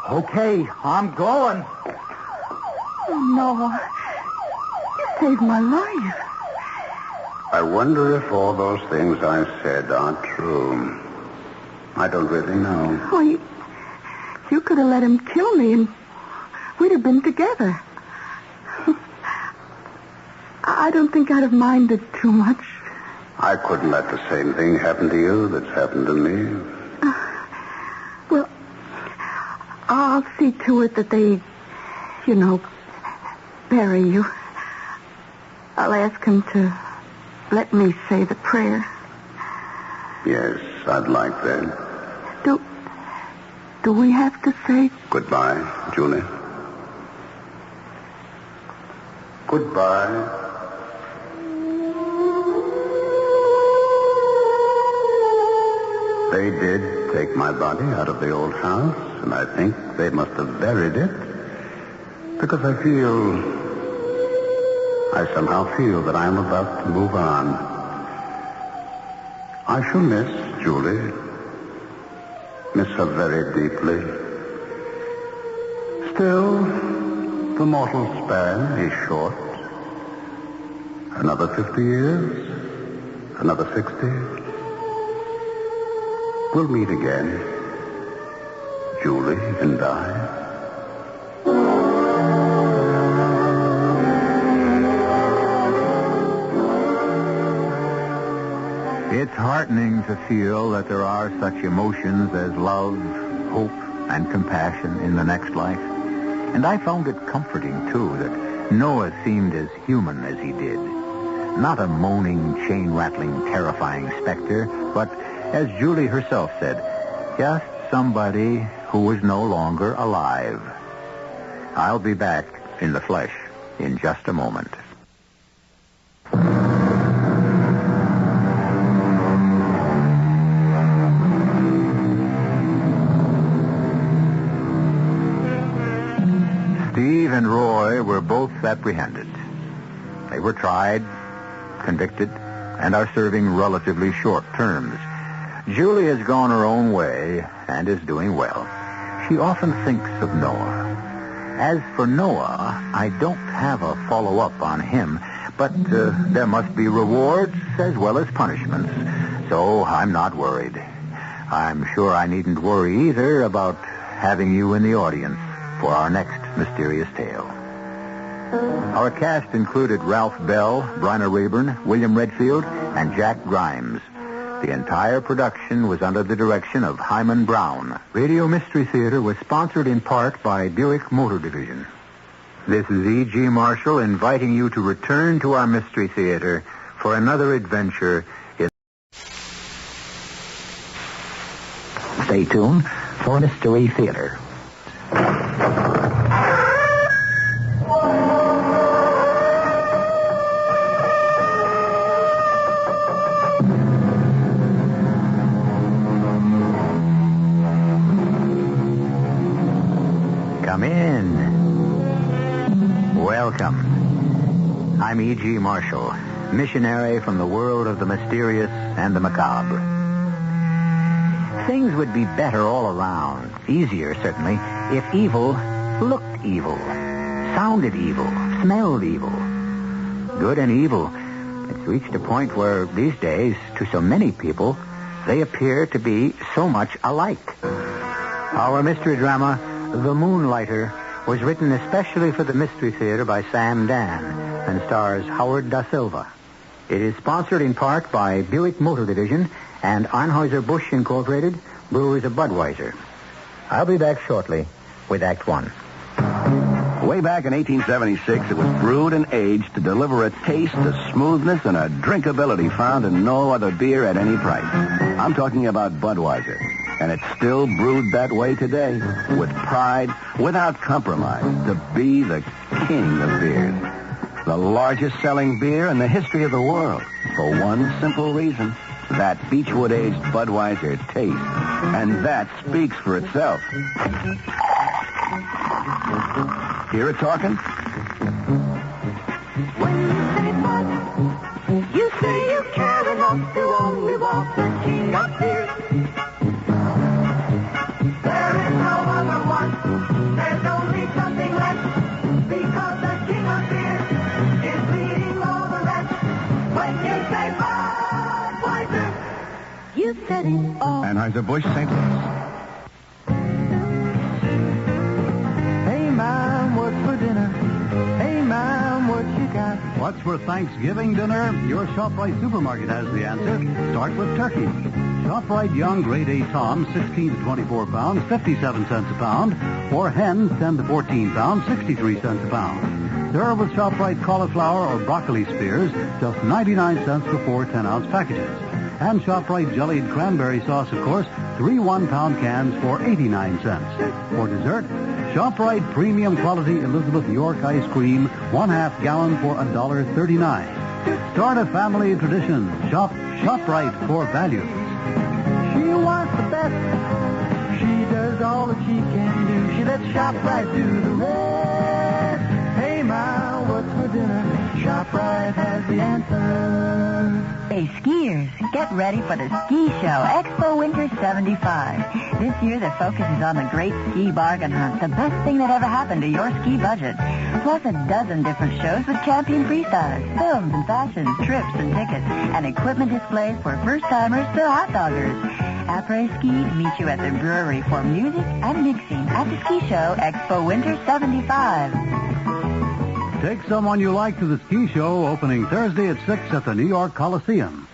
Okay, I'm going. Oh, no. You saved my life. I wonder if all those things I said are true. I don't really know. Oh, you could have let him kill me and we'd have been together. I don't think I'd have minded too much. I couldn't let the same thing happen to you that's happened to me. Well, I'll see to it that they, bury you. I'll ask him to let me say the prayer. Yes, I'd like that. Do we have to say... Goodbye, Julie. Goodbye. They did take my body out of the old house, and I think they must have buried it. Because I somehow feel that I'm about to move on. I shall miss Julie. Miss her very deeply. Still, the mortal span is short. Another 50 years, another 60. We'll meet again, Julie and I. It's heartening to feel that there are such emotions as love, hope, and compassion in the next life. And I found it comforting, too, that Noah seemed as human as he did. Not a moaning, chain-rattling, terrifying specter, but, as Julie herself said, just somebody who was no longer alive. I'll be back in the flesh in just a moment. Steve and Roy were both apprehended. They were tried, convicted, and are serving relatively short terms. Julie has gone her own way and is doing well. She often thinks of Noah. As for Noah, I don't have a follow-up on him, but there must be rewards as well as punishments, so I'm not worried. I'm sure I needn't worry either about having you in the audience for our next mysterious tale. Our cast included Ralph Bell, Bryna Rayburn, William Redfield, and Jack Grimes. The entire production was under the direction of Hyman Brown. Radio Mystery Theater was sponsored in part by Buick Motor Division. This is E.G. Marshall inviting you to return to our Mystery Theater for another adventure in... Stay tuned for Mystery Theater. Come in. Welcome. I'm E.G. Marshall, missionary from the world of the mysterious and the macabre. Things would be better all around, easier certainly, if evil looked evil, sounded evil, smelled evil. Good and evil. It's reached a point where these days, to so many people, they appear to be so much alike. Our mystery drama, The Moonlighter, was written especially for the Mystery Theater by Sam Dan and stars Howard Da Silva. It is sponsored in part by Buick Motor Division and Anheuser-Busch Incorporated, Brewers of Budweiser. I'll be back shortly with Act One. Way back in 1876, it was brewed and aged to deliver a taste, a smoothness, and a drinkability found in no other beer at any price. I'm talking about Budweiser. And it's still brewed that way today, with pride, without compromise, to be the king of beers. The largest selling beer in the history of the world, for one simple reason. That Beechwood-aged Budweiser taste. And that speaks for itself. Hear it talking? You say you care enough to only want the king of beers. There is no other one. There's only something left. Because the king of beers is leading all the rest. When you say Budweiser, you said it all. Anheuser-Busch, St. Louis. Hey, Mom, what's for dinner? Hey, Mom, what you got? What's for Thanksgiving dinner? Your ShopRite supermarket has the answer. Start with turkey. ShopRite young grade A Tom, 16 to 24 pounds, 57 cents a pound. Or hens, 10 to 14 pounds, 63 cents a pound. Serve with ShopRite cauliflower or broccoli spears, just 99 cents for 4 10-ounce packages. And ShopRite jellied cranberry sauce, of course, 3 1-pound cans for 89 cents. For dessert, ShopRite premium quality Elizabeth York ice cream, 1/2 gallon for $1.39. Start a family tradition. Shop ShopRite for value. She wants the best. She does all that she can do. She lets ShopRite do the rest. Hey, Ma, what's for dinner? ShopRite has the answer. Hey, skiers, get ready for the ski show, Expo Winter 75. This year, the focus is on the great ski bargain hunt, the best thing that ever happened to your ski budget. Plus a dozen different shows with champion freestyles, films and fashions, trips and tickets, and equipment displays for first-timers to hot doggers. Après-ski meets you at the brewery for music and mixing at the ski show, Expo Winter 75. Take someone you like to the ski show opening Thursday at 6 at the New York Coliseum.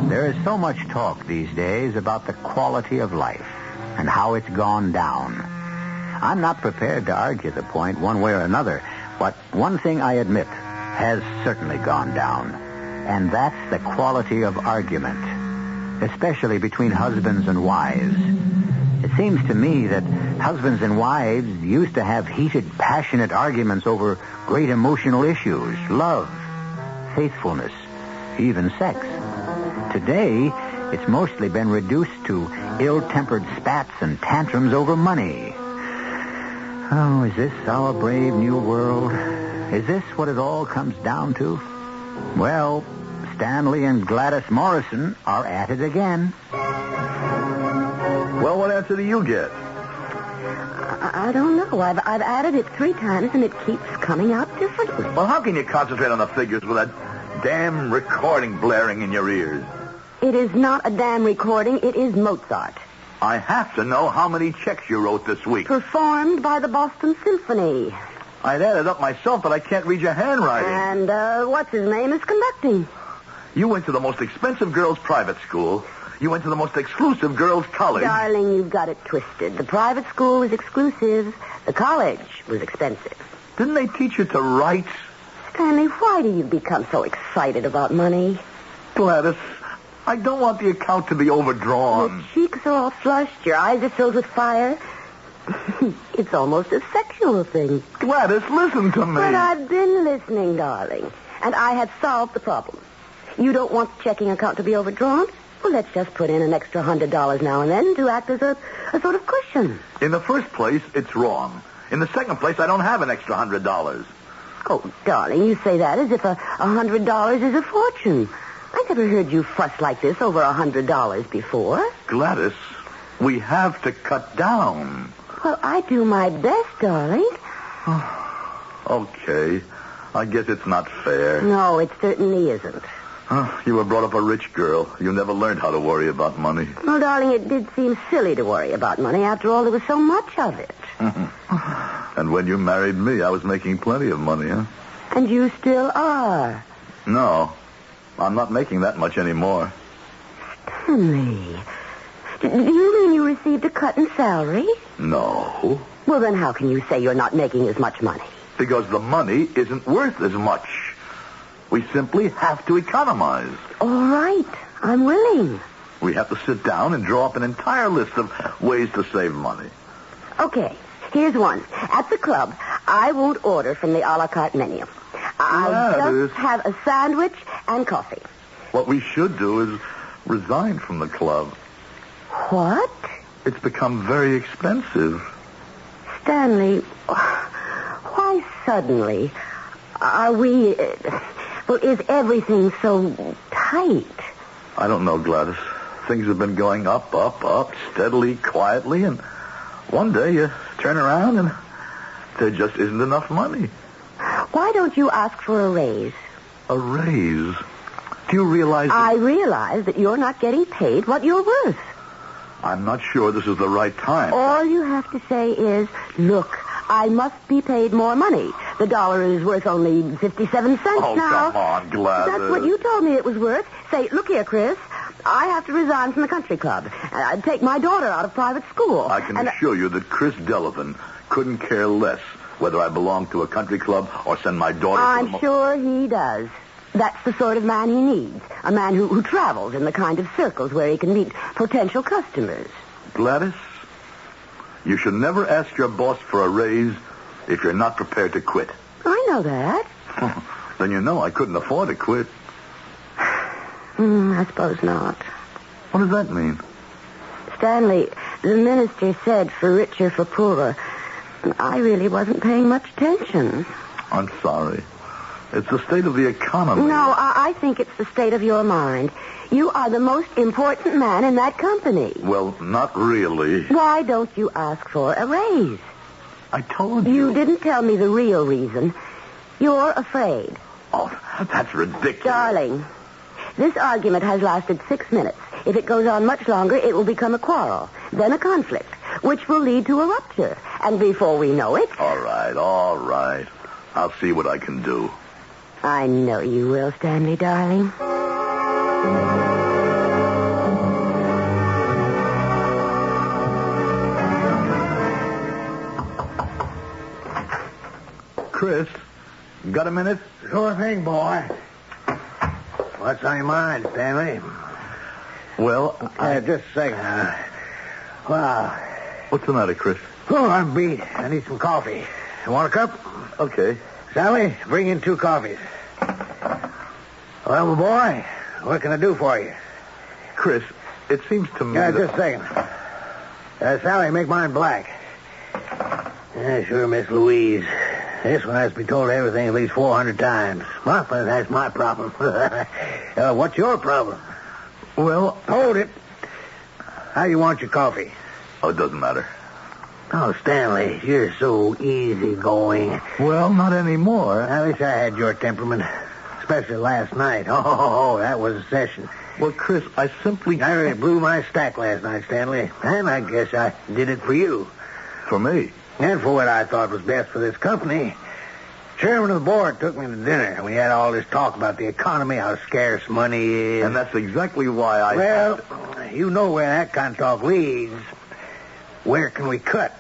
There is so much talk these days about the quality of life and how it's gone down. I'm not prepared to argue the point one way or another, but one thing I admit has certainly gone down. And that's the quality of argument, especially between husbands and wives. It seems to me that husbands and wives used to have heated, passionate arguments over great emotional issues, love, faithfulness, even sex. Today, it's mostly been reduced to ill-tempered spats and tantrums over money. Oh, is this our brave new world? Is this what it all comes down to? Well, Stanley and Gladys Morrison are at it again. Well, what answer do you get? I don't know. I've added it 3 times, and it keeps coming out differently. Well, how can you concentrate on the figures with that damn recording blaring in your ears? It is not a damn recording. It is Mozart. I have to know how many checks you wrote this week. Performed by the Boston Symphony. I'd add it up myself, but I can't read your handwriting. And, what's his name is conducting. You went to the most expensive girls' private school. You went to the most exclusive girls' college. Darling, you've got it twisted. The private school was exclusive. The college was expensive. Didn't they teach you to write? Stanley, why do you become so excited about money? Gladys, I don't want the account to be overdrawn. Your cheeks are all flushed. Your eyes are filled with fire. It's almost a sexual thing. Gladys, listen to me. But I've been listening, darling. And I have solved the problem. You don't want the checking account to be overdrawn? Well, let's just put in an extra $100 now and then to act as a sort of cushion. In the first place, it's wrong. In the second place, I don't have an extra $100. Oh, darling, you say that as if $100 is a fortune. I never heard you fuss like this over $100 before. Gladys, we have to cut down. Well, I do my best, darling. Okay. I guess it's not fair. No, it certainly isn't. You were brought up a rich girl. You never learned how to worry about money. Well, darling, it did seem silly to worry about money. After all, there was so much of it. And when you married me, I was making plenty of money, huh? And you still are. No, I'm not making that much anymore. Stanley, do you mean you received a cut in salary? No. Well, then how can you say you're not making as much money? Because the money isn't worth as much. We simply have to economize. All right. I'm willing. We have to sit down and draw up an entire list of ways to save money. Okay. Here's one. At the club, I won't order from the a la carte menu. I'll just have a sandwich and coffee. What we should do is resign from the club. What? It's become very expensive. Stanley, why suddenly? Are we... Well, is everything so tight? I don't know, Gladys. Things have been going up, steadily, quietly, and one day you turn around and there just isn't enough money. Why don't you ask for a raise? A raise? Do you realize I realize that you're not getting paid what you're worth. I'm not sure this is the right time. All you have to say is, look, I must be paid more money. The dollar is worth only 57 cents now. Oh, come on, Gladys. That's what you told me it was worth. Say, look here, Chris. I have to resign from the country club. I'd take my daughter out of private school. I can assure you that Chris Delavan couldn't care less whether I belong to a country club or send my daughter to I'm sure he does. That's the sort of man he needs. A man who travels in the kind of circles where he can meet potential customers. Gladys, you should never ask your boss for a raise if you're not prepared to quit. I know that. Then you know I couldn't afford to quit. I suppose not. What does that mean? Stanley, the minister said for richer, for poorer. I really wasn't paying much attention. I'm sorry. It's the state of the economy. No, I think it's the state of your mind. You are the most important man in that company. Well, not really. Why don't you ask for a raise? I told you. You didn't tell me the real reason. You're afraid. Oh, that's ridiculous. Darling, this argument has lasted 6 minutes. If it goes on much longer, it will become a quarrel, then a conflict, which will lead to a rupture. And before we know it... All right. I'll see what I can do. I know you will, Stanley, darling. Chris, got a minute? Sure thing, boy. What's on your mind, Stanley? Well, just a second. Wow. What's the matter, Chris? Oh, I'm beat. I need some coffee. You want a cup? Okay. Sally, bring in 2 coffees. Well, boy, what can I do for you? Chris, it seems to me just a second. Sally, make mine black. Sure, Miss Louise. This one has to be told everything at least 400 times. Well, that's my problem. What's your problem? Well... Hold it. How you want your coffee? Oh, it doesn't matter. Oh, Stanley, you're so easygoing. Well, not anymore. I wish I had your temperament, especially last night. Oh, that was a session. Well, Chris, I really blew my stack last night, Stanley. And I guess I did it for you. For me? And for what I thought was best for this company. Chairman of the board took me to dinner, and we had all this talk about the economy, how scarce money is. And that's exactly why I... Well, you know where that kind of talk leads. Where can we cut?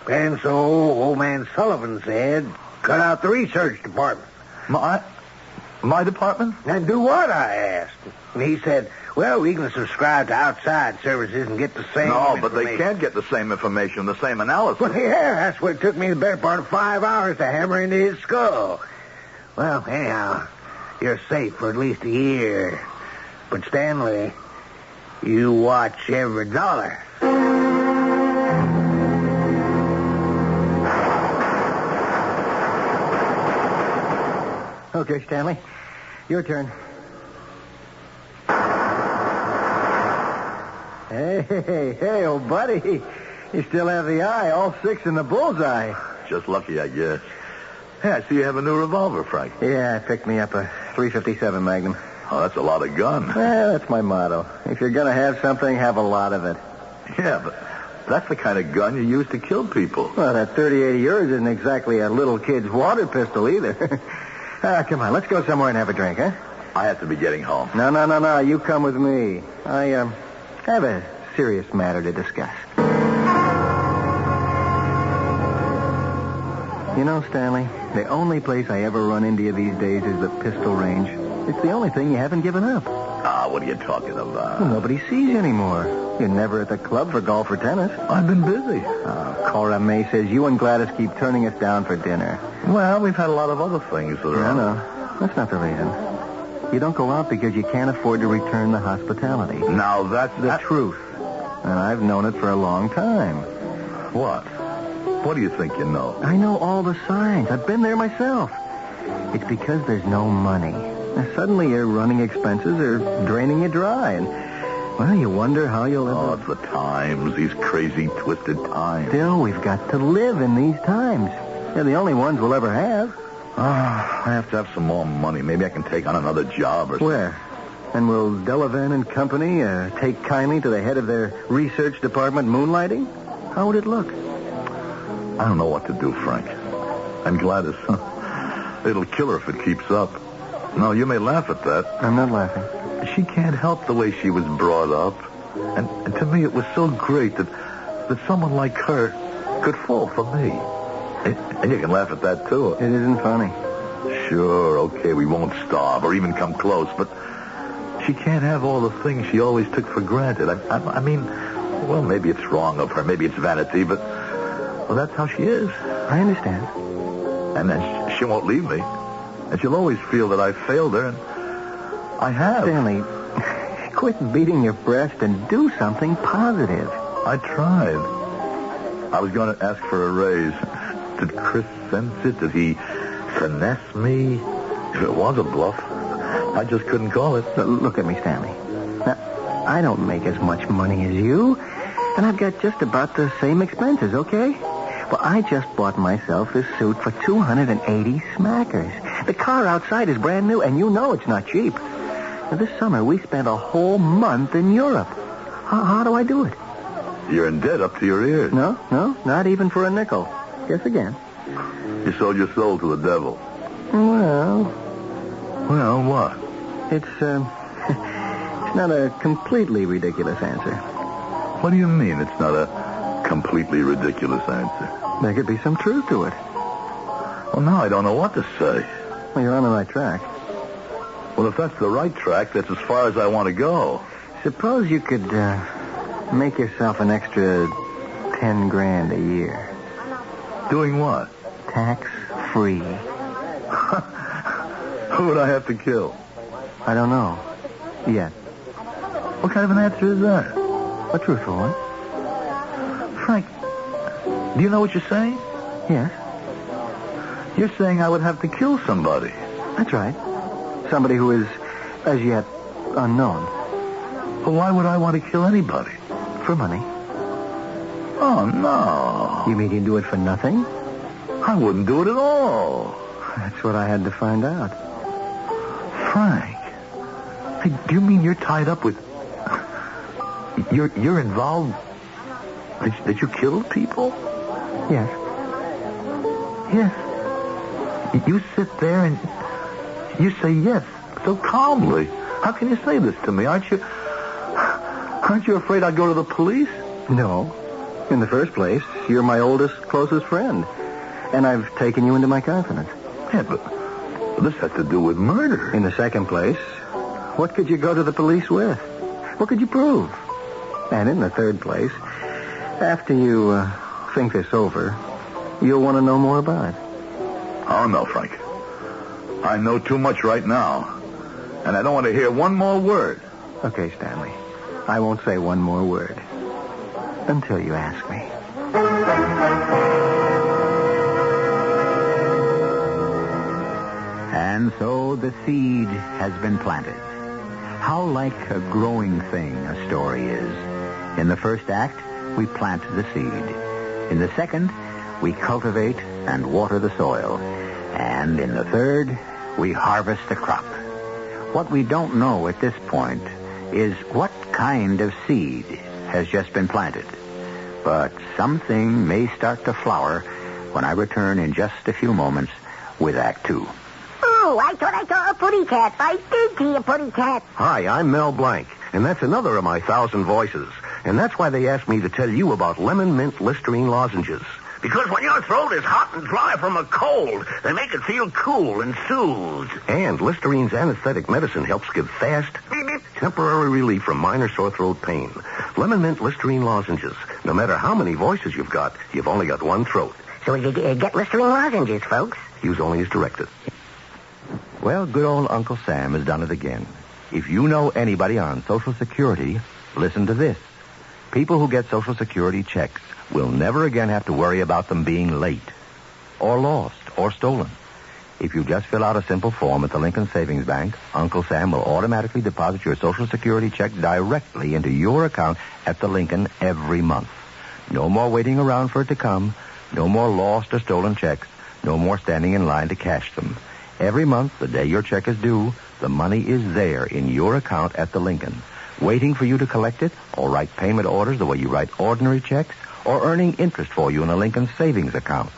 And so old man Sullivan said, cut out the research department. My department? And do what, I asked. And he said, well, we can subscribe to outside services and get the same No, but they can't get the same information, the same analysis. Well, yeah, that's what it took me the better part of 5 hours to hammer into his skull. Well, anyhow, you're safe for at least a year. But, Stanley, you watch every dollar. Okay, Stanley. Your turn. Hey, old buddy. You still have the eye, all 6 in the bullseye. Just lucky, I guess. Hey, I see you have a new revolver, Frank. Yeah, I picked me up a .357 Magnum. Oh, that's a lot of gun. Well, that's my motto. If you're going to have something, have a lot of it. Yeah, but that's the kind of gun you use to kill people. Well, that .38 of yours isn't exactly a little kid's water pistol either. Come on, let's go somewhere and have a drink, huh? I have to be getting home. No. You come with me. I have a serious matter to discuss. You know, Stanley, the only place I ever run into you these days is the pistol range. It's the only thing you haven't given up. What are you talking about? Well, nobody sees you anymore. You're never at the club for golf or tennis. I've been busy. Cora May says you and Gladys keep turning us down for dinner. Well, we've had a lot of other things that are... No. That's not the reason. You don't go out because you can't afford to return the hospitality. Now, that's the truth. And I've known it for a long time. What? What do you think you know? I know all the signs. I've been there myself. It's because there's no money. Now, suddenly your running expenses are draining you dry. And, well, you wonder how you'll ever... Oh, it's the times. These crazy, twisted times. Still, we've got to live in these times. They're the only ones we'll ever have. I have to have some more money. Maybe I can take on another job or something. Where? And will Delavan and Company take kindly to the head of their research department moonlighting? How would it look? I don't know what to do, Frank. And Gladys, it'll kill her if it keeps up. No, you may laugh at that. I'm not laughing. She can't help the way she was brought up. And to me, it was so great that someone like her could fall for me. And you can laugh at that, too. It isn't funny. Sure, okay, we won't starve or even come close, but she can't have all the things she always took for granted. I mean, well, maybe it's wrong of her, maybe it's vanity, but, well, that's how she is. I understand. And then she won't leave me. And she'll always feel that I failed her, and I have. Stanley, quit beating your breast and do something positive. I tried. I was going to ask for a raise. Did Chris sense it? Did he finesse me? If it was a bluff, I just couldn't call it. Look at me, Stanley. Now, I don't make as much money as you, and I've got just about the same expenses, okay? Well, I just bought myself this suit for 280 smackers. The car outside is brand new, and you know it's not cheap. Now, this summer, we spent a whole month in Europe. How do I do it? You're in debt up to your ears. No, not even for a nickel. Guess again. You sold your soul to the devil. Well, what? It's not a completely ridiculous answer. What do you mean it's not a completely ridiculous answer? There could be some truth to it. Well, now I don't know what to say. Well, you're on the right track. Well, if that's the right track, that's as far as I want to go. Suppose you could make yourself an extra $10,000 a year. Doing what? Tax-free. Who would I have to kill? I don't know. Yet. What kind of an answer is that? A truthful one. Frank, do you know what you're saying? Yes. You're saying I would have to kill somebody. That's right. Somebody who is, as yet, unknown. Well, why would I want to kill anybody? For money. Oh, no. You mean you'd do it for nothing? I wouldn't do it at all. That's what I had to find out. Frank, hey, do you mean you're tied up with... You're involved... That you killed people? Yes. Yes. You sit there and you say yes so calmly. How can you say this to me? Aren't you afraid I'd go to the police? No. In the first place, you're my oldest, closest friend. And I've taken you into my confidence. Yeah, but this has to do with murder. In the second place, what could you go to the police with? What could you prove? And in the third place, after you think this over, you'll want to know more about it. Oh, no, Frank. I know too much right now. And I don't want to hear one more word. Okay, Stanley. I won't say one more word. Until you ask me. And so the seed has been planted. How like a growing thing a story is. In the first act, we plant the seed. In the second, we cultivate and water the soil. And in the third, we harvest the crop. What we don't know at this point is what kind of seed has just been planted. But something may start to flower when I return in just a few moments with Act Two. Oh, I thought I saw a putty cat. I did see a putty cat. Hi, I'm Mel Blanc, and that's another of my 1,000 voices. And that's why they asked me to tell you about lemon mint Listerine lozenges. Because when your throat is hot and dry from a cold, they make it feel cool and soothed. And Listerine's anesthetic medicine helps give fast, temporary relief from minor sore throat pain. Lemon mint Listerine lozenges. No matter how many voices you've got, you've only got one throat. So you get Listerine lozenges, folks. Use only as directed. Well, good old Uncle Sam has done it again. If you know anybody on Social Security, listen to this. People who get Social Security checks will never again have to worry about them being late or lost or stolen. If you just fill out a simple form at the Lincoln Savings Bank, Uncle Sam will automatically deposit your Social Security check directly into your account at the Lincoln every month. No more waiting around for it to come. No more lost or stolen checks. No more standing in line to cash them. Every month, the day your check is due, the money is there in your account at the Lincoln, waiting for you to collect it or write payment orders the way you write ordinary checks or earning interest for you in a Lincoln savings account.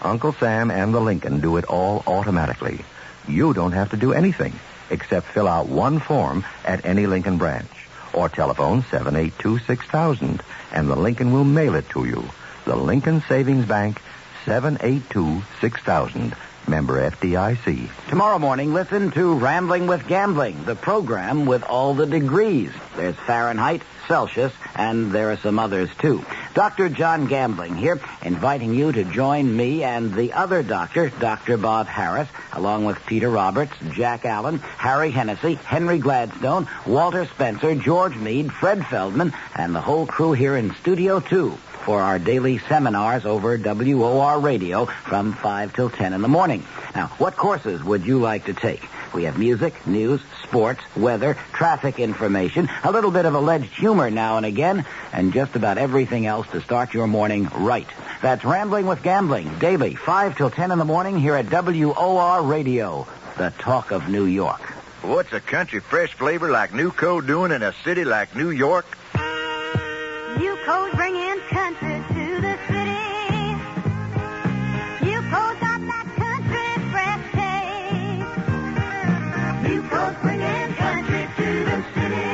Uncle Sam and the Lincoln do it all automatically. You don't have to do anything except fill out one form at any Lincoln branch or telephone 782-6000 and the Lincoln will mail it to you. The Lincoln Savings Bank, 782-6000. Member FDIC. Tomorrow morning, listen to Rambling with Gambling, the program with all the degrees. There's Fahrenheit, Celsius, and there are some others, too. Dr. John Gambling here, inviting you to join me and the other doctor, Dr. Bob Harris, along with Peter Roberts, Jack Allen, Harry Hennessy, Henry Gladstone, Walter Spencer, George Meade, Fred Feldman, and the whole crew here in Studio 2. For our daily seminars over WOR Radio from 5 till 10 in the morning. Now, what courses would you like to take? We have music, news, sports, weather, traffic information, a little bit of alleged humor now and again, and just about everything else to start your morning right. That's Rambling with Gambling, daily, 5 till 10 in the morning here at WOR Radio, the talk of New York. What's a country fresh flavor like Newco doing in a city like New York? Newco's bringing country to the city. Newco's got that country fresh taste. Newco's bringing country to the city.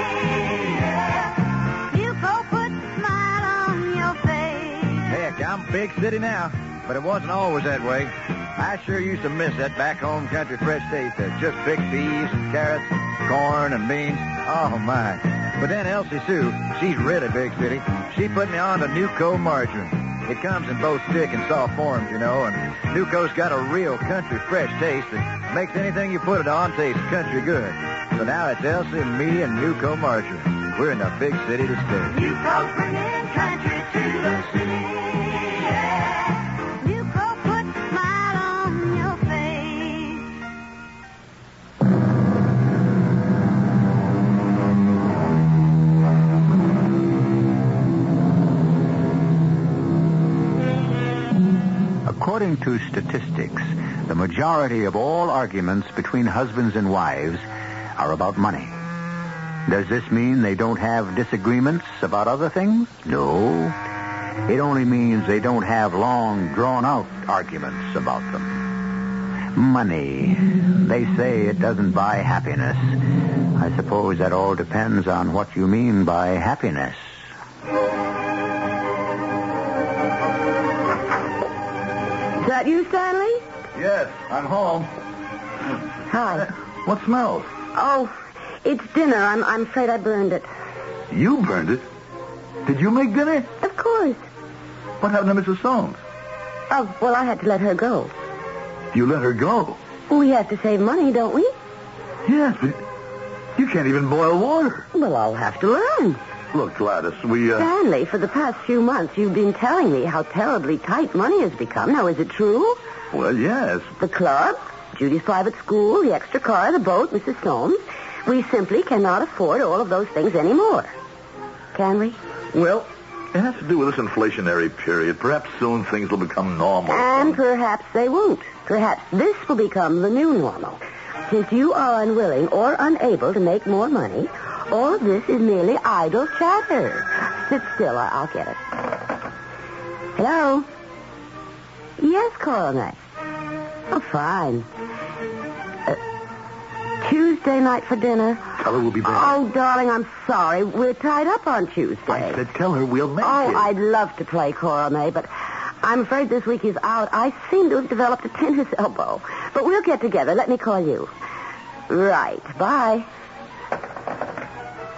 Yeah. Newco puts a smile on your face. Heck, I'm a big city now, but it wasn't always that way. I sure used to miss that back-home country fresh taste of just big peas and carrots, corn and beans. Oh, my. But then Elsie Sue, she's really big city. She put me on to Newco margarine. It comes in both thick and soft forms, you know, and Newco's got a real country fresh taste that makes anything you put it on taste country good. So now it's Elsie and me and Newco margarine. We're in a big city to stay. Newco's bringing country to the city. Yeah. Newco puts a smile on your face. According to statistics, the majority of all arguments between husbands and wives are about money. Does this mean they don't have disagreements about other things? No. It only means they don't have long, drawn-out arguments about them. Money. They say it doesn't buy happiness. I suppose that all depends on what you mean by happiness. Is that you, Stanley? Yes, I'm home. Hi. What smells? Oh, it's dinner. I'm afraid I burned it. You burned it? Did you make dinner? Of course. What happened to Mrs. Soames? Oh, well, I had to let her go. You let her go? We have to save money, don't we? Yes, but you can't even boil water. Well, I'll have to learn. Look, Gladys, Stanley, for the past few months, you've been telling me how terribly tight money has become. Now, is it true? Well, yes. The club, Judy's private school, the extra car, the boat, Mrs. Soames. We simply cannot afford all of those things anymore. Can we? Well, It has to do with this inflationary period. Perhaps soon things will become normal. And perhaps they won't. Perhaps this will become the new normal. Since you are unwilling or unable to make more money, all this is merely idle chatter. Sit still, I'll get it. Hello? Yes, Coroner. Oh, fine. Tuesday night for dinner. Tell her we'll be there. Oh, darling, I'm sorry. We're tied up on Tuesday. I said tell her we'll make it. Oh, I'd love to play Cora May, but I'm afraid this week is out. I seem to have developed a tennis elbow. But we'll get together. Let me call you. Right. Bye.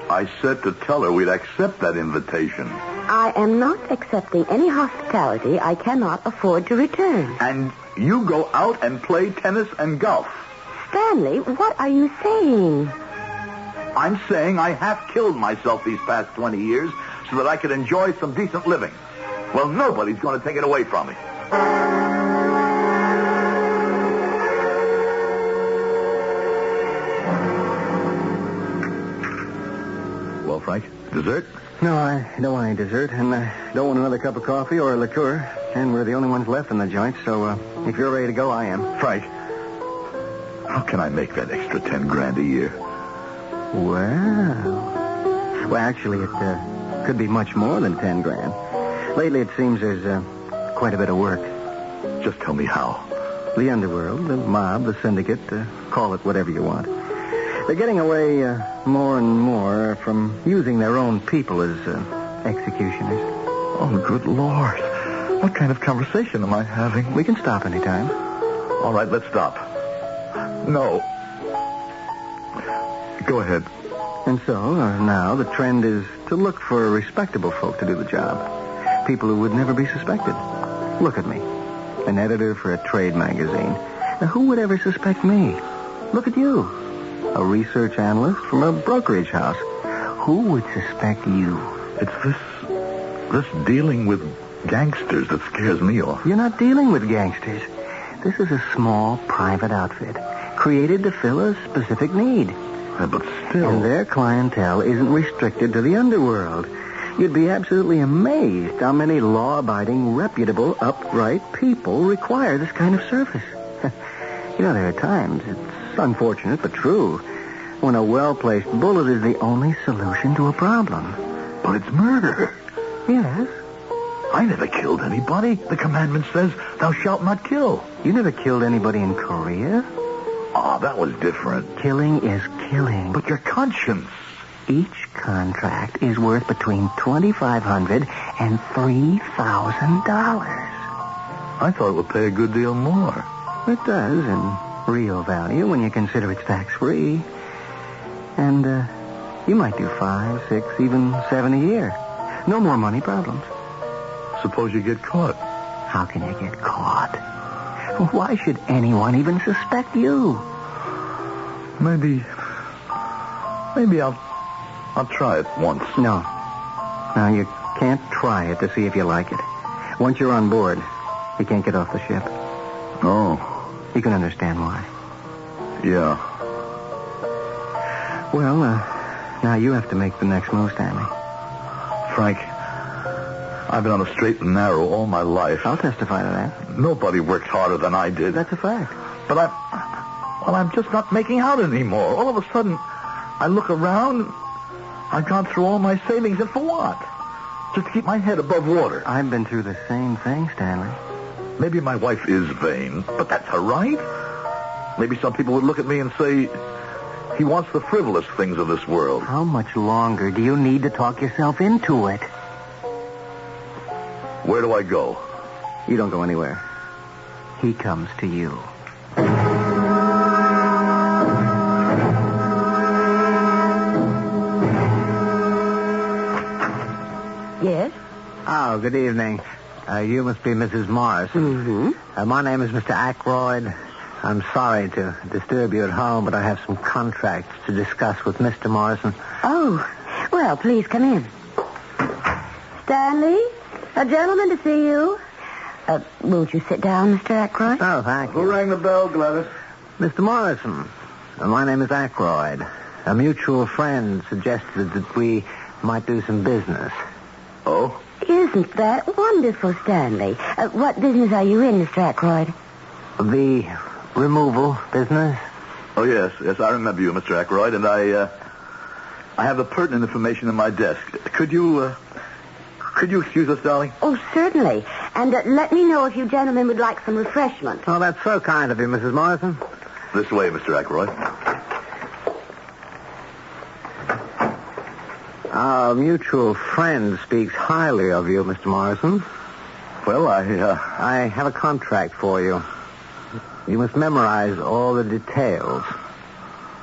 I said to tell her we'd accept that invitation. I am not accepting any hospitality I cannot afford to return. And you go out and play tennis and golf. Stanley, what are you saying? I'm saying I have killed myself these past 20 years so that I could enjoy some decent living. Well, nobody's going to take it away from me. Well, Frank, dessert? No, I don't want any dessert, and I don't want another cup of coffee or a liqueur. And we're the only ones left in the joint, so if you're ready to go, I am. Frank, how can I make that extra 10 grand a year? Well, actually, it could be much more than 10 grand. Lately, it seems there's quite a bit of work. Just tell me how. The underworld, the mob, the syndicate, call it whatever you want. They're getting away more and more from using their own people as executioners. Oh, good Lord. What kind of conversation am I having? We can stop anytime. All right, let's stop. No. Go ahead. And so, now, the trend is to look for respectable folk to do the job. People who would never be suspected. Look at me. An editor for a trade magazine. Now, who would ever suspect me? Look at you. A research analyst from a brokerage house. Who would suspect you? It's this dealing with gangsters that scares me off. You're not dealing with gangsters. This is a small, private outfit created to fill a specific need. But still... And their clientele isn't restricted to the underworld. You'd be absolutely amazed how many law-abiding, reputable, upright people require this kind of service. You know, there are times, it's unfortunate but true, when a well-placed bullet is the only solution to a problem. But it's murder. Yes. I never killed anybody. The commandment says, thou shalt not kill. You never killed anybody in Korea? Oh, that was different. Killing is killing. But your conscience. Each contract is worth between $2,500 and $3,000. I thought it would pay a good deal more. It does in real value when you consider it's tax-free. And you might do 5, 6, even 7 a year. No more money problems. Suppose you get caught. How can you get caught? Why should anyone even suspect you? Maybe I'll try it once. No. No, you can't try it to see if you like it. Once you're on board, you can't get off the ship. Oh. You can understand why. Yeah. Well, now you have to make the next move, Stanley. Frank, I've been on a straight and narrow all my life. I'll testify to that. Nobody worked harder than I did. That's a fact. But I'm just not making out anymore. All of a sudden, I look around, I've gone through all my savings, and for what? Just to keep my head above water. I've been through the same thing, Stanley. Maybe my wife is vain, but that's her right. Maybe some people would look at me and say, he wants the frivolous things of this world. How much longer do you need to talk yourself into it? Where do I go? You don't go anywhere. He comes to you. Yes? Oh, good evening. You must be Mrs. Morrison. Mm-hmm. My name is Mr. Ackroyd. I'm sorry to disturb you at home, but I have some contracts to discuss with Mr. Morrison. Oh, well, please come in. Stanley, a gentleman to see you. Won't you sit down, Mr. Ackroyd? Oh, thank you. Who rang the bell, Gladys? Mr. Morrison, my name is Ackroyd. A mutual friend suggested that we might do some business. Oh? Isn't that wonderful, Stanley? What business are you in, Mr. Ackroyd? The removal business? Oh, yes, I remember you, Mr. Ackroyd, and I have the pertinent information in my desk. Could you excuse us, darling? Oh, certainly. And let me know if you gentlemen would like some refreshment. Oh, that's so kind of you, Mrs. Morrison. This way, Mr. Ackroyd. Our mutual friend speaks highly of you, Mr. Morrison. Well, I have a contract for you. You must memorize all the details.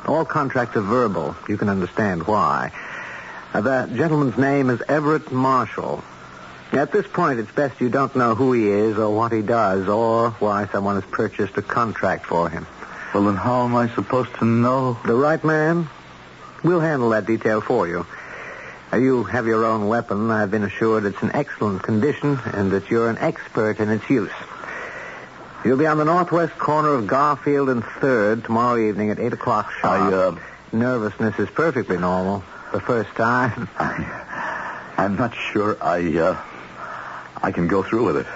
All contracts are verbal. You can understand why. The gentleman's name is Everett Marshall. At this point, it's best you don't know who he is or what he does or why someone has purchased a contract for him. Well, then how am I supposed to know? The right man? We'll handle that detail for you. You have your own weapon. I've been assured it's in excellent condition and that you're an expert in its use. You'll be on the northwest corner of Garfield and 3rd tomorrow evening at 8 o'clock sharp. Nervousness is perfectly normal. The first time. I'm not sure I can go through with it.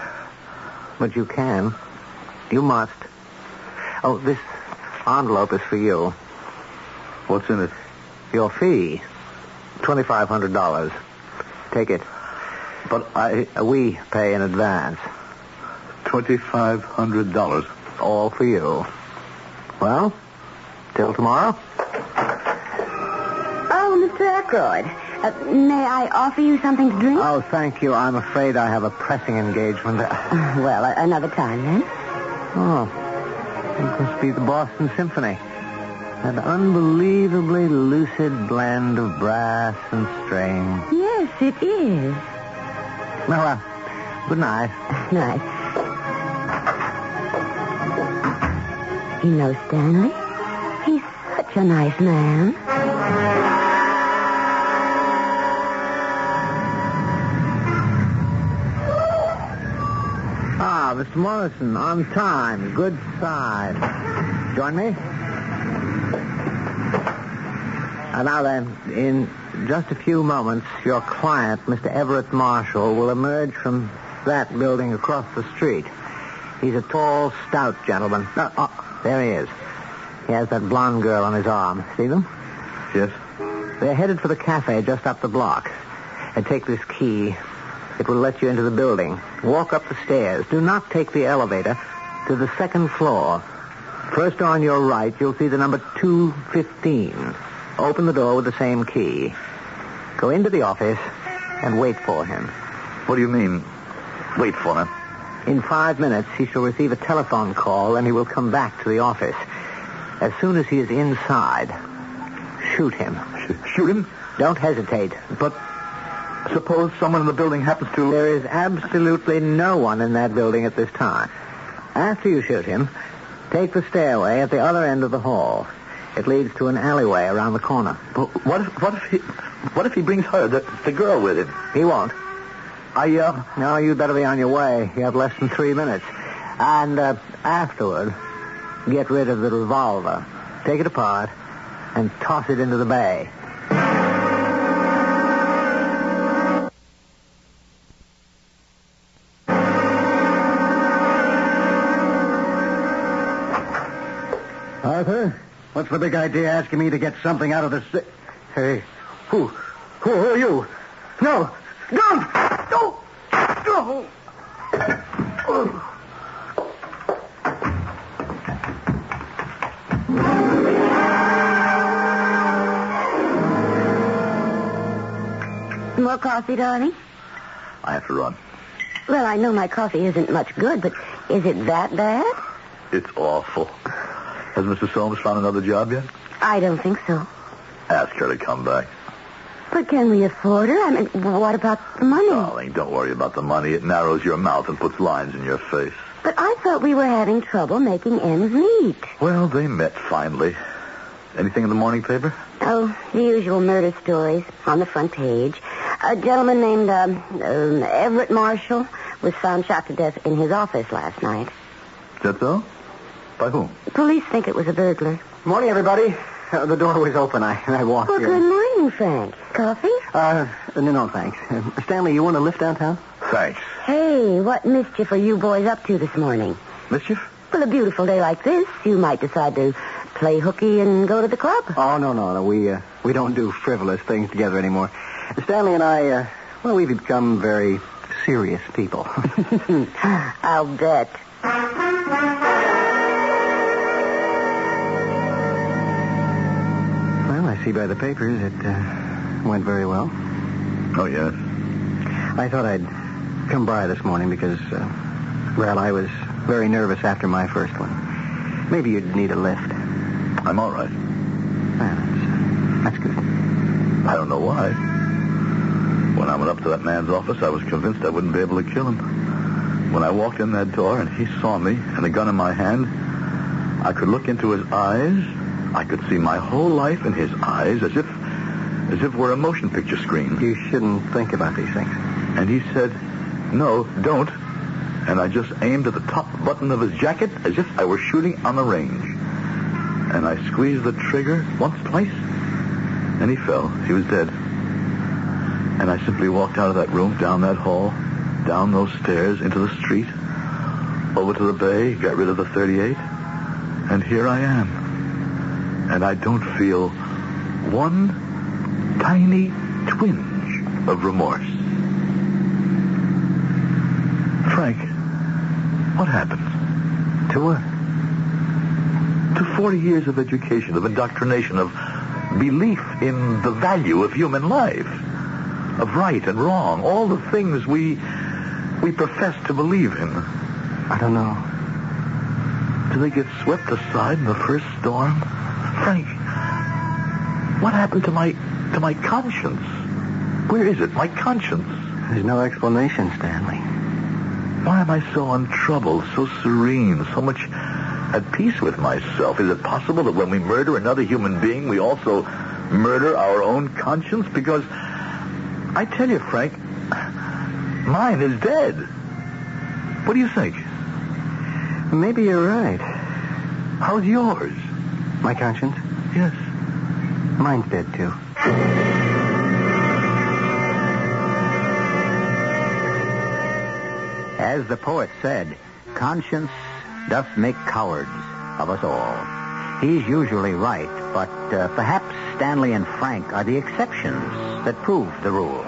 But you can. You must. Oh, this envelope is for you. What's in it? Your fee. $2,500. Take it. But we pay in advance. $2,500. All for you. Well, till tomorrow. Oh, Mr. Ackroyd, may I offer you something to drink? Oh, thank you. I'm afraid I have a pressing engagement. Well, another time, then. Oh, it must be the Boston Symphony. An unbelievably lucid blend of brass and strings. Yes, it is. Well, good night. Night. You know, Stanley, he's such a nice man. Mr. Morrison, on time. Good side. Join me? Now then, in just a few moments, your client, Mr. Everett Marshall, will emerge from that building across the street. He's a tall, stout gentleman. There he is. He has that blonde girl on his arm. See them? Yes. They're headed for the cafe just up the block. And take this key. It will let you into the building. Walk up the stairs. Do not take the elevator to the second floor. First on your right, you'll see the number 215. Open the door with the same key. Go into the office and wait for him. What do you mean, wait for him? In 5 minutes, he shall receive a telephone call, and he will come back to the office. As soon as he is inside, shoot him. Shoot him? Don't hesitate. But suppose someone in the building happens to... There is absolutely no one in that building at this time. After you shoot him, take the stairway at the other end of the hall. It leads to an alleyway around the corner. But what if he brings her, the girl, with him? He won't. No, you'd better be on your way. You have less than 3 minutes. And afterward, get rid of the revolver. Take it apart and toss it into the bay. Arthur, what's the big idea asking me to get something out of the... Hey, who are you? No, don't! No! No! More coffee, darling? I have to run. Well, I know my coffee isn't much good, but is it that bad? It's awful. Has Mrs. Soames found another job yet? I don't think so. Ask her to come back. But can we afford her? I mean, what about the money? Darling, don't worry about the money. It narrows your mouth and puts lines in your face. But I thought we were having trouble making ends meet. Well, they met finally. Anything in the morning paper? Oh, the usual murder stories on the front page. A gentleman named Everett Marshall was found shot to death in his office last night. Is that so? By whom? Police think it was a burglar. Morning, everybody. The door was open. I walked Well, in. good morning, Frank. Coffee? No, thanks. Stanley, you want to lift downtown? Thanks. Hey, what mischief are you boys up to this morning? Mischief? Well, a beautiful day like this, you might decide to play hooky and go to the club. Oh, no. We don't do frivolous things together anymore. Stanley and I, we've become very serious people. I'll bet. Well, I see by the papers it went very well. Oh, yes. I thought I'd come by this morning because, I was very nervous after my first one. Maybe you'd need a lift. I'm all right. Well, that's good. I don't know why. When I went up to that man's office, I was convinced I wouldn't be able to kill him. When I walked in that door and he saw me and a gun in my hand, I could look into his eyes. I could see my whole life in his eyes as if we're a motion picture screen. You shouldn't think about these things. And he said, no, don't. And I just aimed at the top button of his jacket as if I were shooting on the range. And I squeezed the trigger once, twice, and he fell. He was dead. And I simply walked out of that room, down that hall, down those stairs, into the street, over to the bay, got rid of the .38, and here I am. And I don't feel one tiny twinge of remorse. Frank, what happened? To what? To 40 years of education, of indoctrination, of belief in the value of human life, of right and wrong, all the things we profess to believe in. I don't know. Do they get swept aside in the first storm? Frank, what happened to my conscience? Where is it, my conscience? There's no explanation, Stanley. Why am I so untroubled, so serene, so much at peace with myself? Is it possible that when we murder another human being, we also murder our own conscience? Because I tell you, Frank, mine is dead. What do you think? Maybe you're right. How's yours? My conscience? Yes. Mine's dead, too. As the poet said, conscience doth make cowards of us all. He's usually right, but perhaps Stanley and Frank are the exceptions that prove the rule.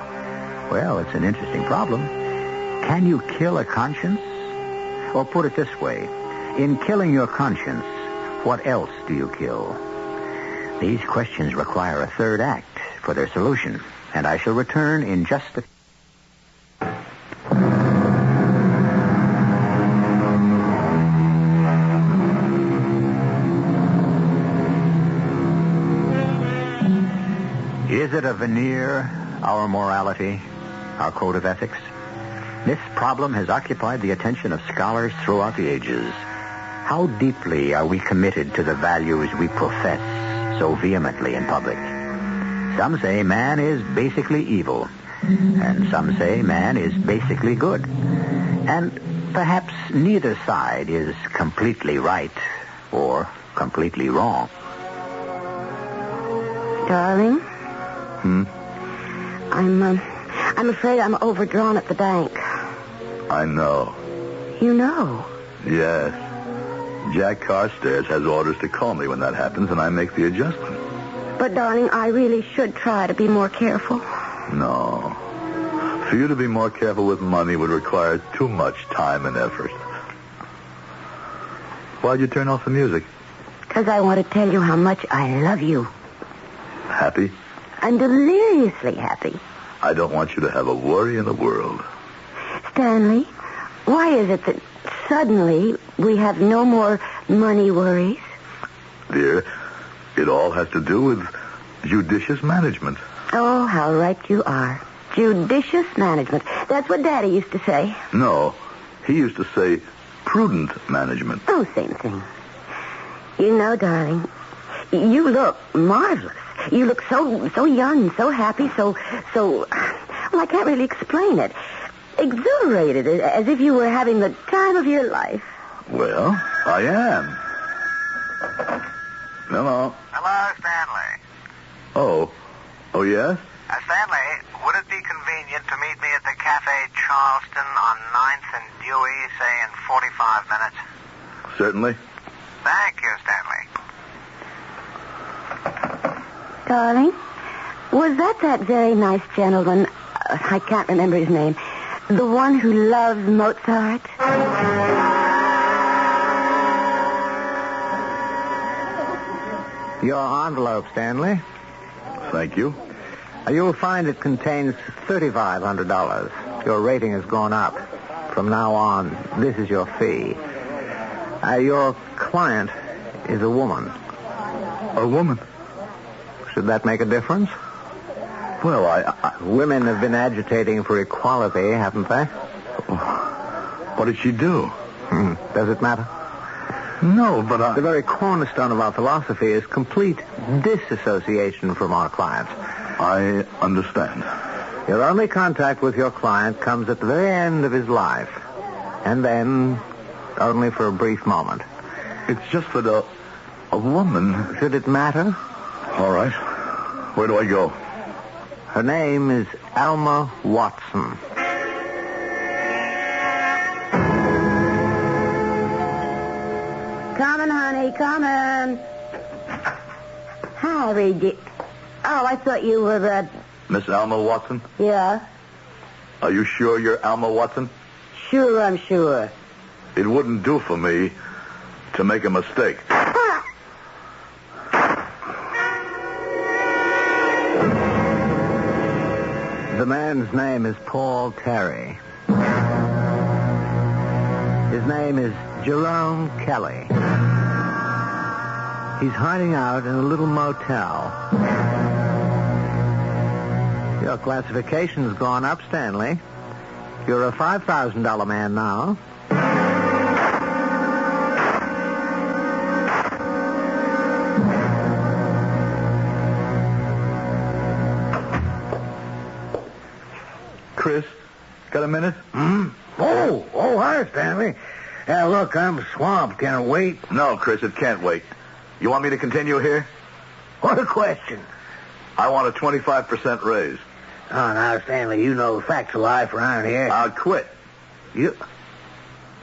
Well, it's an interesting problem. Can you kill a conscience? Or put it this way, in killing your conscience, what else do you kill? These questions require a third act for their solution, and I shall return in just a... Is it a veneer, our morality, our code of ethics? This problem has occupied the attention of scholars throughout the ages. How deeply are we committed to the values we profess so vehemently in public? Some say man is basically evil, and some say man is basically good. And perhaps neither side is completely right or completely wrong. Darling? I'm afraid I'm overdrawn at the bank. I know. You know? Yes. Jack Carstairs has orders to call me when that happens, and I make the adjustment. But, darling, I really should try to be more careful. No. For you to be more careful with money would require too much time and effort. Why'd you turn off the music? Because I want to tell you how much I love you. Happy? I'm deliriously happy. I don't want you to have a worry in the world. Stanley, why is it that suddenly we have no more money worries? Dear, it all has to do with judicious management. Oh, how right you are. Judicious management. That's what Daddy used to say. No, he used to say prudent management. Oh, same thing. You know, darling, you look marvelous. You look so young, so happy, so, well, I can't really explain it. Exhilarated, as if you were having the time of your life. Well, I am. Hello. Hello, Stanley. Oh, yes? Stanley, would it be convenient to meet me at the Cafe Charleston on 9th and Dewey, say in 45 minutes? Certainly. Thank you, Stanley. Darling, was that very nice gentleman, I can't remember his name, the one who loves Mozart? Your envelope, Stanley. Thank you. You'll find it contains $3,500. Your rating has gone up. From now on, this is your fee. Your client is a woman. A woman? Should that make a difference? Well, Women have been agitating for equality, haven't they? What did she do? Does it matter? No, but The very cornerstone of our philosophy is complete disassociation from our clients. I understand. Your only contact with your client comes at the very end of his life. And then, only for a brief moment. It's just that a woman... Should it matter? All right. Where do I go? Her name is Alma Watson. Coming, honey, coming. Harry, Oh, I thought you were Miss Alma Watson? Yeah. Are you sure you're Alma Watson? Sure, I'm sure. It wouldn't do for me to make a mistake. The man's name is Paul Terry. His name is Jerome Kelly. He's hiding out in a little motel. Your classification's gone up, Stanley. You're a $5,000 man now. Chris, got a minute? Oh, hi, Stanley. Look, I'm swamped. Can it wait? No, Chris, it can't wait. You want me to continue here? What a question. I want a 25% raise. Oh, now, Stanley, you know facts of life around here. I'll quit. You'll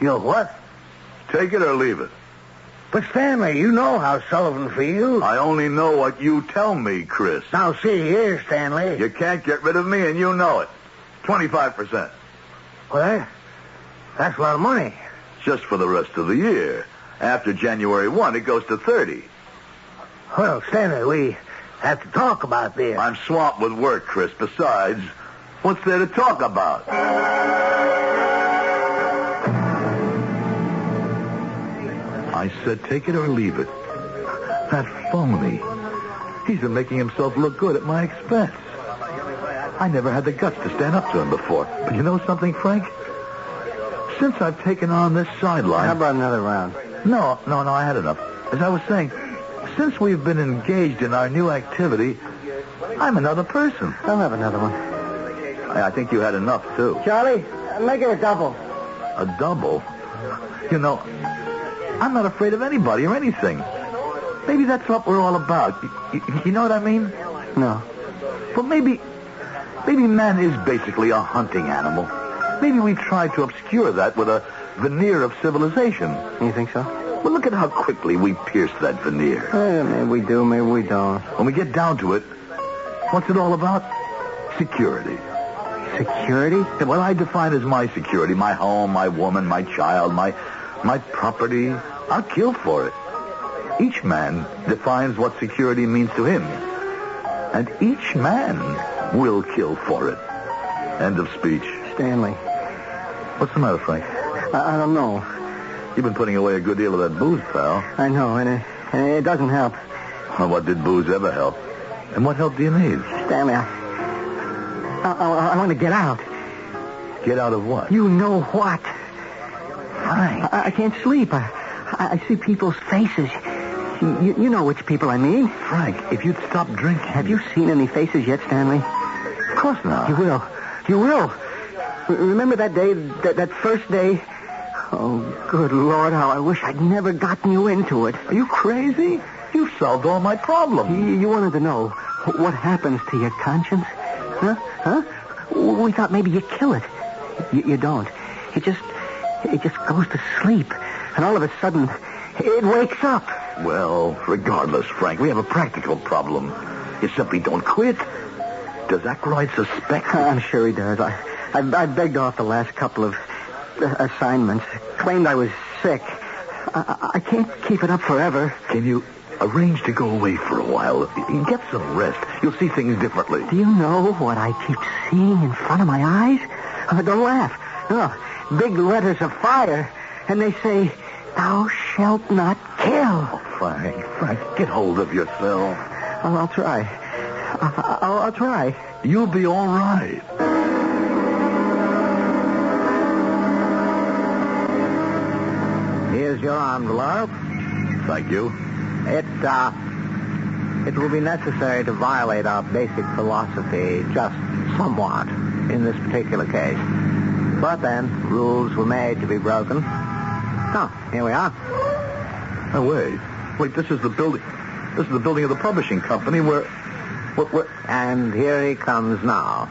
what? Take it or leave it. But, Stanley, you know how Sullivan feels. I only know what you tell me, Chris. Now, see here, Stanley. You can't get rid of me, and you know it. 25%. Well, that's a lot of money. Just for the rest of the year. After January 1, it goes to 30. Well, Stanley, we have to talk about this. I'm swamped with work, Chris. Besides, what's there to talk about? I said take it or leave it. That phony. He's been making himself look good at my expense. I never had the guts to stand up to him before. But you know something, Frank? Since I've taken on this sideline... How about another round? No, I had enough. As I was saying, since we've been engaged in our new activity, I'm another person. I'll have another one. I think you had enough, too. Charlie, make it a double. A double? You know, I'm not afraid of anybody or anything. Maybe that's what we're all about. You know what I mean? No. Well, maybe man is basically a hunting animal. Maybe we try to obscure that with a veneer of civilization. You think so? Well, look at how quickly we pierce that veneer. Maybe we do, maybe we don't. When we get down to it, what's it all about? Security. Security? Yeah, what I define as my security, my home, my woman, my child, my property, I'll kill for it. Each man defines what security means to him. And each man will kill for it. End of speech. Stanley. What's the matter, Frank? I don't know. You've been putting away a good deal of that booze, pal. I know, and it doesn't help. Well, what did booze ever help? And what help do you need? Stanley, I want to get out. Get out of what? You know what? Frank. I can't sleep. I see people's faces. You know which people I mean. Frank, if you'd stop drinking... Have you seen any faces yet, Stanley? Of course not. You will. You will. Remember that day, that first day? Oh, good Lord, how I wish I'd never gotten you into it. Are you crazy? You've solved all my problems. You wanted to know what happens to your conscience? Huh? We thought maybe you'd kill it. You don't. It just goes to sleep. And all of a sudden, it wakes up. Well, regardless, Frank, we have a practical problem. You simply don't quit. Does Aykroyd suspect? I'm sure he does. I begged off the last couple of assignments. Claimed I was sick. I can't keep it up forever. Can you arrange to go away for a while? Get some rest. You'll see things differently. Do you know what I keep seeing in front of my eyes? Don't laugh. No, big letters of fire. And they say, "Thou shalt not kill." Oh, Frank, get hold of yourself. I'll try. I'll try. You'll be all right. Here's your envelope. Thank you. It will be necessary to violate our basic philosophy just somewhat in this particular case. But then, rules were made to be broken. Oh, here we are. Oh, wait, this is the building. This is the building of the publishing company where... What? And here he comes now.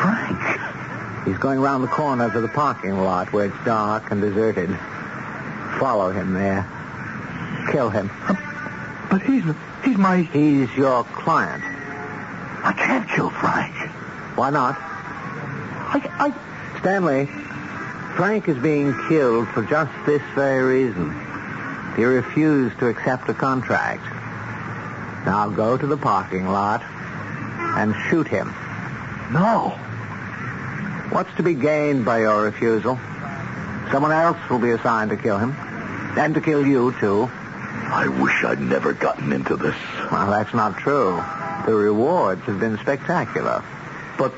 Frank. He's going round the corner to the parking lot where it's dark and deserted. Follow him there. Kill him. But he's my... He's your client. I can't kill Frank. Why not? Stanley, Frank is being killed for just this very reason. He refused to accept a contract. Now go to the parking lot and shoot him. No. What's to be gained by your refusal? Someone else will be assigned to kill him. And to kill you, too. I wish I'd never gotten into this. Well, that's not true. The rewards have been spectacular. But,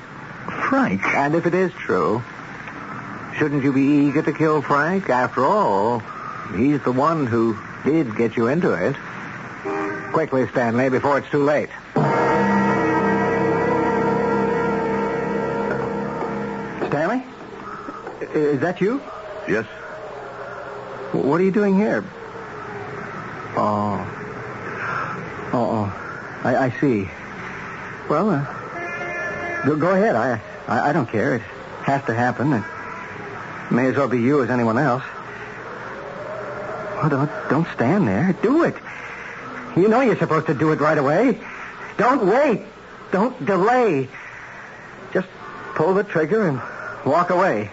Frank... And if it is true, shouldn't you be eager to kill Frank? After all, he's the one who did get you into it. Quickly, Stanley, before it's too late. Stanley? Is that you? Yes. What are you doing here? I see. Well, go ahead. I don't care. It has to happen. It may as well be you as anyone else. Well, don't stand there. Do it. You know you're supposed to do it right away. Don't wait. Don't delay. Just pull the trigger and walk away.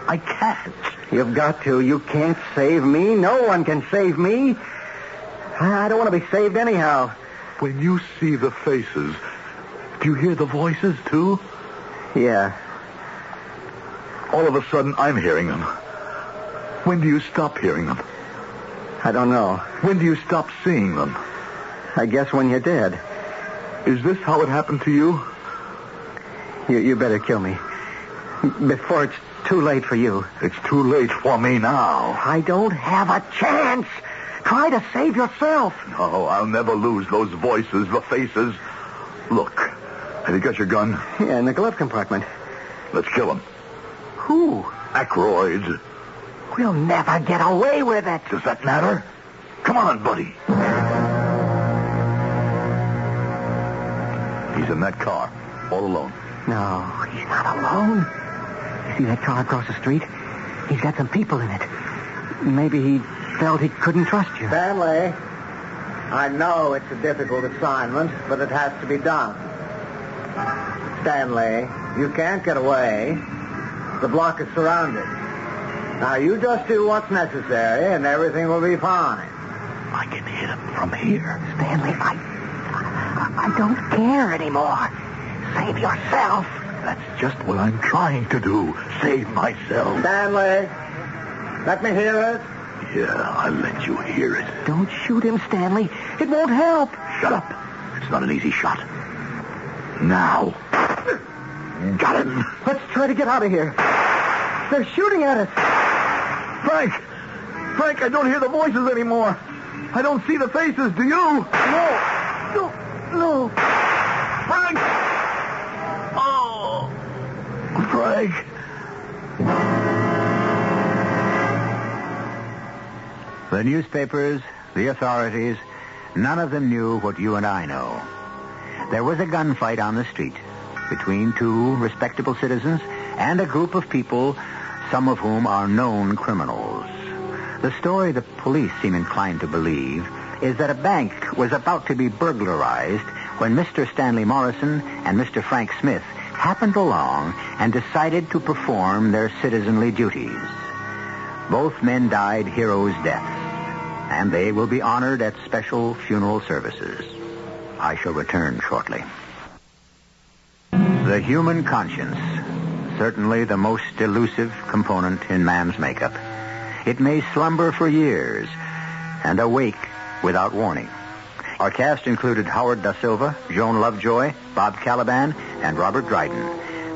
I can't. You've got to. You can't save me. No one can save me. I don't want to be saved anyhow. When you see the faces, do you hear the voices, too? Yeah. All of a sudden, I'm hearing them. When do you stop hearing them? I don't know. When do you stop seeing them? I guess when you're dead. Is this how it happened to you? You better kill me. Before it's too late for you. It's too late for me now. I don't have a chance. Try to save yourself. No, I'll never lose those voices, the faces. Look, have you got your gun? Yeah, in the glove compartment. Let's kill him. Who? Aykroyd. We'll never get away with it. Does that matter? Come on, buddy. He's in that car, all alone. No, he's not alone. You see that car across the street? He's got some people in it. Maybe he felt he couldn't trust you. Stanley, I know it's a difficult assignment, but it has to be done. Stanley, you can't get away. The block is surrounded. Now, you just do what's necessary, and everything will be fine. I can hit him from here. Stanley, I don't care anymore. Save yourself. That's just what I'm trying to do. Save myself. Stanley, let me hear it. Yeah, I'll let you hear it. Don't shoot him, Stanley. It won't help. Shut up. It's not an easy shot. Now. Got him. Let's try to get out of here. They're shooting at us. Frank, I don't hear the voices anymore. I don't see the faces. Do you? No. Frank! Oh, Frank. The newspapers, the authorities, none of them knew what you and I know. There was a gunfight on the street between two respectable citizens and a group of people, some of whom are known criminals. The story the police seem inclined to believe is that a bank was about to be burglarized when Mr. Stanley Morrison and Mr. Frank Smith happened along and decided to perform their citizenly duties. Both men died heroes' deaths, and they will be honored at special funeral services. I shall return shortly. The human conscience, certainly the most elusive component in man's makeup. It may slumber for years and awake without warning. Our cast included Howard Da Silva, Joan Lovejoy, Bob Caliban, and Robert Dryden.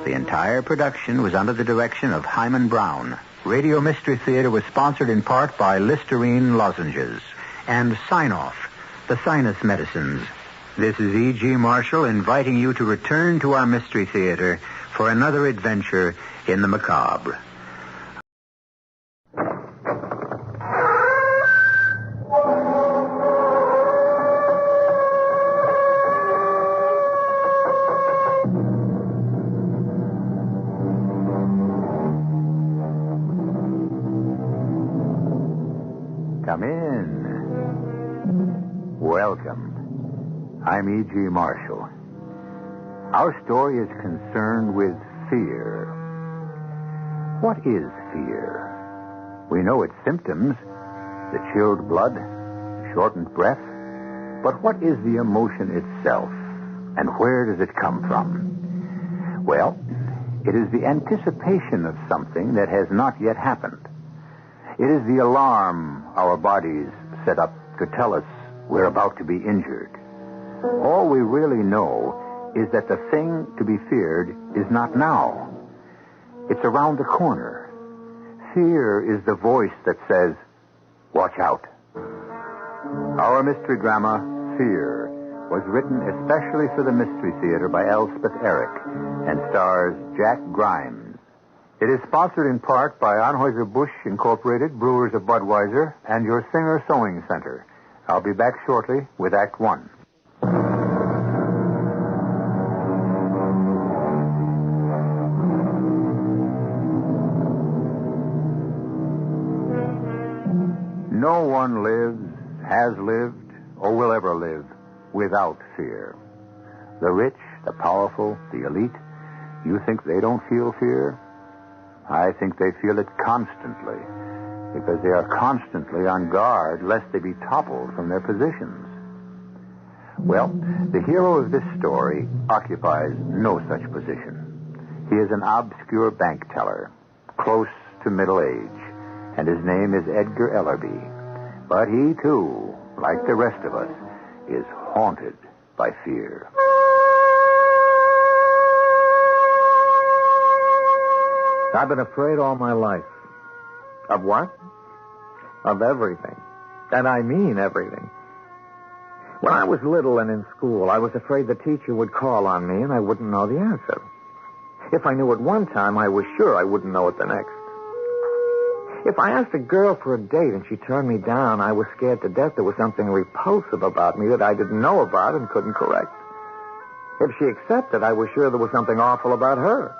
The entire production was under the direction of Hyman Brown. Radio Mystery Theater was sponsored in part by Listerine lozenges and Sign-Off, the sinus medicines. This is E.G. Marshall inviting you to return to our Mystery Theater for another adventure in the macabre. Come in. Welcome. I'm E.G. Marshall. Our story is concerned with fear. What is fear? We know its symptoms, the chilled blood, the shortened breath. But what is the emotion itself, and where does it come from? Well, it is the anticipation of something that has not yet happened. It is the alarm our bodies set up to tell us we're about to be injured. All we really know is that the thing to be feared is not now. It's around the corner. Fear is the voice that says, watch out. Our mystery drama, Fear, was written especially for the Mystery Theater by Elspeth Eric and stars Jack Grimes. It is sponsored in part by Anheuser-Busch Incorporated, Brewers of Budweiser, and your Singer Sewing Center. I'll be back shortly with Act One. No one lives, has lived, or will ever live without fear. The rich, the powerful, the elite, you think they don't feel fear? I think they feel it constantly, because they are constantly on guard lest they be toppled from their positions. Well, the hero of this story occupies no such position. He is an obscure bank teller, close to middle age, and his name is Edgar Ellerby. But he, too, like the rest of us, is haunted by fear. I've been afraid all my life. Of what? Of everything. And I mean everything. When I was little and in school, I was afraid the teacher would call on me and I wouldn't know the answer. If I knew it one time, I was sure I wouldn't know it the next. If I asked a girl for a date and she turned me down, I was scared to death there was something repulsive about me that I didn't know about and couldn't correct. If she accepted, I was sure there was something awful about her.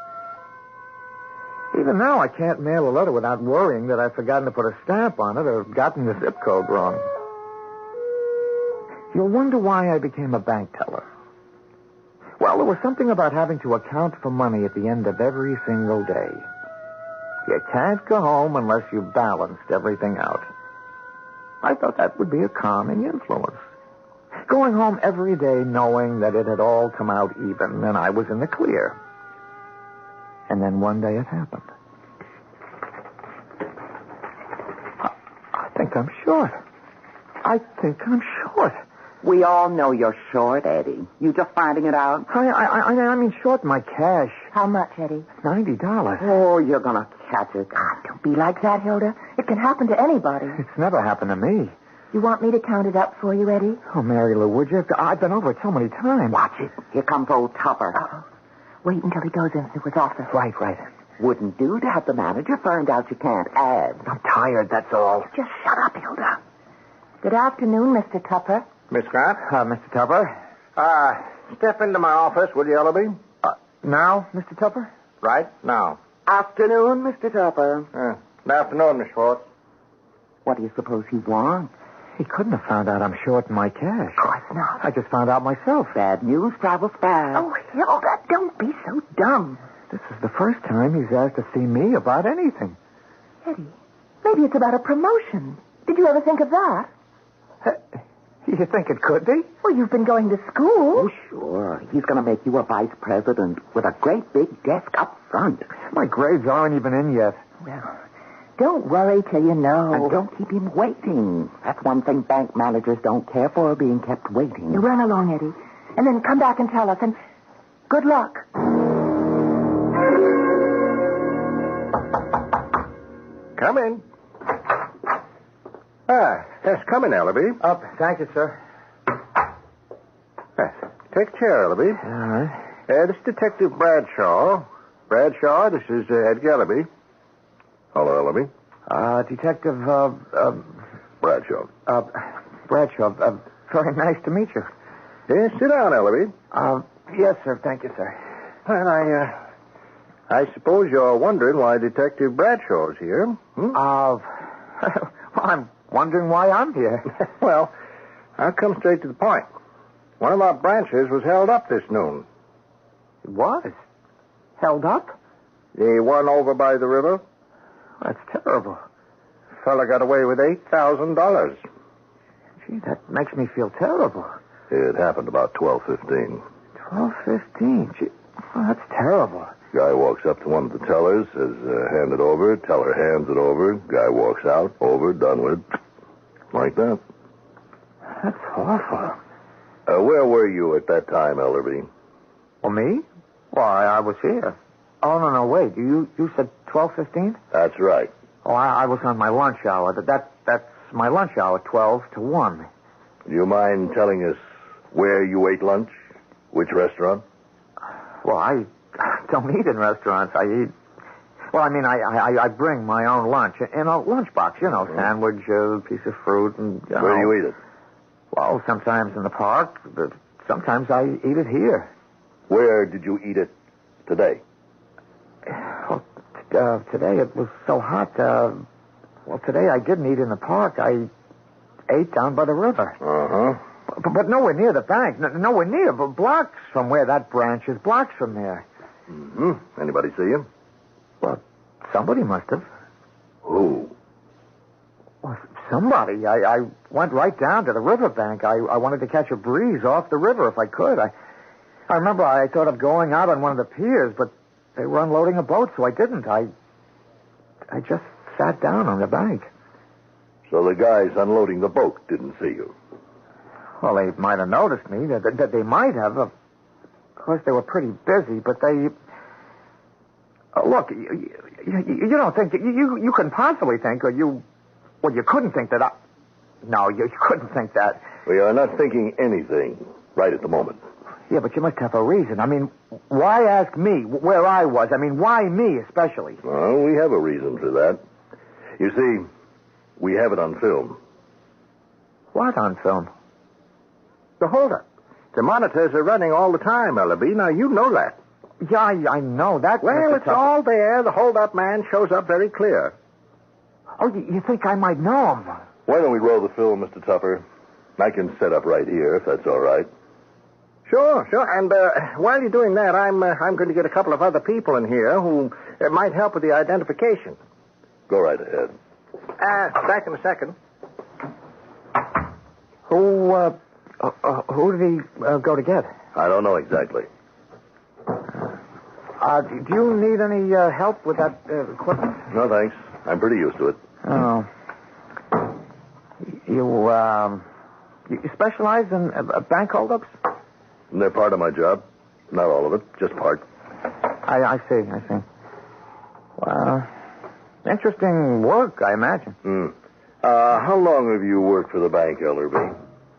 Even now, I can't mail a letter without worrying that I've forgotten to put a stamp on it or gotten the zip code wrong. You'll wonder why I became a bank teller. Well, there was something about having to account for money at the end of every single day. You can't go home unless you've balanced everything out. I thought that would be a calming influence. Going home every day knowing that it had all come out even and I was in the clear. And then one day it happened. I think I'm short. We all know you're short, Eddie. You just finding it out? I mean short my cash. How much, Eddie? $90. Oh, you're going to catch it. Don't be like that, Hilda. It can happen to anybody. It's never happened to me. You want me to count it up for you, Eddie? Oh, Mary Lou, would you? I've been over it so many times. Watch it. Here comes old Tupper. Uh-oh. Wait until he goes into his office. Right. Wouldn't do to have the manager find out you can't add. I'm tired, that's all. Just shut up, Hilda. Good afternoon, Mr. Tupper. Miss Grant? Mr. Tupper? Step into my office, will you, Ellerby? Now, Mr. Tupper? Right now. Afternoon, Mr. Tupper. Good afternoon, Miss Schwartz. What do you suppose he wants? He couldn't have found out I'm short in my cash. Of course not. I just found out myself. Bad news travels fast. Oh, Hilda, don't be so dumb. This is the first time he's asked to see me about anything. Eddie, maybe it's about a promotion. Did you ever think of that? You think it could be? Well, you've been going to school. Oh, sure. He's going to make you a vice president with a great big desk up front. My grades aren't even in yet. Well, don't worry till you know. And don't keep him waiting. That's one thing bank managers don't care for, being kept waiting. You run along, Eddie, and then come back and tell us, and good luck. Come in. Yes, come in, Ellaby. Thank you, sir. Yes, take a chair, Ellaby. All right. This is Detective Bradshaw. Bradshaw, this is Edgar Ellaby. Hello, Ellaby. Detective, Bradshaw. Bradshaw, very nice to meet you. Yes, sit down, Ellaby. Yes, sir. Thank you, sir. Well, I suppose you're wondering why Detective Bradshaw's here. Well, I'm wondering why I'm here. Well, I'll come straight to the point. One of our branches was held up this noon. It was? Held up? The one over by the river? That's terrible. Fella got away with $8,000. Gee, that makes me feel terrible. It happened about 12:15. 12:15? Gee, well, that's terrible. Guy walks up to one of the tellers, says, hand it over. Teller hands it over. Guy walks out, over, done with. Like that. That's awful. Where were you at that time, Ellerby? Well, me? Well, I was here. Oh, no, wait. You said 12:15? That's right. Oh, I was on my lunch hour. That's my lunch hour, 12 to 1. Do you mind telling us where you ate lunch? Which restaurant? Well, I don't eat in restaurants. I eat... Well, I mean, I bring my own lunch in a lunchbox, sandwich, a piece of fruit, and... Where do you eat it? Well, sometimes in the park, but sometimes I eat it here. Where did you eat it today? Well, today it was so hot. Well, today I didn't eat in the park. I ate down by the river. Uh-huh. But nowhere near the bank. Nowhere near. But blocks from where that branch is. Blocks from there. Mm-hmm. Anybody see him? Well, somebody must have. Who? Well, somebody. I went right down to the riverbank. I wanted to catch a breeze off the river if I could. I remember I thought of going out on one of the piers, but they were unloading a boat, so I didn't. I just sat down on the bank. So the guys unloading the boat didn't see you? Well, they might have noticed me. That they might have. Of course, they were pretty busy, but they... look, you don't think... You couldn't possibly think, or you... Well, you couldn't think that I... No, you couldn't think that. We are not thinking anything right at the moment. Yeah, but you must have a reason. I mean, why ask me where I was? I mean, why me especially? Well, we have a reason for that. You see, we have it on film. What on film? The holdup. The monitors are running all the time, Ellaby. Now, you know that. Yeah, I know that. Well, it's all there. The holdup man shows up very clear. Oh, you think I might know him? Why don't we roll the film, Mr. Tupper? I can set up right here, if that's all right. Sure. And while you're doing that, I'm going to get a couple of other people in here who might help with the identification. Go right ahead. Back in a second. Who did he go to get? I don't know exactly. Do you need any help with that equipment? No, thanks. I'm pretty used to it. Oh. You specialize in bank holdups? They're part of my job. Not all of it, just part. I see. Well, interesting work, I imagine. How long have you worked for the bank, Ellerby?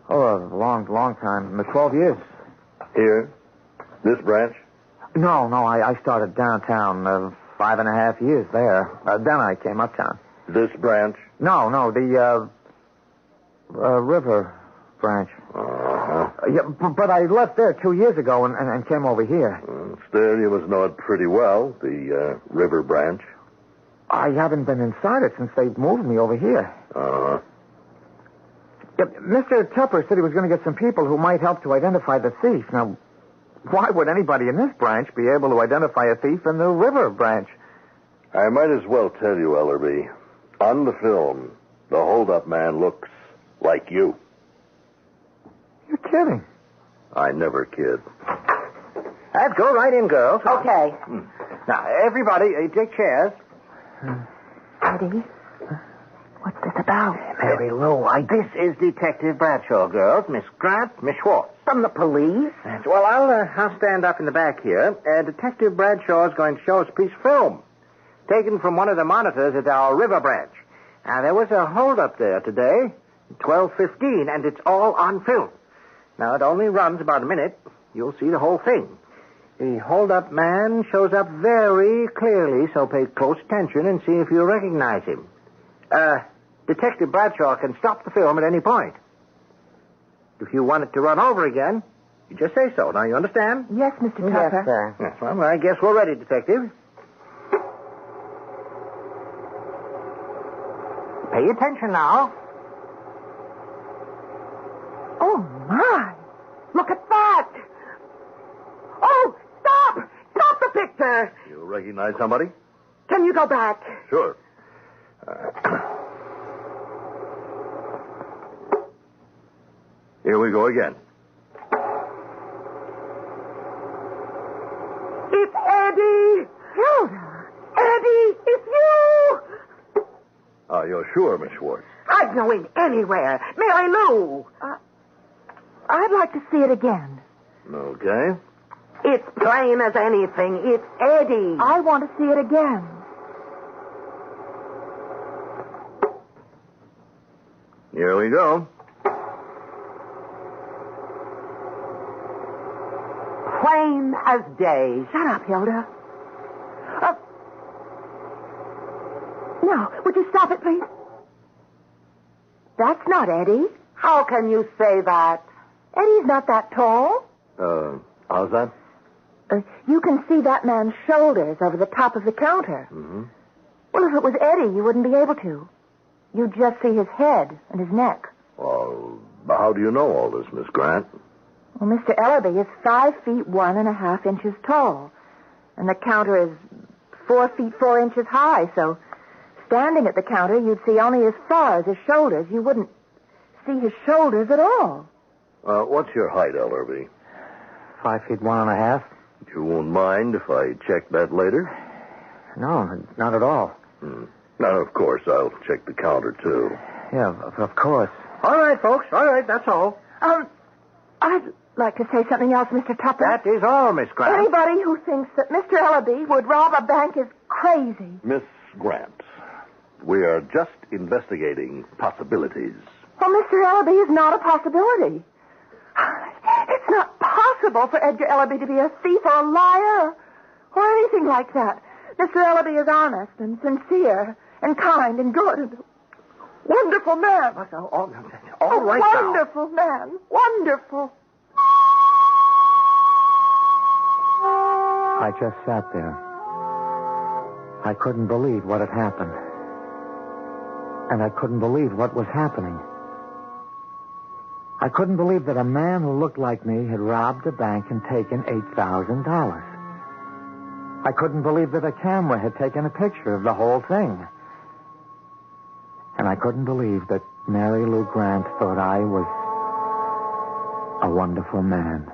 Oh, a long time. 12 years. Here? This branch? No, I started downtown 5.5 years there. Then I came uptown. This branch? No, the river branch. Uh-huh. Yeah, but I left there 2 years ago and came over here. Still, you must know it pretty well, the river branch. I haven't been inside it since they moved me over here. Uh-huh. Yeah, Mr. Tupper said he was going to get some people who might help to identify the thief. Now, why would anybody in this branch be able to identify a thief in the river branch? I might as well tell you, Ellerby. On the film, the hold-up man looks like you. You're kidding. I never kid. Let's go right in, girls. Okay. Now, everybody, take chairs. Eddie, what's this about? Mary Lou, this is Detective Bradshaw, girls. Miss Grant, Miss Schwartz. From the police? Yes, well, I'll stand up in the back here. Detective Bradshaw is going to show us a piece of film taken from one of the monitors at our river branch. Now, there was a hold-up there today, 12:15, and it's all on film. Now, it only runs about a minute. You'll see the whole thing. The hold-up man shows up very clearly, so pay close attention and see if you recognize him. Detective Bradshaw can stop the film at any point. If you want it to run over again, you just say so. Now, you understand? Yes, Mr. Tupper. Yes, sir. Yes, well, I guess we're ready, Detective. Pay attention now. Oh, my. Look at that. Oh, stop. Stop the picture. You recognize somebody? Can you go back? Sure. Here we go again. It's Eddie. Hilda. Eddie, it's you. You're sure, Miss Schwartz? I'd know him anywhere. Mary Lou. I'd like to see it again. Okay. It's plain as anything. It's Eddie. I want to see it again. Here we go. Plain as day. Shut up, Hilda. No, would you stop it, please? That's not Eddie. How can you say that? Eddie's not that tall. How's that? You can see that man's shoulders over the top of the counter. Mm-hmm. Well, if it was Eddie, you wouldn't be able to. You'd just see his head and his neck. Well, how do you know all this, Miss Grant? Well, Mr. Ellerby is 5 feet 1.5 inches tall, and the counter is 4 feet 4 inches high, so standing at the counter, you'd see only as far as his shoulders. You wouldn't see his shoulders at all. What's your height, Ellerby? 5 feet 1.5. You won't mind if I check that later? No, not at all. Now, of course, I'll check the counter, too. Yeah, of course. All right, folks. All right, that's all. I'd like to say something else, Mr. Tupper. That is all, Miss Grant. Anybody who thinks that Mr. Ellerby would rob a bank is crazy. Miss Grant, we are just investigating possibilities. Well, Mr. Ellerby is not a possibility. It's not possible for Edgar Ellerby to be a thief or a liar or anything like that. Mr. Ellerby is honest and sincere and kind and good and a wonderful man. All right now. Wonderful man. Wonderful. I just sat there. I couldn't believe what had happened. And I couldn't believe what was happening. I couldn't believe that a man who looked like me had robbed a bank and taken $8,000. I couldn't believe that a camera had taken a picture of the whole thing. And I couldn't believe that Mary Lou Grant thought I was a wonderful man.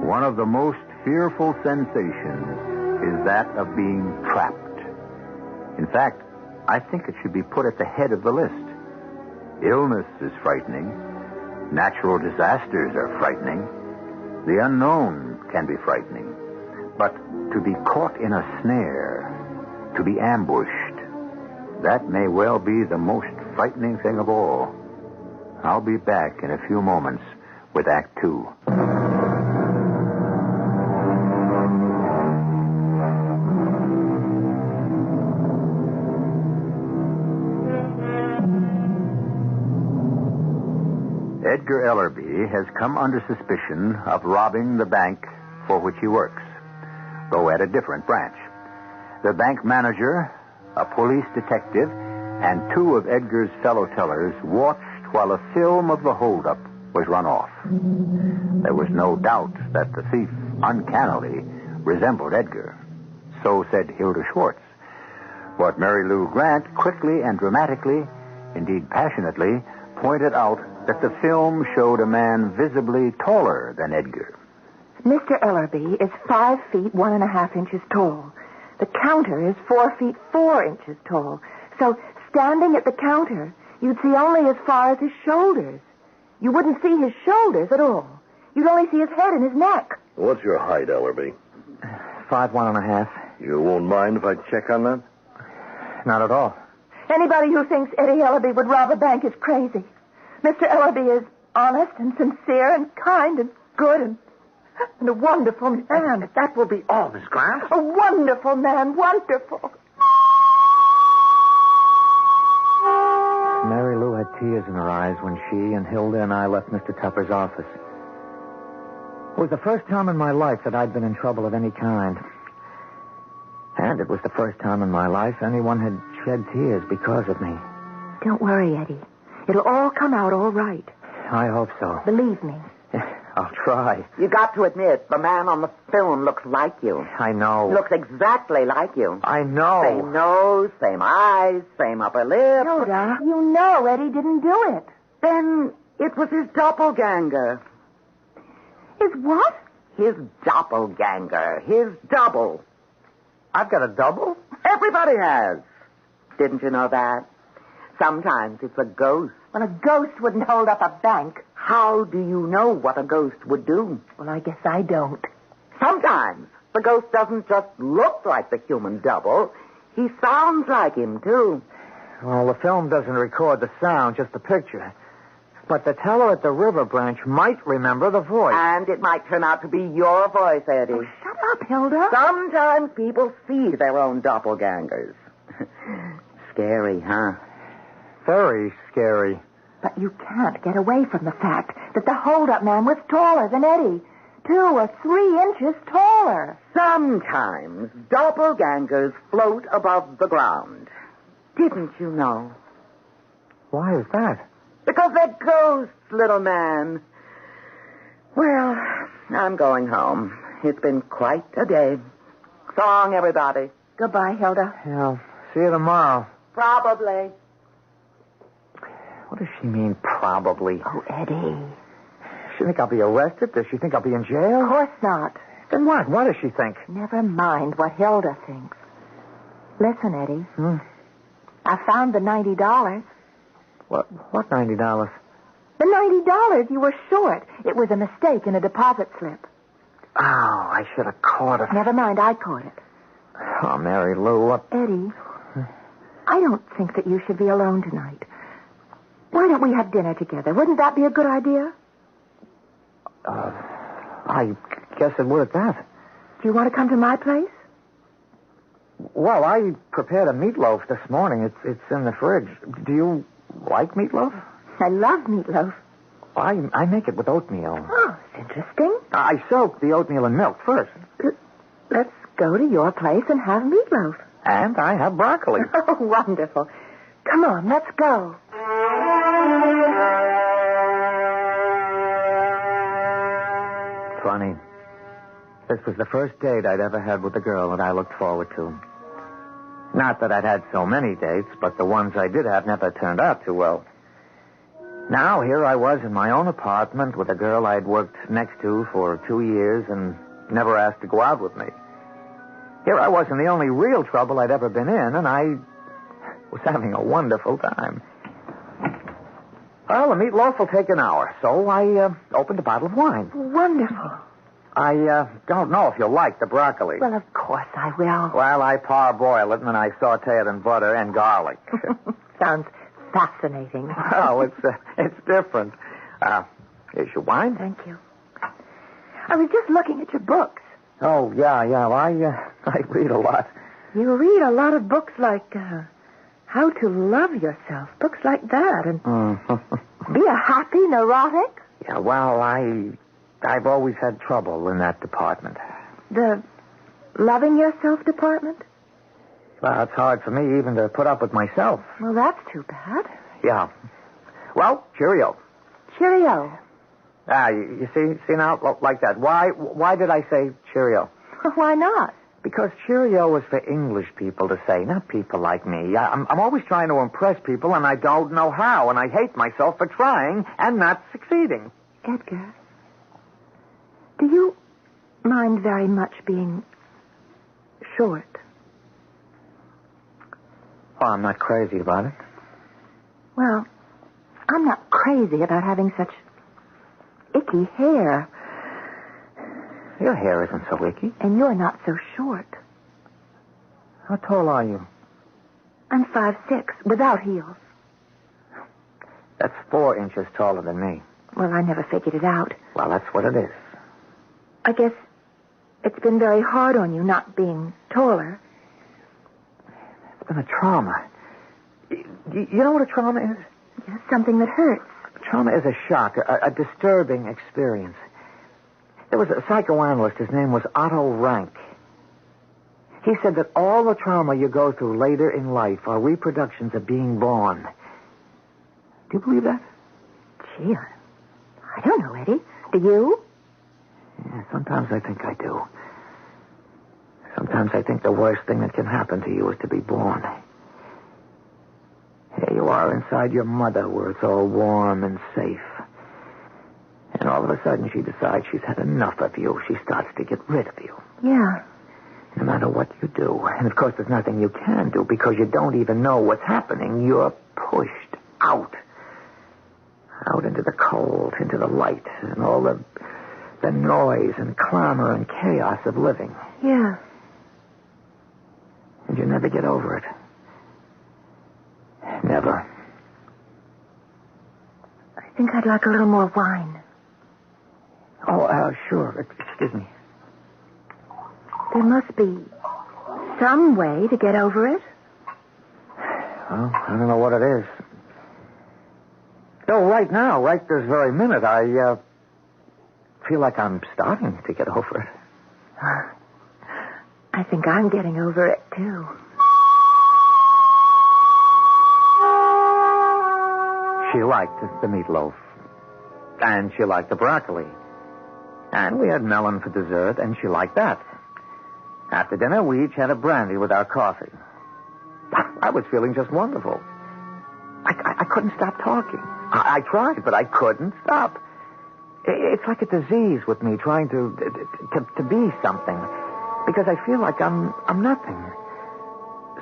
One of the most fearful sensations is that of being trapped. In fact, I think it should be put at the head of the list. Illness is frightening. Natural disasters are frightening. The unknown can be frightening. But to be caught in a snare, to be ambushed, that may well be the most frightening thing of all. I'll be back in a few moments with Act 2. Edgar Ellerby has come under suspicion of robbing the bank for which he works, though at a different branch. The bank manager, a police detective, and two of Edgar's fellow tellers watched while a film of the holdup was run off. There was no doubt that the thief uncannily resembled Edgar. So said Hilda Schwartz. But Mary Lou Grant quickly and dramatically, indeed passionately, pointed out that the film showed a man visibly taller than Edgar. Mr. Ellerby is 5 feet 1.5 inches tall. The counter is 4 feet 4 inches tall. So, standing at the counter, you'd see only as far as his shoulders. You wouldn't see his shoulders at all. You'd only see his head and his neck. What's your height, Ellerby? 5'1.5". You won't mind if I check on that? Not at all. Anybody who thinks Eddie Ellerby would rob a bank is crazy. Mr. Ellerby is honest and sincere and kind and good and a wonderful man. That will be all, Miss Grant. A wonderful man, wonderful. Mary Lou had tears in her eyes when she and Hilda and I left Mr. Tupper's office. It was the first time in my life that I'd been in trouble of any kind. And it was the first time in my life anyone had shed tears because of me. Don't worry, Eddie. It'll all come out all right. I hope so. Believe me. I'll try. You got to admit, the man on the film looks like you. I know. Looks exactly like you. I know. Same nose, same eyes, same upper lip. Hilda, you know Eddie didn't do it. Then it was his doppelganger. His what? His doppelganger. His double. I've got a double? Everybody has. Didn't you know that? Sometimes it's a ghost. Well, a ghost wouldn't hold up a bank. How do you know what a ghost would do? Well, I guess I don't. Sometimes the ghost doesn't just look like the human double. He sounds like him, too. Well, the film doesn't record the sound, just the picture. But the teller at the river branch might remember the voice. And it might turn out to be your voice, Eddie. Oh, shut up, Hilda. Sometimes people see their own doppelgangers. Scary, huh? Very scary. But you can't get away from the fact that the hold-up man was taller than Eddie. 2 or 3 inches taller. Sometimes doppelgangers float above the ground. Didn't you know? Why is that? Because they're ghosts, little man. Well, I'm going home. It's been quite a day. So long, everybody. Goodbye, Hilda. Yeah, see you tomorrow. Probably. What does she mean, probably? Oh, Eddie. She think I'll be arrested? Does she think I'll be in jail? Of course not. Then what? What does she think? Never mind what Hilda thinks. Listen, Eddie. I found the $90. What $90? The $90 you were short. It was a mistake in a deposit slip. Oh, I should have caught it. Never mind, I caught it. Oh, Mary Lou, what? Eddie, I don't think that you should be alone tonight. Why don't we have dinner together? Wouldn't that be a good idea? I guess it would at that. Do you want to come to my place? Well, I prepared a meatloaf this morning. It's in the fridge. Do you like meatloaf? I love meatloaf. I make it with oatmeal. Oh, it's interesting. I soak the oatmeal in milk first. Let's go to your place and have meatloaf. And I have broccoli. Oh, wonderful. Come on, let's go. Funny. This was the first date I'd ever had with a girl that I looked forward to. Not that I'd had so many dates, but the ones I did have never turned out too well. Now, here I was in my own apartment with a girl I'd worked next to for 2 years and never asked to go out with me. Here I was in the only real trouble I'd ever been in, and I was having a wonderful time. Well, the meatloaf will take an hour, so I opened a bottle of wine. Wonderful. I don't know if you'll like the broccoli. Well, of course I will. Well, I parboil it, and then I saute it in butter and garlic. Sounds fascinating. Oh, it's different. Here's your wine. Thank you. I was just looking at your books. Oh, yeah. Well, I read a lot. You read a lot of books like How to Love Yourself. Books like that. And Be a happy neurotic? Yeah, well, I've always had trouble in that department. The loving yourself department? Well, it's hard for me even to put up with myself. Well, that's too bad. Yeah. Well, cheerio. Cheerio. You see now, like that. Why did I say cheerio? Why not? Because cheerio is for English people to say, not people like me. I'm always trying to impress people, and I don't know how, and I hate myself for trying and not succeeding. Edgar, do you mind very much being short? Oh, I'm not crazy about it. Well, I'm not crazy about having such icky hair. Your hair isn't so icky. And you're not so short. How tall are you? I'm 5'6", without heels. That's 4 inches taller than me. Well, I never figured it out. Well, that's what it is. I guess it's been very hard on you not being taller. It's been a trauma. You know what a trauma is? Yes, something that hurts. Trauma is a shock, a disturbing experience. There was a psychoanalyst, his name was Otto Rank. He said that all the trauma you go through later in life are reproductions of being born. Do you believe that? Gee, I don't know, Eddie. Do you? Yeah, sometimes I think I do. Sometimes I think the worst thing that can happen to you is to be born. Here you are inside your mother where it's all warm and safe. And all of a sudden she decides she's had enough of you. She starts to get rid of you. Yeah. No matter what you do. And of course there's nothing you can do because you don't even know what's happening. You're pushed out. Out into the cold, into the light, and all the noise and clamor and chaos of living. Yeah. And you never get over it. Never. I think I'd like a little more wine. Oh, sure. Excuse me. There must be some way to get over it. Well, I don't know what it is. No, right now, right this very minute, I feel like I'm starting to get over it. I think I'm getting over it, too. She liked the meatloaf. And she liked the broccoli. And we had melon for dessert, and she liked that. After dinner, we each had a brandy with our coffee. I was feeling just wonderful. I couldn't stop talking. I tried, but I couldn't stop. It's like a disease with me trying to be something. Because I feel like I'm nothing.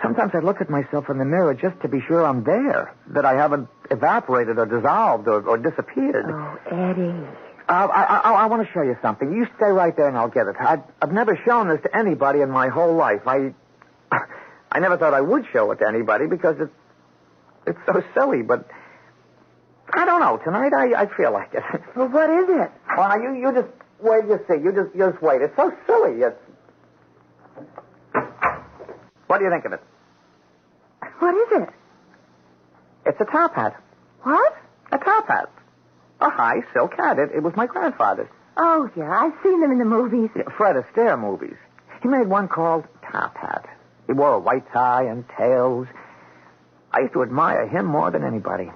Sometimes I look at myself in the mirror just to be sure I'm there, that I haven't evaporated or dissolved or disappeared. Oh, Eddie. I want to show you something. You stay right there and I'll get it. I've never shown this to anybody in my whole life. I never thought I would show it to anybody because it's so silly, but I don't know. Tonight I feel like it. Well, what is it? Well, you just wait, you see. You just wait. It's so silly. What do you think of it? What is it? It's a top hat. What? A top hat. A high silk hat. It was my grandfather's. Oh, yeah. I've seen them in the movies. Yeah, Fred Astaire movies. He made one called Top Hat. He wore a white tie and tails. I used to admire him more than anybody.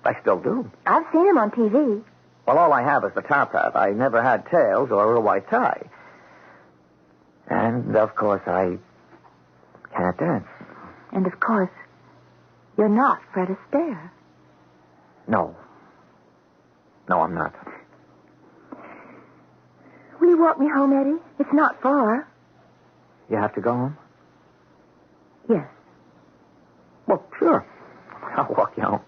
I still do. I've seen him on TV. Well, all I have is the top hat. I never had tails or a white tie. And, of course, I can't dance. And, of course, you're not Fred Astaire. No. No, I'm not. Will you walk me home, Eddie? It's not far. You have to go home? Yes. Well, sure. I'll walk you home.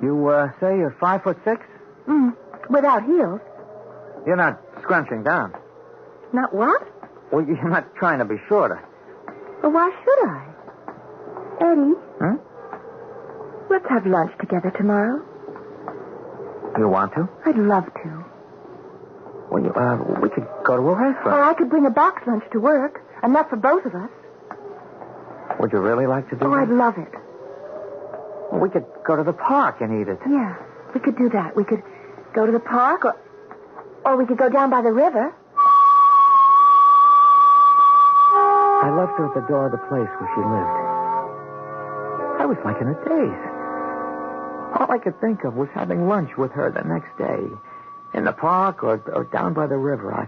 You say you're 5'6"? Without heels. You're not scrunching down. Not what? Well, you're not trying to be shorter. Well, why should I? Eddie? Hmm? Let's have lunch together tomorrow. You want to? I'd love to. Well, we could go to a restaurant. Or I could bring a box lunch to work. Enough for both of us. Would you really like to do Oh, that? I'd love it. Well, we could go to the park and eat it. Yeah, we could do that. We could go to the park, or we could go down by the river. I left her at the door of the place where she lived. I was like in a daze. All I could think of was having lunch with her the next day. In the park or down by the river.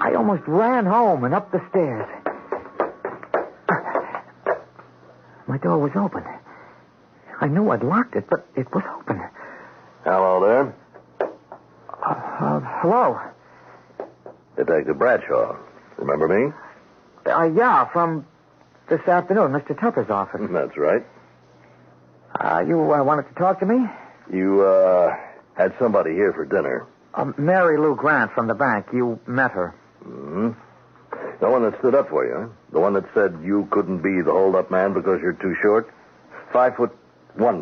I almost ran home and up the stairs. My door was open. I knew I'd locked it, but it was open. Hello there. Hello? Detective Bradshaw. Remember me? Yeah, from this afternoon, Mr. Tupper's office. That's right. You wanted to talk to me? You, had somebody here for dinner. Mary Lou Grant from the bank. You met her. Mm-hmm. The one that stood up for you, huh? The one that said you couldn't be the hold-up man because you're too short? 5'1",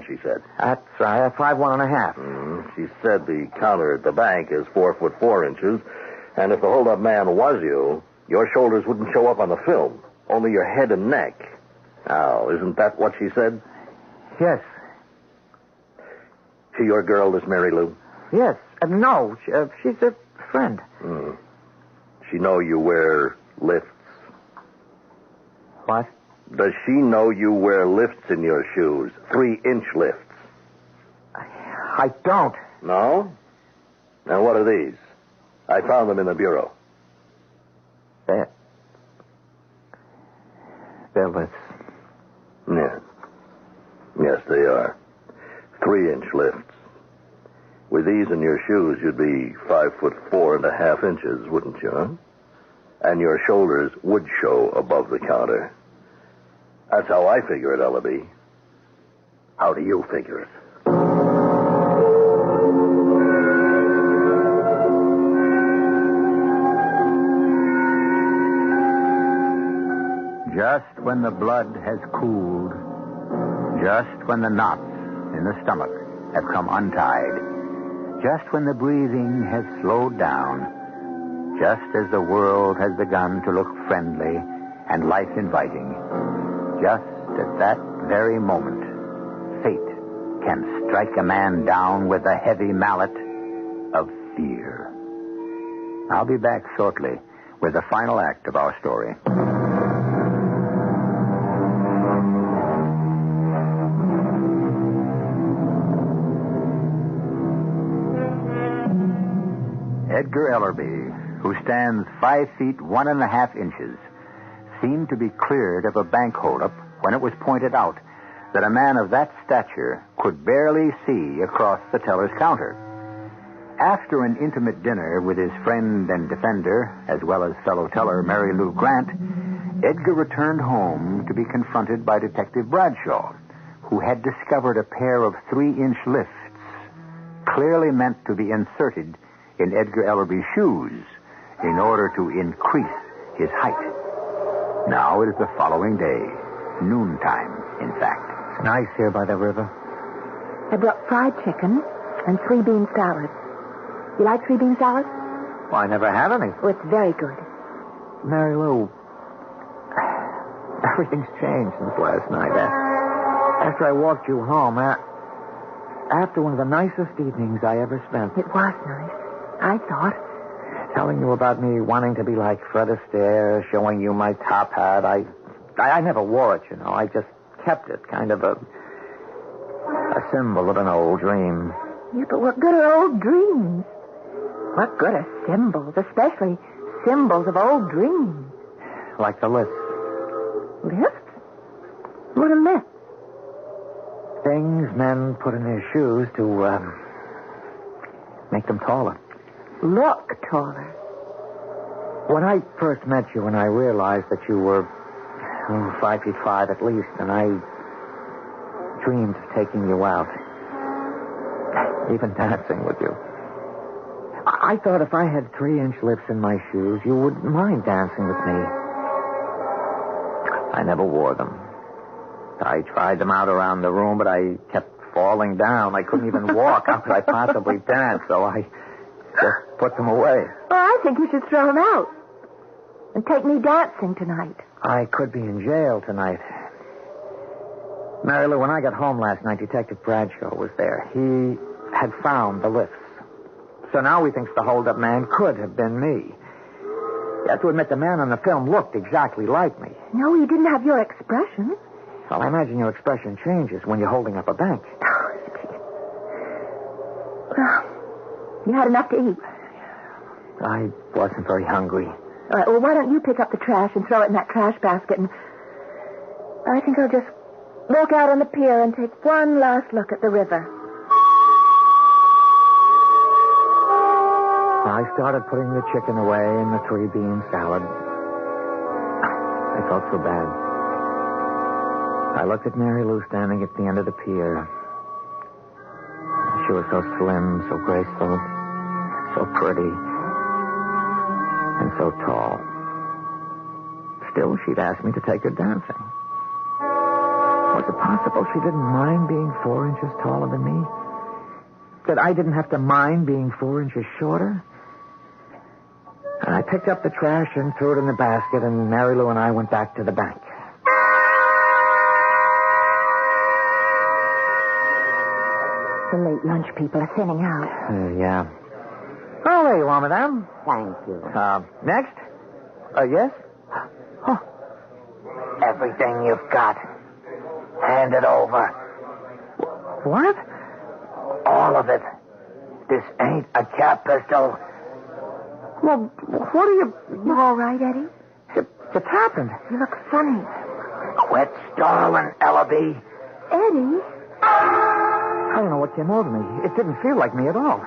she said. That's right, 5'1.5". She said the counter at the bank is 4'4", and if the hold-up man was you, your shoulders wouldn't show up on the film, only your head and neck. Now, isn't that what she said? Yes. She your girl, this Mary Lou? Yes. No, she's a friend. She know you wear lifts? What? Does she know you wear lifts in your shoes? 3-inch lifts? I don't. No? Now, what are these? I found them in the bureau. They're lifts. Yeah. Yes, they are. 3-inch lifts. With these in your shoes, you'd be 5'4.5", wouldn't you, huh? And your shoulders would show above the counter. That's how I figure it, Ellaby. How do you figure it? Just when the blood has cooled, just when the knots in the stomach have come untied, just when the breathing has slowed down, just as the world has begun to look friendly and life-inviting, just at that very moment, fate can strike a man down with the heavy mallet of fear. I'll be back shortly with the final act of our story. Edgar Ellerby, who stands 5 feet 1.5 inches, seemed to be cleared of a bank holdup when it was pointed out that a man of that stature could barely see across the teller's counter. After an intimate dinner with his friend and defender, as well as fellow teller Mary Lou Grant, Edgar returned home to be confronted by Detective Bradshaw, who had discovered a pair of 3-inch lifts, clearly meant to be inserted in Edgar Ellerby's shoes in order to increase his height. Now it is the following day, noontime, in fact. It's nice here by the river. I brought fried chicken and 3-bean salad. You like 3-bean salad? Well, I never had any. Oh, it's very good. Mary Lou, everything's changed since last night. After I walked you home, after one of the nicest evenings I ever spent. It was nice, I thought. Telling you about me wanting to be like Fred Astaire, showing you my top hat. I never wore it, you know. I just kept it, kind of a symbol of an old dream. Yeah, but what good are old dreams? What good are symbols, especially symbols of old dreams? Like the list. Lifts? What a lift? Things men put in their shoes to make them taller. Look taller. When I first met you and I realized that you were 5'5" at least, and I dreamed of taking you out, even dancing with you. I thought if I had 3-inch lifts in my shoes, you wouldn't mind dancing with me. I never wore them. I tried them out around the room, but I kept falling down. I couldn't even walk. How could I possibly dance? So I just put them away. Well, I think you should throw them out and take me dancing tonight. I could be in jail tonight. Mary Lou, when I got home last night, Detective Bradshaw was there. He had found the lifts. So now he thinks the hold-up man could have been me. You have to admit the man on the film looked exactly like me. No, he didn't have your expression. Well, I imagine your expression changes when you're holding up a bank. Well, you had enough to eat. I wasn't very hungry. All right, well, why don't you pick up the trash and throw it in that trash basket, and I think I'll just walk out on the pier and take one last look at the river. I started putting the chicken away and the 3-bean salad. I felt so bad. I looked at Mary Lou standing at the end of the pier. She was so slim, so graceful, so pretty, and so tall. Still, she'd asked me to take her dancing. Was it possible she didn't mind being 4 inches taller than me? That I didn't have to mind being 4 inches shorter? And I picked up the trash and threw it in the basket, and Mary Lou and I went back to the bank. The late lunch people are thinning out. Yeah. Oh, there you are, madame. Thank you. Next? Yes? Oh. Everything you've got. Hand it over. What? All of it. This ain't a cap pistol. Well, what are you... You all right, Eddie? What's happened? You look funny. Quit stalling, Ellaby. Eddie? I don't know what came over me. It didn't feel like me at all.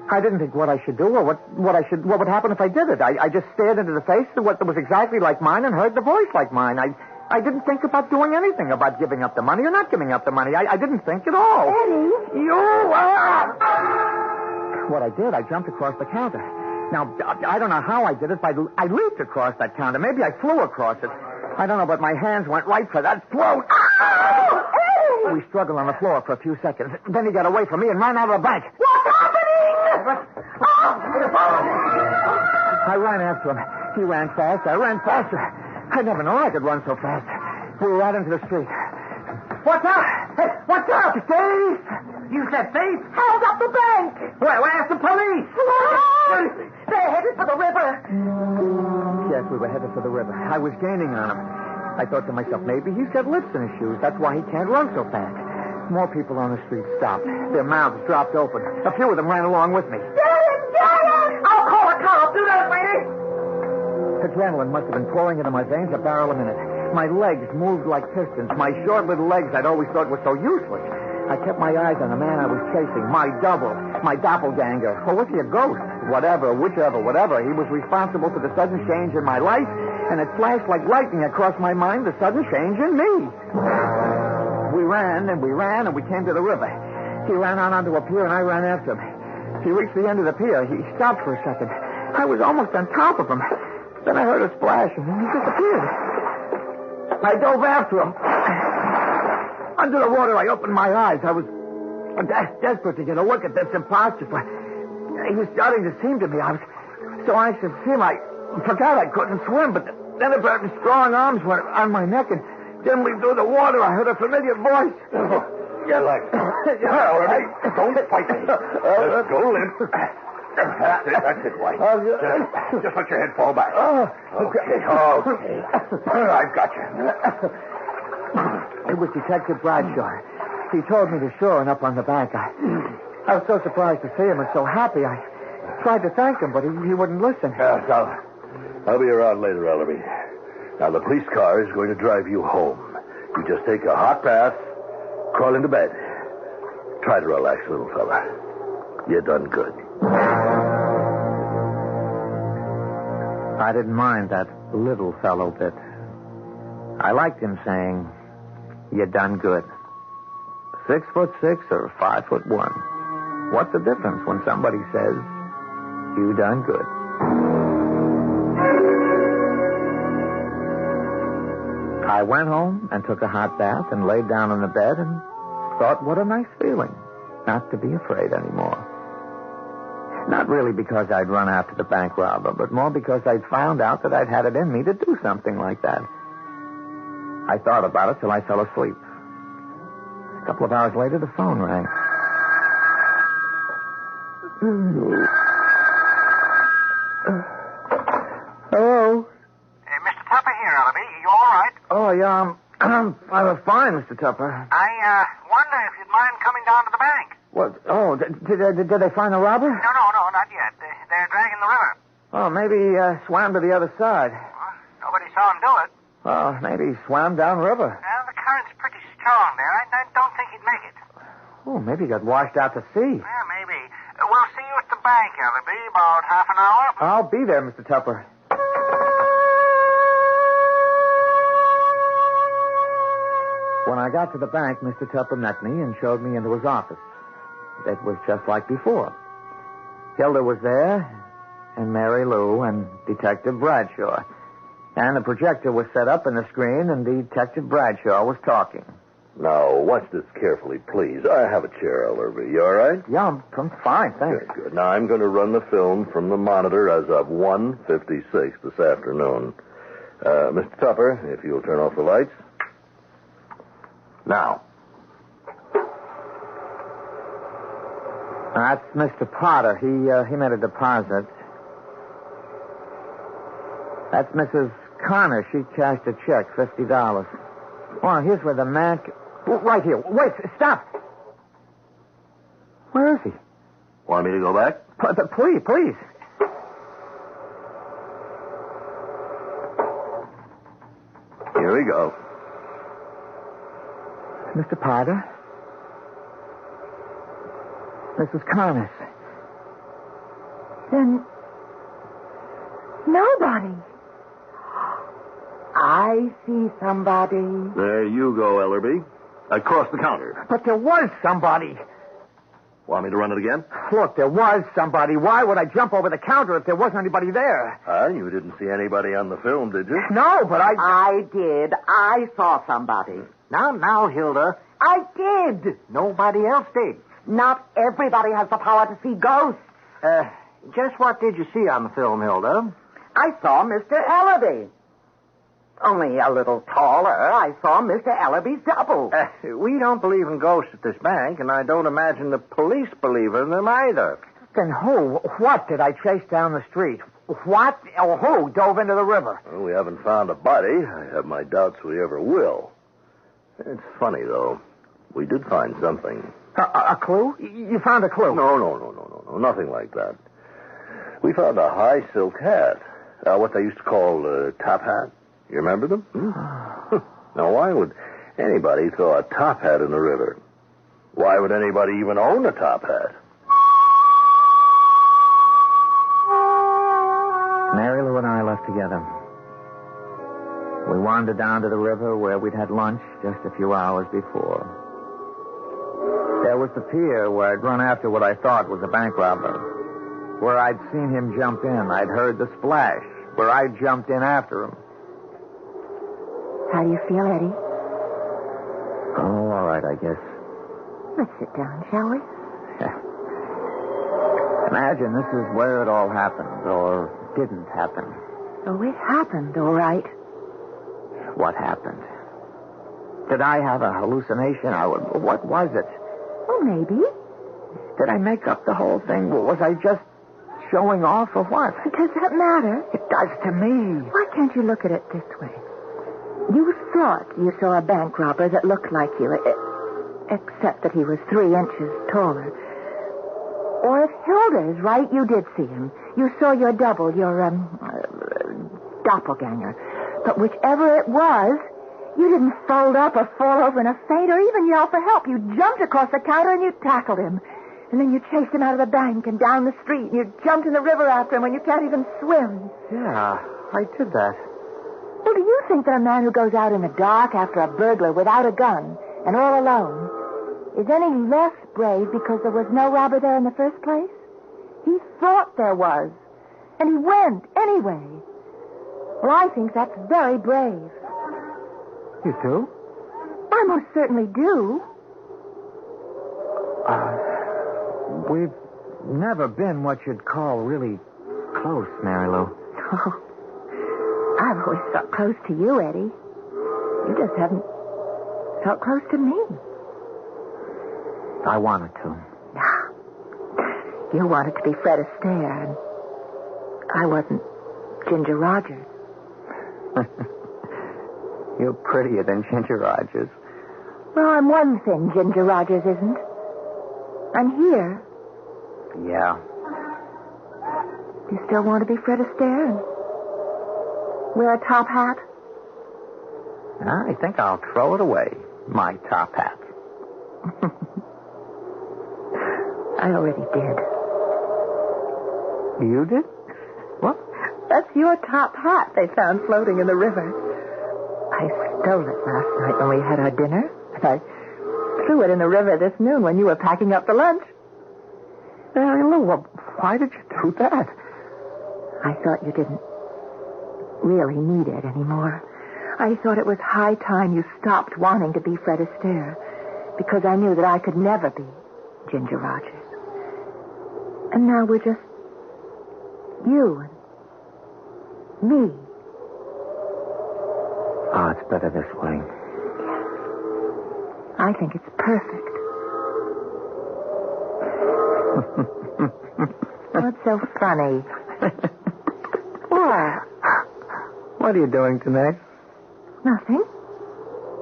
I didn't think what I should do or what would happen if I did it. I just stared into the face of what was exactly like mine and heard the voice like mine. I didn't think about doing anything, about giving up the money or not giving up the money. I didn't think at all. Eddie? What I did, I jumped across the counter. Now, I don't know how I did it, but I leaped across that counter. Maybe I flew across it. I don't know, but my hands went right for that throat. We struggled on the floor for a few seconds. Then he got away from me and ran out of the bank. What's happening? I ran after him. He ran fast. I ran faster. I never knew I could run so fast. We were out into the street. What's up? Hey, what's up? Thief? You said thief? Held up the bank. Well, where's the police? They're headed for the river. Yes, we were headed for the river. I was gaining on him. I thought to myself, maybe he's got lips in his shoes. That's why he can't run so fast. More people on the street stopped. Their mouths dropped open. A few of them ran along with me. Get him! I'll call a cop. Do that, lady. Adrenaline must have been pouring into my veins a barrel a minute. My legs moved like pistons. My short little legs I'd always thought were so useless. I kept my eyes on the man I was chasing, my double, my doppelganger. Or was he a ghost? Whatever, whichever, whatever. He was responsible for the sudden change in my life, and it flashed like lightning across my mind, the sudden change in me. We ran, and we came to the river. He ran out onto a pier, and I ran after him. He reached the end of the pier. He stopped for a second. I was almost on top of him. Then I heard a splash, and he disappeared. I dove after him. Under the water, I opened my eyes. I was desperate to get a look at this imposter. He was starting to seem to me. I was so anxious to see him, I forgot I couldn't swim, but then a pair of strong arms were on my neck, and dimly through the water, I heard a familiar voice. Relax. All right. Don't fight me. Just go limp. That's it, White. Just let your head fall back. Okay. I've got you. It was Detective Bradshaw. He told me to shore and up on the bank. I was so surprised to see him and so happy. I tried to thank him, but he wouldn't listen. I'll be around later, Ellaby. Now, the police car is going to drive you home. You just take a hot bath, crawl into bed. Try to relax, little fella. You done good. I didn't mind that little fellow bit. I liked him saying, you done good. 6'6" or 5'1". What's the difference when somebody says, you done good? I went home and took a hot bath and laid down on the bed and thought, what a nice feeling not to be afraid anymore. Not really because I'd run after the bank robber, but more because I'd found out that I'd had it in me to do something like that. I thought about it till I fell asleep. A couple of hours later, the phone rang. Hello? Hey, Mr. Tupper here, Ellaby. You all right? Oh, yeah, I'm fine, Mr. Tupper. I wonder if you'd mind coming down to the bank. What? Oh, did they find the robber? No, not yet. They're dragging the river. Oh, maybe he swam to the other side. Well, nobody saw him do it. Oh, maybe he swam downriver. Well, the current's pretty strong there. I don't think he'd make it. Oh, maybe he got washed out to sea. Yeah, maybe. We'll see you at the bank, Ellaby, about half an hour. I'll be there, Mr. Tupper. When I got to the bank, Mr. Tupper met me and showed me into his office. It was just like before. Hilda was there, and Mary Lou, and Detective Bradshaw. And the projector was set up in the screen, and Detective Bradshaw was talking. Now, watch this carefully, please. I have a chair, Ellerby. You all right? Yeah, I'm fine, thanks. Good. Now, I'm going to run the film from the monitor as of 1:56 this afternoon. Mr. Tupper, if you'll turn off the lights. Now. That's Mr. Potter. He made a deposit. That's Mrs. Connor. She cashed a check, $50. Well, here's where the man... Right here. Wait, stop. Where is he? Want me to go back? Please. Here we go. Mr. Potter. Mrs. Connors. Then nobody. I see somebody. There you go, Ellerby. Across the counter. But there was somebody. Want me to run it again? Look, there was somebody. Why would I jump over the counter if there wasn't anybody there? You didn't see anybody on the film, did you? No, but I did. I saw somebody. Now, Hilda. I did. Nobody else did. Not everybody has the power to see ghosts. Just what did you see on the film, Hilda? I saw Mr. Ellaby. Only a little taller. I saw Mr. Ellaby's double. We don't believe in ghosts at this bank, and I don't imagine the police believe in them either. Then what did I chase down the street? What or who dove into the river? Well, we haven't found a body. I have my doubts we ever will. It's funny, though. We did find something. A clue? You found a clue? No. Nothing like that. We found a high silk hat. What they used to call a top hat. You remember them? Now, why would anybody throw a top hat in the river? Why would anybody even own a top hat? Mary Lou and I left together. We wandered down to the river where we'd had lunch just a few hours before. There was the pier where I'd run after what I thought was a bank robber. Where I'd seen him jump in. I'd heard the splash. Where I jumped in after him. How do you feel, Eddie? Oh, all right, I guess. Let's sit down, shall we? Imagine this is where it all happened, or didn't happen. Oh, it happened, all right. What happened? Did I have a hallucination? What was it? Oh, maybe. Did I make up the whole thing? Was I just showing off, or what? Does that matter? It does to me. Why can't you look at it this way? You thought you saw a bank robber that looked like you, except that he was 3 inches taller. Or if Hilda is right, you did see him. You saw your double, your doppelganger. But whichever it was, you didn't fold up or fall over in a faint or even yell for help. You jumped across the counter and you tackled him. And then you chased him out of the bank and down the street. And you jumped in the river after him when you can't even swim. Yeah, I did that. Well, do you think that a man who goes out in the dark after a burglar without a gun and all alone is any less brave because there was no robber there in the first place? He thought there was, and he went anyway. Well, I think that's very brave. You do? I most certainly do. We've never been what you'd call really close, Mary Lou. Oh, I've always felt close to you, Eddie. You just haven't felt close to me. I wanted to. You wanted to be Fred Astaire, and I wasn't Ginger Rogers. You're prettier than Ginger Rogers. Well, I'm one thing Ginger Rogers isn't. I'm here. Yeah. You still want to be Fred Astaire and wear a top hat? I think I'll throw it away, my top hat. I already did. You did? What? That's your top hat they found floating in the river. I stole it last night when we had our dinner, and I threw it in the river this noon when you were packing up the lunch. Mary Lou, why did you do that? I thought you didn't really need it anymore. I thought it was high time you stopped wanting to be Fred Astaire, because I knew that I could never be Ginger Rogers. And now we're just you and me. Oh, it's better this way. I think it's perfect. What's so funny? What? What are you doing tonight? Nothing.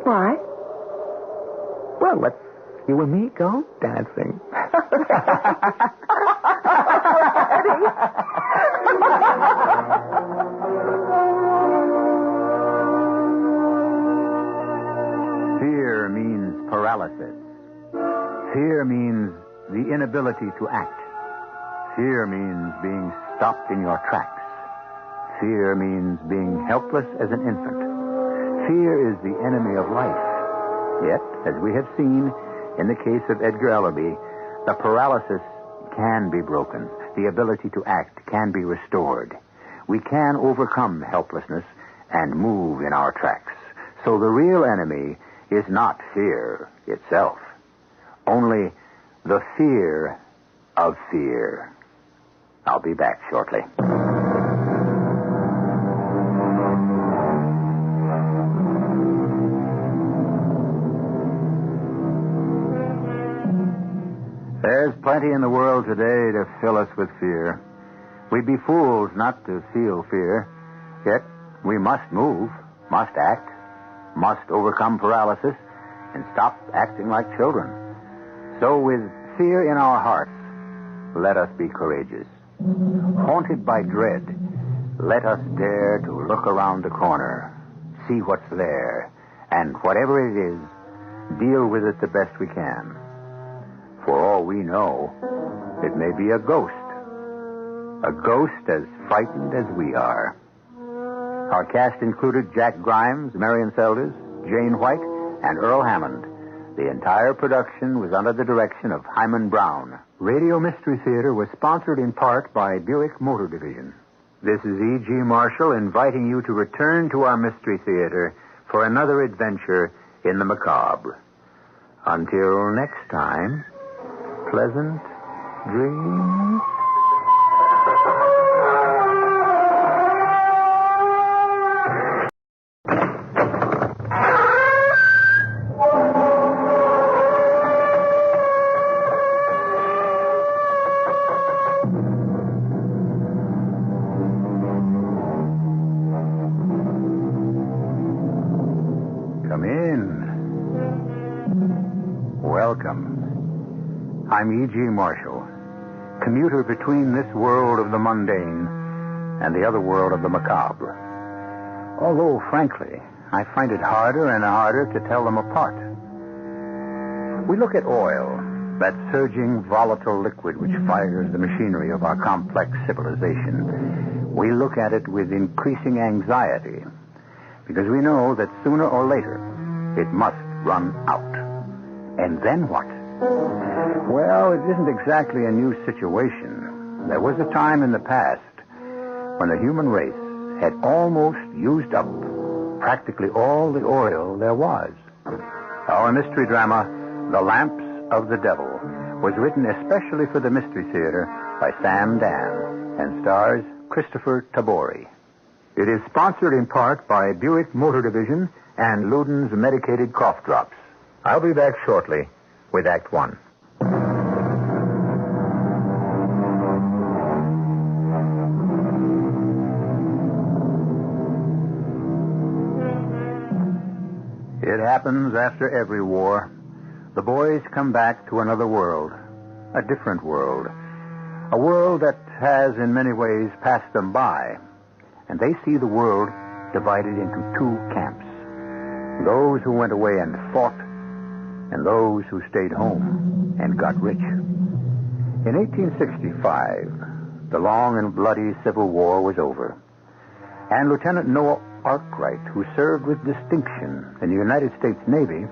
Why? Well, let's you and me go dancing. Fear means paralysis. Fear means the inability to act. Fear means being stopped in your tracks. Fear means being helpless as an infant. Fear is the enemy of life. Yet, as we have seen in the case of Edgar Ellerby, the paralysis can be broken. The ability to act can be restored. We can overcome helplessness and move in our tracks. So the real enemy is not fear itself, only the fear of fear. I'll be back shortly. There's plenty in the world today to fill us with fear. We'd be fools not to feel fear. Yet we must move, must act, must overcome paralysis, and stop acting like children. So with fear in our hearts, let us be courageous. Haunted by dread, let us dare to look around the corner, see what's there, and whatever it is, deal with it the best we can. For all we know, it may be a ghost as frightened as we are. Our cast included Jack Grimes, Marion Seldes, Jane White, and Earl Hammond. The entire production was under the direction of Hyman Brown. Radio Mystery Theater was sponsored in part by Buick Motor Division. This is E.G. Marshall inviting you to return to our Mystery Theater for another adventure in the macabre. Until next time, pleasant dreams. Come in. Welcome. I'm E.G. Marshall, commuter between this world of the mundane and the other world of the macabre. Although, frankly, I find it harder and harder to tell them apart. We look at oil, that surging, volatile liquid which fires the machinery of our complex civilization. We look at it with increasing anxiety, because we know that sooner or later it must run out. And then what? Well, it isn't exactly a new situation. There was a time in the past when the human race had almost used up practically all the oil there was. Our mystery drama, The Lamps of the Devil, was written especially for the Mystery Theater by Sam Dan and stars Christopher Tabori. It is sponsored in part by Buick Motor Division and Luden's Medicated Cough Drops. I'll be back shortly with Act One. It happens after every war. The boys come back to another world, a different world, a world that has in many ways passed them by, and they see the world divided into two camps, those who went away and fought, and those who stayed home and got rich. In 1865, the long and bloody Civil War was over, and Lieutenant Noah Arkwright, who served with distinction in the United States Navy,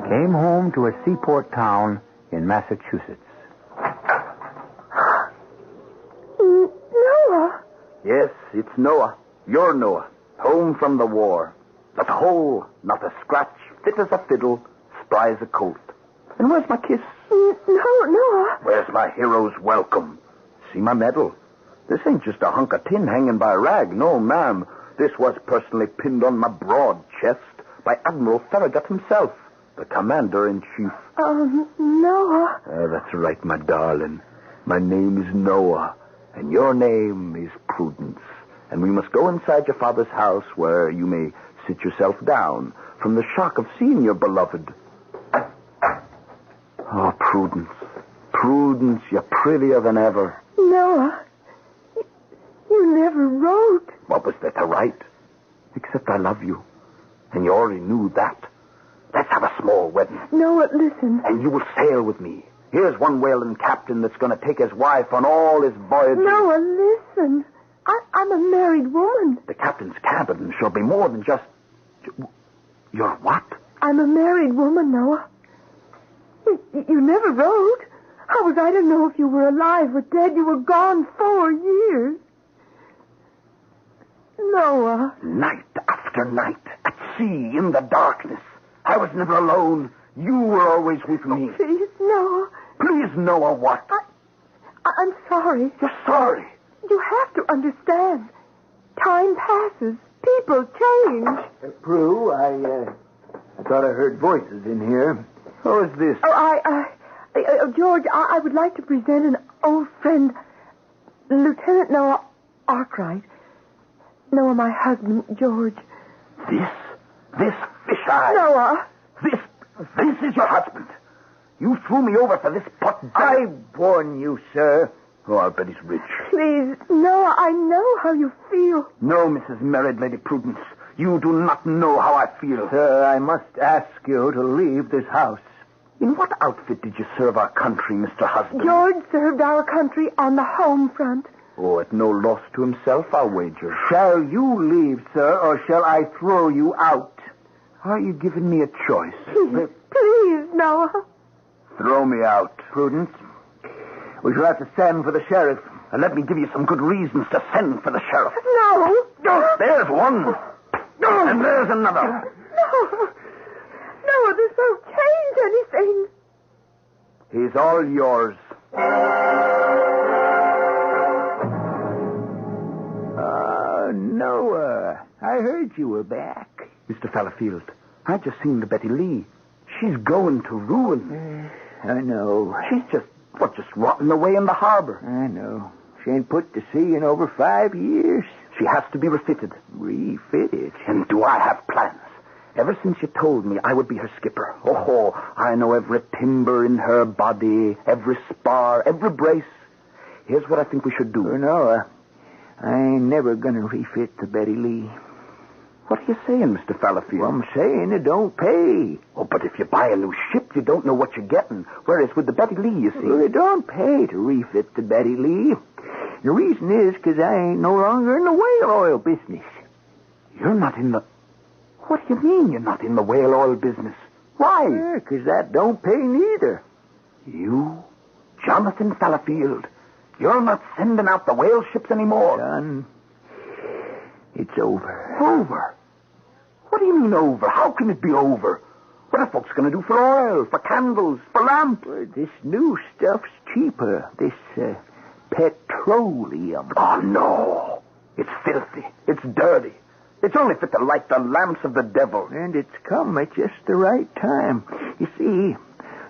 came home to a seaport town in Massachusetts. Noah? Yes, it's Noah. Your Noah. Home from the war. Not a hole, not a scratch, fit as a fiddle, spry as a colt. And where's my kiss? No, Noah. Where's my hero's welcome? See my medal? This ain't just a hunk of tin hanging by a rag. No, ma'am. This was personally pinned on my broad chest by Admiral Farragut himself, the Commander-in-Chief. Noah. That's right, my darling. My name is Noah, and your name is Prudence. And we must go inside your father's house where you may sit yourself down from the shock of seeing your beloved. Oh, Prudence. Prudence, you're prettier than ever. Noah, you never wrote. What was there to write? Except I love you. And you already knew that. Let's have a small wedding. Noah, listen. And you will sail with me. Here's one whaling captain that's going to take his wife on all his voyages. Noah, listen. I'm a married woman. The captain's cabin shall be more than just... You're what? I'm a married woman, Noah. You never wrote. How was I to know if you were alive or dead? You were gone 4 years. Noah. Night after night, at sea, in the darkness. I was never alone. You were always with me. Please, Noah. Please, Noah, what? I'm sorry. You're sorry? You have to understand. Time passes. People change. Prue, I thought I heard voices in here. Who is this? George, I would like to present an old friend, Lieutenant Noah Arkwright. Noah, my husband, George. This fish-eye. Noah. This is your husband. You threw me over for this pot. I warn you, sir. Oh, I'll bet he's rich. Please, Noah, I know how you feel. No, Mrs. Married Lady Prudence. You do not know how I feel. Sir, I must ask you to leave this house. In what outfit did you serve our country, Mr. Husband? George served our country on the home front. Oh, at no loss to himself, I'll wager. Shall you leave, sir, or shall I throw you out? Are you giving me a choice? Please, Noah. Throw me out. Prudence, we shall have to send for the sheriff. And let me give you some good reasons to send for the sheriff. No. Oh, there's one. And there's another. No, this won't change anything. He's all yours. Noah, I heard you were back. Mr. Fallowfield, I just seen the Betty Lee. She's going to ruin. I know. She's just rotting away in the harbor. I know. She ain't put to sea in over 5 years. She has to be refitted. Refitted? And do I have plans? Ever since you told me I would be her skipper. Oh, I know every timber in her body, every spar, every brace. Here's what I think we should do. Noah, I ain't never gonna refit the Betty Lee. What are you saying, Mr. Fallowfield? Well, I'm saying it don't pay. Oh, but if you buy a new ship, you don't know what you're getting. Whereas with the Betty Lee, you see... Well, it don't pay to refit the Betty Lee. The reason is because I ain't no longer in the whale oil business. You're not in the... What do you mean you're not in the whale oil business? Why? Because that don't pay neither. You, Jonathan Fallowfield, you're not sending out the whale ships anymore. Son, it's over. Over? What do you mean over? How can it be over? What are folks going to do for oil, for candles, for lamps? Well, this new stuff's cheaper. This petroleum. Oh, no. It's filthy. It's dirty. It's only fit to light the lamps of the devil. And it's come at just the right time. You see,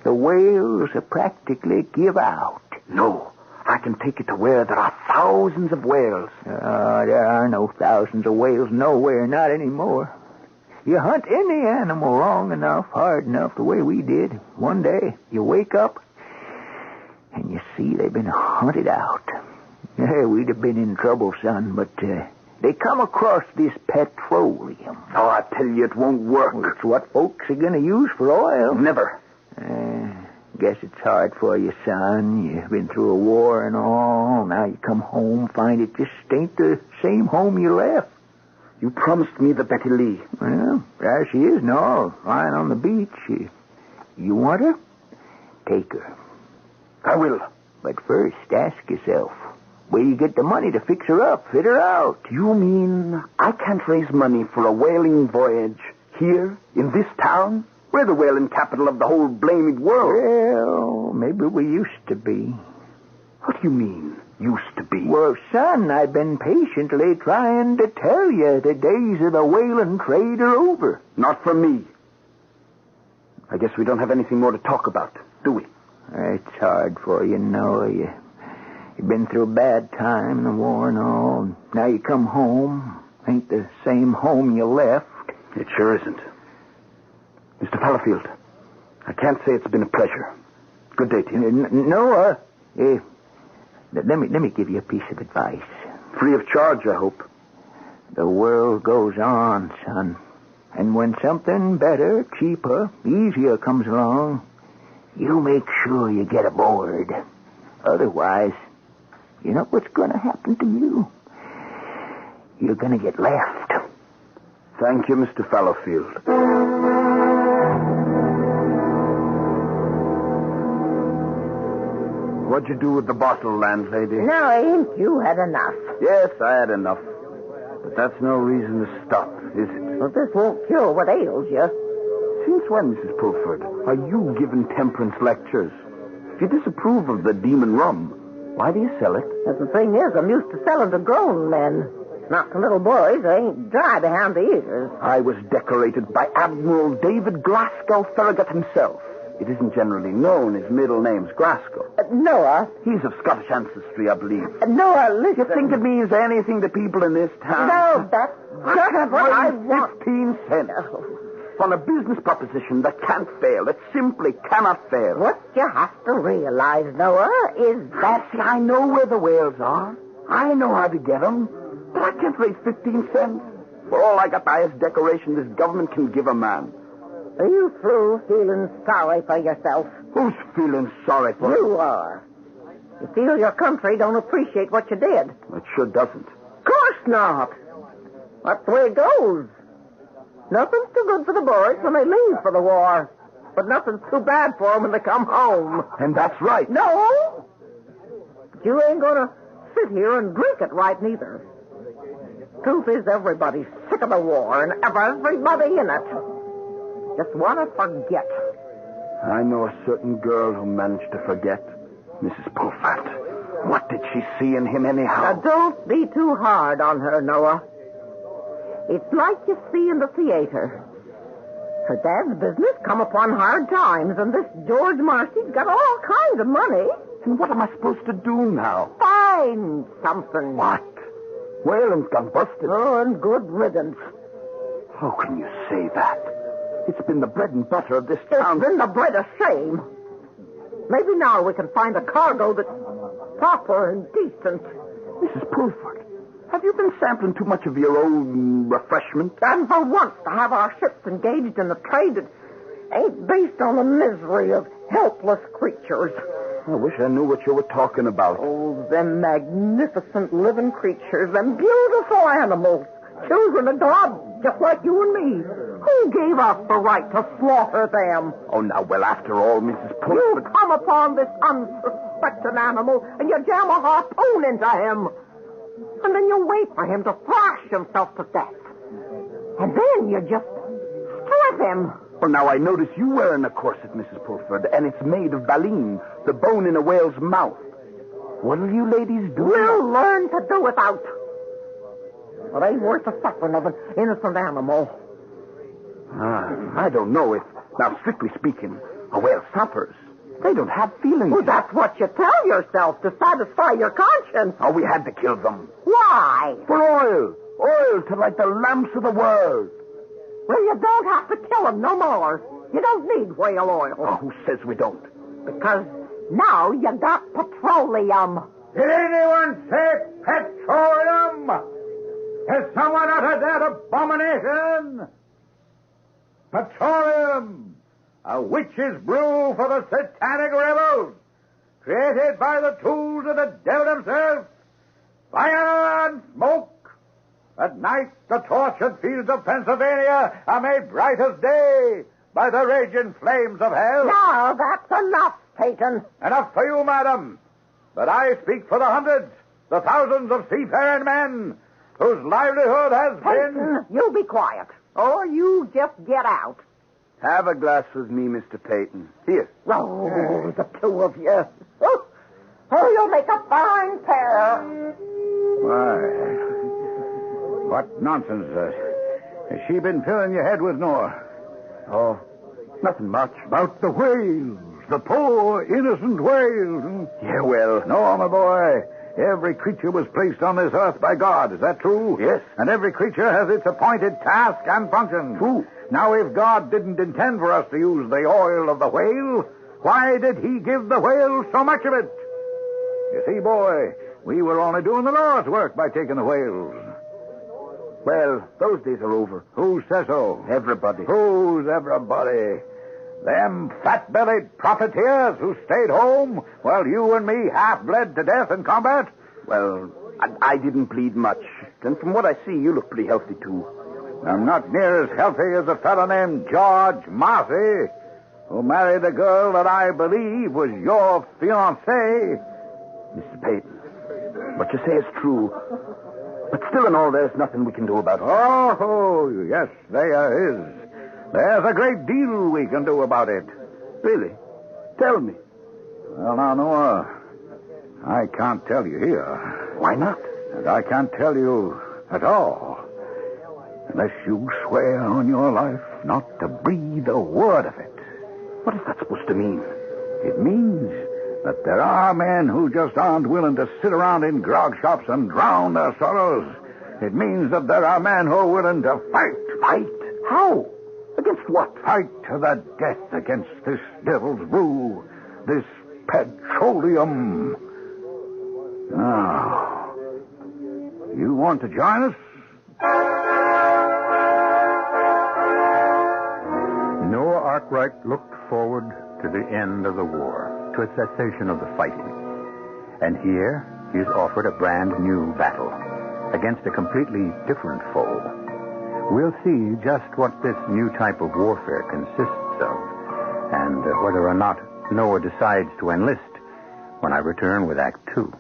the whales are practically give out. No, I can take it to where there are thousands of whales. There are no thousands of whales nowhere, not anymore. You hunt any animal long enough, hard enough, the way we did. One day, you wake up, and you see they've been hunted out. Yeah, we'd have been in trouble, son, but they come across this petroleum. Oh, I tell you, it won't work. Well, it's what folks are going to use for oil. Never. Guess it's hard for you, son. You've been through a war and all. Now you come home, find it just ain't the same home you left. You promised me the Betty Lee. Well, there she is now, lying on the beach. You want her? Take her. I will. But first, ask yourself, where you get the money to fix her up, fit her out? You mean I can't raise money for a whaling voyage here, in this town? We're the whaling capital of the whole blamed world. Well, maybe we used to be. What do you mean, used to be? Well, son, I've been patiently trying to tell you the days of the whaling trade are over. Not for me. I guess we don't have anything more to talk about, do we? It's hard for you, Noah. You've been through a bad time in the war and all. Now you come home. Ain't the same home you left. It sure isn't. Mr. Fallowfield, I can't say it's been a pleasure. Good day to you. Noah, let me give you a piece of advice. Free of charge, I hope. The world goes on, son. And when something better, cheaper, easier comes along, you make sure you get aboard. Otherwise, you know what's going to happen to you? You're going to get left. Thank you, Mr. Fallowfield. What'd you do with the bottle, landlady? No, ain't you had enough? Yes, I had enough. But that's no reason to stop, is it? Well, this won't cure what ails you. Since when, Mrs. Pulford, are you giving temperance lectures? If you disapprove of the demon rum, why do you sell it? But the thing is, I'm used to selling to grown men. Not to little boys. They ain't dry behind the ears. I was decorated by Admiral David Glasgow Farragut himself. It isn't generally known his middle name's Glasgow. Noah. He's of Scottish ancestry, I believe. Noah, listen. You think it means anything to people in this town? No, that's not what I want. 15 cents. On a business proposition that can't fail. That simply cannot fail. What you have to realize, Noah, is that... See, I know where the whales are. I know how to get them. But I can't raise 15 cents. For all I got the highest decoration this government can give a man. Are you through feeling sorry for yourself? Who's feeling sorry for You are. You feel your country don't appreciate what you did. It sure doesn't. Of course not. That's the way it goes. Nothing's too good for the boys when they leave for the war. But nothing's too bad for them when they come home. And that's right. No. But you ain't going to sit here and drink it right neither. Truth is, everybody's sick of the war and everybody in it. Just want to forget. I know a certain girl who managed to forget. Mrs. Pulford. What did she see in him anyhow? Now, don't be too hard on her, Noah. It's like you see in the theater. Her dad's business come upon hard times, and this George Marcy's got all kinds of money. And what am I supposed to do now? Find something. What? Whalen's gone busted. Oh, and good riddance. How can you say that? It's been the bread and butter of this town. It's been the bread of shame. Maybe now we can find a cargo that's proper and decent. Mrs. Pulford, have you been sampling too much of your own refreshment? And for once to have our ships engaged in a trade that ain't based on the misery of helpless creatures. I wish I knew what you were talking about. Oh, them magnificent living creatures, them beautiful animals, children of God, just like you and me. Who gave us the right to slaughter them? Oh, now, well, after all, Mrs. Pulford... You come upon this unsuspecting animal, and you jam a harpoon into him. And then you wait for him to thrash himself to death. And then you just strip him. Well, now, I notice you wearing a corset, Mrs. Pulford, and it's made of baleen, the bone in a whale's mouth. What'll you ladies do? We'll learn to do without. It ain't worth the suffering of an innocent animal. I don't know if, now strictly speaking, a whale suffers. They don't have feelings. Well, that's what you tell yourself to satisfy your conscience. Oh, we had to kill them. Why? For oil. Oil to light the lamps of the world. Well, you don't have to kill them no more. You don't need whale oil. Oh, who says we don't? Because now you got petroleum. Did anyone say petroleum? Has someone uttered that abomination? Petroleum, a witch's brew for the satanic rebels, created by the tools of the devil himself. Fire and smoke. At night, the tortured fields of Pennsylvania are made bright as day by the raging flames of hell. Now, that's enough, Peyton. Enough for you, madam. But I speak for the hundreds, the thousands of seafaring men whose livelihood has Peyton, you be quiet, or you just get out. Have a glass with me, Mr. Peyton. Here. Oh, the two of you. Oh, you'll make a fine pair. Why, what nonsense. Has she been filling your head with, Nora? Oh, nothing much. About the whales, the poor, innocent whales. Yeah, well. No, my boy. Every creature was placed on this earth by God. Is that true? Yes. And every creature has its appointed task and function. True. Now, if God didn't intend for us to use the oil of the whale, why did he give the whale so much of it? You see, boy, we were only doing the Lord's work by taking the whales. Well, those days are over. Who says so? Everybody. Who's everybody? Them fat-bellied profiteers who stayed home while you and me half bled to death in combat? Well, I didn't bleed much. And from what I see, you look pretty healthy, too. I'm not near as healthy as a fellow named George Marcy, who married a girl that I believe was your fiancée. Mr. Peyton, what you say is true. But still in all, there's nothing we can do about it. Oh, yes, there is. There's a great deal we can do about it. Really? Tell me. Well, now, Noah, I can't tell you here. Why not? And I can't tell you at all. Unless you swear on your life not to breathe a word of it. What is that supposed to mean? It means that there are men who just aren't willing to sit around in grog shops and drown their sorrows. It means that there are men who are willing to fight. Fight? How? Against what? Fight to the death against this devil's brew, this petroleum. Now, you want to join us? Noah Arkwright looked forward to the end of the war, to a cessation of the fighting. And here he is offered a brand new battle against a completely different foe. We'll see just what this new type of warfare consists of, and whether or not Noah decides to enlist when I return with Act 2.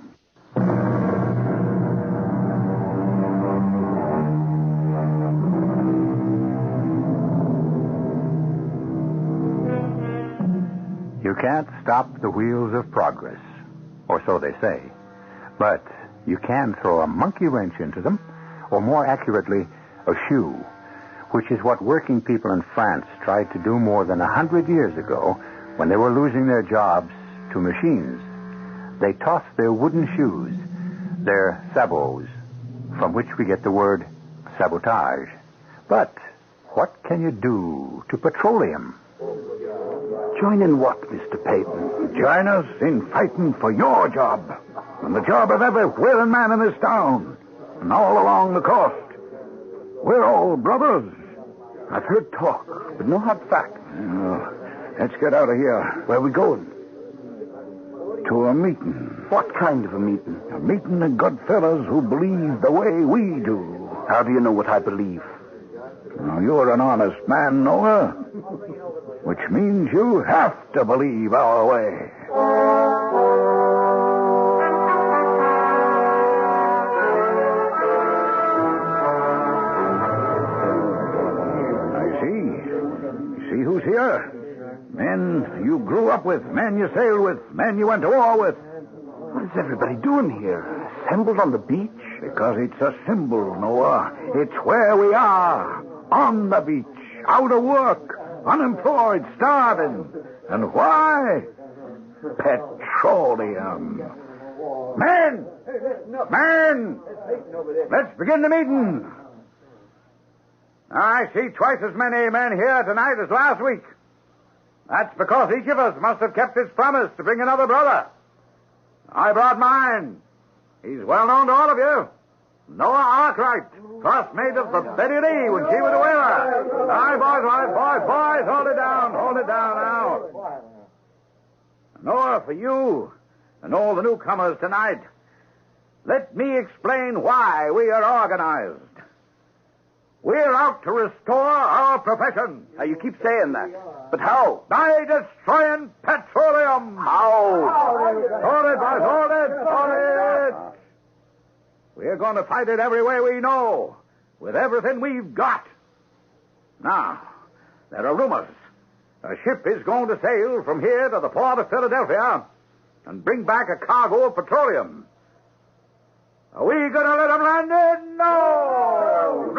You can't stop the wheels of progress, or so they say. But you can throw a monkey wrench into them, or more accurately, a shoe, which is what working people in France tried to do more than 100 years ago when they were losing their jobs to machines. They tossed their wooden shoes, their sabots, from which we get the word sabotage. But what can you do to petroleum? Join in what, Mr. Peyton? Join us in fighting for your job and the job of every whaling man in this town and all along the coast. We're all brothers. I've heard talk, but no hard fact. Let's get out of here. Where are we going? To a meeting. What kind of a meeting? A meeting of good fellas who believe the way we do. How do you know what I believe? Now, you're an honest man, Noah, which means you have to believe our way. See who's here? Men you grew up with, men you sailed with, men you went to war with. What is everybody doing here? Assembled on the beach? Because it's a symbol, Noah. It's where we are. On the beach. Out of work. Unemployed. Starving. And why? Petroleum. Men! Men! Let's begin the meeting. I see twice as many men here tonight as last week. That's because each of us must have kept his promise to bring another brother. I brought mine. He's well known to all of you. Noah Arkwright, first mate of the Betty Lee when she was a whaler. All right, boys, hold it down now. Noah, for you and all the newcomers tonight, let me explain why we are organized. We're out to restore our profession. You keep saying that. But how? By destroying petroleum. How? Hold it, boys, hold it. We're going to fight it every way we know, with everything we've got. Now, there are rumors. A ship is going to sail from here to the port of Philadelphia and bring back a cargo of petroleum. Are we going to let them land it? No.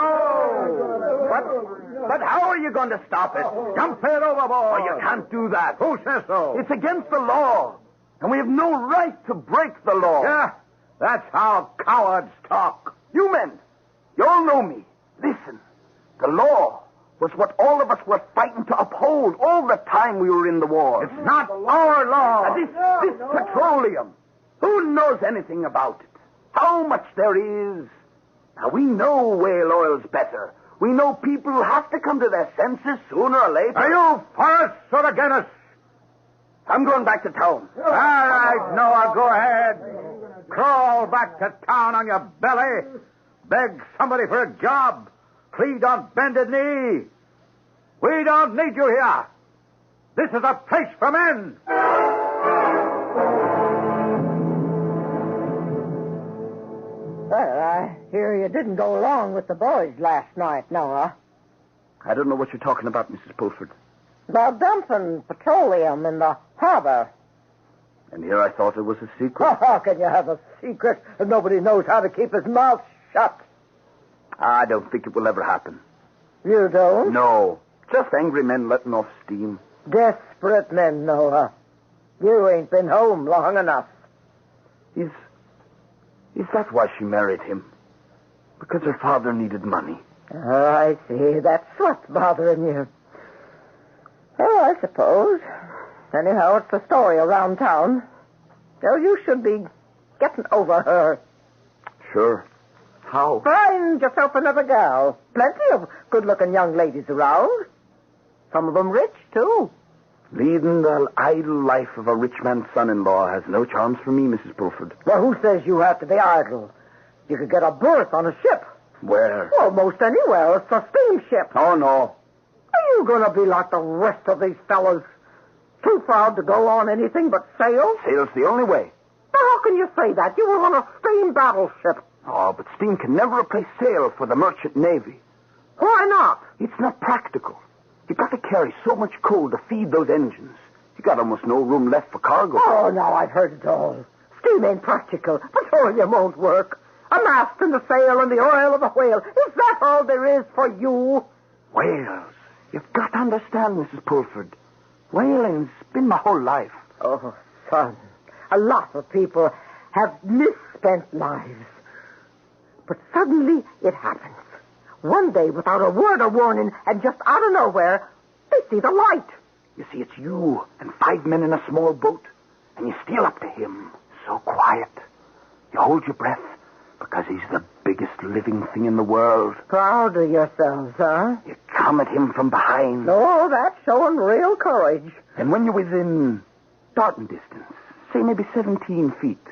But how are you going to stop it? Jump it overboard. Oh, you can't do that. Who says so? It's against the law. And we have no right to break the law. Yeah, that's how cowards talk. You men, you all know me. Listen, the law was what all of us were fighting to uphold all the time we were in the war. It's not our law. This petroleum, who knows anything about it? How much there is? Now, we know whale oil's better. We know people have to come to their senses sooner or later. Are you for us or against us? I'm going back to town. All right, Noah, go ahead. Crawl back to town on your belly. Beg somebody for a job. Plead on bended knee. We don't need you here. This is a place for men. Well, I hear you didn't go along with the boys last night, Noah. I don't know what you're talking about, Mrs. Pulford. About dumping petroleum in the harbor. And here I thought it was a secret. How can you have a secret if nobody knows how to keep his mouth shut? I don't think it will ever happen. You don't? No. Just angry men letting off steam. Desperate men, Noah. You ain't been home long enough. Is that why she married him? Because her father needed money. Oh, I see. That's what's bothering you. Oh, I suppose. Anyhow, it's the story around town. So you should be getting over her. Sure. How? Find yourself another gal. Plenty of good-looking young ladies around. Some of them rich, too. Leading the idle life of a rich man's son-in-law has no charms for me, Mrs. Pulford. Well, who says you have to be idle? You could get a berth on a ship. Where? Well, most anywhere. It's a steamship. Oh, no. Are you going to be like the rest of these fellas? Too proud to go on anything but sail? Sail's the only way. Now, how can you say that? You were on a steam battleship. Oh, but steam can never replace sail for the merchant navy. Why not? It's not practical. You've got to carry so much coal to feed those engines. You got almost no room left for cargo. Oh, now I've heard it all. Steam ain't practical. Petroleum won't work. A mast and the sail and the oil of a whale. Is that all there is for you? Whales. You've got to understand, Mrs. Pulford. Whaling's been my whole life. Oh, son. A lot of people have misspent lives. But suddenly it happens. One day, without a word of warning, and just out of nowhere, they see the light. You see, it's you and 5 men in a small boat, and you steal up to him, so quiet. You hold your breath, because he's the biggest living thing in the world. Proud of yourselves, huh? You come at him from behind. Oh, that's showing real courage. And when you're within darting distance, say maybe 17 feet,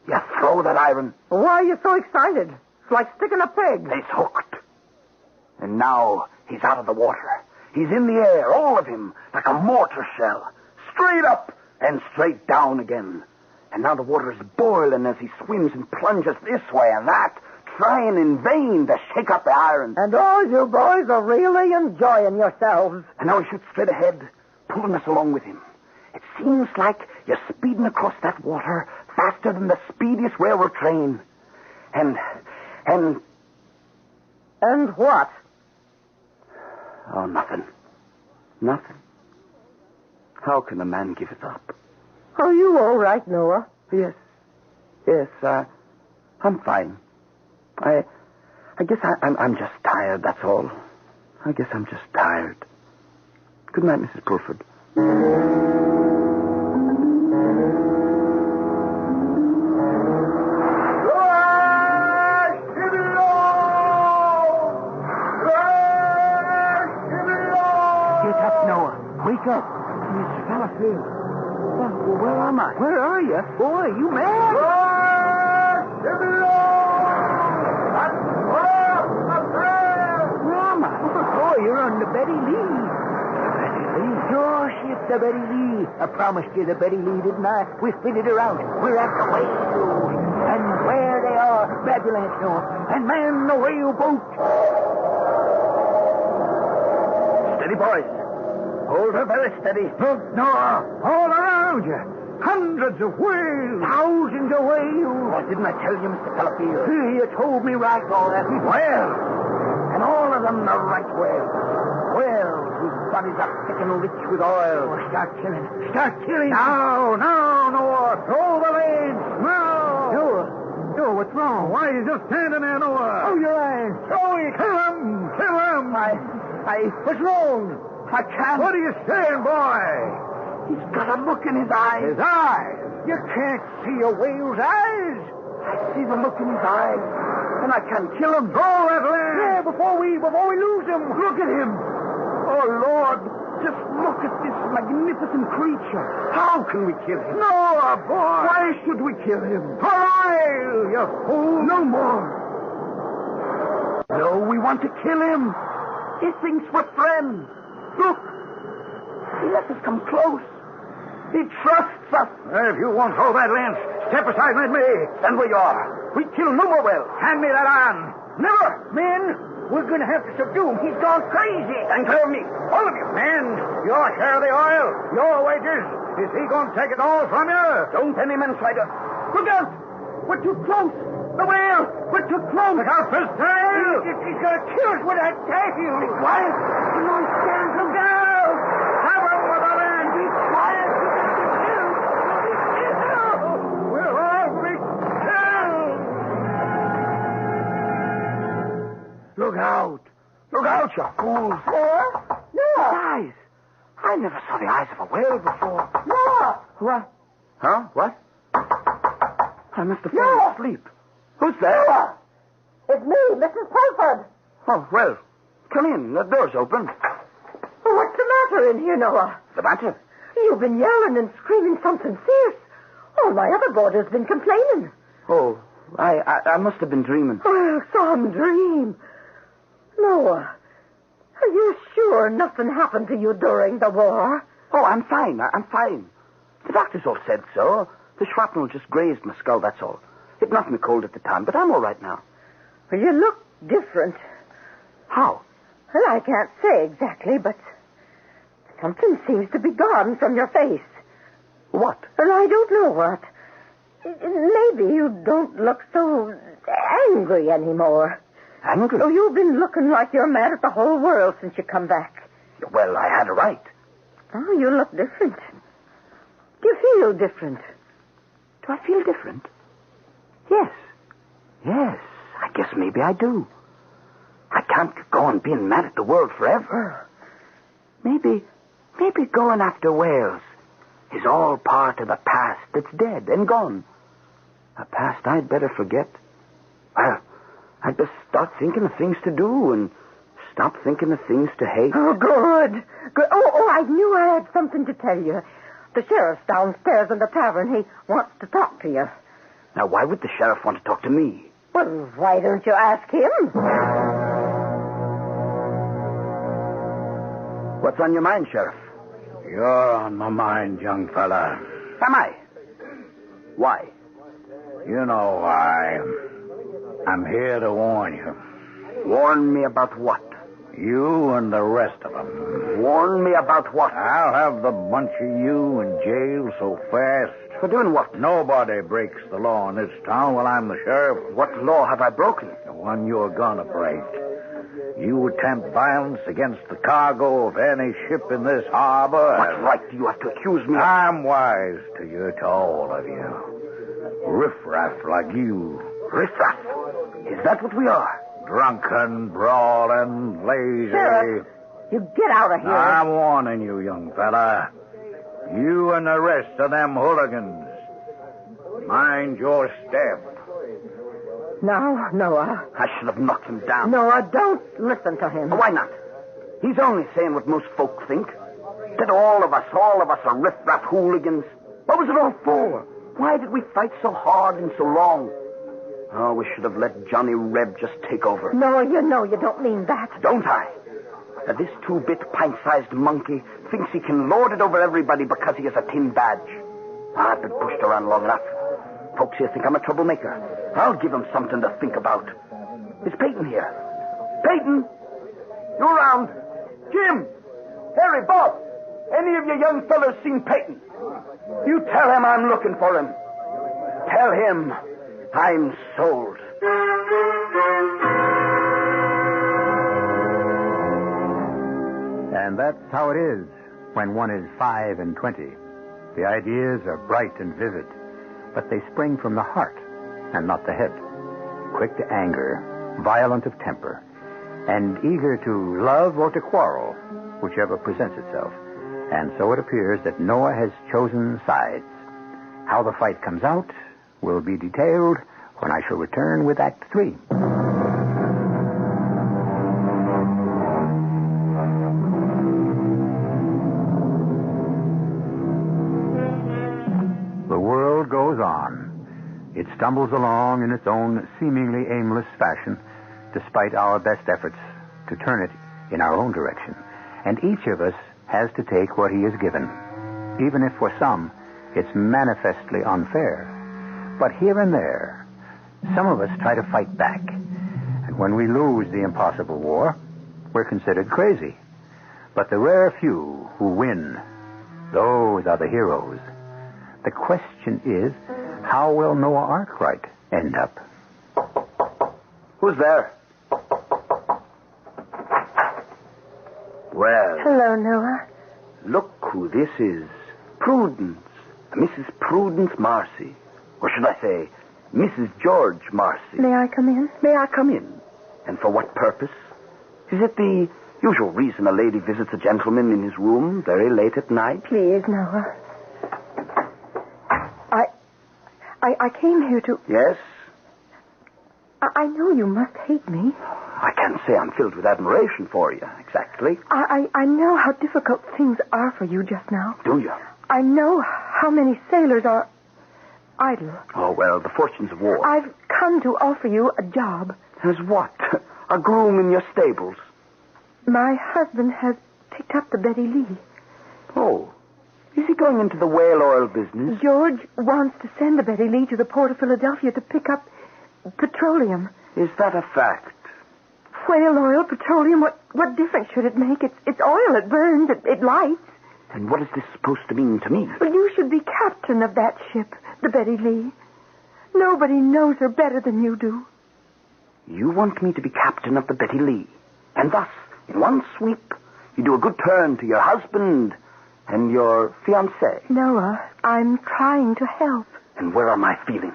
you throw that iron. Why are you so excited? It's like sticking a pig. He's hooked. And now he's out of the water. He's in the air, all of him, like a mortar shell. Straight up and straight down again. And now the water is boiling as he swims and plunges this way and that, trying in vain to shake up the iron. And all you boys are really enjoying yourselves. And now he shoots straight ahead, pulling us along with him. It seems like you're speeding across that water faster than the speediest railroad train. And And what? Oh, nothing. Nothing. How can a man give it up? Are you all right, Noah? Yes. Yes, I'm fine. I guess I'm just tired, that's all. I guess I'm just tired. Good night, Mrs. Pulford. Get up, Noah. Wake up. It's Fallowfield. Well, where am I? Where are you? Boy, you mad? Where am I? Oh, you're on the Betty Lee. Betty Lee? Your ship, the Betty Lee. I promised you the Betty Lee, didn't I? We fitted her out. We're at the whales. And where they are, Babylon, Noah. And man the whale boat. Steady, boys. Hold her very steady. Look, Noah, all around you. Hundreds of whales. Thousands of whales. Oh, didn't I tell you, Mr. Fallowfield? You told me right, all that. Whales. And all of them the right whales. Whales whose bodies are thick and rich with oil. Oh, start killing. Start killing. No, Noah. Throw the lens. No. Noah, what's wrong? Why are you just standing there, Noah? Oh, your eyes. Throw it. Kill him. What's wrong? I can't. What are you saying, boy? He's got a look in his eyes. His eyes? You can't see a whale's eyes. I see the look in his eyes, and I can't kill him. Throw that lens. Yeah, before we lose him. Look at him. Oh, Lord, just look at this magnificent creature. How can we kill him? Noah, boy. Why should we kill him? For oil, you fool. No more. No, we want to kill him. He thinks we're friends. Look, he lets us come close. He trusts us. If you won't hold that lens, step aside and let me. Stand where you are. We kill no more whales. Hand me that iron. Never. Men, we're going to have to subdue him. He's gone crazy. And clear me, all of you. Men, your share of the oil, your wages. Is he going to take it all from you? Don't any man try to... Look out! We're too close. The whale! We're too close. Look out for his tail! He's going to kill us with that tail. Be quiet. Come on, stand. Look out! Have him with the land. Be quiet. We'll all be killed. Look out. Look out, you fools. No. Eyes. I never saw the eyes of a whale before. Noah! What? Huh? What? I must have fallen asleep. Who's there? Noah! It's me, Mrs. Pulford. Oh, well, come in. The door's open. What's the matter in here, Noah? The matter? You've been yelling and screaming something fierce. All my other boarders been complaining. Oh, I must have been dreaming. Oh, some dream. Noah, are you sure nothing happened to you during the war? Oh, I'm fine. I'm fine. The doctors all said so. The shrapnel just grazed my skull, that's all. It knocked me cold at the time, but I'm all right now. Well, you look different. How? Well, I can't say exactly, but something seems to be gone from your face. What? Well, I don't know what. Maybe you don't look so angry anymore. Angry? Oh, you've been looking like you're mad at the whole world since you come back. Well, I had a right. Oh, you look different. Do you feel different? Do I feel different? Yes. Yes, I guess maybe I do. I can't go on being mad at the world forever. Maybe going after whales is all part of a past that's dead and gone. A past I'd better forget. Well, I'd best start thinking of things to do and stop thinking of things to hate. Oh, good. Good. Oh, I knew I had something to tell you. The sheriff's downstairs in the tavern. He wants to talk to you. Now, why would the sheriff want to talk to me? Well, why don't you ask him? What's on your mind, Sheriff? You're on my mind, young fella. Am I? Why? You know why. I'm here to warn you. Warn me about what? You and the rest of them. Warn me about what? I'll have the bunch of you in jail so fast. For doing what? Nobody breaks the law in this town while I'm the sheriff. What law have I broken? one you're gonna break. You attempt violence against the cargo of any ship in this harbor. What right do you have to accuse me? I'm wise to all of you. Riffraff like you. Riffraff? Is that what we are? Drunken, brawling, lazy. Sheriff, you get out of here. I'm warning you, young fella. You and the rest of them hooligans. Mind your step. No, Noah. I should have knocked him down. Noah, don't listen to him. Why not? He's only saying what most folk think. That all of us are riff-raff hooligans. What was it all for? Why did we fight so hard and so long? Oh, we should have let Johnny Reb just take over. Noah, you know you don't mean that. Don't I? That this two-bit, pint-sized monkey thinks he can lord it over everybody because he has a tin badge. I've been pushed around long enough. Folks here think I'm a troublemaker. I'll give them something to think about. Is Peyton here? Peyton? You around? Jim? Harry, Bob? Any of you young fellas seen Peyton? You tell him I'm looking for him. Tell him I'm sold. And that's how it is when one is 5 and 20. The ideas are bright and vivid, but they spring from the heart and not the head. Quick to anger, violent of temper, and eager to love or to quarrel, whichever presents itself. And so it appears that Noah has chosen sides. How the fight comes out will be detailed when I shall return with Act 3. The world goes on. It stumbles along in its own seemingly aimless fashion, despite our best efforts to turn it in our own direction. And each of us has to take what he is given, even if for some it's manifestly unfair. But here and there, some of us try to fight back. And when we lose the impossible war, we're considered crazy. But the rare few who win, those are the heroes. The question is, how will Noah Arkwright end up? Who's there? Well. Hello, Noah. Look who this is. Prudence. Mrs. Prudence Marcy. Or should I say, Mrs. George Marcy. May I come in? May I come in? And for what purpose? Is it the usual reason a lady visits a gentleman in his room very late at night? Please, Noah. I came here to... Yes? I know you must hate me. I can't say I'm filled with admiration for you, exactly. I know how difficult things are for you just now. Do you? I know how many sailors are idle. Oh, well, the fortunes of war. I've come to offer you a job. As what? A groom in your stables? My husband has picked up the Betty Lee. Oh. Is he going into the whale oil business? George wants to send the Betty Lee to the port of Philadelphia to pick up petroleum. Is that a fact? Whale oil, petroleum, what difference should it make? It's oil, it burns, it lights. And what is this supposed to mean to me? Well, you should be captain of that ship, the Betty Lee. Nobody knows her better than you do. You want me to be captain of the Betty Lee. And thus, in one sweep, you do a good turn to your husband and your fiancé. Noah, I'm trying to help. And where are my feelings?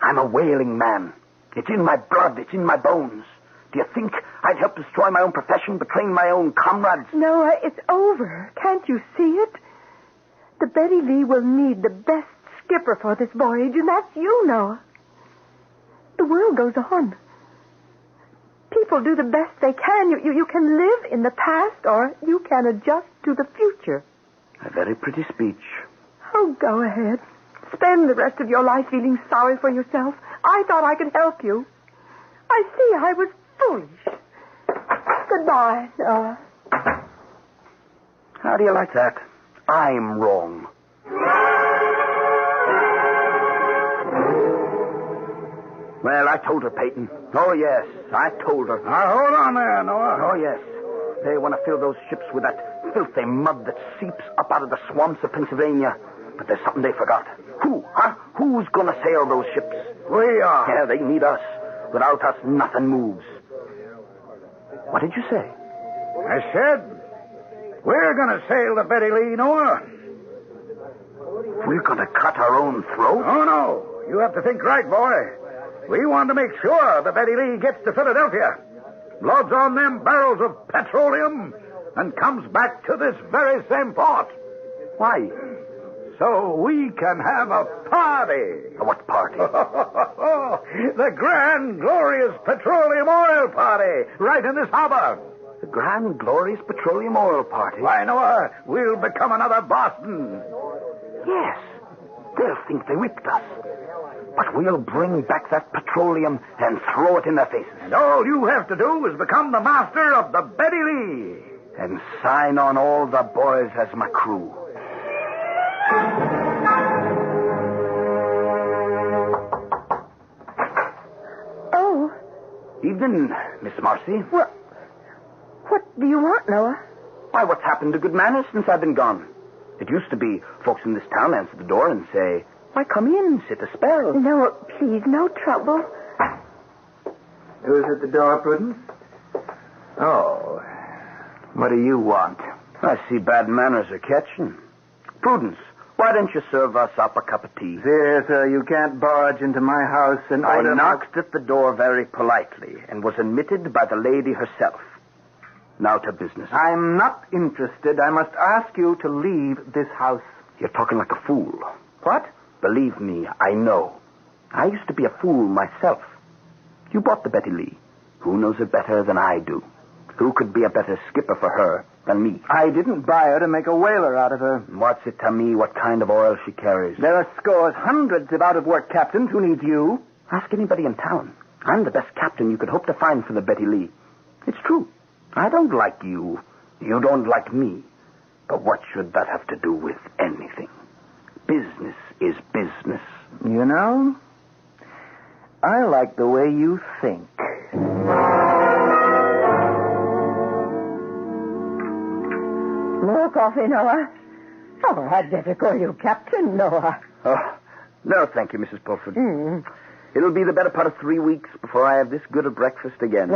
I'm a whaling man. It's in my blood. It's in my bones. Do you think I'd help destroy my own profession, betraying my own comrades? Noah, it's over. Can't you see it? The Betty Lee will need the best skipper for this voyage, and that's you, Noah. The world goes on. People do the best they can. You can live in the past, or you can adjust to the future. A very pretty speech. Oh, go ahead. Spend the rest of your life feeling sorry for yourself. I thought I could help you. I see I was foolish. Goodbye, Noah. How do you like that? I'm wrong. Well, I told her, Peyton. Oh, yes, I told her. Now, hold on there, Noah. Oh, yes. They want to fill those ships with that filthy mud that seeps up out of the swamps of Pennsylvania. But there's something they forgot. Who, huh? Who's going to sail those ships? We are. Yeah, they need us. Without us, nothing moves. What did you say? I said, we're going to sail the Betty Lee, Noah. We're going to cut our own throat? Oh, no. You have to think right, boy. We want to make sure the Betty Lee gets to Philadelphia, loads on them barrels of petroleum, and comes back to this very same port. Why? So we can have a party. What party? The grand, glorious petroleum oil party, right in this harbor. The grand, glorious petroleum oil party? Why, Noah, we'll become another Boston. Yes. They'll think they whipped us. But we'll bring back that petroleum and throw it in their faces. And all you have to do is become the master of the Betty Lee. And sign on all the boys as my crew. Oh. Evening, Miss Marcy. Well, what do you want, Noah? Why, what's happened to good manners since I've been gone? It used to be folks in this town answer the door and say, why, come in, sit a spell. Noah, please, no trouble. Who's at the door, Prudence? Oh, what do you want? I see bad manners are catching. Prudence, why don't you serve us up a cup of tea? There, sir, you can't barge into my house and I order... knocked at the door very politely and was admitted by the lady herself. Now to business. I'm not interested. I must ask you to leave this house. You're talking like a fool. What? Believe me, I know. I used to be a fool myself. You bought the Betty Lee. Who knows it better than I do? Who could be a better skipper for her than me? I didn't buy her to make a whaler out of her. What's it to me what kind of oil she carries? There are scores, hundreds of out-of-work captains who need you. Ask anybody in town. I'm the best captain you could hope to find for the Betty Lee. It's true. I don't like you. You don't like me. But what should that have to do with anything? Business is business. You know, I like the way you think. More coffee, Noah? Oh, I'd better call you Captain Noah. Oh, no, thank you, Mrs. Pulford. It'll be the better part of 3 weeks before I have this good a breakfast again.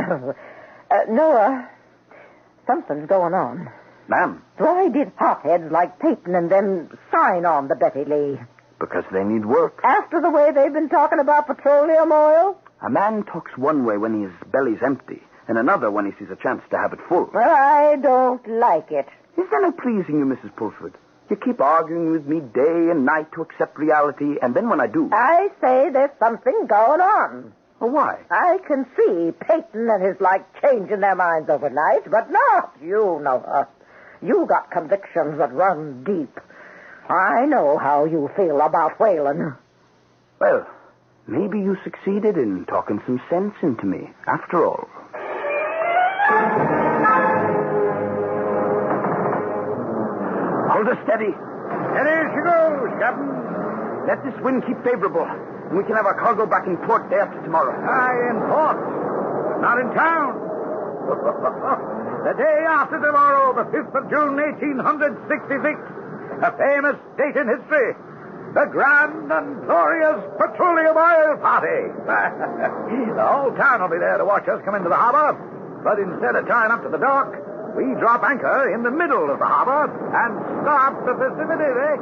Noah, something's going on. Ma'am? Why did hotheads like Peyton and them sign on the Betty Lee? Because they need work. After the way they've been talking about petroleum oil? A man talks one way when his belly's empty, and another when he sees a chance to have it full. Well, I don't like it. Is that not pleasing you, Mrs. Pulford? You keep arguing with me day and night to accept reality, and then when I do... I say there's something going on. Well, why? I can see Peyton and his like changing their minds overnight, but not you, Noah. You got convictions that run deep. I know how you feel about whaling. Well, maybe you succeeded in talking some sense into me, after all. Hold her steady. Steady as she goes, Captain. Let this wind keep favorable, and we can have our cargo back in port day after tomorrow. Aye, in port. Not in town. The day after tomorrow, the 5th of June, 1866, a famous date in history. The grand and glorious petroleum oil party. The whole town will be there to watch us come into the harbor. But instead of tying up to the dock, we drop anchor in the middle of the harbor and start the festivities, eh?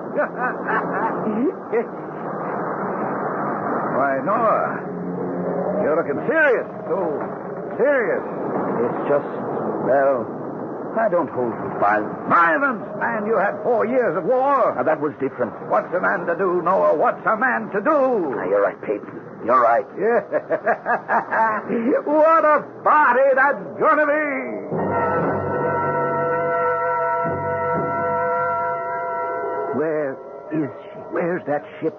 Why, Noah, you're looking serious. So serious. It's just, well, I don't hold with violence. Violence? Man, you had 4 years of war. Now, that was different. What's a man to do, Noah? What's a man to do? Now, you're right, Peyton. You're right. Yeah. What a party that's gonna be! Where is she? Where's that ship?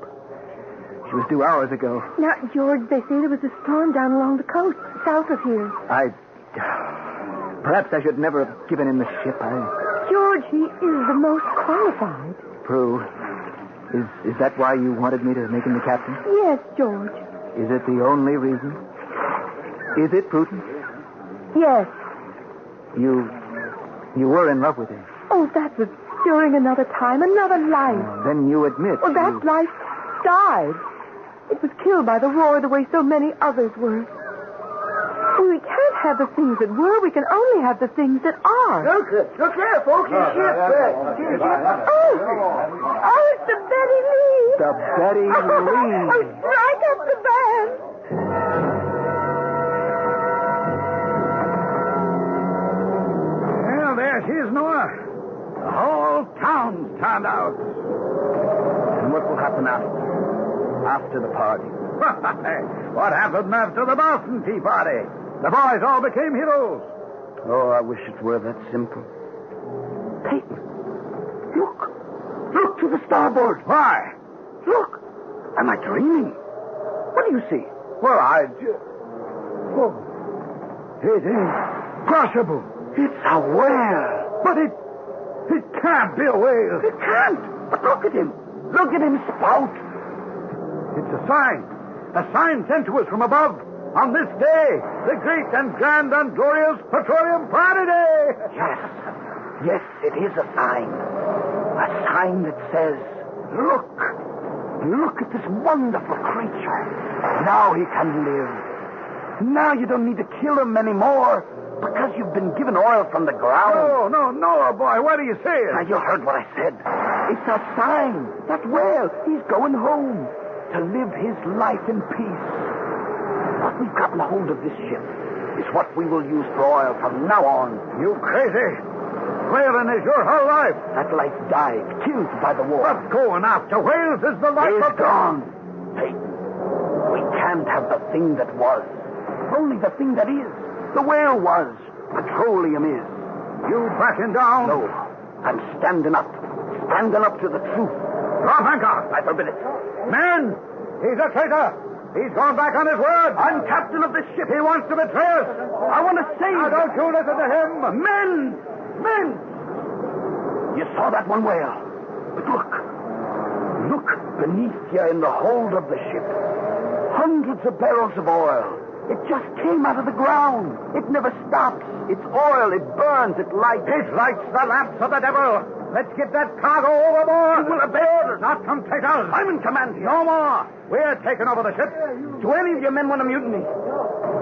She was due hours ago. Now, George, they say there was a storm down along the coast, south of here. Perhaps I should never have given him the ship. George, he is the most qualified. Prue, is that why you wanted me to make him the captain? Yes, George. Is it the only reason? Is it, Prudence? Yes. You were in love with him. Oh, that was during another time, another life. Then you admit. Well, that life died. It was killed by the war the way so many others were. We can't have the things that were. We can only have the things that are. Look here, folks. Your ship. Oh, it's the Betty Lee. The Betty Lee. Oh, strike up the band. Well, there she is, Noah. The whole town's turned out. And what will happen after the party? What happened after the Boston Tea Party? The boys all became heroes. Oh, I wish it were that simple. Peyton, look. Look to the starboard. Why? Look. Am I dreaming? What do you see? Well, Oh, it is possible. It's a whale. But it can't be a whale. It can't. But look at him. Look at him spout. It's a sign. A sign sent to us from above. On this day, the great and grand and glorious Petroleum Party Day. Yes, it is a sign. A sign that says, look at this wonderful creature. Now he can live. Now you don't need to kill him anymore because you've been given oil from the ground. No, boy, what are you saying? Now, you heard what I said. It's a sign. That whale, he's going home to live his life in peace. What we've gotten hold of this ship is what we will use for oil from now on. You crazy. Whaling is your whole life. That life died, killed by the war. What's going after whales is the life of... gone. Peyton, we can't have the thing that was. Only the thing that is. The whale was. Petroleum is. You backing down? No. I'm standing up. Standing up to the truth. Drop anchor. I forbid it. Men, he's a traitor. He's gone back on his word. I'm captain of this ship. He wants to betray us. I want to save... Now, don't you listen to him. Men! You saw that one whale. But look beneath you in the hold of the ship. Hundreds of barrels of oil. It just came out of the ground. It never stops. It's oil. It burns. It lights. It lights the lamps of the devil. Let's get that cargo overboard. You will obey orders. Not from traitors. I'm in command here. No more. We're taking over the ship. Do any of your men want to mutiny?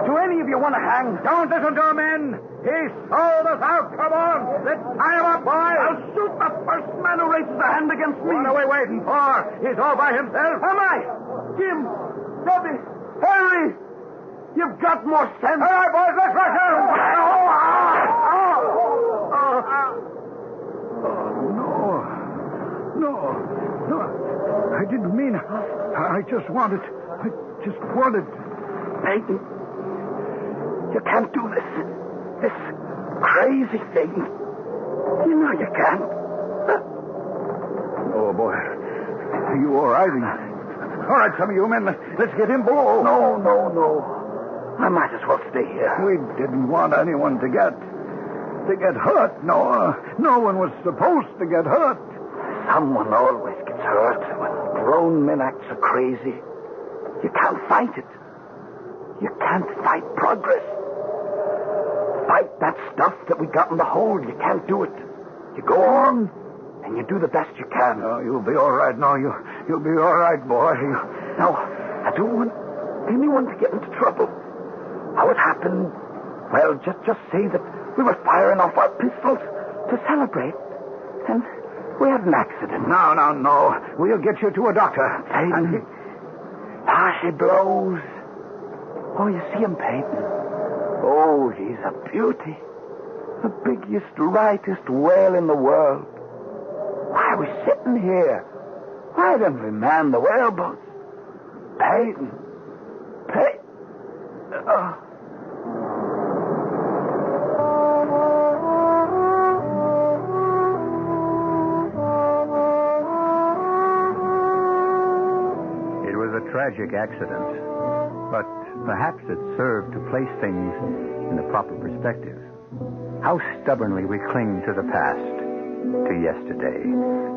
Do any of you want to hang? Don't listen to him, men. He sold us out. Come on. Let's tie him up, boys. I'll shoot the first man who raises a hand against me. What are we waiting for? He's all by himself. Am I? Jim, Robbie, Harry. You've got more sense. All right, boys, let's rush him. No. I didn't mean it. I just wanted. Peyton, you can't do this. This crazy thing. You know you can't. Oh, boy. Are you all right? All right, some of you men, let's get him below. No. I might as well stay here. We didn't want anyone to get hurt. No one was supposed to get hurt. Someone always gets hurt when grown men act so crazy. You can't fight it. You can't fight progress. Fight that stuff that we got in the hold. You can't do it. You go on, and you do the best you can. Oh, you'll be all right. No, you'll be all right, boy. Now, I don't want anyone to get into trouble. How it happened, well, just say that we were firing off our pistols to celebrate, and we had an accident. No. We'll get you to a doctor. Peyton. She blows. Oh, you see him, Peyton. Oh, he's a beauty. The biggest, rightest whale in the world. Why are we sitting here? Why don't we man the whaleboats? Peyton. Tragic accident, but perhaps it served to place things in the proper perspective. How stubbornly we cling to the past, to yesterday,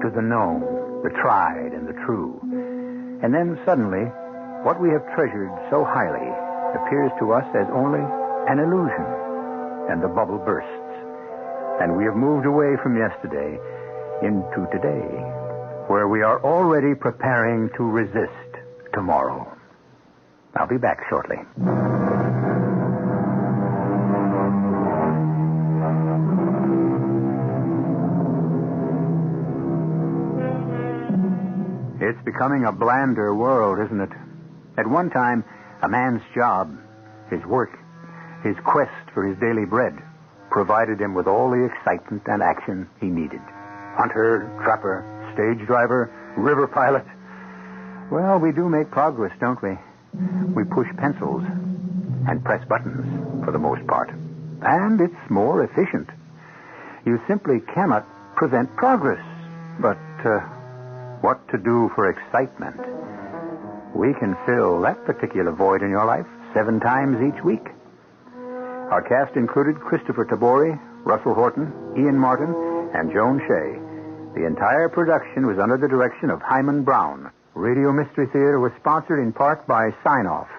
to the known, the tried, and the true. And then suddenly, what we have treasured so highly appears to us as only an illusion, and the bubble bursts. And we have moved away from yesterday into today, where we are already preparing to resist tomorrow. I'll be back shortly. It's becoming a blander world, isn't it? At one time, a man's job, his work, his quest for his daily bread, provided him with all the excitement and action he needed. Hunter, trapper, stage driver, river pilot. Well, we do make progress, don't we? We push pencils and press buttons for the most part. And it's more efficient. You simply cannot prevent progress. But what to do for excitement? We can fill that particular void in your life 7 times each week. Our cast included Christopher Tabori, Russell Horton, Ian Martin, and Joan Shea. The entire production was under the direction of Hyman Brown. Radio Mystery Theater was sponsored in part by Sign-Off,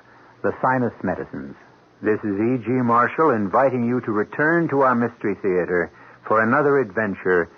the sinus medicines. This is E.G. Marshall inviting you to return to our Mystery Theater for another adventure